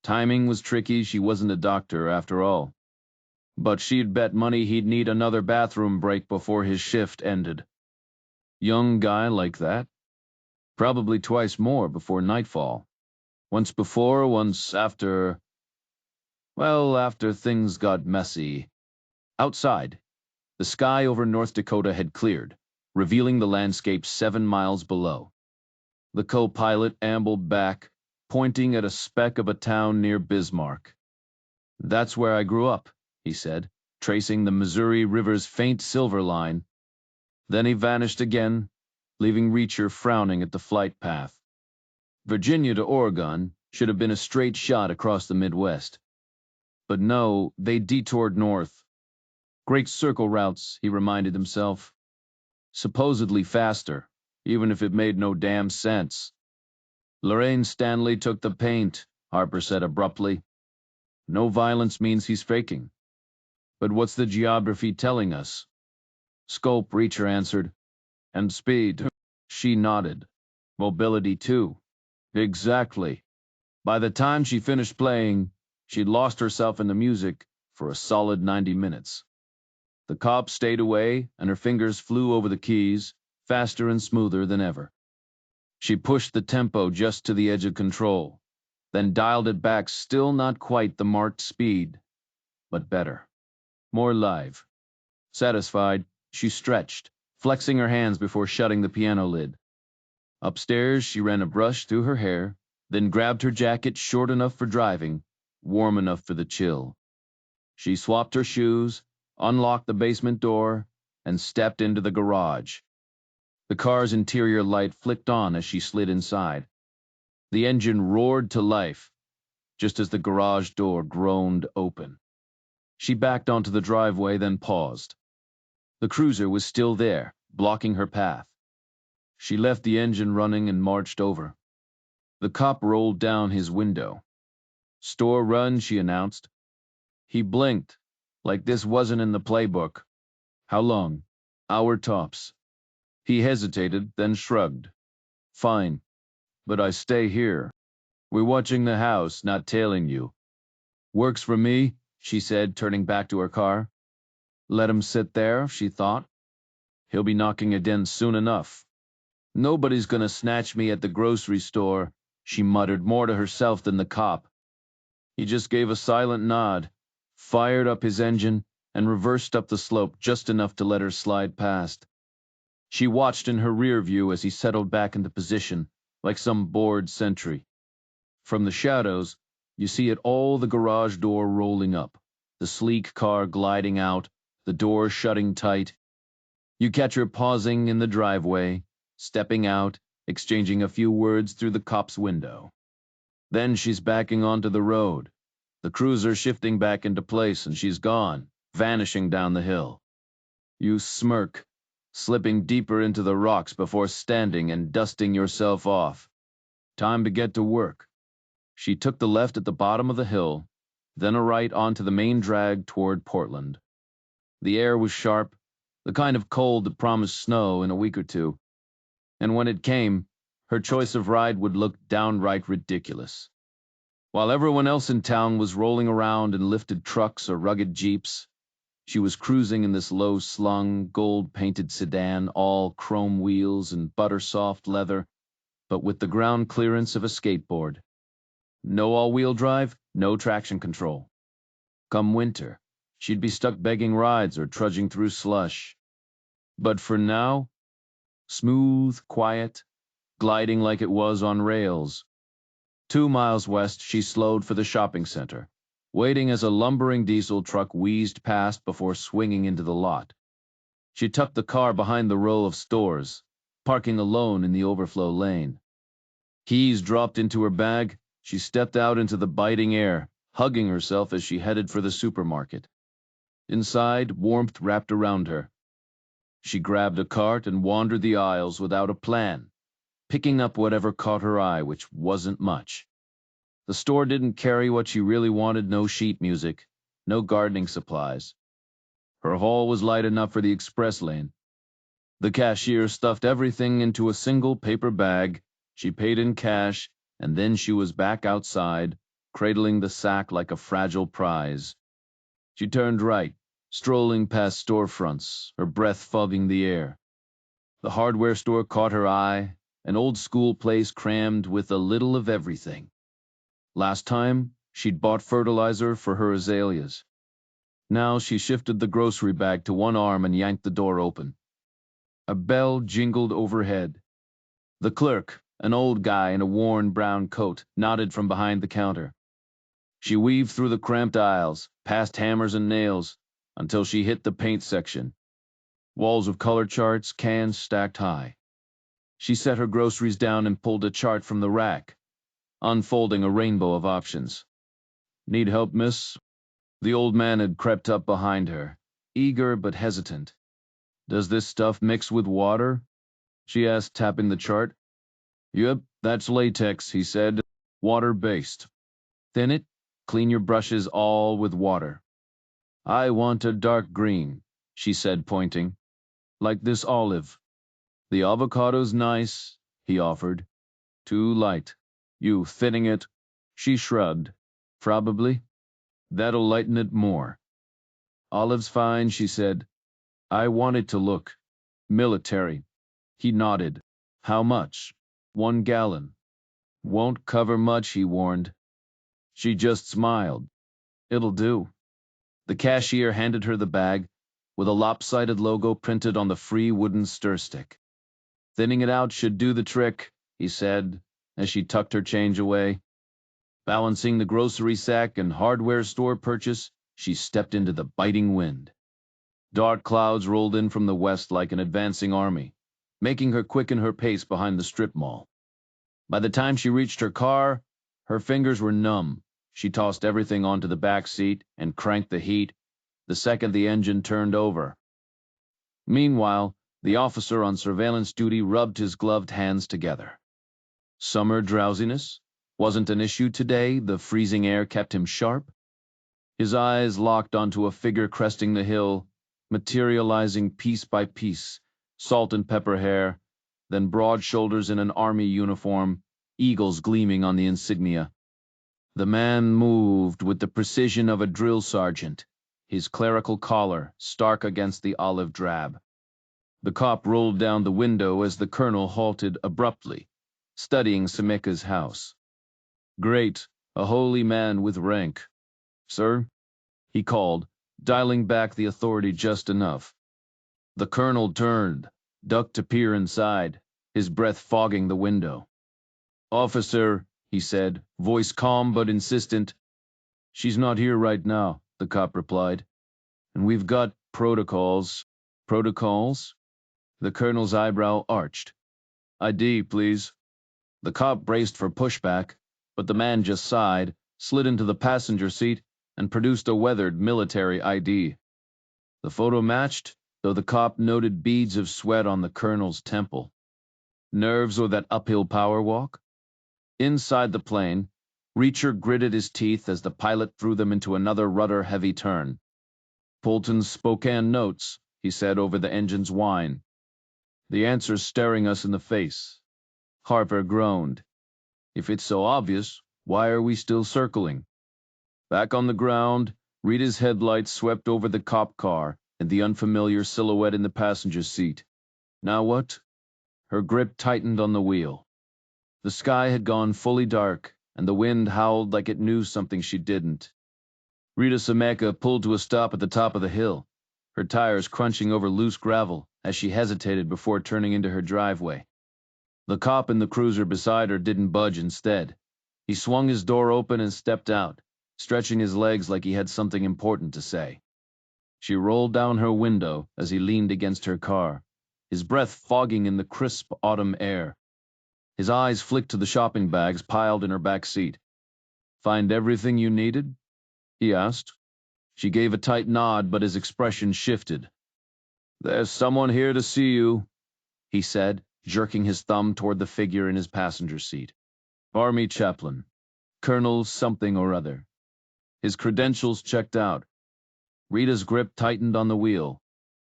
Timing was tricky, she wasn't a doctor after all. But she'd bet money he'd need another bathroom break before his shift ended. Young guy like that? Probably twice more before nightfall. Once before, once after... Well, after things got messy. Outside, the sky over North Dakota had cleared, revealing the landscape 7 miles below. The co-pilot ambled back, pointing at a speck of a town near Bismarck. That's where I grew up, he said, tracing the Missouri River's faint silver line. Then he vanished again, leaving Reacher frowning at the flight path. Virginia to Oregon should have been a straight shot across the Midwest. But no, they detoured north. Great circle routes, he reminded himself. Supposedly faster, even if it made no damn sense. Lorraine Stanley took the paint, Harper said abruptly. No violence means he's faking. But what's the geography telling us? Scope, Reacher answered. And speed. She nodded. Mobility, too. Exactly. By the time she finished playing, she'd lost herself in the music for a solid 90 minutes. The cop stayed away, and her fingers flew over the keys, faster and smoother than ever. She pushed the tempo just to the edge of control, then dialed it back, still not quite the marked speed, but better. More live. Satisfied, she stretched, flexing her hands before shutting the piano lid. Upstairs, she ran a brush through her hair, then grabbed her jacket short enough for driving, warm enough for the chill. She swapped her shoes, unlocked the basement door, and stepped into the garage. The car's interior light flicked on as she slid inside. The engine roared to life, just as the garage door groaned open. She backed onto the driveway, then paused. The cruiser was still there, blocking her path. She left the engine running and marched over. The cop rolled down his window. Store run, she announced. He blinked, like this wasn't in the playbook. How long? Hour tops. He hesitated, then shrugged. Fine, but I stay here. We're watching the house, not tailing you. Works for me, she said, turning back to her car. Let him sit there, she thought. He'll be knocking a dent soon enough. Nobody's gonna snatch me at the grocery store, she muttered, more to herself than the cop. He just gave a silent nod, fired up his engine, and reversed up the slope just enough to let her slide past. She watched in her rear view as he settled back into position, like some bored sentry. From the shadows, you see it all, the garage door rolling up, the sleek car gliding out, the door shutting tight. You catch her pausing in the driveway, stepping out, exchanging a few words through the cop's window. Then she's backing onto the road, the cruiser shifting back into place, and she's gone, vanishing down the hill. You smirk, slipping deeper into the rocks before standing and dusting yourself off. Time to get to work. She took the left at the bottom of the hill, then a right onto the main drag toward Portland. The air was sharp, the kind of cold that promised snow in a week or two. And when it came, her choice of ride would look downright ridiculous. While everyone else in town was rolling around in lifted trucks or rugged jeeps, she was cruising in this low-slung, gold-painted sedan, all chrome wheels and butter-soft leather, but with the ground clearance of a skateboard. No all-wheel drive, no traction control. Come winter, she'd be stuck begging rides or trudging through slush. But for now, smooth, quiet, gliding like it was on rails. 2 miles west, she slowed for the shopping center, waiting as a lumbering diesel truck wheezed past before swinging into the lot. She tucked the car behind the row of stores, parking alone in the overflow lane. Keys dropped into her bag, she stepped out into the biting air, hugging herself as she headed for the supermarket. Inside, warmth wrapped around her. She grabbed a cart and wandered the aisles without a plan, picking up whatever caught her eye, which wasn't much. The store didn't carry what she really wanted: no sheet music, no gardening supplies. Her haul was light enough for the express lane. The cashier stuffed everything into a single paper bag. She paid in cash, and then she was back outside, cradling the sack like a fragile prize. She turned right, strolling past storefronts, her breath fogging the air. The hardware store caught her eye, an old-school place crammed with a little of everything. Last time, she'd bought fertilizer for her azaleas. Now she shifted the grocery bag to one arm and yanked the door open. A bell jingled overhead. The clerk, an old guy in a worn brown coat, nodded from behind the counter. She weaved through the cramped aisles, past hammers and nails, until she hit the paint section. Walls of color charts, cans stacked high. She set her groceries down and pulled a chart from the rack, unfolding a rainbow of options. "Need help, miss?" The old man had crept up behind her, eager but hesitant. "Does this stuff mix with water?" she asked, tapping the chart. "Yep, that's latex," he said. "Water-based. Thin it, clean your brushes all with water." "I want a dark green," she said, pointing. "Like this olive." "The avocado's nice," he offered. "Too light. You thinning it?" She shrugged. "Probably. That'll lighten it more." "Olive's fine," she said. "I want it to look military." He nodded. "How much?" 1 gallon. "Won't cover much," he warned. She just smiled. "It'll do." The cashier handed her the bag, with a lopsided logo printed on the free wooden stir stick. "Thinning it out should do the trick," he said, as she tucked her change away. Balancing the grocery sack and hardware store purchase, she stepped into the biting wind. Dark clouds rolled in from the west like an advancing army, making her quicken her pace behind the strip mall. By the time she reached her car, her fingers were numb. She tossed everything onto the back seat and cranked the heat the second the engine turned over. Meanwhile, the officer on surveillance duty rubbed his gloved hands together. Summer drowsiness wasn't an issue today. The freezing air kept him sharp. His eyes locked onto a figure cresting the hill, materializing piece by piece, salt and pepper hair, then broad shoulders in an army uniform, eagles gleaming on the insignia. The man moved with the precision of a drill sergeant, his clerical collar stark against the olive drab. The cop rolled down the window as the colonel halted abruptly, studying Sameka's house. "Great, a holy man with rank." "Sir?" he called, dialing back the authority just enough. The colonel turned, ducked to peer inside, his breath fogging the window. "Officer," he said, voice calm but insistent. "She's not here right now," the cop replied. "And we've got protocols." "Protocols?" The colonel's eyebrow arched. "ID, please." The cop braced for pushback, but the man just sighed, slid into the passenger seat, and produced a weathered military ID. The photo matched, though the cop noted beads of sweat on the colonel's temple. Nerves or that uphill power walk? Inside the plane, Reacher gritted his teeth as the pilot threw them into another rudder-heavy turn. "Polton's Spokane notes," he said over the engine's whine. "The answer's staring us in the face." Harper groaned. "If it's so obvious, why are we still circling?" Back on the ground, Rita's headlights swept over the cop car and the unfamiliar silhouette in the passenger seat. "Now what?" Her grip tightened on the wheel. The sky had gone fully dark, and the wind howled like it knew something she didn't. Rita Sameka pulled to a stop at the top of the hill, her tires crunching over loose gravel as she hesitated before turning into her driveway. The cop in the cruiser beside her didn't budge instead. He swung his door open and stepped out, stretching his legs like he had something important to say. She rolled down her window as he leaned against her car, his breath fogging in the crisp autumn air. His eyes flicked to the shopping bags piled in her back seat. "Find everything you needed?" he asked. She gave a tight nod, but his expression shifted. "There's someone here to see you," he said, jerking his thumb toward the figure in his passenger seat. "Army chaplain. Colonel something or other." His credentials checked out. Rita's grip tightened on the wheel.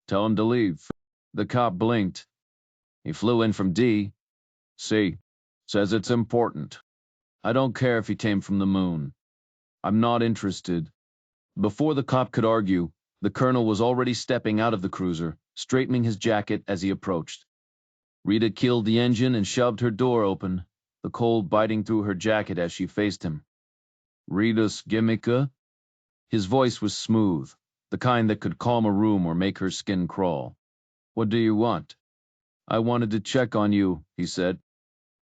"Tell him to leave." The cop blinked. "He flew in from D. C. Says it's important. I don't care if he came from the moon. I'm not interested." Before the cop could argue, the colonel was already stepping out of the cruiser, straightening his jacket as he approached. Rita killed the engine and shoved her door open, the cold biting through her jacket as she faced him. "Rita's Gimmica?" His voice was smooth, the kind that could calm a room or make her skin crawl. "What do you want?" "I wanted to check on you," he said.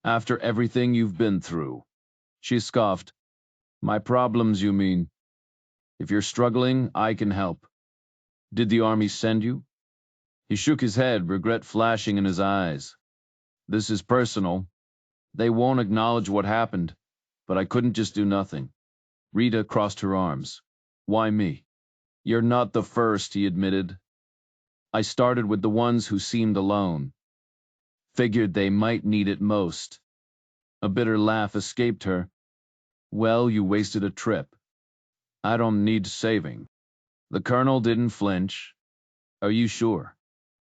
"After everything you've been through." She scoffed. "My problems, you mean? If you're struggling, I can help." "Did the Army send you?" He shook his head, regret flashing in his eyes. "This is personal. They won't acknowledge what happened, but I couldn't just do nothing." Rita crossed her arms. "Why me?" "You're not the first," he admitted. "I started with the ones who seemed alone. Figured they might need it most." A bitter laugh escaped her. "Well, you wasted a trip. I don't need saving." The colonel didn't flinch. "Are you sure?"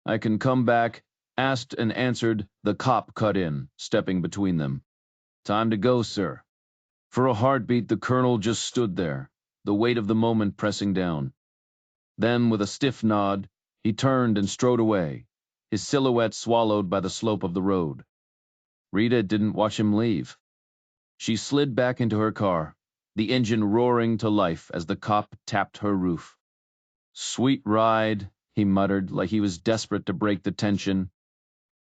"I can come back," asked and answered. The cop cut in, stepping between them. "Time to go, sir." For a heartbeat, the colonel just stood there, the weight of the moment pressing down. Then, with a stiff nod, he turned and strode away, his silhouette swallowed by the slope of the road. Rita didn't watch him leave. She slid back into her car, the engine roaring to life as the cop tapped her roof. "Sweet ride," he muttered, like he was desperate to break the tension.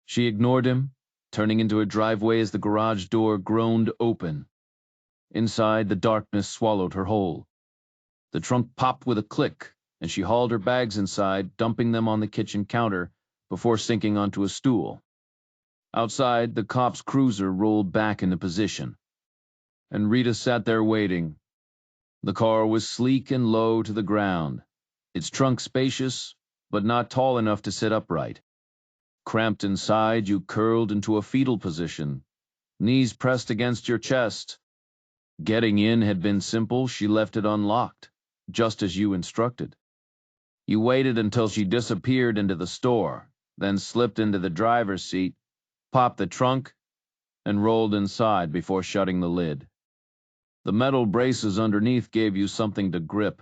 She ignored him, turning into a driveway as the garage door groaned open. Inside, the darkness swallowed her whole. The trunk popped with a click, and she hauled her bags inside, dumping them on the kitchen counter before sinking onto a stool. Outside, the cop's cruiser rolled back into position, and Rita sat there waiting. The car was sleek and low to the ground, its trunk spacious, but not tall enough to sit upright. Cramped inside, you curled into a fetal position, knees pressed against your chest. Getting in had been simple. She left it unlocked, just as you instructed. You waited until she disappeared into the store, then slipped into the driver's seat, popped the trunk, and rolled inside before shutting the lid. The metal braces underneath gave you something to grip,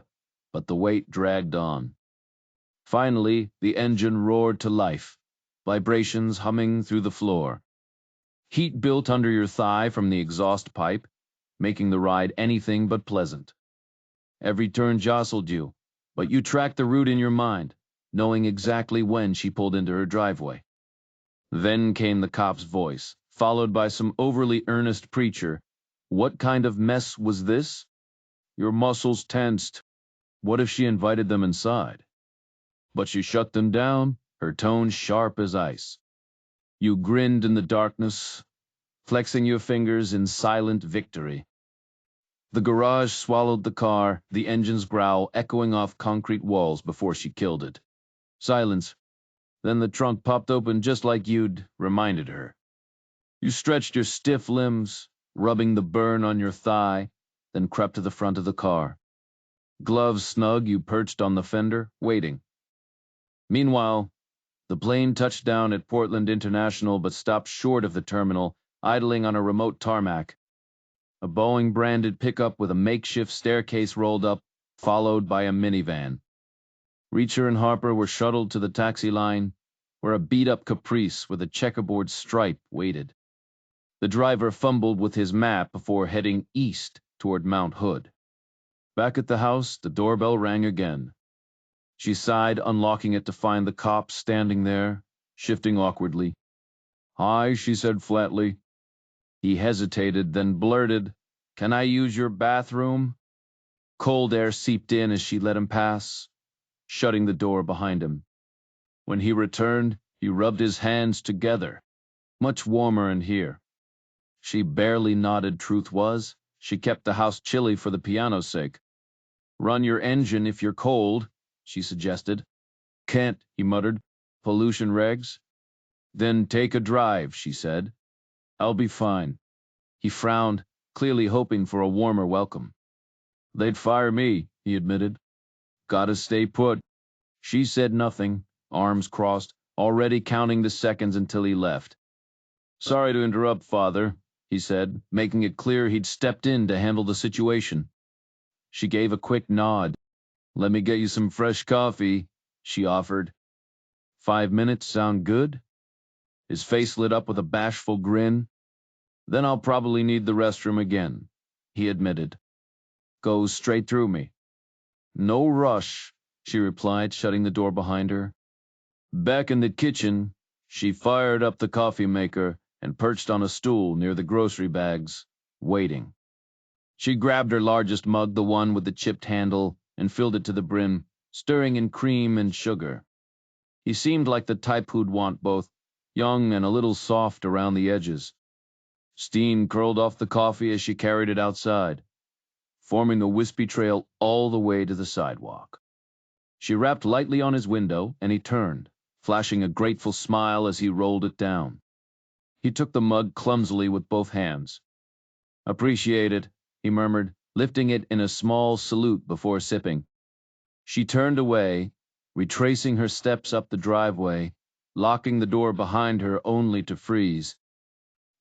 but the weight dragged on. Finally, the engine roared to life, vibrations humming through the floor. Heat built under your thigh from the exhaust pipe, making the ride anything but pleasant. Every turn jostled you, but you tracked the route in your mind, knowing exactly when she pulled into her driveway. Then came the cop's voice, followed by some overly earnest preacher. "What kind of mess was this?" Your muscles tensed. What if she invited them inside? But she shut them down, her tone sharp as ice. You grinned in the darkness, flexing your fingers in silent victory. The garage swallowed the car, the engine's growl echoing off concrete walls before she killed it. Silence. Then the trunk popped open just like you'd reminded her. You stretched your stiff limbs, rubbing the burn on your thigh, then crept to the front of the car. Gloves snug, you perched on the fender, waiting. Meanwhile, the plane touched down at Portland International but stopped short of the terminal, idling on a remote tarmac. A Boeing-branded pickup with a makeshift staircase rolled up, followed by a minivan. Reacher and Harper were shuttled to the taxi line, where a beat-up Caprice with a checkerboard stripe waited. The driver fumbled with his map before heading east toward Mount Hood. Back at the house, the doorbell rang again. She sighed, unlocking it to find the cop standing there, shifting awkwardly. "Hi," she said flatly. He hesitated, then blurted, Can I use your bathroom? Cold air seeped in as she let him pass, shutting the door behind him. When he returned, he rubbed his hands together. Much warmer in here. She barely nodded. Truth was, she kept the house chilly for the piano's sake. Run your engine if you're cold, she suggested. Can't, he muttered. Pollution regs? Then take a drive, she said. I'll be fine. He frowned, clearly hoping for a warmer welcome. They'd fire me, he admitted. Gotta stay put. She said nothing, arms crossed, already counting the seconds until he left. Sorry to interrupt, Father, he said, making it clear he'd stepped in to handle the situation. She gave a quick nod. Let me get you some fresh coffee, she offered. 5 minutes sound good? His face lit up with a bashful grin. Then I'll probably need the restroom again, he admitted. Goes straight through me. No rush, she replied, shutting the door behind her. Back in the kitchen, she fired up the coffee maker and perched on a stool near the grocery bags, waiting. She grabbed her largest mug, the one with the chipped handle, and filled it to the brim, stirring in cream and sugar. He seemed like the type who'd want both, young and a little soft around the edges. Steam curled off the coffee as she carried it outside, forming a wispy trail all the way to the sidewalk. She rapped lightly on his window, and he turned, flashing a grateful smile as he rolled it down. He took the mug clumsily with both hands. Appreciate it, he murmured, lifting it in a small salute before sipping. She turned away, retracing her steps up the driveway, locking the door behind her only to freeze.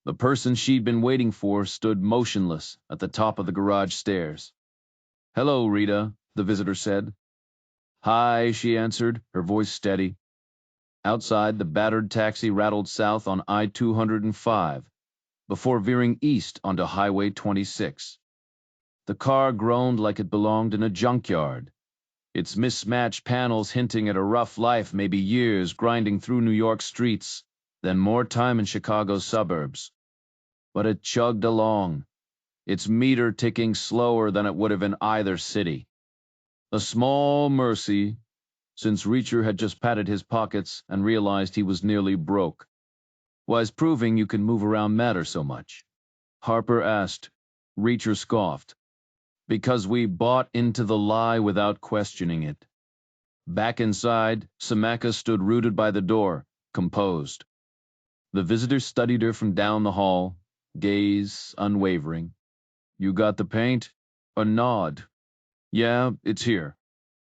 The person she'd been waiting for stood motionless at the top of the garage stairs. Hello, Rita, the visitor said. Hi, she answered, her voice steady. Outside, the battered taxi rattled south on I-205, before veering east onto Highway 26. The car groaned like it belonged in a junkyard, its mismatched panels hinting at a rough life, maybe years grinding through New York streets, then more time in Chicago's suburbs. But it chugged along, its meter ticking slower than it would have in either city. A small mercy, since Reacher had just patted his pockets and realized he was nearly broke. Why's proving you can move around matter so much? Harper asked. Reacher scoffed. Because we bought into the lie without questioning it. Back inside, Samaka stood rooted by the door, composed. The visitor studied her from down the hall, gaze unwavering. You got the paint? A nod. Yeah, it's here.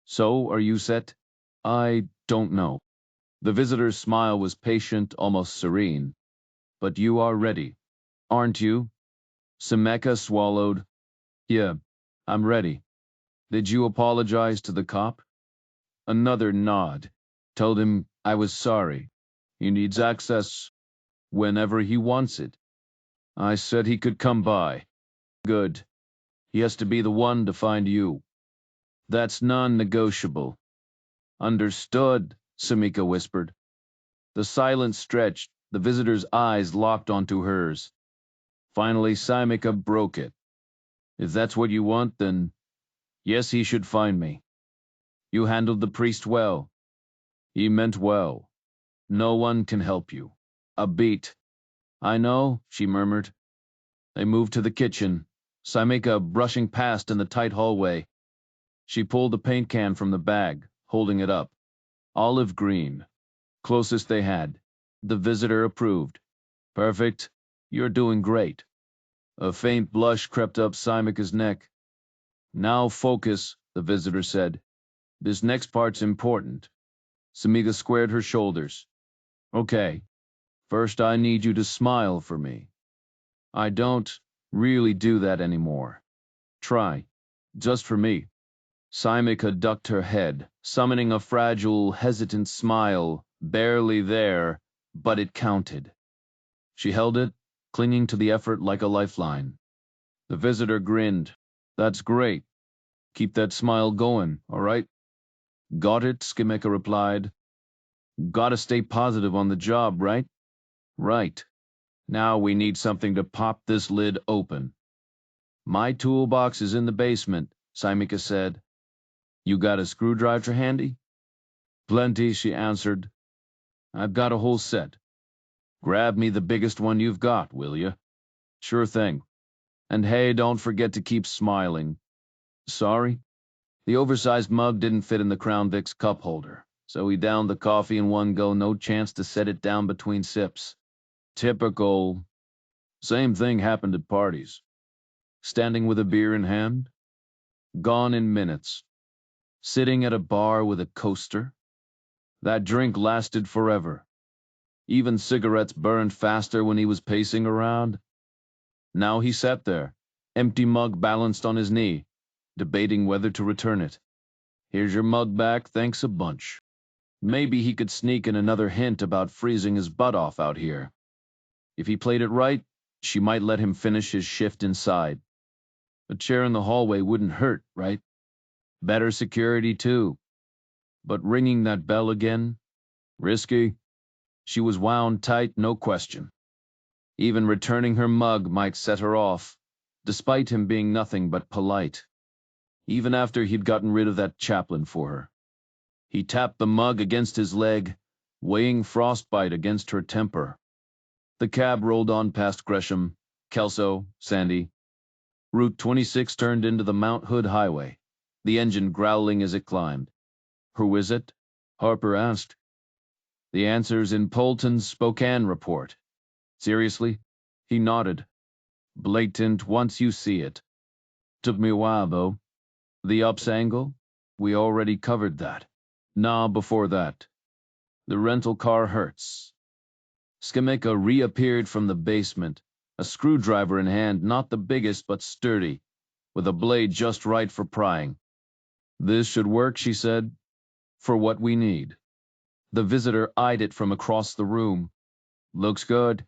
So, are you set? I don't know. The visitor's smile was patient, almost serene. But you are ready, aren't you? Sameka swallowed. Yeah, I'm ready. Did you apologize to the cop? Another nod. Told him I was sorry. He needs access whenever he wants it. I said he could come by. Good. He has to be the one to find you. That's non-negotiable. Understood, Samika whispered. The silence stretched, the visitor's eyes locked onto hers. Finally, Samika broke it. If that's what you want, then yes, he should find me. You handled the priest well. He meant well. No one can help you. A beat. I know, she murmured. They moved to the kitchen, Samika brushing past in the tight hallway. She pulled the paint can from the bag, holding it up. Olive green. Closest they had. The visitor approved. Perfect. You're doing great. A faint blush crept up Samika's neck. Now focus, the visitor said. This next part's important. Samika squared her shoulders. Okay. First I need you to smile for me. I don't really do that anymore. Try. Just for me. Samika ducked her head, summoning a fragile, hesitant smile, barely there, but it counted. She held it, clinging to the effort like a lifeline. The visitor grinned. That's great. Keep that smile going, all right? Got it, Skimeka replied. Gotta stay positive on the job, right? Right. Now we need something to pop this lid open. My toolbox is in the basement, Simika said. You got a screwdriver handy? Plenty, she answered. I've got a whole set. Grab me the biggest one you've got, will you? Sure thing. And hey, don't forget to keep smiling. Sorry? The oversized mug didn't fit in the Crown Vic's cup holder, so he downed the coffee in one go, no chance to set it down between sips. Typical. Same thing happened at parties. Standing with a beer in hand? Gone in minutes. Sitting at a bar with a coaster? That drink lasted forever. Even cigarettes burned faster when he was pacing around. Now he sat there, empty mug balanced on his knee, debating whether to return it. Here's your mug back, thanks a bunch. Maybe he could sneak in another hint about freezing his butt off out here. If he played it right, she might let him finish his shift inside. A chair in the hallway wouldn't hurt, right? Better security, too. But ringing that bell again? Risky. She was wound tight, no question. Even returning her mug might set her off, despite him being nothing but polite. Even after he'd gotten rid of that chaplain for her. He tapped the mug against his leg, weighing frostbite against her temper. The cab rolled on past Gresham, Kelso, Sandy. Route 26 turned into the Mount Hood Highway, the engine growling as it climbed. Who is it? Harper asked. The answer's in Polton's Spokane report. Seriously? He nodded. Blatant once you see it. Took me a while, though. The ups angle? We already covered that. Nah, before that. The rental car hurts. Skimika reappeared from the basement, a screwdriver in hand, not the biggest but sturdy, with a blade just right for prying. This should work, she said, for what we need. The visitor eyed it from across the room. Looks good.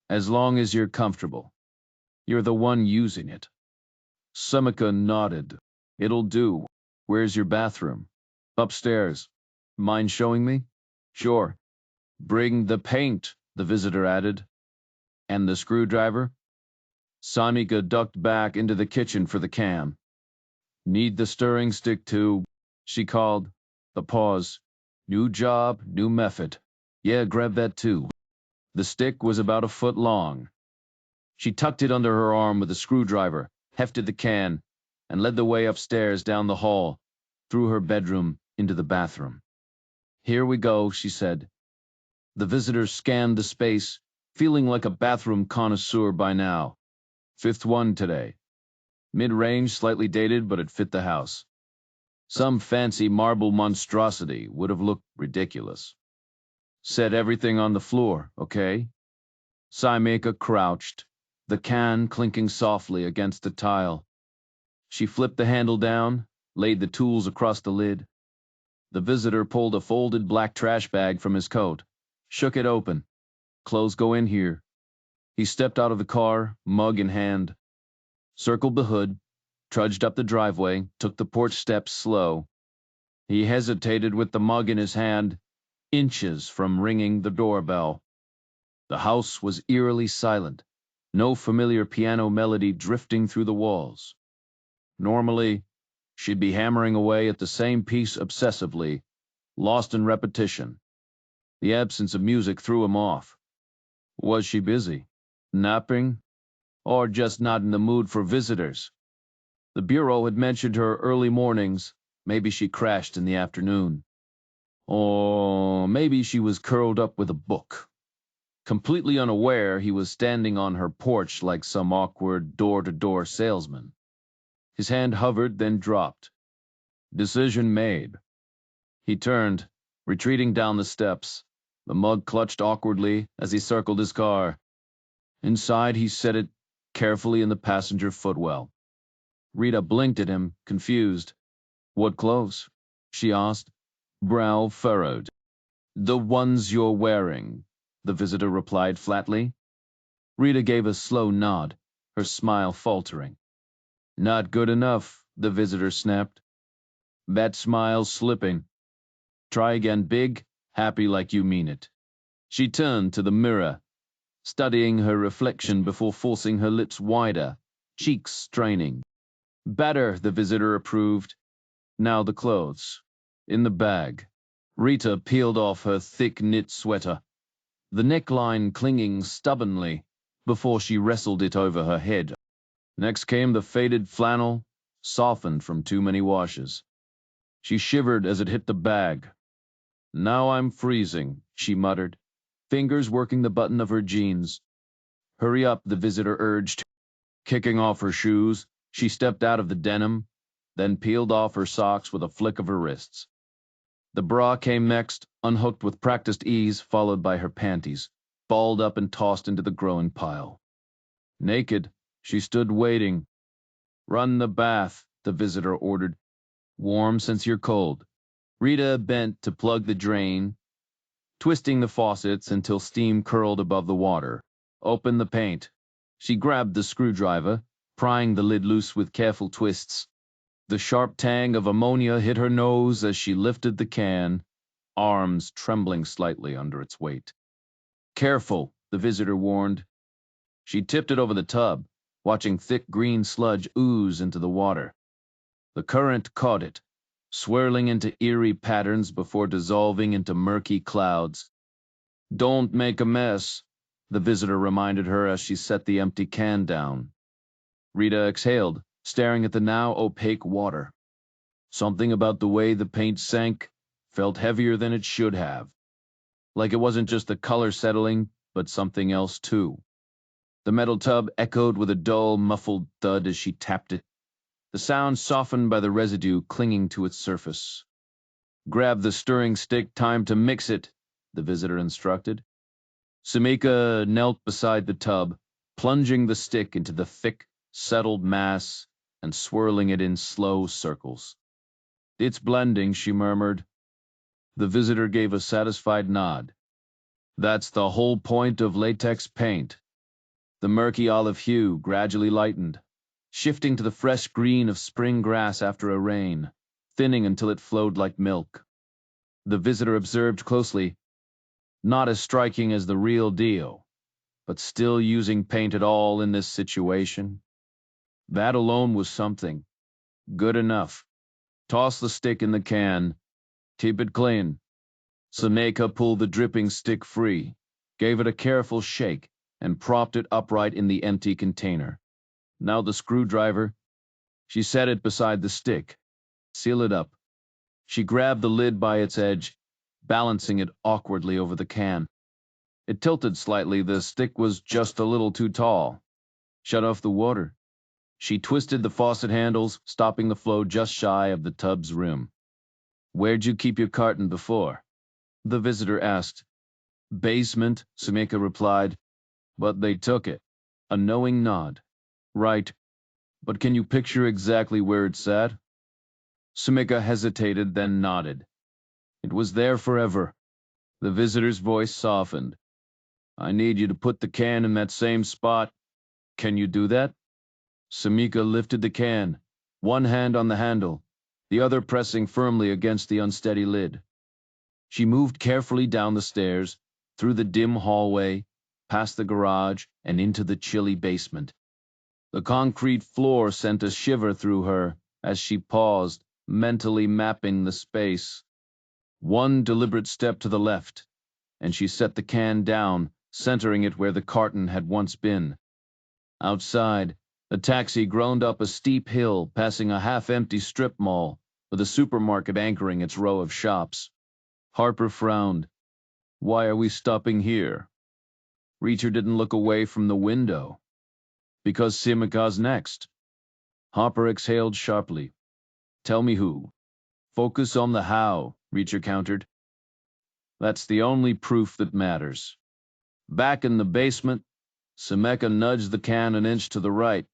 As long as you're comfortable. You're the one using it. Skimika nodded. It'll do. Where's your bathroom? Upstairs. Mind showing me? Sure. Bring the paint, the visitor added. And the screwdriver? Samika ducked back into the kitchen for the can. Need the stirring stick too, she called. A pause. New job, new method. Yeah, grab that too. The stick was about a foot long. She tucked it under her arm with a screwdriver, hefted the can, and led the way upstairs down the hall, through her bedroom, into the bathroom. Here we go, she said. The visitor scanned the space, feeling like a bathroom connoisseur by now. Fifth one today. Mid-range, slightly dated, but it fit the house. Some fancy marble monstrosity would have looked ridiculous. Set everything on the floor, okay? Simika crouched, the can clinking softly against the tile. She flipped the handle down, laid the tools across the lid. The visitor pulled a folded black trash bag from his coat, shook it open. Clothes go in here. He stepped out of the car, mug in hand, circled the hood, trudged up the driveway, took the porch steps slow. He hesitated with the mug in his hand, inches from ringing the doorbell. The house was eerily silent, no familiar piano melody drifting through the walls. Normally, she'd be hammering away at the same piece obsessively, lost in repetition. The absence of music threw him off. Was she busy? Napping? Or just not in the mood for visitors? The bureau had mentioned her early mornings. Maybe she crashed in the afternoon. Or maybe she was curled up with a book. Completely unaware, he was standing on her porch like some awkward door-to-door salesman. His hand hovered, then dropped. Decision made. He turned, retreating down the steps. The mug clutched awkwardly as he circled his car. Inside, he set it carefully in the passenger footwell. Rita blinked at him, confused. What clothes? She asked, brow furrowed. The ones you're wearing, the visitor replied flatly. Rita gave a slow nod, her smile faltering. Not good enough, the visitor snapped. That smile slipping. Try again big, happy like you mean it. She turned to the mirror, studying her reflection before forcing her lips wider, cheeks straining. Better, the visitor approved. Now the clothes. In the bag. Rita peeled off her thick knit sweater, the neckline clinging stubbornly, before she wrestled it over her head. Next came the faded flannel, softened from too many washes. She shivered as it hit the bag. Now I'm freezing, she muttered, fingers working the button of her jeans. Hurry up, the visitor urged. Kicking off her shoes, she stepped out of the denim, then peeled off her socks with a flick of her wrists. The bra came next, unhooked with practiced ease, followed by her panties, balled up and tossed into the growing pile. Naked, she stood waiting. Run the bath, the visitor ordered. Warm since you're cold. Rita bent to plug the drain, twisting the faucets until steam curled above the water. Open the paint. She grabbed the screwdriver, prying the lid loose with careful twists. The sharp tang of ammonia hit her nose as she lifted the can, arms trembling slightly under its weight. Careful, the visitor warned. She tipped it over the tub, watching thick green sludge ooze into the water. The current caught it, swirling into eerie patterns before dissolving into murky clouds. Don't make a mess, the visitor reminded her as she set the empty can down. Rita exhaled, staring at the now opaque water. Something about the way the paint sank felt heavier than it should have. Like it wasn't just the color settling, but something else too. The metal tub echoed with a dull, muffled thud as she tapped it, the sound softened by the residue clinging to its surface. Grab the stirring stick, time to mix it, the visitor instructed. Samika knelt beside the tub, plunging the stick into the thick, settled mass and swirling it in slow circles. It's blending, she murmured. The visitor gave a satisfied nod. That's the whole point of latex paint. The murky olive hue gradually lightened, shifting to the fresh green of spring grass after a rain, thinning until it flowed like milk. The visitor observed closely. Not as striking as the real deal, but still using paint at all in this situation. That alone was something. Good enough. Toss the stick in the can. Keep it clean. Sameka pulled the dripping stick free, gave it a careful shake, and propped it upright in the empty container. Now the screwdriver. She set it beside the stick. Seal it up. She grabbed the lid by its edge, balancing it awkwardly over the can. It tilted slightly, the stick was just a little too tall. Shut off the water. She twisted the faucet handles, stopping the flow just shy of the tub's rim. Where'd you keep your carton before? The visitor asked. Basement, Sumika replied. But they took it. A knowing nod. Right. But can you picture exactly where it sat? Sumika hesitated, then nodded. It was there forever. The visitor's voice softened. I need you to put the can in that same spot. Can you do that? Sumika lifted the can, one hand on the handle, the other pressing firmly against the unsteady lid. She moved carefully down the stairs, through the dim hallway, past the garage, and into the chilly basement. The concrete floor sent a shiver through her as she paused, mentally mapping the space. One deliberate step to the left, and she set the can down, centering it where the carton had once been. Outside, a taxi groaned up a steep hill, passing a half-empty strip mall, with a supermarket anchoring its row of shops. Harper frowned. Why are we stopping here? Reacher didn't look away from the window. Because Simika's next. Harper exhaled sharply. Tell me who. Focus on the how, Reacher countered. That's the only proof that matters. Back in the basement, Simeka nudged the can an inch to the right,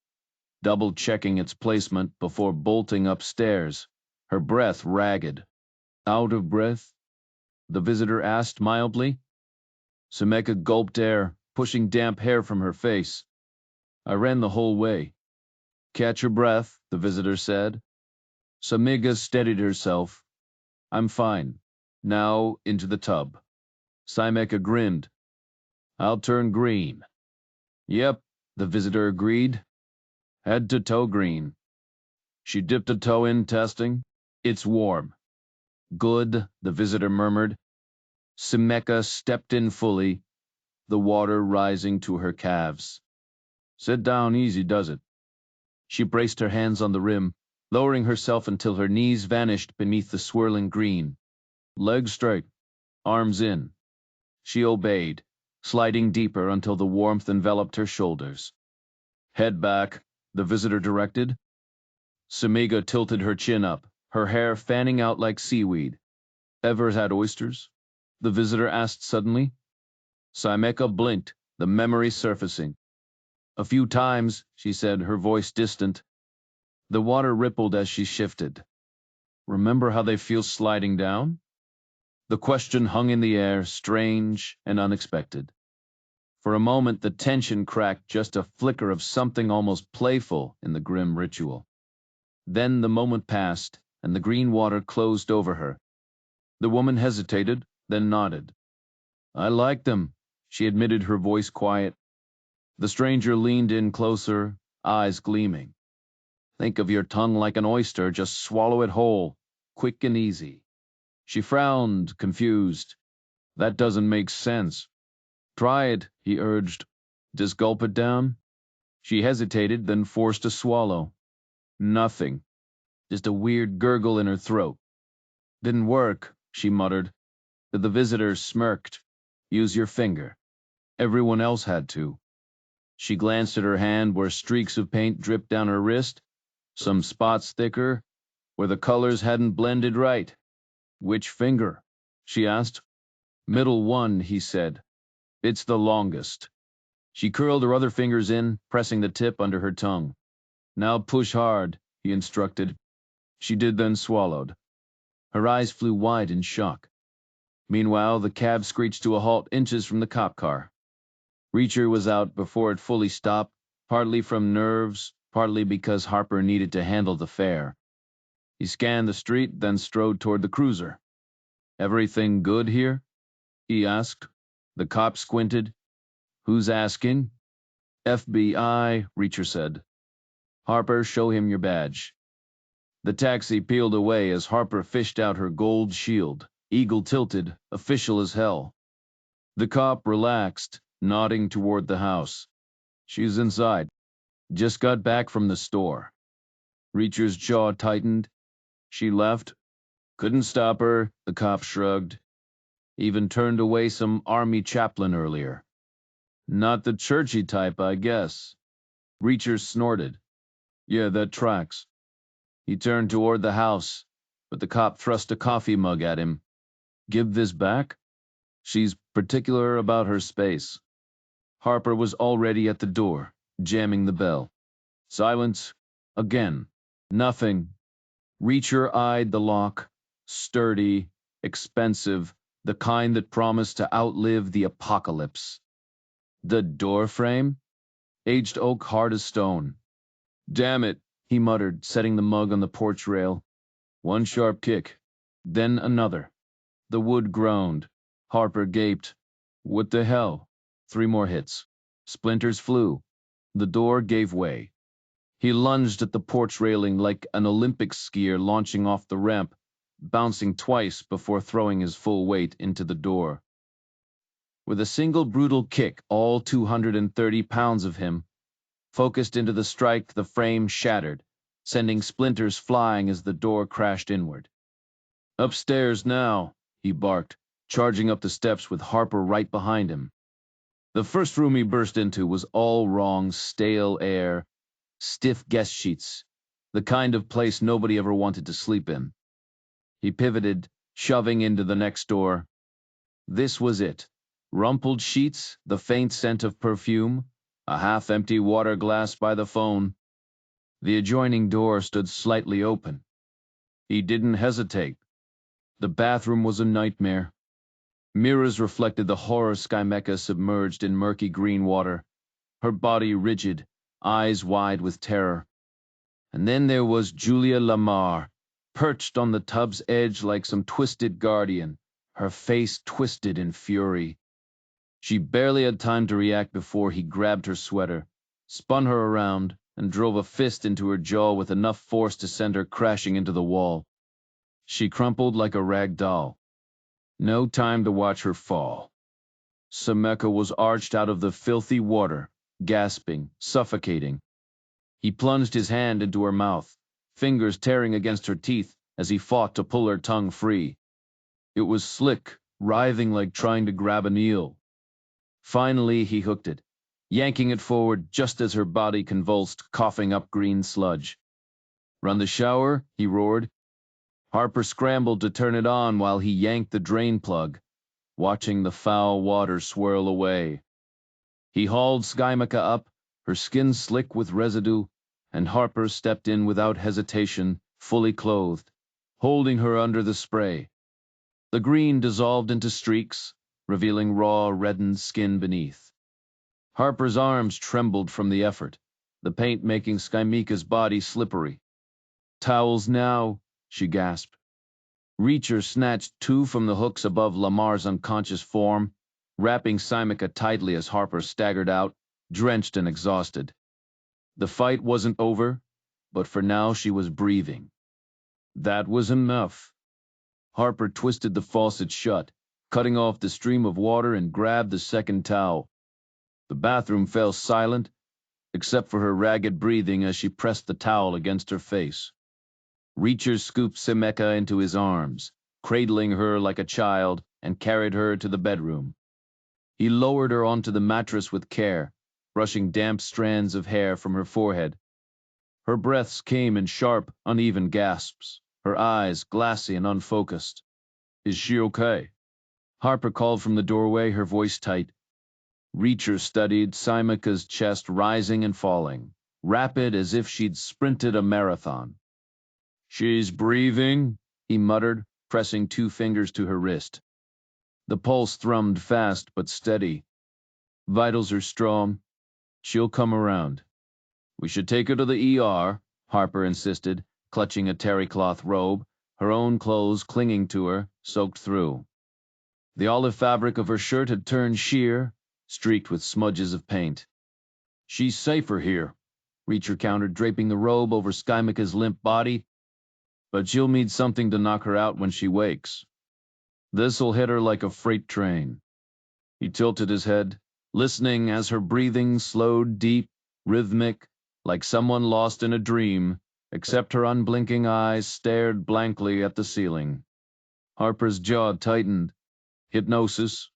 double-checking its placement before bolting upstairs, her breath ragged. Out of breath? The visitor asked mildly. Simeka gulped air, pushing damp hair from her face. I ran the whole way. Catch your breath, the visitor said. Samika steadied herself. I'm fine. Now into the tub. Simeka grinned. I'll turn green. Yep, the visitor agreed. Head to toe green. She dipped a toe in, testing. It's warm. Good, the visitor murmured. Simeka stepped in fully, the water rising to her calves. Sit down easy, does it? She braced her hands on the rim, lowering herself until her knees vanished beneath the swirling green. Legs straight, arms in. She obeyed, sliding deeper until the warmth enveloped her shoulders. Head back, the visitor directed. Samiga tilted her chin up, her hair fanning out like seaweed. Ever had oysters? The visitor asked suddenly. Simeka blinked, the memory surfacing. A few times, she said, her voice distant. The water rippled as she shifted. Remember how they feel sliding down? The question hung in the air, strange and unexpected. For a moment, the tension cracked, just a flicker of something almost playful in the grim ritual. Then the moment passed, and the green water closed over her. The woman hesitated, then nodded. I like them, she admitted, her voice quiet. The stranger leaned in closer, eyes gleaming. Think of your tongue like an oyster, just swallow it whole, quick and easy. She frowned, confused. That doesn't make sense. Try it, he urged. Just gulp it down. She hesitated, then forced a swallow. Nothing. Just a weird gurgle in her throat. Didn't work, she muttered. The visitor smirked. Use your finger. Everyone else had to. She glanced at her hand where streaks of paint dripped down her wrist, some spots thicker, where the colors hadn't blended right. Which finger? She asked. Middle one, he said. It's the longest. She curled her other fingers in, pressing the tip under her tongue. Now push hard, he instructed. She did, then swallowed. Her eyes flew wide in shock. Meanwhile, the cab screeched to a halt inches from the cop car. Reacher was out before it fully stopped, partly from nerves, partly because Harper needed to handle the fare. He scanned the street, then strode toward the cruiser. Everything good here? He asked. The cop squinted. Who's asking? FBI, Reacher said. Harper, show him your badge. The taxi peeled away as Harper fished out her gold shield, eagle tilted, official as hell. The cop relaxed, nodding toward the house. She's inside. Just got back from the store. Reacher's jaw tightened. She left. Couldn't stop her, the cop shrugged. Even turned away some army chaplain earlier. Not the churchy type, I guess. Reacher snorted. Yeah, that tracks. He turned toward the house, but the cop thrust a coffee mug at him. Give this back? She's particular about her space. Harper was already at the door, jamming the bell. Silence. Again. Nothing. Reacher eyed the lock. Sturdy, expensive, the kind that promised to outlive the apocalypse. The door frame? Aged oak, hard as stone. Damn it, he muttered, setting the mug on the porch rail. One sharp kick. Then another. The wood groaned. Harper gaped. What the hell? 3 more hits. Splinters flew. The door gave way. He lunged at the porch railing like an Olympic skier launching off the ramp, bouncing twice before throwing his full weight into the door. With a single brutal kick, all 230 pounds of him, focused into the strike, the frame shattered, sending splinters flying as the door crashed inward. Upstairs now, he barked, charging up the steps with Harper right behind him. The first room he burst into was all wrong, stale air, stiff guest sheets, the kind of place nobody ever wanted to sleep in. He pivoted, shoving into the next door. This was it. Rumpled sheets, the faint scent of perfume, a half-empty water glass by the phone. The adjoining door stood slightly open. He didn't hesitate. The bathroom was a nightmare. Mirrors reflected the horror Skymeka submerged in murky green water, her body rigid, eyes wide with terror. And then there was Julia Lamar, perched on the tub's edge like some twisted guardian, her face twisted in fury. She barely had time to react before he grabbed her sweater, spun her around, and drove a fist into her jaw with enough force to send her crashing into the wall. She crumpled like a rag doll. No time to watch her fall. Sameka was arched out of the filthy water, gasping, suffocating. He plunged his hand into her mouth, fingers tearing against her teeth as he fought to pull her tongue free. It was slick, writhing like trying to grab an eel. Finally, he hooked it, yanking it forward just as her body convulsed, coughing up green sludge. "Run the shower?" he roared. Harper scrambled to turn it on while he yanked the drain plug, watching the foul water swirl away. He hauled Skymeka up, her skin slick with residue, and Harper stepped in without hesitation, fully clothed, holding her under the spray. The green dissolved into streaks, revealing raw, reddened skin beneath. Harper's arms trembled from the effort, the paint making Skymeka's body slippery. "Towels now," she gasped. Reacher snatched two from the hooks above Lamar's unconscious form, wrapping Skymeka tightly as Harper staggered out, drenched and exhausted. The fight wasn't over, but for now she was breathing. That was enough. Harper twisted the faucet shut, cutting off the stream of water, and grabbed the second towel. The bathroom fell silent, except for her ragged breathing as she pressed the towel against her face. Reacher scooped Skymeka into his arms, cradling her like a child, and carried her to the bedroom. He lowered her onto the mattress with care, brushing damp strands of hair from her forehead. Her breaths came in sharp, uneven gasps, her eyes glassy and unfocused. "Is she okay?" Harper called from the doorway, her voice tight. Reacher studied Skymeka's chest rising and falling, rapid as if she'd sprinted a marathon. "She's breathing," he muttered, pressing two fingers to her wrist. The pulse thrummed fast but steady. "Vitals are strong. She'll come around." "We should take her to the ER, Harper insisted, clutching a terry cloth robe, her own clothes clinging to her, soaked through. The olive fabric of her shirt had turned sheer, streaked with smudges of paint. "She's safer here," Reacher countered, draping the robe over Skymeka's limp body. "But she'll need something to knock her out when she wakes. This'll hit her like a freight train." He tilted his head, listening as her breathing slowed deep, rhythmic, like someone lost in a dream, except her unblinking eyes stared blankly at the ceiling. Harper's jaw tightened. "Hypnosis?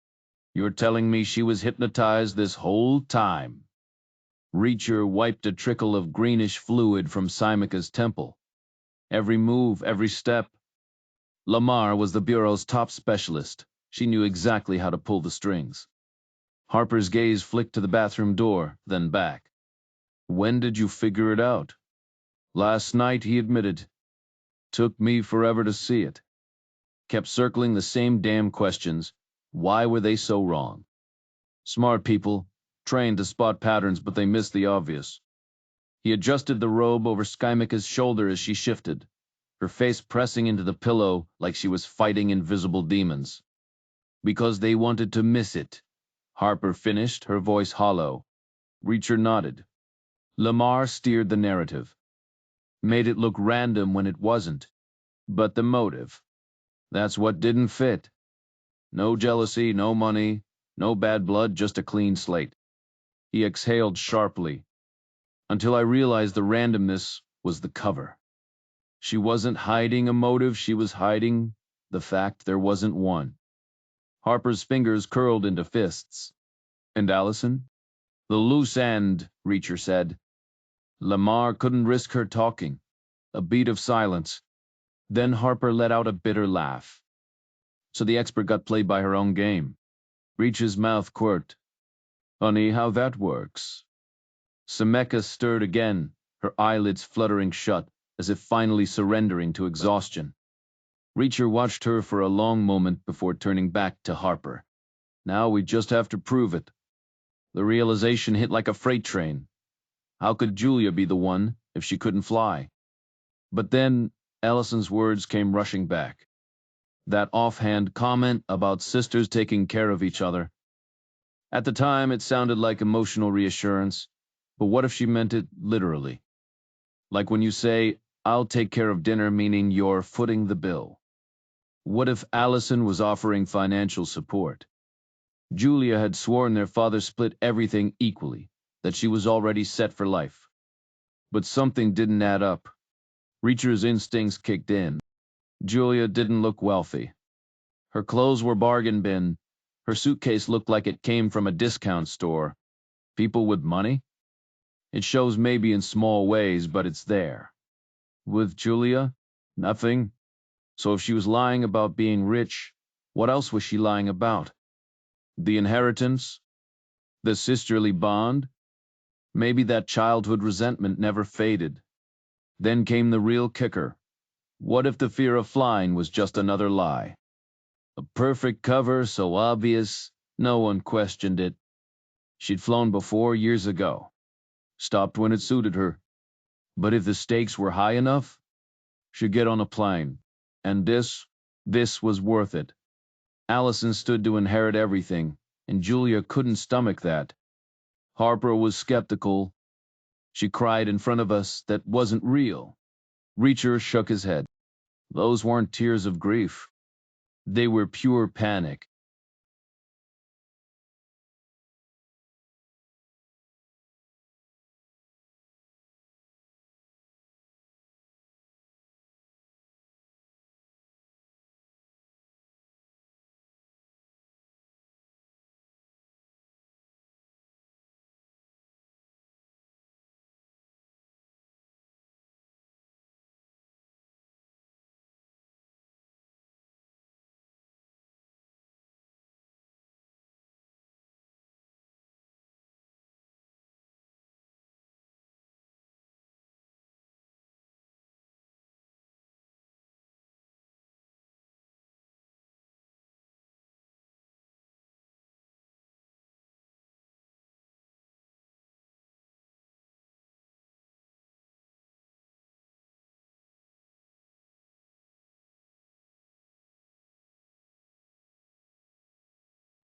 You're telling me she was hypnotized this whole time?" Reacher wiped a trickle of greenish fluid from Skymeka's temple. Every move, every step. Lamar was the Bureau's top specialist. She knew exactly how to pull the strings. Harper's gaze flicked to the bathroom door, then back. "When did you figure it out?" "Last night," he admitted. "Took me forever to see it." Kept circling the same damn questions. Why were they so wrong? Smart people, trained to spot patterns, but they missed the obvious. He adjusted the robe over Skymeka's shoulder as she shifted, her face pressing into the pillow like she was fighting invisible demons. "Because they wanted to miss it," Harper finished, her voice hollow. Reacher nodded. Lamar steered the narrative. Made it look random when it wasn't. But the motive. That's what didn't fit. No jealousy, no money, no bad blood, just a clean slate. He exhaled sharply. Until I realized the randomness was the cover. She wasn't hiding a motive, she was hiding the fact there wasn't one. Harper's fingers curled into fists. "And Allison?" "The loose end," Reacher said. Lamar couldn't risk her talking. A beat of silence. Then Harper let out a bitter laugh. "So the expert got played by her own game." Reacher's mouth quirked. "Funny how that works." Skymeka stirred again, her eyelids fluttering shut, as if finally surrendering to exhaustion. Reacher watched her for a long moment before turning back to Harper. "Now we just have to prove it." The realization hit like a freight train. How could Julia be the one if she couldn't fly? But then Allison's words came rushing back. That offhand comment about sisters taking care of each other. At the time, it sounded like emotional reassurance, But what if she meant it literally? Like when you say, I'll take care of dinner, meaning you're footing the bill. What if Allison was offering financial support? Julia had sworn their father split everything equally, that she was already set for life. But something didn't add up. Reacher's instincts kicked in. Julia didn't look wealthy. Her clothes were bargain bin. Her suitcase looked like it came from a discount store. People with money? It shows maybe in small ways, but it's there. With Julia, nothing. So if she was lying about being rich, what else was she lying about? The inheritance? The sisterly bond? Maybe that childhood resentment never faded. Then came the real kicker. What if the fear of flying was just another lie? A perfect cover, so obvious, no one questioned it. She'd flown before years ago. Stopped when it suited her. But if the stakes were high enough, she'd get on a plane. And this was worth it. Allison stood to inherit everything, and Julia couldn't stomach that. Harper was skeptical. She cried in front of us that wasn't real. Reacher shook his head. Those weren't tears of grief. They were pure panic.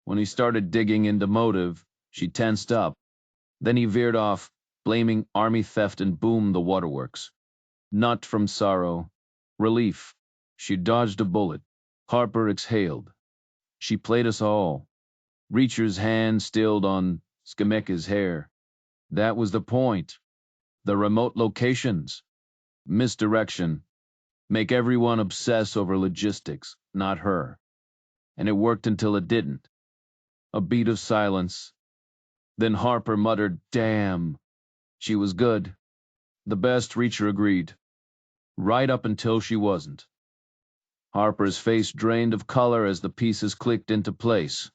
When he started digging into motive, she tensed up. Then he veered off, blaming army theft, and boomed the waterworks. Not from sorrow. Relief. She dodged a bullet. Harper exhaled. She played us all. Reacher's hand stilled on Skimeka's hair. That was the point. The remote locations. Misdirection. Make everyone obsess over logistics, not her. And it worked until it didn't. A beat of silence. Then Harper muttered, "Damn." She was good. The best, Reacher agreed. Right up until she wasn't. Harper's face drained of color as the pieces clicked into place.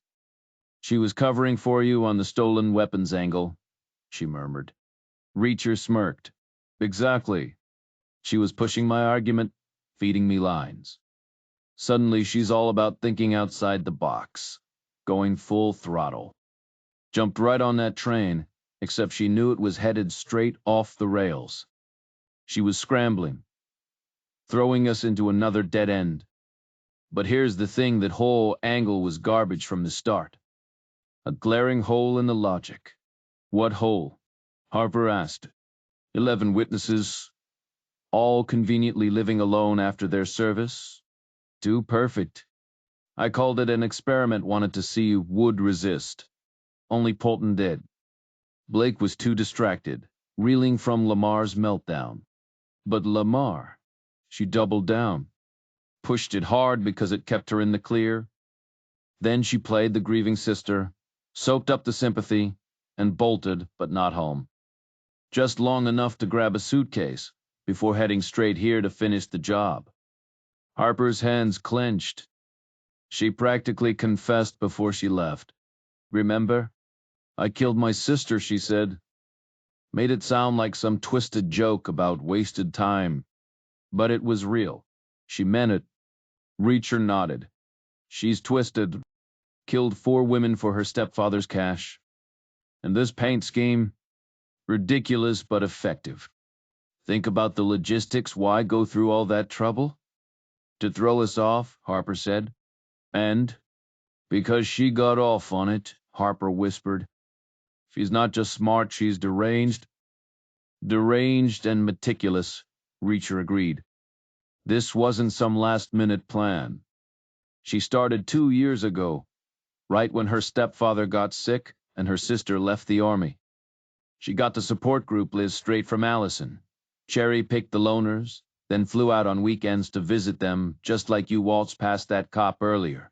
She was covering for you on the stolen weapons angle, she murmured. Reacher smirked. Exactly. She was pushing my argument, feeding me lines. Suddenly she's all about thinking outside the box, going full throttle. Jumped right on that train, except she knew it was headed straight off the rails. She was scrambling, throwing us into another dead end. But here's the thing, that whole angle was garbage from the start. A glaring hole in the logic. What hole? Harper asked. 11 witnesses, all conveniently living alone after their service. Too perfect. I called it an experiment, wanted to see who would resist. Only Polton did. Blake was too distracted, reeling from Lamar's meltdown. But Lamar, she doubled down. Pushed it hard because it kept her in the clear. Then she played the grieving sister, soaked up the sympathy, and bolted, but not home. Just long enough to grab a suitcase before heading straight here to finish the job. Harper's hands clenched. She practically confessed before she left. Remember? I killed my sister, she said. Made it sound like some twisted joke about wasted time. But it was real. She meant it. Reacher nodded. She's twisted. Killed 4 women for her stepfather's cash. And this paint scheme? Ridiculous but effective. Think about the logistics, why go through all that trouble? To throw us off, Harper said. And, because she got off on it, Harper whispered. She's not just smart, she's deranged. Deranged and meticulous, Reacher agreed. This wasn't some last-minute plan. She started 2 years ago, right when her stepfather got sick and her sister left the army. She got the support group list straight from Allison, cherry-picked the loners, then flew out on weekends to visit them, just like you waltzed past that cop earlier.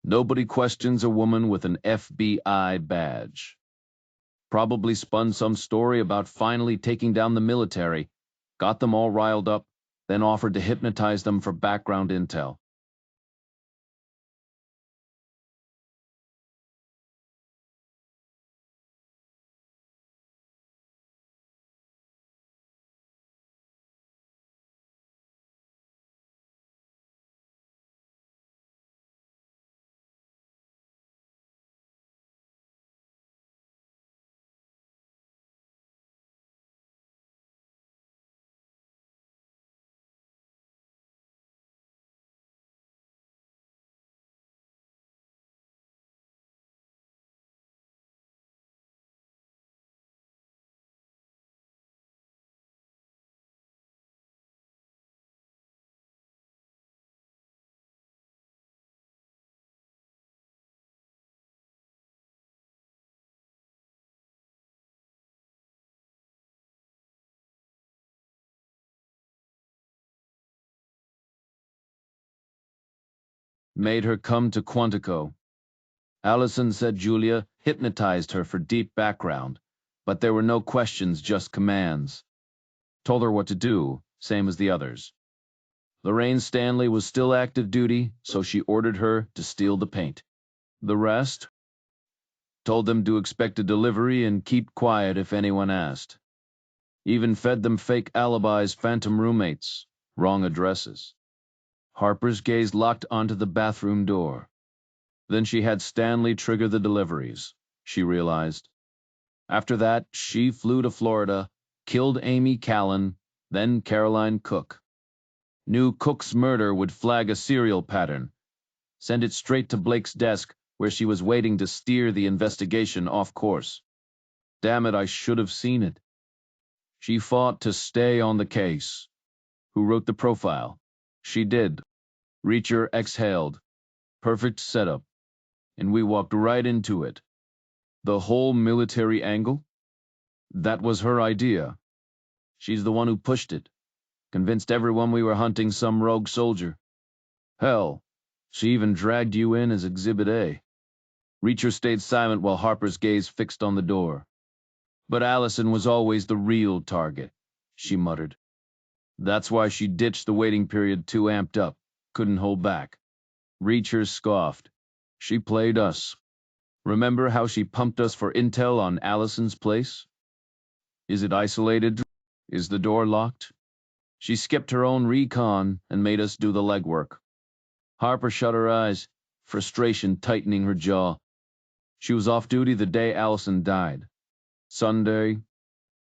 Nobody questions a woman with an FBI badge. Probably spun some story about finally taking down the military, got them all riled up, then offered to hypnotize them for background intel. Made her come to Quantico. Allison said Julia hypnotized her for deep background, but there were no questions, just commands. Told her what to do, same as the others. Lorraine Stanley was still active duty, so she ordered her to steal the paint. The rest? Told them to expect a delivery and keep quiet if anyone asked. Even fed them fake alibis, phantom roommates, wrong addresses. Harper's gaze locked onto the bathroom door. Then she had Stanley trigger the deliveries, she realized. After that, she flew to Florida, killed Amy Callan, then Caroline Cook. Knew Cook's murder would flag a serial pattern. Send it straight to Blake's desk, where she was waiting to steer the investigation off course. Damn it, I should have seen it. She fought to stay on the case. Who wrote the profile? She did. Reacher exhaled. Perfect setup. And we walked right into it. The whole military angle? That was her idea. She's the one who pushed it. Convinced everyone we were hunting some rogue soldier. Hell, she even dragged you in as Exhibit A. Reacher stayed silent while Harper's gaze fixed on the door. But Allison was always the real target, she muttered. That's why she ditched the waiting period too amped up, couldn't hold back. Reacher scoffed. She played us. Remember how she pumped us for intel on Allison's place? Is it isolated? Is the door locked? She skipped her own recon and made us do the legwork. Harper shut her eyes, frustration tightening her jaw. She was off duty the day Allison died. Sunday.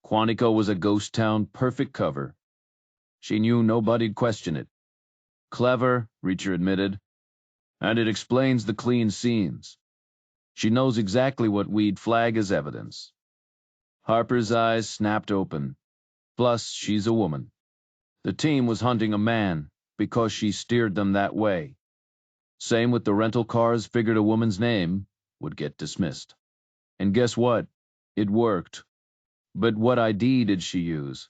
Quantico was a ghost town, perfect cover. She knew nobody'd question it. Clever, Reacher admitted. And it explains the clean scenes. She knows exactly what we'd flag as evidence. Harper's eyes snapped open. Plus, she's a woman. The team was hunting a man because she steered them that way. Same with the rental cars, figured a woman's name would get dismissed. And guess what? It worked. But what ID did she use?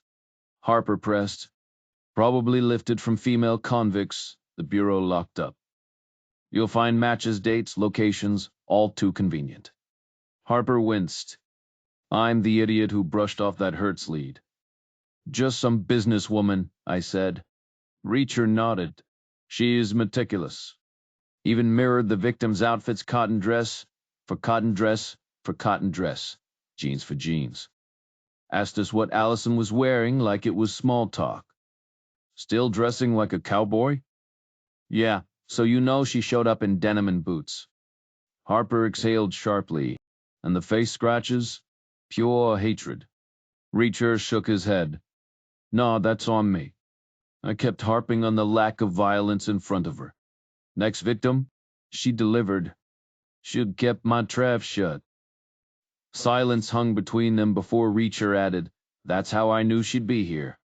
Harper pressed. Probably lifted from female convicts the Bureau locked up. You'll find matches, dates, locations, all too convenient. Harper winced. I'm the idiot who brushed off that Hertz lead. Just some businesswoman, I said. Reacher nodded. She is meticulous. Even mirrored the victim's outfit's cotton dress for cotton dress for cotton dress, jeans for jeans. Asked us what Allison was wearing like it was small talk. Still dressing like a cowboy? Yeah, so you know she showed up in denim and boots. Harper exhaled sharply, and the face scratches? Pure hatred. Reacher shook his head. No, that's on me. I kept harping on the lack of violence in front of her. Next victim? She delivered. She'd kept my trap shut. Silence hung between them before Reacher added, "That's how I knew she'd be here.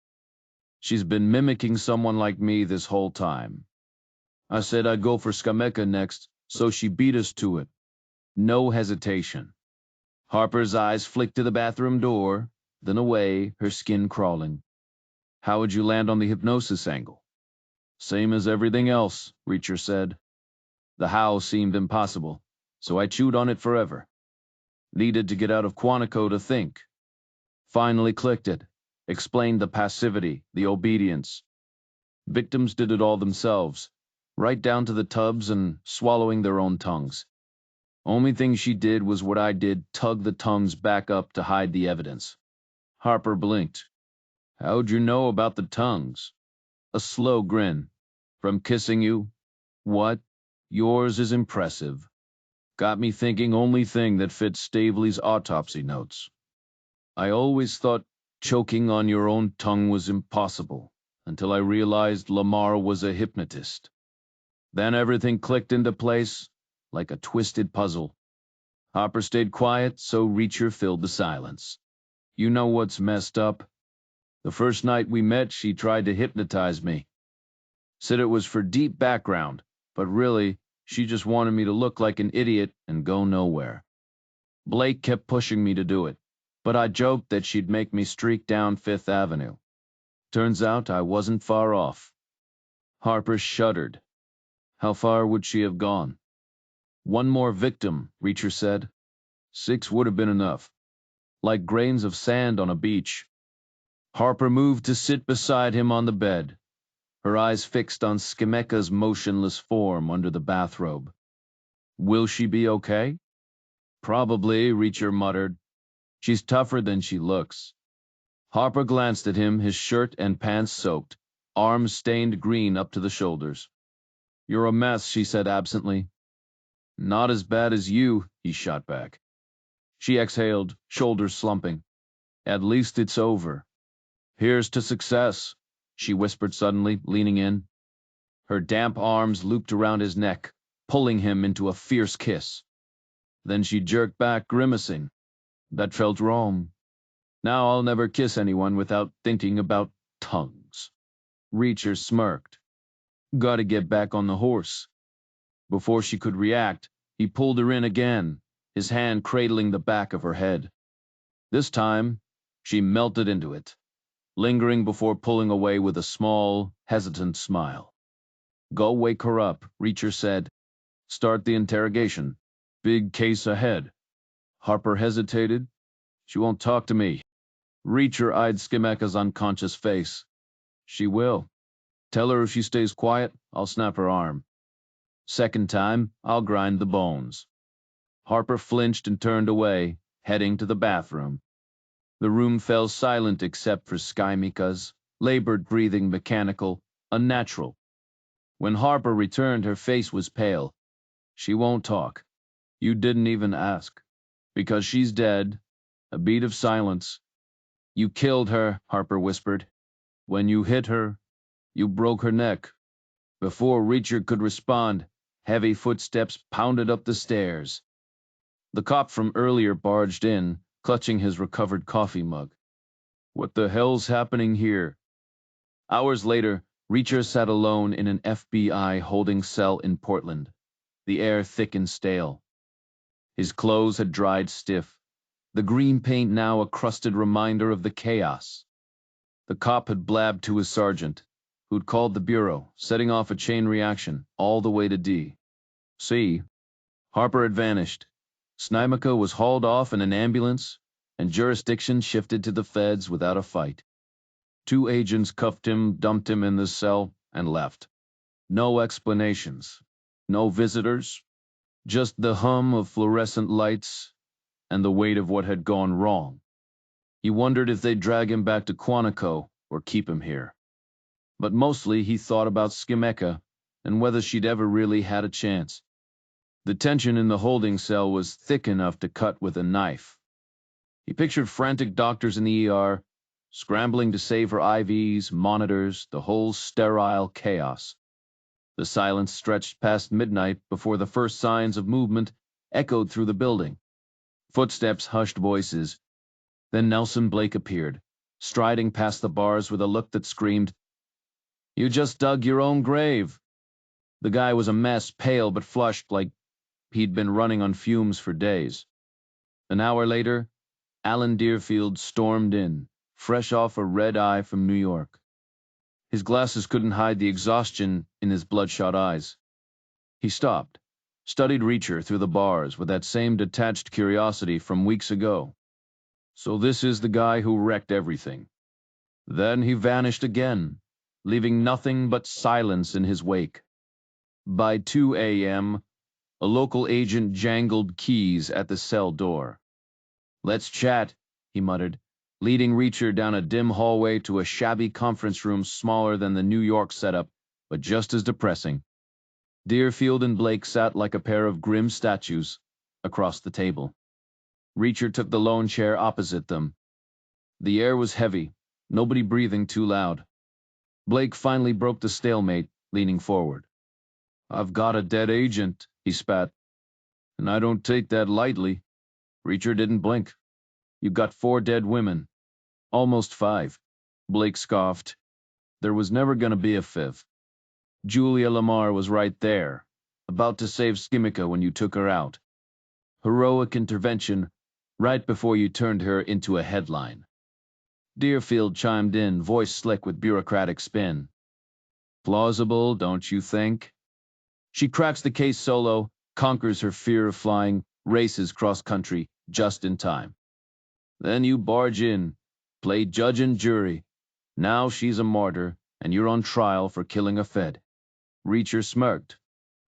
She's been mimicking someone like me this whole time. I said I'd go for Skameka next, so she beat us to it. No hesitation." Harper's eyes flicked to the bathroom door, then away, her skin crawling. "How would you land on the hypnosis angle?" "Same as everything else," Reacher said. The how seemed impossible, so I chewed on it forever. Needed to get out of Quantico to think. Finally clicked it. Explained the passivity, the obedience. Victims did it all themselves, right down to the tubs and swallowing their own tongues. Only thing she did was what I did, tug the tongues back up to hide the evidence. Harper blinked. "How'd you know about the tongues?" A slow grin. "From kissing you? What? Yours is impressive. Got me thinking only thing that fits Staveley's autopsy notes. I always thought choking on your own tongue was impossible, until I realized Lamar was a hypnotist. Then everything clicked into place, like a twisted puzzle." Hopper stayed quiet, so Reacher filled the silence. "You know what's messed up? The first night we met, she tried to hypnotize me. Said it was for deep background, but really, she just wanted me to look like an idiot and go nowhere. Blake kept pushing me to do it, but I joked that she'd make me streak down Fifth Avenue. Turns out I wasn't far off." Harper shuddered. "How far would she have gone?" "One more victim," Reacher said. "6 would have been enough. Like grains of sand on a beach." Harper moved to sit beside him on the bed, her eyes fixed on Skimeka's motionless form under the bathrobe. "Will she be okay?" "Probably," Reacher muttered. "She's tougher than she looks." Harper glanced at him, his shirt and pants soaked, arms stained green up to the shoulders. "You're a mess," she said absently. "Not as bad as you," he shot back. She exhaled, shoulders slumping. "At least it's over." "Here's to success," she whispered suddenly, leaning in. Her damp arms looped around his neck, pulling him into a fierce kiss. Then she jerked back, grimacing. "That felt wrong. Now I'll never kiss anyone without thinking about tongues." Reacher smirked. "Gotta get back on the horse." Before she could react, he pulled her in again, his hand cradling the back of her head. This time, she melted into it, lingering before pulling away with a small, hesitant smile. "Go wake her up," Reacher said. "Start the interrogation. Big case ahead." Harper hesitated. "She won't talk to me." Reacher eyed Skimeka's unconscious face. "She will. Tell her if she stays quiet, I'll snap her arm. Second time, I'll grind the bones." Harper flinched and turned away, heading to the bathroom. The room fell silent except for Skimeka's labored breathing, mechanical, unnatural. When Harper returned, her face was pale. "She won't talk. You didn't even ask. Because she's dead." A beat of silence. "You killed her," Harper whispered. "When you hit her, you broke her neck." Before Reacher could respond, heavy footsteps pounded up the stairs. The cop from earlier barged in, clutching his recovered coffee mug. "What the hell's happening here?" Hours later, Reacher sat alone in an FBI holding cell in Portland, the air thick and stale. His clothes had dried stiff, the green paint now a crusted reminder of the chaos. The cop had blabbed to his sergeant, who'd called the bureau, setting off a chain reaction all the way to D. C. Harper had vanished. Snimeka was hauled off in an ambulance, and jurisdiction shifted to the feds without a fight. 2 agents cuffed him, dumped him in the cell, and left. No explanations. No visitors. Just the hum of fluorescent lights and the weight of what had gone wrong. He wondered if they'd drag him back to Quantico or keep him here. But mostly he thought about Skimeka and whether she'd ever really had a chance. The tension in the holding cell was thick enough to cut with a knife. He pictured frantic doctors in the ER, scrambling to save her IVs, monitors, the whole sterile chaos. The silence stretched past midnight before the first signs of movement echoed through the building. Footsteps, hushed voices. Then Nelson Blake appeared, striding past the bars with a look that screamed, "You just dug your own grave." The guy was a mess, pale but flushed like he'd been running on fumes for days. An hour later, Alan Deerfield stormed in, fresh off a red-eye from New York. His glasses couldn't hide the exhaustion in his bloodshot eyes. He stopped, studied Reacher through the bars with that same detached curiosity from weeks ago. So this is the guy who wrecked everything. Then he vanished again, leaving nothing but silence in his wake. By 2 a.m., a local agent jangled keys at the cell door. "Let's chat," he muttered, leading Reacher down a dim hallway to a shabby conference room smaller than the New York setup, but just as depressing. Deerfield and Blake sat like a pair of grim statues across the table. Reacher took the lone chair opposite them. The air was heavy, nobody breathing too loud. Blake finally broke the stalemate, leaning forward. "I've got a dead agent," he spat. "And I don't take that lightly." Reacher didn't blink. "You got 4 dead women." "Almost 5. Blake scoffed. "There was never going to be a 5th. Julia Lamar was right there, about to save Skimica when you took her out. Heroic intervention right before you turned her into a headline." Deerfield chimed in, voice slick with bureaucratic spin. "Plausible, don't you think?" She cracks the case solo, conquers her fear of flying, races cross-country, just in time. Then you barge in, play judge and jury. Now she's a martyr, and you're on trial for killing a Fed. Reacher smirked.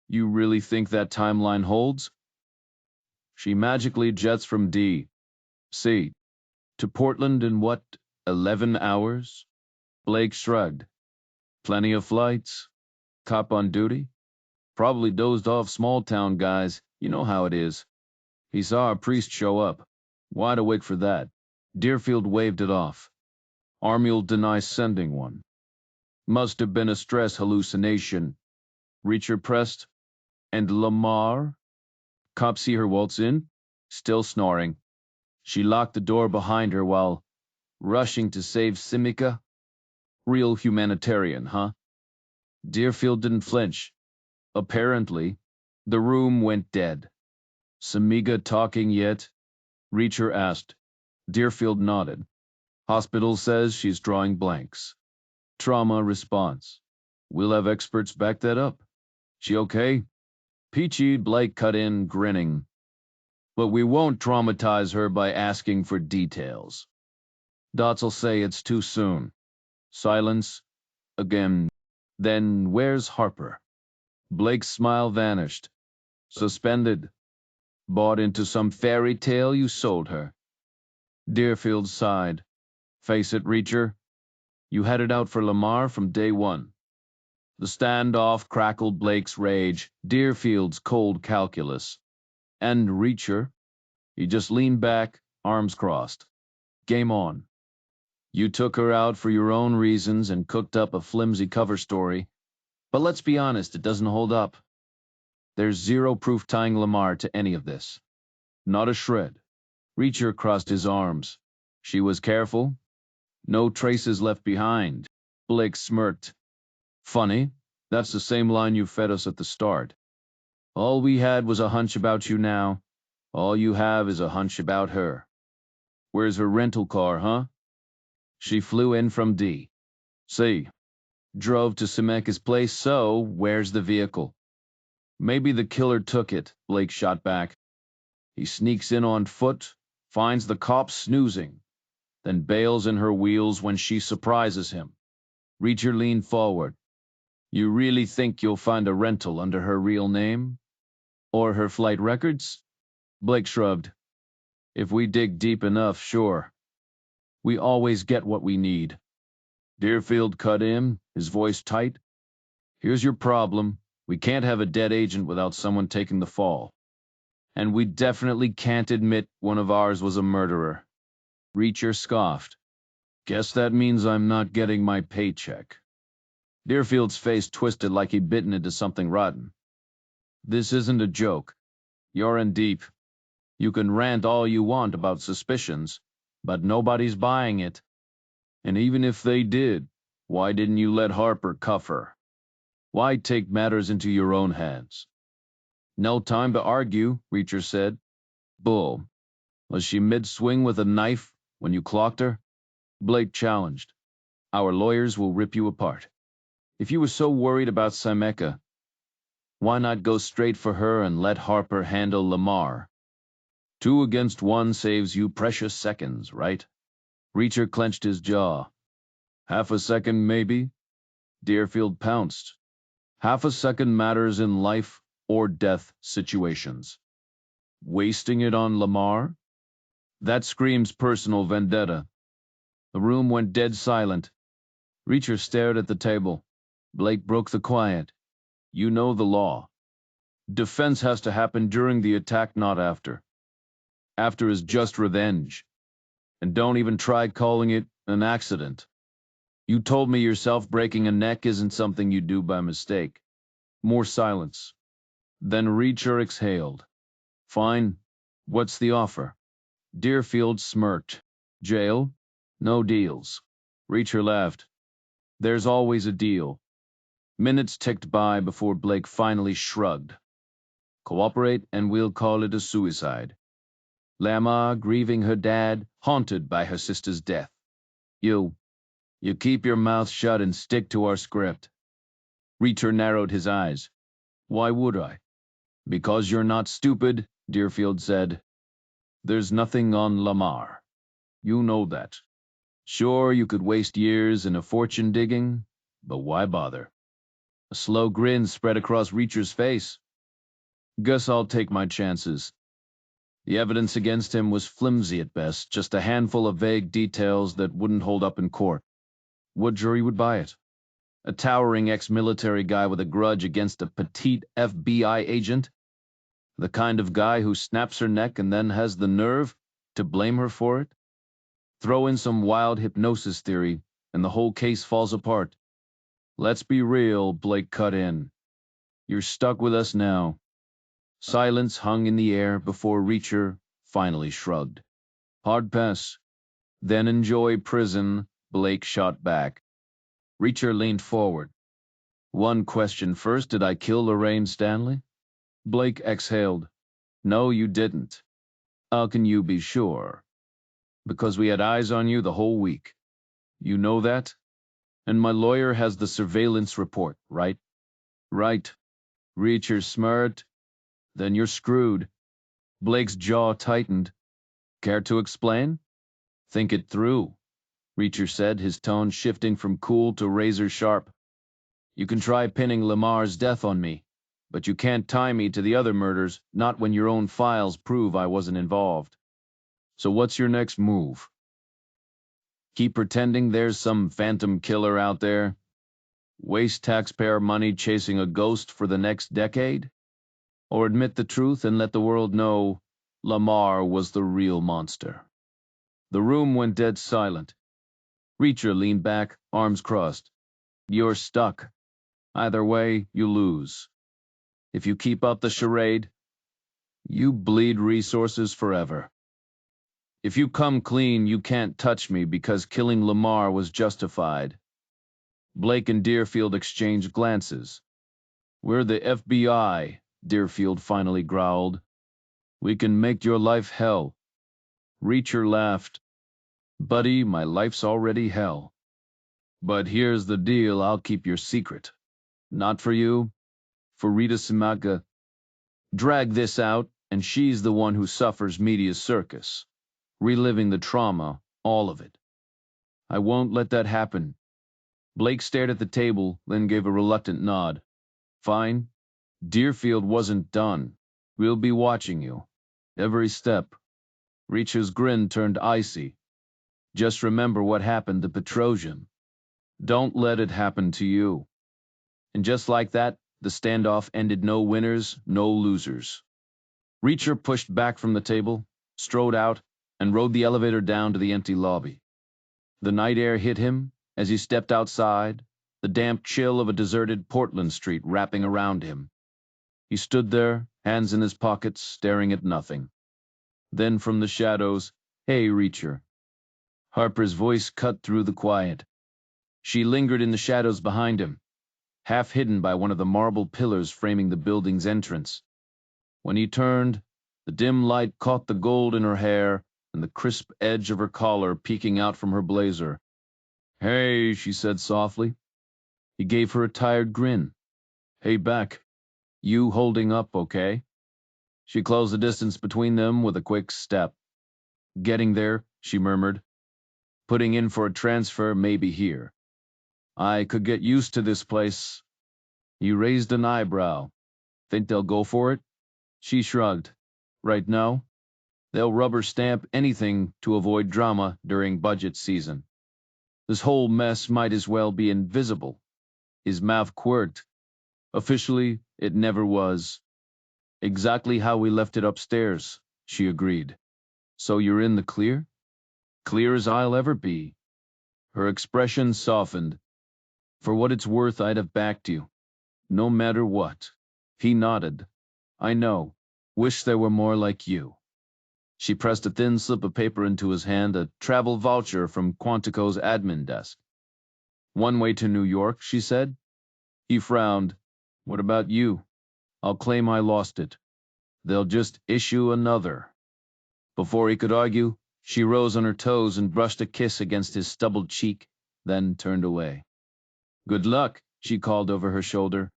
"You really think that timeline holds?" "She magically jets from D.C. to Portland in what, 11 hours? Blake shrugged. "Plenty of flights. Cop on duty? Probably dozed off small-town guys. You know how it is. He saw a priest show up. Wide awake for that." Deerfield waved it off. "Army'll deny sending one. Must have been a stress hallucination." Reacher pressed. "And Lamar?" "Cops see her waltz in, still snoring. She locked the door behind her while rushing to save Simica. Real humanitarian, huh?" Deerfield didn't flinch. Apparently, the room went dead. "Simiga talking yet?" Reacher asked. Deerfield nodded. "Hospital says she's drawing blanks. Trauma response. We'll have experts back that up. She okay?" Peachy Blake cut in, grinning. "But we won't traumatize her by asking for details. Dots'll say it's too soon." Silence. Again. "Then where's Harper?" Blake's smile vanished. "Suspended. Bought into some fairy tale you sold her." Deerfield sighed. "Face it, Reacher. You had it out for Lamar from day one." The standoff crackled Blake's rage, Deerfield's cold calculus. And Reacher? He just leaned back, arms crossed. "Game on. You took her out for your own reasons and cooked up a flimsy cover story. But let's be honest, it doesn't hold up. There's zero proof tying Lamar to any of this. Not a shred." Reacher crossed his arms. "She was careful? No traces left behind." Blake smirked. "Funny, that's the same line you fed us at the start. All we had was a hunch about you now. All you have is a hunch about her. Where's her rental car, huh?" "She flew in from D.C. Drove to Semeka's place, so where's the vehicle?" "Maybe the killer took it," Blake shot back. "He sneaks in on foot, finds the cops snoozing, then bails in her wheels when she surprises him." Reacher leaned forward. "You really think you'll find a rental under her real name? Or her flight records?" Blake shrugged. "If we dig deep enough, sure. We always get what we need." Deerfield cut in, his voice tight. "Here's your problem. We can't have a dead agent without someone taking the fall. And we definitely can't admit one of ours was a murderer." Reacher scoffed. "Guess that means I'm not getting my paycheck." Deerfield's face twisted like he'd bitten into something rotten. "This isn't a joke. You're in deep. You can rant all you want about suspicions, but nobody's buying it. And even if they did, why didn't you let Harper cuff her? Why take matters into your own hands? No time to argue, Reacher said. Bull. Was she mid-swing with a knife when you clocked her? Blake challenged. Our lawyers will rip you apart. If you were so worried about Simeka, why not go straight for her and let Harper handle Lamar? 2 against 1 saves you precious seconds, right? Reacher clenched his jaw. Half a second, maybe? Deerfield pounced. Half a second matters in life or death situations. Wasting it on Lamar? That screams personal vendetta. The room went dead silent. Reacher stared at the table. Blake broke the quiet. You know the law. Defense has to happen during the attack, not after. After is just revenge. And don't even try calling it an accident. You told me yourself breaking a neck isn't something you do by mistake. More silence. Then Reacher exhaled. Fine. What's the offer? Deerfield smirked. Jail? No deals. Reacher laughed. There's always a deal. Minutes ticked by before Blake finally shrugged. Cooperate and we'll call it a suicide. Lama grieving her dad, haunted by her sister's death. You keep your mouth shut and stick to our script. Reacher narrowed his eyes. Why would I? Because you're not stupid, Deerfield said. There's nothing on Lamar. You know that. Sure, you could waste years in a fortune digging, but why bother? A slow grin spread across Reacher's face. Guess I'll take my chances. The evidence against him was flimsy at best, just a handful of vague details that wouldn't hold up in court. What jury would buy it? A towering ex-military guy with a grudge against a petite FBI agent? The kind of guy who snaps her neck and then has the nerve to blame her for it? Throw in some wild hypnosis theory, and the whole case falls apart. Let's be real, Blake cut in. You're stuck with us now. Silence hung in the air before Reacher finally shrugged. Hard pass. Then enjoy prison, Blake shot back. Reacher leaned forward. One question first, did I kill Lorraine Stanley? Blake exhaled. No, you didn't. How can you be sure? Because we had eyes on you the whole week. You know that? And my lawyer has the surveillance report, right? Right. Reacher smirked. Then you're screwed. Blake's jaw tightened. Care to explain? Think it through, Reacher said, his tone shifting from cool to razor sharp. You can try pinning Lamar's death on me, but you can't tie me to the other murders, not when your own files prove I wasn't involved. So what's your next move? Keep pretending there's some phantom killer out there? Waste taxpayer money chasing a ghost for the next decade? Or admit the truth and let the world know Lamar was the real monster? The room went dead silent. Reacher leaned back, arms crossed. You're stuck. Either way, you lose. If you keep up the charade, you bleed resources forever. If you come clean, you can't touch me because killing Lamar was justified. Blake and Deerfield exchanged glances. We're the FBI, Deerfield finally growled. We can make your life hell. Reacher laughed. Buddy, my life's already hell. But here's the deal, I'll keep your secret. Not for you, for Rita Simaka. Drag this out, and she's the one who suffers media circus, reliving the trauma, all of it. I won't let that happen. Blake stared at the table, then gave a reluctant nod. Fine. Deerfield wasn't done. We'll be watching you. Every step. Reacher's grin turned icy. Just remember what happened to Petrosian. Don't let it happen to you. And just like that, the standoff ended no winners, no losers. Reacher pushed back from the table, strode out, and rode the elevator down to the empty lobby. The night air hit him as he stepped outside, the damp chill of a deserted Portland street wrapping around him. He stood there, hands in his pockets, staring at nothing. Then from the shadows, "Hey, Reacher." Harper's voice cut through the quiet. She lingered in the shadows behind him, half hidden by one of the marble pillars framing the building's entrance. When he turned, the dim light caught the gold in her hair and the crisp edge of her collar peeking out from her blazer. "Hey," she said softly. He gave her a tired grin. "Hey, back. You holding up okay?" She closed the distance between them with a quick step. "Getting there," she murmured. "Putting in for a transfer maybe here. I could get used to this place." He raised an eyebrow. "Think they'll go for it?" She shrugged. "Right now, they'll rubber stamp anything to avoid drama during budget season. This whole mess might as well be invisible." His mouth quirked. "Officially, it never was." "Exactly how we left it upstairs," she agreed. "So you're in the clear?" "Clear as I'll ever be." Her expression softened. "For what it's worth, I'd have backed you. No matter what." He nodded. "I know. Wish there were more like you." She pressed a thin slip of paper into his hand, a travel voucher from Quantico's admin desk. "One way to New York," she said. He frowned. "What about you?" "I'll claim I lost it. They'll just issue another." Before he could argue, she rose on her toes and brushed a kiss against his stubbled cheek, then turned away. "Good luck," she called over her shoulder.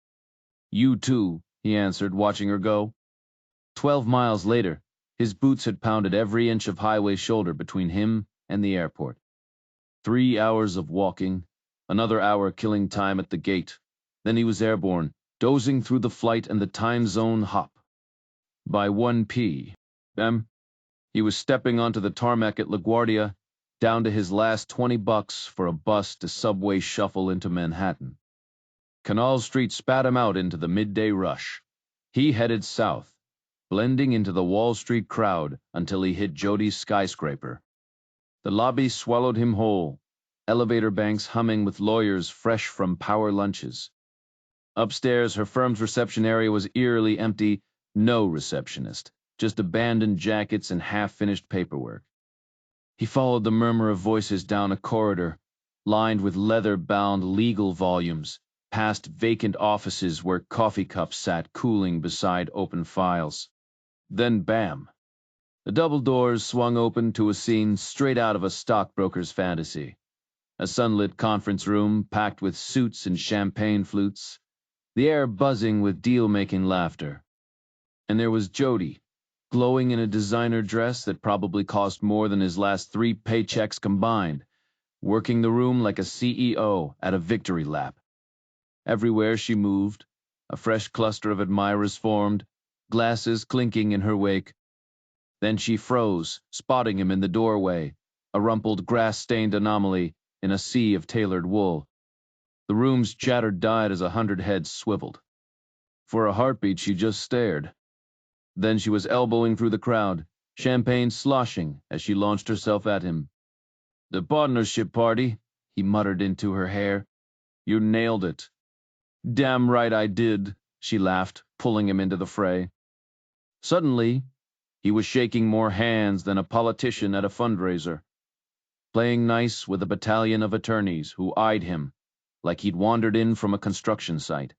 "You too," he answered, watching her go. 12 miles later, his boots had pounded every inch of highway shoulder between him and the airport. 3 hours of walking, another hour killing time at the gate. Then he was airborne, dozing through the flight and the time zone hop. By 1 p.m., he was stepping onto the tarmac at LaGuardia, down to his last $20 for a bus to subway shuffle into Manhattan. Canal Street spat him out into the midday rush. He headed south, blending into the Wall Street crowd until he hit Jodie's skyscraper. The lobby swallowed him whole, elevator banks humming with lawyers fresh from power lunches. Upstairs, her firm's reception area was eerily empty, no receptionist, just abandoned jackets and half-finished paperwork. He followed the murmur of voices down a corridor, lined with leather-bound legal volumes, past vacant offices where coffee cups sat cooling beside open files. Then bam! The double doors swung open to a scene straight out of a stockbroker's fantasy. A sunlit conference room packed with suits and champagne flutes, the air buzzing with deal-making laughter. And there was Jodie, glowing in a designer dress that probably cost more than his last 3 paychecks combined, working the room like a CEO at a victory lap. Everywhere she moved, a fresh cluster of admirers formed, glasses clinking in her wake. Then she froze, spotting him in the doorway, a rumpled grass-stained anomaly in a sea of tailored wool. The room's chatter died as 100 heads swiveled. For a heartbeat, she just stared. Then she was elbowing through the crowd, champagne sloshing as she launched herself at him. "The partnership party," he muttered into her hair. "You nailed it." "Damn right I did," she laughed, pulling him into the fray. Suddenly, he was shaking more hands than a politician at a fundraiser, playing nice with a battalion of attorneys who eyed him like he'd wandered in from a construction site.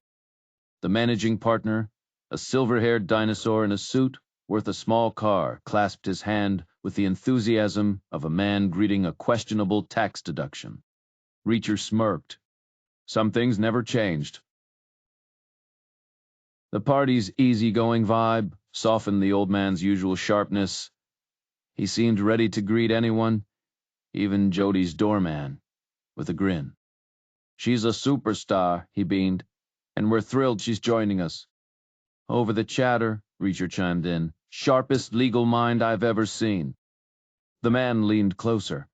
The managing partner, a silver-haired dinosaur in a suit worth a small car, clasped his hand with the enthusiasm of a man greeting a questionable tax deduction. Reacher smirked. Some things never changed. The party's easygoing vibe softened the old man's usual sharpness. He seemed ready to greet anyone, even Jodie's doorman, with a grin. "She's a superstar," he beamed, "and we're thrilled she's joining us." "Over the chatter," Reacher chimed in. "Sharpest legal mind I've ever seen." The man leaned closer.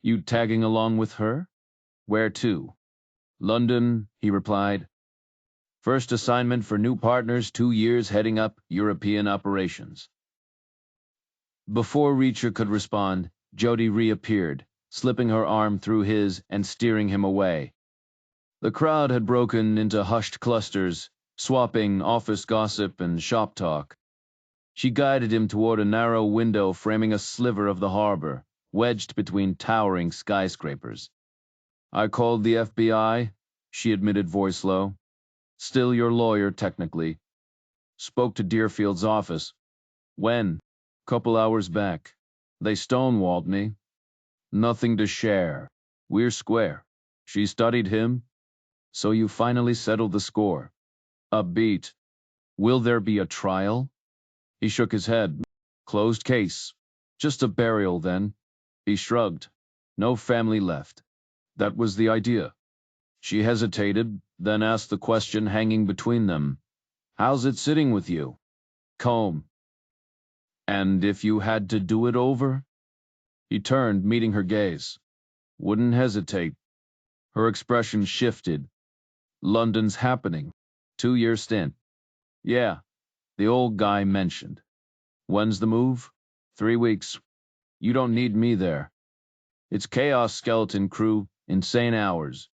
"You tagging along with her?" "Where to?" "London," he replied. "First assignment for new partners, 2 years heading up European operations." Before Reacher could respond, Jodie reappeared, slipping her arm through his and steering him away. The crowd had broken into hushed clusters, swapping office gossip and shop talk. She guided him toward a narrow window framing a sliver of the harbor, wedged between towering skyscrapers. I called the FBI, she admitted, voice low. Still your lawyer, technically. Spoke to Deerfield's office. When? Couple hours back. They stonewalled me. Nothing to share. We're square. She studied him. So you finally settled the score. Upbeat. Will there be a trial? He shook his head. Closed case. Just a burial then. He shrugged. No family left. That was the idea. She hesitated, then asked the question hanging between them. How's it sitting with you? Calm. And if you had to do it over? He turned, meeting her gaze. Wouldn't hesitate. Her expression shifted. London's happening. 2-year stint. Yeah, the old guy mentioned. When's the move? 3 weeks. You don't need me there. It's Chaos Skeleton Crew, insane hours.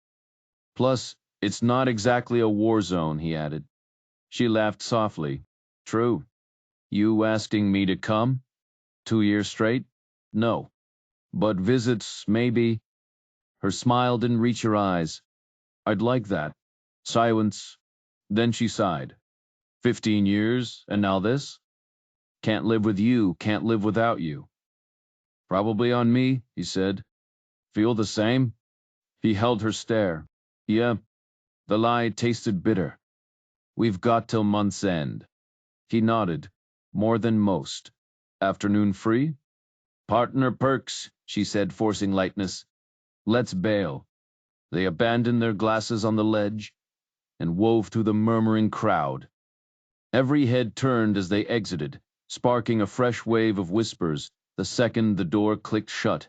Plus, it's not exactly a war zone, he added. She laughed softly. True. You asking me to come? 2 years straight? No. But visits, maybe. Her smile didn't reach her eyes. I'd like that. Silence. Then she sighed. 15 years, and now this? Can't live with you, can't live without you. Probably on me, he said. Feel the same? He held her stare. Yeah. The lie tasted bitter. We've got till month's end. He nodded. More than most. Afternoon free? Partner perks, she said, forcing lightness. Let's bail. They abandoned their glasses on the ledge and wove through the murmuring crowd. Every head turned as they exited, sparking a fresh wave of whispers the second the door clicked shut.